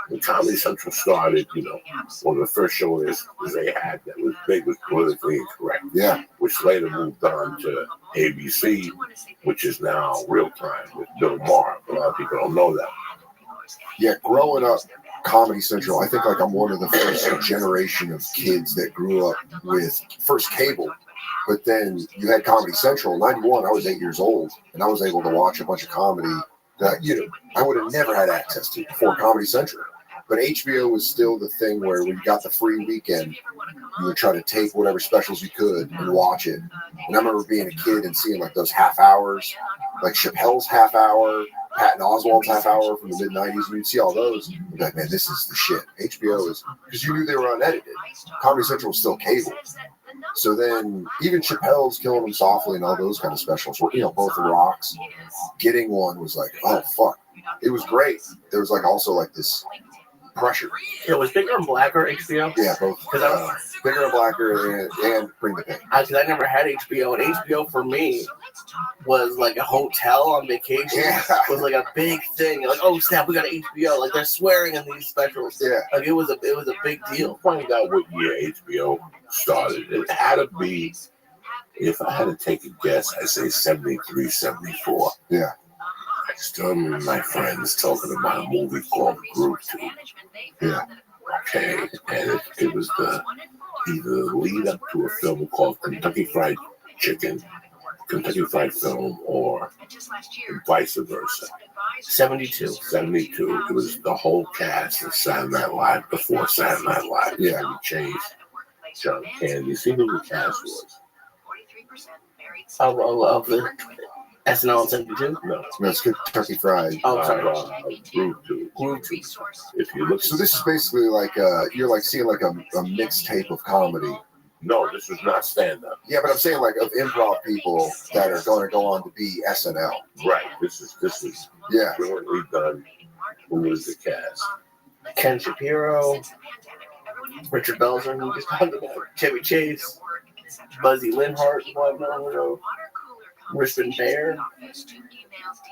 When Comedy Central started, you know, one of the first shows they had that was big was Politically Incorrect. Yeah. Which later moved on to ABC, which is now Real Time with Bill Maher. A lot of people don't know that. Yeah, growing up, Comedy Central, I think like I'm one of the first generation of kids that grew up with first cable, but then you had Comedy Central. In 91, I was 8 years old, and I was able to watch a bunch of comedy that, you know, I would have never had access to before Comedy Central. But HBO was still the thing where when you got the free weekend, you would try to take whatever specials you could and watch it. And I remember being a kid and seeing like those half hours, like Chappelle's half hour, Patton Oswalt's half hour from the mid-90s. And you'd see all those. You'd be like, man, this is the shit. HBO is, because you knew they were unedited. Comedy Central was still cable. So then even Chappelle's Killing Them Softly and all those kind of specials were, you know, both the rocks. Getting one was like, oh, fuck. It was great. There was like also like this pressure. Yeah, was Bigger and Blacker HBO? Yeah, both. Bigger and Blacker and Bring the Pain. Because I never had HBO, and HBO for me was like a hotel on vacation. Yeah. Was like a big thing. Like, oh snap, we got an HBO. Like they're swearing in these specials. Yeah. Like it was a big deal. Find out what year HBO started. It had to be, if I had to take a guess, I'd say 73, 74. Yeah. I still remember my friends talking about a movie called Group 2. Yeah. Okay, and it was either the lead up to a film called Kentucky Fried Chicken, Kentucky Fried Film, or vice versa. 72. 72. It was the whole cast of Saturday Night Live before Saturday Night Live. Yeah. We changed John Candy. You see who the cast was? Of the SNL in 72? No. That's good Kentucky Fried. Oh, sorry. Groove Tube. If you look, So this is basically like you're like seeing like a mixtape of comedy. no, this was not stand up. Yeah, but I'm saying like of improv people that are going to go on to be SNL. Right. This was Yeah. brilliantly done. Who was the cast? Ken Shapiro, Richard Belzer, who we just talked about, Chevy Chase, Buzzy Linhart, Richmond Bear,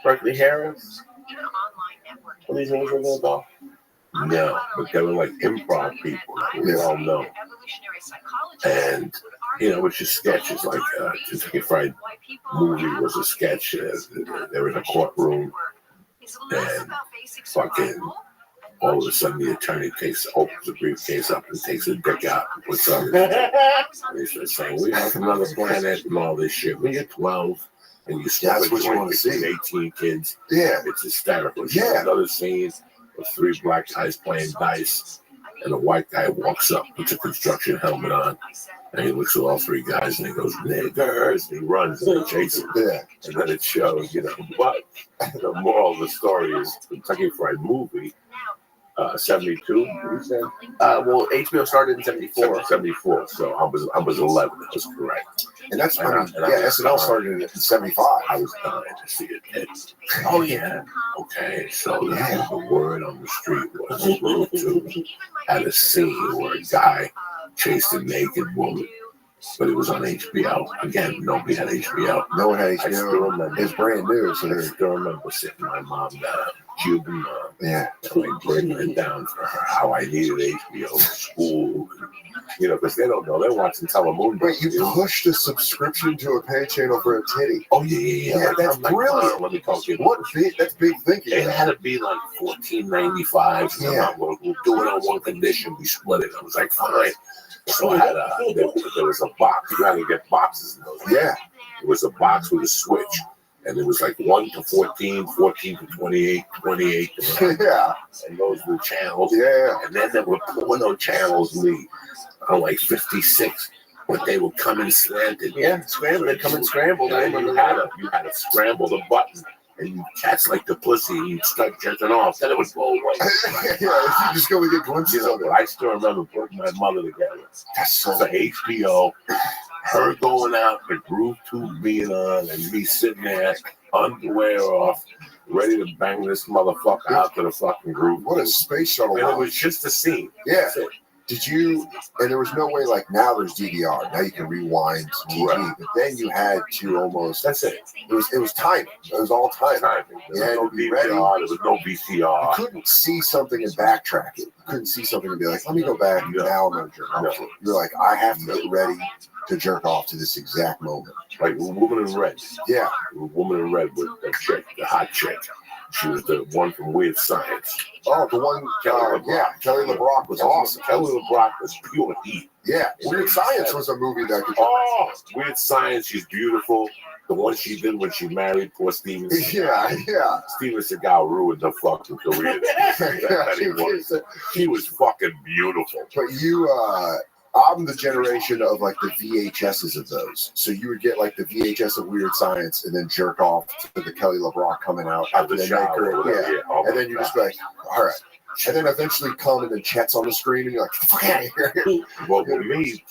Berkeley Harris. Are these names we're going to go? No, but they were like improv people that we all know. And, you know, it's just sketches. Like Kentucky Fried Movie was a sketch. They were in a courtroom, and fucking all of a sudden the attorney opens the briefcase up and takes a dick out and puts on it. And he starts saying, we have another planet and all this shit. When you're 12 and you start That's what you want to see. 18 kids, Yeah. it's hysterical. Yeah. Another scene of 3 black guys playing dice, and a white guy walks up, puts a construction helmet on, and he looks at all 3 guys and he goes, niggers, and he runs and they chase him. Yeah. And then it shows, you know, but the moral of the story is Kentucky Fried Movie, 72, you said? Well, HBO started in 74. 74, so I was 11, that was correct. And that's, SNL started in 75. I was dying to see it. Oh, yeah. Okay, so the word on the street was Groove Tube had a scene where a guy chased a naked woman, but it was on HBO. Again, nobody had HBO. No one had I still HBO. remember. It's brand new. So I still remember sitting my mom down, Cuban mom, yeah. and like breaking it down for her how I needed HBO for school. You know, because they don't know. They're watching Telemundo. Wait, you pushed a subscription to a pay channel for a titty? Oh, yeah. Yeah, that's I'm like, brilliant. Let me talk to you. That's big thinking. It had to be like $14.95. Yeah. We'll do it on one condition. We split it. I was like, fine. So I had there was a box. You had to get boxes in those. Yeah. It was a box with a switch. And it was like 1 to 14, 14 to 28, 28 to Yeah. And those were channels. Yeah. And then there were porno channels, Lee, on like 56. But they would come in slanted. Yeah, scrambled. They'd come in scrambled. And you had to scramble the button. And you catch like the pussy and you'd start jerking off. Then it would go away. Yeah, you just go and get glimpses of it. I still remember putting my mother together. That's so for HBO, her going out, the Groove Tube being on, and me sitting there, underwear off, ready to bang this motherfucker out to the fucking groove. What a space shuttle. And it was just a scene. Yeah. Did you, and there was no way, like now there's DVR, now you can rewind TV, Right. but then you had to almost, That's it. it was timing. It was all timing. There was no DVR, there was no VCR. You couldn't see something and backtrack it. You couldn't see something and be like, let me go back, now I'm going to jerk off. You're like, I have to get ready to jerk off to this exact moment. Like Woman in Red. Yeah. Woman in Red with the chick, the hot chick. She was the one from Weird Science. Oh, the one, yeah, Kelly LeBrock was awesome. Kelly LeBrock was pure heat. Yeah, Weird Science was a movie that could. Oh, Weird Science, she's beautiful. The one she did when she married poor Steven Seagal. Yeah. Steven Seagal ruined her fucking career. She was fucking beautiful. But I'm the generation of like the VHSs of those. So you would get like the VHS of Weird Science and then jerk off to the Kelly LeBrock coming out Out the shower. Oh and then you just be like, all right. And then eventually come and then Chet's on the screen and you're like, fuck out of here. Well, with me,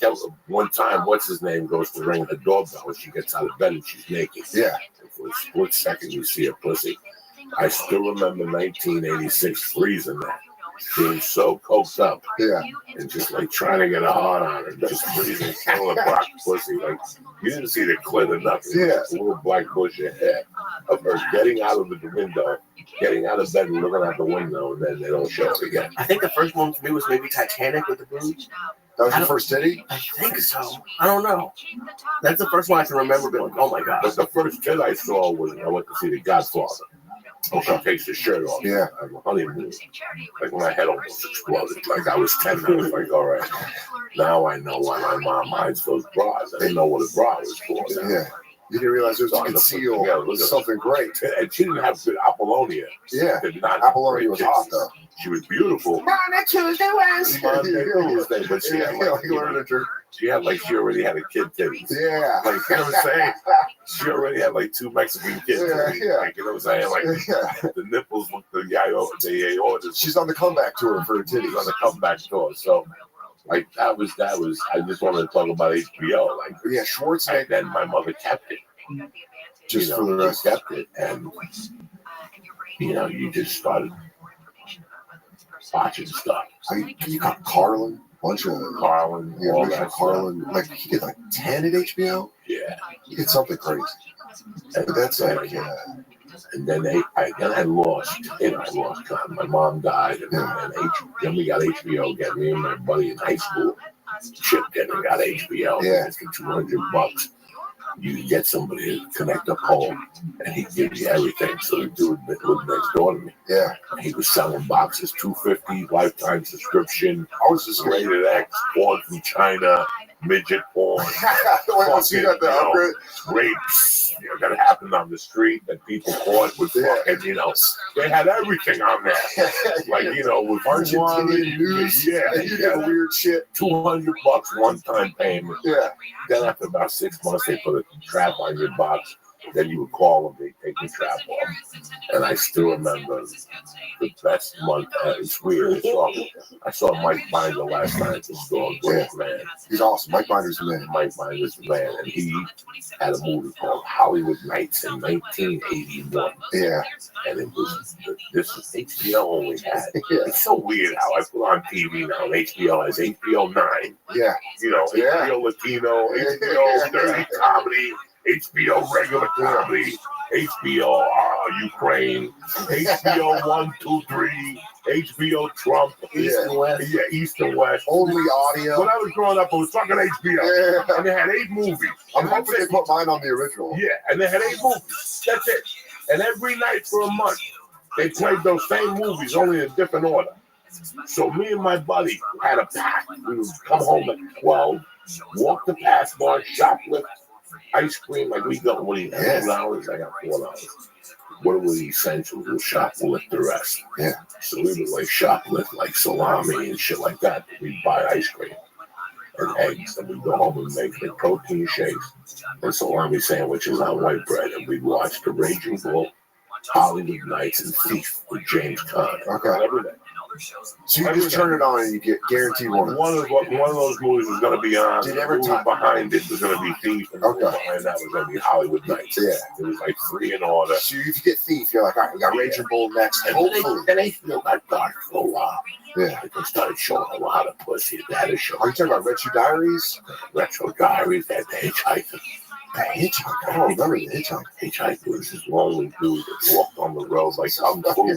one time, what's his name goes to ring her doorbell and she gets out of bed and she's naked. Yeah. And for a split second, you see her pussy. I still remember 1986 freezing that. Being so coked up, and just like trying to get a hard on her, just freezing, killing a black pussy. Like you didn't see the clit or nothing. Yeah, a little black bush ahead of her getting out of the window, getting out of bed and looking out the window, and then they don't show it again. I think the first one for me was maybe Titanic with the boobs. That was your first titty? I think so. I don't know. That's the first one I can remember being like, oh my god. But the first tit I saw was when I went to see The Godfather. And she takes the shirt off. Yeah. On the honeymoon. Like my head almost exploded. Like I was 10 and I was like, all right. Now I know why my mom hides those bras. I didn't know what a bra was for. Yeah. You didn't realize it was to conceal something great. And she didn't have good Apollonia. Yeah. Did not Apollonia was hot, though. She was beautiful. Monday, Tuesday, Wednesday. Tuesday, but she had like, she already had a kid titties. Yeah. Like, you know what I'm saying? She already had like 2 Mexican kids. Yeah. Like, you know what I'm saying? Like, the nipples look the aortas. She's on the comeback tour for her titties. On the comeback tour. So, like, that was, I just wanted to talk about HBO. Like, yeah, Schwarzenegger. And then my mother kept it. Just for the rest. Kept it. And, you know, you just started watching stuff. You got Carlin, bunch of Carlin, yeah, all Richard that Carlin. Like he did like 10 at HBO. Yeah, he did something crazy. But that's like, and then I lost. You know, I lost count. My mom died, and then we got HBO. Got me and my buddy in high school shipped in and got HBO. Yeah, for $200. You can get somebody to connect a pole, and he gives you everything. So the dude that lived next door to me, yeah, he was selling boxes, $250, lifetime subscription. I was just rated X, porn from China, midget porn, you got the upgrade. Rapes, you know, that happened on the street that people caught with fucking, you know, they had everything on there. Like, you know, with Argentinian news, yeah, you get weird shit. $200 one-time payment. Yeah. Then after about 6 months, they put a trap on your box. Then you would call them, they take the trap off. And I still remember the best month. It's weird. I saw Mike Binder last night at the store. Great man. He's awesome. Mike Binder's the man. Mike Binder's the man. And he had a movie called Hollywood Nights in 1981. Yeah. And it was, this was HBO only had. It's so weird how I put on TV now. And HBO has HBO 9. Yeah. You know, HBO Latino, HBO Dirty Comedy. HBO regular comedy, HBO Ukraine, HBO 1, 2, 3, HBO Trump, East and West. Yeah, East and West. Only audio. When I was growing up, it was fucking HBO, and they had 8 movies. I'm hoping they put mine on the original. Yeah, and they had 8 movies. That's it. And every night for a month, they played those same movies, only in a different order. So me and my buddy had a pact. We would come home at 12, walk the pass bar, shoplift ice cream. Like, we got, what do you have, 2 hours? I got 4 hours. What were the essentials? We'll shoplift the rest. Yeah. So we would like shoplift like salami and shit like that. We'd buy ice cream and eggs, and we'd go home and make the protein shakes and salami sandwiches on white bread, and we'd watch The Raging Bull, Hollywood Nights, and Thief with James Caan. Okay. Every day. So you just turn it on and you get guaranteed one. One of those movies was going to be on. Did every time behind it was going to be Thief, and behind that was going to be Hollywood Nights. Yeah, it was like 3 in order. So if you get Thief, you're like, all right, we got Raging Bull next. And hopefully, then they feel like dark for a while. Yeah, they started showing a lot of pussy. That is showing. Are you talking about Retro Diaries? Retro Diaries, that the Hitchhiker. The Hitchhiker. I don't remember the Hitchhiker. Hitchhiker was this lonely dude that walked on the road like kung fu,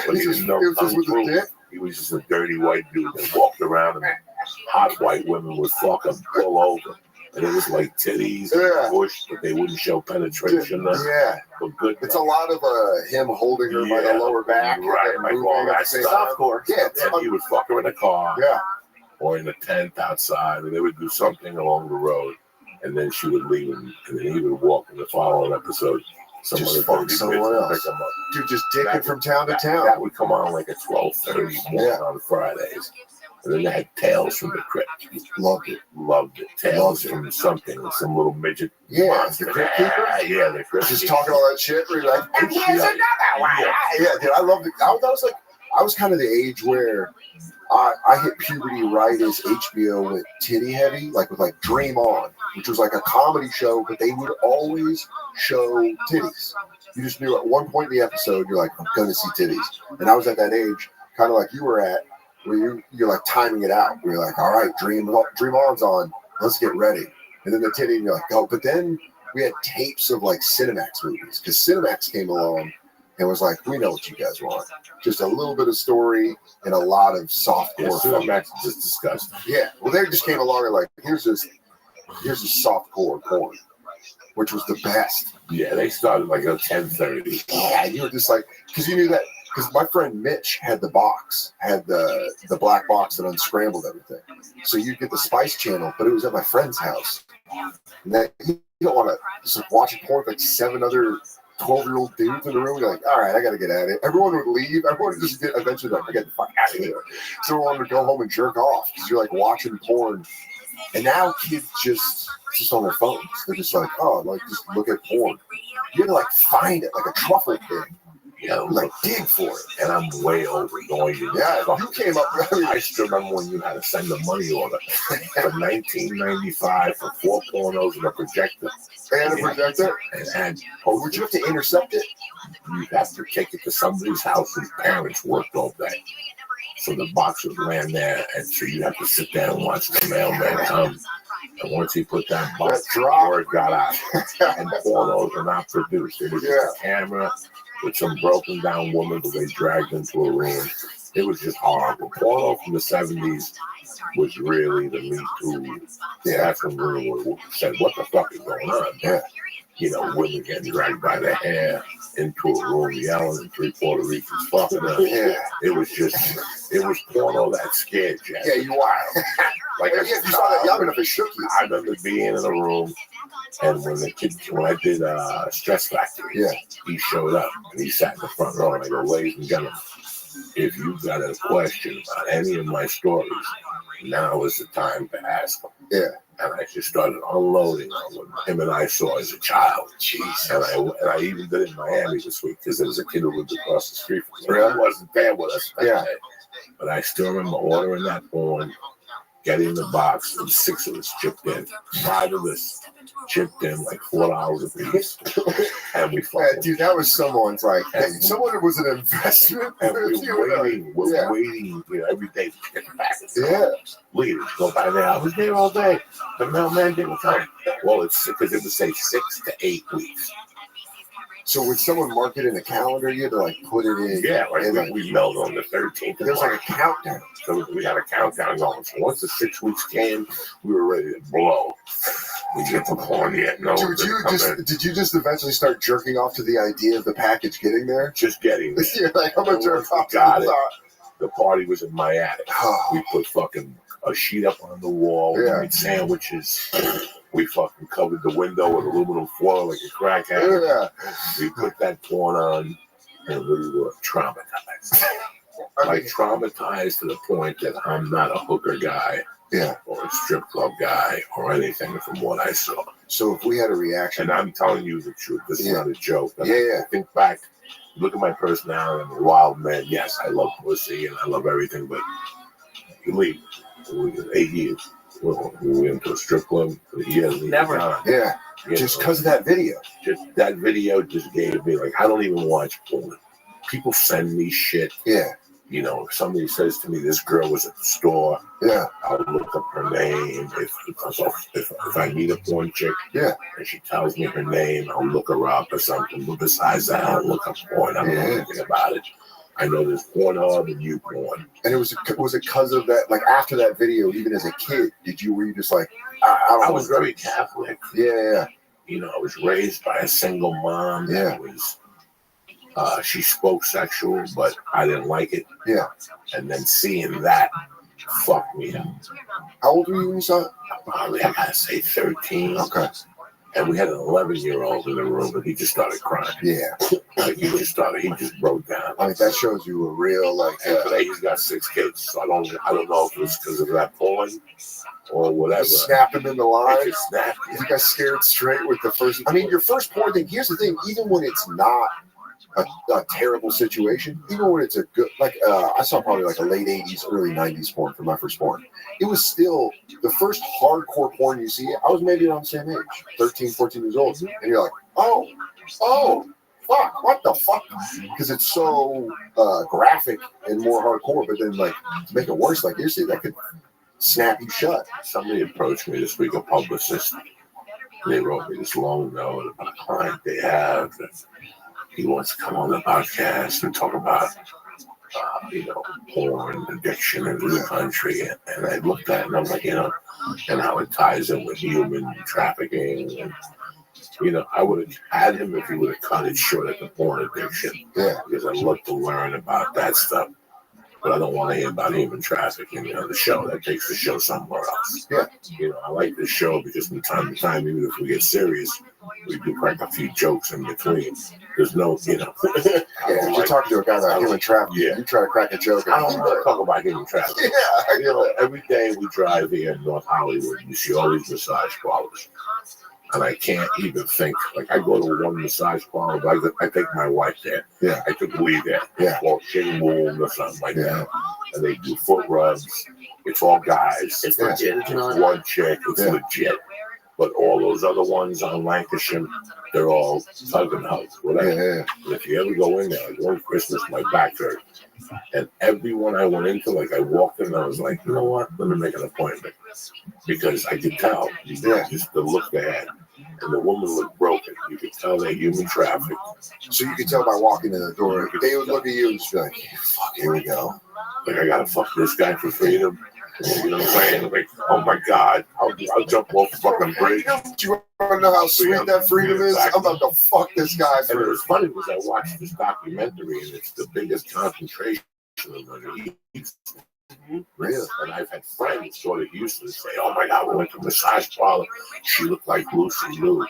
but he didn't know kung fu. He was just a dirty white dude that walked around and hot white women would fuck him all over. And it was like titties and bush, but they wouldn't show penetration. Yeah. But good. It's a lot of him holding her by the lower back. Right, like all that stuff. Yeah. And he would fuck her in a car. Yeah. Or in a tent outside, and they would do something along the road. And then she would leave him, and then he would walk in the following episode. Just fuck someone else. Dude, just dicking from town to town. That would come on like at 12:30 morning on Fridays. And then they had Tales from the Crypt. Loved it. Loved it. Tales from something, some little midget. Yeah, monster. the Crypt Keeper? Yeah, the Crypt Just Keeper. talking all that shit. Where you're like, and here's another one. Yeah, dude, I loved it. I was kind of the age where I hit puberty right as HBO went titty heavy, like with like Dream On, which was like a comedy show, but they would always show titties. You just knew at one point in the episode, you're like, I'm gonna see titties. And I was at that age, kind of like you were at, where you're like timing it out. You're like, all right, Dream On's on, let's get ready. And then the titty, and you're like, oh. But then we had tapes of like Cinemax movies, because Cinemax came along and was like, we know what you guys want. Just a little bit of story and a lot of softcore. Cinemax is just disgusting. Yeah. Well, they just came along and like, here's this softcore porn, which was the best. Yeah, they started like at 10:30. Yeah, you were just like, because you knew that, because my friend Mitch had the box, had the black box that unscrambled everything. So you'd get the Spice Channel, but it was at my friend's house. And that, he You don't want to just watching porn with like 7 other 12-year-old dudes in the room. You're like, all right, I got to get at it. Everyone would leave. Everyone would just eventually like, get the fuck out of here. So everyone would go home and jerk off because you're like watching porn. And now kids just on their phones. They're just like, oh, like just look at porn. You gotta like find it like a truffle pig. You know, like dig for it. And I'm way overdoing it. Yeah, you came up. I still remember when you had to send the money order for $19.95 for 4 pornos and a projector. And a projector? And would you have to intercept it? You have to take it to somebody's house whose parents worked all day. So the box was laying there, and so you have to sit there and watch the mailman come. And once he put that box, the word got out. And pornos were not produced. It was just a camera with some broken down woman that they dragged into a room. It was just horrible. Porno from the 70s was really the Me Too. Yeah, that's when women said, what the fuck is going on? Yeah. You know, women getting dragged by their hair into a room yelling and 3 Puerto Ricans fucking up. Yeah. It was porno that scared you. Yeah, you wild. Like you saw that young enough, it shook you. I remember being in a room, and when I did Stress Factory, yeah, he showed up and he sat in the front row, and I go, ladies and gentlemen, if you've got a question about any of my stories, now is the time to ask them. Yeah. And I just started unloading on what him and I saw as a child. Jeez. And I even did it in Miami this week because there was a kid who lived across the street from me. He wasn't there with us that day. But I still remember ordering that porn, getting the box, and 6 of us chipped in. 5 of us chipped in like $4 a piece. And we fucking... dude, that was someone's like, someone it was an investment. And we're waiting, you know, every day to get the package. Yeah. Leaders go by there. I was there all day. The mailman didn't come. Well, it's because it would say 6 to 8 weeks. So would someone mark it in a calendar? You had to like put it in. Yeah, like we mailed on the 13th. There was like a countdown. So we had a countdown going. So once the 6 weeks came, we were ready to blow. We get the porn yet. No. Did you just eventually start jerking off to the idea of the package getting there? Just getting there. You're like, I'm gonna jerk off. Got it. The party was in my attic. We put fucking a sheet up on the wall. Yeah. We made sandwiches. We fucking covered the window with aluminum foil like a crackhead. Yeah. We put that porn on, and we were traumatized. Like traumatized to the point that I'm not a hooker guy, or a strip club guy, or anything from what I saw. So if we had a reaction, and I'm telling you the truth, this is not a joke. Yeah. I think back, look at my personality. I'm a wild man. Yes, I love pussy and I love everything, but you leave. 8 years. We went to a strip club for years. Never. Yeah. Just because of that video. Just that video just gave me, like, I don't even watch porn. People send me shit. Yeah. You know, if somebody says to me, this girl was at the store, I'll look up her name. If I meet a porn chick, and she tells me her name, I'll look her up or something. But besides that, I don't look up porn. I don't know anything about it. I know there's Pornhub and YouPorn. And was it because of that, like after that video, even as a kid, were you just like, I was very Catholic. Yeah. You know, I was raised by a single mom that was, she spoke sexual, but I didn't like it. Yeah. And then seeing that fucked me up. How old were you when you saw it? Probably, I gotta say 13. Okay. And we had an 11-year-old in the room, and he just started crying. Yeah. Like he just broke down. I mean, that shows you a real, like... And today he's got 6 kids, so I don't know if it's because of that porn or whatever. You snapped him in the line. Just snapped. You got scared straight with the first... I mean, your first porn thing, here's the thing, even when it's not a terrible situation, even when it's a good... Like, I saw probably like a late 80s, early 90s porn for my first porn. It was still the first hardcore porn you see. I was maybe around the same age, 13, 14 years old. And you're like, oh, fuck, what the fuck? Because it's so graphic and more hardcore, but then, like, to make it worse, like you say, that could snap you shut. Somebody approached me this week, a publicist. They wrote me this long note about a client they have. He wants to come on the podcast and talk about, porn addiction in the country. And I looked at it and I was like, and how it ties in with human trafficking. And, I would have had him if he would have cut it short at the porn addiction. Yeah. Because I'd love to learn about that stuff. but I don't want to hear about human trafficking. You know, the show that takes the show somewhere else. Yeah. You know, I like this show because from time to time, even if we get serious, we do crack a few jokes in between. There's no, you know. Yeah, if you're talking to a guy about human trafficking, yeah. you try to crack a joke. I don't want to talk about human trafficking. Yeah, you know, every day we drive here in North Hollywood, you see all these massage parlors. And I can't even think. Like, I go to one massage parlor, but I take my wife there. Yeah. I took Lee there. Yeah. Or Shane Moon or something like that. And they do foot rubs. It's all guys. It's legit. It's one chick. It's legit. But all those other ones on Lancashire, they're all hug and hugs, whatever. Yeah. And if you ever go in there, like one Christmas, my back hurt. And everyone I went into, like I walked in, I was like, you know what? Let me make an appointment. Because I could tell, just the look they had. And the woman looked broken. You could tell they're human trafficked. So you could tell by walking in the door, they would look at you and just be like, fuck, here we go. Like, I gotta fuck this guy for freedom. You know what I'm saying? Like, oh my God, I'll jump off the fucking bridge. Do you want to know how sweet that freedom is? I'm about to fuck this guy And it for. was funny because I watched this documentary and it's the biggest concentration of the East. Really? And I've had friends go to Houston and say, oh my God, we went to a massage parlor. She looked like Lucy Liu.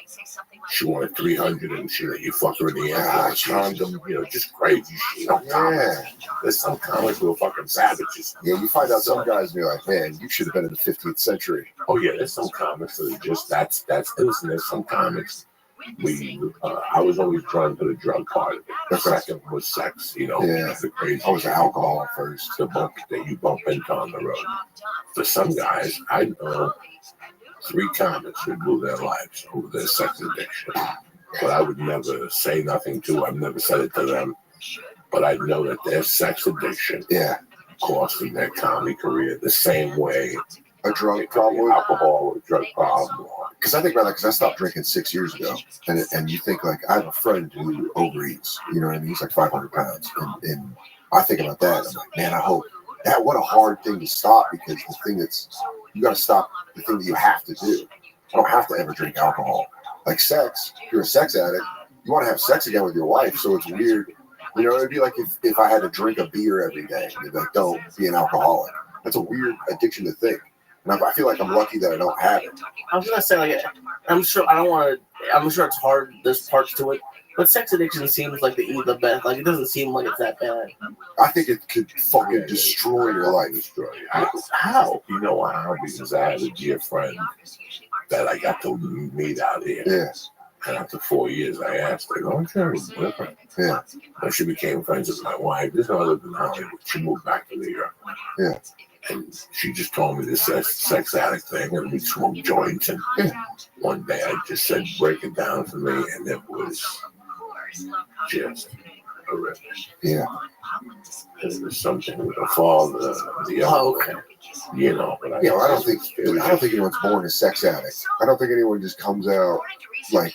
She wanted 300 and she let you fuck her in the ass. Condom, you know, just crazy shit. There's some comics who are fucking savages. Yeah, you find out some guys be like, man, you should have been in the 15th century. Oh yeah, there's some comics that are just that's listen, there's some comics. I was always drawn to the drug part of it. The second was sex, you know. Yeah. The crazy. I was alcohol first. The bump that you bump into on the road. For some guys, I know 3 comics who blew their lives over their sex addiction. But I would never say nothing to. I've never said it to them. But I know that their sex addiction cost them their comedy career the same way a drug problem, alcohol, or drug problem. Because I think about that, because I stopped drinking 6 years ago, and you think like I have a friend who overeats, you know what I mean? He's like 500 pounds, and I think about that. I'm like, man, I hope that what a hard thing to stop, because the thing that's you got to stop the thing that you have to do. I don't have to ever drink alcohol. Like sex, if you're a sex addict, you want to have sex again with your wife, so it's weird. You know, it'd be like if I had to drink a beer every day. They'd be like, don't be an alcoholic. That's a weird addiction to think. And I feel like I'm lucky that I don't have it. I was gonna say, like, I'm sure I don't want to. I'm sure it's hard. There's parts to it, but sex addiction seems like the best. Like, it doesn't seem like it's that bad. I think it could fucking destroy your life. How? You know how? Because I had a dear friend that I got to meet out here. Yeah. And after 4 years, I asked her, "Don't you have a boyfriend?" Yeah. And she became friends with my wife. This is how I lived in Hollywood. She moved back to New York. Yeah. And she just told me this sex addict thing, and we smoked joints. And one day I just said, break it down for me, and it was just horrific. Yeah. It was something with the father, the other, you know. But I don't think anyone's born a sex addict. I don't think anyone just comes out like,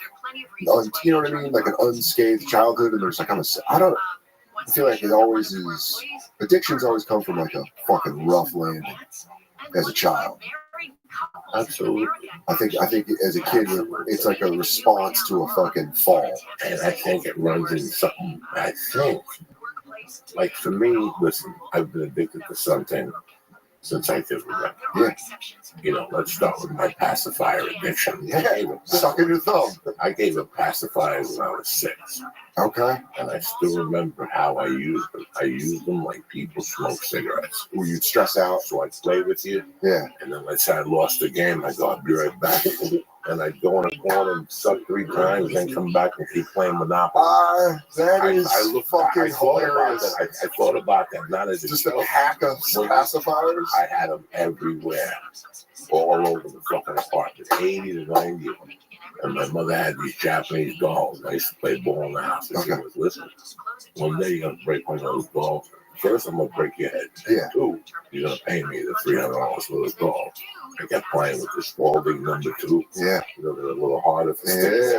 you know what I mean, like an unscathed childhood, and there's like I feel like it always is. Addictions always come from like a fucking rough landing as a child. Absolutely. I think as a kid, it's like a response to a fucking fall. And I think it runs in something. I think, like for me, listen, I've been addicted to something since I could remember. Yeah. You know, let's start with my pacifier addiction. Yeah, sucking your thumb. I gave up pacifiers when I was 6. Okay. And I still remember how I used them. I used them like people smoke cigarettes. Where you'd stress out. So I'd play with you. Yeah. And then let's say I lost the game, I'd go, I'll be right back. And I'd go in a corner and suck 3 times, then come back and keep playing Monopoly. That is fucking hilarious. I thought about that. Not as just a pack of pacifiers. I had them everywhere, all over the fucking apartment, 80 to 90 of them. And my mother had these Japanese dolls. I used to play ball in the house. And she was, listen, one day you're going to break one of those dolls. First, I'm going to break your head. Yeah. 2, you're going to pay me the $300 for this doll. I kept playing with this Spalding number 2. Yeah. You know, they're a little harder for sticks.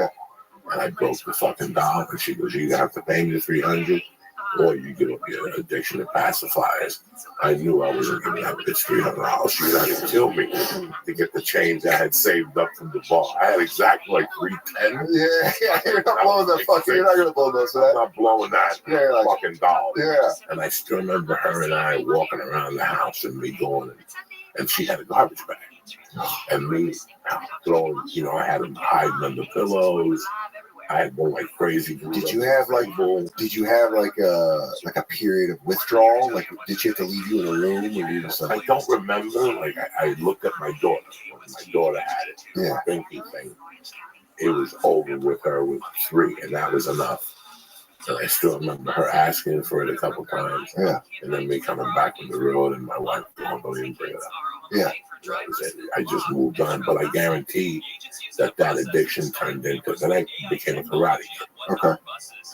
And I broke the fucking doll. And she goes, you have to pay me the $300. or you give up your addiction to pacifiers. I knew I wasn't giving that bitch $300. She was trying to kill me to get the change I had saved up from the bar. I had exactly like $310. Yeah, you're not blowing that fucking. You're not gonna blow those. I'm not blowing that like, fucking dollar. Yeah. And I still remember her and I walking around the house and me going, and she had a garbage bag. And me throwing, I had them hiding under pillows. I had one like crazy. Did you have like a period of withdrawal? Like, did she have to leave you in a room? Or you just like, I don't remember. Like, I looked at my daughter. When my daughter had it. Yeah. The drinking thing. It was over with her with 3, and that was enough. And I still remember her asking for it a couple times. Yeah. And then me coming back on the road, and my wife don't even bring it up. Yeah. That was it. I just moved on, but I guarantee that addiction turned into. Then I became a karate kid. Okay.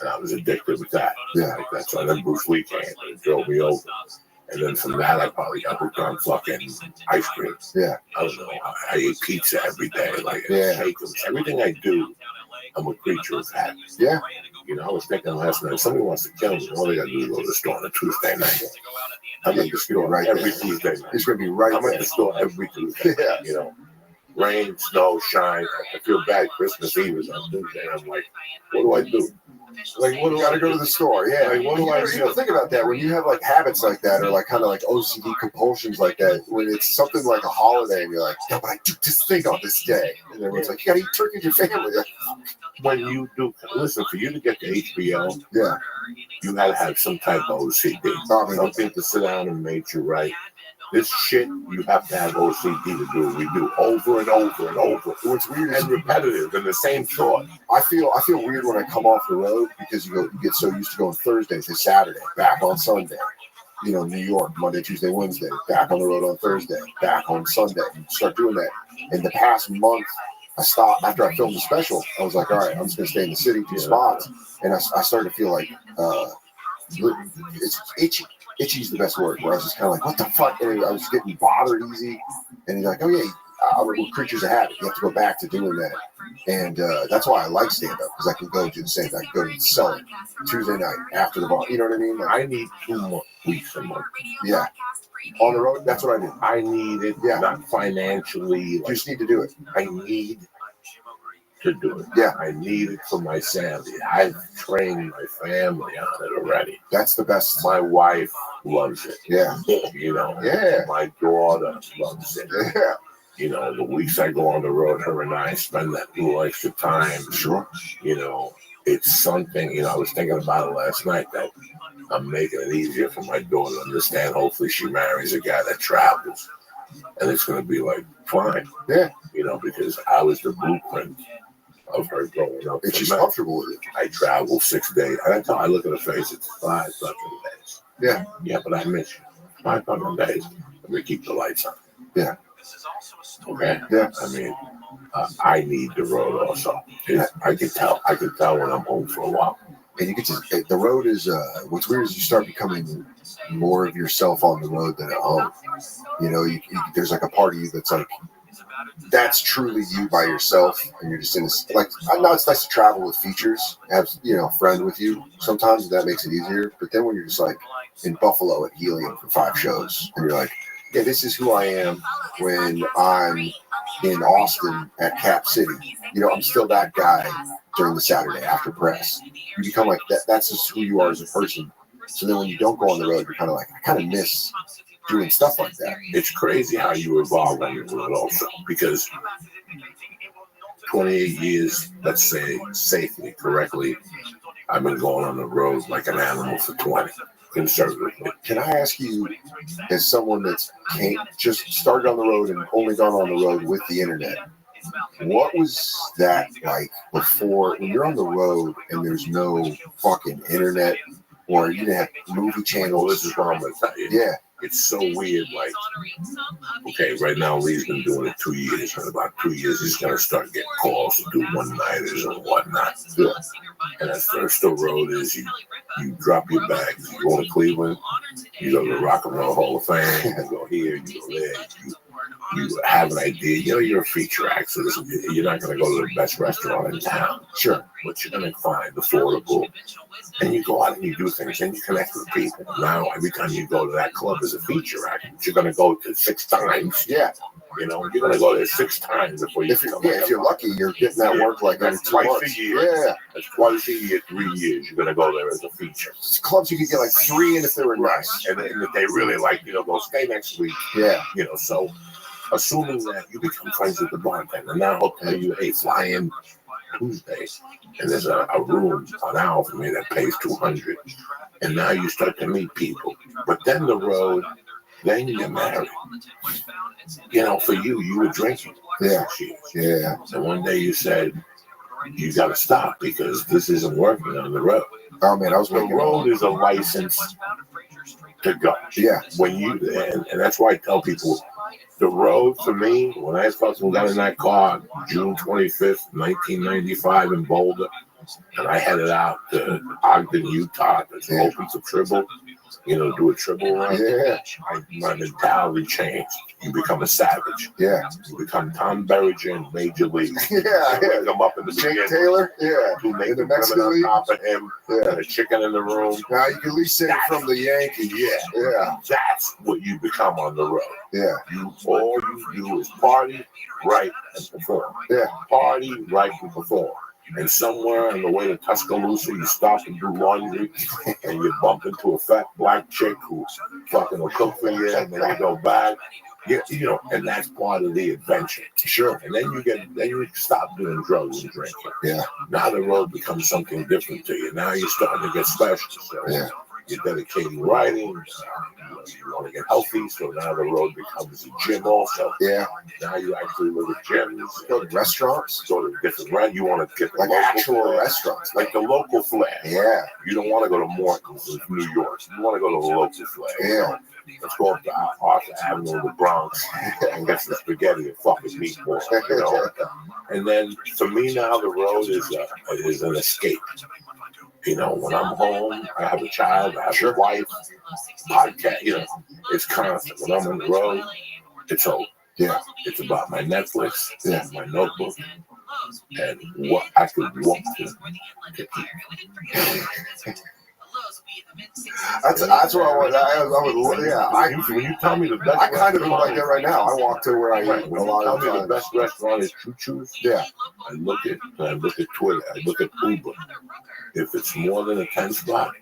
And I was addicted with that. Yeah. Like that's why then Bruce Lee came and it drove me over. And then from that, I probably got hooked on fucking ice cream. Yeah. I don't know. I ate pizza every day. Like, yeah. Everything I do, I'm a creature of habit. Yeah. I was thinking last night, somebody wants to kill me. All they got to do is go to the store on a Tuesday night. I'm at the store every Tuesday night. It's going to be right I'm at the store every Tuesday. Yeah. Rain, snow, shine. I feel bad. Christmas Eve is on Tuesday. I'm like, what do? Like, what do I go to the store? Yeah. Like, what do I do? You know, think about that. When you have like habits like that, or like kind of like OCD compulsions like that, when it's something like a holiday, and you're like, yeah, but I do this thing on this day, and everyone's like, you gotta eat turkey with your family. When you do, listen, for you to get to HBO, yeah, you gotta have some type of OCD. Something to sit down and make you right. This shit, you have to have OCD to do. We do over and over and over. What's weird is and repetitive and the same thought. I feel weird when I come off the road because you get so used to going Thursday to Saturday, back on Sunday. New York, Monday, Tuesday, Wednesday, back on the road on Thursday, back on Sunday. You start doing that. In the past month, I stopped after I filmed the special. I was like, all right, I'm just gonna stay in the city, 2 spots, and I started to feel like it's itchy. Itchy is the best word. Where I was just kind of like, what the fuck? And I was getting bothered easy. And he's like, oh yeah, we're creatures of habit. You have to go back to doing that. And that's why I like stand up, because I can go do the same thing. I can go to sell it Tuesday night after the bar. You know what I mean? Like, I need 2 more weeks a month. Yeah. On the road, that's what I do. I need it. Yeah. Not financially. Like, you just need to do it. I need to do it. Yeah. I need it for my sanity. I've trained my family on it already. That's the best. My wife loves it. Yeah. Yeah. My daughter loves it. Yeah. The weeks I go on the road, her and I spend that little extra time. Sure. It's something, I was thinking about it last night that I'm making it easier for my daughter to understand. Hopefully she marries a guy that travels. And it's going to be like, fine. Yeah. Because I was the blueprint of her growing up. And she's comfortable with it. I travel 6 days. I look at her face, it's 5 fucking days. Yeah. Yeah, but I miss you. 5 fucking days. And we keep the lights on. Yeah. Okay? Yeah. I mean, I need the road also. I can tell when I'm home for a while. And you get to, the road is, what's weird is you start becoming more of yourself on the road than at home. There's like a part of you that's like, that's truly you by yourself, and you're just in this, like, I know it's nice to travel with features, have, a friend with you. Sometimes that makes it easier, but then when you're just like in Buffalo at Helium for 5 shows, and you're like, yeah, this is who I am when I'm in Austin at Cap City. I'm still that guy during the Saturday after press. You become like that. That's just who you are as a person. So then when you don't go on the road, you're kind of like, I kind of miss doing stuff like that. It's crazy how you evolve on the road also, because 28 years, let's say safely, correctly, I've been going on the road like an animal for 20. Conservatively. Can I ask you, as someone that's just started on the road and only gone on the road with the internet, what was that like before, when you're on the road and there's no fucking internet, or you didn't have movie channels? Well, this is what I'm going to tell you. Yeah. It's so weird. Like, okay, right now Lee's been doing it 2 years. In about 2 years, he's going to start getting calls to do one-nighters and whatnot. Yeah. And at first, the road is you drop your bags, you go to Cleveland, you go to the Rock and Roll Hall of Fame, you go here, you go there. you have an idea. You know, you're a feature act, so you're not going to go to the best restaurant in town. Sure. But you're going to find affordable. And you go out and you do things and you connect with people. Now, every time you go to that club as a feature act, you're going to go to 6 times. Yeah. You know, you're going to go there 6 times before you come. Yeah, if you're lucky, you're getting that work like every 2 months. Twice a year. Yeah. That's twice a year, 3 years. You're going to go there as a feature. It's clubs you could get like 3 in if they were nice. And if they really like, you know, go stay next week. Yeah. You know, so assuming that you become friends with the bartender, now he'll tell you, hey, fly in Tuesday. And there's a room an hour for me that pays $200. And now you start to meet people. But then the road, then you get married. You know, for you were drinking. Yeah. Yeah. So one day you said, you got to stop because this isn't working on the road. Oh, man, the road is a license to go. Yeah. When you, and that's why I tell people, the road for me, when I fucking got in that car, June 25th, 1995 in Boulder, and I headed out to Ogden, Utah, to open the Tribble, you know, do a Tribble run. Yeah. My mentality changed. You become a savage. Yeah. You become Tom Berringer in Major League. Yeah. You come up in the Jake Taylor. Yeah. Who made the Mexican League on top of him. Yeah. And a chicken in the room. Now you can at least say it from the Yankees. Yeah. Yeah. That's what you become on the road. Yeah. All you do is party, write, and perform. Yeah. Party, write, and perform. And somewhere on the way to Tuscaloosa, you stop and do laundry, and you bump into a fat black chick who fucking will cook for you, and then you go back. You know, and that's part of the adventure. Sure. And then you stop doing drugs and drinking. Yeah. Now the road becomes something different to you. Now you're starting to get special. So yeah. You're dedicating writing. You want to get healthy, so now the road becomes a gym also. Yeah. Now you actually live at gyms. Go to restaurants. Go to different restaurants. You want to get like actual restaurants. Like the local flair. Yeah. You don't want to go to Morton's in New York. You want to go to the local flair. Yeah. Let's go up to Arthur Avenue in the Bronx and get some spaghetti and fucking meatballs, you know. And then for me now, the road is an escape. You know, when I'm home, I have a child, I have a wife, podcast, you know, it's constant. When I'm on the road, it's over. Yeah. It's about my Netflix, my notebook, and what I could walk to eat. That's what I want. When you tell me the best, I kind of like that right now. I walk to where I eat when you tell me the best restaurant is Choo Choo's. Yeah, I look at Twitter. I look at Uber. If it's more than a 10 spot,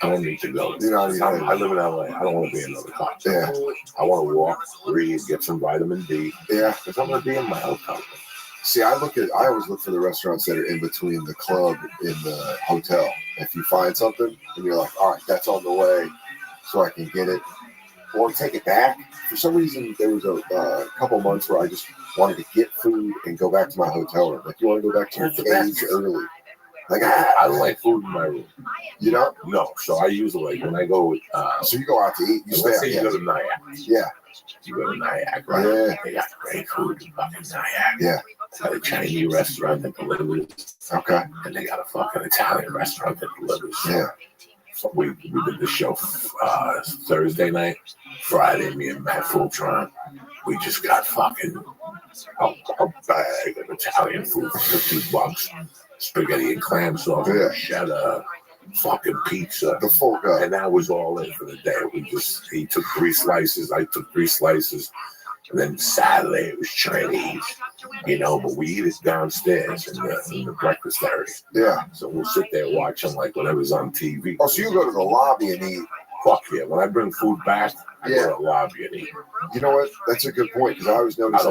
I don't need to go. You know, I live in LA. I don't want to be in another car. Yeah, I want to walk, breathe, get some vitamin D. Yeah, because I'm going to be in my hotel room. See, I always look for the restaurants that are in between the club and the hotel. If you find something and you're like, all right, that's on the way, so I can get it, or take it back. For some reason, there was a couple months where I just wanted to get food and go back to my hotel room. Like, you want to go back to your cage early. Like, I don't like food in my room. You know? No. So I usually, when I go, so you go out to eat. Let's say you go to Nyack. Yeah. You go to Nyack, right? Yeah. They got great food in fucking Nyack. Yeah. They got a Chinese restaurant that delivers. Okay. And they got a fucking Italian restaurant that delivers. Yeah. So we did the show Thursday night. Friday, me and Matt Fultron, we just got fucking a bag of Italian food for $50. Spaghetti and clam sauce, cheddar, fucking pizza. The full guy. And that was all in for the day. He took 3 slices, I took 3 slices. And then Saturday it was Chinese, you know, but we eat it downstairs in the breakfast area. Yeah. So we'll sit there watching like whatever's on TV. Oh, so you go to the lobby and eat? Fuck yeah. When I bring food back, I go to the lobby and eat. You know what? That's a good point, because I always notice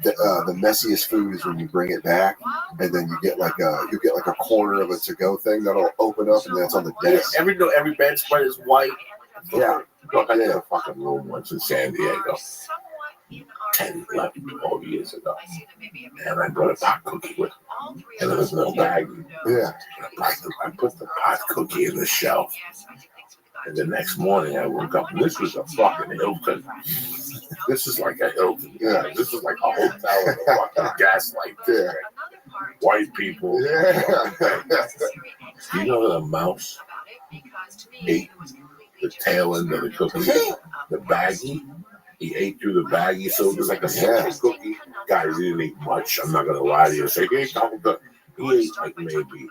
the messiest food is when you bring it back and then you get like a corner of a to-go thing that'll open up and that's on the desk. Yeah, every bedspread is white. Yeah. I did a fucking room once in San Diego 10, 11, 12 years ago. And I brought a pot cookie with me. And there was no bag. Yeah. I put the pot cookie in the shelf. And the next morning I woke up and this was a fucking Hilton. This is like a Hilton. Yeah. This is like a hotel with a fucking gaslight. Yeah. White people. Yeah. You know the mouse ate the tail end of the cookie, the baggie. He ate through the baggie, so it was like a simple cookie. Guy didn't eat much. I'm not gonna lie to you. Say he ate like maybe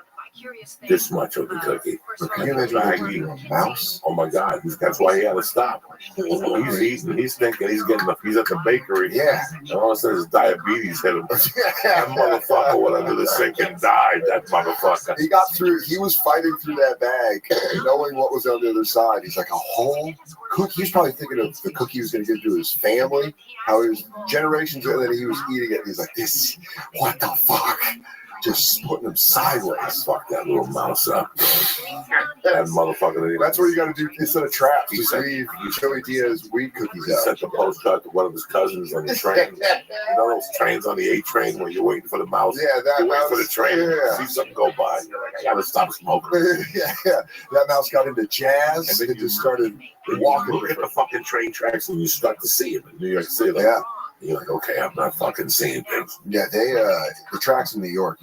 this much of the cookie. Can you imagine eating a mouse? Oh my God, that's why he had to stop. He's eating, he's thinking he's at the bakery. Yeah. And all of a sudden his diabetes hit him. That motherfucker went under the sink and died, that motherfucker. He got through, he was fighting through that bag, knowing what was on the other side. He's like, a whole cookie? He was probably thinking of the cookie he was going to give to his family, how he was generations, and then he was eating it. He's like, this, what the fuck? Just putting him sideways. Fuck that little mouse up. That motherfucker. That's what you got to do instead of traps. Just leave Joey Diaz weed cookies out. Sent the postcard to one of his cousins on the train. You know those trains on the A train when you're waiting for the mouse? Yeah, that you're mouse. waiting for the train. Yeah. See something go by. And you're like, I gotta stop smoking. Yeah. That mouse got into jazz and just started walking. Look at the fucking train tracks and you start to see him in New York City. Yeah. You're like, okay, I'm not fucking seeing things. Yeah, the tracks in New York,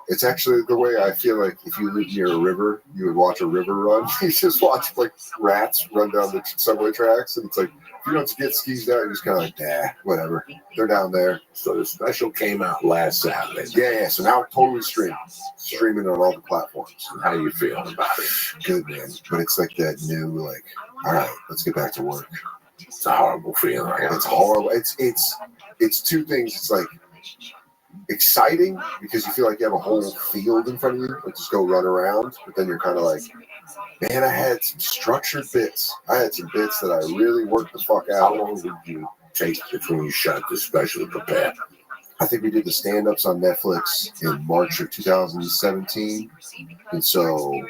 it's actually the way I feel like if you live near a river, you would watch a river run. You just watch like rats run down the subway tracks, and it's like, if you don't get skeezed out, you're just kind of like, whatever. They're down there. So the special came out last Saturday. Yeah. So now totally streaming on all the platforms. How you feeling about it? Good, man. But it's like that new, like, all right, let's get back to work. It's a horrible feeling. It's horrible. It's two things. It's like exciting because you feel like you have a whole field in front of you, like just go run around. But then you're kind of like, man, I had some structured bits. I had some bits that I really worked the fuck out. How long did you take between you shot this special to prepare? I think we did the stand-ups on Netflix in March of 2017, and so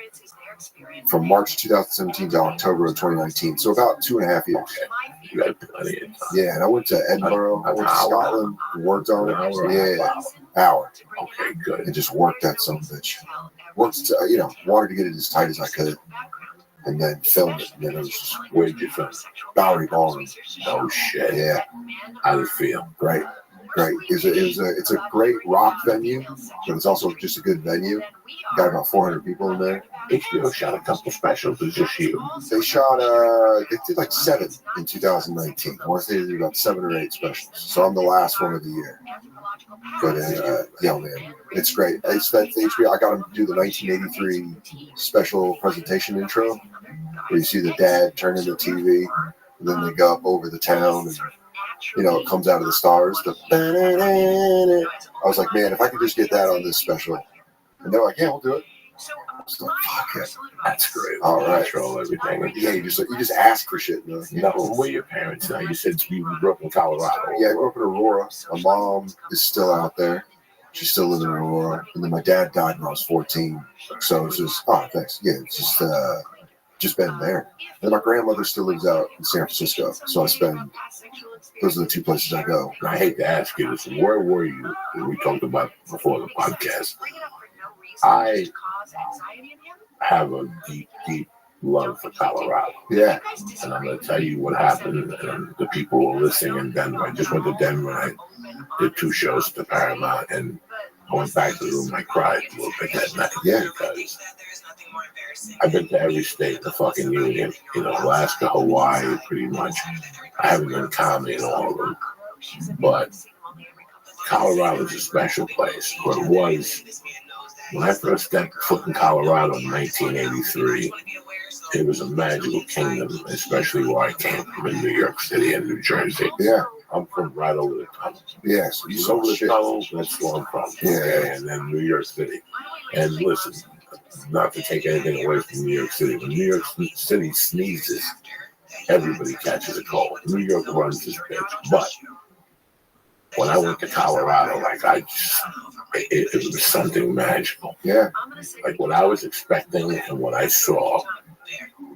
from March 2017 to October of 2019, so about 2.5 years. You got plenty of time. Yeah, and I went to Edinburgh, I went to Scotland, worked on it. Hour. Okay, good. And just worked that son of a bitch. Worked, wanted to get it as tight as I could, and then filmed it. And then it was just, where'd you film? Bowery Ballroom. Oh shit. Yeah. How did it feel? Great. It's a great rock venue, but it's also just a good venue. Got about 400 people in there. HBO shot a couple specials. It's just you. They did like 7 in 2019. I want to say they did about 7 or 8 specials. So I'm the last one of the year. But man, it's great. It's that HBO. I got them to do the 1983 special presentation intro, where you see the dad turn into TV, and then they go up over the town and. It comes out of the stars. I was like, man, if I could just get that on this special. And they're like, yeah, we'll do it. I was like, fuck it. That's great. All right. Control everything. Yeah, you just ask for shit. Who were your parents now? You said you grew up in Colorado. Yeah, I grew up in Aurora. My mom is still out there. She's still living in Aurora. And then my dad died when I was 14. So it's just, thanks. Yeah, it's just been there. And my grandmother still lives out in San Francisco. So those are the 2 places I go. I hate to ask you this. Where were you? We talked about before the podcast. I have a deep, deep love for Colorado. Yeah. And I'm going to tell you what happened. And the people who are listening in Denver. I just went to Denver and I did 2 shows at the Paramount. And I went back to the room and I cried a little bit that night. Yeah. Because I've been to every state in the fucking union. Alaska, Hawaii, pretty much. I haven't done comedy in all of them. But Colorado's a special place. What it was, when I first stepped foot in Colorado in 1983, it was a magical kingdom, especially where I came from in New York City and New Jersey. Yeah. I'm from right over the tunnel. Yeah, so you over the tunnel, that's where I'm from. Yeah. And then New York City. And listen, not to take anything away from New York City, when New York City sneezes, everybody catches a cold. New York runs this bitch. But when I went to Colorado, it was something magical. Yeah. Like what I was expecting and what I saw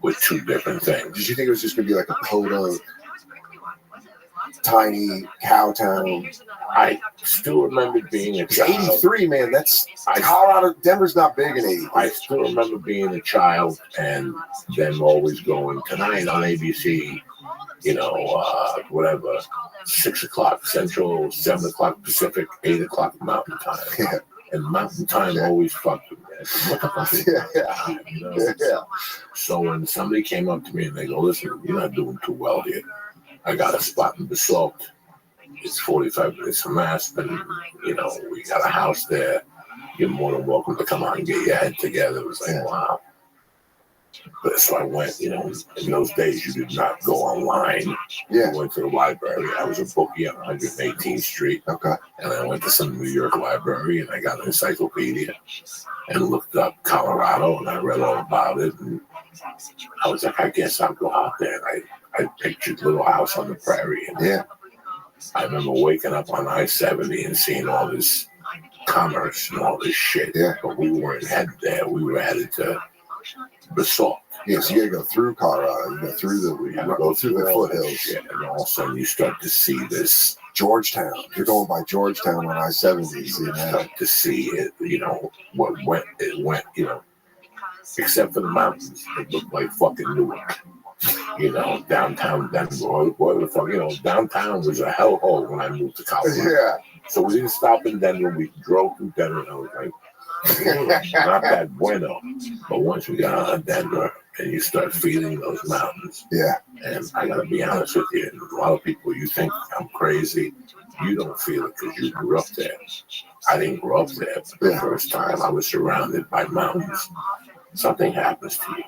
were 2 different things. Did you think it was just going to be like a podunk, tiny cow town? I still remember being a child. 83, man, Colorado. Denver's not big in 83. I still remember being a child and them always going tonight on ABC, whatever, 6 o'clock Central, 7 o'clock Pacific, 8 o'clock Mountain Time. Yeah. And Mountain Time always fucked with me. What the fuck is that? Yeah. So when somebody came up to me and they go, listen, you're not doing too well here. I got a spot in Basalt. It's 45 minutes from Aspen. You know, we got a house there. You're more than welcome to come out and get your head together. It was like, wow. But so I went, you know, in those days you did not go online. Yeah. I went to the library. I was a bookie on 118th Street. Okay. And I went to some New York library and I got an encyclopedia and looked up Colorado and I read all about it. And I was like, I guess I'll go out there. And I pictured Little House on the Prairie. And yeah. I remember waking up on I-70 and seeing all this commerce and all this shit. Yeah. But we weren't headed there. We were headed to Basalt. Yeah, so you gotta go through Colorado. You go through the foothills. Shit. And all of a sudden you start to see this Georgetown. You're going by Georgetown on I-70. You start to see it, you know, it went, you know, except for the mountains. It looked like fucking Newark. You know, downtown Denver. What the fuck, you know, downtown was a hellhole when I moved to Colorado. Yeah. So we didn't stop in Denver. We drove through Denver and I was like, not that bueno. But once we got out of Denver and you start feeling those mountains. Yeah. And I gotta be honest with you, a lot of people, you think I'm crazy. You don't feel it because you grew up there. I didn't grow up there. For the first time I was surrounded by mountains. Something happens to you.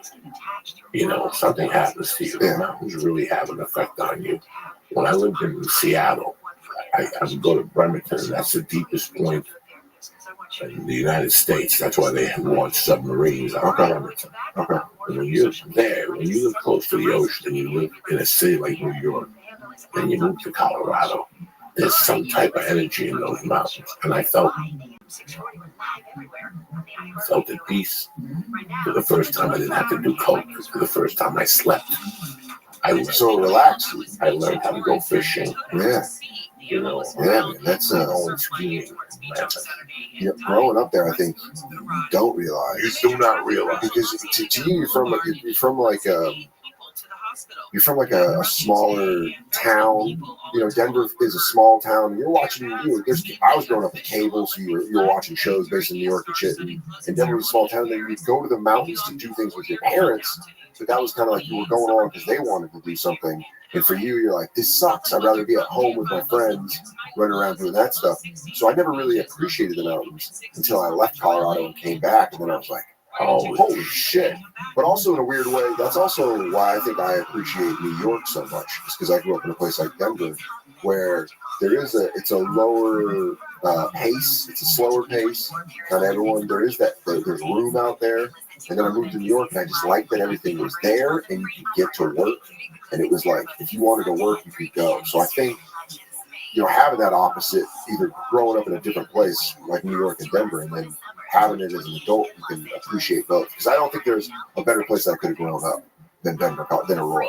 You know, something happens to you. The mountains really have an effect on you. When I lived in Seattle, I would go to Bremerton. That's the deepest point in the United States. That's why they launch submarines out of Bremerton. Okay. And when you're there, when you live close to the ocean and you live in a city like New York, and you move to Colorado, there's some type of energy in those mountains. And I felt at peace. For the first time, I didn't have to do coke. For the first time, I slept. I was so relaxed. I learned how to go fishing. Yeah. You know, yeah, that's skiing. Yeah, growing up there, I think you don't realize. You do not realize because to you, you're from like a smaller town. You know, Denver is a small town. You're watching. I was growing up with cable, so you were watching shows based in New York and shit. And Denver was a small town. Then you'd go to the mountains to do things with your parents. So that was kind of like you were going on because they wanted to do something. And for you, you're like, this sucks. I'd rather be at home with my friends, running around doing that stuff. So I never really appreciated the mountains until I left Colorado and came back. And then I was like, oh, holy shit. But also in a weird way, that's also why I think I appreciate New York so much. It's because I grew up in a place like Denver where it's a lower pace. It's a slower pace. Not everyone, there's room out there. And then I moved to New York and I just liked that everything was there and you could get to work. And it was like, if you wanted to work, you could go. So I think, you know, having that opposite, either growing up in a different place like New York and Denver, and then having it as an adult, you can appreciate both. Because I don't think there's a better place I could have grown up than Denver, than Aurora.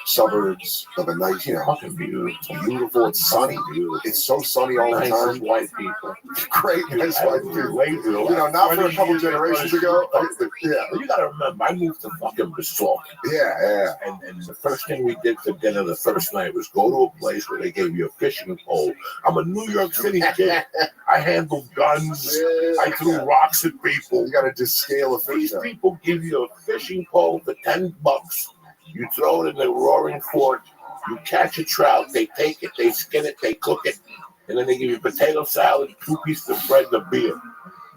Suburbs of a nice, you know, beautiful. It's sunny, dude. It's so sunny all the time. White people, great, nice white people. You know, not for a couple generations ago. Yeah, you gotta remember, I moved to fucking Basalt. Yeah. And the first thing we did for dinner the first night was go to a place where they gave you a fishing pole. I'm a New York City kid. I handled guns. I threw rocks at people. You gotta just scale a fish. These people give you a fishing pole for $10. You throw it in the roaring fork, you catch a trout, they take it, they skin it, they cook it, and then they give you potato salad, 2 pieces of bread, and a beer.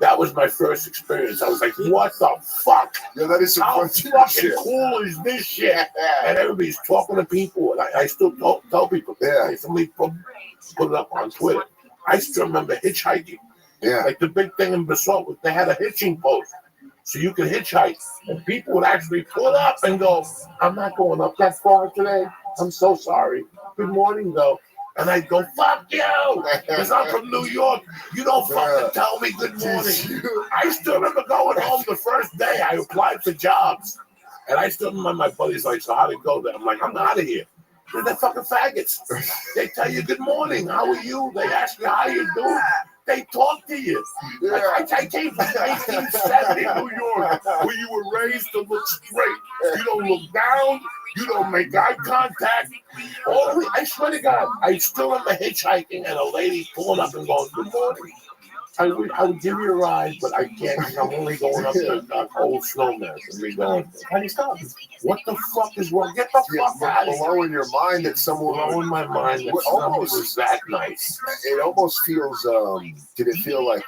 That was my first experience. I was like, what the fuck? Yeah, that is some How fucking cool is this shit? And everybody's talking to people, and I still tell people, somebody put it up on Twitter. I still remember hitchhiking. Yeah. Like the big thing in Basalt was they had a hitching post. So you could hitchhike, and people would actually pull up and go, I'm not going up that far today. I'm so sorry. Good morning, though. And I'd go, fuck you, because I'm from New York. You don't fucking tell me good morning. I still remember going home the first day. I applied for jobs. And I still remember my buddies like, so how'd it go there? I'm like, I'm out of here. They're fucking faggots. They tell you good morning. How are you? They ask you how you doing. They talk to you. Like I came from 1970 New York, where you were raised to look straight. You don't look down. You don't make eye contact. I swear to God, I still remember hitchhiking and a lady pulling up and going, good morning. I would give you a ride, but I can't. I'm only going up to old snowman. And me going, how do you stop? What the fuck is wrong? Get the fuck out of here. Below in your mind that someone Blowing my mind that almost was that nice. It almost feels. Did it feel like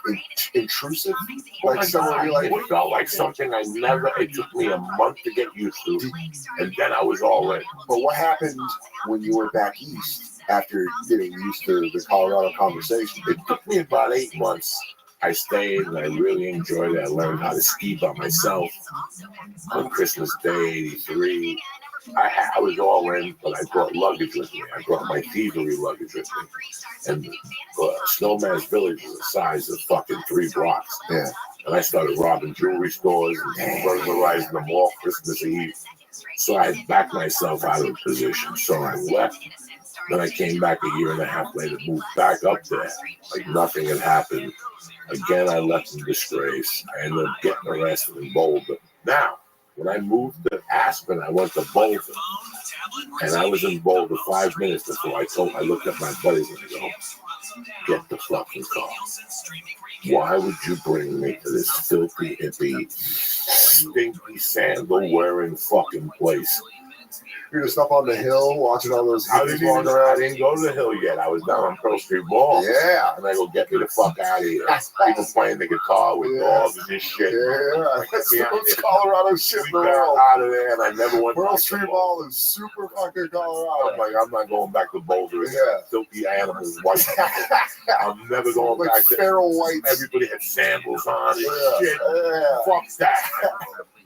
intrusive? Like Like someone it felt like something I never. It took me a month to get used to, and then I was all in. But what happened when you were back east after getting used to the Colorado conversation? It took me about 8 months. I stayed and I really enjoyed it. I learned how to ski by myself. On Christmas Day, '83, I was all in, but I brought luggage with me. I brought my thievery luggage with me. And Snowman's Village is the size of fucking 3 blocks. Yeah. And I started robbing jewelry stores and burglarizing them all Christmas Eve. So I backed myself out of the position. So I left. Then I came back a year and a half later, moved back up there. Like nothing had happened. Again, I left in disgrace. I ended up getting arrested in Boulder. Now, when I moved to Aspen, I went to Boulder. And I was in Boulder 5 minutes before I looked at my buddies and I go, get the fucking car. Why would you bring me to this filthy, hippie, stinky, sandal-wearing fucking place? You're just up on the hill watching all those I hippies walking around. I didn't go to the hill yet. I was down on Pearl Street Mall. Yeah. And I go, get me the fuck out of here. People playing the guitar with dogs and this shit. Yeah. That's the most Colorado shit in the We world. got out of there and I never went Pearl back. Street Mall is super fucking Colorado. I'm like, I'm not going back to Boulder. Yeah. Filthy animals. White. I'm never going Like back there. feral whites. Everybody had sandals on and Yeah. shit. Yeah. Fuck that.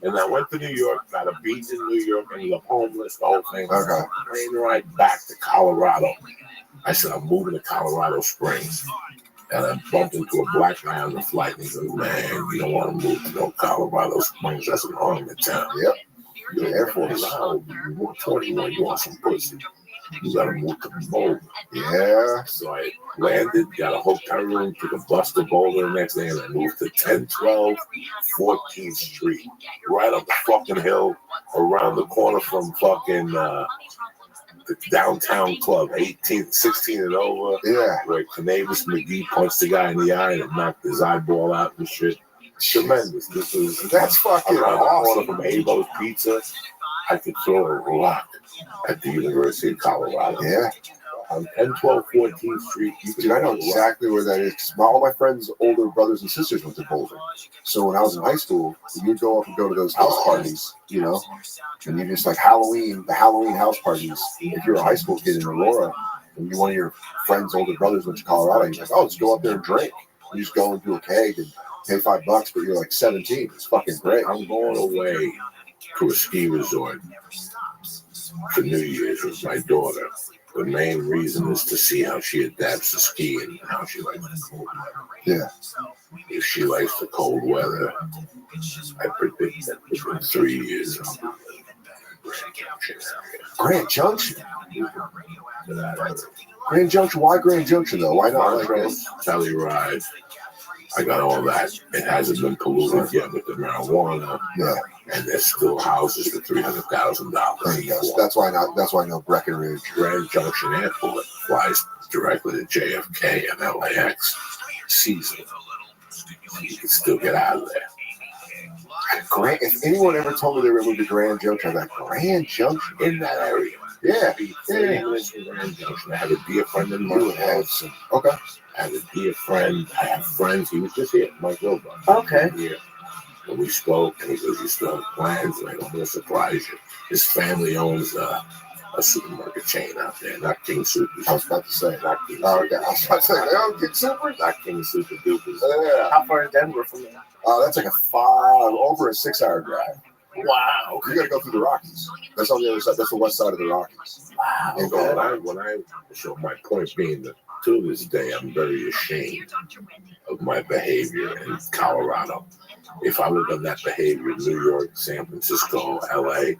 And I went to New York, got a beach in New York, ended up homeless, the whole thing. Okay. Plane ride back to Colorado. I said, I'm moving to Colorado Springs. And I bumped into a black guy on the flight. And he goes, man, you don't want to move to no Colorado Springs. That's an army town. Yep. You're Air Force. You want 21, you want some pussy. You got to move to Boulder. Yeah. So I landed, got a hotel room, took a bus to Boulder the next day, and I moved to 1012 14th Street. Right up the fucking hill, around the corner from fucking the downtown club, 18, 16 and over. Yeah. Where Canavis McGee punched the guy in the eye and knocked his eyeball out and shit. Tremendous. That's fucking around the awesome. corner from Abo's Pizza. I could throw a rock at the University of Colorado. Yeah. On 1012 14th Street. Dude, I know exactly where that is. 'Cause all my friends' older brothers and sisters went to Boulder. So when I was in high school, you'd go up and go to those house parties, you know? And you just like the Halloween house parties. If you're a high school kid in Aurora, and one of your friends' older brothers went to Colorado, you're like, oh, let's go up there and drink. You just go and do a keg and pay $5, but you're like 17. It's fucking great. I'm going away to a ski resort for New Year's with my daughter. The main reason is to see how she adapts to skiing and how she likes the cold weather. Yeah. If she likes the cold weather, I predict that within 3 years I'll be living in Grand Junction. Grand Junction. Why Grand Junction though? Why not like this? Telluride. I got all that. It hasn't been polluted yet with the marijuana. Yeah. And there's still houses for $300,000. That's why I know Breckenridge. Grand Junction Airport flies directly to JFK and LAX. Season. You can still get out of there. If anyone ever told me they were moving to Grand Junction, I'd be like, Grand Junction? In that area. Yeah. Grand Junction. I have a dear friend in Marlton. Okay. I have a dear friend. I have friends. He was just here, Mike Wilbur. Okay. Yeah. And we spoke, and he goes, you still have plans? And I go, I'm going to surprise you. His family owns a supermarket chain out there, not King Supers. I was about to say. Not King Oh, okay. I was about to say, they own King Supers? Not King Super Dupers. Yeah. How far is Denver from there? That's like over a 6-hour drive. Wow. You got to go through the Rockies. That's on the other side. That's the west side of the Rockies. Wow. And So my point being that to this day, I'm very ashamed of my behavior in Colorado. If I would have done that behavior in New York, San Francisco, LA,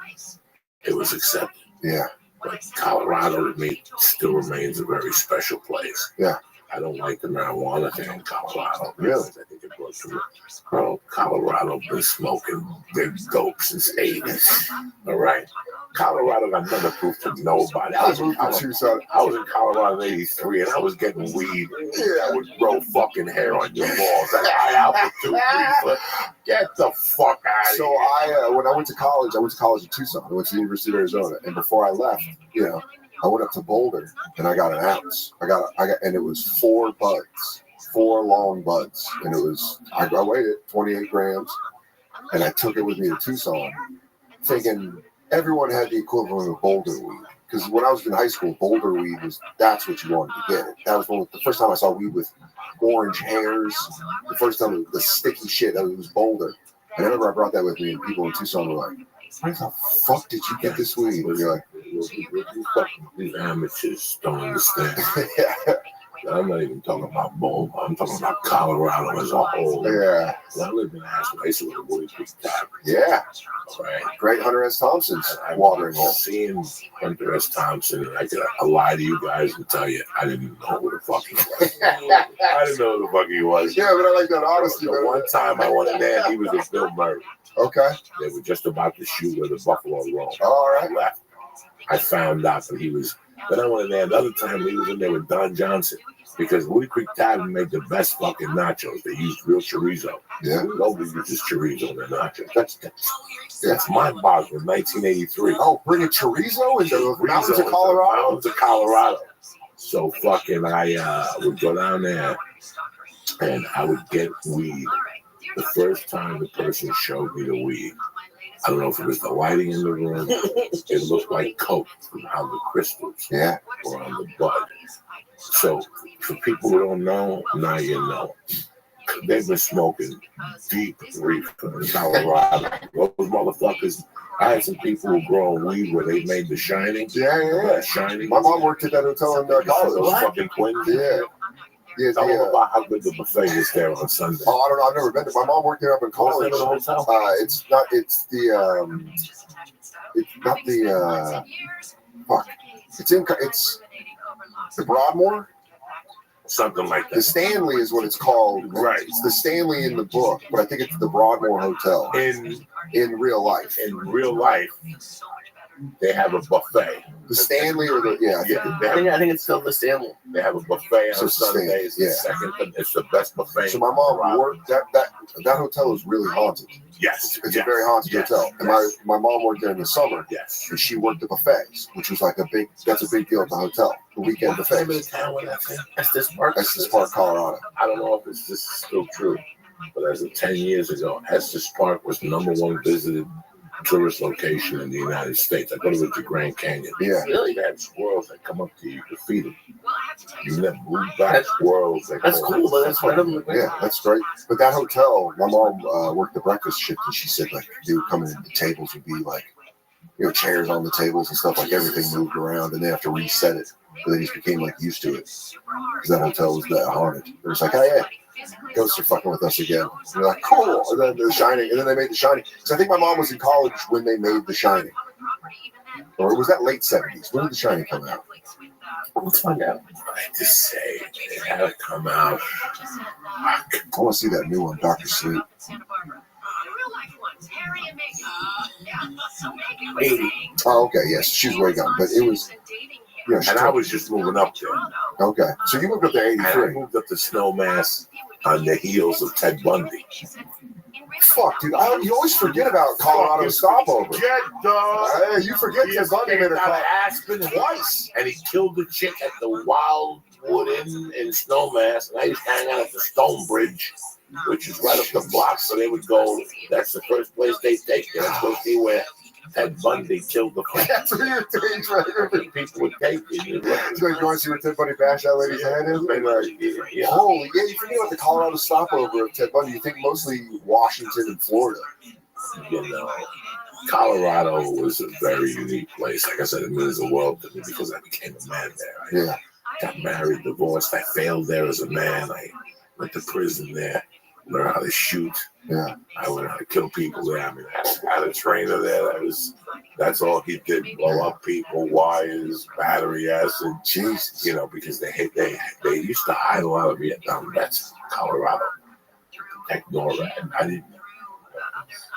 it was accepted. Yeah. But Colorado to me still remains a very special place. Yeah. I don't like the marijuana thing in Colorado. Really? I think it brought to Colorado been smoking big dope since the 80s. All right. Colorado got nothing to prove to nobody. I was in Colorado in '83, and I was getting weed. Yeah, I would grow fucking hair on your balls at high altitude. Get the fuck out of So here. when I went to college in Tucson. I went to the University of Arizona, and before I left, I went up to Boulder and I got an ounce. And it was 4 buds, 4 long buds, and it was I weighed it 28 grams, and I took it with me to Tucson, thinking everyone had the equivalent of Boulder weed. Because when I was in high school, Boulder weed that's what you wanted to get. That was the first time I saw weed with orange hairs. The first time the sticky shit, it was Boulder. And I remember I brought that with me, and people in Tucson were like, "Where the fuck did you get this weed?" And you're like, these amateurs don't understand. I'm not even talking about Boulder. I'm talking about Colorado as a whole. Yeah. When I lived in Ashland, I used to live in Woody Creek Tavern. Yeah. Right. Great Hunter S. Thompson's watering hole. Seeing Hunter S. Thompson, and I lie to you guys and tell you, I didn't even know who the fuck he was. I didn't know who the fuck he was. Yeah, but I like that honesty. The one time I went in there, he was with Bill Murray. Okay. They were just about to shoot where the Buffalo roam. All right. Left. I found out that he was. Then I went in there. Another time he was in there with Don Johnson, because Woody Creek Tavern made the best fucking nachos. They used real chorizo. Yeah. Nobody uses chorizo in their nachos. That's mind-boggling. 1983. Oh, bringing chorizo into the mountains of Colorado. Mountains of Colorado. So fucking, I would go down there, and I would get weed. The first time the person showed me the weed, I don't know if it was the lighting in the room. It looked like coke from how the crystals were on the bud. So, for people who don't know, now you know. They've been smoking deep reefer in Colorado. Those motherfuckers. I had some people who grow weed where they made The Shining. Yeah. Shining. My mom worked at that hotel in college. Those fucking twins. Yeah. Yeah, Tell them about how good the buffet is there on Sunday. Oh, I don't know. I've never been there. My mom worked there up in college. What's the name of the hotel? It's not the fuck. It's the Broadmoor. Something like that. The Stanley is what it's called. Right. It's the Stanley in the book, but I think it's the Broadmoor Hotel. In real life. In real life, they have a buffet. The Stanley or the I think it's still the Stanley. They have a buffet on So Sundays. yeah. It's the best buffet. So my mom worked that hotel is really haunted. Yes. It's a very haunted hotel. And my mom worked there in the summer. Yes. And she worked the buffets, which was like that's a big deal at the hotel. The weekend buffet. Estes Park. Estes Park, Colorado. I don't know if this is still true, but as of 10 years ago, Estes Park was the #1 visited tourist location in the United States. I thought it was the Grand Canyon. Yeah. Really, they have squirrels that come up to you to feed them. You have blue-back squirrels. That's cool, but that's Yeah, that's great. But that hotel, my mom worked the breakfast shift, and she said like they would come in, the tables would be like, chairs on the tables and stuff, like everything moved around, and they have to reset it. So they just became like used to it because that hotel was that haunted. It was like, oh yeah. Ghosts are fucking with us again. And they're like, cool. And then The Shining. And then they made The Shining. So I think my mom was in college when they made The Shining. Or was that late 70s? When did The Shining come out? Let's find out. I just say it had to come out. I want to see that new one, Dr. Sleep. 80. Oh, okay. Yes, she's way gone. But it was... and I was just moving up there. Okay. So you moved up to 83. And I moved up to Snowmass on the heels of Ted Bundy. Fuck, dude. You always forget about Colorado stopover. You forget Ted Bundy made out of Aspen twice. And he killed the chick at the Wildwood Inn in Snowmass. And I used to hang out at the Stone Bridge, which is right up the block. So they would go, that's the first place they take you. Let's go see where Ted Bundy killed the fuck. That's what you're doing, right? People would take you. You want to see where Ted Bundy bashed that lady's head in? Yeah. Holy, you forget about the Colorado stopover of Ted Bundy. You think mostly Washington and Florida. Colorado was a very unique place. Like I said, it means the world to me because I became a man there. I got married, divorced. I failed there as a man. I went to prison there. Learn how to shoot. Yeah. I learned how to kill people there. I mean, I had a trainer there. That's all he did. Blow up people, wires, battery acid. Jeez. Because they used to hide a lot of Vietnam vets in Colorado. Ignore that. I didn't.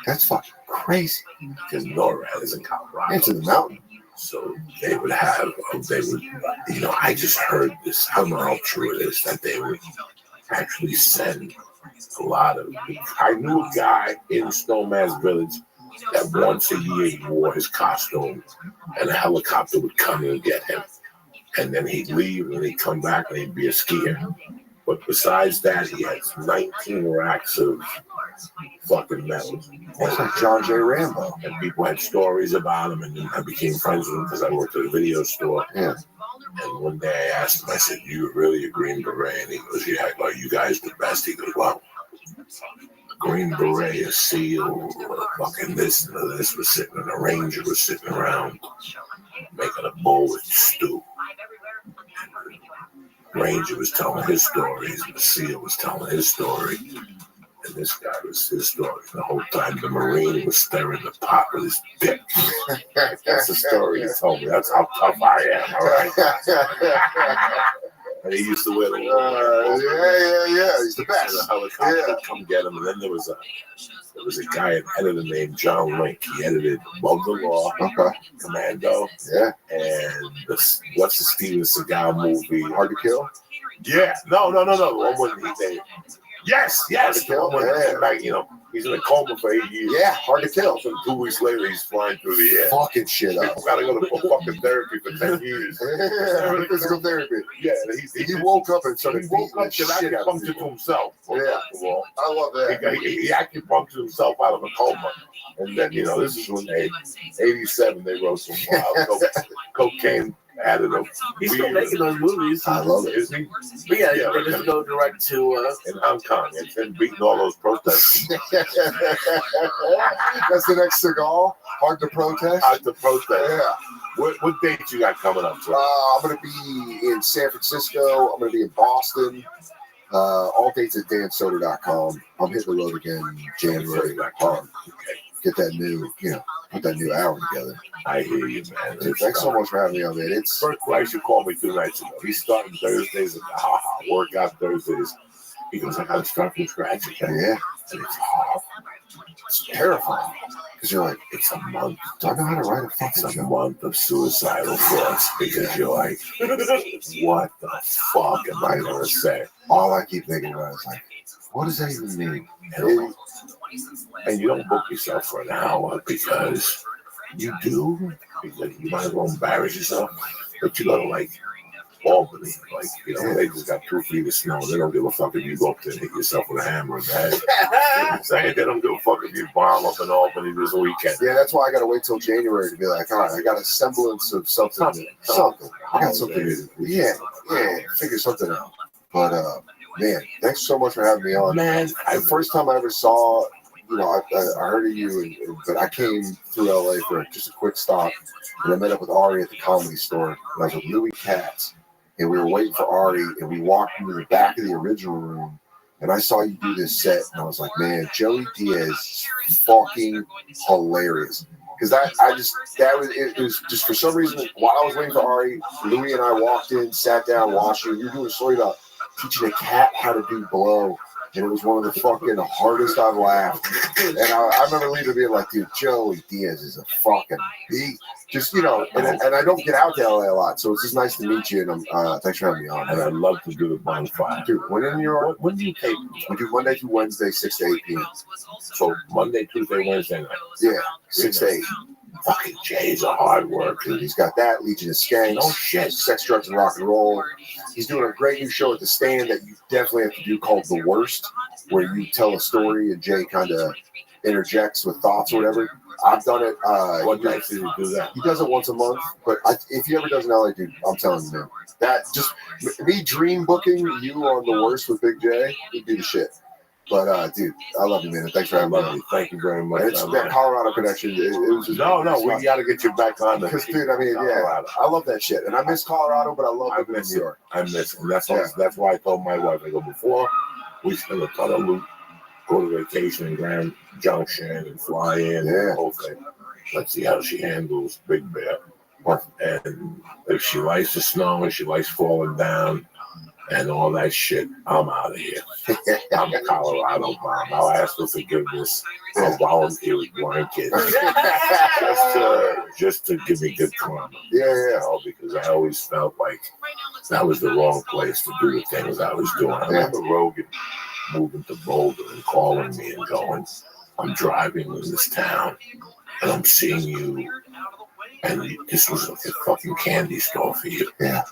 That's fucking crazy. Because NORAD is in Colorado. Into the mountain. So they would, I just heard this, I don't know how true it is, that they would actually send a lot of, I knew a guy in Snowman's Village that once a year he wore his costume and a helicopter would come and get him. And then he'd leave and he'd come back and he'd be a skier. But besides that, he has 19 racks of fucking medals. That's like John J. Rambo. And people had stories about him, and I became friends with him because I worked at a video store. Yeah. And one day I asked him, I said, "You really a Green Beret?" And he goes, "Yeah." Are you guys the best? He goes, "Well, a Green Beret, a SEAL, fucking this and this was sitting, and a Ranger was sitting around making a bowl with stew. Ranger was telling his stories, and the SEAL was telling his story, and this guy was his story. The whole time the Marine was stirring the pot with his dick." That's the story he told me. That's how tough I am, all right? And he used to wear the yeah. He's the best. The helicopter would come get him, and then there was a guy, an editor named John Link. He edited Above the Law, Commando, and what's the Steven Seagal movie? Hard to Kill? Yeah. No. One with Yes. Hard to Kill? Back, he's in a coma for 8 years. Yeah, Hard to Kill. So 2 weeks later, he's flying through the air. Fucking shit up. People gotta go to fucking therapy for 10 years. Physical therapy. Yeah. He woke up and started beating the shit out of himself. Yeah. I love that. He acupunctured himself out of a coma. And then, this is when 87, they wrote some wild cocaine added up. He's still making those movies. I love it. Isn't he? But yeah, they just go direct to in Hong Kong and then beating all those protesters. That's the next Seagal. Hard to Protest. Hard to Protest. Yeah. What dates you got coming up? I'm going to be in San Francisco. I'm going to be in Boston. All dates at dansoder.com. I'm hitting the road again January. Get that new, put that new hour together. I hear you, man. Dude, thanks so much for having me on, man. Bert Weiss, you called me 2 nights ago. He's starting Thursdays at the workout Thursdays. He goes, "I got to start from scratch again." Yeah. And it's hard. It's terrifying. Because you're like, it's a month. Do I know how to write a fucking It's a joke? month of suicidal thoughts because you're like, what the fuck am I going to say? All I keep thinking about is like, what does that even mean? And you don't book yourself for an hour because you do. Because you might as well embarrass yourself. But you go to like Albany, they just got 2 feet of snow. They don't give a fuck if you go up there and hit yourself with a hammer in the head. You know what I'm saying? They don't give a fuck if you bomb up in Albany this weekend. Yeah, that's why I got to wait till January to be like, all right, I got a semblance of something. I got something to do. Yeah, figure something out. But, man, thanks so much for having me on. Man, the first time I ever saw, I heard of you, but I came through LA for just a quick stop, and I met up with Ari at the Comedy Store, and I was with Louis Katz, and we were waiting for Ari, and we walked into the back of the original room, and I saw you do this set, and I was like, man, Joey Diaz is fucking hilarious. Because it was just for some reason, while I was waiting for Ari, Louis and I walked in, sat down, watched you. You were doing a story about teaching a cat how to do blow. And it was one of the fucking hardest I've laughed. And I remember leaving being like, dude, Joey Diaz is a fucking beat. Just, and I don't get out to LA a lot. So it's just nice to meet you. And thanks for having me on. And I'd love to do the bonfire. Dude, when in New York? When do you take? We do Monday through Wednesday, 6 to 8 p.m. So Monday, Tuesday, Wednesday night? Yeah, 6 to 8. Fucking Jay's a hard work. Dude, he's got that, Legion of Skanks. No shit. Sex, Drugs, and Rock and Roll. He's doing a great new show at the Stand that you definitely have to do called The Worst, where you tell a story and Jay kind of interjects with thoughts or whatever. I've done it. What night do you do that? He does it once a month, but if he ever does an LA, dude, I'm telling you, man, that just me dream booking you on The Worst with Big J would be the shit. But, dude, I love you, man. Thanks for having me. Thank you very much. It's that Colorado connection. It was just we got to get you back on. Because, dude, I mean, Colorado. I love that shit. And I miss Colorado, but I love living in New York. I miss it. And that's why I told my wife, I go, before we spend a ton of loot, go to vacation in Grand Junction and fly in and the whole thing. Let's see how she handles Big Bear. And if she likes the snow and she likes falling down, and all that shit, I'm out of here. I'm Colorado, Mom. I'll ask for forgiveness. I'll volunteer with blind kids just to give me good karma. Yeah. Because I always felt like that was the wrong place to do the things I was doing. I remember Rogan moving to Boulder and calling me and going, I'm driving in this town and I'm seeing you, and this was a fucking candy store for you. Yeah.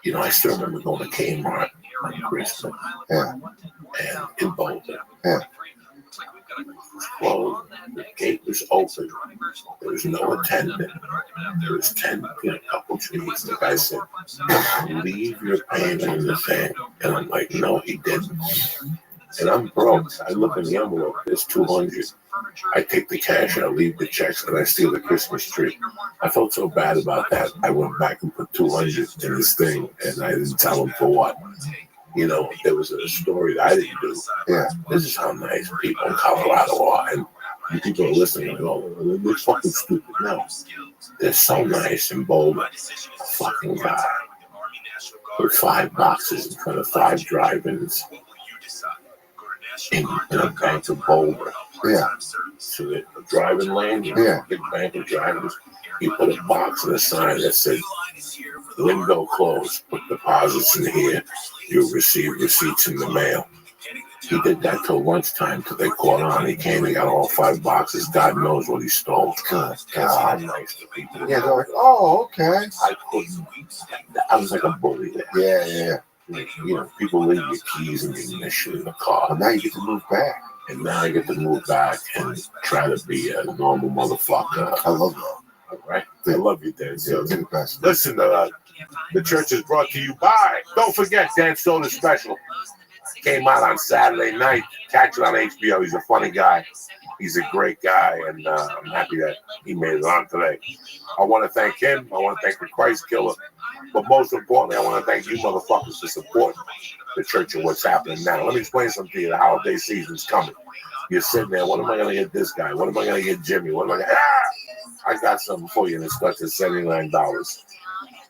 You know, I still remember going to Kmart on Christmas. Yeah. And in Boulder. Yeah. Well, the gate was open. There was no attendant. There was 10 in a couple trees. The guy said, leave your payment in the thing. And I'm like, no, he didn't. And I'm broke. I look in the envelope. There's $200. I take the cash, I leave the checks, and I steal the Christmas tree. I felt so bad about that. I went back and put $200 in this thing, and I didn't tell him for what. You know, there was a story that I didn't do. Yeah. This is how nice people in Colorado are. And you people are listening and go, they're fucking stupid. No. They're so nice and bold. A fucking guy put 5 boxes in front of 5 drive-ins in a bank of Boulder. Yeah. So the driving lane, big bank of drivers, he put a box and a sign that said, window closed, put deposits in here, you'll receive receipts in the mail. He did that till lunchtime till they caught on. He came, he got all 5 boxes. God knows what he stole. God. Nice to people. Yeah, they're like, oh, okay. I was like a bully there. Yeah. You know, people leave your keys and your initial in the car. Well, now you get to move back. And now I get to move back and try to be a normal motherfucker. I love that. All right? I love you, Dan. Yeah, the best. Listen, the church is brought to you by, don't forget, Dan Soda's special. Came out on Saturday night. Catch it on HBO. He's a funny guy. He's a great guy, and I'm happy that he made it on today. I want to thank him. I want to thank the Christ Killer. But most importantly, I want to thank you motherfuckers for supporting the church and what's happening now. Let me explain something to you. The holiday season's coming. You're sitting there, what am I going to get this guy? What am I going to get Jimmy? What am I going to... I got something for you, and it starts at $79.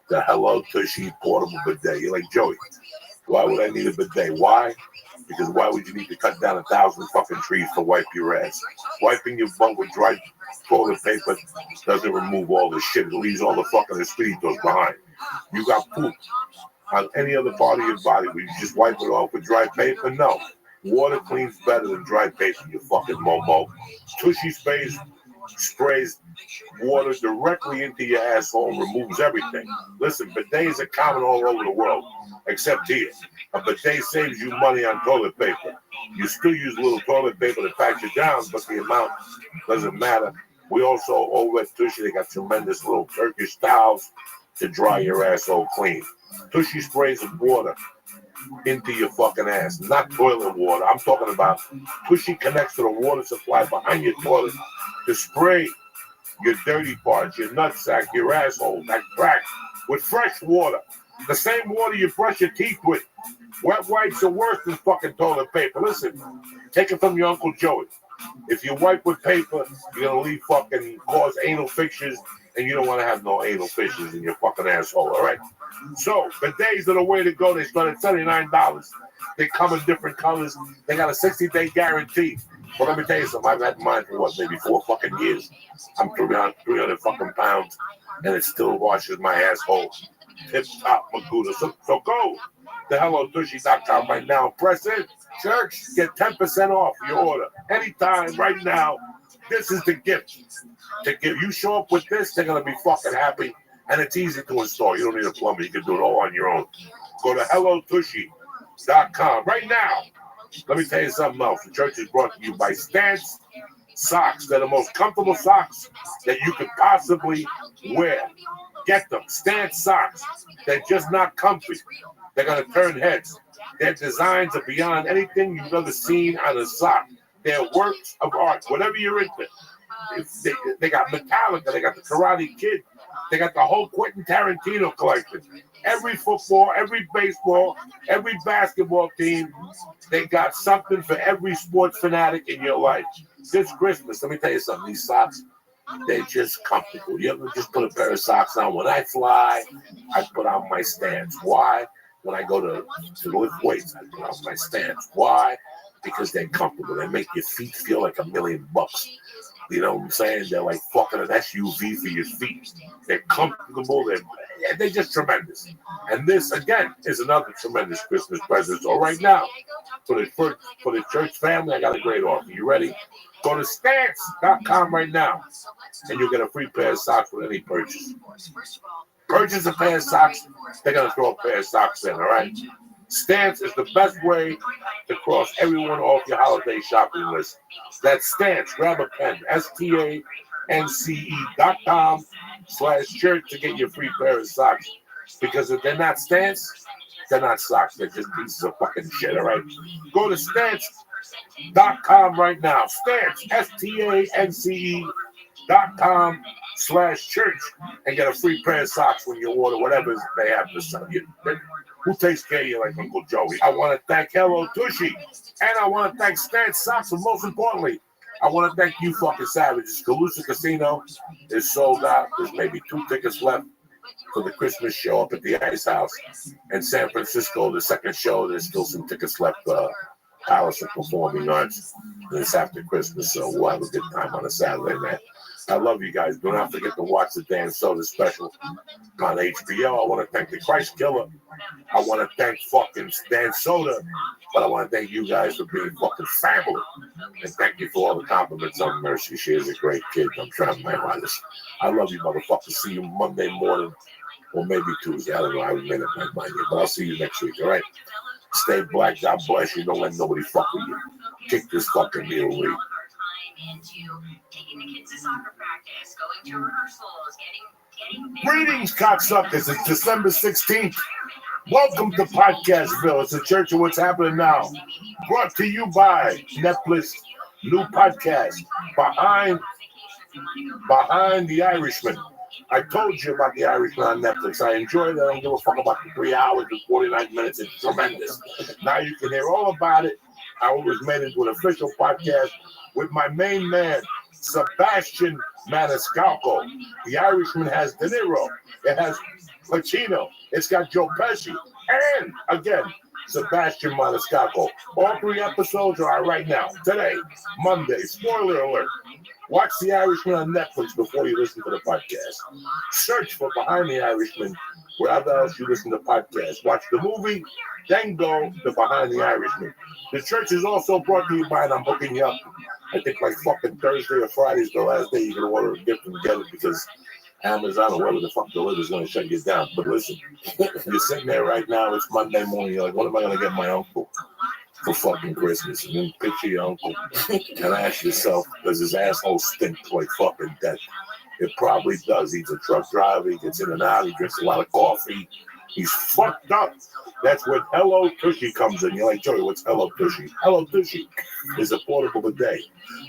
The Hello Tushy portable bidet. You're like, Joey, why would I need a bidet? Why? Because why would you need to cut down 1,000 fucking trees to wipe your ass? Wiping your butt with dry toilet paper doesn't remove all the shit. It leaves all the fucking mosquitoes behind. You got poop on any other part of your body. Would you just wipe it off with dry paper? No. Water cleans better than dry paper, you fucking momo. Tushy sprays water directly into your asshole and removes everything. Listen, bidets are common all over the world, except here. A bidet saves you money on toilet paper. You still use a little toilet paper to pat you down, but the amount doesn't matter. We also, over at Tushy, they got tremendous little Turkish towels to dry your asshole clean. Tushy sprays of water into your fucking ass, not toilet water. I'm talking about Tushy connects to the water supply behind your toilet to spray your dirty parts, your nutsack, your asshole, that crack, with fresh water. The same water you brush your teeth with. Wet wipes are worse than fucking toilet paper. Listen, take it from your Uncle Joey. If you wipe with paper, you're going to cause anal fissures, and you don't want to have no anal fissures in your fucking asshole, all right? So, bidets are the way to go. They start at $79. They come in different colors. They got a 60-day guarantee. But let me tell you something. I've had mine for, maybe 4 fucking years. I'm 300 fucking pounds, and it still washes my asshole. Tip-top Maguda. So go to HelloTushy.com right now. Press it. Church, get 10% off your order. Anytime, right now. This is the gift to give. You show up with this, they're going to be fucking happy. And it's easy to install. You don't need a plumber. You can do it all on your own. Go to HelloTushy.com right now. Let me tell you something else. The church is brought to you by Stance Socks. They're the most comfortable socks that you could possibly wear. Get them. Stance Socks. They're just not comfy. They're going to turn heads. Their designs are beyond anything you've ever seen on a sock. They're works of art. Whatever you're into. They got Metallica. They got the Karate Kid. They got the whole Quentin Tarantino collection. Every football, every baseball, every basketball team, they got something for every sports fanatic in your life. This Christmas, let me tell you something. These socks, they're just comfortable. You ever just put a pair of socks on? When I fly, I put on my Stance. Why? when I go to lift weights, I put out my stance. Why? Because they're comfortable. They make your feet feel like $1 million. You know what I'm saying? They're like fucking an SUV for your feet. They're comfortable. They're just tremendous. And this, again, is another tremendous Christmas present. So right now, for the church family, I got a great offer. You ready? Go to stance.com right now, and you'll get a free pair of socks with any purchase. Purchase a pair of socks, they're going to throw a pair of socks in, all right? Stance is the best way to cross everyone off your holiday shopping list. That's Stance. Grab a pen, stance.com/church to get your free pair of socks. Because if they're not Stance, they're not socks. They're just pieces of fucking shit, all right? Go to stance.com right now. Stance, stance.com/church and get a free pair of socks when you order whatever they have to sell you. Who takes care of you like Uncle Joey? I want to thank Hello Tushy, and I want to thank Stance Socks, and most importantly, I want to thank you fucking savages. Calusa Casino is sold out. There's maybe 2 tickets left for the Christmas show up at the Ice House. And San Francisco, the second show, there's still some tickets left. Palace of Performing Arts. And it's after Christmas, so we'll have a good time on a Saturday, man. I love you guys. Do not forget to watch the Dan Soda special on HBO. I want to thank the Christ Killer. I want to thank fucking Dan Soda. But I want to thank you guys for being fucking family. And thank you for all the compliments on Mercy. She is a great kid. I'm trying my hardest. I love you, motherfuckers. See you Monday morning or maybe Tuesday. I don't know. I haven't made up my mind yet. But I'll see you next week, all right? Stay black. God bless you. Don't let nobody fuck with you. Kick this fucking meal lead. Greetings, cocksuckers. It's December 16th. Welcome to Podcastville. It's a church of what's happening now. Brought to you by Netflix new podcast, Behind the Irishman. I told you about the Irishman on Netflix. I enjoyed it. I don't give a fuck about the 3 hours and 49 minutes. It's tremendous. Now you can hear all about it. I was made into an official podcast with my main man, Sebastian Maniscalco. The Irishman has De Niro. It has Pacino. It's got Joe Pesci. And, again, Sebastian Maniscalco. All 3 episodes are out right now. Today, Monday. Spoiler alert. Watch The Irishman on Netflix before you listen to the podcast. Search for Behind the Irishman wherever else you listen to podcasts. Watch the movie, then go to Behind the Irishman. The church is also brought to you by, and I'm hooking you up, I think like fucking Thursday or Friday is the last day you can order a gift and get it because Amazon or whatever the fuck delivers is going to shut you down. But listen, you're sitting there right now, it's Monday morning, you're like, what am I going to get my uncle for fucking Christmas? And then picture your uncle and ask yourself, does his asshole stink like fucking death? It probably does. He's a truck driver, he gets in and out, he drinks a lot of coffee. He's fucked up. That's when Hello Tushy comes in. You're like, Joey, what's Hello Tushy? Hello Tushy is a portable bidet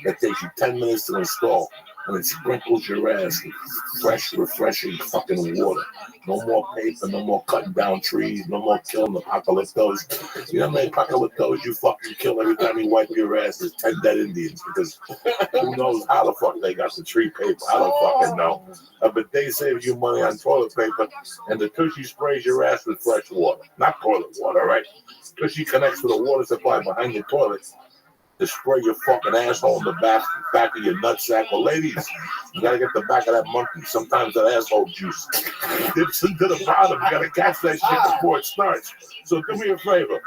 that takes you 10 minutes to install. And it sprinkles your ass with fresh, refreshing fucking water. No more paper, no more cutting down trees, no more killing apocalyptos. You know how many apocalyptos you fucking kill every time you wipe your ass? There's 10 dead Indians because who knows how the fuck they got the tree paper. I don't fucking know. But they save you money on toilet paper, and the Tushy sprays your ass with fresh water. Not toilet water, right? Tushy connects to the water supply behind your toilet to spray your fucking asshole in the back of your nutsack. Well, ladies, you gotta get the back of that monkey. Sometimes that asshole juice dips into the bottom. You gotta catch that shit before it starts. So do me a favor.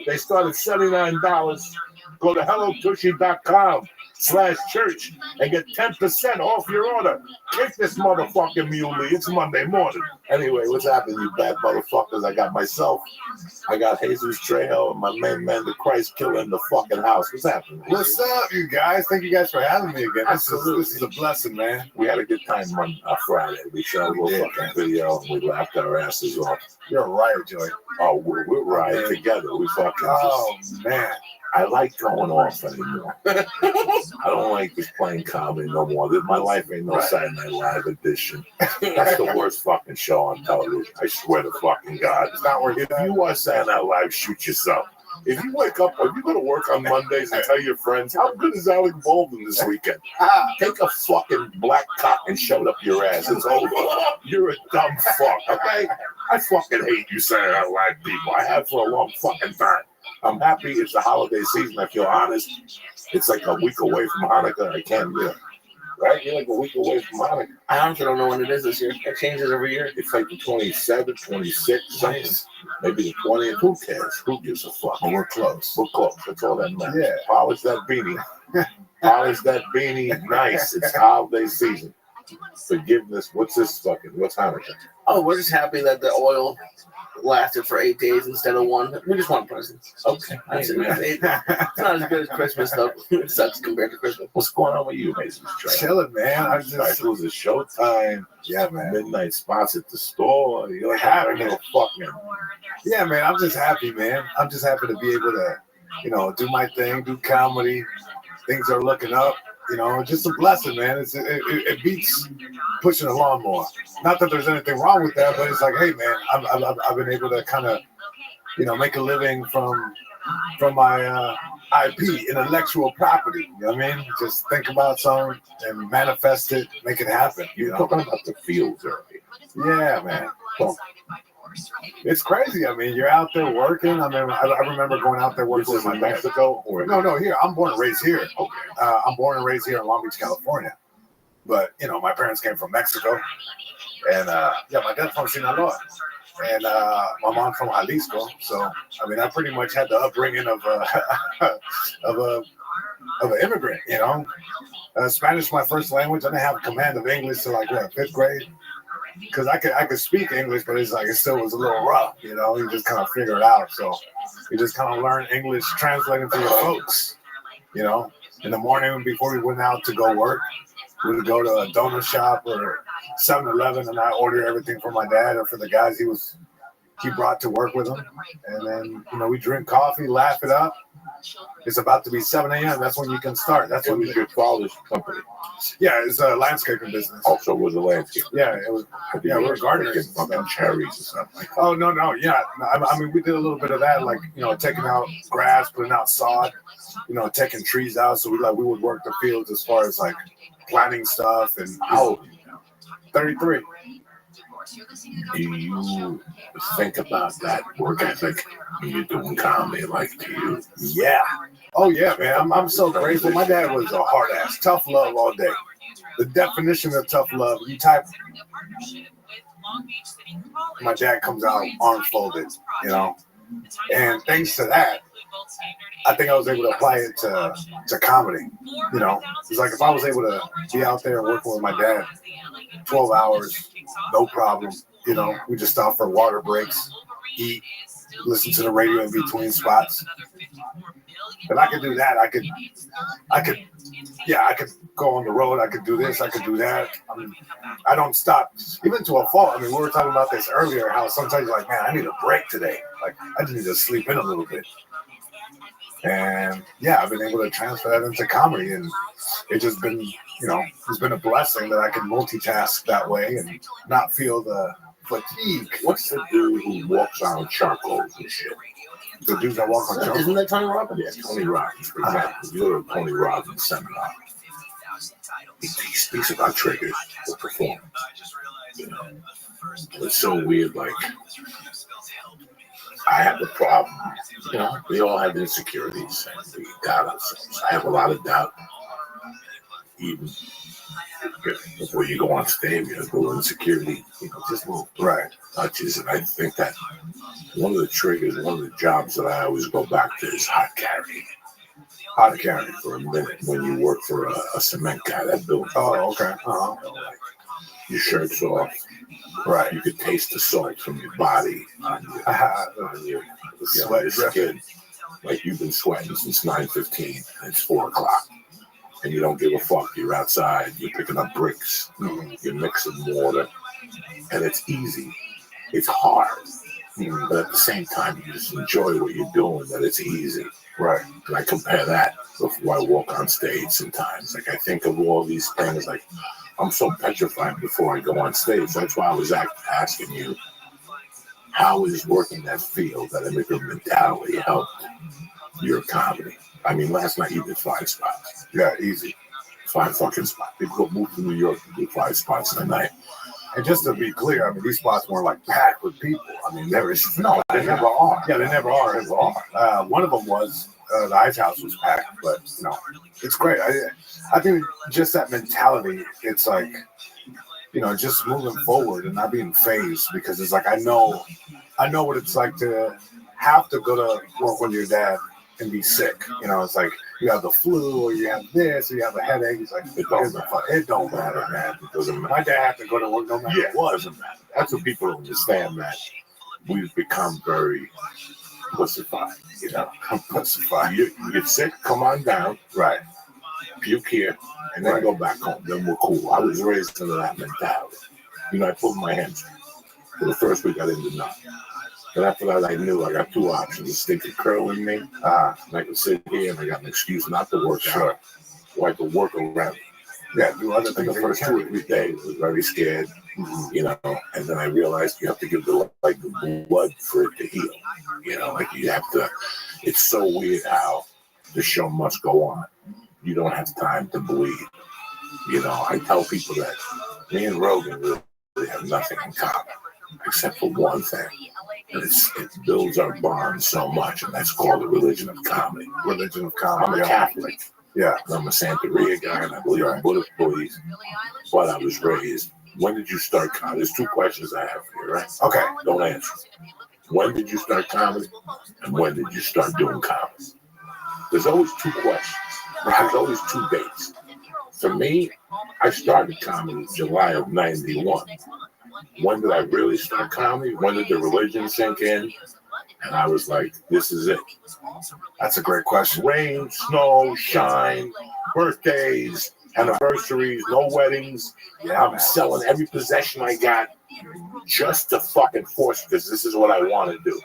They start at $79. Go to hellotushy.com/church and get 10% off your order. Kick this motherfucking muley. It's Monday morning. Anyway, what's happening, you bad motherfuckers? I got myself, I got Jesus Trejo, and my main man, the Christ Killer, in the fucking house. What's happening? What's up, you guys? Thank you guys for having me again. This is a blessing, man. We had a good time on Friday. We shot a little fucking video, and we laughed our asses off. You're a riot, Joey. Oh, we're riot together. We fucking man. I like going off anymore. I don't like just playing comedy no more. My life ain't no Saturday Night Live edition. That's the worst fucking show on television. I swear to fucking God. It's not worth it. If you watch Saturday Night Live, shoot yourself. If you wake up, if you go to work on Mondays and tell your friends, how good is Alec Baldwin this weekend? Take a fucking black cock and shove it up your ass. It's over. You're a dumb fuck, okay? I fucking hate you saying I like people. I have for a long fucking time. I'm happy it's the holiday season. I feel honest. It's like a week away from Hanukkah. I can't do it. Right? You're like a week away from Hanukkah. I honestly don't know when it is this year. It changes every year. It's like the 27th, 26th, something. Maybe the 20th. Who cares? Who gives a fuck? But we're close. We're close. That's all that matters. Yeah. Polish that beanie. Polish that beanie. Nice. It's holiday season. Forgiveness. What's Hanukkah? Oh, we're just happy that the oil lasted for 8 days instead of one. We just want presents. Okay. That's it. It's not as good as Christmas, though. It sucks compared to Christmas. What's going on with you, Mason? Chilling, man. I just it was a showtime. Yeah, man. Midnight spots at the store. You're like, happy to fuck, man. Yeah, man. I'm just happy, man. I'm just happy to be able to, do my thing, do comedy. Things are looking up. Just a blessing, man. It beats pushing a lawnmower. Not that there's anything wrong with that, but it's like, hey, man, I've been able to kind of, make a living from my IP, intellectual property. You know what I mean? Just think about something and manifest it, make it happen. You're talking about the fields earlier. Yeah, man. Well, it's crazy. I mean, you're out there working. I mean, I remember going out there working with my Mexico or no, here. I'm born and raised here. Okay. I'm born and raised here in Long Beach, California. But my parents came from Mexico, and my dad's from Sinaloa, and my mom from Jalisco. So I mean, I pretty much had the upbringing of an immigrant. Spanish my first language. I didn't have command of English till like 5th grade. Because I could speak English, but it's like it still was a little rough, You just kind of figure it out. So you just kind of learn English, translating for your folks. In the morning before we went out to go work, we would go to a donut shop or 7-Eleven, and I order everything for my dad or for the guys he brought to work with him. And then we drink coffee, laugh it up. It's about to be 7 a.m. That's when you can start. That's when your father's company. Yeah, it's a landscaping business. Also, it was a landscape. Yeah, it was. Yeah, we were gardeners. Fucking cherries or something. Oh no, yeah. I mean, we did a little bit of that, like taking out grass, putting out sod, taking trees out. So we would work the fields as far as like planting stuff and. How? 33. Do you think about that work ethic when you're doing comedy? Like, do you? Yeah. Oh, yeah, man. I'm so grateful. My dad was a hard ass. Tough love all day. The definition of tough love, you type. My dad comes out arms folded, And thanks to that, I think I was able to apply it to comedy. It's like if I was able to be out there working with my dad 12 hours, no problem. We just stop for water breaks, eat, listen to the radio in between spots. If I could do that, I could go on the road. I could do this. I could do that. I mean, I don't stop, even to a fault. I mean, we were talking about this earlier, how sometimes you're like, man, I need a break today. Like, I just need to sleep in a little bit. And yeah, I've been able to transfer that into comedy, and it's just been, it's been a blessing that I can multitask that way and not feel the fatigue. What's the dude who walks on charcoal and shit? The dudes that walk on charcoal? Isn't that Tony Robbins? Yeah, Tony Robbins, for example. You go to Tony Robbins seminar. He speaks about triggers for performance. It's so weird, like, I have a problem. We all have insecurities, and we doubt ourselves. I have a lot of doubt. Even before you go on stage, you have a little insecurity, just little touches. And I think that one of the triggers, one of the jobs that I always go back to is hot carrying. Hot carrying for a minute when you work for a cement guy that builds. Oh, okay. Your shirt's off. Right. You could taste the salt from your body on your sweat skin. Like you've been sweating since 9:15. It's 4 o'clock. And you don't give a fuck. You're outside. You're picking up bricks. You're mixing water. And it's easy. It's hard. But at the same time, you just enjoy what you're doing, that it's easy. Right. And I compare that before I walk on stage sometimes. Like I think of all these things, like I'm so petrified before I go on stage. That's why I was asking you, how is working that field, that immigrant mentality helped your comedy? I mean, last night you did 5 spots. Yeah, easy. 5 fucking spots. People go move to New York to do 5 spots in a night. And just to be clear, I mean, these spots weren't like packed with people. I mean, there is no, they never are. Yeah, they never are. They never are. One of them was the Ice House was packed, but it's great. I think just that mentality. It's like, just moving forward and not being phased, because it's like I know what it's like to have to go to work with your dad and be sick. It's like you have the flu or you have this or you have a headache. It's like it don't matter, man. It doesn't matter. My dad had to go to work no matter what. It doesn't matter. That's what people don't understand, that we've become very pussified. Pussified. You get sick, come on down. Right. Puke here, and then go back home. Then we're cool. I was raised into that mentality. I pulled my hamstring. For the first week, I didn't do nothing. But after that, I knew I got 2 options: a stinking curl in me, and I could sit here and I got an excuse not to work out, or I could work around. Yeah, do other things. The first 2 or 3 days, I was very scared, and then I realized you have to give the blood for it to heal. You have to. It's so weird how the show must go on. You don't have time to bleed. I tell people that me and Rogan really have nothing in common except for one thing. And it builds our bond so much, and that's called the religion of comedy. Religion of comedy. I'm a Catholic. Yeah. I'm a Santeria guy, and I believe in Buddhist beliefs. But I was raised. When did you start comedy? There's 2 questions I have for you, right? Okay. Don't answer. When did you start comedy? And when did you start doing comedy? There's always 2 questions. There's always 2 dates. For me, I started comedy July of '91. When did I really start comedy? When did the religion sink in? And I was like, this is it. That's a great question. Rain, snow, shine, birthdays, anniversaries, no weddings. I'm selling every possession I got just to fucking force it, because this is what I want to do.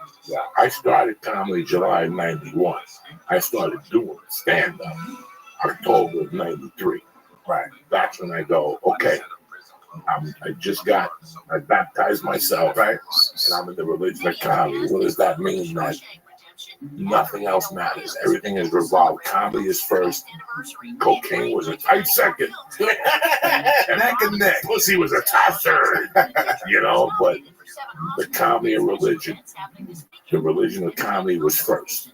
I started comedy July of '91. I started doing stand-up October of '93. Right. That's when I go, okay, I baptized myself, right? And I'm in the religion of comedy. What does that mean? That nothing else matters. Everything is revolved. Comedy is first. Cocaine was a tight second. Neck and neck. Pussy was a top third. But the comedy and religion, the religion of comedy was first.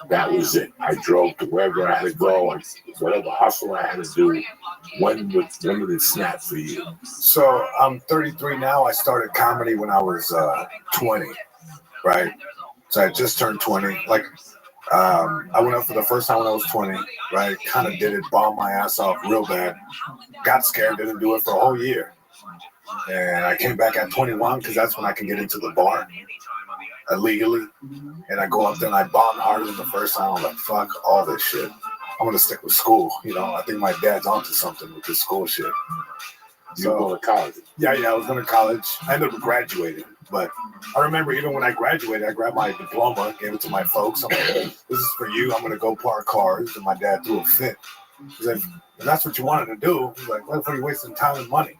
That was it. I drove to wherever I had to go, and whatever hustle I had to do. When did it snap for you? So I'm 33 now. I started comedy when I was 20, right? So I just turned 20. I went up for the first time when I was 20, right? Kind of did it, bombed my ass off real bad. Got scared, didn't do it for a whole year. And I came back at 21 because that's when I can get into the bar illegally. And I go up there and I bomb harder than the first time. I'm like, fuck all this shit. I'm going to stick with school. I think my dad's onto something with this school shit. You were going to college? Yeah, I was going to college. I ended up graduating. But I remember even when I graduated, I grabbed my diploma, gave it to my folks. I'm like, this is for you. I'm going to go park cars. And my dad threw a fit. He said, if that's what you wanted to do, he's like, what are you wasting time and money?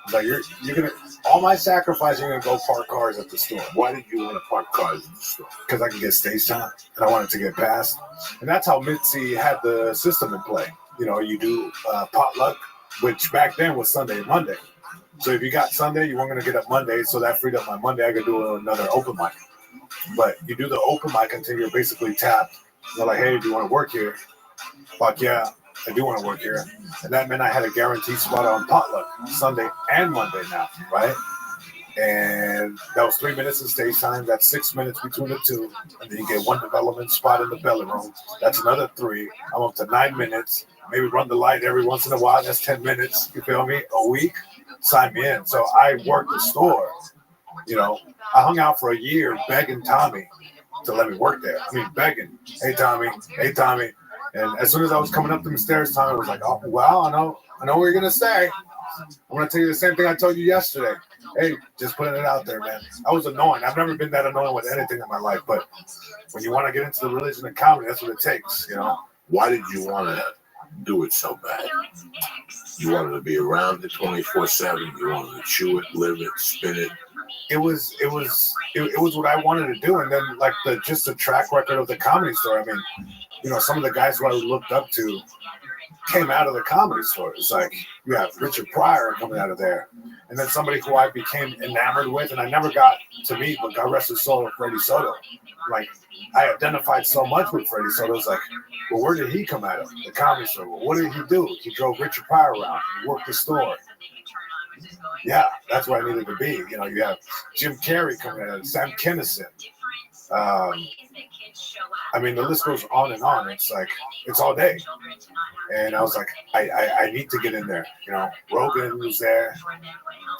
He's like, you're going to, all my sacrifice, you're going to go park cars at the store. Why did you want to park cars at the store? Because I could get stage time, and I wanted to get past. And that's how Mitzi had the system in play. You do potluck, which back then was Sunday and Monday. So if you got Sunday, you weren't going to get up Monday, so that freed up my Monday. I could do another open mic. But you do the open mic until you're basically tapped. They're like, hey, do you want to work here? Fuck yeah, I do want to work here. And that meant I had a guaranteed spot on potluck Sunday and Monday now, right? And that was 3 minutes of stage time. That's 6 minutes between the two. And then you get 1 development spot in the belly room. That's another 3. I'm up to 9 minutes. Maybe run the light every once in a while. That's 10 minutes. You feel me? A week. Sign me in. So I worked the store. I hung out for a year begging Tommy to let me work there. Begging. Hey, Tommy. Hey, Tommy. And as soon as I was coming up the stairs, Tommy was like, oh, well, I know what you're going to say. I'm going to tell you the same thing I told you yesterday. Hey, just putting it out there, man. I was annoying. I've never been that annoying with anything in my life. But when you want to get into the religion of comedy, that's what it takes, Why did you want to do it so bad? You wanted to be around it 24/7. You wanted to chew it, live it, spin it. it was what I wanted to do. And then like the track record of the Comedy Store. I mean, you know, some of the guys who I looked up to came out of the Comedy Store. It's like you have Richard Pryor coming out of there, and then somebody who I became enamored with, and I never got to meet, but God rest his soul, Freddie Soto. Like I identified so much with Freddie Soto. It's like, well, where did he come out of? The Comedy Store. Well, what did he do? He drove Richard Pryor around, worked the store. Yeah, that's where I needed to be. You know, you have Jim Carrey coming out, Sam Kinison. I mean, the list goes on and on. It's like, it's all day. And I was like, I need to get in there. You know, Rogan was there.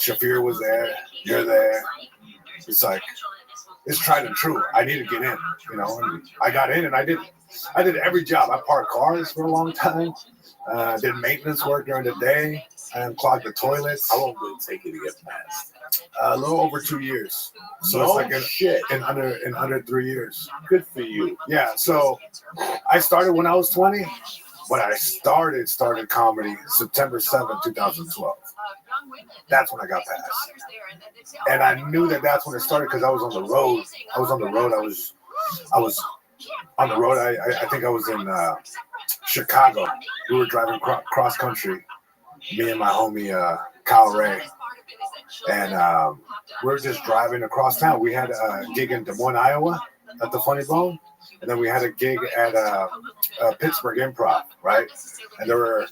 Shafir was there. You're there. It's like, it's tried and true. I need to get in, you know, and I got in and I did every job. I parked cars for a long time. Did maintenance work during the day. And clogged the toilets. How long did it take you to get past? A little over 2 years. So it's like in under 3 years. Good for you. Yeah. So I started when I was 20, but I started comedy September 7th, 2012. That's when I got passed. And I knew that that's when it started because I was on the road. I was on the road. I was on the road. I think I was in Chicago. We were driving cross country. Me and my homie Kyle Ray, and we were just driving across town. We had a gig in Des Moines, Iowa, at the Funny Bone, and then we had a gig at Pittsburgh Improv, right? And they were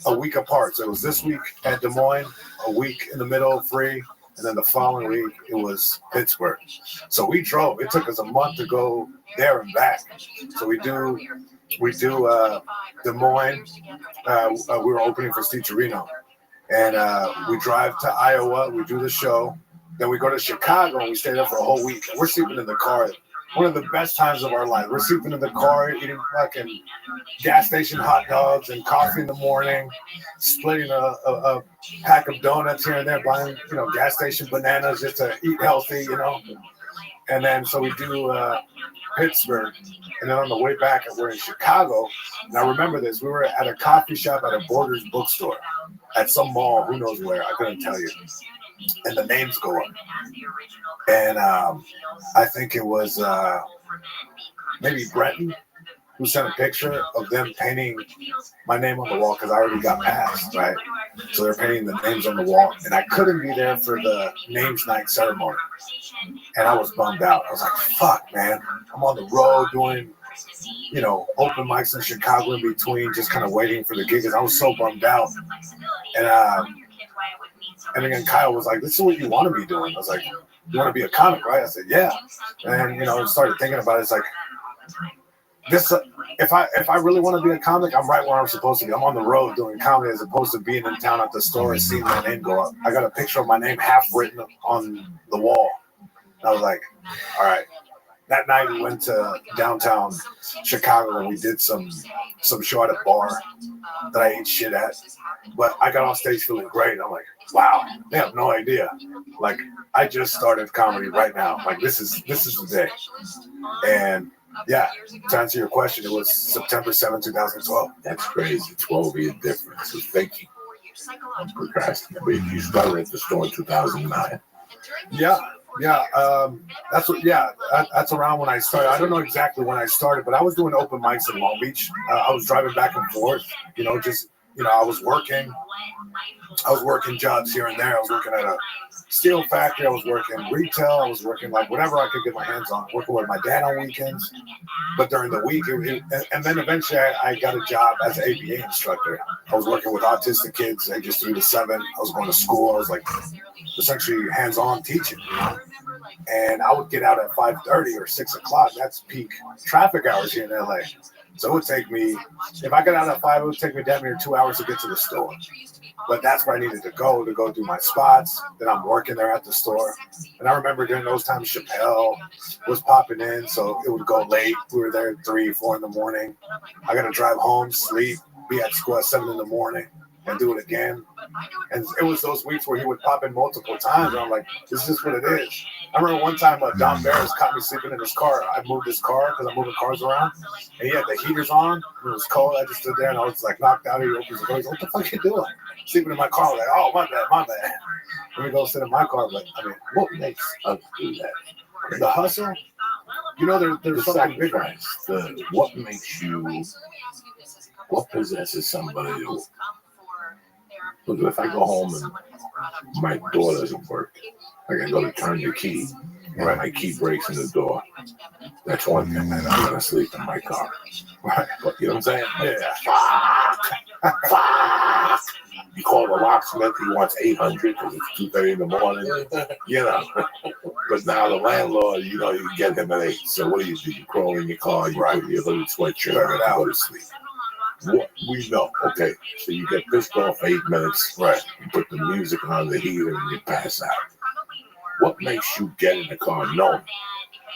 a week apart. So it was this week at Des Moines, a week in the middle, free, and then the following week it was Pittsburgh. So we drove. It took us a month to go there and back. So we do Des Moines. We were opening for Steve Torino, and we drive to Iowa. We do the show, then we go to Chicago and we stay there for a whole week. And we're sleeping in the car. One of the best times of our life. We're sleeping in the car, eating fucking gas station hot dogs and coffee in the morning, splitting a pack of donuts here and there, buying gas station bananas just to eat healthy, And then so we do Pittsburgh, and then on the way back we're in Chicago. And I remember this: we were at a coffee shop at a Borders bookstore at some mall, who knows where, I couldn't tell you. And the names go up, and I think it was maybe Breton who sent a picture of them painting my name on the wall because I already got passed, right? So they're painting the names on the wall, and I couldn't be there for the names night ceremony, and I was bummed out. I was like, "Fuck, man! I'm on the road doing, open mics in Chicago in between, just kind of waiting for the gigs." I was so bummed out, and again, Kyle was like, "This is what you want to be doing." I was like, "You want to be a comic, right?" I said, "Yeah," and I started thinking about it. It's like, this, if I really want to be a comic, I'm right where I'm supposed to be. I'm on the road doing comedy as opposed to being in town at the store and seeing my name go up. I got a picture of my name half written on the wall. I was like, all right. That night we went to downtown Chicago and we did some show at a bar that I ate shit at. But I got on stage feeling great. I'm like, wow, they have no idea. Like, I just started comedy right now. Like, this is the day. And yeah, to answer your question, it was September 7th, 2012. That's crazy. 12 year difference. So thinking. Procrastinating. You started at the store in 2009. Yeah. That's around when I started. I don't know exactly when I started, but I was doing open mics in Long Beach. I was driving back and forth, I was working jobs here and there. I was working at a steel factory. I was working retail. I was working like whatever I could get my hands on, working with my dad on weekends. But during the week, and then eventually I got a job as an ABA instructor. I was working with autistic kids, ages 3 to 7. I was going to school. I was like essentially hands-on teaching, And I would get out at 5:30 or 6 o'clock. That's peak traffic hours here in LA. So it would take me, if I got out at 5, it would take me damn near 2 hours to get to the store. But that's where I needed to go do my spots. Then I'm working there at the store. And I remember during those times, Chappelle was popping in, so it would go late. We were there at 3, 4 in the morning. I got to drive home, sleep, be at school at 7 in the morning, and do it again. And it was those weeks where he would pop in multiple times. And I'm like, this is just what it is. I remember one time Don Barris caught me sleeping in his car. I moved his car because I'm moving cars around. And he had the heaters on. It was cold. I just stood there and I was like knocked out. He opens the door. He's like, what the fuck you doing? Sleeping in my car. I'm like, oh, my bad. Let me go sit in my car. But I mean, what makes us do that? The hustle? You know, there's something bigger. What makes you, what possesses somebody to, look, if I go home and my door doesn't work, I can go to turn the key, and my key breaks in the door. That's one thing, and I'm going to sleep in my car. Right. But you know what I'm saying? Yeah. Fuck! You call the locksmith, he wants 800 because it's 2:30 in the morning. You know. But now the landlord, you know, you get him at 8. So what do? You crawl in your car, you put your little sweatshirt and go to sleep. What we know, okay, so you get pissed off for 8 minutes, right? You put the music on the heater and you pass out. What makes you get in the car knowing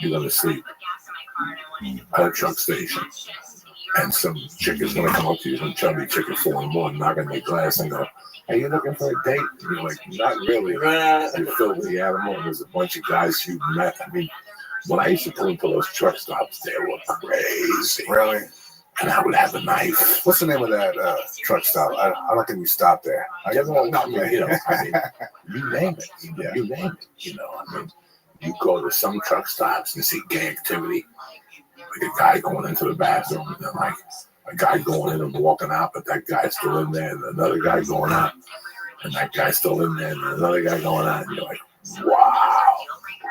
you're gonna sleep at a truck station, and some chick is gonna come up to you, some chubby chick at 4 in the morning, knock on your glass and go, "Hey, you looking for a date?" And you're like, "Not really." You filthy animal. And there's a bunch of guys shooting meth. I mean, when I used to pull into those truck stops, they were crazy. Really? And I would have a knife. What's the name of that truck stop? I don't think we stopped there. You know, I mean, you name it. You name it. You know, I mean, you go to some truck stops and see gay activity, like a guy going into the bathroom, and then like a guy going in and walking out, but that guy's still in there, and another guy going out, and that guy's still in there, and another guy going out, and you're like, wow.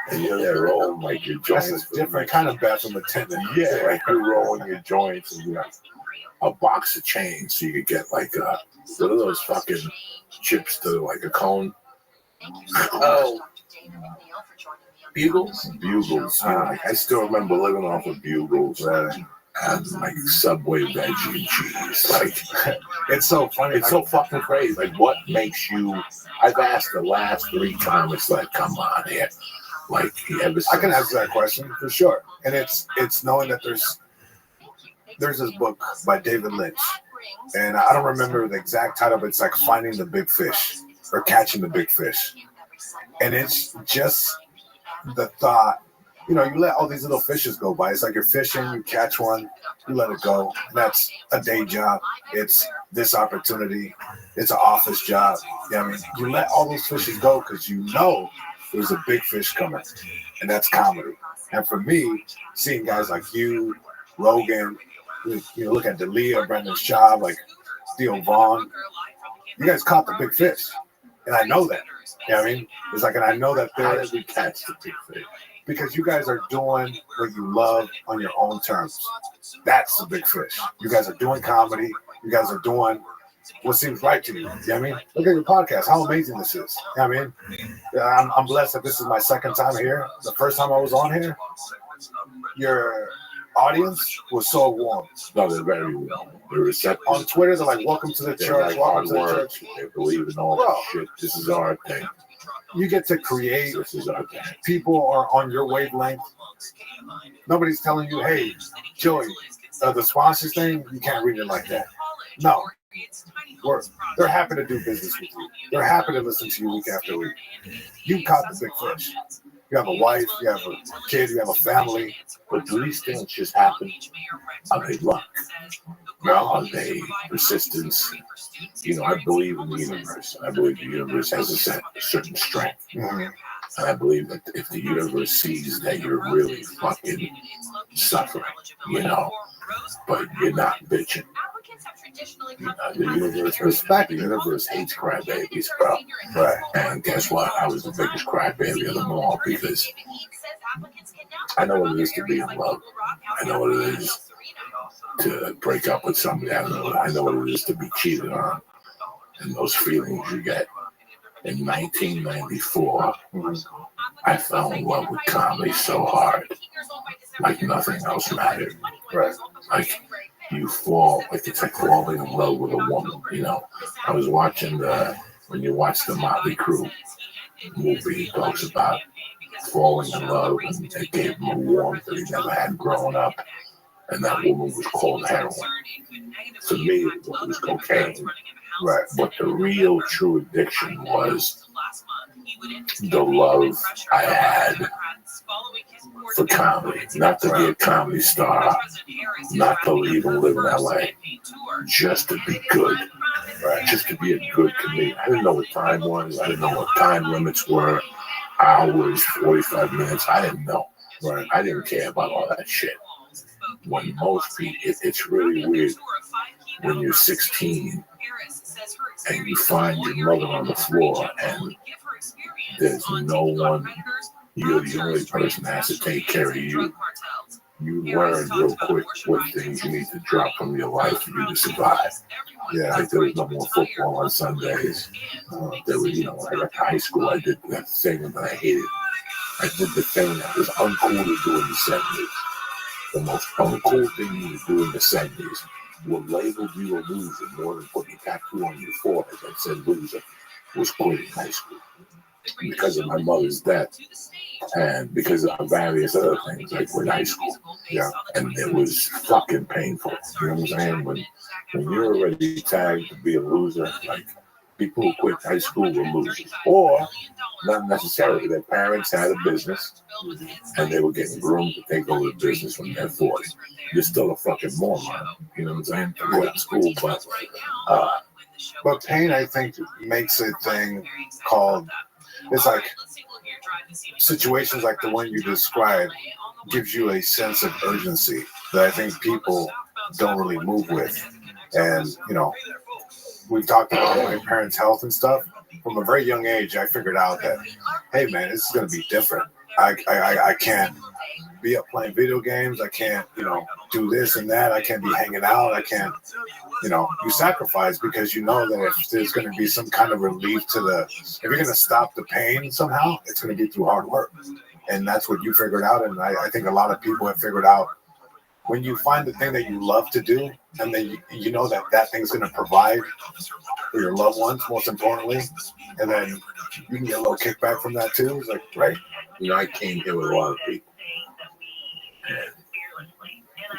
And you're there rolling like your joints. That's a different kind of bathroom attendant. Yeah, like you're rolling your joints, and you got a box of chains, so you could get like what are those fucking chips to like a cone? Oh, Bugles. Bugles. I still remember living off of Bugles. And like Subway veggie and cheese. Like it's so funny. It's so fucking crazy. Like what makes you? I've asked the last 3 comics, like, come on here. Like you ever? I can answer that question for sure. And it's knowing that there's this book by David Lynch, and I don't remember the exact title, but it's like Finding the Big Fish or Catching the Big Fish. And it's just the thought, you know, you let all these little fishes go by. It's like you're fishing, you catch one, you let it go. That's a day job. It's this opportunity. It's an office job. You know what I mean? You let all those fishes go because you know there's a big fish coming, and that's comedy. And for me, seeing guys like you, Rogan, you know, look at D'Elia, Brendan Schaub, like Theo Vaughn, you guys caught the big fish, and I know that. You know what I mean? It's like, and I know that how did we catch the big fish? Because you guys are doing what you love on your own terms. That's the big fish. You guys are doing comedy. You guys are doing what seems right to you. You know what I mean? Look at your podcast. How amazing this is. You know what I mean? I'm blessed that this is my second time here. The first time I was on here, your audience was so warm. No, they're very warm. They're receptive. On Twitter, they're like, welcome to the church. Like welcome to the church. They believe in all that shit. This is our thing. You get to create. This is our thing. People are on your wavelength. Nobody's telling you, hey, Joey, the sponsors thing, you can't read it like that. No. They're happy to do business with you. They're happy to listen to you week after week. You caught the big fish. You have a wife, you have a kid, you have a family. But do these things just happen? Are they luck? Well, are they persistence? You know, I believe in the universe. I believe the universe has a certain strength. Mm-hmm. And I believe that if the universe sees that you're really fucking suffering, you know, but you're not bitching. You know, the universe respect. The universe hates crybabies, bro. Right. And guess what? I was the biggest crybaby of them all because I know what it is to be in love. I know what it is to break up with somebody. I know what it is to be cheated on, and those feelings you get. In 1994, I fell in love with comedy so hard, like nothing else mattered. Right. Like you fall, like it's like falling in love with a woman. You know, I was watching when you watch the Motley Crue movie, it talks about falling in love, and it gave him a warmth that he never had growing up. And that woman was called heroin. For me, it was cocaine. Right. But the real true addiction was the love I had for comedy. Not to be a comedy star, not to even live in LA, just to be good. Right. Just to be a good comedian. I didn't know what time was. I didn't know what time limits were. Hours, 45 minutes. I didn't know. Right. I didn't care about all that shit. When most people, it's really weird when you're 16 and you find your mother on the floor and there's no one, you're the only person that has to take care of you. You learn real quick what things you need to drop from your life for you to survive. Yeah, like there was no more football on Sundays. There was, when I got to high school, I did that thing that I hated. I did the thing that was uncool to do in the 70s. The most uncool thing you would do in the 70s would label you a loser more than putting a tattoo on your forehead that said loser was quitting high school. Because of my mother's death and because of various other things like with high school. Yeah. And it was fucking painful. You know what I'm saying? When you're already tagged to be a loser, like people who quit high school were losers. Or not necessarily. Their parents had a business and they were getting groomed to take over the business when they're 40. You're still a fucking moron. You know what I'm saying? To go to school, but pain, I think, makes a thing called, it's like situations like the one you described gives you a sense of urgency that I think people don't really move with. And, we've talked about my parents' health and stuff. From a very young age, I figured out that, hey, man, this is going to be different. I can't be up playing video games. I can't, do this and that. I can't be hanging out. I can't, you sacrifice because you know that if there's going to be some kind of relief if you're going to stop the pain somehow, it's going to be through hard work. And that's what you figured out. And I think a lot of people have figured out when you find the thing that you love to do, and then you know that thing's going to provide for your loved ones, most importantly, and then you can get a little kickback from that too. It's like, right? I came here with a lot of people,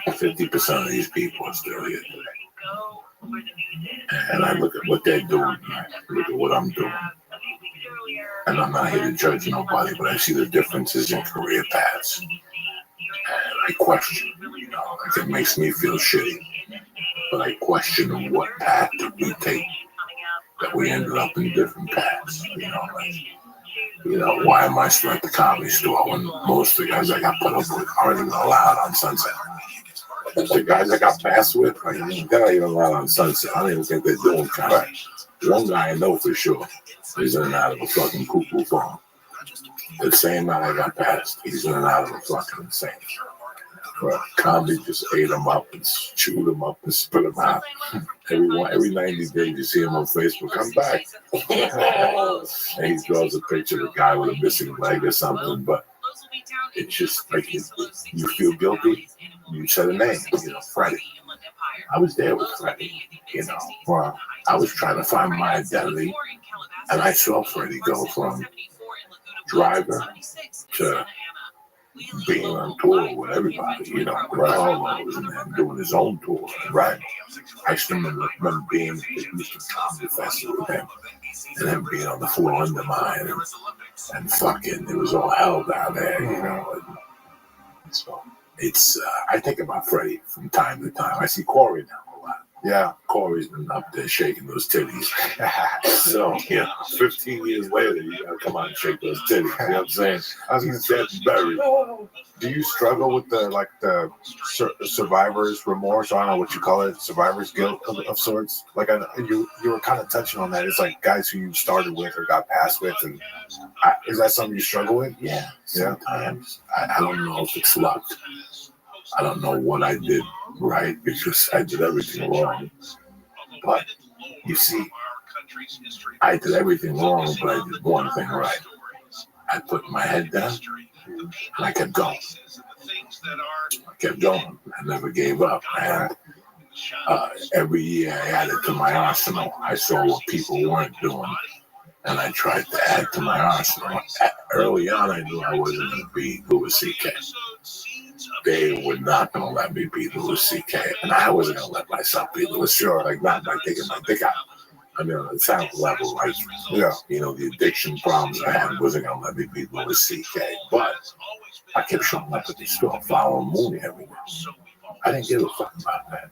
and 50% of these people are still here today. And I look at what they're doing, I look at what I'm doing. And I'm not here to judge nobody, but I see the differences in career paths. And I question, like it makes me feel shitty. But I question what path did we take that we ended up in different paths. Why am I still at the Comedy Store when most of the guys I got put up with aren't even allowed on Sunset? The guys I got passed with, they're not even allowed on Sunset. I don't even think they're doing comedy. One guy I know for sure is in and out of a fucking cuckoo phone. The same night I got passed, he's in and out of a fucking insane. Comedy just ate him up and chewed him up and spit him out. Every 90 days you see him on Facebook, I'm back. And he draws a picture of a guy with a missing leg or something, but it's just like you feel guilty. You said a name, Freddie. I was there with Freddie, I was trying to find my identity, and I saw Freddie go from driver to being on tour with everybody, Carlos and doing his own tour, right? I still remember being at the Houston Comedy Festival with him, and him being on the floor under mine, and fucking, it was all hell down there, And so it's, I think about Freddie from time to time. I see Corey now a lot. Yeah, Corey's been up there shaking those titties. So, 15 years later, you gotta come out and shake those titties. You know what I'm saying? I was gonna say, buried. Do you struggle with the survivor's remorse? I don't know what you call it, survivor's guilt of sorts. Like you were kind of touching on that. It's like guys who you started with or got passed with, and is that something you struggle with? Yeah, sometimes. I don't know if it's luck. I don't know what I did right because I did everything wrong. But you see, I did everything wrong, but I did one thing right. I put my head down and I kept going. I never gave up. And every year I added to my arsenal. I saw what people weren't doing, and I tried to add to my arsenal. Early on, I knew I wasn't going to be Louis C.K. They were not going to let me be Louis C.K. And I wasn't going to let myself be Louis. Sure, like not by taking my dick out. I mean, on the talent level, like, Yeah. you know, the addiction problems I had wasn't going to let me be Louis C.K. But I kept showing up at the store, following Mooney everywhere. I didn't give a fuck about that.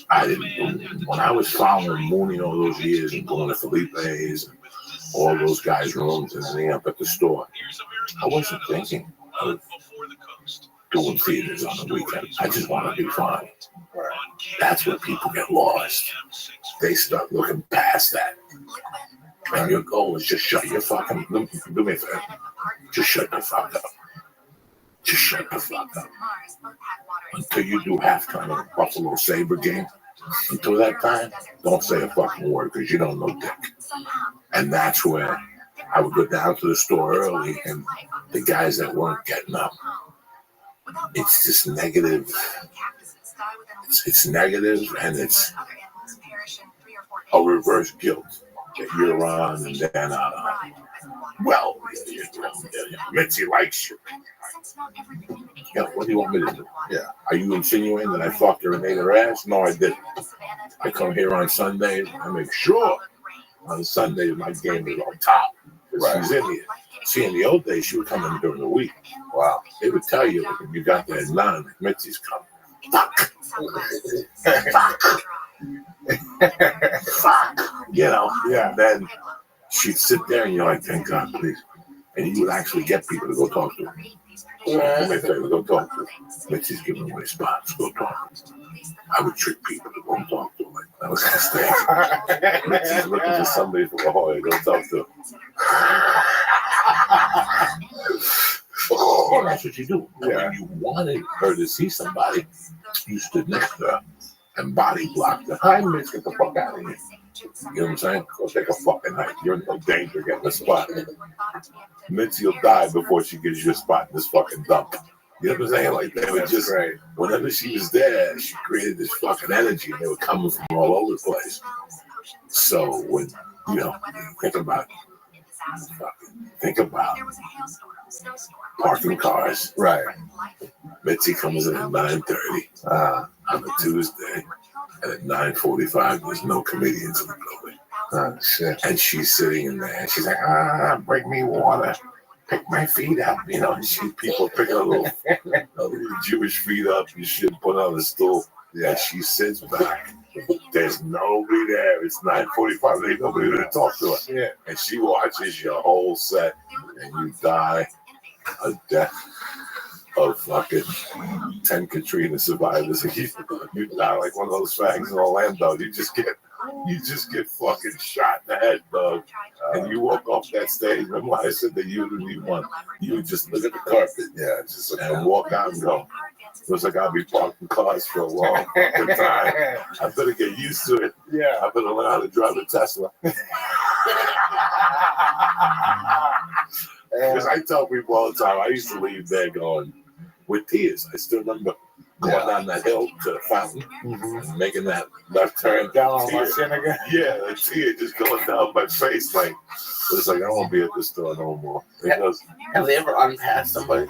I didn't. When I was following Mooney all those years and going to Felipe's and all those guys' rooms and ending up at the store, I wasn't thinking of doing theaters on the weekend. I just want to be fun. That's where people get lost. They start looking past that. And your goal is just shut your fucking, do me a favor. Just shut the fuck up. Just shut the fuck up. Until you do halftime of the Buffalo Sabre game. Until that time, don't say a fucking word because you don't know dick. And that's where I would go down to the store early and the guys that weren't getting up. It's just negative. It's negative and it's a reverse guilt that you're on and then, well, Mitzi likes you. Yeah, what do you want me to do? Yeah. Are you insinuating that I fucked her and ate her ass? No, I didn't. I come here on Sundays. I make sure on Sunday my game is on top. Right. She's in here. See, in the old days, she would come in during the week. Wow. They would tell you if you got there at 9, Mitzi's coming. Fuck. Fuck. Fuck. You know? Yeah. And then she'd sit there and you're like, thank God, please. And you would actually get people to go talk to her. They say, go talk to her. Mitzi's giving away spots. Go talk to her. I would trick people to go talk to her. Like, that was a mistake. Mitzi's looking for somebody from La Jolla. Go talk to her. Oh, that's what you do. And when you wanted her to see somebody, you stood next to her and body blocked her. Hi, Mitch, get the fuck out of here. You know what I'm saying? Go take a fucking hike. You're in no danger getting a spot. Mitzi will die before she gives you a spot in this fucking dump. You know what I'm saying? Like, they were just, whenever she was there, she created this fucking energy and they were coming from all over the place. So, when, you know, think about parking cars. Right. Mitzi comes in at 9:30 on a Tuesday, and at 9:45 there's no comedians in the building. Oh, shit. And she's sitting in there, and she's like, bring me water, pick my feet up. You know, and she people picking a little Jewish feet up and shit, put on the stool. Yeah. And she sits back. There's nobody there. It's 9:45. There's nobody there to talk to her. Yeah. And she watches your whole set, and you die a death of fucking 10 Katrina survivors. You die like one of those fags in Orlando. You just get fucking shot in the head, dog. And you walk off that stage. Remember I said that you didn't even want. You would just look at the carpet, and walk out and go. Looks like I'll be parking cars for a long fucking time. I better get used to it. Yeah. I better learn how to drive a Tesla. Because I tell people all the time, I used to leave there going with tears. I still remember going down that hill to the fountain and making that left turn down on my chin again. Yeah, the tear just going down my face. Like, it's like, I won't be at the store no more. Have they ever unpassed somebody?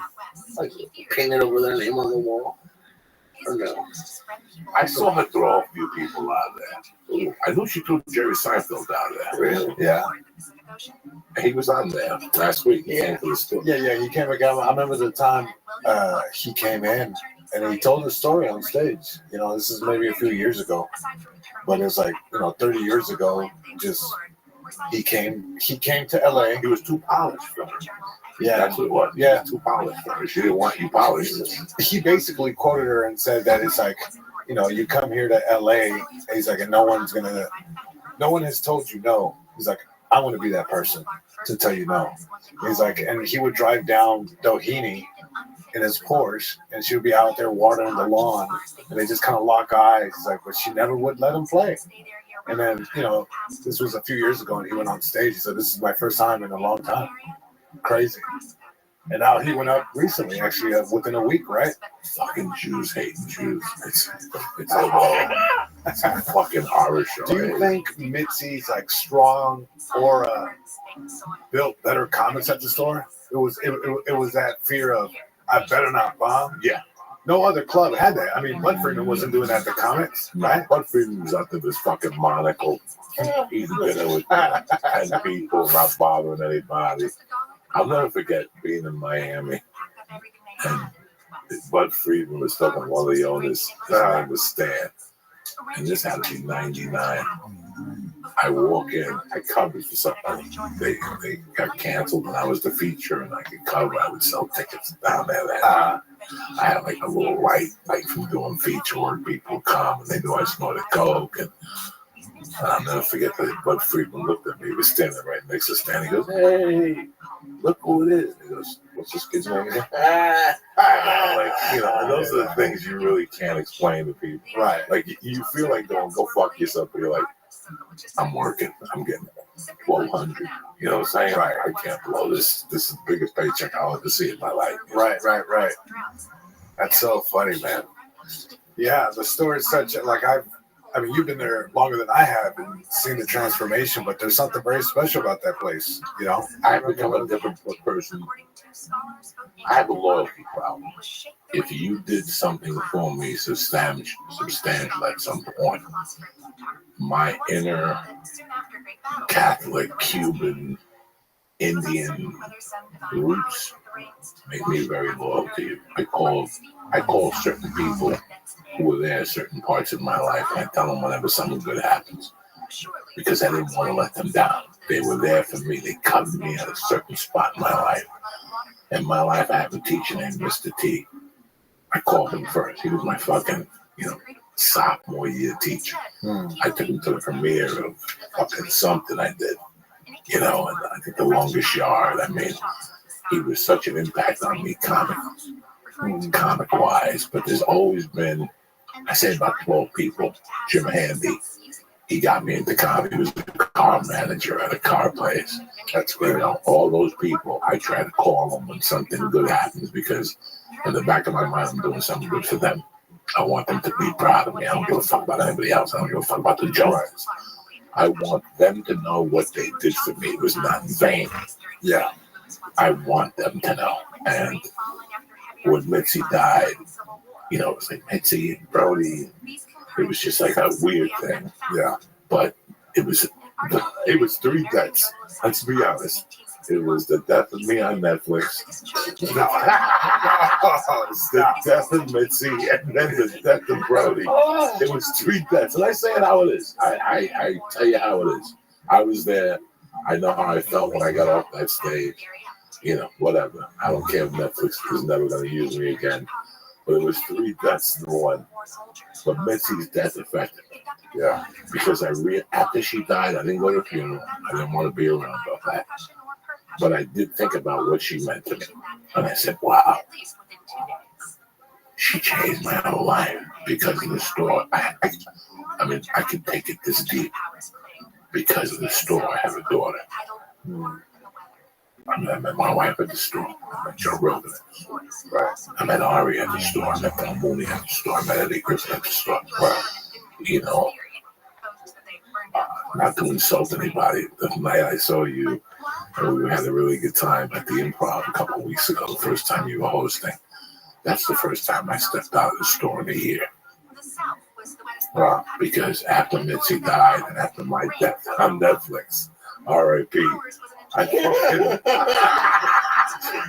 Like, painted over their name on the wall? Or no? I saw her throw a few people out there. I knew she threw Jerry Seinfeld out there. Really? Yeah. He was on there last week. He came to the store. Yeah, he came again. I remember the time he came in and he told his story on stage. You know, this is maybe a few years ago, but it's like, 30 years ago. Just he came to LA. He was too polished for her. Yeah, that's what it was. Yeah, too polished for her. She didn't want you polished. He basically quoted her and said that it's like, you come here to LA. And he's like, and no one has told you no. He's like, I want to be that person to tell you no. He's like, and he would drive down Doheny in his Porsche, and she would be out there watering the lawn, and they just kind of lock eyes. He's like, but she never would let him play. And then, this was a few years ago, and he went on stage. He said, this is my first time in a long time. Crazy. And now he went up recently, actually, within a week, right? Fucking Jews hating Jews. It's a fucking horror show. Do you think Mitzi's like strong or built better comics at the store? It was that fear of I better not bomb. Yeah. no other club had that. I mean, Bud Friedman wasn't doing that at the Comics, right? Bud Friedman was out there this fucking monocle, eating dinner with 10 people, not bothering anybody. I'll never forget being in Miami, and Bud Friedman was talking to one of the owners. His name was Stan, and this had to be 99. I walk in, I covered for something. They got canceled, and I was the feature, and I could cover. I would sell tickets down there. I had like a little light, like from doing feature work. People would come, and they knew I snorted coke. And I'll never forget that Bud Friedman looked at me. He was standing right next to Stan. He goes, "Hey, look who it is." He goes, "What's this kid's name again?" Like, you know, and those are the things you really can't explain to people. Right. Like, you feel like going, go fuck yourself, but you're like, I'm working. I'm getting 1,200. You know what I'm saying? Right. I can't blow this. This is the biggest paycheck I'll ever see in my life. Right. That's so funny, man. Yeah, the store is such like I mean, you've been there longer than I have and seen the transformation, but there's something very special about that place. You know, I've become a different person. I have a loyalty problem. If you did something for me substantial at some point, my inner Catholic, Cuban, Indian roots make me very loyal to you. I call certain people who were there at certain parts of my life, and I tell them whenever something good happens, because I didn't want to let them down. They were there for me. They covered me at a certain spot in my life. In my life, I have a teacher named Mr. T. I called him first. He was my fucking, sophomore year teacher. I took him to the premiere of fucking something I did, and I think The Longest Yard. I mean, he was such an impact on me comic-wise, but there's always been, I say about 12 people. Jim Handy, he got me into comedy. He was a car manager at a car place. That's great. All those people, I try to call them when something good happens, because in the back of my mind, I'm doing something good for them. I want them to be proud of me. I don't give a fuck about anybody else. I don't give a fuck about the Joneses. I want them to know what they did for me was not in vain. Yeah. I want them to know. And when Mitzi died, it was like Mitzi and Brody. It was just like a weird thing. Yeah. But it was 3 deaths. Let's be honest. It was the death of me on Netflix, the death of Mitzi, and then the death of Brody. It was 3 deaths. And I say it how it is. I tell you how it is. I was there. I know how I felt when I got off that stage. Whatever. I don't care if Netflix is never going to use me again. But it was 3 deaths in one. But Mitzi's death affected me. Yeah. Because after she died, I didn't go to the funeral. I didn't want to be around about that. But I did think about what she meant to me. And I said, wow, she changed my whole life because of the store. I could take it this deep. Because of the store, I have a daughter. I met my wife at the store. I met Joe Rogan at the store. Right. I met Ari at the store. I met Paul Mooney at the store. I met Eddie Griffin at the store. Right. Not to insult anybody. The night I saw you, we had a really good time at the Improv a couple of weeks ago, the first time you were hosting. That's the first time I stepped out of the store in a year. Because after Mitzi died and after my death on Netflix, R.I.P.,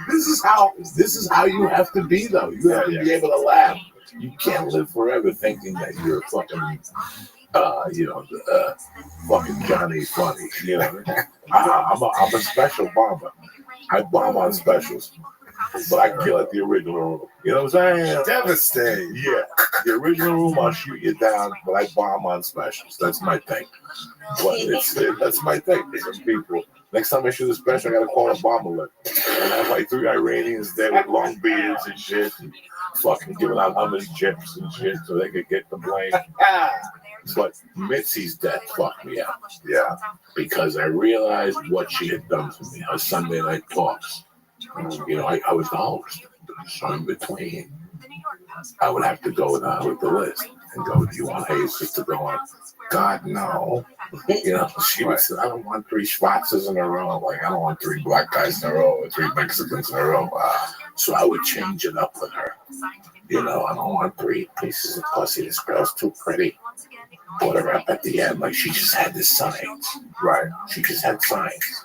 This is how you have to be, though. You have to be able to laugh. You can't live forever thinking that you're fucking, fucking Johnny Funny. I'm a special bomber. I bomb on specials, but I kill at the original room. You know what I'm saying? Devastating. Yeah, the original room, I'll shoot you down, but I bomb on specials. That's my thing. That's my thing. Some people. Next time I shoot a special, I gotta call a bomb alert. And I have like 3 Iranians there with long beards and shit, and fucking giving out hummus chips and shit so they could get the blame. But Mitzi's death fucked me up. Yeah. Because I realized what she had done for me. Her Sunday night talks. I was the host. So in between, I would have to go down with the list and go, do you want Hayes just to go on? God, no. She would say, I don't want 3 Schwarzes in a row. Like, I don't want 3 black guys in a row or 3 Mexicans in a row. So I would change it up with her. You know, I don't want 3 pieces of pussy. This girl's too pretty. Put her up at the end like she just had the signs. Right. She just had signs.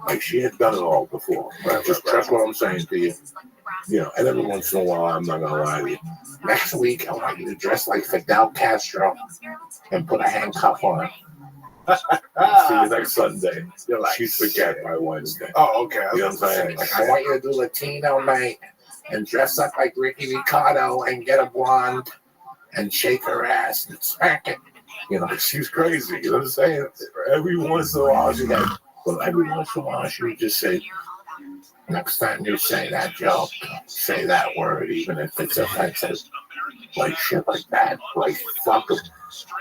Like she had done it all before. Right. Just trust what I'm saying to you. You know, and every once in a while, I'm not going to lie to you. Next week, I want you to dress like Fidel Castro and put a handcuff on. See you next Sunday. You're like, she'd forget by Wednesday. Oh, okay. You know what I'm saying? Like, I want you to do Latino night and dress up like Ricky Ricardo and get a blonde and shake her ass and smack it. You know, she's crazy. You know what I'm saying? Every once in a while, she got, well, every once in a while, she would just say, next time you say that joke, say that word, even if it's offensive. Like shit like that. Like, fuck them.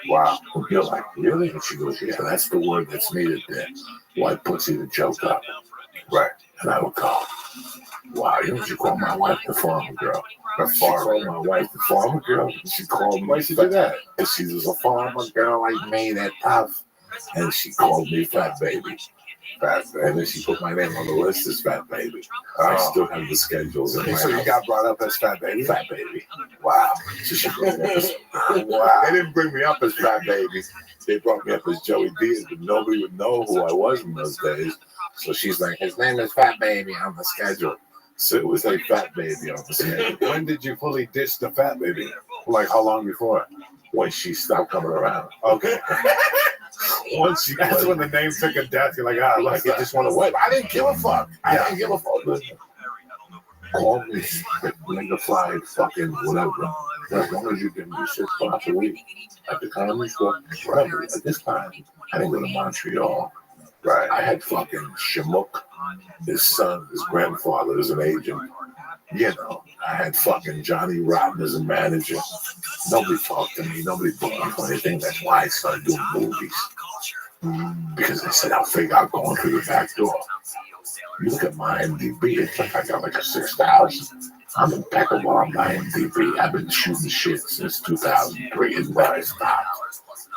Wow. And you're like, really? And she goes, yeah, that's the word that's needed there. White pussy to joke up. Right. And I would go, wow, you know what you call my wife the farmer girl? The farmer. She called my wife the farmer girl. She called me. Why she do that? Because she was a farmer girl like me, that tough. And she called me fat baby. Fat baby. And then she put my name on the list as fat baby. I still have the schedules. In my So you house. got brought up as fat baby? Fat baby. Wow. So she brought me up as, wow. They didn't bring me up as fat baby. They brought me up as Joey Diaz, but nobody would know who I was in those days. So she's like, his name is Fat Baby on the schedule. So it was like Fat Baby on the schedule. When did you fully ditch the fat baby? Like how long before? When she stopped coming around. Okay. Once she That's when the name took a death. You're like, ah, like it just went away. I didn't give a fuck. I didn't give a fuck. Listen, call me nigga fly fucking whatever. As long as you give me 6 spots a week at the comedy store, forever. At this time, I didn't go to Montreal. Right. I had fucking Shamook, his son, his grandfather as an agent. You know, I had fucking Johnny Rotten as a manager. Nobody talked to me. Nobody booked me for anything. That's why I started doing movies. Because I said, I'll figure out going through the back door. You look at my IMDb, it's like I got like a 6,000. I'm impeccable on my IMDb. I've been shooting shit since 2003 and never stopped.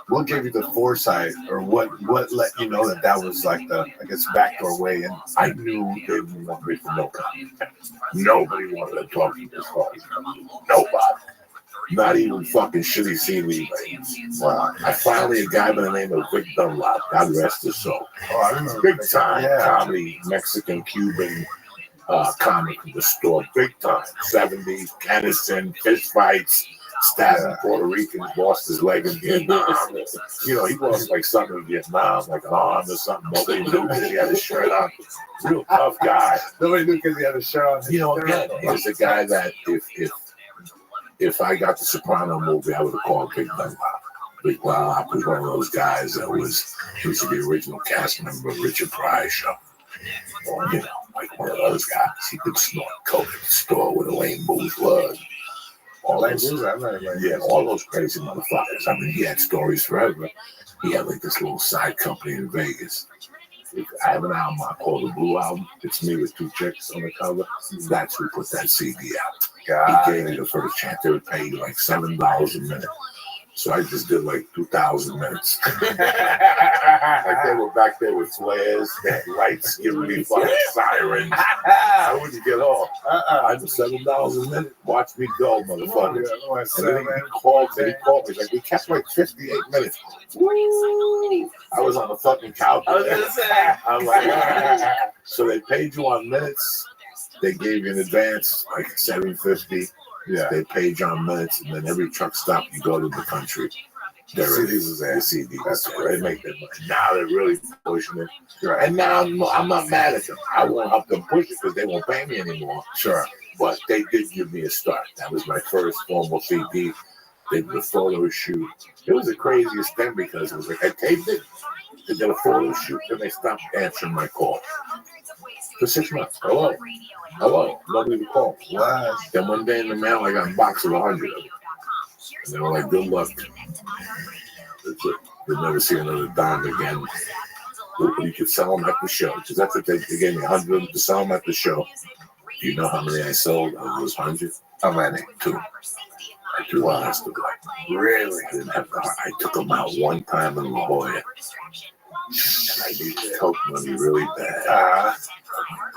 What gave you the foresight, or what let you know that was like the, I guess, backdoor way in? I knew they didn't want me for no comment. Nobody wanted to talk to me as far as nobody. Not even fucking shitty seaweed. Wow. I finally a guy by the name of Vic Dunlop, God rest his soul. Oh, I remember. Big time comedy, Mexican, Cuban comic from the store. Big time. 70s, Kennison, fist fights. Stabbing Puerto Ricans, lost his leg in Vietnam. You know, he lost like something in Vietnam, like an arm or something. Nobody knew because he had his shirt on. Real tough guy. Nobody knew because he had his shirt on. You know, again, he was a guy that if I got the Soprano movie, I would have called Big Dunlop. Big Dunlop was one of those guys that he was the original cast member of Richard Pryor's show. Or, you know, like one of those guys. He could snort coke at the store with Elaine Bourgeois. All those crazy motherfuckers. I mean, he had stories forever. He had like this little side company in Vegas. I have an album called The Blue Album. It's me with 2 chicks on the cover. That's who put that CD out. He gave me the first chance. They would pay you like $7 a minute. So I just did like 2,000 minutes. Like they were back there with flares, they had lights giving me fucking sirens. I wouldn't get off. I did $7 a minute. Watch me go, motherfucker. And then he called me. Like, we kept like 58 minutes. Woo! I was on the fucking couch. I was gonna say. I'm like, so they paid you on minutes. They gave you in advance like $7.50. Yeah. They paid you on minutes, and then every truck stop you go to the country. There it is. The CD. That's where they make their money. Now they're really pushing it. Sure. And now I'm not mad at them. I won't help them push it because they won't pay me anymore. Sure. But they did give me a start. That was my first formal CD. They did a photo shoot. It was the craziest thing because it was like I taped it, they did a photo shoot, then they stopped answering my call. For 6 months. Hello. Nobody to call. Wow. Then one day in the mail, I got a box of 100 of them. And they were like, good luck. That's it. You'll never see another dime again. You could sell them at the show. Because that's what they gave me 100 of them to sell them at the show. Do you know how many I sold of those 100? How many? 2. I threw the rest of them. Really? I didn't have I took them out one time in La Jolla. And I needed coke money really bad.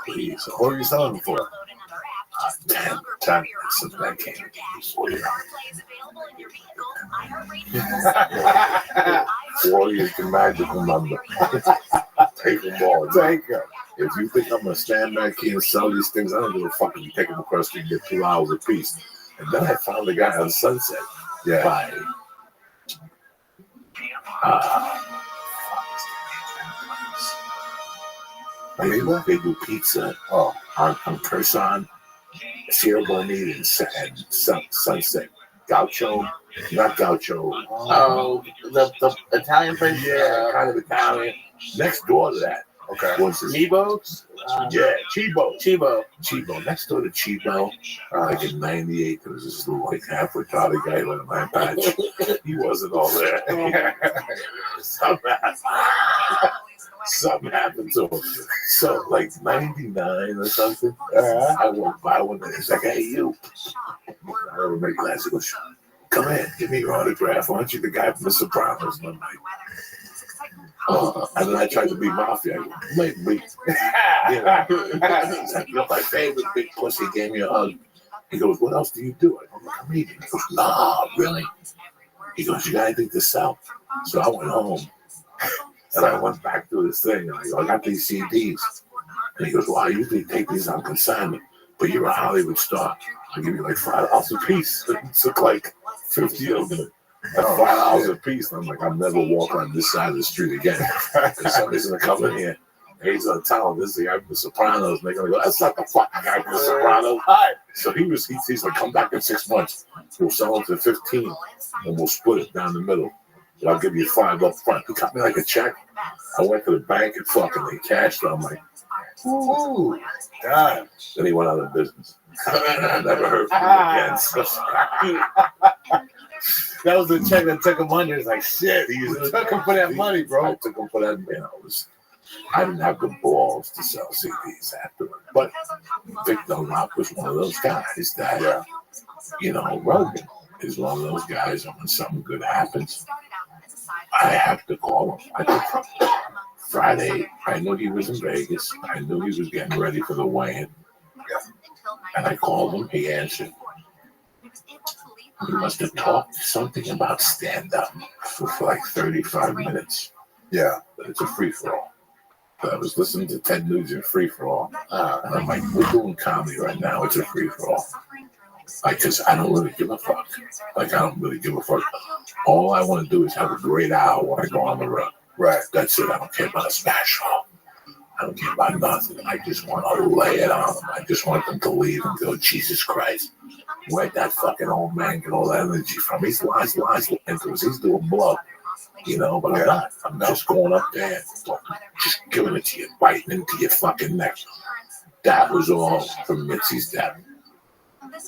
Please. What were you selling them for? Time since that came. Forty is the magical number. Take them all. Take them. If you think I'm gonna stand back here and sell these things, I don't give a fuck if you take them across the street and get 2 hours a piece. And then I found the guy on Sunset. Yeah. By they do pizza on Curson, Sierra Bonita, and Sunset. Gaucho, not Gaucho. Oh, the Italian place? Yeah, kind of Italian. Next door to that. Okay. Was this? Chibo's? Yeah, Chibo. Chibo. Next door to Chibo, like in '98, there was this little like half retarded guy with an eye patch. He wasn't all there. Something happened to him. So like '99 or something, I walked by one day. He's like, "Hey, you." I remember my glasses. He goes, "Come in, give me your autograph. Aren't you the guy from The Sopranos?" And I'm like, and then I tried to be mafia. Maybe. You're my favorite big pussy. He gave me a hug. He goes, "What else do you do?" I'm like, "I'm eating." He goes, "No, really?" He goes, "You got anything to sell?" So I went home. And I went back to this thing, and I go, "I got these CDs." And he goes, "Well, I usually take these on consignment, but you're a Hollywood star. I'll give you like $5 a piece." It took like 50 of them at $5 a piece. And I'm like, "I'll never walk on this side of the street again." Because somebody's going to come in here, and he's going to tell them, "This is the guy from The Sopranos." And they're going to go, "That's not the fucking guy from The Sopranos." So he's like, "Come back in 6 months. We'll sell them for 15, and we'll split it down the middle. But I'll give you $5 up front." He cut me like a check. I went to the bank and fucking they cashed it. I'm like, "Ooh, God." Then he went out of business. I never heard from him again. So, that was the check that took him under. It's like, shit, he took him for that money, bro. I took him for that, I didn't have the balls to sell CDs afterward. But Victor Rock was one of those guys that, Rogan is one of those guys that when something good happens, I have to call him. I think Friday, I knew he was in Vegas. I knew he was getting ready for the weigh-in. And I called him. He answered. We must have talked something about stand-up for like 35 minutes. Yeah. But it's a free-for-all. I was listening to Ted Nugent free-for-all. And I'm like, we're doing comedy right now. It's a free-for-all. Because I don't really give a fuck. I don't really give a fuck. All I want to do is have a great hour when I go on the road. Right. That's it. I don't care about a smash show. I don't care about nothing. I just want to lay it on them. I just want them to leave and go, "Jesus Christ, where'd that fucking old man get all that energy from? He's lies into us. He's doing blow." But I'm not. I'm just going up there, just giving it to you, biting into your fucking neck. That was all from Mitzi's death.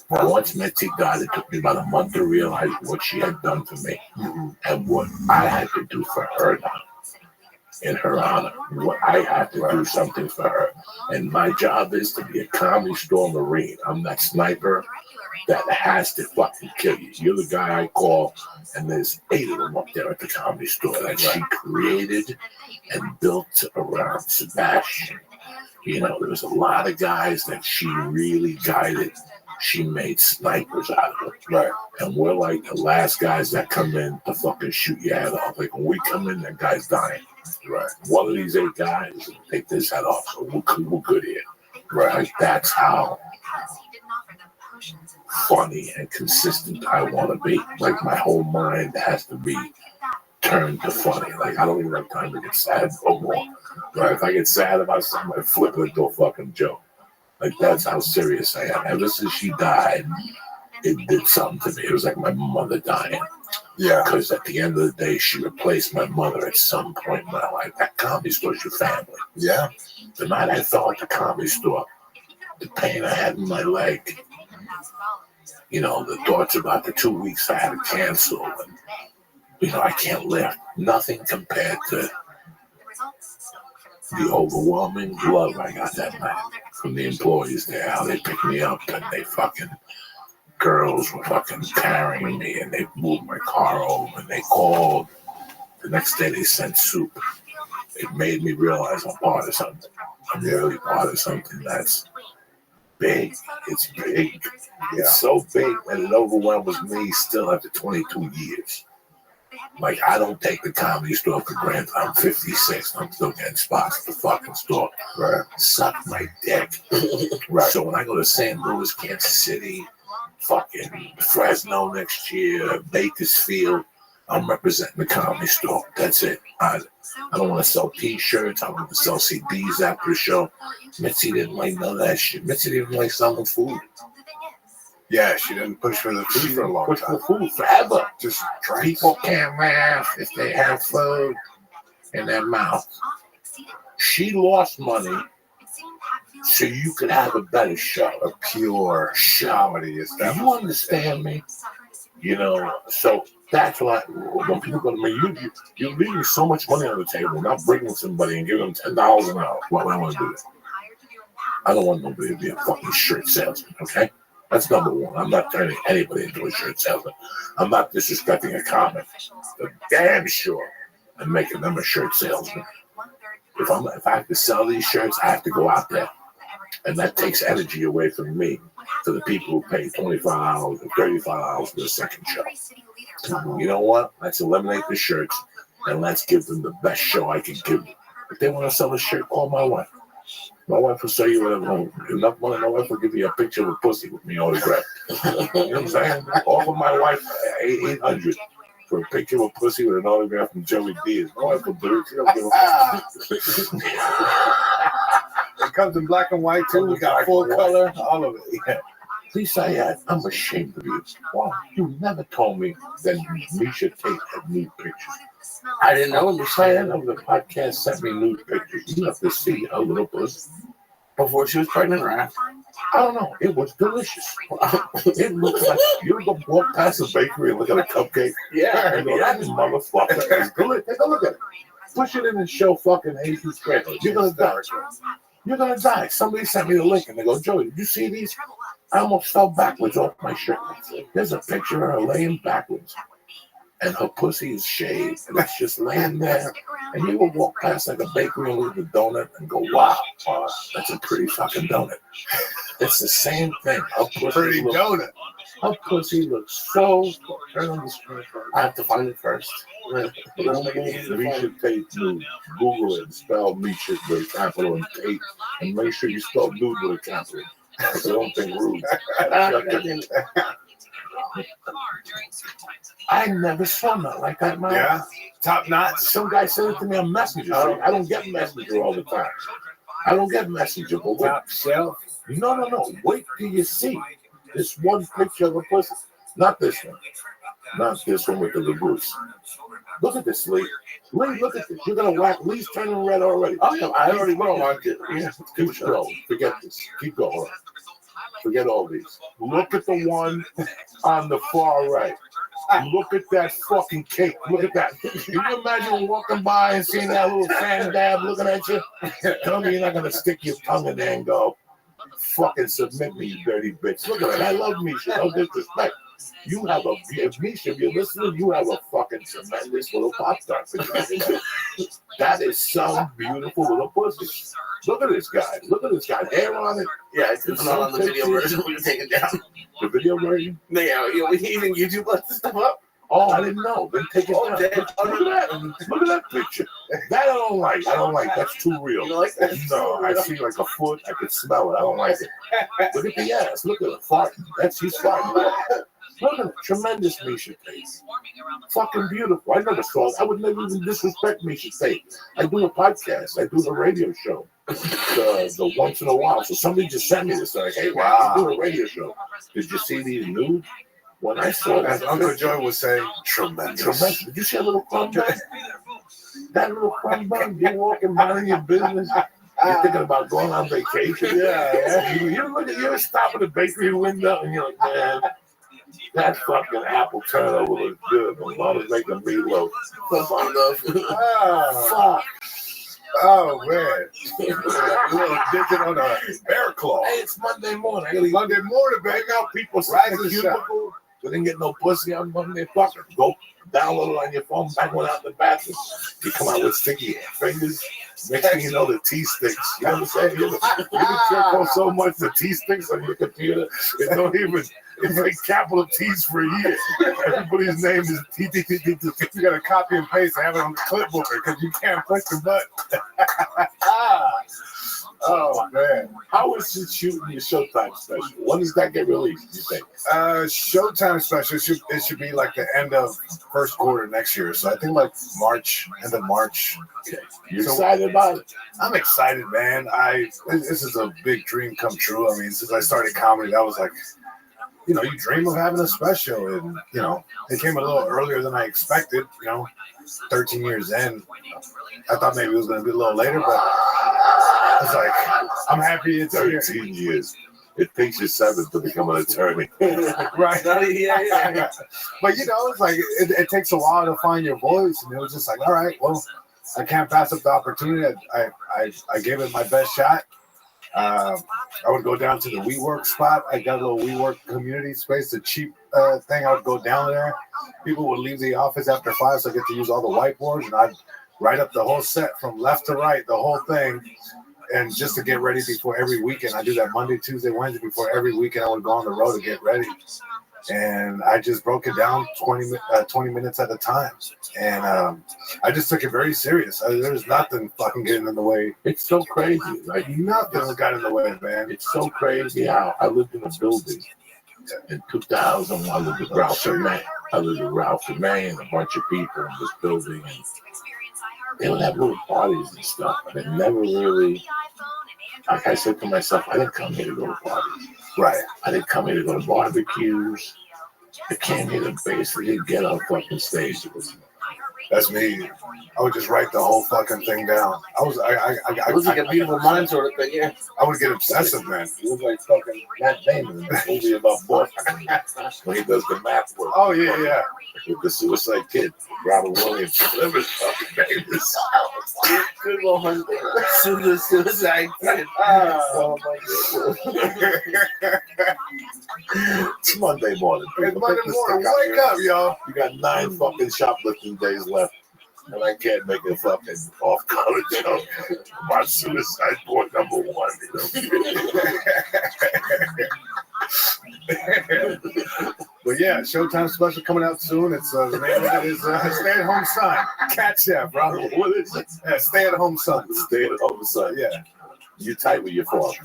Once Mitzi died, it took me about a month to realize what she had done for me and what I had to do for her now. In her honor, what I had to do something for her. And my job is to be a comedy store Marine. I'm that sniper that has to fucking kill you. You're the guy I call, and there's 8 of them up there at the comedy store that she created and built around Sebastian. There was a lot of guys that she really guided. She made snipers out of it. Right. And we're like the last guys that come in to fucking shoot your head off. Like when we come in, that guy's dying. Right. One of these 8 guys will take this head off. So we're good here. Right. Like that's how funny and consistent I want to be. Like my whole mind has to be turned to funny. Like I don't even have time to get sad no more. Right. If I get sad about something, I flip it into a fucking joke. Like that's how serious I am. Ever since she died, it did something to me. It was like my mother dying. Yeah. Because at the end of the day, she replaced my mother at some point in my life. That comedy store's your family. Yeah. The night I fell at the comedy store, the pain I had in my leg, the thoughts about the 2 weeks I had to cancel, and, I can't lift. Nothing compared to the overwhelming love I got that night from the employees there. How they picked me up and they fucking girls were fucking carrying me and they moved my car over and they called. The next day they sent soup. It made me realize I'm part of something. I'm really part of something that's big. It's big. It's so big that it overwhelms me still after 22 years. Like, I don't take the Comedy Store for granted. I'm 56. I'm still getting spots at the fucking store. Right. Suck my dick. Right. So when I go to St. Louis, Kansas City, fucking Fresno next year, Bakersfield, I'm representing the Comedy Store. That's it. I don't want to sell T-shirts. I want to sell CDs after the show. Mitzi didn't like none of that shit. Mitzi didn't like selling food. Yeah, she didn't push for the food for a long time. Push for food forever. Just people can't laugh if they have food in their mouth. She lost money so you could have a better show, a pure comedy. Do you understand me? You know, so that's why when people go to me, you're leaving so much money on the table, not bringing somebody and giving them $10 an hour. Why would I want to do that? I don't want nobody to be a fucking shirt salesman, okay? That's number one. I'm not turning anybody into a shirt salesman. I'm not disrespecting a comic. I'm damn sure I'm making them a shirt salesman. If I have to sell these shirts, I have to go out there. And that takes energy away from me, for the people who pay $25 or $35 for the second show. You know what? Let's eliminate the shirts and let's give them the best show I can give them. If they want to sell a shirt, call my wife. My wife will sell you whatever. Enough money, my wife will give you a picture of a pussy with me autographed. You know what I'm saying? Offer my wife $800 for a picture of a pussy with an autograph from Joey Diaz. My wife will do it. She don't give a fuck. It comes in black and white too. We got full color, all of it. Yeah. Please say, I'm ashamed of you. Why? You never told me that Misha Tate had nude pictures. I didn't know. The fan of the podcast sent me nude pictures. You have to see a little pussy. Before she was pregnant, right? I don't know. It was delicious. It looks like you ever walk past a bakery and look at a cupcake. Yeah. And go, that motherfucker is good. Take a look at it. Push it in and show fucking Jesus Christ. You're gonna die. You're gonna die. Somebody sent me the link and they go, Joey, did you see these? I almost fell backwards off my shirt. There's a picture of her laying backwards. And her pussy is shaved, and it's just laying there. And you will walk past like a bakery and look at the donut and go, wow, that's a pretty fucking donut. It's the same thing. Her pussy donut. Her pussy looks so. Turn on the screen. I have to find it first. Misha Tate nude. Google it and spell Misha with a capital and Tate. And make sure you spell nude with a capital. So don't think rude. I never saw nothing like that, man. Yeah, top notch. Some guy sent it to me on Messenger. I don't get Messenger all the time. I don't get Messenger, but top shelf. No. Wait till you see this one picture of a pussy. Not this one. Not this one with the Bruce. Look at this, Lee. Lee, look at this. You're gonna whack. Lee's turning red already. Oh, yeah, I already went on it. Yeah, keep going. Forget this. Keep going. Forget all these. Look at the one on the far right. Look at that fucking cake. Look at that. Can you imagine walking by and seeing that little fan dab looking at you? Tell me you're not going to stick your tongue in there and go, fucking submit me, you dirty bitch. Look at that. I love Misha. No disrespect. You have a, if Misha, if you're listening, you have a fucking tremendous little pop star. That is some beautiful little pussy. Look at this guy. Look at this guy. Hair on it. Yeah, it's not on the video version. We can take it down. The video version? Yeah, even YouTube lets this stuff up. Oh, I didn't know. Then take it down. Look at that. Look at that picture. That I don't like. I don't like. That's too real. You like that? No, I see like a foot. I can smell it. I don't like it. Look at the ass. Look at it. Farting. He's farting. Look at it. Tremendous Misha Tate. Fucking beautiful. I never saw it. I would never even disrespect Misha Tate. I do a podcast. I do the radio show. The once in a while. So somebody just sent me this. Like, hey, wow, I do a radio show. Did you see these nudes? When I saw that, as Uncle Joy would say, tremendous. Did you see a little crumb bag? That little crumb bag, you're walking minding your business. You're thinking about going on vacation. Yeah. You stop at the bakery window and you're like, man, that fucking apple turnover was good. My mother's making meatloaf. Fuck. Oh, man. A little dipping on a bear claw. Hey, it's Monday morning. Monday morning, baby. Now people rise in the and shine. cubicle. We didn't get no pussy on Monday. Fucker. Go download it on your phone, back one out in the bathroom. You come out with sticky fingers. Next thing you know, the tea sticks. You know what I'm saying? You jerk off so much the tea sticks on your computer. It don't even. It's like capital T's for a year. Everybody's name is T. You got to copy and paste and have it on the clipboard because you can't push the button. Oh man, how is it shooting your Showtime special? When does that get released, you think? Showtime special it should be like the end of first quarter next year. So I think like March, end of March. Okay. You excited about it? I'm excited, man. This is a big dream come true. I mean, since I started comedy, that was like, you know, you dream of having a special, and you know, it came a little earlier than I expected. You know, 13 years in, I thought maybe it was going to be a little later, but it's like I'm happy it's 13 years. It takes you 7 to become an attorney. Right. Yeah. But you know, it's like it takes a while to find your voice, and it was just like, all right, well, I can't pass up the opportunity. I gave it my best shot. I would go down to the WeWork spot. I got a little WeWork community space, a cheap thing. I would go down there. People would leave the office after 5, so I get to use all the whiteboards, and I'd write up the whole set from left to right, the whole thing. And just to get ready before every weekend, I do that Monday, Tuesday, Wednesday. Before every weekend, I would go on the road to get ready. And I just broke it down 20 minutes at a time. And I just took it very serious. There's nothing fucking getting in the way. It's so crazy. Like, nothing got in the way, man. It's so crazy how I lived in a building in 2000. I lived with Ralph May. I lived with Ralph May and a bunch of people in this building. And they would have little parties and stuff. And it never really, like I said to myself, I didn't come here to go to parties. Right. I didn't come here to go to barbecues. I came here to basically get on fucking stage. That's me. I would just write the whole fucking thing down. I It was like a beautiful mind sort of thing, yeah. I would get obsessive, man. It was like fucking Matt Damon in the movie about Boston when he does the math work. Oh, yeah. With the Suicide Kid, Robert Williams. That was fucking famous. Good one. Suicide Kid. Oh, my God. It's Monday morning. It's Monday morning. Wake up, y'all. You got 9 fucking shoplifting days left. And I can't make a fucking off-color joke about Suicide Boy number 1. But yeah, Showtime special coming out soon. It's the name of it is Stay at Home Son. Cat Chef, bro. What is it? Stay at Home Son. Stay at Home Son. Yeah. You tight with your father?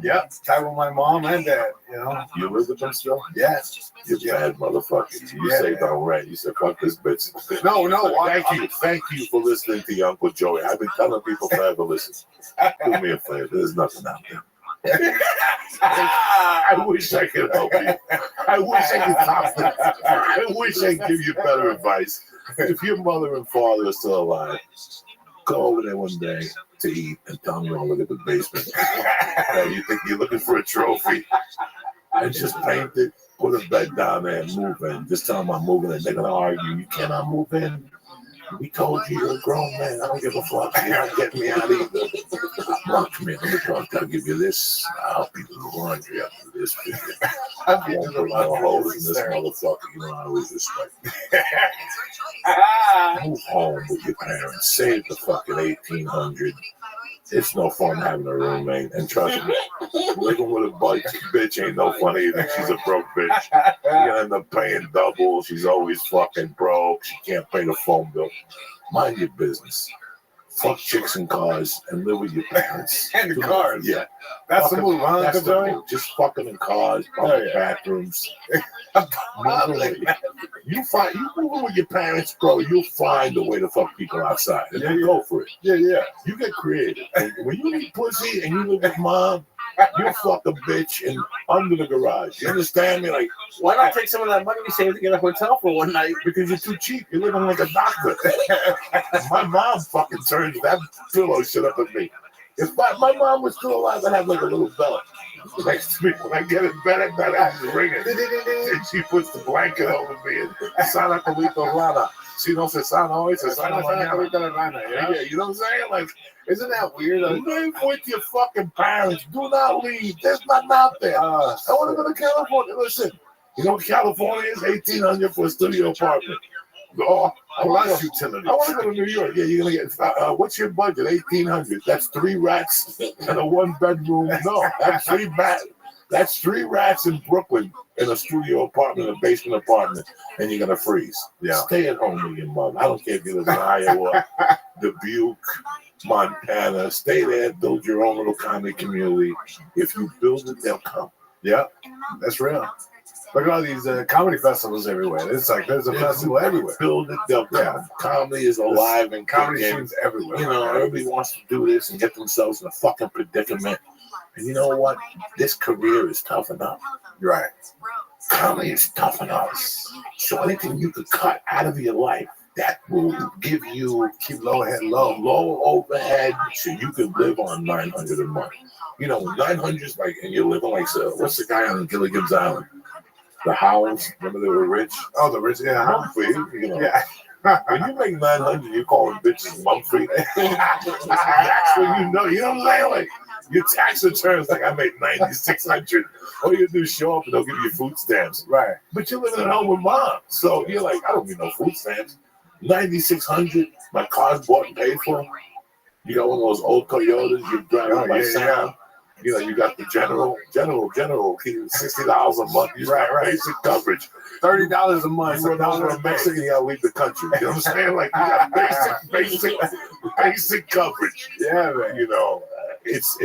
Yep, tight with my mom and dad. You know. You live with them still? Yes. You bad motherfucker. You saved on rent. You said fuck this bitch. No. Thank you for listening to your Uncle Joey. I've been telling people forever, listen. Do me a favor. There's nothing out there. I wish I could help you. I wish I could talk to you. I wish I could give you better advice. If your mother and father are still alive, go over there one day to eat and tell them you want to look at the basement. You think you're looking for a trophy. And just paint it, put a bed down there and move in. Just tell them I'm moving in. They're going to argue. You cannot move in. We told you you're a grown man. I don't give a fuck. You're not getting me out either. Look, come here. Let me talk. I'll give you this. I'll help you do the laundry after this. I won't put my hole in this motherfucker. You know I always respect you. Move home with your parents. Save the fucking $1,800. It's no fun having a roommate. And trust me, living with a bitch ain't no fun either. She's a broke bitch. You're gonna end up paying double. She's always fucking broke. She can't pay the phone bill. Mind your business. Fuck chicks and cars and live with your parents. And the cars. Yeah. That's the move, huh? That's the move. Just fucking in cars, public bathrooms. You move with your parents, bro. You'll find a way to fuck people outside. And then go for it. Yeah. You get creative. And when you need pussy and you live with mom, you fuck a bitch under the garage. You understand me? Like, why not take some of that money you saved to get a hotel for one night? Because you're too cheap. You're living like a doctor. My mom fucking turns that pillow shit up at me. If my mom was still alive, I'd have like a little bella next to me. When I get in bed at night, I just ring it. And she puts the blanket over me and Sana Colito Rana. She don't say Sana always says Sana Colito Rana. Yeah, you know what I'm saying? Like, isn't that weird? Live with your fucking parents. Do not leave. There's nothing out there. I want to go to California. Listen, you know what California is? $1,800 for a studio apartment. Oh, Plus utilities. I want to go to New York. Yeah, you're gonna get. What's your budget? $1,800. That's 3 rats and a 1-bedroom. No, that's 3 rats in Brooklyn in a studio apartment, a basement apartment, and you're gonna freeze. Yeah. Stay at home with your mother. I don't care if you live in Iowa, Dubuque, Montana. Stay there. Build your own little comedy community. If you build it, they'll come. Yeah, that's real. Look at all these comedy festivals everywhere. It's like there's a festival everywhere. Build it, they'll come. Comedy is alive and comedy kicking. scenes everywhere. You know, everybody wants to do this and get themselves in a fucking predicament. And you know what? This career is tough enough. Right. Comedy is tough enough. So anything you could cut out of your life that will give you keep low overhead, so you can live on $900 a month. You know, 900 is like, and you're living like, what's the guy on Gilligan's Island? The Howells, remember they were rich? Oh, the rich, yeah. Monthly, you know. Yeah. When you make 900, you call them bitches monthly. That's when you know what I'm saying? Like, your tax returns like I made 9,600. All you do is show up and they'll give you food stamps. Right. But you're living at home with mom. So you're like, I don't need no food stamps. 9,600, my car's bought and paid for. You got one of those old Toyotas you're driving by sound. You know, you got the general, $60 a month. You got basic coverage. $30 a month. You run over a Mexican, you gotta leave the country. You know what I'm saying? Like, you got basic coverage. Yeah, man. You know, it's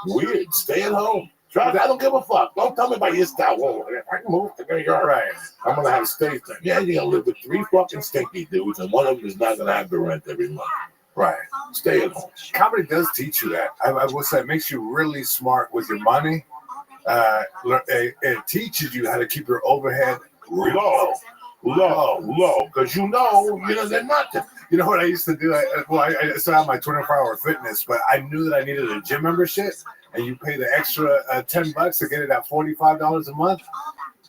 weird. Stay at home. I don't give a fuck. Don't tell me about your style. Whoa, I can move to New York. Right. I'm gonna have stage time. Yeah, you're gonna live with 3 fucking stinky dudes, and one of them is not gonna have the rent every month. Right. Stay at home. Comedy does teach you that. I will say it makes you really smart with your money. It teaches you how to keep your overhead low. Because you know they're nothing. You know what I used to do? I still have my 24-hour fitness, but I knew that I needed a gym membership, and you pay the extra $10 to get it at $45 a month.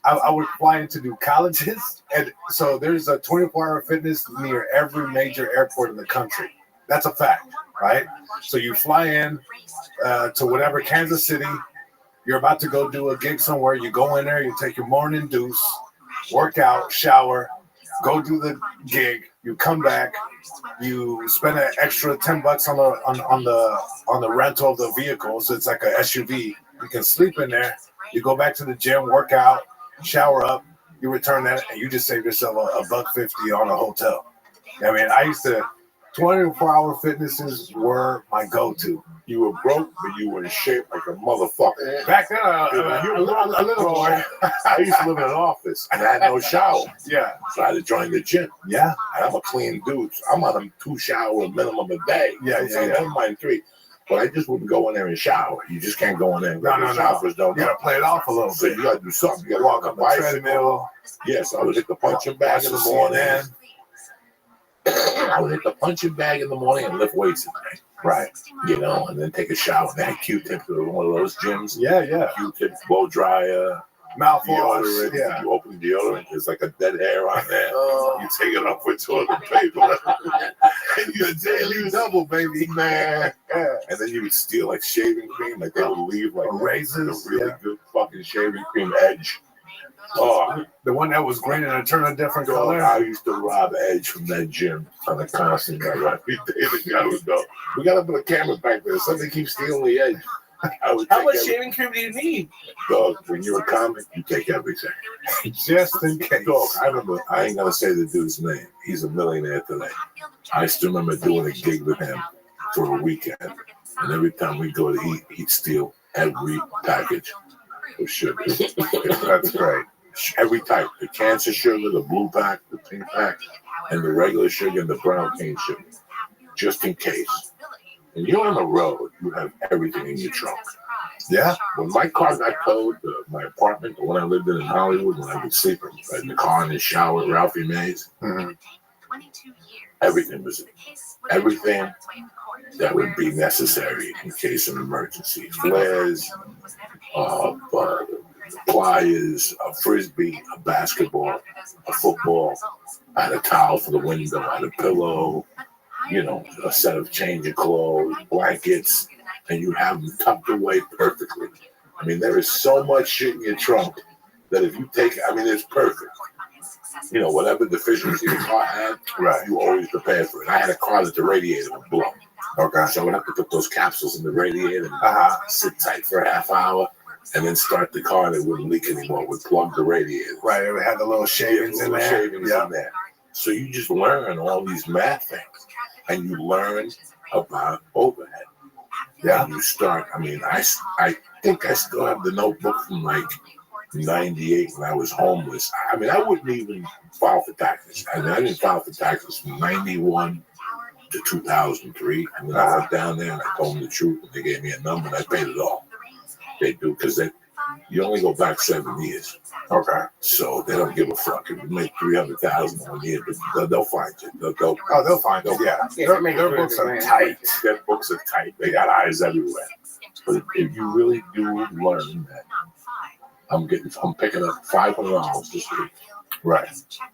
I would fly into new colleges, and so there's a 24-hour fitness near every major airport in the country. That's a fact, right? So you fly in to whatever, Kansas City. You're about to go do a gig somewhere. You go in there, you take your morning deuce, work out, shower, go do the gig. You come back, you spend an extra $10 on the rental of the vehicle. So it's like a SUV. You can sleep in there. You go back to the gym, work out, shower up. You return that, and you just save yourself $150 on a hotel. I mean, I used to. 24-hour fitnesses were my go-to. You were broke, but you were in shape like a motherfucker. Back then, you were a little boy. I used to live in an office, and I had no shower. Yeah. So I had to join the gym. Yeah. And I'm a clean dude. So I'm on 2 showers minimum a day. Yeah. Never mind 3. But I just wouldn't go in there and shower. You just can't go in there and go No. showers. You got to play it off a little so bit. You got to do something. You got to walk on the treadmill. Yes, I would hit the punching bag in the morning. I would hit the punching bag in the morning and lift weights at night. Right. You know, and then take a shower. They had Q-tips at one of those gyms. Yeah. Q-tips, blow dryer, mouthwash. Yeah. You open the deodorant, there's like a dead hair on there. You take it off with toilet paper. And you daily double, baby, man. Yeah. And then you would steal like shaving cream. Like they would leave like razors. A really good fucking shaving cream Edge. Oh, the one that was green and it turned a different color. I used to rob Edge from that gym on a constant. Every day the guy would go, we got to put a camera back there. Somebody keeps stealing the Edge. How much shaving cream do you need? Dog, when you're a comic, you take everything. Just in case. Dog, I remember, I ain't going to say the dude's name. He's a millionaire today. I still remember doing a gig with him for a weekend. And every time we go to eat, he'd steal every package of sugar. That's great. Every type, the cancer sugar, the blue pack, the pink pack, and the regular sugar and the brown cane sugar, just in case. When you're on the road, you have everything in your trunk. Yeah. When my car got towed, my apartment, the one I lived in Hollywood, when I would sleep in the car in the shower with Ralphie Mays, everything was everything that would be necessary in case of an emergency. Flares, pliers, a frisbee, a basketball, a football. I had a towel for the window, I had a pillow, you know, a set of change of clothes, blankets, and you have them tucked away perfectly. I mean, there is so much shit in your trunk that if you take it, I mean, it's perfect. you know, whatever deficiency the car had, Right. you always prepared for it. I had a car that the radiator would blow. Okay. So I would have to put those capsules in the radiator and sit tight for a half hour and then start the car and it wouldn't leak anymore. It would plug the radiator. Right. It had the little shavings in there. Shavings in there. So you just learn all these math things and you learn about overhead. Yeah. And you start, I mean, I think I still have the notebook from like 98 when I was homeless. I mean, I wouldn't even file for taxes. I mean, I didn't file for taxes from 91 to 2003. And then I went down there and I told them the truth and they gave me a number and I paid it all. They do, because you only go back 7 years. Okay. So they don't give a fuck. If you make 300,000 1 year, but they'll find you. They'll find you. Yeah. Their books are tight. Their books are tight. They got eyes everywhere. But if you really do learn that, I'm picking up $500 this week. Right.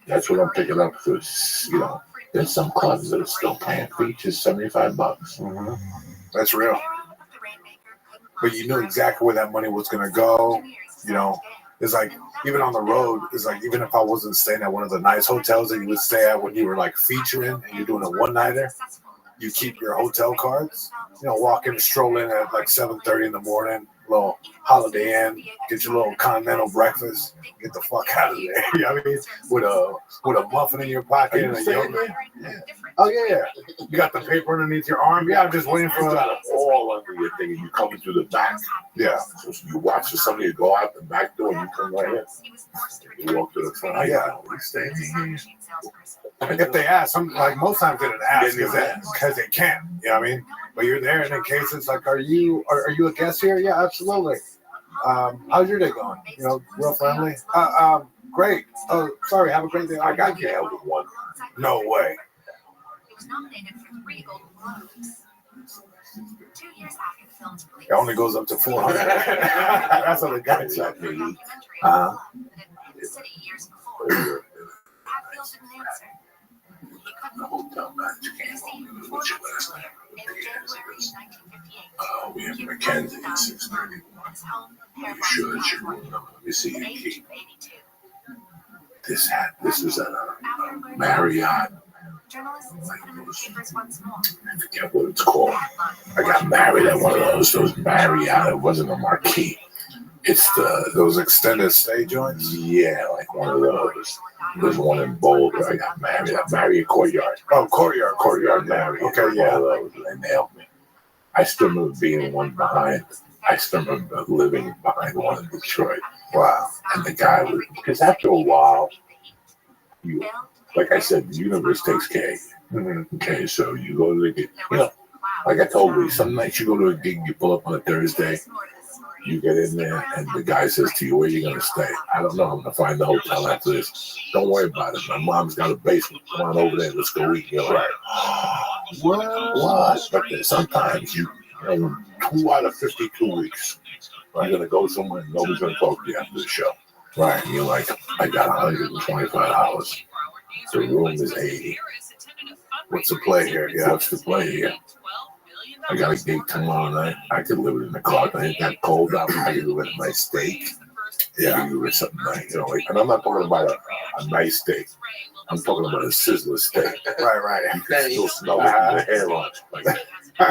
That's what I'm picking up because, you know, there's some clubs that are still paying features $75. Mm-hmm. That's real. But you knew exactly where that money was going to go. You know, it's like, even on the road, it's like, even if I wasn't staying at one of the nice hotels that you would stay at when you were like featuring and you're doing a one-nighter, you keep your hotel cards, you know, walk in, stroll in at like 7:30 in the morning, little Holiday Inn, get your little continental breakfast, get the fuck out of there. You know what I mean? With a muffin in your pocket and a yogurt. Yeah. Oh yeah. You got the paper underneath your arm. Yeah, I'm just waiting for it all under your thing, and you coming through the back. Yeah. So you watch for somebody to go out the back door, and you come right in. You walk to the front. You stay here. If they ask, most times they didn't ask because they can't. You know what I mean? But you're there, and in case it's like, are you a guest here? Yeah, absolutely. How's your day going? You know, real friendly. Great. Oh, sorry. Have a great day. I got you. One. No way. He was nominated for 3 Golden Globes. 2 years after the film's release, It only goes up to 400. That's what the guy said. the city years before. Hatfield didn't answer. He couldn't. What's your last name? In January 1958, We have Mackenzie at 691. You sure it's your room number? Let me see your key. This is at a Marriott. I forget what it's called. I got married at one of those Marriott. It wasn't a marquee. It's those extended stay joints. Yeah, like one of those. There's one in Boulder. I got married at Marriott Courtyard. Oh, Courtyard Marriott. Okay, yeah. They nailed me. I still remember being one behind. I still remember living behind one in Detroit. Wow. And the guy was, because after a while, like I said, the universe takes care of you. Mm-hmm. Okay, so you go to the gig. You know, like I told you, some nights you go to a gig, you pull up on a Thursday, you get in there, and the guy says to you, where are you going to stay? I don't know. I'm going to find the hotel after this. Don't worry about it. My mom's got a basement. Come on over there. Let's go eat. You're like, what? But sometimes you know, 2 out of 52 weeks, you're going to go somewhere and nobody's going to talk to you after the show. Right. And you're like, I got $125. The room is 80. What's the play here? Yeah. What's the play here? I got a gig tomorrow night. I could live it in the car. I ain't that cold out. I could live it in my steak. Yeah, I could live it something nice. You know, like, and I'm not talking about a nice steak. I'm talking about a sizzler steak. Right. You can still smell the hair on it. Like,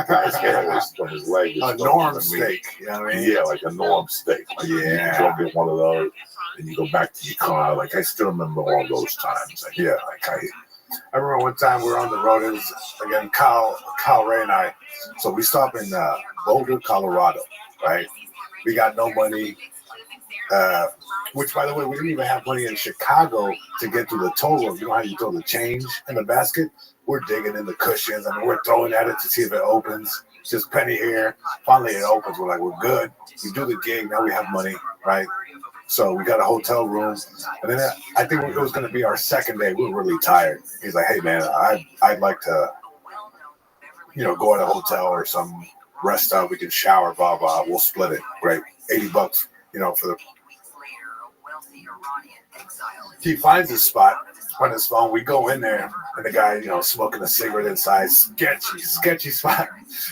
guy's hair was on his leg. A Norm steak. You know what I mean? Yeah, like a Norm steak. Like, you go get one of those, and you go back to your car. Like, I still remember all those times. Like, yeah, like I remember one time we were on the road. It was, again, Kyle, Ray, and I. So we stopped in Boulder, Colorado, right? We got no money, which, by the way, we didn't even have money in Chicago to get to the toll room. You know how you throw the change in the basket? We're digging in the cushions. I mean, we're throwing at it to see if it opens. Just penny here. Finally, it opens. We're like, we're good. We do the gig. Now we have money, right? So we got a hotel room. And then I think it was going to be our second day. We were really tired. He's like, hey, man, I'd like to, you know, go at a hotel or some rest out. We can shower, blah, blah. We'll split it. Great. $80, you know, for the. He finds a spot on his phone. We go in there, and the guy, you know, smoking a cigarette inside. Sketchy spot.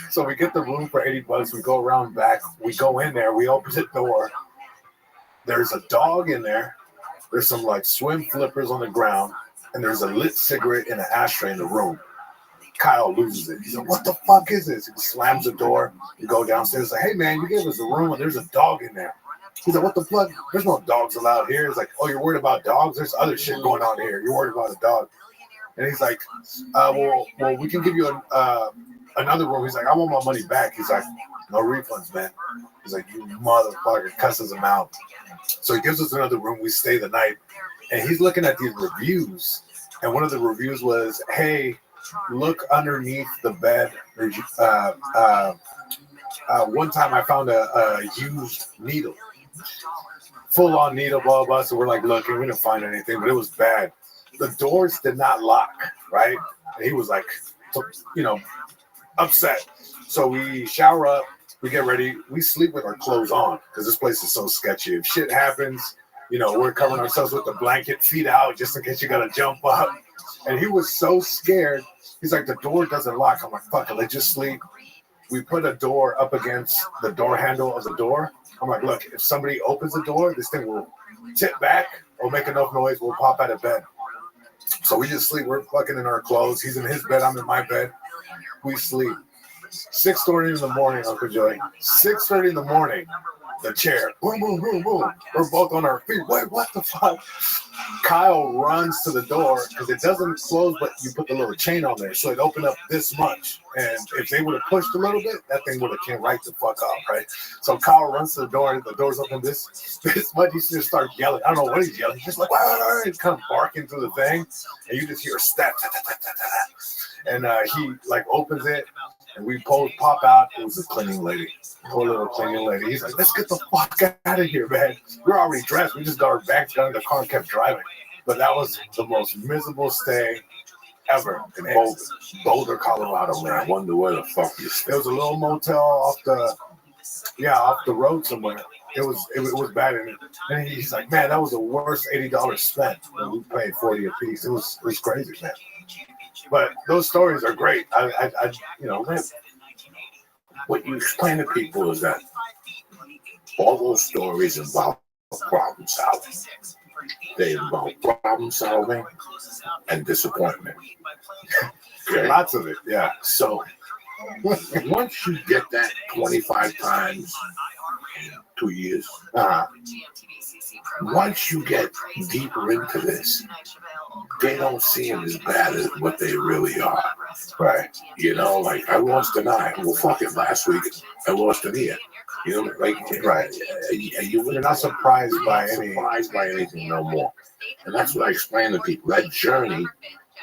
So we get the room for $80. We go around back. We go in there. We open the door. There's a dog in there There's some like swim flippers on the ground, and there's a lit cigarette in an ashtray in the room. Kyle loses it. He's like, what the fuck is this? He slams the door. You go downstairs, like, hey man, you gave us a room and there's a dog in there. He's like, what the fuck? There's no dogs allowed here. He's like, oh, you're worried about dogs? There's other shit going on here. You're worried about a dog. And he's like, well, we can give you another room. He's like, I want my money back. He's like, no refunds, man. He's like, you motherfucker, cusses him out. So he gives us another room. We stay the night. And he's looking at these reviews. And one of the reviews was, hey, look underneath the bed. One time I found a used needle. Full-on needle, blah, blah. So we're like looking. We didn't find anything, but it was bad. The doors did not lock, right? And he was like, upset. So we shower up. We get ready. We sleep with our clothes on because this place is so sketchy. If shit happens, we're covering ourselves with the blanket, feet out, just in case you got to jump up. And he was so scared. He's like, the door doesn't lock. I'm like, fuck it, let's just sleep. We put a door up against the door handle of the door. I'm like, look, if somebody opens the door, this thing will tip back or make enough noise, we'll pop out of bed. So we just sleep. We're fucking in our clothes. He's in his bed. I'm in my bed. We sleep. 6:30 in the morning, Uncle Joey. 6:30 in the morning. The chair. Boom, boom, boom, boom. We're both on our feet. Wait, what the fuck? Kyle runs to the door because it doesn't close, but you put the little chain on there. So it opened up this much. And if they would have pushed a little bit, that thing would have came right the fuck off, right? So Kyle runs to the door. The door's open this much. He just starts yelling. I don't know what he's yelling. He's just like, he's kind of barking through the thing. And you just hear a step. And he like opens it. And we pop out. It was a cleaning lady. Poor little cleaning lady. He's like, let's get the fuck out of here, man. We're already dressed. We just got our bags down in the car and kept driving. But that was the most miserable stay ever in Boulder, Colorado, man. I wonder where the fuck you stayed. It was a little motel off the road somewhere. It was bad. And he's like, man, that was the worst $80 spent when we paid $40 a piece. It was crazy, man. But those stories are great. What you explain to people is that all those stories involve problem solving. They involve problem solving and disappointment. Okay? Lots of it, yeah. So once you get that 25 times in 2 years, once you get deeper into this, they don't see them as bad as what they really are. Right. Like I lost an eye. Well, fuck it. Last week I lost an ear. Right. You're not surprised by anything no more. And that's what I explain to people. That journey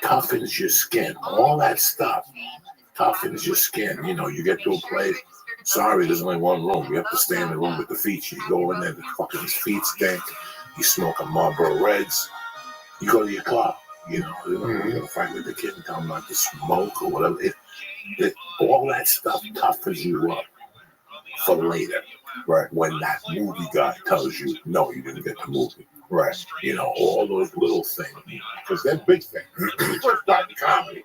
toughens your skin. All that stuff toughens your skin. You get to a place. Sorry, there's only one room. You have to stay in the room with the feet. You go in there, the fucking feet stink. You smoke a Marlboro Reds. You go to your club. You're gonna fight with the kid and tell him not to smoke or whatever. All that stuff toughens you up for later. Right. When that movie guy tells you, no, you didn't get the movie. Right. All those little things. Because they're big things. When you first start in comedy,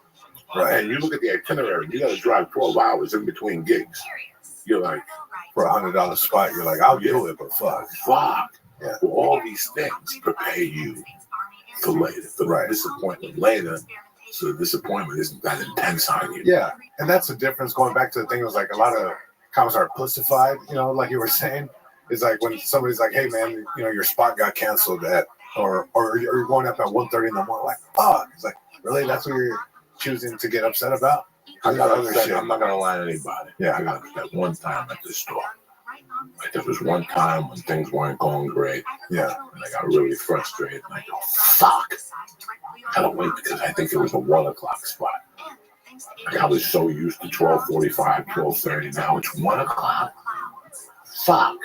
right, and you look at the itinerary, you gotta drive 12 hours in between gigs. You're like, for $100 spot, you're like, I'll do it, but fuck. Yeah. Well, all these things prepare you for later, for the disappointment later, so the disappointment isn't that intense on you. Yeah, and that's the difference. Going back to the thing, it was like a lot of comics are pussified, like you were saying. It's like when somebody's like, hey man, your spot got canceled at, or you're going up at 1:30 in the morning, like, fuck. It's like, really? That's what you're choosing to get upset about? I'm not gonna lie to anybody. Yeah, I got upset one time at the store. Like, there was one time when things weren't going great. Yeah. And I got really frustrated. And I go, fuck. I don't wait because I think it was a 1 o'clock spot. Like, I was so used to 12:45, 12:30. Now it's 1 o'clock. Fuck.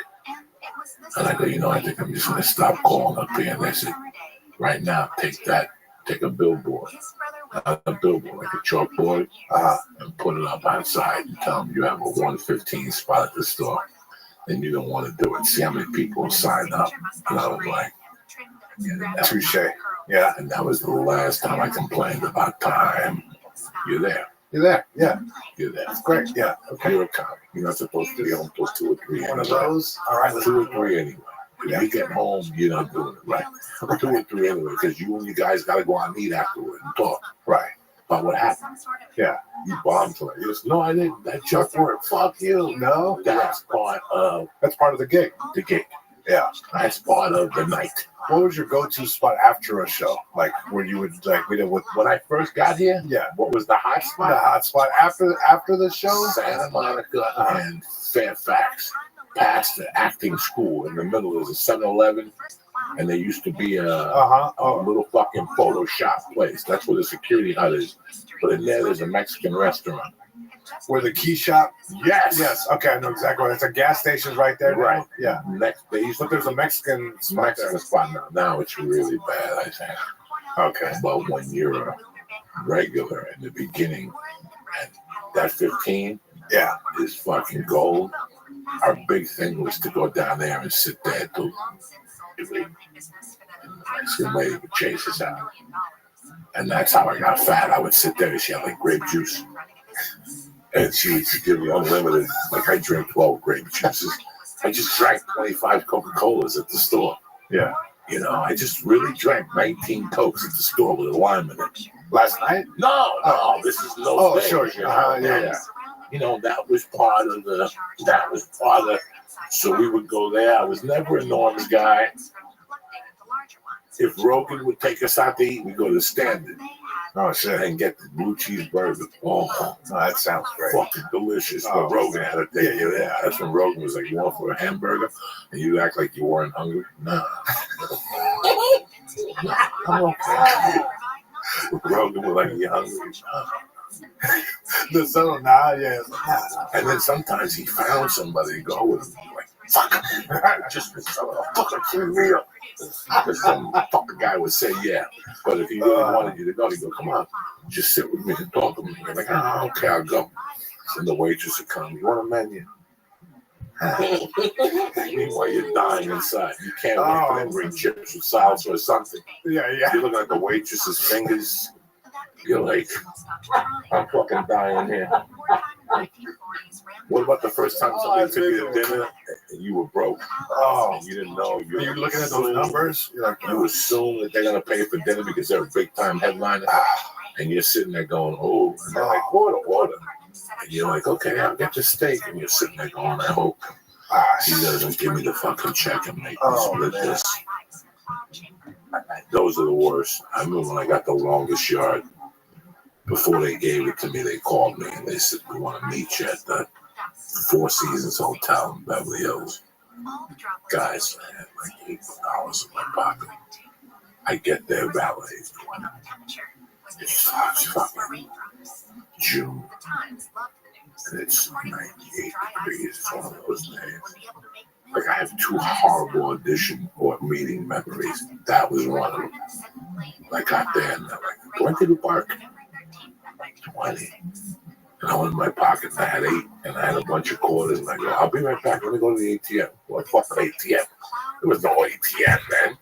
And I go, I think I'm just going to stop calling up there. And they said, right now, take a billboard. Not a billboard, like a chalkboard, and put it up outside and tell them you have a 1:15 spot at the store. And you don't want to do it. See how many people sign up. And I was like, touche. Yeah. And that was the last time I complained about time. You're there. You're there. Yeah. You're there. That's great. Yeah. Okay. You're a comic. You're not supposed to be on plus 2 or 3. One of those. All right. 2 or 3 anyway. When you get home, you're not doing it right. 2 or 3 anyway, because you and you guys got to go out and eat afterward and talk. Right. About what happened. Yeah. You bombed to it. No, I didn't. That just worked. Fuck you. No. That's part of the gig. The gig. Yeah. That's part of the night. What was your go-to spot after a show? Like where you would when I first got here? Yeah. What was the hot spot? The hot spot after the show? Santa Monica and Fairfax. Past the acting school. In the middle is a 7-Eleven. And there used to be a little fucking photo shop place. That's where the security hut is. But in there's a Mexican restaurant. Where the key shop? Yes. Yes. Okay, I know exactly what. It's a gas station right there. Now. Right. Yeah. But there's a Mexican spot now. Now it's really bad, I think. Okay. But when you're a regular in the beginning, and that 15 is fucking gold. Our big thing was to go down there and sit there till the Mexican lady would chase us out. And that's how I got fat. I would sit there and she had like grape juice. And she would give me unlimited, like I drink 12 grape juices. I just drank 25 Coca-Colas at the store. Yeah. You know, I just really drank 19 Cokes at the store with a lime in it. Last night? No, this is no Oh, thing, sure. You know? Yeah. You know, that was part of so we would go there. I was never a Norm's guy. If Rogan would take us out to eat, we'd go to the Standard. Oh, shit. And get the blue cheeseburger. Oh, that sounds great. Fucking delicious. But Rogan had to take you there. That's when Rogan was like, you want for a hamburger? And you act like you weren't hungry? Nah. I'm okay. Rogan was like, you hungry? The son, nah. And then sometimes he found somebody to go with him. Like, fuck him. Just fucking clean me up. Because some fucking guy would say, yeah. But if he really wanted you to go, he'd go, come on, just sit with me and talk to me. You're like, oh, okay, I'll go. And the waitress would come, you want a menu? Meanwhile, you're dying inside. You can't wait for them to bring chips with salsa or something. Yeah. You're looking at the waitress's fingers. You're like, I'm fucking dying here. What about the first time somebody took you to dinner and you were broke? Oh, you didn't know. You're looking at those numbers? You assume that they're going to pay for dinner because they're a big time headliner. And you're sitting there going, oh, and they're like, order. And you're like, okay, I'll get the steak. And you're sitting there going, I hope he doesn't give me the fucking check and make me split this. Those are the worst. I remember when I got the longest yard. Before they gave it to me, they called me and they said, we want to meet you at the Four Seasons Hotel in Beverly Hills. Guys, I had like $8 in my pocket. I get there, valet. It's fucking June. And it's 98 degrees. It's one of those days. Like I have 2 horrible audition or meeting memories. That was one of them. I got there and they're like, going to the park. 20. And I went in my pocket and I had 8 and I had a bunch of quarters and I go, I'll be right back. Let me go to the ATM. Well, fucking ATM. There was no ATM, man.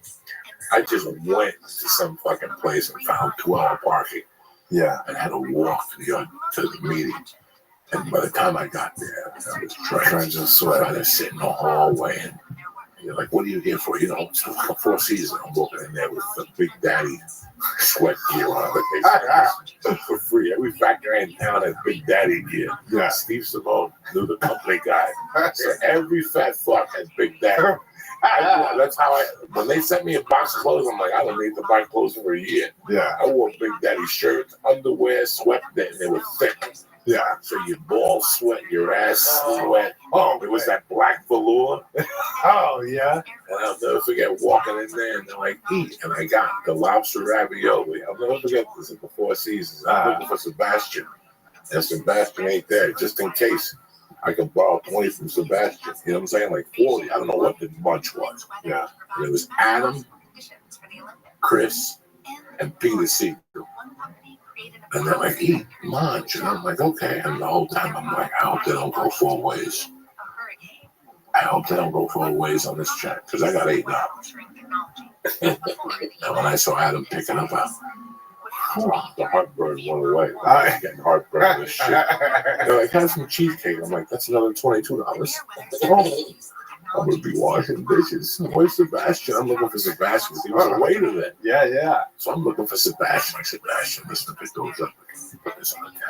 I just went to some fucking place and found 2-hour parking. Yeah. And had to walk to the meeting. And by the time I got there, I was trying to sit in the hallway and you're like, what are you here for? You know, it's like 4 Seasons. I'm walking in there with the Big Daddy sweat gear on for free. Every factory in town has Big Daddy gear. Yeah. Steve Simone, the company guy. So every fat fuck has Big Daddy. That's how when they sent me a box of clothes, I'm like, I don't need to buy clothes for a year. Yeah. I wore Big Daddy shirts, underwear, sweat, and they were thick. Yeah. So your balls sweat, your ass sweat. Oh, it was that black velour. Oh, yeah. And I'll never forget walking in there and they're like, eat. And I got the lobster ravioli. I'll never forget this at the Four Seasons. I'm looking for Sebastian. And Sebastian ain't there, just in case I can borrow 20 from Sebastian. You know what I'm saying? Like 40. I don't know what the bunch was. Yeah. And it was Adam, Chris, and Peter C. And they're like, eat lunch. And I'm like, okay. And the whole time I'm like, I hope they don't go 4 ways. I hope they don't go 4 ways on this check because I got $8. And when I saw Adam picking up, the heartburn went away. I was getting heartburn and shit. They're like, have some cheesecake. I'm like, that's another $22. I'm gonna be washing dishes. Where's Sebastian? I'm looking for Sebastian. He was a waiter then. Yeah. So I'm looking for Sebastian. Like, Sebastian, listen, pick those up. Put this on the tab.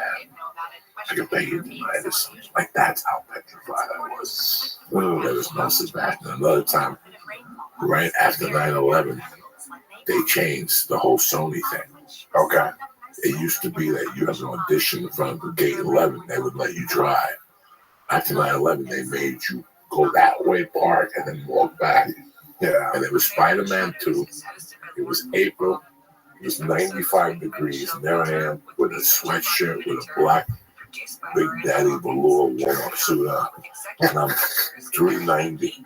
I can pay you tonight or something. Like, that's how petrified I was. Oh, there was no Sebastian. Another time, right after 9/11, they changed the whole Sony thing. Okay. It used to be that you have an audition in front of the gate 11. They would let you drive. After 9/11, they made you go that way, park, and then walk back. Yeah. And it was Spider-Man 2. It was April. It was 95 degrees. And there I am with a sweatshirt with a black Big Daddy velour warm suit on. And I'm 390.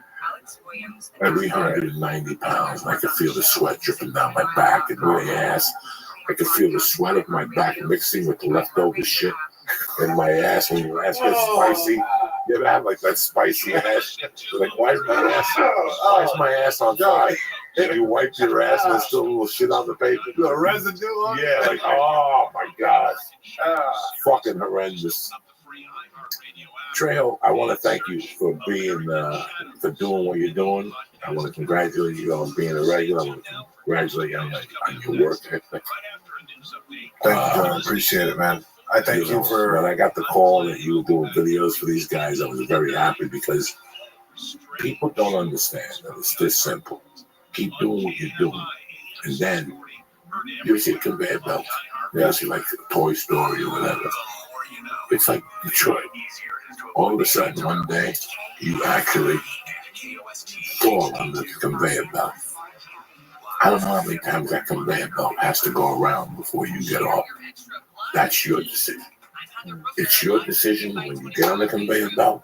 390 pounds. And I could feel the sweat dripping down my back and my ass. I could feel the sweat of my back mixing with the leftover shit in my ass. When your ass gets spicy, you ever have like that spicy ass? You're like, why is my ass on fire? And you wipe your ass and there's still a little shit on the paper. The residue on it? Yeah, like, oh my God. Fucking horrendous. Trejo, I want to thank you for being, for doing what you're doing. I want to congratulate you on being a regular. I want to congratulate you on your work ethic. Thank you, John. Appreciate it, man. I thank you for... When I got the call that you were doing videos for these guys, I was very happy because people don't understand that it's this simple. Keep doing what you're doing. And then you see a conveyor belt. You see like Toy Story or whatever. It's like Detroit. All of a sudden, one day, you actually fall on the conveyor belt. I don't know how many times that conveyor belt has to go around before you get off. That's your decision. It's your decision when you get on the conveyor belt,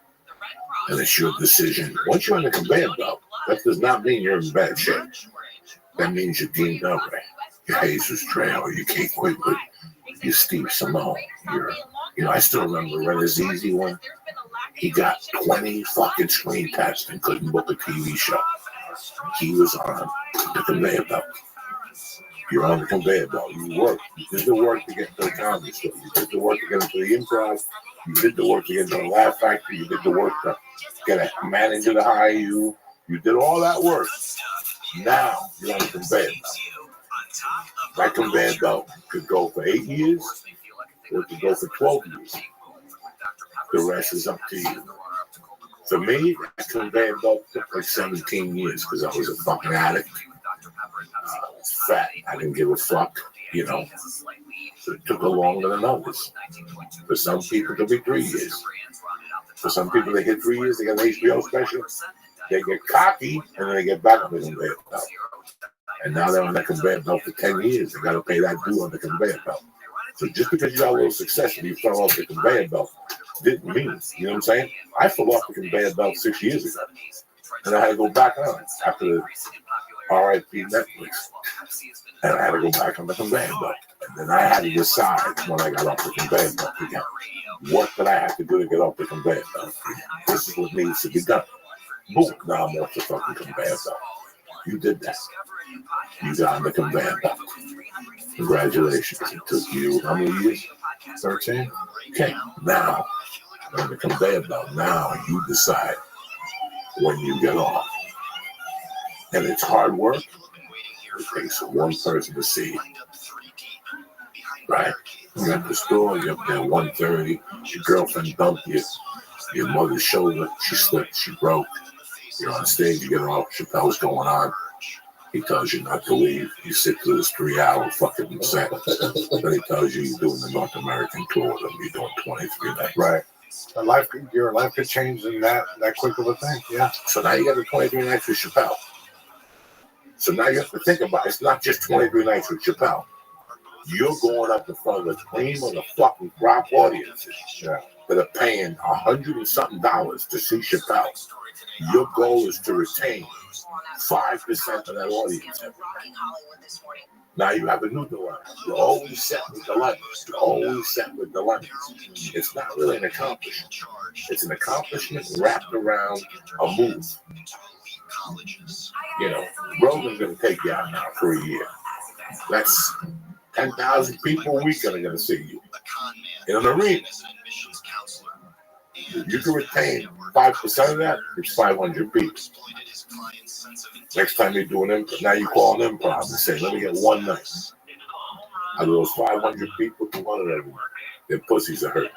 and it's your decision. Once you're on the conveyor belt, that does not mean you're in bad shape. That means you're Dean Delray, you're Jesus Trejo, you're Kate Quigley, you're Steve Simone. I still remember Renner's Easy one. He got 20 fucking screen tests and couldn't book a TV show. He was on the conveyor belt. You're on the conveyor belt. You work. You did the work to get to the comedy show. You did the work to get into the improv. You did the work to get into the Laugh Factory. You did the work to get a manager to hire you. You did all that work. Now you're on the conveyor belt. That conveyor belt could go for 8 years or it could go for 12 years. The rest is up to you. For me, that conveyor belt took like 17 years because I was a fucking addict. I was fat. I didn't give a fuck, So it took longer than others. For some people, it'll be 3 years. For some people, they get 3 years, they get an HBO special, they get cocky, and then they get back on the conveyor belt. And now they're on that conveyor belt for 10 years. They got to pay that due on the conveyor belt. So just because you got a little success and you fell off the conveyor belt didn't mean, you know what I'm saying? I fell off the conveyor belt 6 years ago. And I had to go back on it after the RIP Netflix. And I had to go back on the conveyor belt. And then I had to decide when I got off the conveyor belt again, what did I have to do to get off the conveyor belt? This is what needs to be done. Boom, now I'm off the fucking conveyor belt. You did that. You got on the conveyor belt. Congratulations. It took you how many years? 13? Okay, now on the conveyor belt. Now you decide when you get off. And it's hard work. It takes one person to see it. Right? You're at the store, you're up there at 1:30, your girlfriend dumped you, your mother's shoulder, she slipped, she broke. You're on stage, you get off, Chappelle's going on. He tells you not to leave. You sit through this 3-hour fucking set. Then he tells you you're doing the North American tour with him. You're doing 23 nights. Right. Your life could change in that quick of a thing. Yeah. So now you got the 23 nights with Chappelle. So now you have to think about it. It's not just 23 nights with Chappelle. You're going up in front of the cream of the fucking crop audiences that are paying $100 and something to see Chappelle. Your goal is to retain 5% of that audience. Now you have a new dilemma. You're always set with dilemmas. You're always set with dilemmas. It's not really an accomplishment. It's an accomplishment wrapped around a move. Rogan's going to take you out now for a year. That's 10,000 people a week that are going to see you in an arena. If you can retain 5% of that, it's 500 people. Next time you're doing them, now you call them improv and say, let me get one night. Out of those 500 people, 200 of them, their pussies are hurt.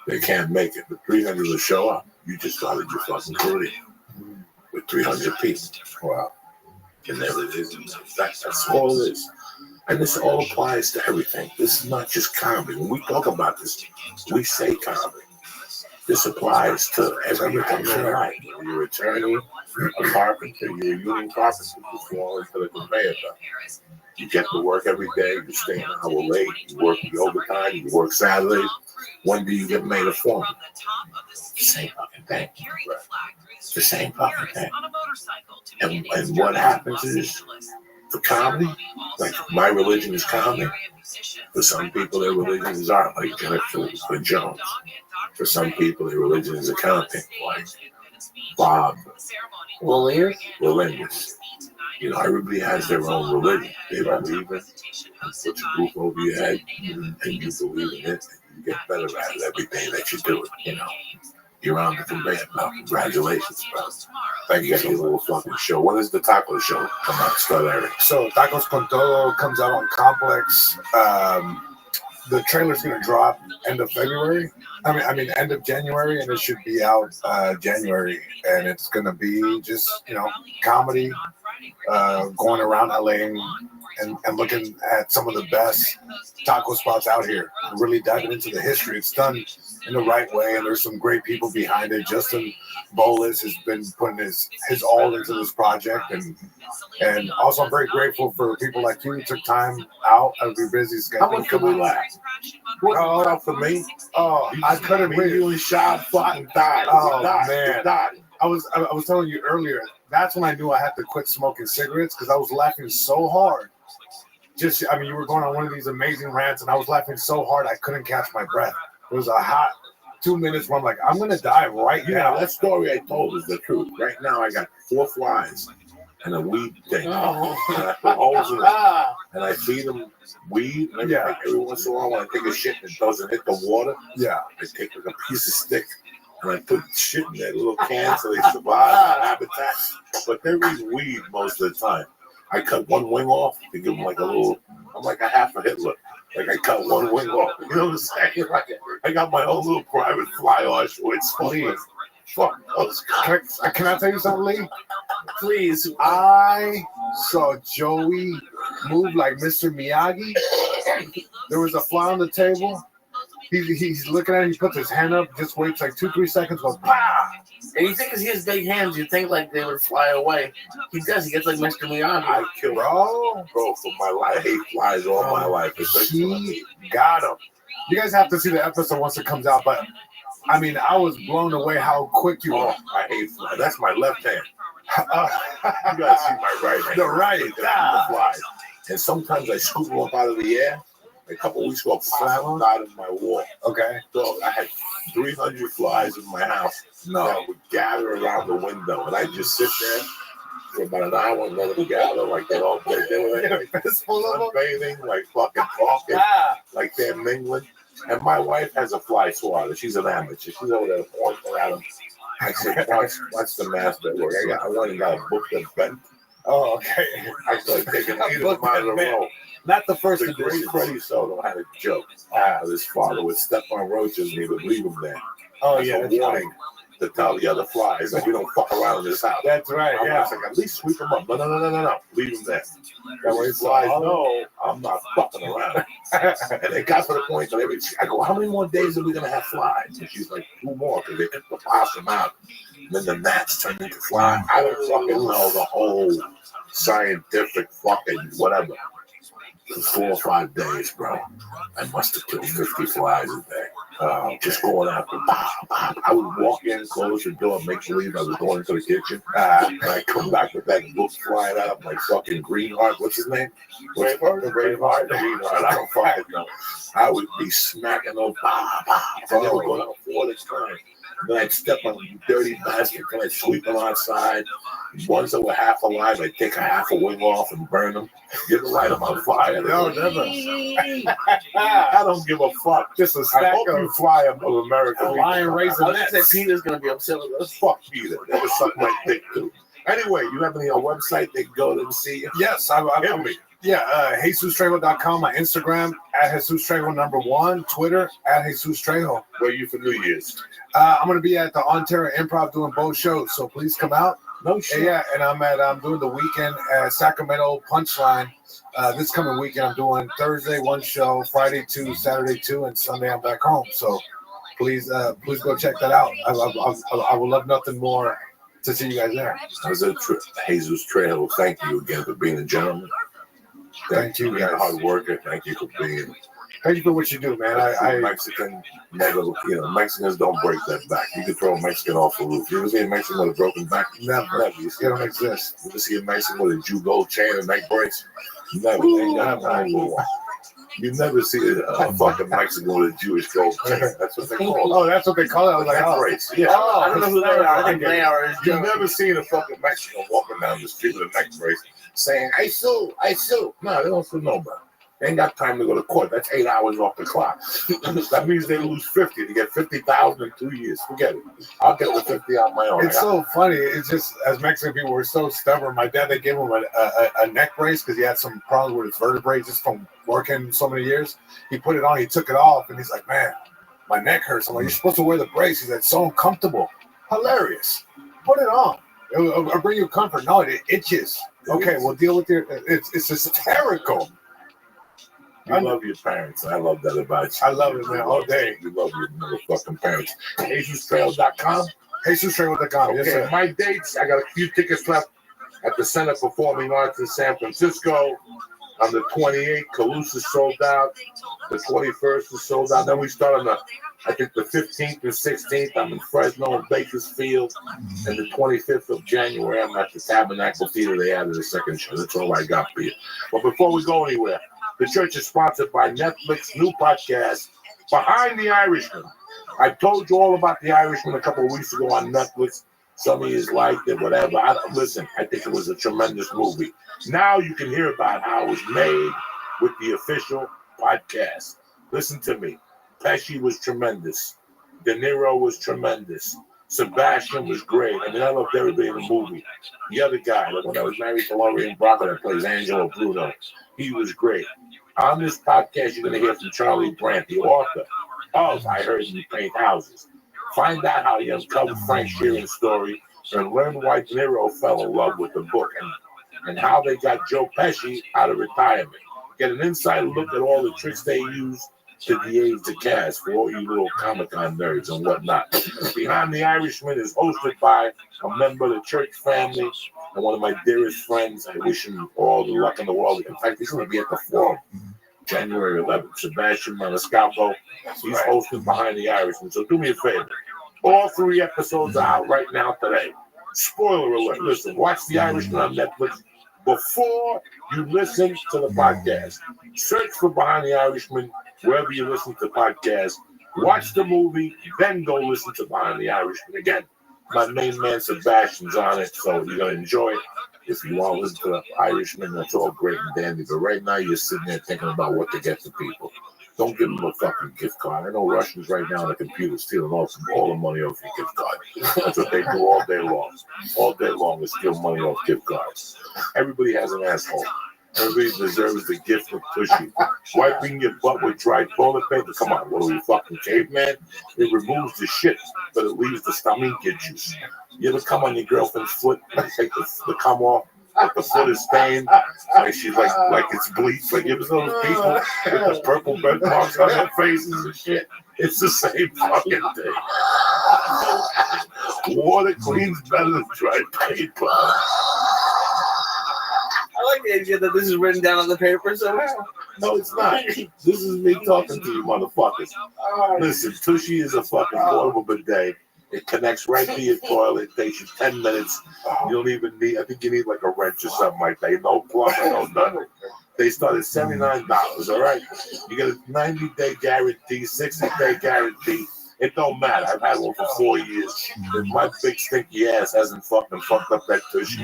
They can't make it, but 300 will show up. You just started your fucking career with 300 people. Wow. And there it is. That's all it is. And this all applies to everything. This is not just comedy. When we talk about this, we say comedy. This applies to everything in life. You're an attorney, a carpenter, you're a union carpenter, you fall into the conveyor belt. You get to work every day, you stay an hour late, you work the overtime, you work Saturdays. When do you get made a foreman? The same fucking thing. It's the same fucking thing. And what happens is, for comedy, like my religion is comedy. For some people, their religion is art, like Jennifer Jones. For some people, their religion is accounting, like Bob Williams. You know, everybody has their own religion. They believe in it. Put your roof over your head, and you believe in it. And you get better at it every day that you do it. You know, you're on the conveyor belt. Congratulations, bro. Thank you for your little fucking show. When is the taco show come out? Start Eric. So Tacos Con Todo comes out on Complex. The trailer's gonna drop end of February. I mean end of January, and it should be out January. And it's gonna be just comedy, going around LA and looking at some of the best taco spots out here. Really diving into the history. It's done in the right way, and there's some great people behind it. Justin Bolas has been putting his all into this project, and also I'm very grateful for people like you who took time out of your busy schedule. How much can we laugh? What for me? Oh, I couldn't wait. You and shot, fought, and died. Oh man, I was telling you earlier. That's when I knew I had to quit smoking cigarettes because I was laughing so hard. You were going on one of these amazing rants, and I was laughing so hard I couldn't catch my breath. It was a hot 2 minutes where I'm like, I'm gonna die right now. That story I told is the truth. Right now, I got 4 flies and a weed thing, and I put holes in it, and I feed them weed. And every once in a while, when I take a shit and it doesn't hit the water, I take like a piece of stick. And I put shit in that little can so they survive in habitat. But they eat weed most of the time. I cut one wing off to give them like a little, I'm like a half a Hitler. Like I cut one wing off. You know what I'm saying? Like, I got my own little private fly Auschwitz. Please. Fuck those guys. Can I tell you something, Lee? Please. I saw Joey move like Mr. Miyagi. There was a fly on the table. He's looking at it, he puts his hand up, just waits like 2-3 seconds, goes, "Bah!" And you think because he has big hands, you think like they would fly away. He does, he gets like Mr. Miyagi. I kill bro for my life. I hate flies all my life. He got him. You guys have to see the episode once it comes out, but I mean, I was blown away how quick you are. I hate flies. That's my left hand. You guys see my right hand. The right. The flies. And sometimes I scoop them up out of the air. A couple of weeks ago, flat out of my wall. Okay. So I had 300 flies in my house that would gather around the window, and I just sit there for about an hour and let them gather like they all play. They were sunbathing, like fucking talking, like they're mingling. And my wife has a fly swatter. She's an amateur. She's over there pointing at them. I said, "What's the master at work?" I went and got a book that bent. Oh, okay. I started taking 8 of them out of the row. Not the first The great Freddie Soto had a joke. His father would step on roaches and he would leave them there. Oh, That's yeah. a warning to tell the other flies that we don't fuck around in this house. That's right, I was like, at least sweep them up. No. Leave them there. That way flies know I'm not fucking around. And it got to the point that I go, how many more days are we going to have flies? And she's like, 2 more, because they took the possum out. And then the gnats turned into flies. I don't fucking know the whole scientific fucking whatever. For 4 or 5 days, bro. I must have killed 50 flies a day. Just going after. I would walk in, close the door, make believe I was going into the kitchen. And I come back with that book flying out, like fucking Greenheart. What's his name? Braveheart. Greenheart. I don't fucking know. I would be smacking those. They were going to 4 this time. Then I'd step on dirty basket, and I'd sweep them outside. Ones that were half alive, I'd take a half a wing off and burn them. Get the light them on fire. No, never. I don't give a fuck. Just a I stack hope you of fly up of America. lion raisin I nuts. said Peter's gonna be upset with us. Fuck Peter. That was suck my dick too. Anyway, you have any website they can go and see you? Yes, Hit me. Yeah, JesusTrejo.com, my Instagram, @JesusTrejo1, Twitter, @JesusTrejo. Where are you for New Year's? I'm going to be at the Ontario Improv doing both shows, so please come out. No shit. Yeah, and I'm doing the weekend at Sacramento Punchline. This coming weekend, I'm doing Thursday 1 show, Friday 2, Saturday 2, and Sunday I'm back home. So please go check that out. I would love nothing more to see you guys there. As a Jesus Trejo, thank you again for being a gentleman. Thank you, for being a guys. hard worker. Thank you for being. Thank you for what you do, man. I Mexican never, Mexicans don't break that back. You can throw a Mexican off the roof. You ever see a Mexican with a broken back? Never. You see, they don't exist. You ever see a Mexican with a Jew gold chain and neck brace? Never. They ain't got time for one. You never see a fucking Mexican with a Jewish gold chain. That's what they call it. Oh, that's what they call it. I was like, Neck oh. brace. Yeah. Oh, I don't know who they are. I think they are. You've never seen a fucking Mexican walking down the street with a neck brace saying, I sue. No, they don't sue nobody. They ain't got time to go to court. That's 8 hours off the clock. That means they lose 50 to get 50,000 in 2 years. Forget it. I'll get the 50 on my own. It's so funny. It's just, as Mexican people, we're so stubborn. My dad, they gave him a neck brace because he had some problems with his vertebrae just from working so many years. He put it on, he took it off, and he's like, man, my neck hurts. I'm like, you're supposed to wear the brace. He's like, so uncomfortable. Hilarious. Put it on. It'll bring you comfort. No, it itches. Okay, we'll deal with your. It's hysterical. You love your parents. I love that about you. I love it, man, all day. You love your motherfucking parents. JesusTrejo.com. JesusTrejo.com. Okay, Yes, sir. my dates. I got a few tickets left at the Center Performing Arts in San Francisco. On the 28th, Calusa sold out. The 21st is sold out. Then we start on the 15th and 16th. I'm in Fresno and Bakersfield. And the 25th of January, I'm at the Tabernacle Theater. They added a second show. That's all I got for you. But before we go anywhere, the church is sponsored by Netflix new podcast, Behind the Irishman. I told you all about the Irishman a couple of weeks ago on Netflix. Some of you liked it, whatever. Listen, I think it was a tremendous movie. Now you can hear about how it was made with the official podcast. Listen to me. Pesci was tremendous. De Niro was tremendous. Sebastian was great. I mean, I loved everybody in the movie. The other guy, the one that was married to Lorraine Bracco that plays Angelo Bruno, he was great. On this podcast, you're going to hear from Charlie Brandt, the author of I Heard You Paint Houses. Find out how he uncovered Frank Sheeran's story and learn why De Niro fell in love with the book and how they got Joe Pesci out of retirement. Get an inside look at all the tricks they use to de-age the cast for all you little Comic-Con nerds and whatnot. Behind the Irishman is hosted by a member of the church family and one of my dearest friends. I wish him all the luck in the world. In fact, he's going to be at the Forum January 11th. Sebastian Maniscalco. He's hosting Behind the Irishman. So do me a favor. All 3 episodes are out right now today. Spoiler alert. Listen, watch The Irishman on Netflix before you listen to the podcast. Search for Behind the Irishman wherever you listen to podcasts. Watch the movie, then go listen to Behind the Irishman. Again, my main man Sebastian's on it, so you're going to enjoy it. If you want to listen to the Irishman, that's all great and dandy. But right now, you're sitting there thinking about what to get to people. Don't give them a fucking gift card. I know Russians right now on the computer stealing all the money off your gift card. That's what they do all day long. All day long is steal money off gift cards. Everybody has an asshole. Everybody deserves the gift of pussy. Wiping your butt with dry toilet paper. Come on, what are we, fucking caveman? It removes the shit, but it leaves the stomach juice. You ever come on your girlfriend's foot and take the cum off? Like the foot is stained, like she's like it's bleached. Like you ever know those people with those purple bed marks on their faces and shit? It's the same fucking thing. Water cleans better than dry paper. I like the idea that this is written down on the paper somehow. No, it's not. This is me talking to you, motherfuckers. Listen, Tushy is a fucking portable bidet. It connects right to your toilet. It takes you 10 minutes. You don't even need, I think you need like a wrench or something like that. No plug, no nothing. They start at $79, all right? You get a 90-day guarantee, 60-day guarantee. It don't matter. I've had one for 4 years. If my big stinky ass hasn't fucking fucked up that tushy,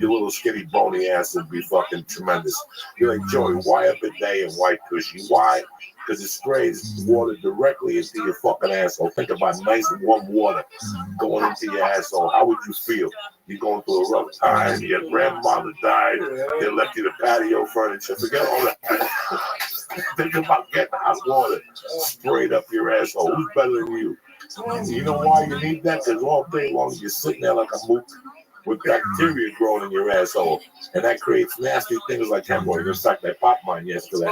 your little skinny bony ass would be fucking tremendous. You're like, Joey, why a bidet and why tushy? Why? Because it sprays water directly into your fucking asshole. Think about nice warm water going into your asshole. How would you feel? You're going through a rough time. Your grandmother died. They left you the patio furniture. Forget all that. Think about getting hot water sprayed up your asshole. Who's better than you? You know why you need that? Because all day long you're sitting there like a mook with bacteria growing in your asshole, and that creates nasty things like hemorrhoids. Just like that pop mine yesterday.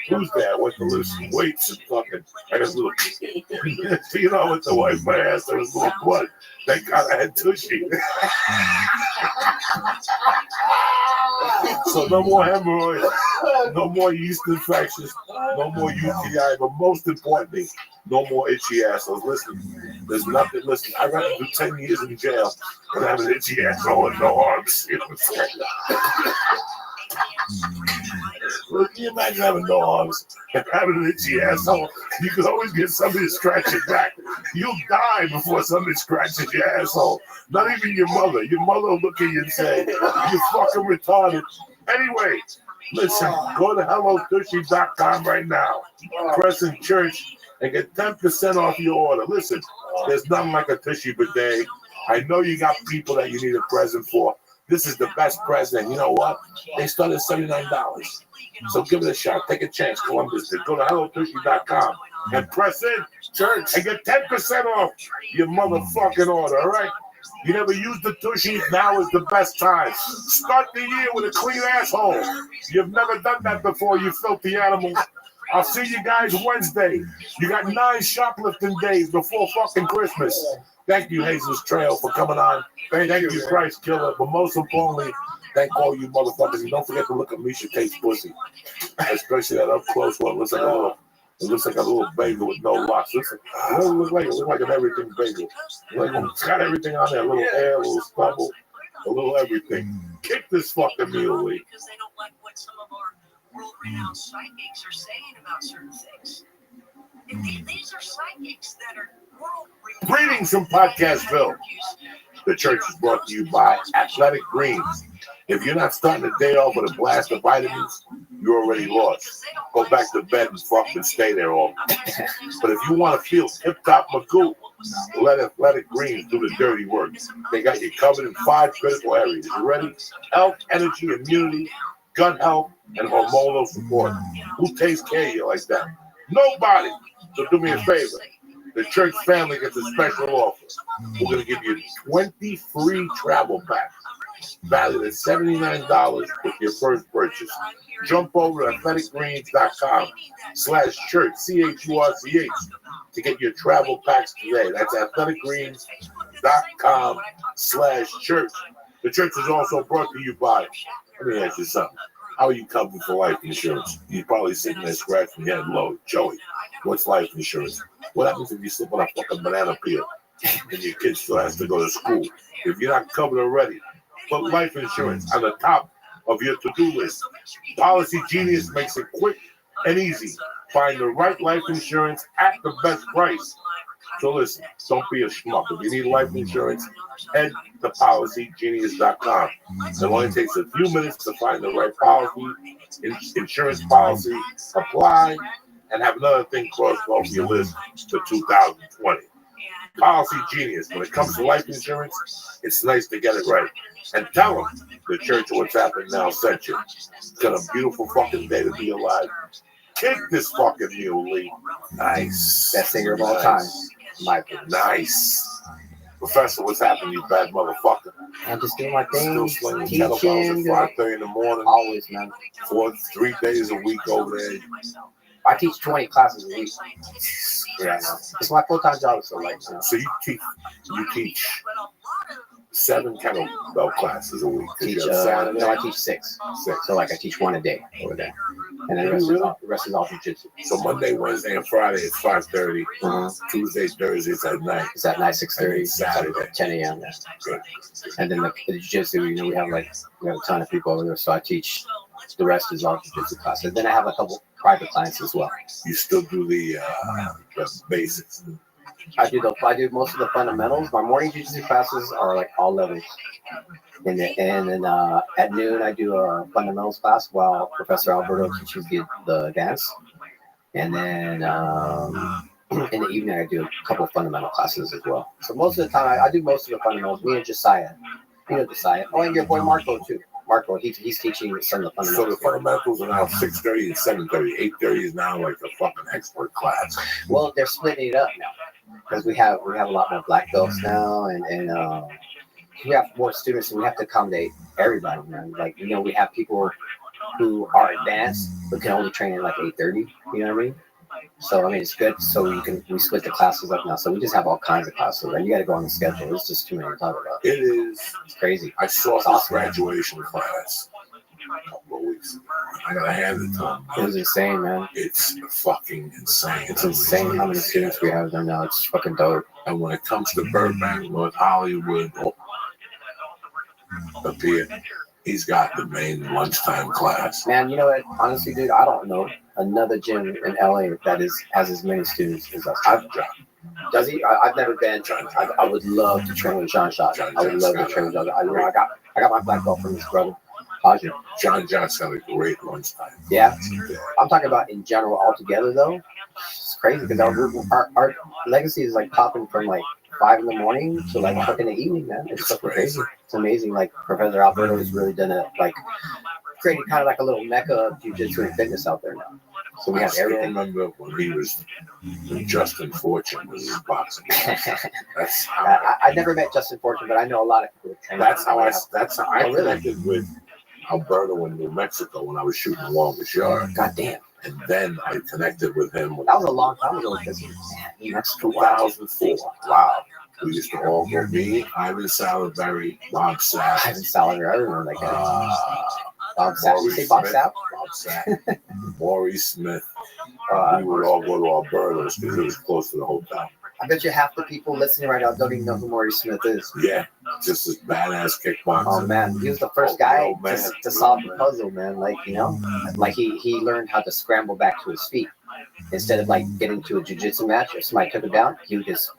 Who's there? I went to lift some weights and fucking, I got a little, you know, with the wife, my ass, there was a little blood. Thank God I had tushy. So no more hemorrhoids, no more yeast infections, no more UTI, but most importantly, no more itchy assholes. Listen, there's nothing. Listen, I'd rather do 10 years in jail than have an itchy asshole and no arms. You know what I'm saying? Well, can you imagine having no arms and having an itchy asshole? You could always get somebody to scratch your back. You'll die before somebody scratches your asshole. Not even your mother. Your mother will look at you and say, "You're fucking retarded." Anyway, listen, go to HelloTushy.com right now. Crescent Church and get 10% off your order. Listen, there's nothing like a tushy bidet. I know you got people that you need a present for. This is the best present. You know what? They start at $79. So give it a shot. Take a chance, Columbus. Go to HelloTushy.com and press in church and get 10% off your motherfucking order, all right? You never used the tushy, now is the best time. Start the year with a clean asshole. You've never done that before, you filthy animals. I'll see you guys Wednesday. You got 9 shoplifting days before fucking Christmas. Thank you, Jesus Trail, for coming on. Thank you, Christ Killer. But most importantly, thank all you motherfuckers. And don't forget to look at Misha Tate's pussy. Especially that up close one. It looks like a little bagel with no locks. It looks like an everything bagel. It's got everything on there. A little hair, a little stubble, a little everything. Kick this fucking meal, Lee. Because they don't like what some of our world-renowned psychics are saying about certain things. And these are psychics that are world-renowned. Greetings from Podcastville. The church is brought to you by Athletic Greens. If you're not starting the day off with a blast of vitamins, you're already lost. Go back to bed and fucking stay there all night. But if you want to feel tip-top Magoo, let Athletic Greens do the dirty work. They got you covered in 5 critical areas. You ready? Health, energy, immunity, gut health, and hormonal support. Who takes care of you like that? Nobody. So do me a favor. The church family gets a special offer. We're going to give you 20 free travel packs, valued at $79 with your first purchase. Jump over to athleticgreens.com/church, CHURCH, to get your travel packs today. That's athleticgreens.com/church. The church is also brought to you by, let me ask you something. How are you covered for life insurance? You're probably sitting there scratching your head low. Joey, what's life insurance? What happens if you slip on a fucking banana peel and your kid still has to go to school? If you're not covered already, put life insurance on the top of your to-do list. Policy Genius makes it quick and easy. Find the right life insurance at the best price. So listen, don't be a schmuck. If you need life insurance, head to PolicyGenius.com. It only takes a few minutes to find the right policy, insurance policy, apply, and have another thing crossed off your list for 2020. Policy Genius. When it comes to life insurance, it's nice to get it right. And tell them the church of What's Happening Now sent you. It's got a beautiful fucking day to be alive. Kick this fucking mule, Lee. Nice. Best singer of all time. Nice. Professor, what's happening, you bad motherfucker? I'm just doing my thing. Still slinging kettlebells at 5:30 in the morning. Always, man. 3 days a week over there. I teach 20 classes a week. Yeah, it's my full-time job. So you teach 7 kettlebell classes a week. I teach 6. So I teach 1 a day over there. And then the rest is all jiu-jitsu. So Monday, Wednesday, and Friday it's 5:30. Tuesday, Thursday it's at night. It's at night 6:30. Saturday 10 a.m. And then the jiu-jitsu, we have a ton of people over there. So I teach the rest is all jiu-jitsu classes. Then I have a couple private clients as well. You still do the basics. I do most of the fundamentals. My morning jiu-jitsu classes are like all levels. And then at noon I do a fundamentals class while Professor Alberto teaches the dance. And then in the evening I do a couple of fundamental classes as well. So most of the time I do most of the fundamentals. Me and Josiah. You know Josiah. Oh, and your boy Marco too. Marco, he's teaching some of the fundamentals. So the fundamentals are now 6:30 and 7:30. 8:30 is now like a fucking expert class. Well, they're splitting it up now because we have a lot more black belts now, and we have more students, and we have to accommodate everybody, man. Like, you know, we have people who are advanced but can only train at like 8:30. You know what I mean? So I mean, it's good. So we split the classes up now. So we just have all kinds of classes, and you got to go on the schedule. It's just too many to talk about. It is. It's crazy. I saw this graduation class a couple of weeks ago. I gotta hand it to them. It was insane, man. It's fucking insane. It's insane how many students we have there now. It's fucking dope. And when it comes to Burbank, North Hollywood, up here, he's got the main lunchtime class. Man, you know what? Honestly, dude, I don't know another gym in LA that has as many students as us. Does he? I've never been. I would love to train with John Shot. I would love to train with John. I got my black belt from his brother. John Johnson had a great lunchtime. Yeah. I'm talking about in general altogether though. It's crazy because our legacy is like popping from like 5 in the morning to like fucking the evening, man. It's fucking crazy. It's amazing. Like Professor Alberto has really done it, like created kind of like a little mecca of jiu-jitsu and fitness out there now. So we have everything. I remember when he was Justin Fortune was his boxing. That's how I never met Justin Fortune, but I know a lot of people. That's how I connected with Alberto in New Mexico when I was shooting the longest yard. God damn. And then I connected with him. That was a long time ago. That's 2004. Wow. We used to all go, me, Ivan Salaberry, Bob Sapp. Ivan Salaberry, I remember that guy. Bob Sapp. You say Bob Sapp? Bob Sapp. Maurice Smith. We would all go to Alberto's because it was close to the hotel. I bet you half the people listening right now don't even know who Maurice Smith is. Yeah, just this badass kickboxer. Oh man, he was the first guy to solve the puzzle, man. Like, you know, like he learned how to scramble back to his feet instead of like getting to a jiu-jitsu match. If somebody took him down, he would just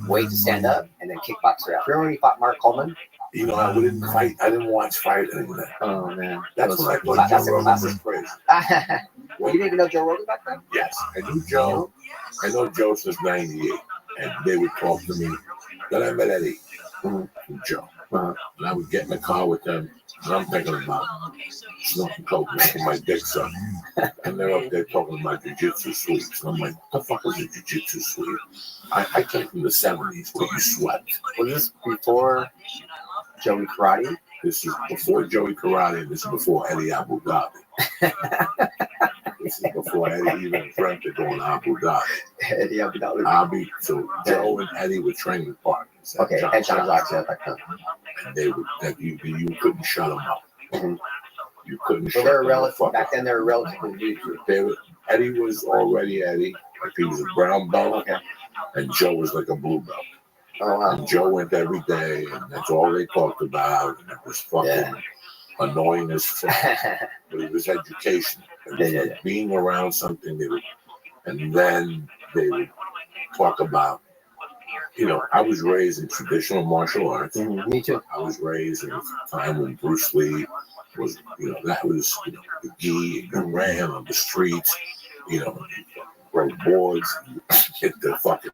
wait to stand up and then kickbox her out. Remember when he fought Mark Coleman? You know, I didn't fight. I didn't watch fighting. Oh man, that's when I thought Joe Rogan was crazy. You didn't even know Joe Rogan back then? Yes, I knew Joe. I know Joe since '98. And they would talk to me. Then I met Eddie and Joe. And I would get in the car with them. And I'm thinking about smoking coke, making my dick suck. And they're up there talking about jiu-jitsu sweeps. And I'm like, what the fuck is a jiu-jitsu sweep? I came from the 70s where you swept. Was this before Joey Karate? This is before Joey Karate. This is before Eddie Abu Dhabi. This is before Eddie even dreamt of going to Abu Dhabi. Eddie Abu Dhabi. So Joe and Eddie were training partners. Okay, and John Johnson. And they would, you couldn't shut them up. Mm-hmm. You couldn't shut them up. Back then they were relatively new. Eddie was already Eddie. Like he was a brown belt. Okay. And Joe was like a blue belt. Oh, wow. And Joe went every day, and that's all they talked about. And it was fucking annoying as fuck. But it was education. It was like being around something. And then they would talk about, you know, I was raised in traditional martial arts. Mm-hmm. Me too. I was raised in a time when Bruce Lee was, you know, that was, you know, the gi and ran on the streets, you know, rode boards, hit the fucking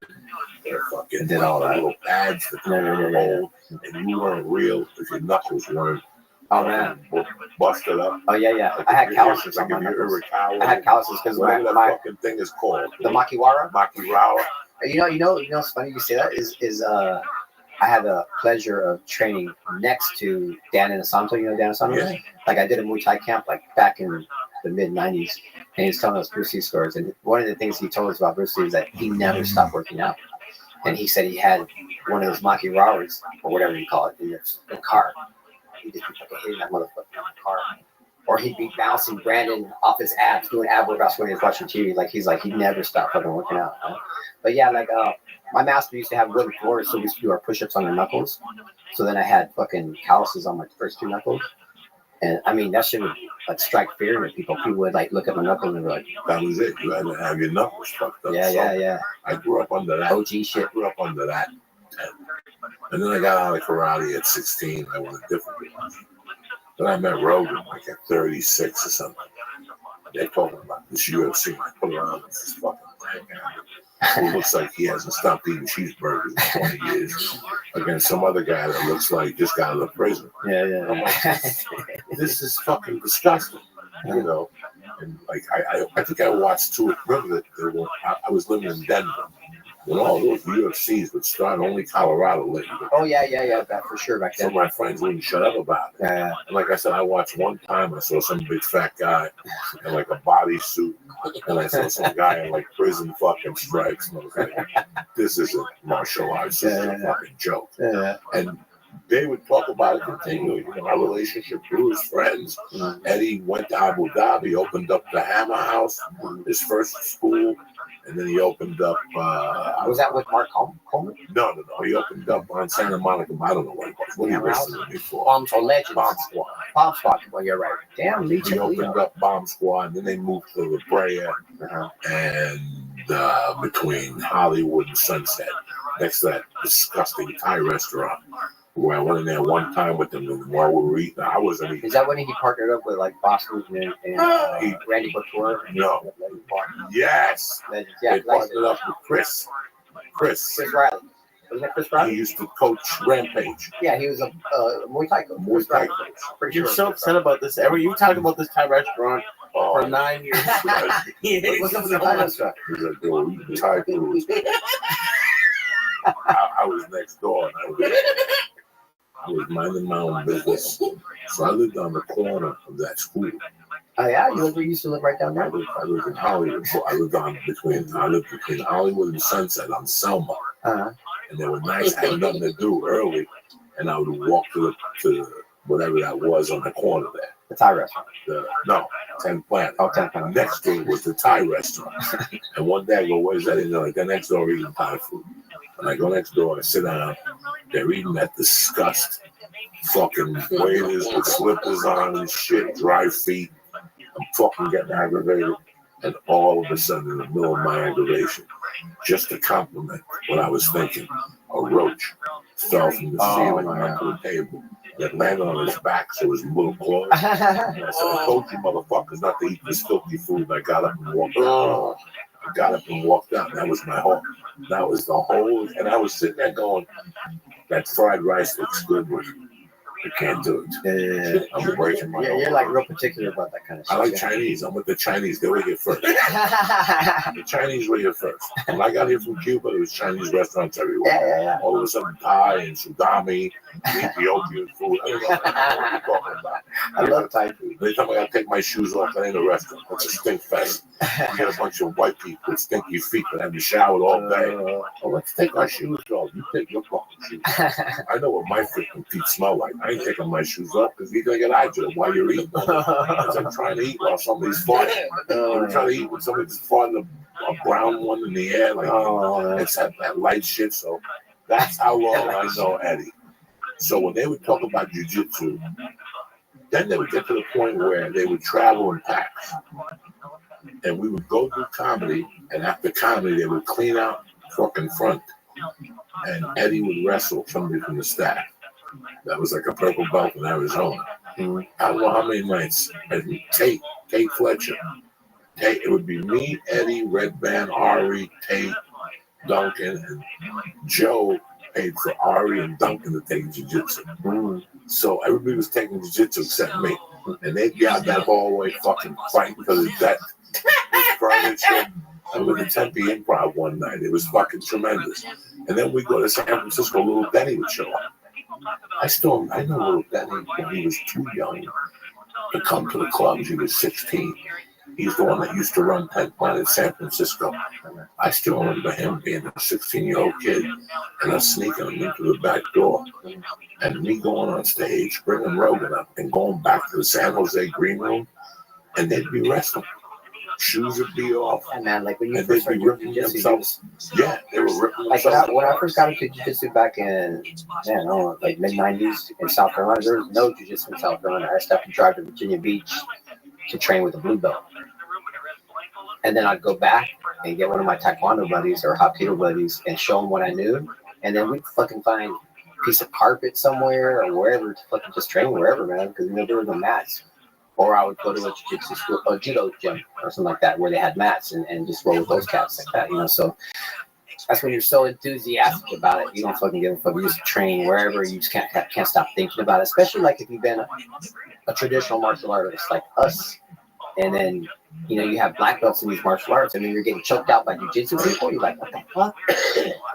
did all that. Little pads that were old, and you weren't real if your knuckles weren't. Oh man, busted up. Oh yeah. Like I had calluses on my knuckles. I had calluses because my fucking thing is called the makiwara. Makiwara. You know. It's funny you say that. Is I had the pleasure of training next to Dan Inosanto. You know Dan Inosanto? Yeah. Like I did a Muay Thai camp like back in the mid '90s, and he was telling us Bruce Lee stories. And one of the things he told us about Bruce Lee is that he never stopped working out. And he said he had one of those makiwaras or whatever you call it in the car. He just be fucking hitting that motherfucker in the car. Or he'd be bouncing Brandon off his abs, doing ab workouts when he was watching TV. Like he's like, he never stopped fucking working out. Right? But yeah, like my master used to have wooden floors, so we used to do our push-ups on our knuckles. So then I had fucking calluses on my first two knuckles. And I mean, that shit would like strike fear into people. People would like look at my knuckles and be like, that was it. You had to have your knuckles fucked up. Yeah, So yeah. I grew up under that. OG shit. I grew up under that. And then I got out of karate at 16. I went a different direction. Then I met Rogan like at 36 or something. They're talking about this UFC. I put around this fucking guy who looks like he hasn't stopped eating cheeseburgers in 20 years against some other guy that looks like he just got out of prison. Yeah. I'm like, this is fucking disgusting, you know. And like I think I watched two. Remember that I was living in Denver. When all those UFCs would start, only Colorado let you go. Oh, yeah, that for sure back then. So my friends wouldn't shut up about it. Yeah. And like I said, I watched one time, I saw some big fat guy in like a bodysuit, and I saw some guy in like prison fucking stripes. And I was like, this isn't martial arts, this is a fucking joke. Yeah. And they would talk about it continually. You know, our relationship grew as friends. Eddie went to Abu Dhabi, opened up the Hammer House, his first school. And then he opened up. Was that with Mark Coleman? No. He opened up on Santa Monica. I don't know what it was. What are you listening to me for? Bomb Squad. Bomb Squad. Well, you're right. Damn, Lee. He opened up Bomb Squad, and then they moved to La Brea and between Hollywood and Sunset, next to that disgusting Thai restaurant. Where I went in there one time with them, and while we were eating, I wasn't eating. Is that when he partnered up with like Boston and Randy Couture? No. Yes. They partnered up with Chris Riley. Was that Chris Riley? He used to coach Rampage. Yeah, he was a Muay Thai coach. Muay Thai coach. You're so upset about this. You talked about this Thai restaurant for 9 years. What's up with the Thai restaurant? Thai food. I was next door, and I was minding my own business. So I lived on the corner of that school. Oh yeah, you used to live right down there. I lived in Hollywood. So I lived between Hollywood and Sunset on Selma. And they were nice. I had nothing to do early, and I would walk to whatever that was on the corner there. The Thai restaurant. 10 Planet. Oh, 10 Planet. Next door was the Thai restaurant. And one day I go, where's that? And they're like, they're next door eating Thai food. And I go next door, I sit down, they're eating that disgust. Fucking waiters with slippers on and shit, dry feet. I'm fucking getting aggravated. And all of a sudden, in the middle of my aggravation, just to compliment what I was thinking, a roach fell from the ceiling onto the table. It landed on his back, so his little claws. And I said, I told you motherfuckers not to eat this filthy food. And I got up and walked out. That was my whole. That was the whole. And I was sitting there going, that fried rice looks good, but I can't do it. Yeah. I'm breaking my You're like real particular about that kind of stuff. I like Chinese. I'm with the Chinese. They were here first. The Chinese were here first. When I got here from Cuba, there was Chinese restaurants everywhere. Yeah. All of a sudden, Thai and Sudami, Ethiopian food. I don't know what you're talking about. I love Thai food. Anytime I got to take my shoes off, that ain't a restaurant. It's a stink fest. You get a bunch of white people with stinky feet that haven't showered all day. Well, let's take our shoes off. You take your fucking shoes off. I know what my freaking feet smell like. I ain't taking my shoes off because you're going to get agitated while you're eating. I'm trying to eat while somebody's farting. I'm trying to eat when somebody's farting a brown one in the air. Like, it's that light shit. So that's how long I know Eddie. So when they would talk about jiu-jitsu, then they would get to the point where they would travel in packs. And we would go do comedy, and after comedy, they would clean out fucking front. And Eddie would wrestle somebody from the staff. That was like a purple belt in Arizona. I don't know how many nights. And Tate Fletcher. It would be me, Eddie, Red Band, Ari, Tate, Duncan, and Joe paid for Ari and Duncan to take jiu-jitsu. So everybody was taking jiu-jitsu except me. And they'd be out that hallway fucking fighting because of that furniture. I was at the Tempe Improv one night. It was fucking tremendous. And then we go to San Francisco, little Denny would show up. I know little Denny when he was too young to come to the clubs. He was 16. He's the one that used to run 10 Planet in San Francisco. I still remember him being a 16-year-old kid and us sneaking him into the back door. And me going on stage, bringing Rogan up and going back to the San Jose green room, and they'd be wrestling. shoes would be off. And man, like when you And first they'd started be doing ripping jiu-jitsu, themselves. Yeah, they were ripping like themselves. when I first got into jiu-jitsu back in, man, I don't know, like mid-90s in South Carolina, there was no jiu-jitsu in South Carolina. I used to have to drive to Virginia Beach to train with a blue belt. And then I'd go back and get one of my taekwondo buddies or hapkido buddies and show them what I knew. And then we'd fucking find a piece of carpet somewhere or wherever to fucking just train wherever, man, because there were no mats. Or I would go to a jiu-jitsu school, a judo gym or something like that where they had mats and just roll with those cats like that, you know. So that's when you're so enthusiastic about it. You don't fucking give a fuck. You just train wherever. You just can't stop thinking about it. Especially like if you've been a traditional martial artist like us, and then you have black belts in these martial arts, and then you're getting choked out by jiu-jitsu people. You're like, what the fuck?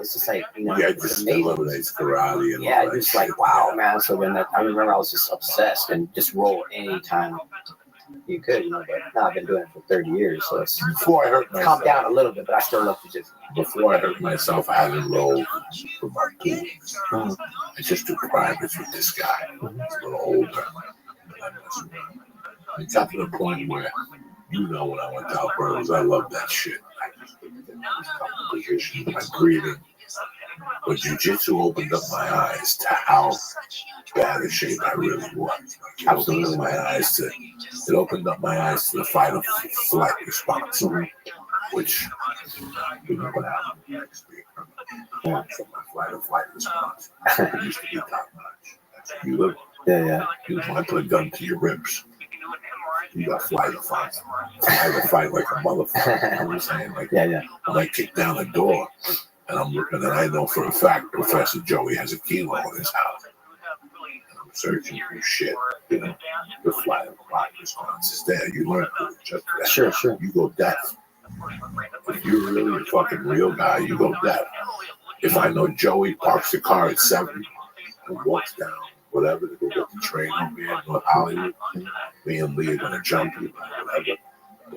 It's just like yeah, it just eliminates karate and yeah, just like wow, man. So then I remember I was just obsessed and just roll anytime you could, but now I've been doing it for 30 years, so it's before I hurt myself. Calm down a little bit, but I still love jiu-jitsu. Before I hurt myself, I hadn't rolled for about 2 weeks. I just took privates with this guy. He's a little older. It got to the point where, when I went to Alberto's, I love that shit. I just looked at my position, my breathing. But jiu-jitsu opened up my eyes to how bad a shape I really was. It opened up my eyes to the fight or flight response, which what happened next week. So my fight or flight response used to be top notch. You look, yeah. When I put a gun to your ribs, you got flight or fight. Flight or fight like a motherfucker. You know what I'm saying? Like, when I kick down the door, and I'm looking, and I know for a fact Professor Joey has a kilo in his house. And I'm searching for shit, the flight or fight response is there. You learn just that. Sure. You go deaf. If you're really a fucking real guy, you go deaf. If I know Joey parks the car at 7 and walks down, whatever, to go get the train over here in North Hollywood, me and Lee are going to jump you, whatever.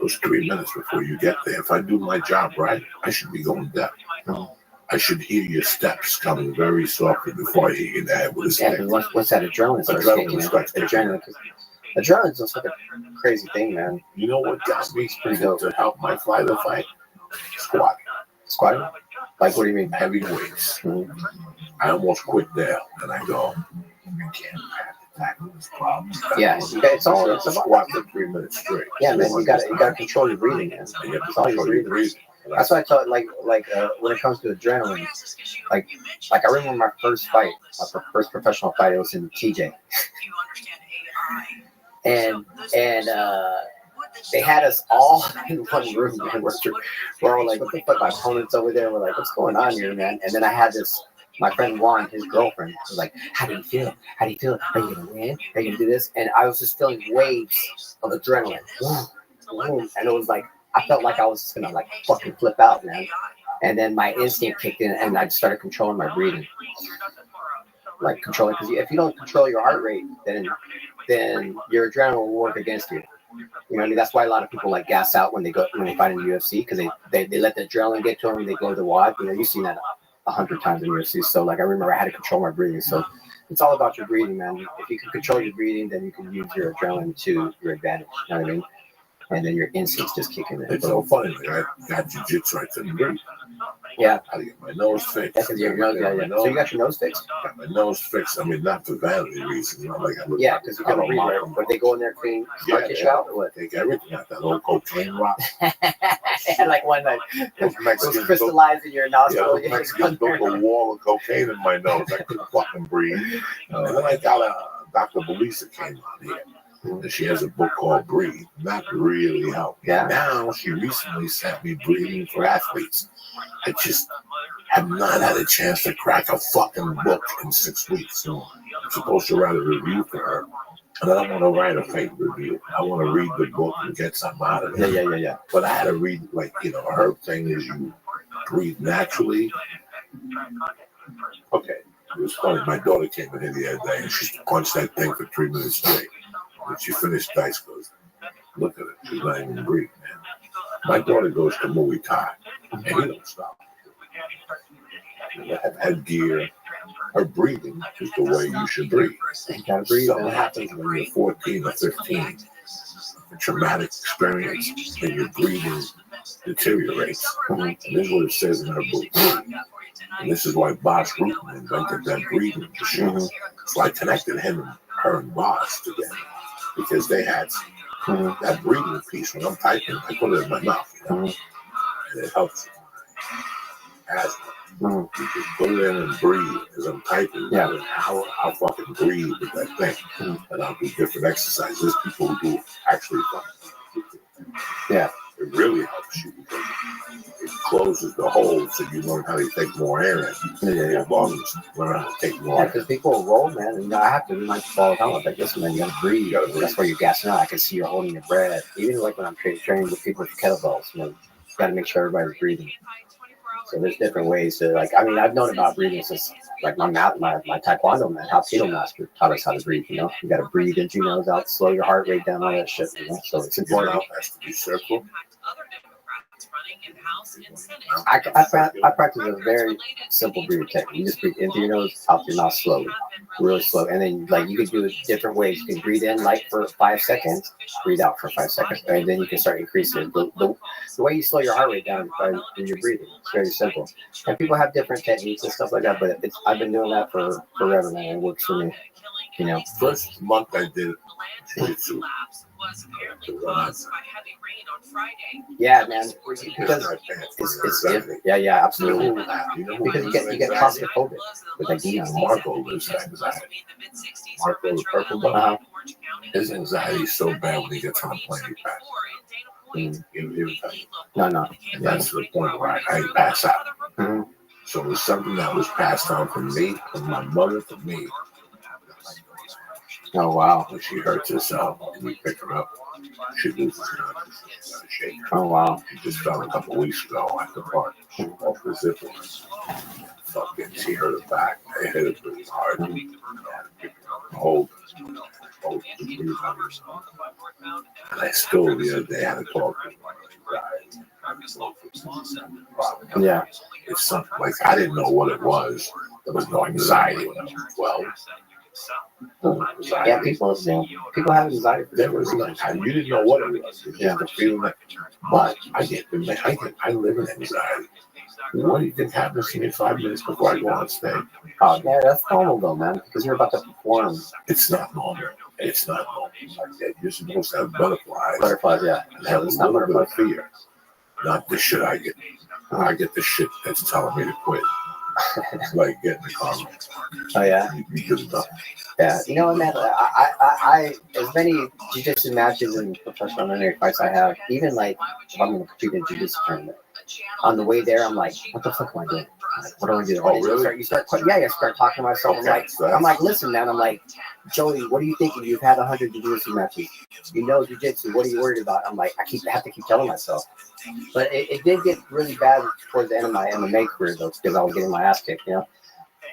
Those 3 minutes before you get there, if I do my job right, I should be going deaf. I should hear your steps coming very softly before I hit you in the head with a stick. What's that adrenaline? Adrenaline's just like a crazy thing, man. You know what got me to help my fight or fight? Squatting? Like, what do you mean? Heavy weights. I almost quit there, and I go, I can't tackle this problem. Yeah, it's all squat for 3 minutes straight. Yeah, man, you gotta control your breathing, man. You have to control your breathing. That's why I taught, like when it comes to adrenaline, like I remember my first fight, my first professional fight. It was in TJ, and they had us all in one room. And we're all like, what the fuck? My opponent's over there. We're like, what's going on here, man? And then I had my friend Juan, his girlfriend, was like, how do you feel? Are you gonna win? Are you gonna do this? And I was just feeling waves of adrenaline, and it was like, I felt like I was just gonna like fucking flip out, man. And then my instinct kicked in, and I just started controlling my breathing, like controlling. Because if you don't control your heart rate, then your adrenaline will work against you. You know what I mean? That's why a lot of people like gas out when they fight in the UFC, because they let the adrenaline get to them and they go to the wad. You've seen that 100 times in UFC. So like I remember I had to control my breathing. So it's all about your breathing, man. If you can control your breathing, then you can use your adrenaline to your advantage. You know what I mean? And then your instincts just kick in. It's so funny. Like I got jiu-jitsu, I couldn't breathe. Yeah. I get my nose fixed. Because your nose, So you got your nose fixed? Got my nose fixed. I mean, not for vanity reasons. Because you got to breathe. But they go in there clean scar tissue out or what? Take everything out. That old cocaine rock. And like one night, it was crystallized in your nostril. Yeah, Mexicans built a wall of cocaine in my nose. I couldn't fucking breathe. And then I got Dr. Belisa came on here. And she has a book called Breathe. That really helped. Yeah. Now she recently sent me Breathing for Athletes. I just have not had a chance to crack a fucking book in 6 weeks. So I'm supposed to write a review for her. And I don't want to write a fake review. I want to read the book and get something out of it. Yeah. But I had to read, her thing is you breathe naturally. Okay. It was funny. My daughter came in here the other day and she punched that thing for 3 minutes straight. When she finished, Dice goes, look at it. She's not even breathing, man. My daughter goes to Muay Thai, and he don't stop. That headgear, her breathing is the way you should breathe. You gotta breathe. Something happens when you're 14 or 15. a traumatic experience, then your breathing deteriorates. And this is what it says in her book. And this is why Boss Rutan invented that breathing machine. So I connected her and Boss together because they had that breathing piece. When I'm typing, I put it in my mouth. And it helps asthma. You can put it in and breathe as I'm typing. Yeah. I'll fucking breathe with that thing. And I'll do different exercises. There's people who do actually fucking. Yeah. It really helps you because it closes the hole so you learn how to take more air in. Your lungs learn how to take more air. Because people roll, man. And I have to remind people all the time, like, listen, man, you gotta breathe. That's where you're gassing out. I can see you're holding your breath. Even like when I'm training with people with kettlebells, you gotta make sure everybody's breathing. So there's different ways to, like, I mean, I've known about breathing since, like, my taekwondo man, Hapkido master taught us how to breathe, You got to breathe into your nose out, slow your heart rate down, all that shit, So it's important. Has to be circle. I practice a very simple breathing technique. You just breathe into your nose, out your mouth slowly, really slow. And then, like, you can do it different ways. You can breathe in, like, for 5 seconds, breathe out for 5 seconds. And then you can start increasing it. The way you slow your heart rate down is by your breathing. It's very simple. And people have different techniques and stuff like that, but I've been doing that for forever now. It works for me. First month I did jiu-jitsu. Yeah, man. Because it's different. Yeah, absolutely. Because you get claustrophobic with anxiety. Marco lives with anxiety. Marco the purple button. His anxiety is so bad when he gets on a plane, he passes. No. That's the point where I pass out. So it was something that was passed on from me, from my mother to me. Oh, wow. When she hurts herself, we pick her up. She loses her. Shake her. Oh, wow. She just fell a couple weeks ago at the park. Off the zip line. Fucking, she hurt her back. They hit it pretty hard. Hold the breathe on herself. And I still, the other day, had to talk to her. Yeah. It's something like, I didn't know what it was. There was no anxiety when I was 12. Yeah, people have anxiety. There was like, you didn't know what it was. You had the feeling that, but I live in anxiety. What do you think happens to me 5 minutes before I go on stage? Oh, yeah, that's normal though, man, because you're about to perform. It's not normal. It's not normal like that. You're supposed to have butterflies. Butterflies, yeah. And have a little bit of fear. Not the shit I get. I get the shit that's telling me to quit. Like getting the car. Oh yeah. Yeah. You know what, man? I as many jiu-jitsu matches and professional MMA fights I have, even like if I'm going to compete in a jiu-jitsu tournament, on the way there, I'm like, what the fuck am I doing? Like, what do I do? Oh, really? You start talking to myself. I'm like, listen, man. I'm like, Joey, what are you thinking? You've had 100 jiu-jitsu matches. You know jiu-jitsu. What are you worried about? I'm like, I have to keep telling myself. But it did get really bad towards the end of my MMA career, though, because I was getting my ass kicked, And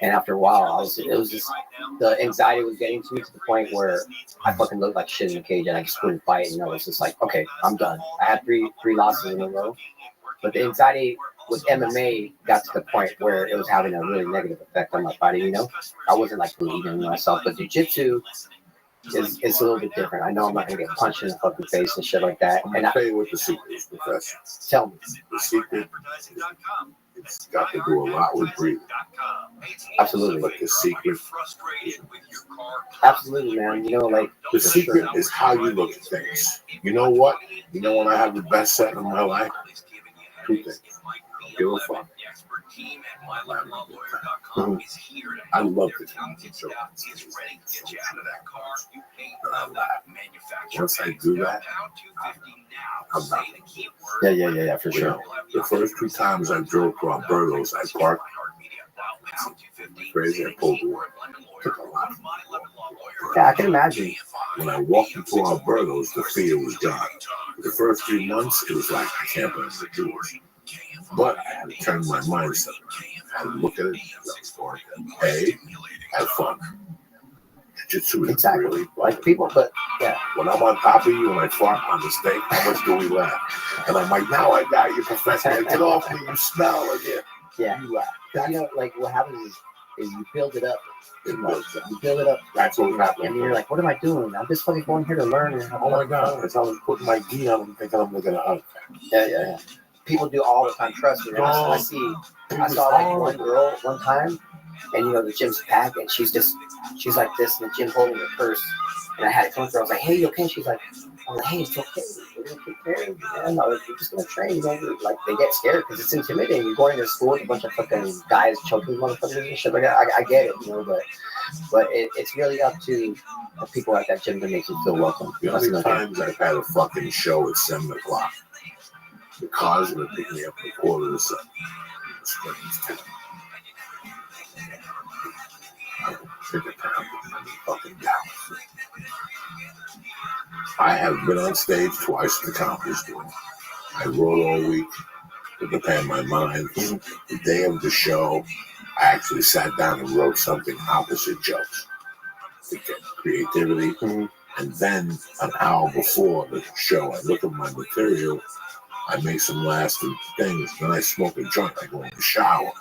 after a while, it was just, the anxiety was getting to me to the point where I fucking looked like shit in the cage and I just couldn't fight. It's just like, okay, I'm done. I had three losses in a row. But the anxiety with MMA got to the point where it was having a really negative effect on my fighting, I wasn't like believing in myself. But jiu-jitsu is a little bit different. I know I'm not going to get punched in the fucking face and shit like that. And I tell you what the secret is, Professor. Tell me. The secret, it's got to do a lot with breathing. Absolutely. But the secret, absolutely, man. The secret is how you look at things. You know what? You know when I have the best set in my life? 2 things. Give a fuck. I love it. Once I do that, I'm not. Yeah, for sure. The first 2 times I drove to Alberto's, I parked. Crazy, I pulled away. Took a lot. Yeah, I can imagine. When I walked into Alberto's, the fear was gone. The first 3 months, it was like I can't believe the doors. But I had to turn my mindset. I had to look at it. Hey, have fun. Jiu-jitsu is exactly really like people, but yeah. When I'm on top of you and I fart on the steak, how much do we laugh? And I'm like, now I got you, Professor. Get off me, you smell again. Yeah. You laugh. Like what happens is is you build it up. You build it up. That's what happened. And you're like, what am I doing? I'm just fucking going here to learn. And oh my God, because I was putting my gi on and thinking I'm looking at it. Yeah. People do all the time. Trust me. I saw like one girl one time, and you know the gym's packed, and she's like this in the gym holding her purse. And I had to come to her. I was like, hey, you okay? She's like, I'm like, hey, it's okay. We're gonna take care of you, man. We're just gonna train. You know, like they get scared because it's intimidating. You're going to school with a bunch of fucking guys choking motherfuckers and shit like that. I get it, you know, but it's really up to the people at that gym to make you feel welcome. The only times I've had a fucking show at 7 o'clock. The cars would pick me up at 7:15. I would pick a time in fucking Dallas. I have been on stage twice at the Comedy Store. I wrote all week to prepare my mind. The day of the show, I actually sat down and wrote something opposite jokes to get creativity. And then an hour before the show, I look at my material, I make some lasting things, then I smoke a joint, I go in the shower,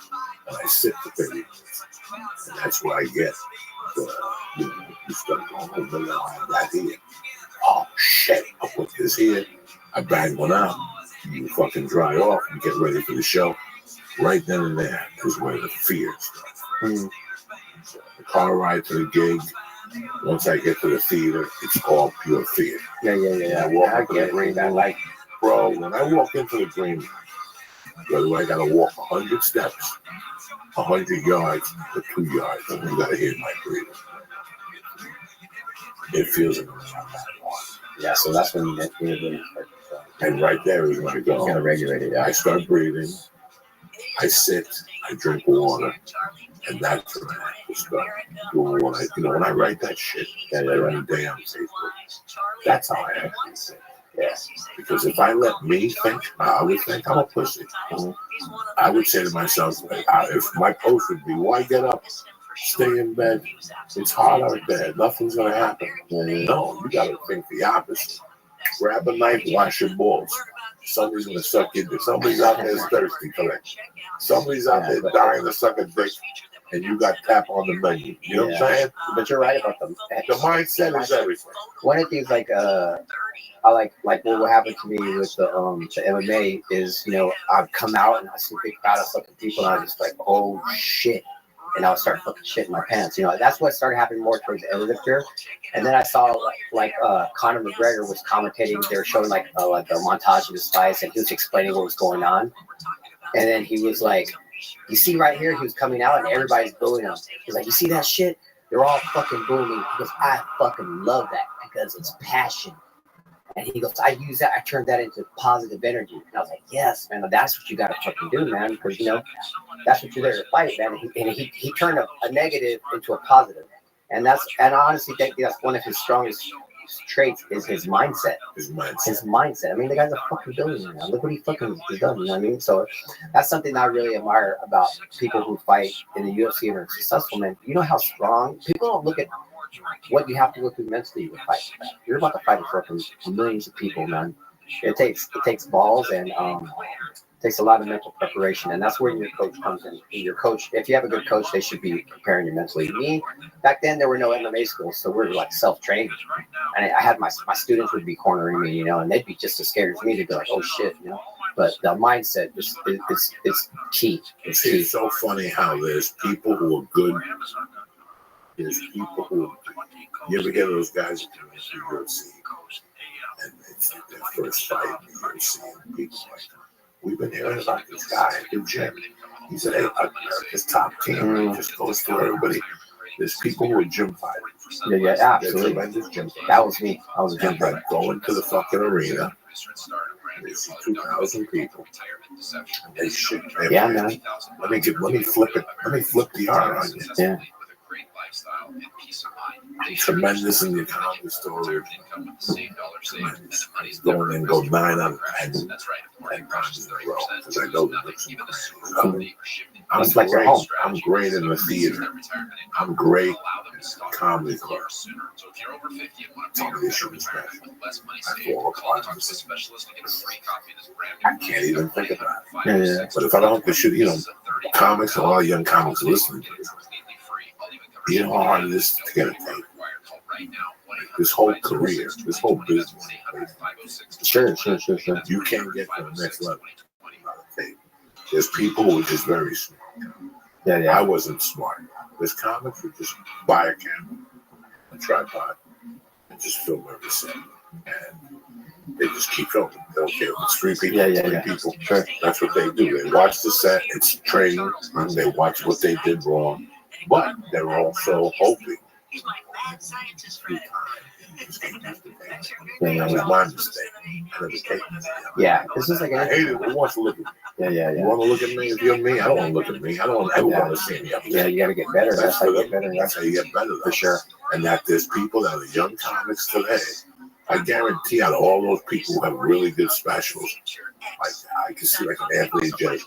and I sit for 30 minutes. And that's where I get you start going, oh, no, I have that here. Oh, shit, I'll put this here. I bang one out. You fucking dry off and get ready for the show. Right then and there is where the fear starts. So the car ride to the gig, once I get to the theater, it's all pure fear. Yeah. I walk into the green room, like, bro, when I walk into the green room, whether I gotta walk 100 steps, 100 yards, or 2 yards, and you gotta hear my breathing. It feels like yeah, so that's when you get and right there is when I go. Kind of regulated. Yeah. I start breathing. I sit. I drink water, and that's when I have to start doing what I. You know, when I write that shit every day on Facebook, that's how I actually think. Yeah. Because if I let me think, I would think I'm a pussy. I would say to myself, if my post would be, "Why get up? Stay in bed. It's hot out there. Nothing's gonna happen." No, you gotta think the opposite. Grab a knife, wash your balls. Somebody's gonna suck your dick. Somebody's out there thirsty for that. Somebody's out there dying to suck a dick, and you got tap on the menu. You know what I'm saying? But you're right about them. The mindset is everything. One of the things I like what happened to me with the MMA is, you know, I've come out and I see a big crowd of fucking people and I was just like, oh shit. And I would start fucking shit in my pants. You know, that's what started happening more towards the end of the year. And then I saw like Conor McGregor was commentating. They were showing like a montage of his fights, and he was explaining what was going on. And then he was like, "You see right here, he was coming out, and everybody's booing him." He's like, "You see that shit? They're all fucking booing me because I fucking love that because it's passion." And he goes, I use that, I turned that into positive energy. And I was like, yes, man, that's what you got to fucking do, man. Because, you know, that's what you're there to fight, man. And he turned a negative into a positive. And I honestly think that's one of his strongest traits is his mindset. His mindset. I mean, the guy's a fucking billionaire now. Look what he fucking has done, you know what I mean? So that's something I really admire about people who fight in the UFC and are successful, man. You know how strong, people don't look at what you have to go through mentally to fight. You're about to fight for millions of people, man. It takes balls and takes a lot of mental preparation, and that's where your coach comes in. Your coach, if you have a good coach, they should be preparing you mentally. Me, back then there were no MMA schools, so we were like self-trained, and I had my students would be cornering me, you know, and they'd be just as scared as me to be like, oh shit, you know. But the mindset is key. It's key. It's so funny how there's people who are good. There's people who, you ever get those guys who come into UFC and it's like their first fight in the UFC, and people like, we've been hearing about this guy at the gym. He's at America's top team. He just goes through everybody. There's people who are gym fighters. Yeah, absolutely. That was me. I was a gym fighter. Going to the fucking arena. They see 2,000 people. And they shit. Yeah, man. Let me flip it. Let me flip the R on you. Yeah. Tremendous in the comedy story. Tremendous. Going and go 9 out of 10 times in a row because I know that. I'm like your home. I'm great in the theater. I'm great in comedy clubs. Comedy shows, man. I fall apart. I can't even think about it. Yeah. But if I don't have to shoot, you know, comics, a lot of young comics listening to this. You know how hard it is to get a tape. This whole career, this whole business. Sure. You can't get to the next level. There's people who are just very smart. Yeah. I wasn't smart. There's comics who just buy a camera, a tripod, and just film everything. And they just keep filming. They don't care if it's 3 people, 20 people. Sure. That's what they do. They watch the set, it's training, and they watch what they did wrong. But they're also hoping. That was my mistake. Yeah, this is like I hate it. Who wants to look at me? Yeah. You want to look at me? If you're me, I don't want to look at me. I don't ever want to see me. Yeah, you got to get better. That's how you get better. That's how you get better, for sure. And that there's people that are young comics today. I guarantee out of all those people who have really good specials, like I can see like an Anthony Judge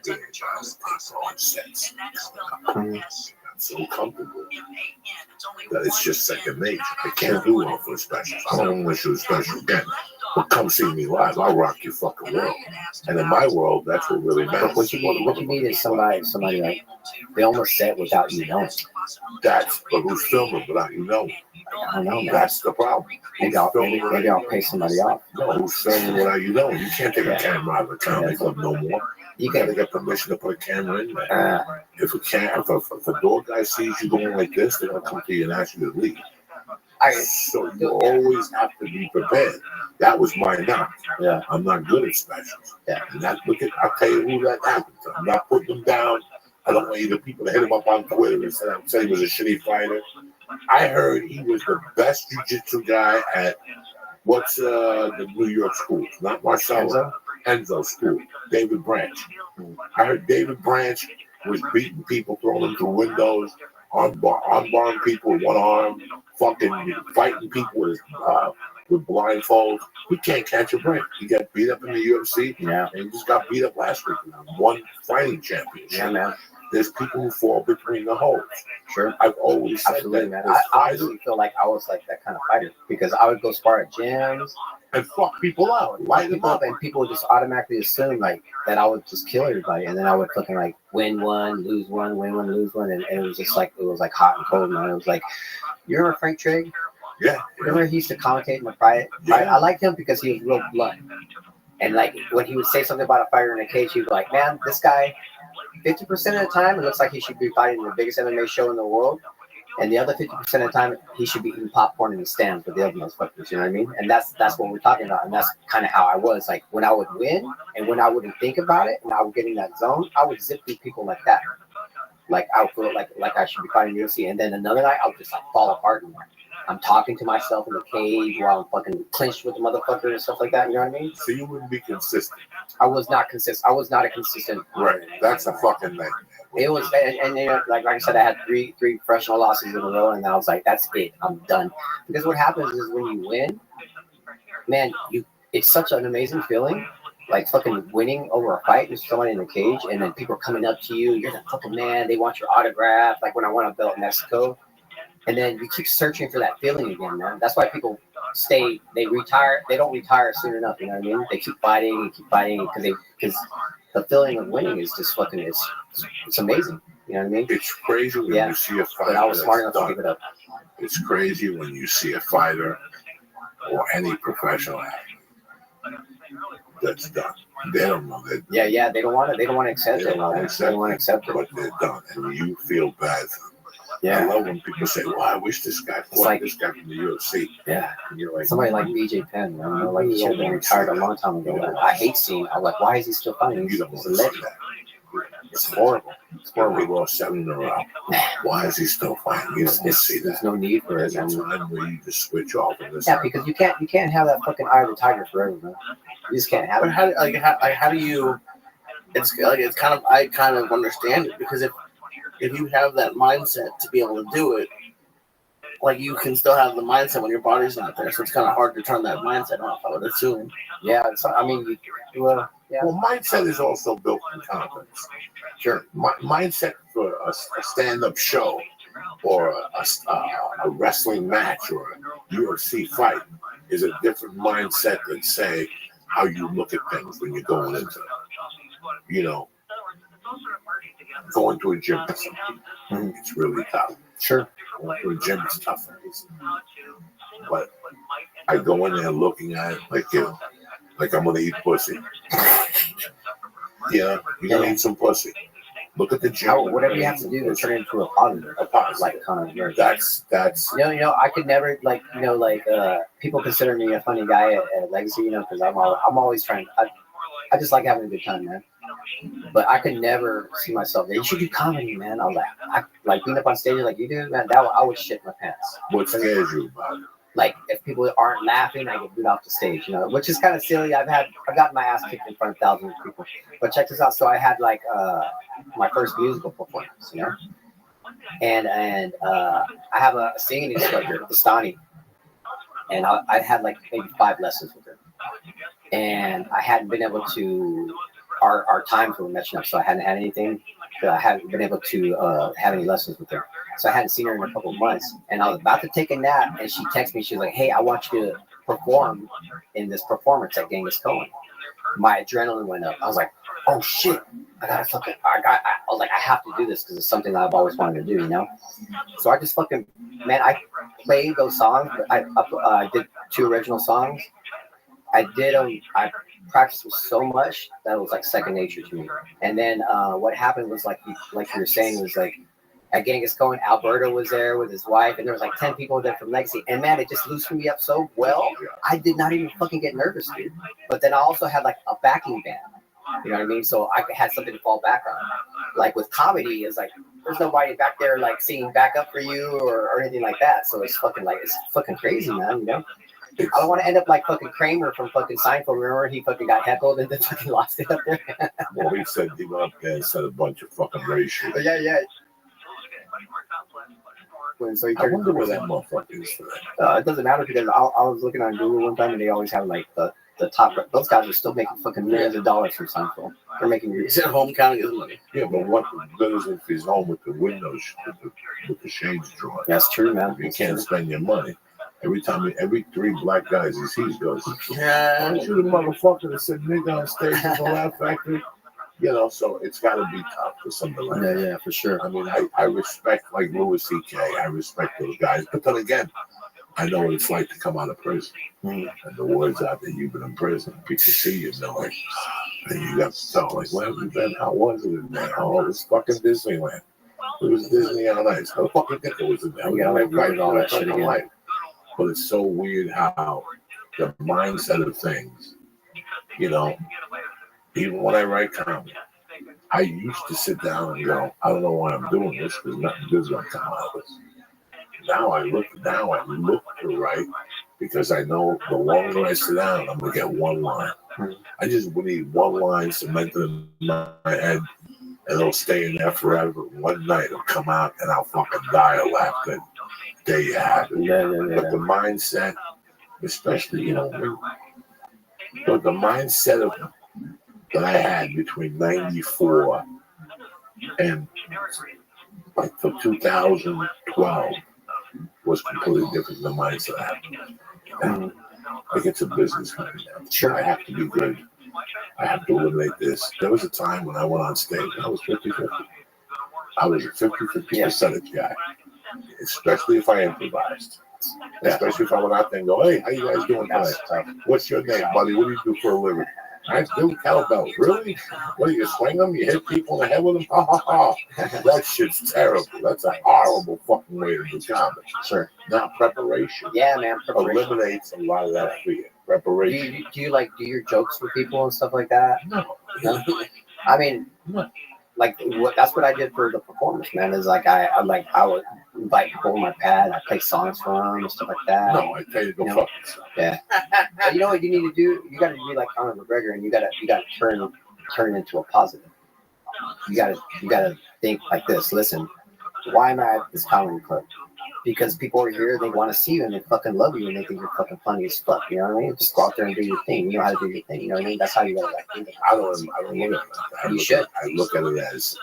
being on sets. I'm so comfortable that it's just second nature. I can't do all for specials. I don't want to shoot a special again. But come see me live. I'll rock your fucking world. And in my world, that's what really matters. What you need is somebody like they almost set without you knowing. But who's filming without you knowing? I don't know, man. That's the problem. Maybe I'll pay somebody off. No, who's filming without you knowing? You can't take a camera out of a comedy club no more. You gotta get permission to put a camera in there. If a door guy sees you going like this, they're gonna come to you and ask you to leave. So you always have to be prepared. That was my knock. Yeah. I'm not good at specials. Yeah. And I'll tell you who that happened to. I'm not putting them down. I don't want either people to hit him up on Twitter and say he was a shitty fighter. I heard he was the best jiu-jitsu guy at what's the New York school? Not Marcelo. Enzo school. David Branch. I heard David Branch was beating people, throwing them through windows, arm-barring people with one arm, fucking fighting people with blindfolds. He can't catch a break. He got beat up in the UFC. Yeah. And he just got beat up last week. Won fighting championship. Yeah, man. There's people who fall between the holes. Sure. I've always said Absolutely, that. man. I really feel like I was like that kind of fighter because I would go spar at gyms and fuck people out, light them up, and people would just automatically assume like that I would just kill everybody, and then I would fucking like win one, lose one, win one, lose one, and it was just like hot and cold, man. It was like, you remember Frank Trigg? Yeah. Remember he used to commentate in the fight? Yeah. I liked him because he was real blunt, and like when he would say something about a fighter in a cage, he'd be like, man, this guy. 50% of the time, it looks like he should be fighting the biggest MMA show in the world. And the other 50% of the time, he should be eating popcorn in the stands with the other motherfuckers, you know what I mean? And that's what we're talking about. And that's kind of how I was. Like, when I would win and when I wouldn't think about it, when I would get in that zone, I would zip through people like that. Like, I would feel like I should be fighting UFC. And then another night, I would just, like, fall apart. And I'm talking to myself in the cage while I'm fucking clinched with the motherfucker and stuff like that, you know what I mean? So you wouldn't be consistent. I was not consistent. I was not a consistent. Right. That's a fucking thing. It was, and you know, like I said, I had three professional losses in a row, and I was like, that's it. I'm done. Because what happens is when you win, man, it's such an amazing feeling. Like fucking winning over a fight with someone in the cage, and then people are coming up to you. You're the fucking man. They want your autograph. Like when I won a belt in Mexico. And then you keep searching for that feeling again, man. That's why people they retire. They don't retire soon enough, you know what I mean? They keep fighting because the feeling of winning is just fucking, it's amazing. You know what I mean? It's crazy when you see a fighter. But I was smart enough to give it up. It's crazy when you see a fighter or any professional athlete that's done. They don't know that. Yeah, they don't want to accept it. They don't want to accept it. But they're done, and you feel bad for them. Yeah. I love when people say, well, I wish this guy fought this guy from the UFC. Yeah. And you're like, somebody like BJ Penn, you know, like he should have been retired a long time ago. I hate seeing, I'm like, why is he still fighting? He's a legend. It's horrible. It's horrible. He lost 7 in a row. Why is he still fighting? You don't see that. There's no need for it. There's a time where you just switch off. Yeah, because you can't have that fucking eye of the tiger forever, man. You just can't have it. But how do you? It's kind of, I kind of understand it, because if you have that mindset to be able to do it, like you can still have the mindset when your body's not there. So it's kind of hard to turn that mindset off, I would assume. Yeah, I mean, well, mindset is also built in confidence. Sure. Mindset for a stand-up show or a wrestling match or a UFC fight is a different mindset than, say, how you look at things when you're going into it. You know, going to a gym or something. It's really tough. Sure. Going to a gym is tough. But I go in there looking at it like I'm gonna eat pussy. Yeah, you're gonna eat some pussy. Look at the gym. Whatever you have to do to turn it into a positive. Like kind of. That's. I could never people consider me a funny guy at Legacy, because I'm always trying. I just like having a good time, man. But I could never see myself there. You should do comedy, man. I like being up on stage like you do, man. I would shit my pants. What scares you about it? Like if people aren't laughing, I get booed off the stage, which is kind of silly. I've gotten my ass kicked in front of thousands of people. But check this out. So I had my first musical performance, and I have a singing instructor, Bastani, and I had maybe 5 lessons with her, and I hadn't been able to. Our times were matching up, so I hadn't had anything. I hadn't been able to have any lessons with her. So I hadn't seen her in a couple of months. And I was about to take a nap, and she texted me. She was like, "Hey, I want you to perform in this performance at Genghis Cohen." My adrenaline went up. I was like, "Oh shit! I was like, I have to do this because it's something that I've always wanted to do, So I just I played those songs. I did 2 original songs. I practiced with so much that it was like second nature to me. And then what happened was like you were saying was at Genghis Cohen, Alberto was there with his wife, and there was 10 people there from Legacy. And man, it just loosened me up so well. I did not even fucking get nervous, dude. But then I also had a backing band. You know what I mean? So I had something to fall back on. Like with comedy, it's there's nobody back there singing back up for you or anything like that. So it's fucking crazy, man. I don't want to end up like fucking Kramer from fucking Seinfeld. Remember, he fucking got heckled and then fucking lost it up there. Well, he said he went up there and said a bunch of fucking racial. Yeah. So I wonder where that motherfucker is for that. It doesn't matter because I was looking on Google one time and they always have the top. Those guys are still making fucking millions of dollars from Seinfeld. They're making. He's at home counting his money. Yeah, but what good is it if he's home with the windows with the shades drawn? That's true, man. You can't spend your money. Every 3 black guys he sees goes, aren't you the motherfucker that said nigga on stage in the Laugh Factory? So it's got to be tough for something like that. Yeah, for sure. I mean, I respect Louis C.K. I respect those guys. But then again, I know what it's like to come out of prison. And the word's out that you've been in prison. People see you, and you got to tell, where have you been? How was it in there? Oh, it was fucking Disneyland. It was Disney on Ice. How the fuck you think it was in there? You got to write all that shit again. But it's so weird how the mindset of things, even when I write comedy, I used to sit down and go, I don't know why I'm doing this because nothing good's going to come out of this. Now I look to write because I know the longer I sit down, I'm going to get one line. I just need one line cemented in my head and it'll stay in there forever. One night it'll come out and I'll fucking die of laughter. There you have it. Yeah. But the mindset, especially, but the mindset that I had between 94 and till 2012 was completely different than the mindset I had. It's a business company now. Sure. I have to be good. I have to eliminate this. There was a time when I went on stage, I was 50-50. I was a 50-50 percentage guy. Especially if I improvised. Especially if I went out there and go, hey, how you guys doing tonight? What's your name, buddy? What do you do for a living? I do kettlebell. Really? What do you swing them? You hit people in the head with them? Ha ha ha. That shit's terrible. That's a horrible fucking way to do comedy. Sure. Now, preparation. Yeah, man. Preparation Eliminates a lot of that fear. Preparation. Do you do your jokes for people and stuff like that? No. I mean, that's what I did for the performance, man. Is I would invite people on my pad. I play songs for them and stuff like that. No, I tell you to go fuck yourself. Yeah. But you know what you need to do? You got to be like Conor McGregor, and you got to turn into a positive. You got to think like this. Listen, why am I at this comedy club? Because people are here, they want to see you, and they fucking love you, and they think you're fucking funny as fuck. You know what I mean? Just go out there and do your thing. You know how to do your thing. You know what I mean? That's how you gotta think. I don't look at it like that. You should. I look at it as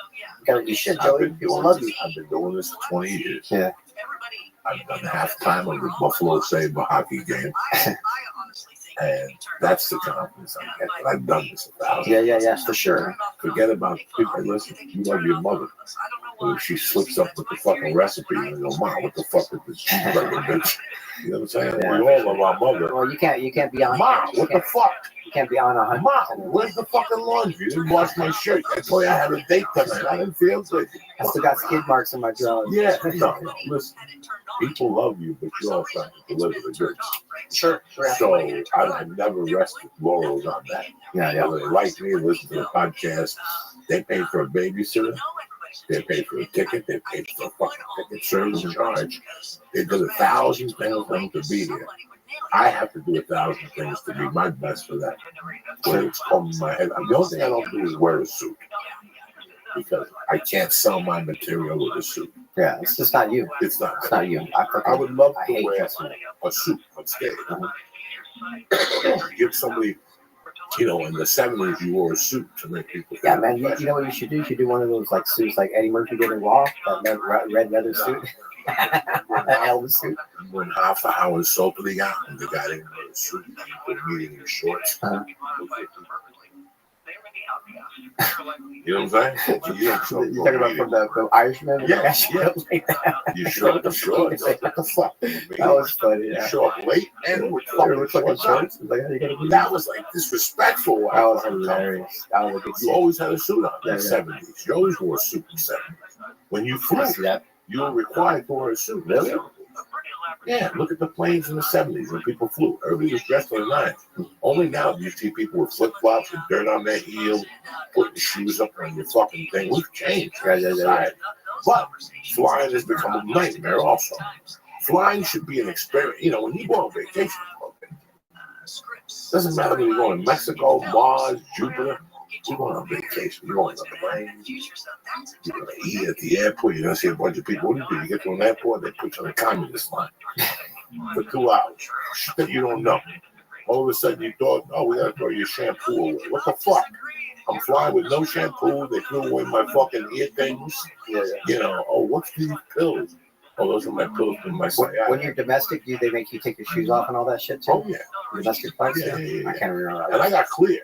you should, Joey. People love you. I've been doing this for 20 years. Yeah. I've done halftime of the Buffalo Sabre hockey game. And that's the confidence I get. And I've done this 1,000 Yeah, for sure. Forget about people. Listen, you love your mother. But if she slips up with the fucking recipe and you go, Mom, what the fuck is this cheeseburger, bitch? You know what I'm saying? Yeah. We all love our mother. Well, you can't be on. Mom, what the fuck? You can't be on 100. Mom, where's the fucking laundry? You didn't wash my shirt. I told you I had a date tonight. I didn't feel good. I still got skid marks in my drawers. Yeah, no, listen. People love you, but you also have to deliver the goods. Sure. So I never rested laurels on that. Yeah. Whether they like me, listen to the podcast. They pay for a babysitter. They pay for a ticket. They pay for a fucking ticket service charge. They did 1,000 things for them to be here. I have to do 1,000 things to be my best for that. When it's on my head. The only thing I don't do is wear a suit. Because I can't sell my material with a suit. Yeah, it's just not you. It's not you. I would love to wear a suit on stage. Give somebody, in the 70s, you wore a suit to make people feel. Yeah, man, you know what you should do? You should do one of those like suits like Eddie Murphy did in Raw, that red leather suit. Elvis suit. When half an hour soap they got, and the guy didn't wear a suit, he was meeting in shorts. You know what I'm saying? You talking about from the Irishman? Yeah. You show up the shorts. What the fuck? That was funny. You show up late and with fucking shorts. That was like disrespectful. That was hilarious. You always had a suit on in the 70s. You always wore a suit in the 70s. When you flew, you were required to wear a suit. Really? Yeah, look at the planes in the 70s when people flew. Everybody was dressed to the nines. Only now do you see people with flip-flops and dirt on their heels, putting shoes up on your fucking thing. We've changed. Right. But flying has become a nightmare also. Flying should be an experience. When you go on vacation, doesn't matter whether you're going to Mexico, Mars, Jupiter. You're going on vacation. You're going on a plane. You're going to eat at the airport. You're going to see a bunch of people. What do you do? You get to an airport, they put you on a communist line for 2 hours. Shit that you don't know. All of a sudden you thought, we got to throw your shampoo away. What the fuck? I'm flying with no shampoo. They threw away my fucking ear things. What's these pills? Those are my pills in my sciatica. When you're domestic, do they make you take your shoes off and all that shit too? Oh, yeah. Domestic flights? Yeah. I can't remember. And I got clear.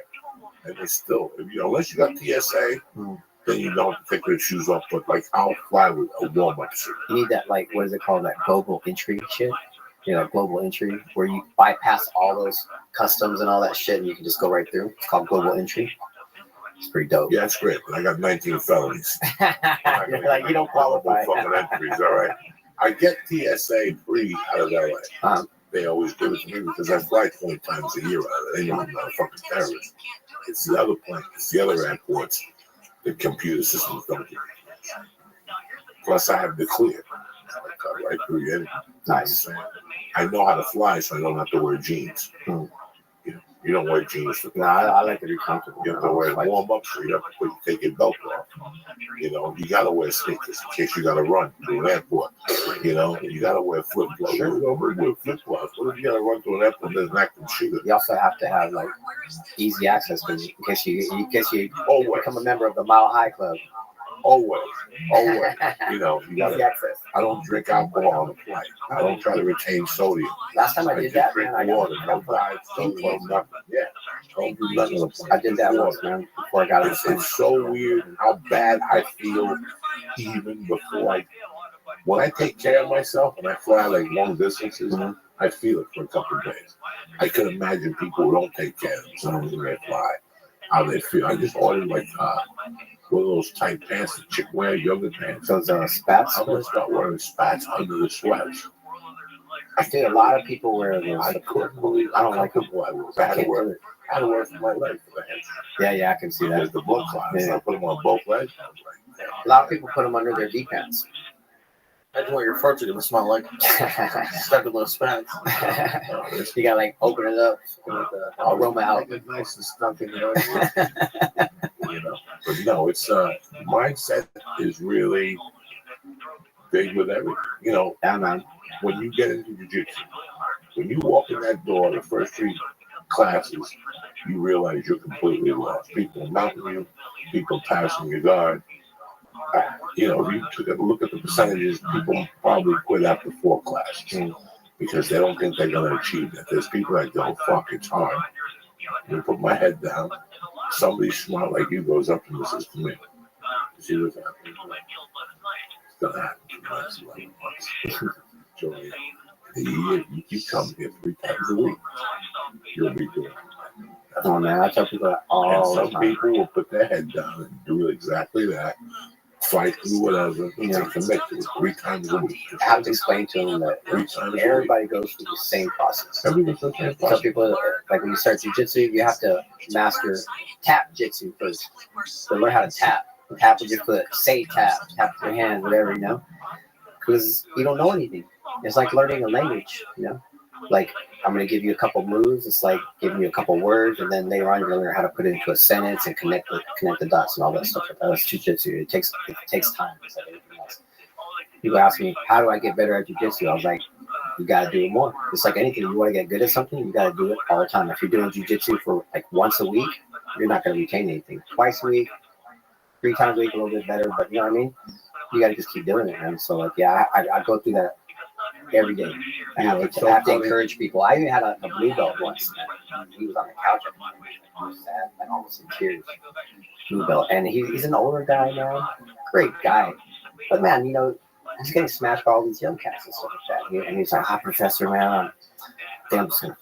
And it's still, unless you got TSA, then you don't take your shoes off. But I'll fly with a warm-up suit. You need that, what is it called? That global entry shit? Global entry, where you bypass all those customs and all that shit, and you can just go right through. It's called global entry. It's pretty dope. Yeah, it's great. But I got 19 felonies. You don't qualify. Fucking entries, all right. I get TSA free out of LA. They always give it to me because I fly 20 times a year out of it. They know I'm not a fucking terrorist. It's the other planes, it's the other airports. The computer systems don't give me. Plus, I have the clear. I cut right through your anything. Nice. I know how to fly, so I don't have to wear jeans. You don't wear jeans. I like to be comfortable. You have to wear warm-up, so you have to take your belt off. You got to wear sneakers in case you got to run through an airport. You got to wear flip-flops. Sure. Wear flip-flops. What if you got to run through an airport and there's an active shooter? You also have to have easy access in case you become a member of the Mile High Club. Always. You got access. I don't drink alcohol on the flight. I don't try to retain sodium. Last time I did that, drink man, water. No diet, nothing. Yeah. Don't do nothing on the plane. I did that once, man, before I got on the plane. It's so weird how bad I feel even before when I take care of myself and I fly long distances, I feel it for a couple of days. I could imagine people who don't take care of themselves when they fly, how they feel. I just ordered one of those tight pants that chick wear, yoga pants. Those spats? I'm going to start wearing spats under the sweats. I think a lot of people wear those. I couldn't believe I don't like them. I had to wear it for my legs for the hands. Yeah, I can see that. There's the blood clots. I put them on both legs. A lot of people put them under their D pants. That's what your farts are going to smell like. Stuck in those spats. You got to open it up with the aroma out. It's nice and stuck in there. But it's mindset is really big with everything. Yeah, man. When you get into jiu-jitsu, when you walk in that door, the first 3 classes, you realize you're completely lost. People mounting you, people passing your guard. If you took a look at the percentages, people probably quit after 4 classes. because they don't think they're going to achieve it. There's people that go, fuck, it's hard. I put my head down. Somebody smart like you goes up and says to me, see what's happening? It's going to happen for the next 11 months. Joey, you keep coming here 3 times a week. You'll be doing it. Oh man, I tell people that all and some people will put their head down and do exactly that. Fight through whatever. You know, commit to it 3 times a week. I have to explain to them that everybody goes through the same process. Everybody goes through the same process. Some people, like when you start jiu-jitsu, you have to master tap jitsu first. So learn how to tap. Tap with your foot. Say tap. Tap with your hand, whatever, you know. Because you don't know anything. It's like learning a language, you know. Like, I'm going to give you a couple moves. It's like giving you a couple words, and then later on you're going to learn how to put it into a sentence and connect the dots and all that stuff. That's jiu-jitsu. It takes time. It's like everything else. People ask me, how do I get better at jiu-jitsu? I was like, you got to do it more. It's like anything. You want to get good at something, you got to do it all the time. If you're doing jiu-jitsu for like once a week, you're not going to retain anything. Twice a week, 3 times a week, a little bit better. But you know what I mean? You got to just keep doing it, man. So like, yeah, I go through that every day. I have to encourage people. I even had a blue belt once. He was on the couch. I was sad, like almost in tears. Blue belt, and he's an older guy now. Great guy, but man, you know, he's getting smashed by all these young cats and stuff like that. And he's like, "Hi, Professor, man. I'm just gonna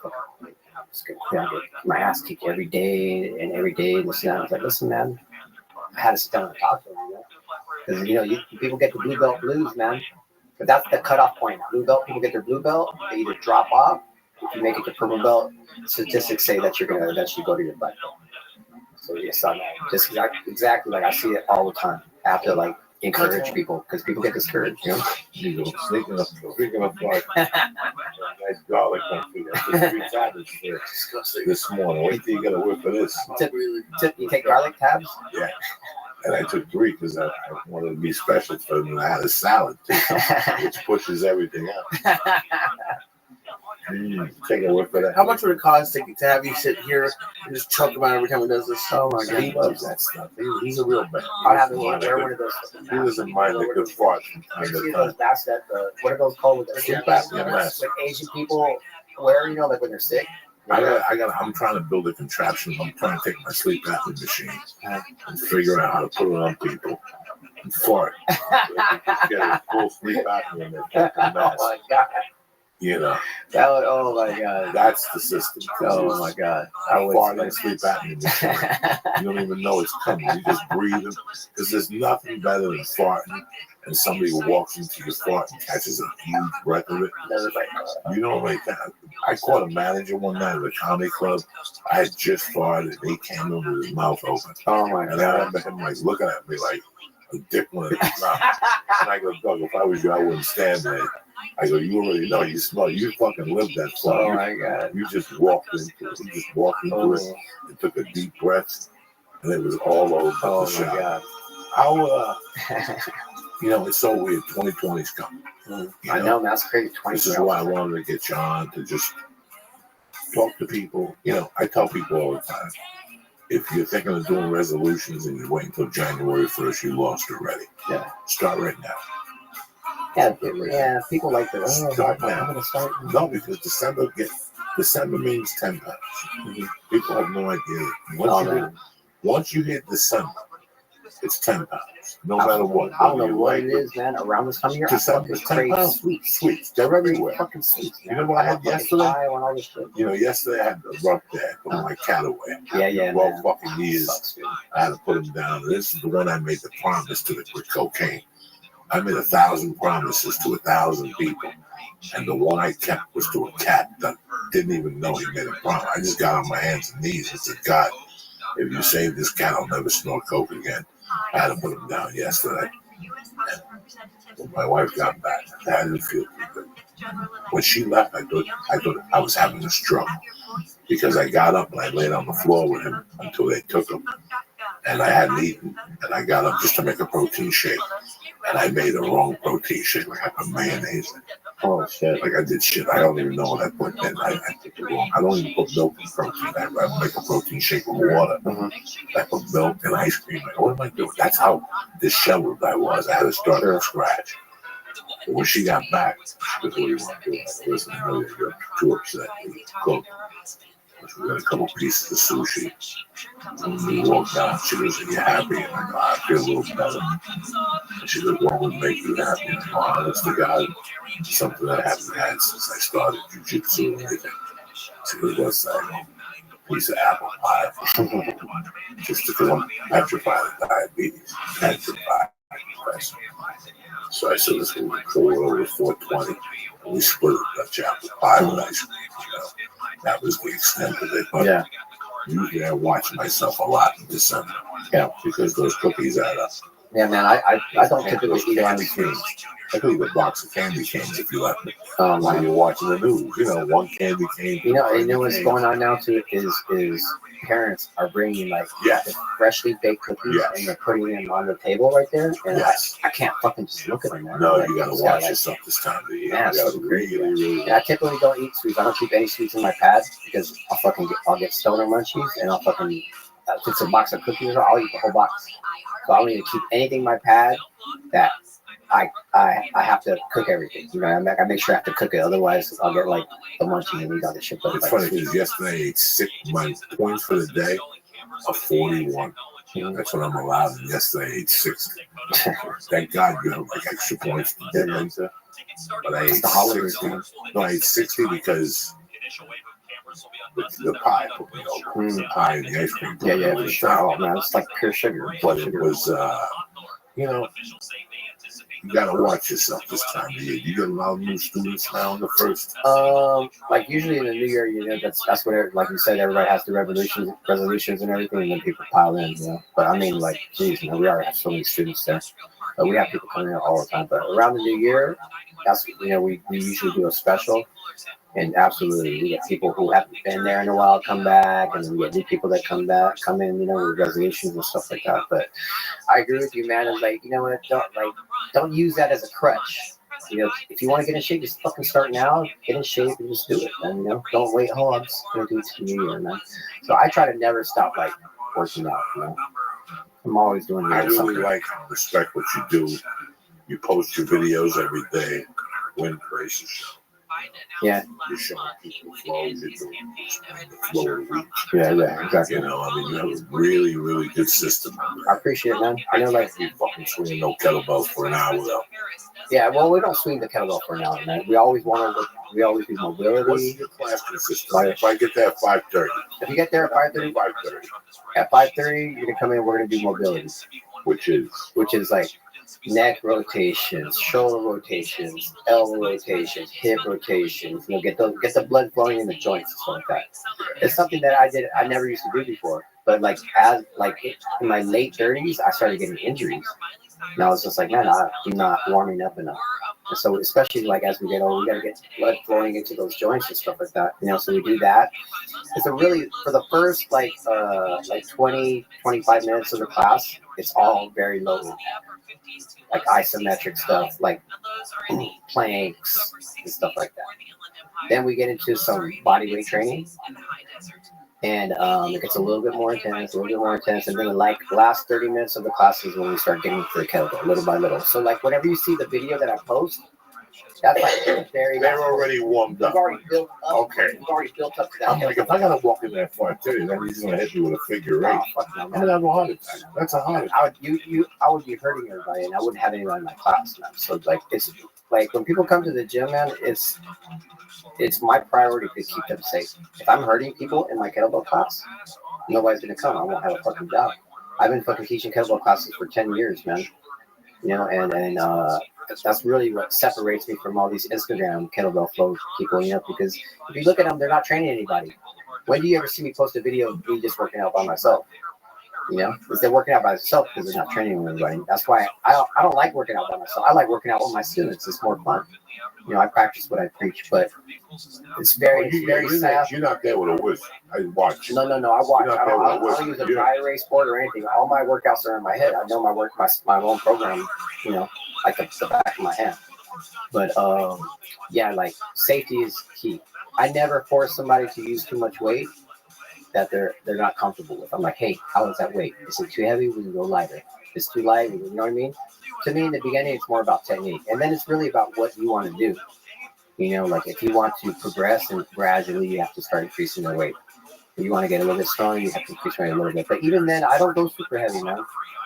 get my ass kicked every day and every day." And this and that. I was like, "Listen, man, I had to sit down and talk to him, you know, because you know, people get the blue belt blues, man." But that's the cutoff point. Blue belt, people get their blue belt, they either drop off. If you make it to purple belt, statistics say that you're going to eventually go to your black belt. So yes, I know. Just exactly like I see it all the time. I have to like encourage people because people get discouraged. You know. You go speaking of garlic, nice garlic country. This morning. Wait till you get a whiff of this. You take garlic tabs? Yeah. And I took 3 because I wanted to be special for them. And I had a salad too, which pushes everything out. Take a whiff of that. How much would it cost to have you sit here and just choke him out every time he does this? Oh my God. He loves that stuff. He's a real man. I'd have to wear one of those. He doesn't mind a good fart from time to time. That's that. What are those called with Asian people wear? You know, like when they're sick. I'm trying to build a contraption. I'm trying to take my sleep apnea machine and figure out how to put it on people and fart. Get a full sleep apnea in their fucking mouth. Oh my God. You know. Oh my God. That's the system. Oh my God. I fart in sleep apnea machine. You don't even know it's coming. You just breathe it. Because there's nothing better than farting. And somebody walks into your fart and catches a huge breath of it. You know, like that. I caught a manager one night at a comedy club. I had just farted and he came in with his mouth open. Oh my God. And I remember him like looking at me like a dick in his mouth. And I go, Doug, if I was you, I wouldn't stand there. I go, you already know, you smell, you fucking lived that fart. Oh my God. You just walked into it. You just walked into it and took a deep breath and it was all over the shop. God. How, you know, it's so weird. 2020's coming. I know, man. That's crazy. This is why I wanted to get you on to just talk to people. You know, I tell people all the time, if you're thinking of doing resolutions and you wait until January 1st, you lost already. Yeah. Start right now. Yeah. People like that. Start now. I'm gonna start. No, because December means 10 pounds. Mm-hmm. People have no idea. Once you hit December, it's 10 pounds. No matter what. I don't know what it is, man. Around this time of year, December's 10 pounds. Sweets. They're everywhere. Fucking sweets. You know what I had yesterday? You know, yesterday I had the rough day. I put my cat away. Yeah, 12 fucking years. I had to put him down. This is the one I made the promise to with cocaine. I made 1,000 promises to 1,000 people. And the one I kept was to a cat that didn't even know he made a promise. I just got on my hands and knees and said, God, if you save this cat, I'll never snort coke again. I had to put him down yesterday. And when my wife got back, I didn't feel too good. When she left, I thought I was having a stroke because I got up and I laid on the floor with him until they took him. And I hadn't eaten. And I got up just to make a protein shake. And I made a wrong protein shake. Like I put mayonnaise in. Oh, shit. Like I did shit. I don't even know what I put in. I did it wrong. I don't even put milk in protein. I make a protein shake with water. I put milk and ice cream. Like, what am I doing? That's how disheveled I was. I had to start from scratch. But when she got back, she said, "What do you want to do?" I said, "Listen, I know you're too upset. You cook. We got a couple pieces of sushi." When we walked out, she goes, "Are you happy?" And I go, "I feel a little better." And she goes, "What would make you happy?" And I go, "Honest to God, something I haven't had since I started jiu-jitsu and everything." She goes, "What's that?" "Piece of apple pie." Just because I'm petrified of diabetes. Petrified. So I said, "Let's go over 420." And we split a Dutch apple pie with ice cream. You know, that was the extent of it. But yeah. Usually I watch myself a lot in December. Yeah. Because those cookies add up. Yeah, man, I don't typically eat candy canes. I could eat a box of candy canes if you let me. While you're watching the news, you know, one candy cane. You know what's going on now too is parents are bringing like the freshly baked cookies and they're putting them on the table right there, and I can't fucking just look at them. Man. No, like, you gotta watch yourself this time of the year. Yeah, you gotta really. I typically don't eat sweets. I don't keep any sweets in my pad because I'll get stoner munchies and I'll fucking if it's a box of cookies, I'll eat the whole box. So I don't need to keep anything in my pad that I have to cook everything. You know, I make sure I have to cook it. Otherwise, I'll get like the munchie and eat all the shit. It's funny because yesterday I ate my points for the day are 41. That's what I'm allowed. And yesterday I ate 60. Thank God you have like extra points to get into. But I ate 60. No, I ate 60 because the pie put me over. The pie and the ice cream. Yeah, for sure. Oh man, it's like pure sugar. But it was, you know, you gotta watch yourself this time of year. You get a lot of new students now in the first. Like usually in the new year, you know, that's what, like you said, everybody has the resolutions and everything, and then people pile in, you know. But I mean, like, geez, you know, we already have so many students there. But we have people coming in all the time. But around the new year, that's, you know, we usually do a special. And absolutely, we get people who haven't been there in a while come back, and then we get new people that come in, you know, with resolutions and stuff like that. But I agree with you, man. It's like, you know what? Don't use that as a crutch. You know, if you want to get in shape, just fucking start now. Get in shape and just do it, man. You know, don't wait. Oh, I'm just gonna do it to the new year, man. So I try to never stop like working out. You know, I'm always doing. I really like and respect what you do. You post your videos every day. Win races show. Yeah. You're showing people flows. You're doing the flow of the week. Yeah, exactly. You know, I mean, you have a really, really good system. I appreciate it, man. I know, like, we fucking swinging no kettlebells for an hour though. Yeah, well, we don't swing the kettlebell for an hour, man. We always want to. We always do mobility. What's your class consistent? If I get there at 5:30. If you get there at 5:30. 5:30. At 5:30, you're gonna come in. We're gonna do mobility, which is like neck rotations, shoulder rotations, elbow rotations, hip rotations. You know, get the blood flowing in the joints and stuff like that. It's something that I never used to do before. But like in my late 30s, I started getting injuries. And I was just like, man, I'm not warming up enough. And so especially like as we get older, we gotta get blood flowing into those joints and stuff like that. You know, so we do that. It's a really, for the first like 20, 25 minutes of the class, it's all very low, like isometric stuff, like planks and stuff like that. Then we get into some body weight training. And it gets a little bit more intense, and then like the last 30 minutes of the class is when we start getting to the kettlebell, little by little. So like whenever you see the video that I post, that's like they're already warmed up. We've already built up. Okay. We've already built up to that. I'm like, if I gotta walk in there at 5:30, then he's gonna hit me with a figure eight. I'm gonna have a heart attack. That's a heart attack. I would be hurting everybody, and I wouldn't have anyone in my class, man. So like it's like when people come to the gym, man, it's my priority to keep them safe. If I'm hurting people in my kettlebell class, nobody's gonna come. I won't have a fucking job. I've been fucking teaching kettlebell classes for 10 years, man. You know, and that's really what separates me from all these Instagram kettlebell flow people, you know, because if you look at them, they're not training anybody. When do you ever see me post a video of me just working out by myself? You know, because they're working out by themselves because they're not training with anybody. That's why I don't like working out by myself. I like working out with my students. It's more fun. You know, I practice what I preach, but it's very sad. You're not there with a whiz. I watch. No. I watch. I don't use a dry erase board or anything. All my workouts are in my head. I know my own program, you know, like the back of my hand. But yeah, like safety is key. I never force somebody to use too much weight that they're not comfortable with. I'm like, hey, how is that weight? Is it too heavy? We can go lighter. If it's too light, you know what I mean? To me, in the beginning, it's more about technique, and then it's really about what you want to do. You know, like if you want to progress, and gradually you have to start increasing the weight. If you want to get a little bit stronger, you have to increase weight a little bit. But even then, I don't go super heavy, man.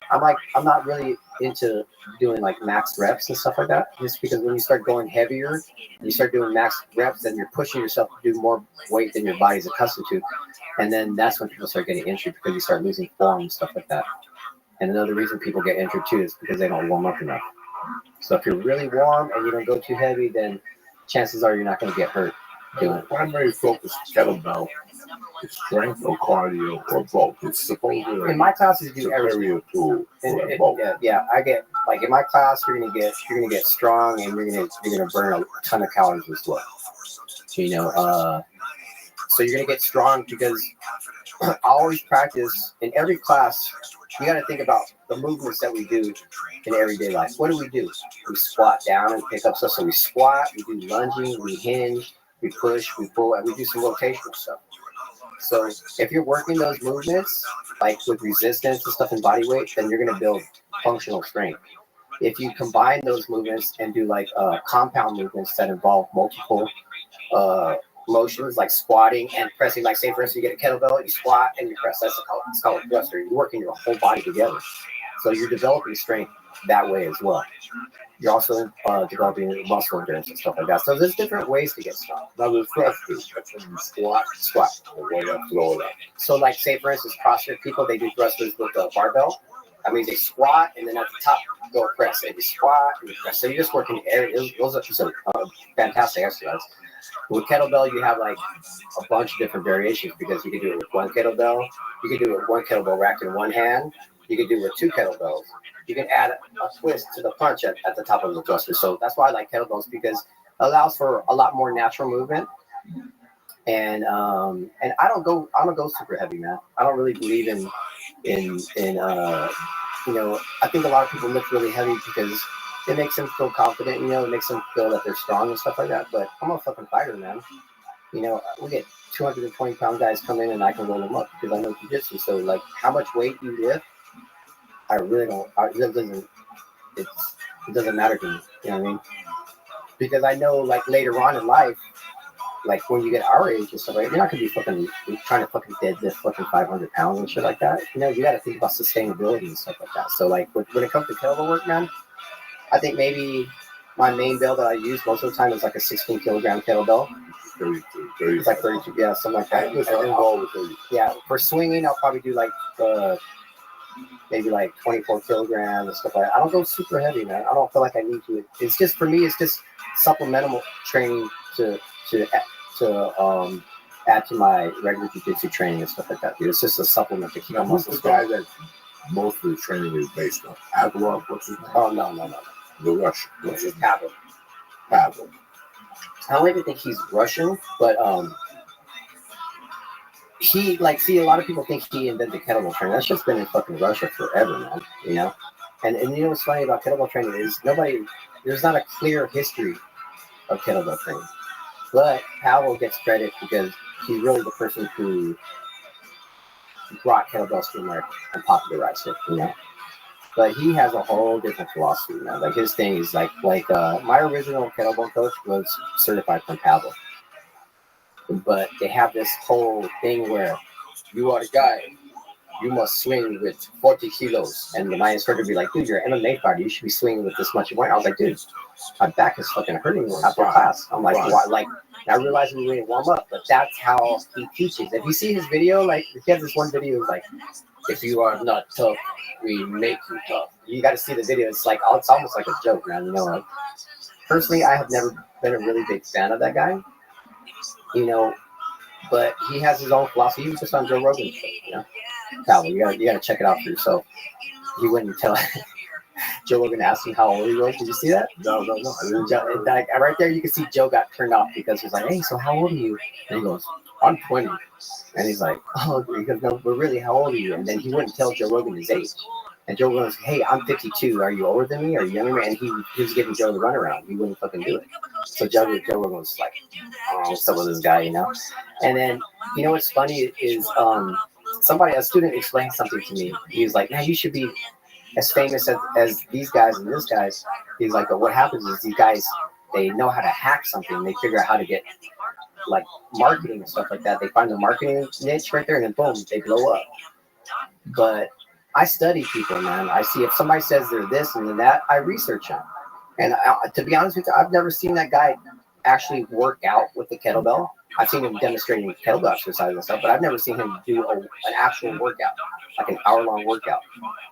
I'm not really into doing like max reps and stuff like that. Just because when you start going heavier, you start doing max reps, then you're pushing yourself to do more weight than your body's accustomed to. And then that's when people start getting injured because you start losing form and stuff like that. And another reason people get injured too is because they don't warm up enough. So if you're really warm and you don't go too heavy, then chances are you're not going to get hurt doing it. Primary focus kettlebell is strength or cardio or both. It's supposedly in my classes you do everything. Tool And both. yeah, I get like in my class you're gonna get strong and you're gonna burn a ton of calories as well. You know, so you're gonna get strong because I always practice in every class. You got to think about the movements that we do in everyday life. What do? We squat down and pick up stuff. So we squat, we do lunging, we hinge, we push, we pull, and we do some rotational stuff. So if you're working those movements, like with resistance and stuff and body weight, then you're going to build functional strength. If you combine those movements and do like compound movements that involve multiple motions, like squatting and pressing, like say for instance, you get a kettlebell, you squat and you press. It's called a thruster. You're working your whole body together. So you're developing strength that way as well. You're also developing muscle endurance and stuff like that. So there's different ways to get strong. Now the thrusters, that's when you squat, way up, lower up. So like say for instance, CrossFit people, they do thrusters with a barbell. That means they squat and then at the top go press. And you squat and you press. So you're just working area. Those are just a fantastic exercise. With kettlebell, you have like a bunch of different variations because you can do it with one kettlebell. You can do it with one kettlebell racked in one hand. You can do it with two kettlebells. You can add a twist to the punch at the top of the thruster. So that's why I like kettlebells because it allows for a lot more natural movement. And I don't go super heavy, man. I don't really believe in you know, I think a lot of people lift really heavy because it makes them feel confident, you know, it makes them feel that they're strong and stuff like that. But I'm a fucking fighter, man. You know, we get 220-pound guys come in and I can roll them up because I know jiu-jitsu. So like how much weight you lift, I really don't, it doesn't matter to me, you know what I mean? Because I know like later on in life, like when you get our age and stuff like that, you're not gonna be fucking trying to fucking deadlift fucking 500 pounds and shit like that. You know, you gotta think about sustainability and stuff like that. So like when it comes to kettlebell work, man, I think maybe my main bell that I use most of the time is like a 16 kilogram kettlebell. 32. It's like 32, yeah, something like that. Yeah, for swinging, I'll probably do like maybe like 24 kilograms and stuff like that. I don't go super heavy, man. I don't feel like I need to. It's just, for me, it's just supplemental training to add to my regular jiu-jitsu training and stuff like that. Dude. It's just a supplement to keep my muscles strong. That most of the training is based on Avalon, what's his name? Oh, no. The Russian. This is Pavel. I don't even think he's Russian, but he, like, see, a lot of people think he invented kettlebell training. That's just been in fucking Russia forever, man, you know? And you know what's funny about kettlebell training is there's not a clear history of kettlebell training. But Pavel gets credit because he's really the person who brought kettlebells to America and popularized it, you know? But he has a whole different philosophy, man. Like his thing is like my original kettlebell coach was certified from Pavel. But they have this whole thing where you are the guy, you must swing with 40 kilos. And my instructor would be like, dude, you're an MMA fighter, you should be swinging with this much weight. I was like, dude, my back is fucking hurting after class. I'm like, why? Like, I realized we didn't warm up, but that's how he teaches. If you see his video, like, he has this one video, like, if you are not tough, we make you tough. You got to see the video. It's like, it's almost like a joke, man. You know, like, personally, I have never been a really big fan of that guy. You know, but he has his own philosophy. He was just on Joe Rogan, you know. Calvin, you gotta check it out for yourself. He wouldn't tell. Joe Rogan asked him how old he was. Did you see that? No. Like, right there, you can see Joe got turned off because he's like, "Hey, so how old are you?" And he goes, "I'm 20." And he's like, "Oh," he goes, "No, but really, how old are you?" And then he wouldn't tell Joe Rogan his age. And Joe goes, "Hey, I'm 52. Are you older than me? Are you younger than me?" And he was giving Joe the runaround. He wouldn't fucking do it. So Joe Rogan was like, "Oh, what's up with this guy?" You know. And then You know what's funny is a student explained something to me. He was like, man, you should be as famous as these guys and this guy. He's like, but what happens is these guys, they know how to hack something. They figure out how to get like marketing and stuff like that. They find the marketing niche right there, and then boom, they blow up. But I study people, man. I see if somebody says they're this and then that, I research them. And to be honest with you, I've never seen that guy actually work out with the kettlebell. I've seen him demonstrating kettlebell exercises and stuff, but I've never seen him do an actual workout, like an hour-long workout.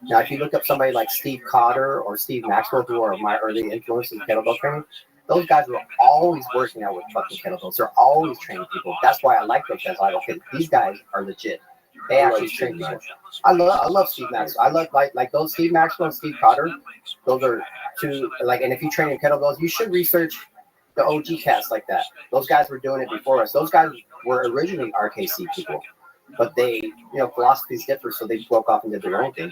Now, if you look up somebody like Steve Cotter or Steve Maxwell, who are my early influences in kettlebell training, those guys were always working out with fucking kettlebells. They're always training people. That's why I like those guys. Like, okay, these guys are legit. They actually train people. I love Steve Maxwell. I love like those Steve Maxwell and Steve Cotter. Those are two like. And if you train in kettlebells, you should research the OG cats like that. Those guys were doing it before us. Those guys were originally RKC people, but they, philosophies differ, so they broke off and did their own thing.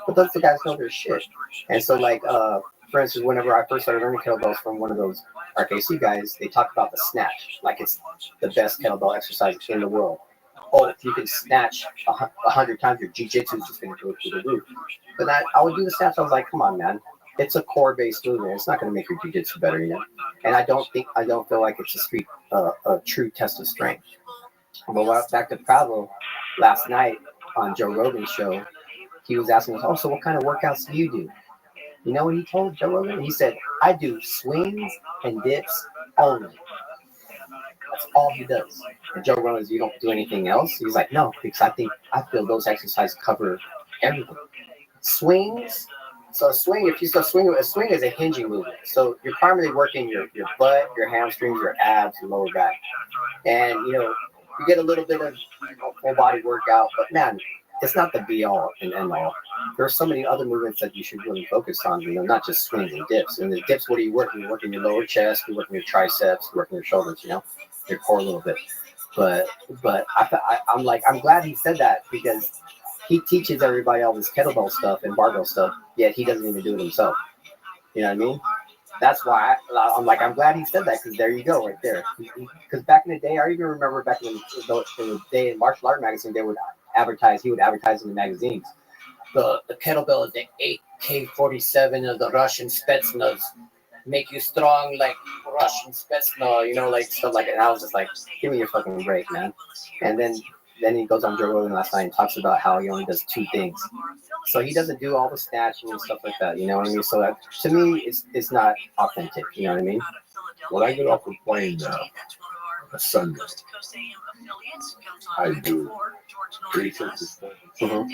But those the guys know their shit. And so, like, for instance, whenever I first started learning kettlebells from one of those RKC guys, they talk about the snatch, like it's the best kettlebell exercise in the world. Oh, if you can snatch 100 times, your jiu-jitsu is just going to go through the roof. But I would do the snatch. I was like, come on, man. It's a core-based movement. It's not going to make your jiu-jitsu better, And I don't feel like it's a true test of strength. But back to Pablo, last night on Joe Rogan's show, he was asking us, oh, so what kind of workouts do you do? You know what he told Joe Rogan? He said, I do swings and dips only. That's all he does. And Joe Rogan is, you don't do anything else? He's like, no, because I feel those exercises cover everything. Swings. So a swing is a hinging movement. So you're primarily working your butt, your hamstrings, your abs, your lower back. And, you get a little bit of full body workout, but man, it's not the be all and end all. There's so many other movements that you should really focus on, not just swings and dips. And the dips, what are you working? You're working your lower chest, you're working your triceps, you're working your shoulders, your core a little bit. But I'm glad he said that, because he teaches everybody all this kettlebell stuff and barbell stuff, yet he doesn't even do it himself. You know what I mean? That's why I'm glad he said that, because there you go, right there. Because back in the day, I even remember back in the day in martial art magazine, he would advertise in the magazines. The kettlebell is the AK-47 of the Russian Spetsnaz. Make you strong like Russian Spetsnaz, like stuff like that. And I was just like, give me your fucking break, man. And then he goes on Joe Rogan last night and talks about how he only does two things. So he doesn't do all the snatching and stuff like that, you know what I mean? So that, to me, it's not authentic, you know what I mean? When I get off the plane now, on a Sunday, I do 3 sets of Now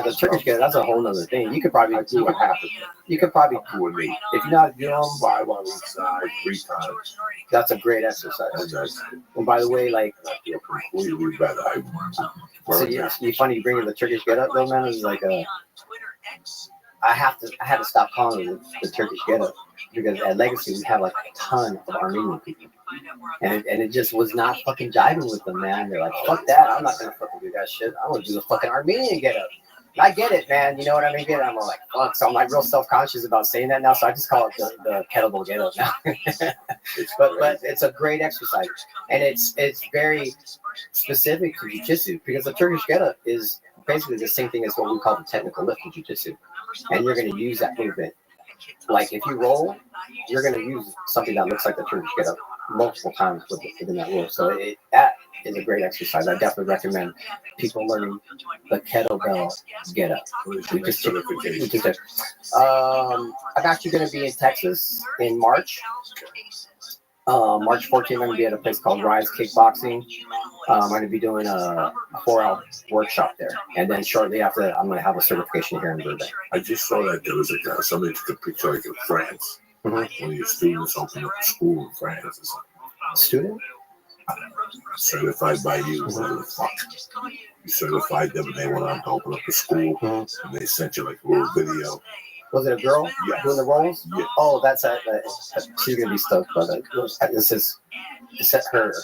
the Turkish get, that's a whole other thing. You could probably do a half. You could probably do it. If you're not doing 5 on each side, 3 times. That's a great exercise. And by the way, like, completely better. So you funny you bring in the Turkish get up though, man. It's like I had to stop calling it the Turkish get up, because at Legacy we have like a ton of Armenian people, and it just was not fucking jiving with them, man. They're like, fuck that, I'm not gonna fucking do that shit. I'm gonna do the fucking Armenian get up. And I get it, man. You know what I mean? I'm like, fuck. So I'm like real self-conscious about saying that now. So I just call it the kettlebell get up now. but it's a great exercise, and it's very specific to jiu-jitsu, because the Turkish get up is basically the same thing as what we call the technical lift in jiu-jitsu. And you're going to use that movement. Like if you roll, you're going to use something that looks like the Turkish get up multiple times within that roll. So that is a great exercise. I definitely recommend people learning the kettlebell get up. I'm actually going to be in Texas in March. March 14th, I'm going to be at a place called Rise Kickboxing. I'm going to be doing a 4-hour workshop there. And then shortly after that, I'm going to have a certification here in Burbank. I just saw that there was a guy, somebody took a picture like in France. One of your students opened up a school in France or something. Student? Certified by you. You certified them and they went on to open up a school. And they sent you like a little video. Was it a girl doing the rolls? Yeah. Oh, she's gonna be stoked about it. This is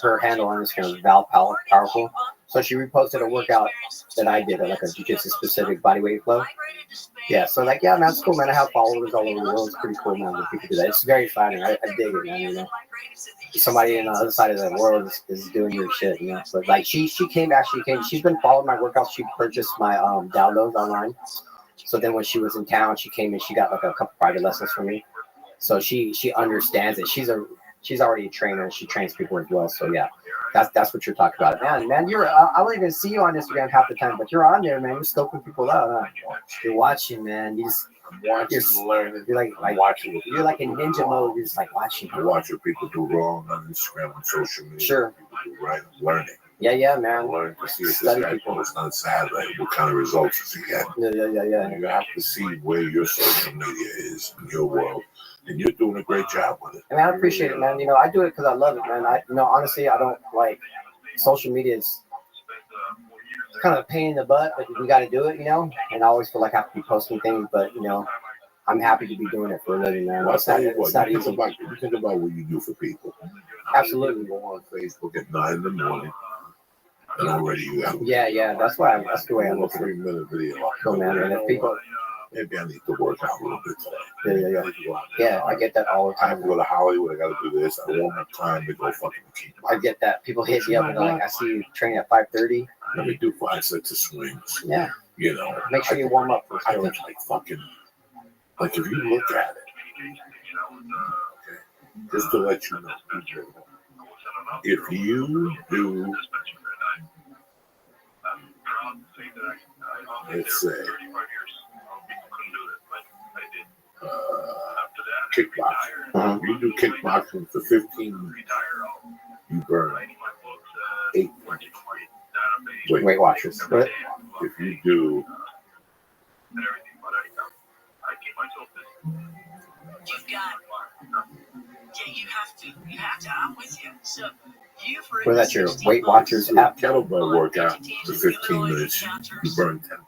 her handle on Instagram is Val Powerful. So she reposted a workout that I did, like a jiu-jitsu specific bodyweight flow. Yeah, so like, yeah, man, it's cool, man. I have followers all over the world. It's pretty cool, man, that people do that. It's very flattering. I dig it, man, you know. Somebody on the other side of the world is doing your shit, you know. But like, she came, she's been following my workouts. She purchased my downloads online. So then when she was in town, she came and she got like a couple private lessons from me. So she understands it. She's already a trainer and she trains people as well. So yeah, that's what you're talking about. Man, you're I don't even see you on Instagram half the time, but you're on there, man. You're scoping people out. Huh? You're watching, man. You're learning. You're like watching. You're like in ninja mode. You're just like watching. I watch what people do wrong on Instagram and social media. Sure. People do right. I'm learning. Yeah, man. Learn to see if this guy posts on Saturday, what kind of results is he getting. Yeah. You have to see where your social media is in your world, and you're doing a great job with it. I mean, I appreciate it, man. You know, I do it because I love it, man. Honestly, I don't like social media. It's kind of a pain in the butt, but we got to do it, you know. And I always feel like I have to be posting things, but you know, I'm happy to be doing it for a living, man. Well, It's not easy. you think about what you do for people. Absolutely. You go on Facebook at 9 in the morning. And already you have yeah. That's the way I look at it. 3-minute video. Cool, man. And if people, maybe I need to work out a little bit today. Yeah, I get that all the I have time. to go to Hollywood. I got to do this. I won't have time to go fucking keep. I get that. People hit me up and they're like, I see you training at 5:30. Let me do 5 sets of swings. Yeah. You know. Make sure you warm up first. I think like if you look at it, okay, just to let you know, if you do, let's say, kickboxing. You do kickboxing for 15 minutes, you burn 8 Weight Watchers. Right? If you do I'm with you. So Well, that's your Weight Watchers app. Kettlebell workout for 15 minutes, you burn 10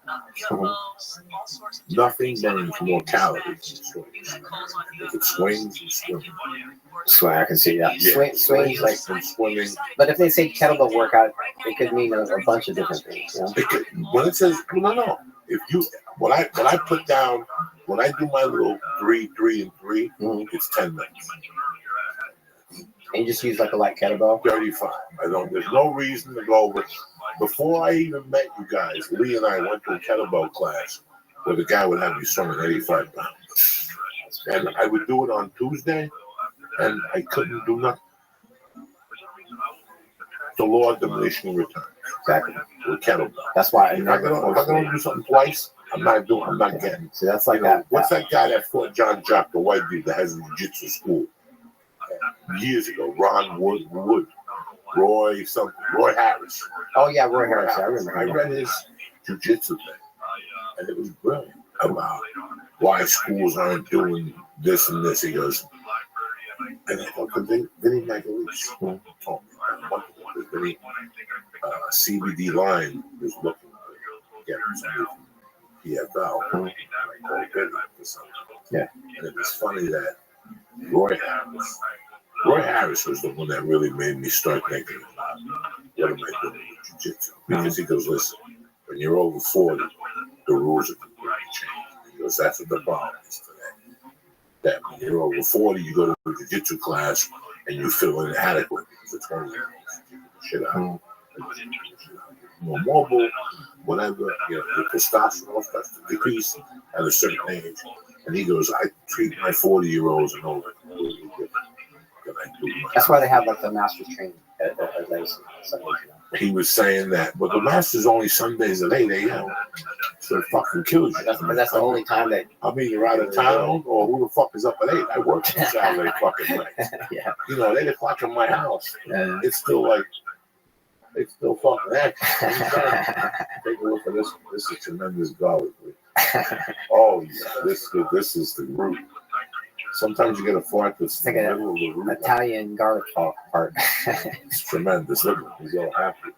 pounds. Nothing burns more calories than swings. If it swings, you swim. Swing, I can see that. Yeah. Swings like swimming. But if they say kettlebell workout, it could mean a bunch of different things. You know? It could, when it says no. If you when I put down when I do my little 3, 3, and 3, it's 10 minutes. And you just use like a light kettlebell? 35. There's no reason to go over. Before I even met you guys, Lee and I went to a kettlebell class where the guy would have you swinging 85 pounds. And I would do it on Tuesday, and I couldn't do nothing. The law of diminishing return. Exactly. With kettlebell. That's why if I'm gonna do something twice, I'm not getting. So that's like that. What's that guy that fought John Jock, the white dude that has a jiu-jitsu school? Years ago, Ron Wood, Roy Harris. Oh yeah, Roy Harris. I remember. I read his jiu-jitsu thing, and it was brilliant about why schools aren't doing this and this. He goes, and I thought, Vinny Magalese told me, Vinny, CBD line was looking to get PFL. And I called Vinny for something. Yeah. And it was funny that Roy Harris was the one that really made me start thinking about what am I doing with jiu-jitsu? Because he goes, listen, when you're over 40, the rules are completely changed. He goes, that's what the problem is today. That when you're over 40, you go to a jiu-jitsu class and you feel inadequate because for 20 years. Shit out. More mobile, whatever, the testosterone starts to decrease at a certain age. And he goes, I treat my 40-year-olds and older completely different than I do. That's why they have like the master's training at He was saying that, but the master's only Sundays at 8 a.m. So it fucking kills you. That's the only time that. I mean, you're out of town, or who the fuck is up at 8? I work on Saturday fucking night. Yeah. You know, at 8 o'clock in my house. It's still fucking action. Take a look at this. This is tremendous garlic. Oh yeah, this is the root. Sometimes you get a fart that's like in the middle of the root. Italian garlic part. It's tremendous. Look, he's all happy.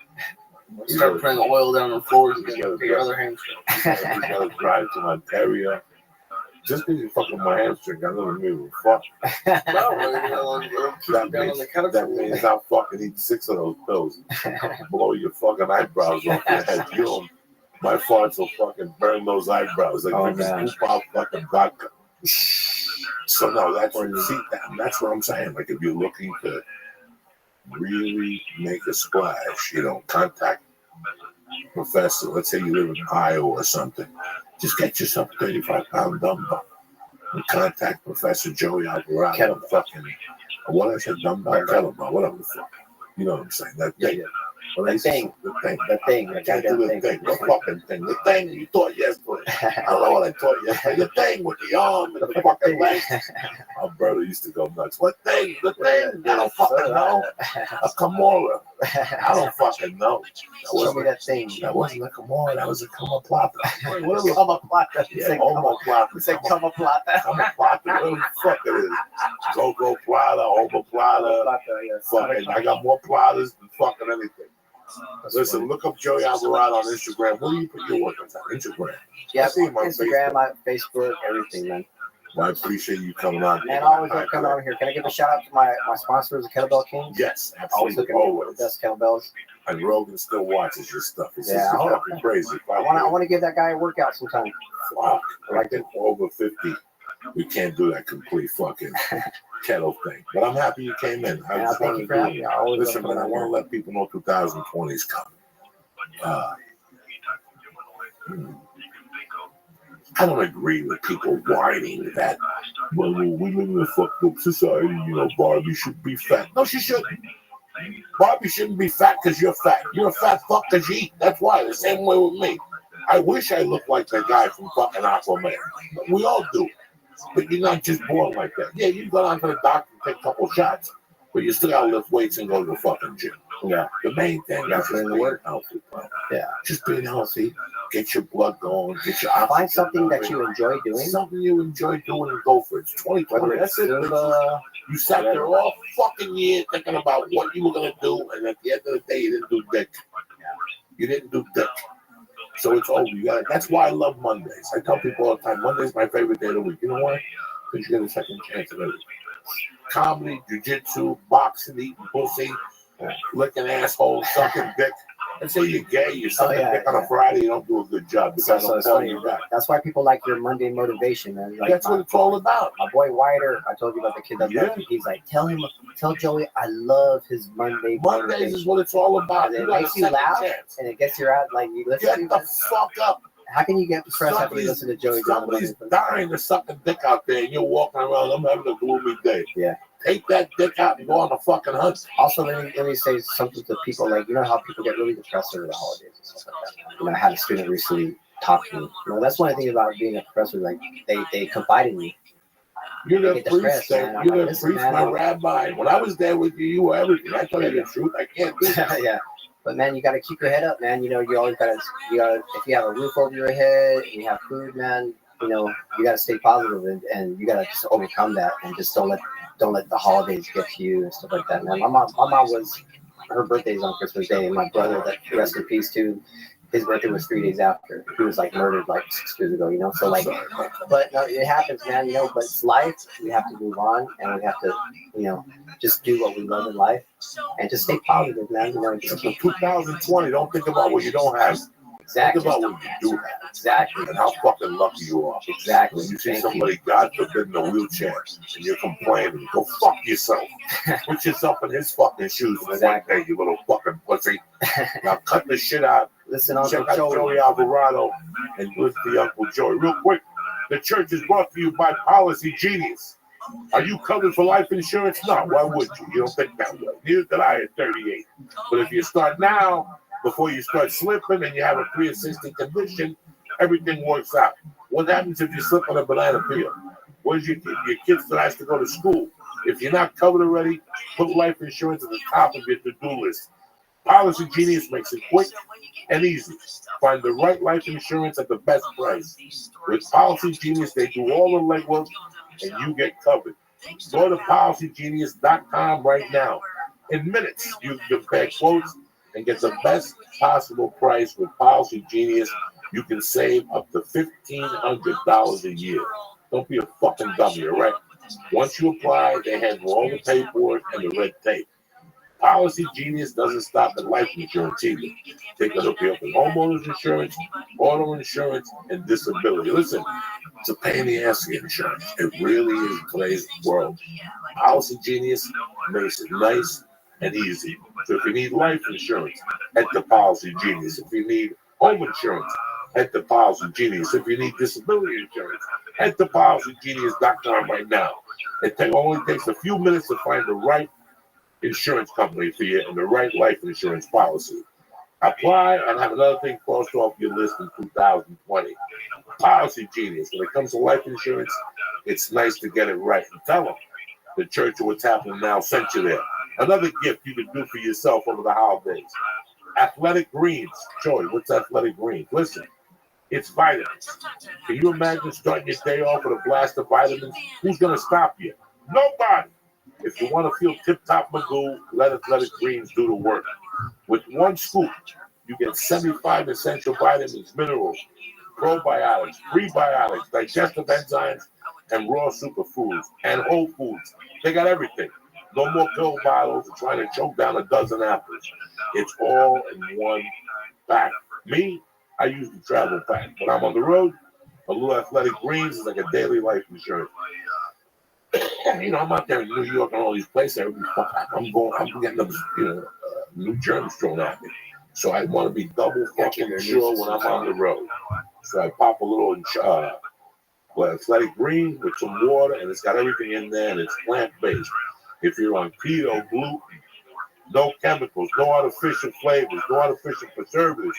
Start putting oil down the floor. You get your other hand. He's got to drive to Ontario. Just because you fuck with my hamstring, I don't mean fuck. That means I'll fucking eat 6 of those pills. Blow your fucking eyebrows off your head. You know, my farts will fucking burn those eyebrows like drinking poop out fucking vodka. So no, that's what I'm saying. Like if you're looking to really make a splash, you know, contact professor. Let's say you live in Iowa or something. Just get yourself a 35-pound dumbbell and contact Professor Joey Alvarado. Fucking what I said, dumbbell, kettlebell, whatever the fuck. You know what I'm saying? That thing. Well, the thing. I can't do the thing. The fucking thing. The thing you taught yesterday. I don't know what I taught yesterday. The thing with the arm and the fucking leg. My brother used to go nuts. What thing? The thing? I don't fucking know. A Kimura. I don't fucking know. Show me that thing. That wasn't a Kimura. That was a Kamaplata. What is Kamaplata? Yeah, Omoplata. You say Kamaplata. Kamaplata. What the fuck it is? Go Plata, Omoplata. Fucking, I got more Platas than fucking anything. Listen, look up Joey Alvarado on Instagram. Where do you put your work on Instagram? Yeah, Instagram, Facebook, everything, man. Well, I appreciate you coming on. And I always love coming on here. Can I give a shout out to my sponsors, the Kettlebell Kings? Yes, Always absolutely. looking for the best kettlebells. And Rogan still watches your stuff. It's Yeah, just fucking crazy. I want to give that guy a workout sometime. Fuck, like over 50. We can't do that complete fucking kettle thing. But I'm happy you came in. I just thank wanted you for to having me. I always listen, love man, I coming want to on let people know 2020 is coming. I don't agree with people whining that, well, we live in a fucked up society, you know, Barbie should be fat. No, she shouldn't. Barbie shouldn't be fat because you're fat. You're a fat fuck because you eat. That's why. The same way with me. I wish I looked like that guy from fucking Aquaman. We all do. But you're not just born like that. Yeah, you go down to the doctor and take a couple shots, but you still gotta lift weights and go to the fucking gym. Yeah. The main thing is just being healthy, bro. Yeah. Just being healthy. Get your blood going. Get your Find something that you enjoy doing. Something you enjoy doing and go for it. It's 2020. That's it. You sat there all fucking year thinking about what you were gonna do, and at the end of the day, you didn't do dick. You didn't do dick. So it's over. You got. That's why I love Mondays. I tell people all the time, Monday's my favorite day of the week. You know why? Because you get a second chance at everything. Comedy, jiu-jitsu, boxing, eating pussy, licking assholes, sucking dick. Let's say you're gay, you're sucking dick on a Friday, you don't do a good job. So it's funny. That's why people like your Monday motivation, man. Like that's what it's all about. My boy Wider, I told you about the kid that he's like, tell Joey I love his Monday motivation. Mondays is what it's all about. And it makes you laugh, and it gets you out, like you listen Get the fuck up. How can you get depressed after you listen to Joey? Somebody's dying to suck a dick out there, and you're walking around, I'm having a gloomy day. Yeah. Take that dick out and go on a fucking hunt. Also, let me say something to people, like, you know how people get really depressed over the holidays and stuff like that. You know, I had a student recently talk to me. You know, that's one of the things about being a professor, like, they confide in me. You're the priest, you're the priest, my rabbi. When I was there with you, you were everything. I tell you the truth, I can't do that. Yeah. But man, you got to keep your head up, man. You know, you always got to, if you have a roof over your head and you have food, man, you know, you got to stay positive and you got to just overcome that and just don't let the holidays get to you and stuff like that, man. My mom was, her birthday's on Christmas Day, and my brother, that rest in peace too, his birthday was 3 days after. He was like murdered like 6 years ago, you know. So like, but no, it happens, man. You know, but it's life. We have to move on, and we have to, you know, just do what we love in life, and just stay positive, man. You know, just keep 2020. Don't think about what you don't have. Exactly. Think about what you do have. Exactly. And how fucking lucky you are. Exactly. When you see somebody, God forbid, in a wheelchair, and you're complaining, go fuck yourself. Put yourself in his fucking shoes for one day, you little fucking pussy. Now cut the shit out. Listen, Uncle Check out Joey Alvarado and listen to Uncle Joey. Real quick, the church is brought to you by Policy Genius. Are you covered for life insurance? No, why would you? You don't think that way. Neither did I at 38. But if you start now, before you start slipping and you have a pre-existing condition, everything works out. What happens if you slip on a banana peel? What is your kid still has to go to school? If you're not covered already, put life insurance at the top of your to-do list. Policy Genius makes it quick and easy. Find the right life insurance at the best price. With Policy Genius, they do all the legwork and you get covered. Go to PolicyGenius.com right now. In minutes, you can compare quotes and get the best possible price with Policy Genius. You can save up to $1,500 a year. Don't be a fucking dummy, all right? Once you apply, they handle all the paperwork and the red tape. Policy Genius doesn't stop at life insurance either. They can hook you up with homeowners insurance, auto insurance, and disability. Listen, it's a pain in the ass to get insurance. It really is today's world. Policy Genius makes it nice and easy. So if you need life insurance, head to Policy Genius. If you need home insurance, head to Policy Genius. If you need disability insurance, head to PolicyGenius.com right now. It only takes a few minutes to find the right insurance company for you and the right life insurance policy. Apply and have another thing crossed off your list in 2020. Policy Genius. When it comes to life insurance, it's nice to get it right. And tell them the Church of What's Happening Now sent you there. Another gift you can do for yourself over the holidays. Athletic Greens. Joey, what's Athletic Greens? Listen, it's vitamins. Can you imagine starting your day off with a blast of vitamins? Who's going to stop you? Nobody. If you want to feel tip-top Magoo, let Athletic Greens do the work. With one scoop, you get 75 essential vitamins, minerals, probiotics, prebiotics, digestive enzymes, and raw superfoods, and whole foods. They got everything. No more pill bottles trying to choke down a dozen apples. It's all in one pack. Me, I use the travel pack. When I'm on the road, a little Athletic Greens is like a daily life insurance. You know, I'm out there in New York and all these places. I'm getting those, new germs thrown at me. So I want to be double fucking sure when I'm on the road. So I pop a little Athletic Greens with some water, and it's got everything in there, and it's plant-based. If you're on keto, gluten, no chemicals, no artificial flavors, no artificial preservatives,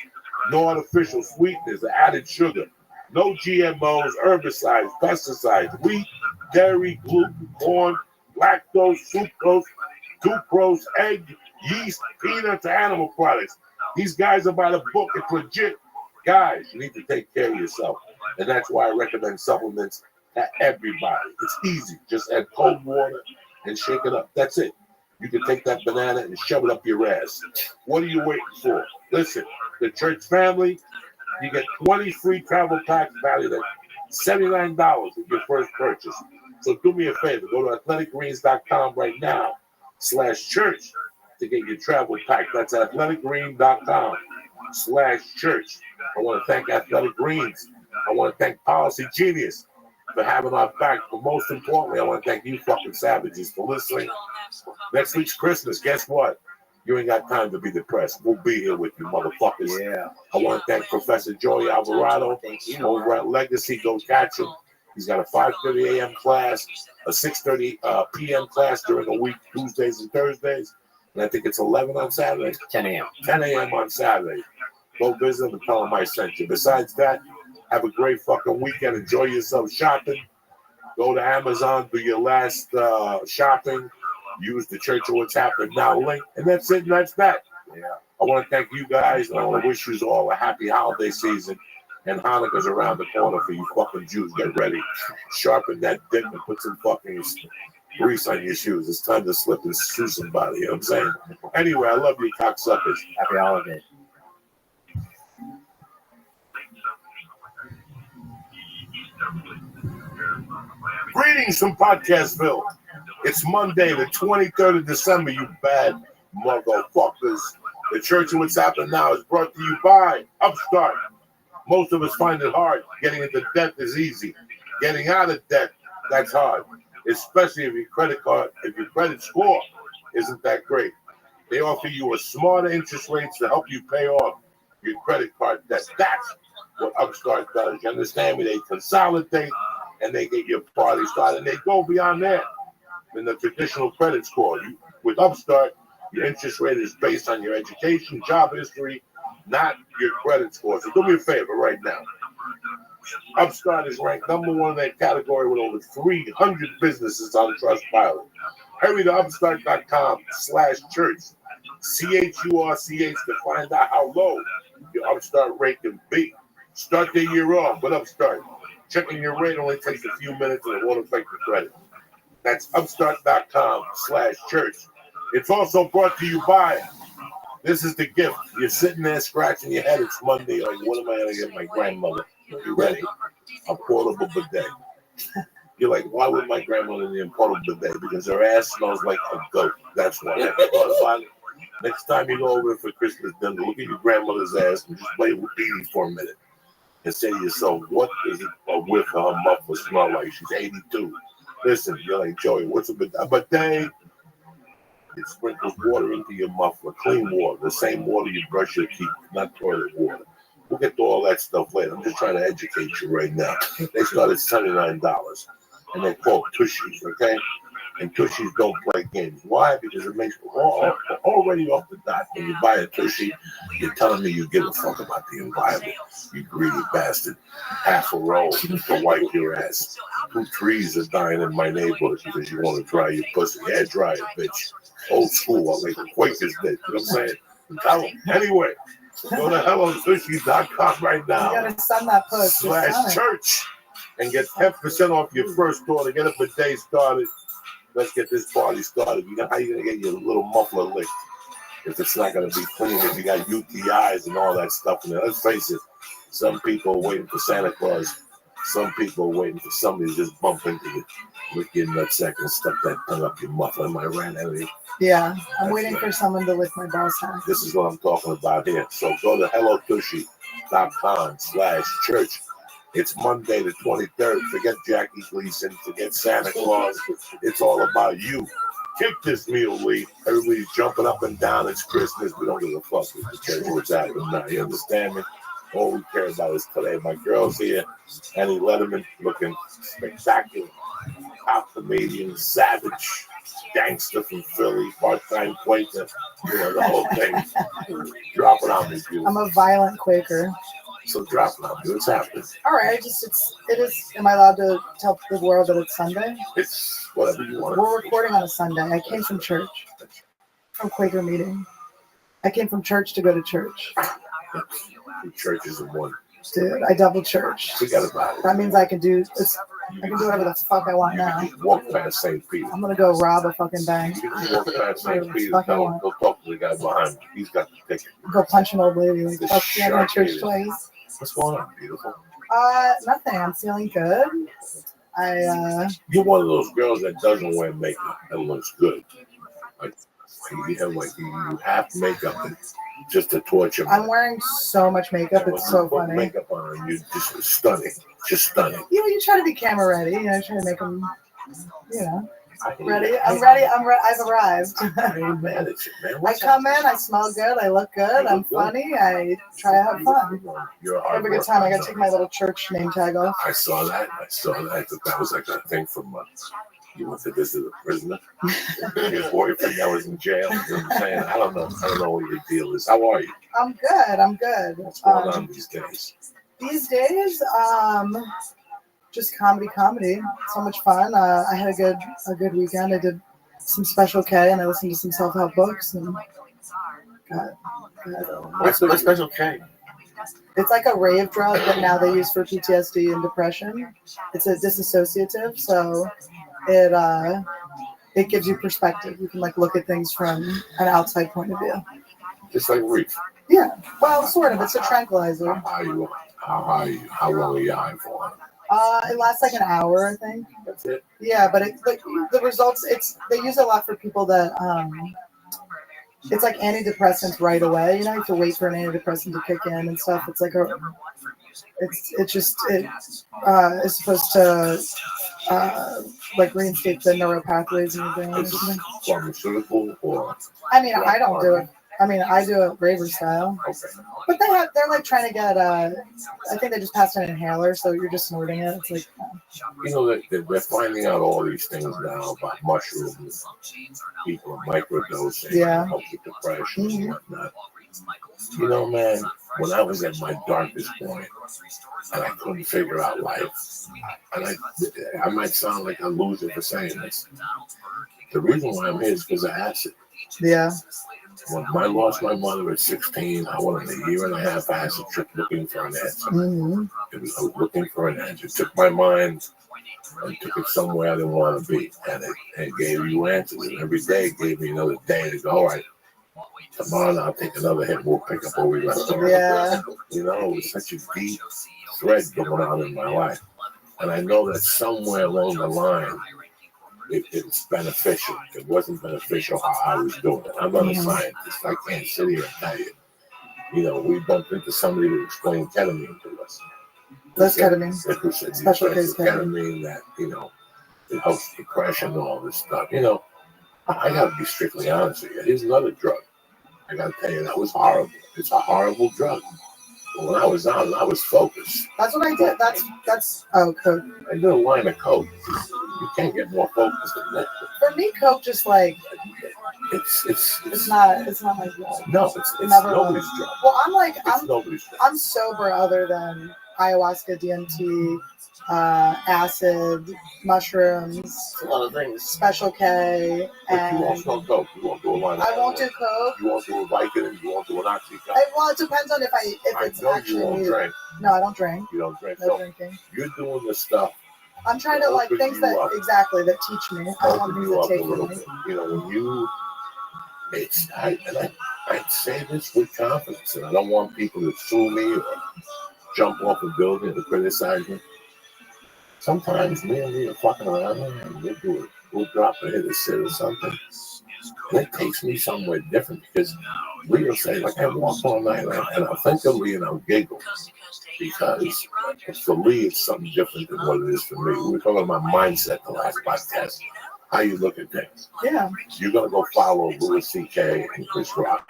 no artificial sweeteners, added sugar, no GMOs, herbicides, pesticides, wheat, dairy, gluten, corn, lactose, sucrose, egg, yeast, peanuts, animal products. These guys are by the book. It's legit. Guys, you need to take care of yourself. And that's why I recommend supplements to everybody. It's easy. Just add cold water and shake it up. That's it. You can take that banana and shove it up your ass. What are you waiting for? Listen, the church family, you get 20 free travel packs valued at $79 with your first purchase. So do me a favor. Go to athleticgreens.com right now /church to get your travel pack. That's athleticgreen.com/church. I want to thank Athletic Greens. I want to thank Policy Genius for having our back. But most importantly, I want to thank you fucking savages for listening. Next week's Christmas. Guess what? You ain't got time to be depressed. We'll be here with you, motherfuckers. Yeah. I want to thank Professor Joey Alvarado over at Legacy. Go catch him. He's got a 5:30 a.m. class, a 6:30 p.m. class during the week, Tuesdays and Thursdays. And I think it's 11 on Saturdays. 10 a.m. 10 a.m. on Saturday. Go visit him and tell him I sent you. Besides that, have a great fucking weekend. Enjoy yourself shopping. Go to Amazon, do your last shopping. Use the Church of What's Happening Now link. And that's it, and that's that. Yeah. I want to thank you guys, and I want to wish you all a happy holiday season. And Hanukkah's around the corner for you fucking Jews. Get ready. Sharpen that dick and put some fucking grease on your shoes. It's time to slip and sue somebody. You know what I'm saying? Anyway, I love you, cocksuckers. Happy holiday. Greetings from Podcastville. It's Monday, the 23rd of December, you bad motherfuckers. The Church of What's Happening Now is brought to you by Upstart. Most of us find it hard. Getting into debt is easy. Getting out of debt, that's hard. Especially if your credit score isn't that great. They offer you a smarter interest rates to help you pay off your credit card debt. That's what Upstart does. You understand me? They consolidate and they get your party started. And they go beyond that than the traditional credit score. With Upstart, your interest rate is based on your education, job history, not your credit score. So do me a favor right now. Upstart is ranked #1 in their category with over 300 businesses on Trustpilot. Hurry to upstart.com/church, CHURCH, to find out how low your Upstart rate can be. Start the year off with Upstart. Checking your rate only takes a few minutes and it won't affect your credit. That's upstart.com/church. It's also brought to you by, this is the gift. You're sitting there scratching your head. It's Monday. Like, what am I going to get my grandmother? You ready? A portable bidet. You're like, why would my grandmother need a portable bidet? Because her ass smells like a goat. That's why. Have you thought about it? Next time you go over for Christmas dinner, look at your grandmother's ass and just play with Petey for a minute. And say to yourself, what does a whiff of her muffler smell like? She's 82. Listen, you're like, Joey, what's a bidet? It sprinkles water into your muffler, clean water, the same water you brush your teeth, not toilet water. We'll get to all that stuff later. I'm just trying to educate you right now. They start at $79, and they're called Tushies, okay? And Tushies don't play games. Why? Because it makes already off the dot. When you buy a Tushie, you're telling me you give a fuck about the environment. You greedy bastard. Half a roll to wipe your ass. 2 trees are dying in my neighborhood because you want to dry your pussy. Hair dryer, bitch. Old school. I'll make the Quakers bitch. You know what I'm saying? Tell them. Anyway, go to hellotushies.com right now. You gotta send that post. /church and get 10% off your first order. Get a bidet started. Let's get this party started. How are you going to get your little muffler licked if it's not going to be clean, if you got UTIs and all that stuff in there? Let's face it, some people are waiting for Santa Claus. Some people are waiting for somebody to just bump into you, lick your nutsack and stuff that tongue up your muffler. Am I right, Emily? Yeah, I'm waiting for someone to lick my ball sack. This is what I'm talking about here. So go to hellotushy.com/church. It's Monday the 23rd. Forget Jackie Gleason. Forget Santa Claus. It's all about you. Kick this meal, Lee. Everybody's jumping up and down. It's Christmas. We don't give a fuck what's happening now. You understand me? All we care about is today. My girl's here. Annie Letterman looking spectacular. Top comedian, savage, gangster from Philly, part-time Quaker. You know, the whole thing. Drop it on me, dude. I'm a violent Quaker. So drop it on me. What's happening? All right, it is. Am I allowed to tell the world that it's Sunday? It's whatever you want. We're recording on a Sunday. I came from church, from Quaker meeting. I came from church to go to church. Church is in one. Dude, I double church. Forget about it. That means I can do whatever the fuck I want now. Walk past St. Peter. I'm gonna go rob a fucking bank. You can walk past St. Peter. Go talk to the guy behind me. He's got the ticket. Go punch an old lady. Like, fuck, you have my church twice. What's going on, beautiful? Nothing. I'm feeling good. You're one of those girls that doesn't wear makeup and looks good. Like you have makeup just to torture. I'm wearing so much makeup. It's so funny. Makeup on, you're just stunning. Just stunning. You try to be camera ready. Try to make them, ready. I'm ready. I've arrived. I ain't mad at you, man. I come in, I smell good, I look good, I'm funny, I try to have fun. Have a good time. I gotta take my little church name tag off. I saw that. I thought that was like a thing from you went to visit a prisoner. Your boyfriend that was in jail. You know what I'm saying? I don't know what your deal is. How are you? I'm good. What's going on these days? These days, just comedy. So much fun. I had a good weekend. I did some Special K and I listened to some self-help books and What's the Special K? It's like a rave drug that now they use for PTSD and depression. It's a disassociative, so it gives you perspective. You can look at things from an outside point of view. Just like reef. Yeah, well, sort of. It's a tranquilizer. How long are you high for? It lasts like an hour, I think. That's it. Yeah, but the results. They use it a lot for people that it's like antidepressants right away. You have to wait for an antidepressant to kick in and stuff. It's like it's supposed to reinstate the neural pathways in your brain or something. Pharmaceutical or? I mean, I don't do it. I mean, I do it raver style. Okay. But they're like trying to get I think they just passed an inhaler, so you're just snorting it. It's like they're finding out all these things now about mushrooms, people microdosing, help with depression and whatnot. Man, when I was at my darkest point and I couldn't figure out life, and I might sound like a loser for saying this. The reason why I'm here is because of acid. Yeah. When I lost my mother at 16, I went on a year and a half acid trip looking for an answer. Mm-hmm. I was looking for an answer. It took my mind and took it somewhere I didn't want to be. And it gave you answers. And every day it gave me another day to go, all right, tomorrow I'll take another hit and we'll pick up where we left off. Yeah. It was such a deep thread going on in my life. And I know that somewhere along the line, it's beneficial. It wasn't beneficial how I was doing it. I'm not a scientist. I can't sit here and tell you. You know, we bumped into somebody who explained ketamine to us. That's ketamine. It's Special case ketamine that, you know, it helps depression and all this stuff. You know, I got to be strictly honest with you. Here's another drug. I got to tell you, that was horrible. It's a horrible drug. But when I was on, I was focused. That's what I did. That's coke. I did a line of coke. You can't get more focused than that. For me, coke just like it's not my drug. No, it's never nobody's drug. Well, Nobody's drug. I'm sober other than ayahuasca, DMT, acid, mushrooms, a lot of things. Special K, But you won't smoke coke. You won't do a line of I won't do coke. You won't do a Vicodin. You won't do an Oxycontin. Well, it depends on if it's I know actually you won't needed. drink. No, I don't drink. You don't drink. No So drinking. you're doing this stuff. I'm trying to like Open things you that up. exactly that teach me. I want Open things you that up a take little from me. bit. You know, when you, I'd say this with confidence, and I don't want people to sue me or jump off a building or criticize me. Sometimes me and you are fucking around and we'll drop a hit of shit or something. And it takes me somewhere different because Lee will say, like, I walk all night and I'll think of Lee and I'll giggle. Because for Lee, it's something different than what it is for me. We were talking about mindset the last podcast. How you look at things. Yeah. You're going to go follow Louis C.K. and Chris Rock.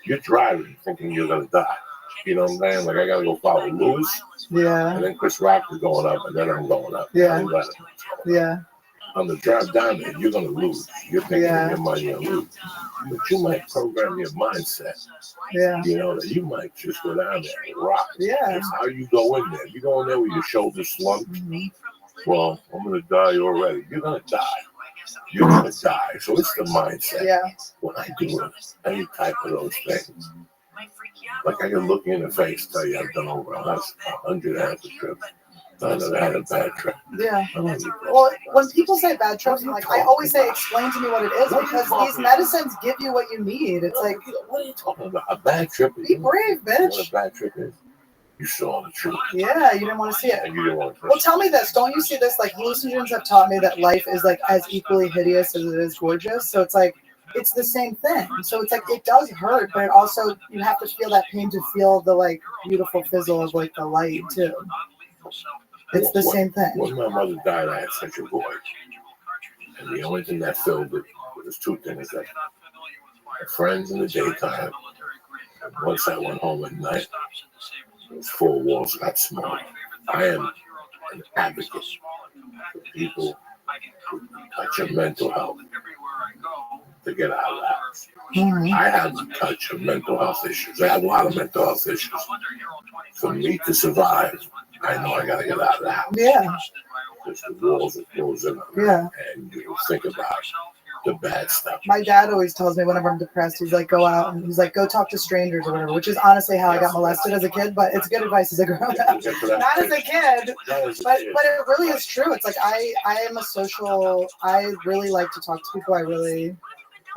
You're driving thinking you're going to die. You know what I'm saying? Like, I got to go follow Louis. Yeah. And then Chris Rock is going up, and then I'm going up. Yeah. Yeah. On the drive down there, you're going to lose. You're thinking in your mind you're going to lose. But you might program your mindset. Yeah. You know, that you might just go down there and rock. Yeah. That's how you go in there. You go in there with your shoulders slumped. Well, I'm going to die already. You're going to die. You're going to die. So it's the mindset. Yeah. When I do any type of those things, like I can look you in the face, tell you I've done over 100 acid trips. I never had a bad trip. Yeah. Well, when people say bad trips, I'm like, I always say, explain to me what it is, because these medicines give you what you need. It's like, what are you talking about? A bad trip? Be brave, bitch. What a bad trip is? You saw the truth. Yeah, you didn't want to see it. And you didn't want to. Well, tell me this. Don't you see this? Like, hallucinogens have taught me that life is like as equally hideous as it is gorgeous. So it's like, it's the same thing. So it's like, it does hurt, but it also, you have to feel that pain to feel the like beautiful fizzle of like the light too. It's the same thing. When my mother died, I had such a void. And the only thing that filled it was two things. That my friends in the daytime, and once I went home at night, those four walls got small. I am an advocate for people who touch of mental health to get out of that. I have a touch of mental health issues. I have a lot of mental health issues. For me to survive, I know I got to get out of the house. Yeah. There's the walls that goes in. Yeah. And you think about the bad stuff. My dad always tells me whenever I'm depressed, he's like, go out, and he's like, go talk to strangers or whatever, which is honestly how I got molested as a kid, but it's good advice as a grown up. Not as a kid, but it really is true. It's like, I am a social, I really like to talk to people.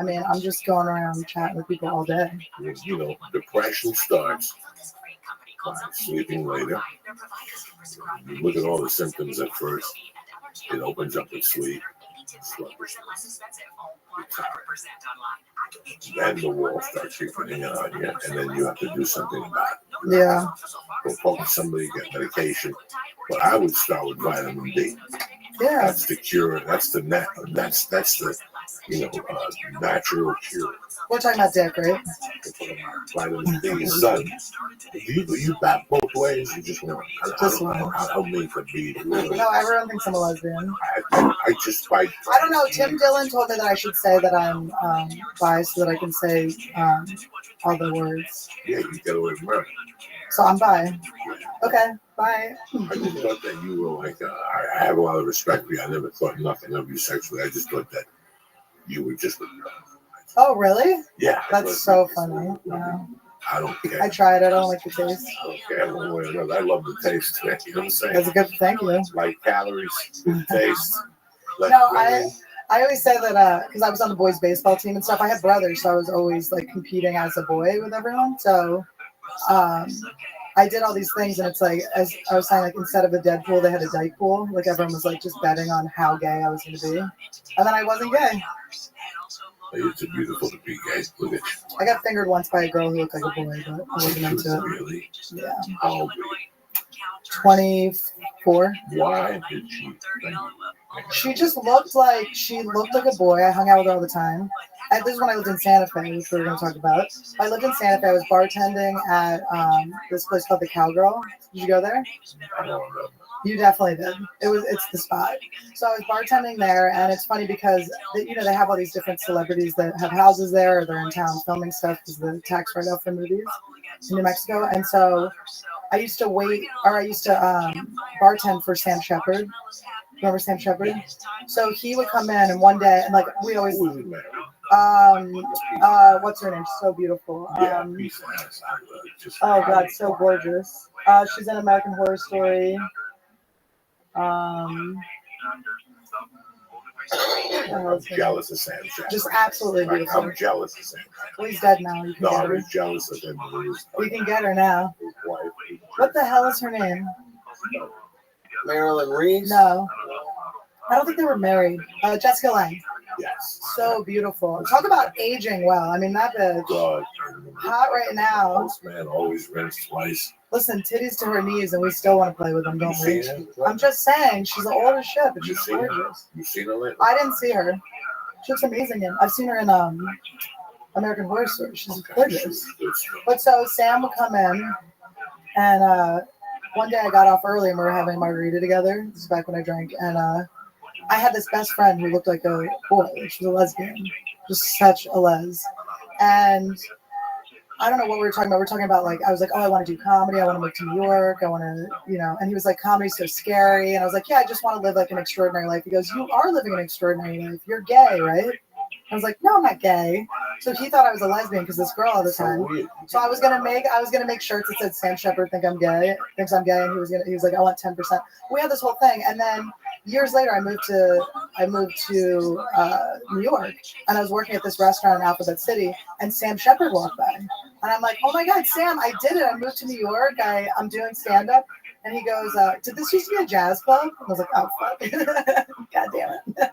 I'm just going around chatting with people all day. You know, depression starts by sleeping later. You look at all the symptoms at first. It opens up with sleep. Then the walls start creeping in on you, and then you have to do something about it. Yeah. Go focus somebody, get medication. But I would start with vitamin D. Yeah. That's the cure. That's the natural cure. We're talking about dick, right? Vitamin D, sun. You bat both ways. You just want. I don't mean to be. No, everyone thinks I'm a lesbian. I just fight. I don't know. Tim Dillon told me that I should say that I'm bi so that I can say other words. Yeah, you get away from murder. So I'm bi. Okay, bye. I just thought that you were like, I have a lot of respect for you. I never thought nothing of you sexually. I just thought that you were just with me. Oh, really? Yeah. That's so funny. Yeah. I don't care. I tried. I don't like the taste. I don't care one way or another. I love the taste. You know what I'm saying? That's a good. Thank you. Like calories, good taste. No, I always say that because I was on the boys' baseball team and stuff. I had brothers, so I was always like competing as a boy with everyone. So I did all these things, and it's like, as I was saying, like instead of a dead pool, they had a dyke pool. Like everyone was like just betting on how gay I was going to be, and then I wasn't gay. It's beautiful to be gay. Look at you. I got fingered once by a girl who looked like a boy, but I wasn't into it. Really? Yeah. How old were you? 24. Why did She just looked like a boy. I hung out with her all the time. This is when I lived in Santa Fe, which we were going to talk about. I lived in Santa Fe. I was bartending at this place called the Cowgirl. Did you go there? I don't know. You definitely did. It's the spot. So I was bartending there, and it's funny because they have all these different celebrities that have houses there, or they're in town filming stuff because the tax write-off for movies in New Mexico. And so I used to bartend for Sam Shepard. Remember Sam Shepard? So he would come in, and one day, and like we always, what's her name? So beautiful. Oh God, so gorgeous. She's in American Horror Story. I'm jealous of Sam Shepard. Just absolutely beautiful. I'm jealous of Sam. Well, he's dead now. You can get I her. was jealous of him. We can get her now. What the hell is her name? Marilyn Reeves? No. I don't think they were married. Jessica Lange. Yes. So beautiful. Talk about aging well. I mean, that bitch. God. Hot right now. This man always rents twice. Listen, titties to her knees, and we still want to play with them, don't we? I'm just saying, she's old as shit, but she's gorgeous. You seen her lately? I didn't see her. She looks amazing. I've seen her in American Horror Story. She's gorgeous. But so Sam would come in, and one day I got off early, and we were having a margarita together. This is back when I drank, and I had this best friend who looked like a boy. She was a lesbian, just such a les. And I don't know what we were talking about. We were talking about, like, I was like, oh, I want to do comedy. I want to move to New York. I want to, and he was like, comedy's so scary. And I was like, yeah, I just want to live like an extraordinary life. He goes, you are living an extraordinary life. You're gay, right? I was like, no, I'm not gay. So he thought I was a lesbian because this girl all the time. So I was gonna make shirts that said Sam Shepard thinks I'm gay, and he was like, I want 10%. We had this whole thing, and then years later, I moved to New York, and I was working at this restaurant in Alphabet City, and Sam Shepard walked by, and I'm like, oh my God, Sam, I did it. I moved to New York. I'm doing stand up, and he goes, did this used to be a jazz club? I was like, oh fuck, God damn it.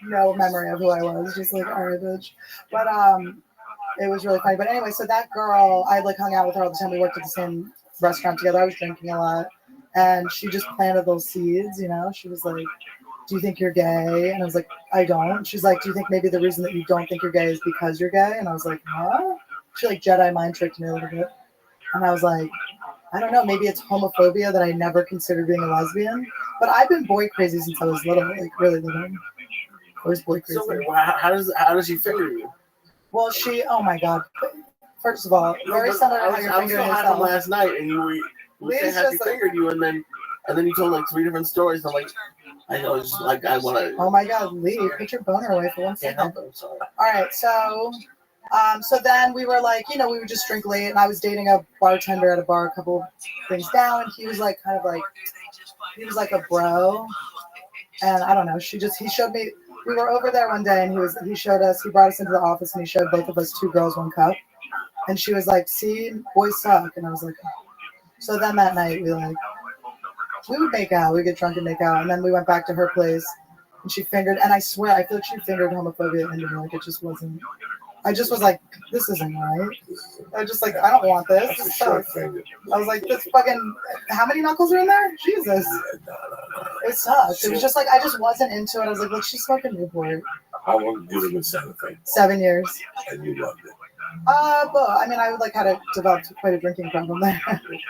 No memory of who I was, just like, all right, bitch. But it was really funny. But anyway, so that girl, I like hung out with her all the time. We worked at the same restaurant together. I was drinking a lot, and she just planted those seeds. She was like, do you think you're gay? And I was like, I don't. She's like, do you think maybe the reason that you don't think you're gay is because you're gay? And I was like, huh? She like Jedi mind tricked me a little bit, and I was like, I don't know, maybe it's homophobia that I never considered being a lesbian. But I've been boy crazy since I was little, like really little. Boy crazy. So wait, how does she figure you? Well, oh my God. First of all, very similar to how you're figuring yourself. Last night, and you said how she fingered you, and then you told like 3 different stories. I'm like, I know, it's like I want to. Oh my God, Lee, put your boner away for 1 second. All right, so then we were like, we would just drink late, and I was dating a bartender at a bar a couple things down, and he was like he was like a bro, and I don't know. He showed me. We were over there one day, and he brought us into the office, and he showed both of us 2 girls, 1 cup. And she was like, see, boys suck. And I was like, so then that night, we would make out. We'd get drunk and make out. And then we went back to her place, and she fingered, and I swear, I feel like she fingered homophobia into me. Like, it just wasn't. I just was like, this isn't right. I just like, I don't want this. This sucks. I was like, this fucking, how many knuckles are in there? Jesus. It sucks. It was just like, I just wasn't into it. I was like, look, she's smoking Newport. How long did you live in Santa Fe? 7 years. And you loved it? But I mean, I had to develop quite a drinking problem there.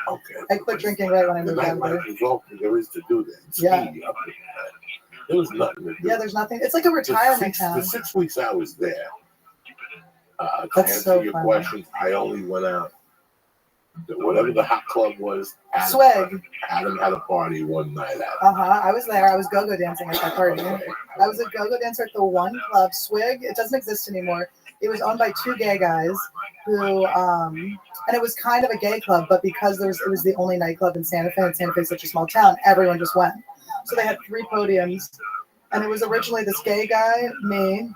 Okay. I quit drinking right when I moved out there. There is to do that. Yeah. There was nothing to do. Yeah, there's nothing. It's like a retirement town. The 6 weeks I was there, to That's answer so your funny. question, I only went out. Whatever the hot club was, Swig. Adam had a party one night out. I was there. I was go-go dancing at that party. I was a go-go dancer at the one club, Swig. It doesn't exist anymore. It was owned by 2 gay guys who, and it was kind of a gay club, but because it was the only nightclub in Santa Fe, and Santa Fe is such a small town, everyone just went. So they had 3 podiums, and it was originally this gay guy, me,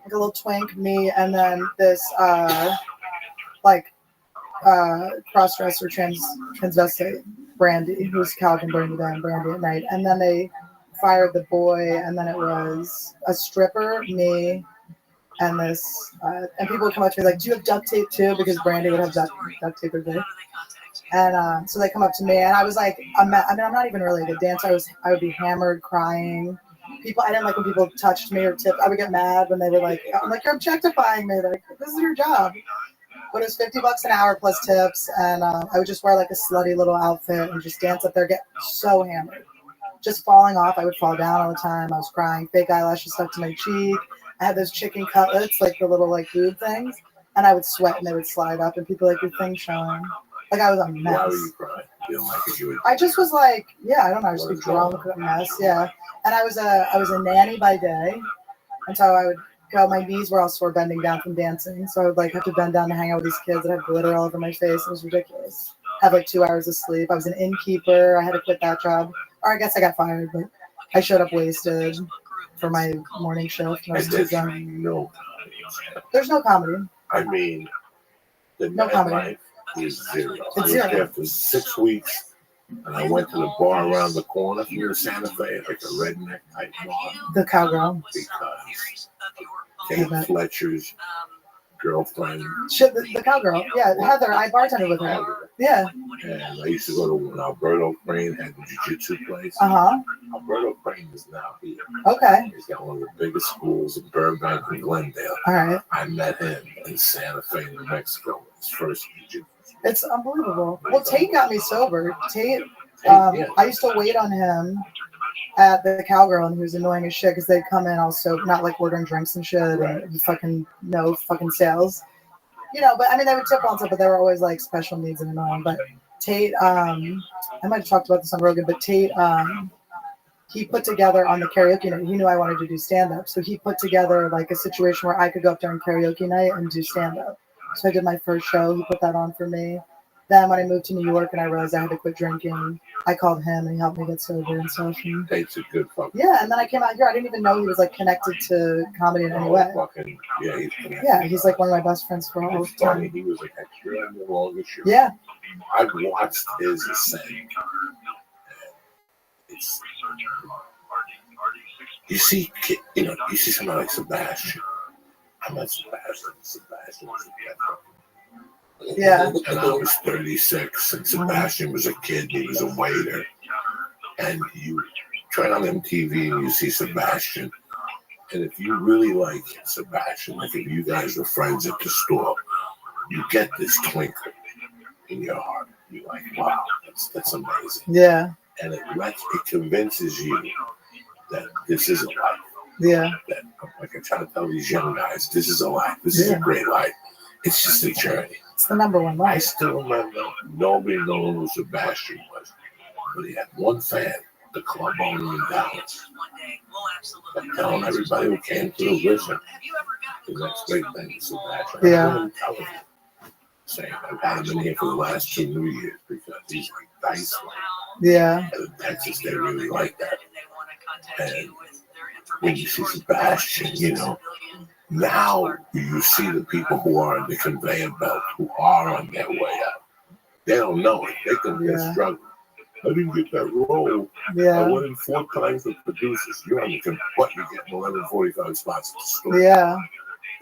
like a little twink, me, and then this, cross-dresser transvestite Brandy, who's Calvin during the day and Brandy at night. And then they fired the boy, and then it was a stripper, me, and this, and people would come up to me like, do you have duct tape too? Because Brandy would have duct tape every day. And so they come up to me, and I was like, I'm not even really a good dancer. I would be hammered, crying. I didn't like when people touched me or tipped. I would get mad when they were like, I'm like, you're objectifying me. Like, this is your job. But it was $50 an hour plus tips, and I would just wear like a slutty little outfit and just dance up there, get so hammered. Just falling off. I would fall down all the time. I was crying. Fake eyelashes stuck to my cheek. I had those chicken cutlets, like the little like boob things, and I would sweat and they would slide up, and people like, your thing's showing. Like I was a mess. Why were you crying? You didn't like it? You I just was like, yeah, I don't know, I just be drunk, a mess, yeah. And I was a nanny by day, and so I would go. My knees were all sore bending down from dancing, so I would like have to bend down to hang out with these kids that had glitter all over my face. It was ridiculous. Have like 2 hours of sleep. I was an innkeeper. I had to quit that job, or I guess I got fired, but I showed up wasted for my morning shift. There's no comedy. I mean, the No comedy. nightlife is zero. It's I was zero. there for 6 weeks, and I went to the bar around the corner from Santa Fe, like a redneck type bar. The Cowgirl. Because Kate Fletcher's girlfriend. Shit, the Cowgirl. Yeah, Heather. I bartended with her. Yeah. And I used to go to when Alberto Crane had the jiu-jitsu place. Uh-huh. Alberto Crane is now here. Okay. He's got one of the biggest schools in Burbank and Glendale. All right. I met him in Santa Fe, New Mexico, his first jiu-jitsu. It's unbelievable. Well, Tate got me sober. Tate, I used to wait on him at the Cowgirl, and he was annoying as shit because they'd come in also not like ordering drinks and shit, and fucking no fucking sales. You know, but I mean, they would tip on stuff, but they were always like special needs and annoying. But Tate, I might have talked about this on Rogan, but Tate, he put together on the karaoke night, he knew I wanted to do stand-up, so he put together like a situation where I could go up during karaoke night and do stand-up. So I did my first show. He put that on for me. Then when I moved to New York and I realized I had to quit drinking, I called him and he helped me get sober and stuff. And Tate's a good fucker. yeah, and then I came out here. I didn't even know he was like connected to comedy in any way. Yeah, he's like one of my best friends for all It's the funny, time. he was like extra on the longest show. Yeah. I've watched his ascent. It's, you see somebody like Sebastian. I'm not Sebastian. Sebastian was a kid. Yeah. And I was 36, and Sebastian was a kid. He was a waiter. And you turn on MTV and you see Sebastian. And if you really like Sebastian, like if you guys were friends at the store, you get this twinkle in your heart. You're like, wow, that's amazing. Yeah. And it convinces you that this is a life. Yeah. That, like I try to tell these young guys, this is a life. This is a great life. It's just a journey. It's the number one life. I still remember nobody knew who Sebastian was, but he had one fan, the club owner in Dallas. I'm telling everybody who came through, listen, the next great thing is Sebastian. Yeah. Saying I've had him in here for the last 2 New Years because he's like dice. Yeah. And in Texas, they really like that. And when you see Sebastian, you know, now you see the people who are on the conveyor belt, who are on their way up. They don't know it. They can be struggling. I didn't get that role. Yeah. I went in 4 times with producers. You're on the what you get 11:45 spots at the store. Yeah.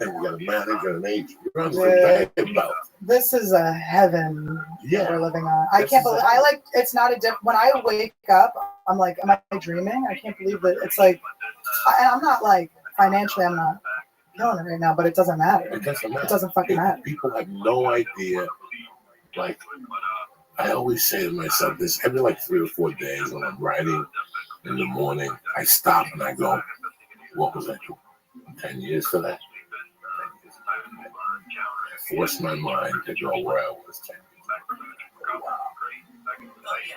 And you got a manager and an agent. You're on the conveyor belt. This is a heaven that we're living on. I can't believe, it's not a when I wake up, I'm like, am I dreaming? I can't believe that it's like, and I'm not like, financially, I'm not killing it right now, but it doesn't matter. It doesn't matter. It doesn't fucking matter. People have no idea. Like, I always say to myself this every like 3 or 4 days when I'm writing in the morning, I stop and I go, what was I doing? 10 years for that? I force my mind to go where I was 10 years ago. Wow.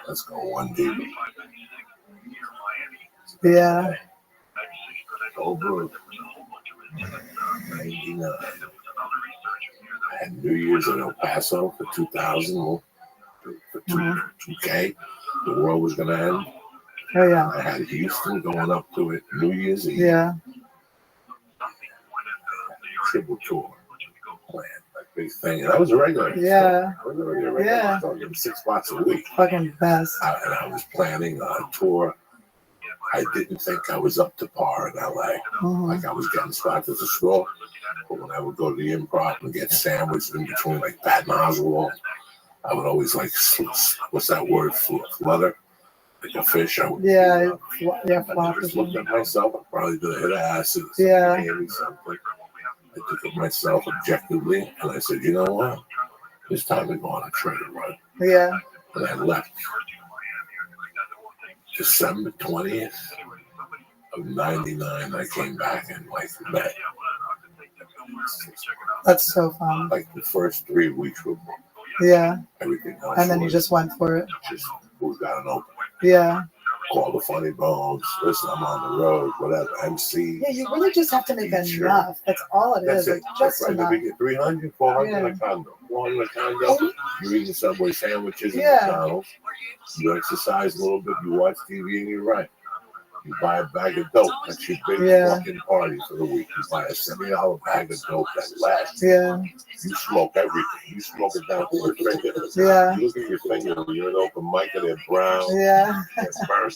Let's go one deeper. Yeah. Over 99. I had New Year's in El Paso for 2000, for 2K. The world was going to end. Oh, yeah. I had Houston going up to it New Year's Eve. Yeah. Triple tour planned. Like big thing. And I was a regular. Yeah. I was a regular. Yeah. I was getting 6 spots a week. Fucking best. And I was planning a tour. I didn't think I was up to par in LA. Mhm. Like I was getting spots at the store. But when I would go to the Improv and get sandwiched in between like Pat and Oswald, I would always like, what's that word? Flutter? Like a fish. I would, Yeah, I just looked at myself. I probably did a hit of acid. Yeah. Maybe something. I took it myself objectively, and I said, you know what? It's time to go on a train run. Yeah. And I left December 20th of 99. I came back in like May. That's so fun. Like the first 3 weeks were booked. Yeah. Everything else. And then you just went for it. Just who's got an open. Yeah. Call the Funny Bones. Listen, I'm on the road. Whatever. MC. Yeah, you really just have to make enough. That's all it That's is. it. Like, just That's right. enough. We get 300, 400 Yeah. a condo. 400 a condo. You're eating Subway sandwiches Yeah. at McDonald's. You exercise a little bit. You watch TV and you're right. You buy a bag of dope. That's your big fucking party for the week. You buy a $70 bag of dope that lasts. Yeah. You smoke everything. You smoke it down to your finger. Yeah. You look at your finger when you're an open mic and they're brown. Yeah. They're burnt.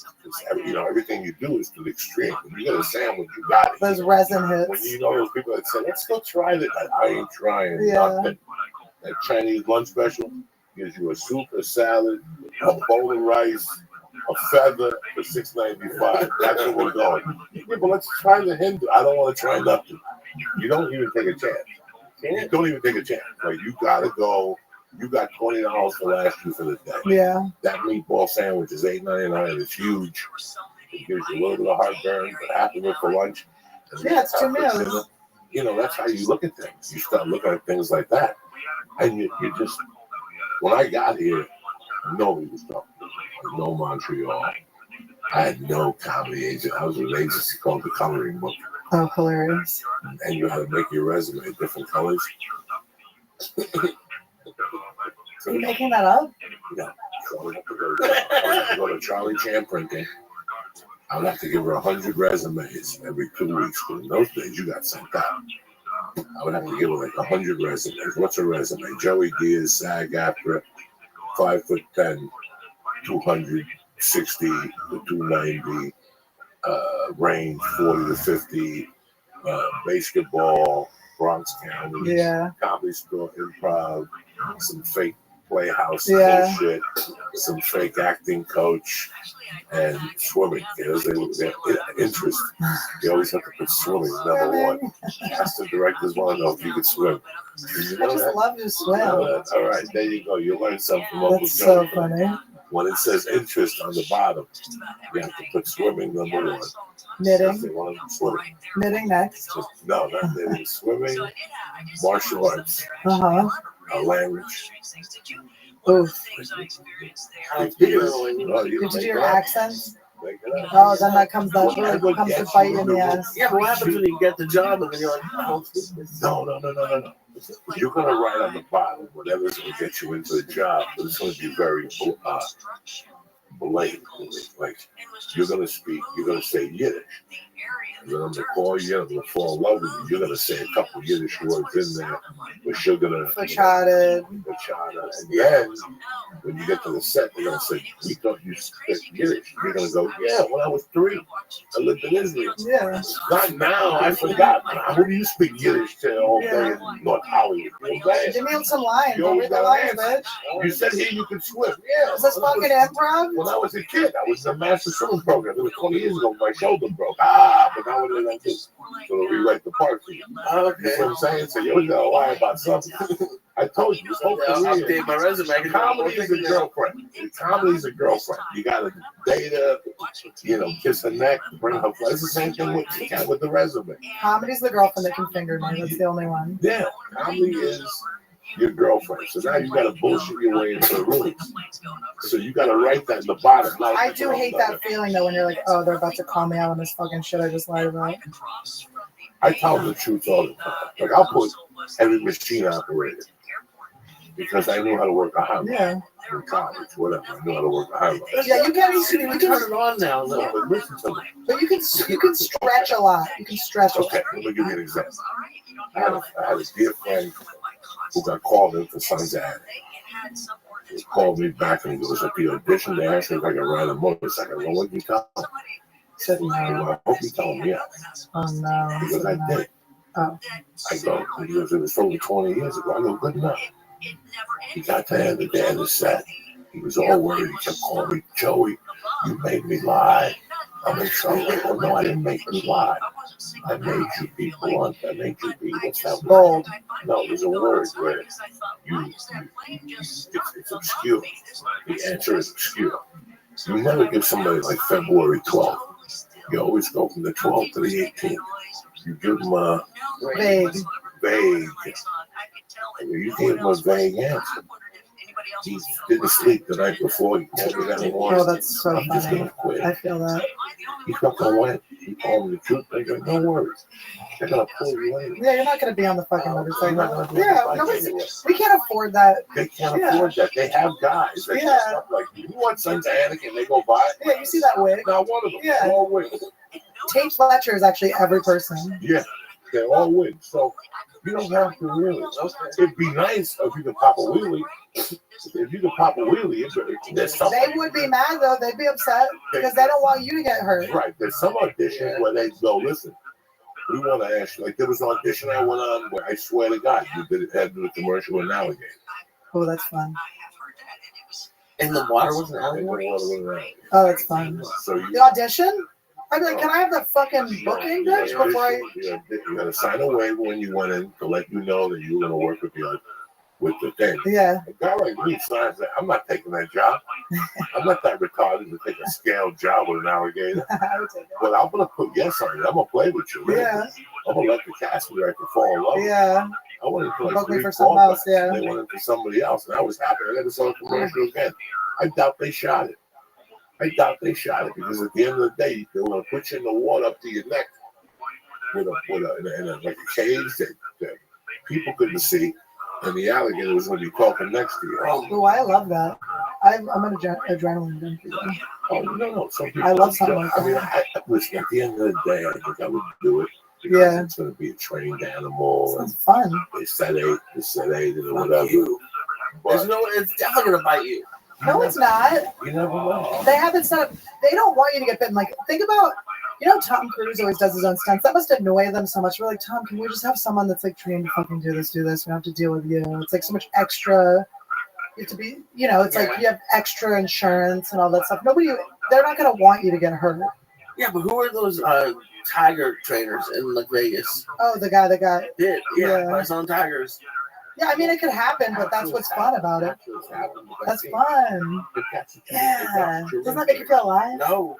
Everything you do is to the extreme. When you get a sandwich, you got it. Those resin hits. When you know those people that say, let's go try this. I ain't trying nothing. That Chinese lunch special gives you a soup, a salad, a bowl of rice, a feather for $6.95. That's where we're going. Yeah, but let's try the Hindu. I don't want to try nothing. You don't even take a chance. You don't even take a chance. Like you gotta go. You got $20 to last you for the day. Yeah. That meatball sandwich is $8.99. It's huge. It gives you a little bit of heartburn, but half of it for lunch. Yeah, it's 2 meals. You know, that's how you look at things. You start looking at things like that. And you just, when I got here, nobody was talking to me. No Montreal. I had no comedy agent. I was with an agency called The Coloring Book. Oh, hilarious. And you had to make your resume different colors. Are you making that up? Yeah. So I would have to go to Charlie Chan Printing. I would have to give her 100 resumes every 2 weeks. But in those days, you got sent out. I would have to give her like 100 resumes. What's a resume? Joey Diaz, SAG-AFTRA, 5'10", 260 to 290, range 40 to 50, basketball, Bronx County, Comedy Store, Improv, some fake Playhouse bullshit, some fake acting coach, and swimming. You know, their interest. You always have to put swimming number one. Casting directors want to know if you can swim. You know I just that? love to swim. All right, there you go. You learn something from Uncle That's so Joey. funny. When it says interest on the bottom, you have to put swimming number one. Knitting. They want them swimming. Knitting next. No, not knitting. Swimming, martial arts, Uh-huh. language. Oof. Did Did you do your accents? Oh, then that comes to bite you in the ass. Yeah, but what happens when you get the job and then you're like, I don't speak this? No. You're going to write on the bottom whatever's going to get you into the job, but it's going to be very blatant. Like, you're going to speak, you're going to say Yiddish. And then I'm going to call you, I'm going to fall in love with you. You're going to say a couple of Yiddish words in there, but you're going to... Fachada. And then, when you get to the set, they're going to say, we thought you speak Yiddish. You're going to go, yeah, when I was 3, I lived in Israel. Yeah. Not now, I forgot. Who do you speak Yiddish to all day in North Hollywood? Give me some lines. You Don't always read the got lines, an bitch. You said here you could swim. Yeah. Is this fucking improv? When I was a kid, I was in a master swimming program. It was 20 years ago. My shoulder broke. But now what did I do? So they rewrite the part for you. Okay. You know what I'm saying? So you always got to lie about something. I told you, this whole I'll career, update my resume. comedy is a girlfriend. Comedy is a girlfriend. You got to date her, kiss her neck, bring her. It's the same thing with the resume. Comedy's the girlfriend that can finger me. That's the only one. Yeah, comedy is your girlfriend. So now you got to bullshit your way into the rooms. So you got to write that in the bottom. I do hate that feeling though when you're like, oh, they're about to call me out on this fucking shit I just lied about. I tell them the truth all the time. Like I'll put every machine operator because I knew how to work a hammer. Yeah. In college, whatever. I knew how to work a hammer. Yeah, you can turn it on now. No, but listen to me. But you can stretch a lot. You can stretch a lot. Okay, let me give you an example. I had a dear friend who got called in for Sons of Anarchy. He called me back and he goes, "If you audition, they asked me if I could ride a motorcycle." I go, "What did you tell him?" He said, "No, I hope you tell him yes." Oh no. Because I did. Oh. I go, because it was over 20 years ago. I go, "Good enough." He got to the day of the set. He was all worried. He kept calling me, "Joey, you made me lie. I'm in trouble." I go, "No, I didn't make you lie. I made you be blunt. I made you be, what's that word?" Bold. No, there's a word where it's obscure. The answer is obscure. You never give somebody like February 12th. You always go from the 12th to the 18th. You give them a vague. You gave him a vague answer. He didn't sleep the night before. He told me that he wanted. Oh, that's so I'm just funny. gonna quit. I feel that. He fucking went. He told me the truth. I go, "No worries. They're gonna pull you in." Yeah, you're not gonna be on the fucking motorcycle. No. Yeah, we can't afford that. They can't afford that. They have guys that Yeah. dress up like you want Sons of Anarchy and they go by. Yeah, you see that wig? Not one of them. Yeah. All wigs. Tate Fletcher is actually every person. Yeah, they're all wigs. So you don't have to really. It'd be nice if you could pop a wheelie. If you could pop a wheelie, there's something. They would be mad though. They'd be upset because they don't want you to get hurt. Right. There's some auditions where they go, "Listen, we want to ask you." Like there was an audition I went on where I swear to God, you did it had to do a commercial with an alligator. Oh, that's fun. In the water was an alligator. Oh, that's fun. So The audition? I'd be like, "Can I have the fucking booking, bitch?" Before I. You got to sign a waiver when you went in to let you know that you were going to work with the thing. Yeah. A guy like me signs that. I'm not taking that job. I'm not that retarded to take a scaled job with an alligator. But I'm going to put yes on it. I'm going to play with you. Man. Yeah. I'm going to let the casting director fall in love. Yeah. I went into like Book me 3 for something else, yeah. They went into somebody else, and I was happy. I never saw a commercial again. I doubt they shot it. Because at the end of the day, they were going to put you in the water up to your neck with a like a cage that people couldn't see, and the alligator was going to be talking next to you. Oh, I love that. I'm an adrenaline junkie. Oh no! Some people I love something like that. I mean, listen, at the end of the day, I think I would do it. Because Yeah. it's going to be a trained animal. It's fun. It's sedated or whatever. There's no. It's definitely gonna bite you. No, it's not. You never know. They haven't set up. They don't want you to get bitten. Like, think about, Tom Cruise always does his own stunts. That must annoy them so much. We're like, "Tom, can we just have someone that's like trained to fucking do this? We don't have to deal with you." It's like so much extra. You have to be, it's like you have extra insurance and all that stuff. They're not gonna want you to get hurt. Yeah, but who are those tiger trainers in like Vegas? Oh, the guy that got. Yeah. My son tigers. Yeah, I mean, it could happen, but that's what's fun about it. That's fun. Yeah. Doesn't that make you feel alive? No.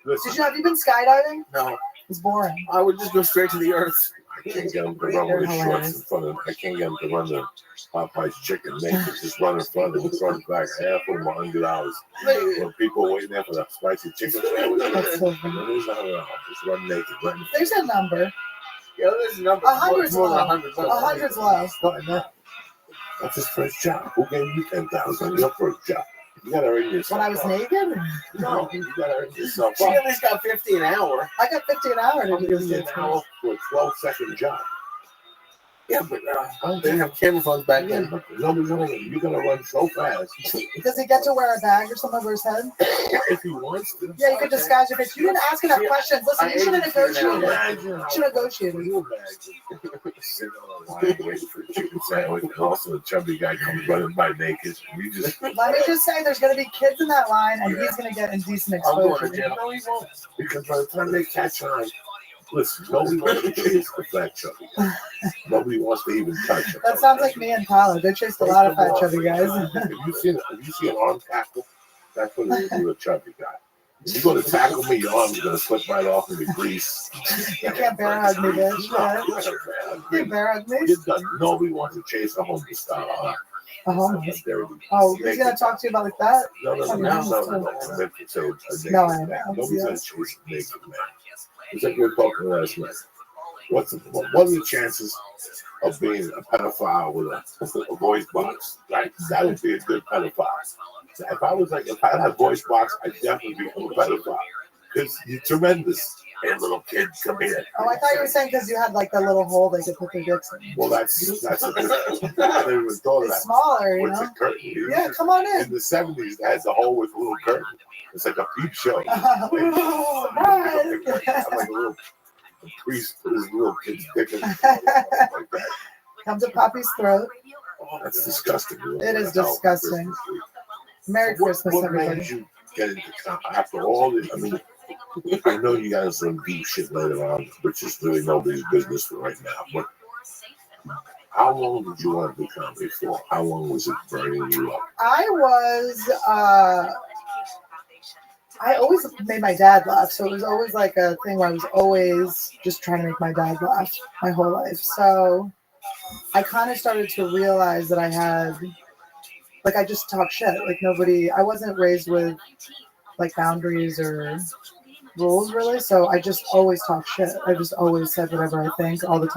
Have you been skydiving? No. It's boring. I would just go straight to the earth. I can't get them to run with shorts in front of. I can't get them to run the Popeye's chicken naked. Just run in front of them, run back. Half of them $100. When people waiting there for the spicy chicken sandwich, That's so funny. just run naked. There's a number. Yeah, there's a number. 100's more than low. 100. 100's low. That's his first job. Who gave you 10,000 on your first job? You gotta earn yourself. When I was naked? No, you gotta earn yourself. She at least got 50 an hour. I got 50 an hour to do this. For a 12-second job. Yeah, but they didn't have camera phones back then. You're gonna run so fast. Does he get to wear a bag or something over his head? If he wants to. Yeah, you could disguise your face. You didn't ask enough questions. Listen, you should have negotiated. Sit on a line waiting for a chicken sandwich, and also a chubby guy comes running by naked. You just. Let me just say, there's going to be kids in that line, and he's going to get indecent exposure. No, he won't. Because by the time they catch on, listen, nobody wants to chase the fat chubby guy. Nobody wants to even touch him. That sounds like me and Tyler. They chased a lot of fat chubby guys. If you see an arm tackle, that's what it is with a chubby guy. If you go to tackle me, your arm's going to slip right off in the grease. You can't bear hug me, bitch. You can't bear hug me. Nobody wants to chase a homeless style. A homeless? Oh, he's going to talk to you about like that? No. No, I know. Nobody's going to chase a naked man. It's like we were talking last night. What are the chances of being a pedophile with a voice box? Like, that would be a good pedophile. If I had a voice box, I'd definitely become a pedophile. Because you're tremendous. Hey, little kid, come here. Oh, I thought you were saying because you had like the little hole they could put their dicks in. Well, that's I never even thought of It's that. smaller, you What's know? a curtain? Yeah, come on in. In the 70s, they had the hole with a little curtain. It's like a peep show. Oh, I'm like a little priest put his little kid's dick in like that. Come to Poppy's throat. Oh, that's disgusting. It is disgusting. Merry Christmas, What everybody. made you get into comedy after all this? I mean, I know you guys some deep shit later on, which is really nobody's business for right now. But how long did you want to do comedy for? How long was it burning you up? I always made my dad laugh, so it was always like a thing where I was always just trying to make my dad laugh my whole life. So I kind of started to realize that I had, like, I just talk shit. Like I wasn't raised with like boundaries or rules really, so I just always talk shit. I just always said whatever I think all the time.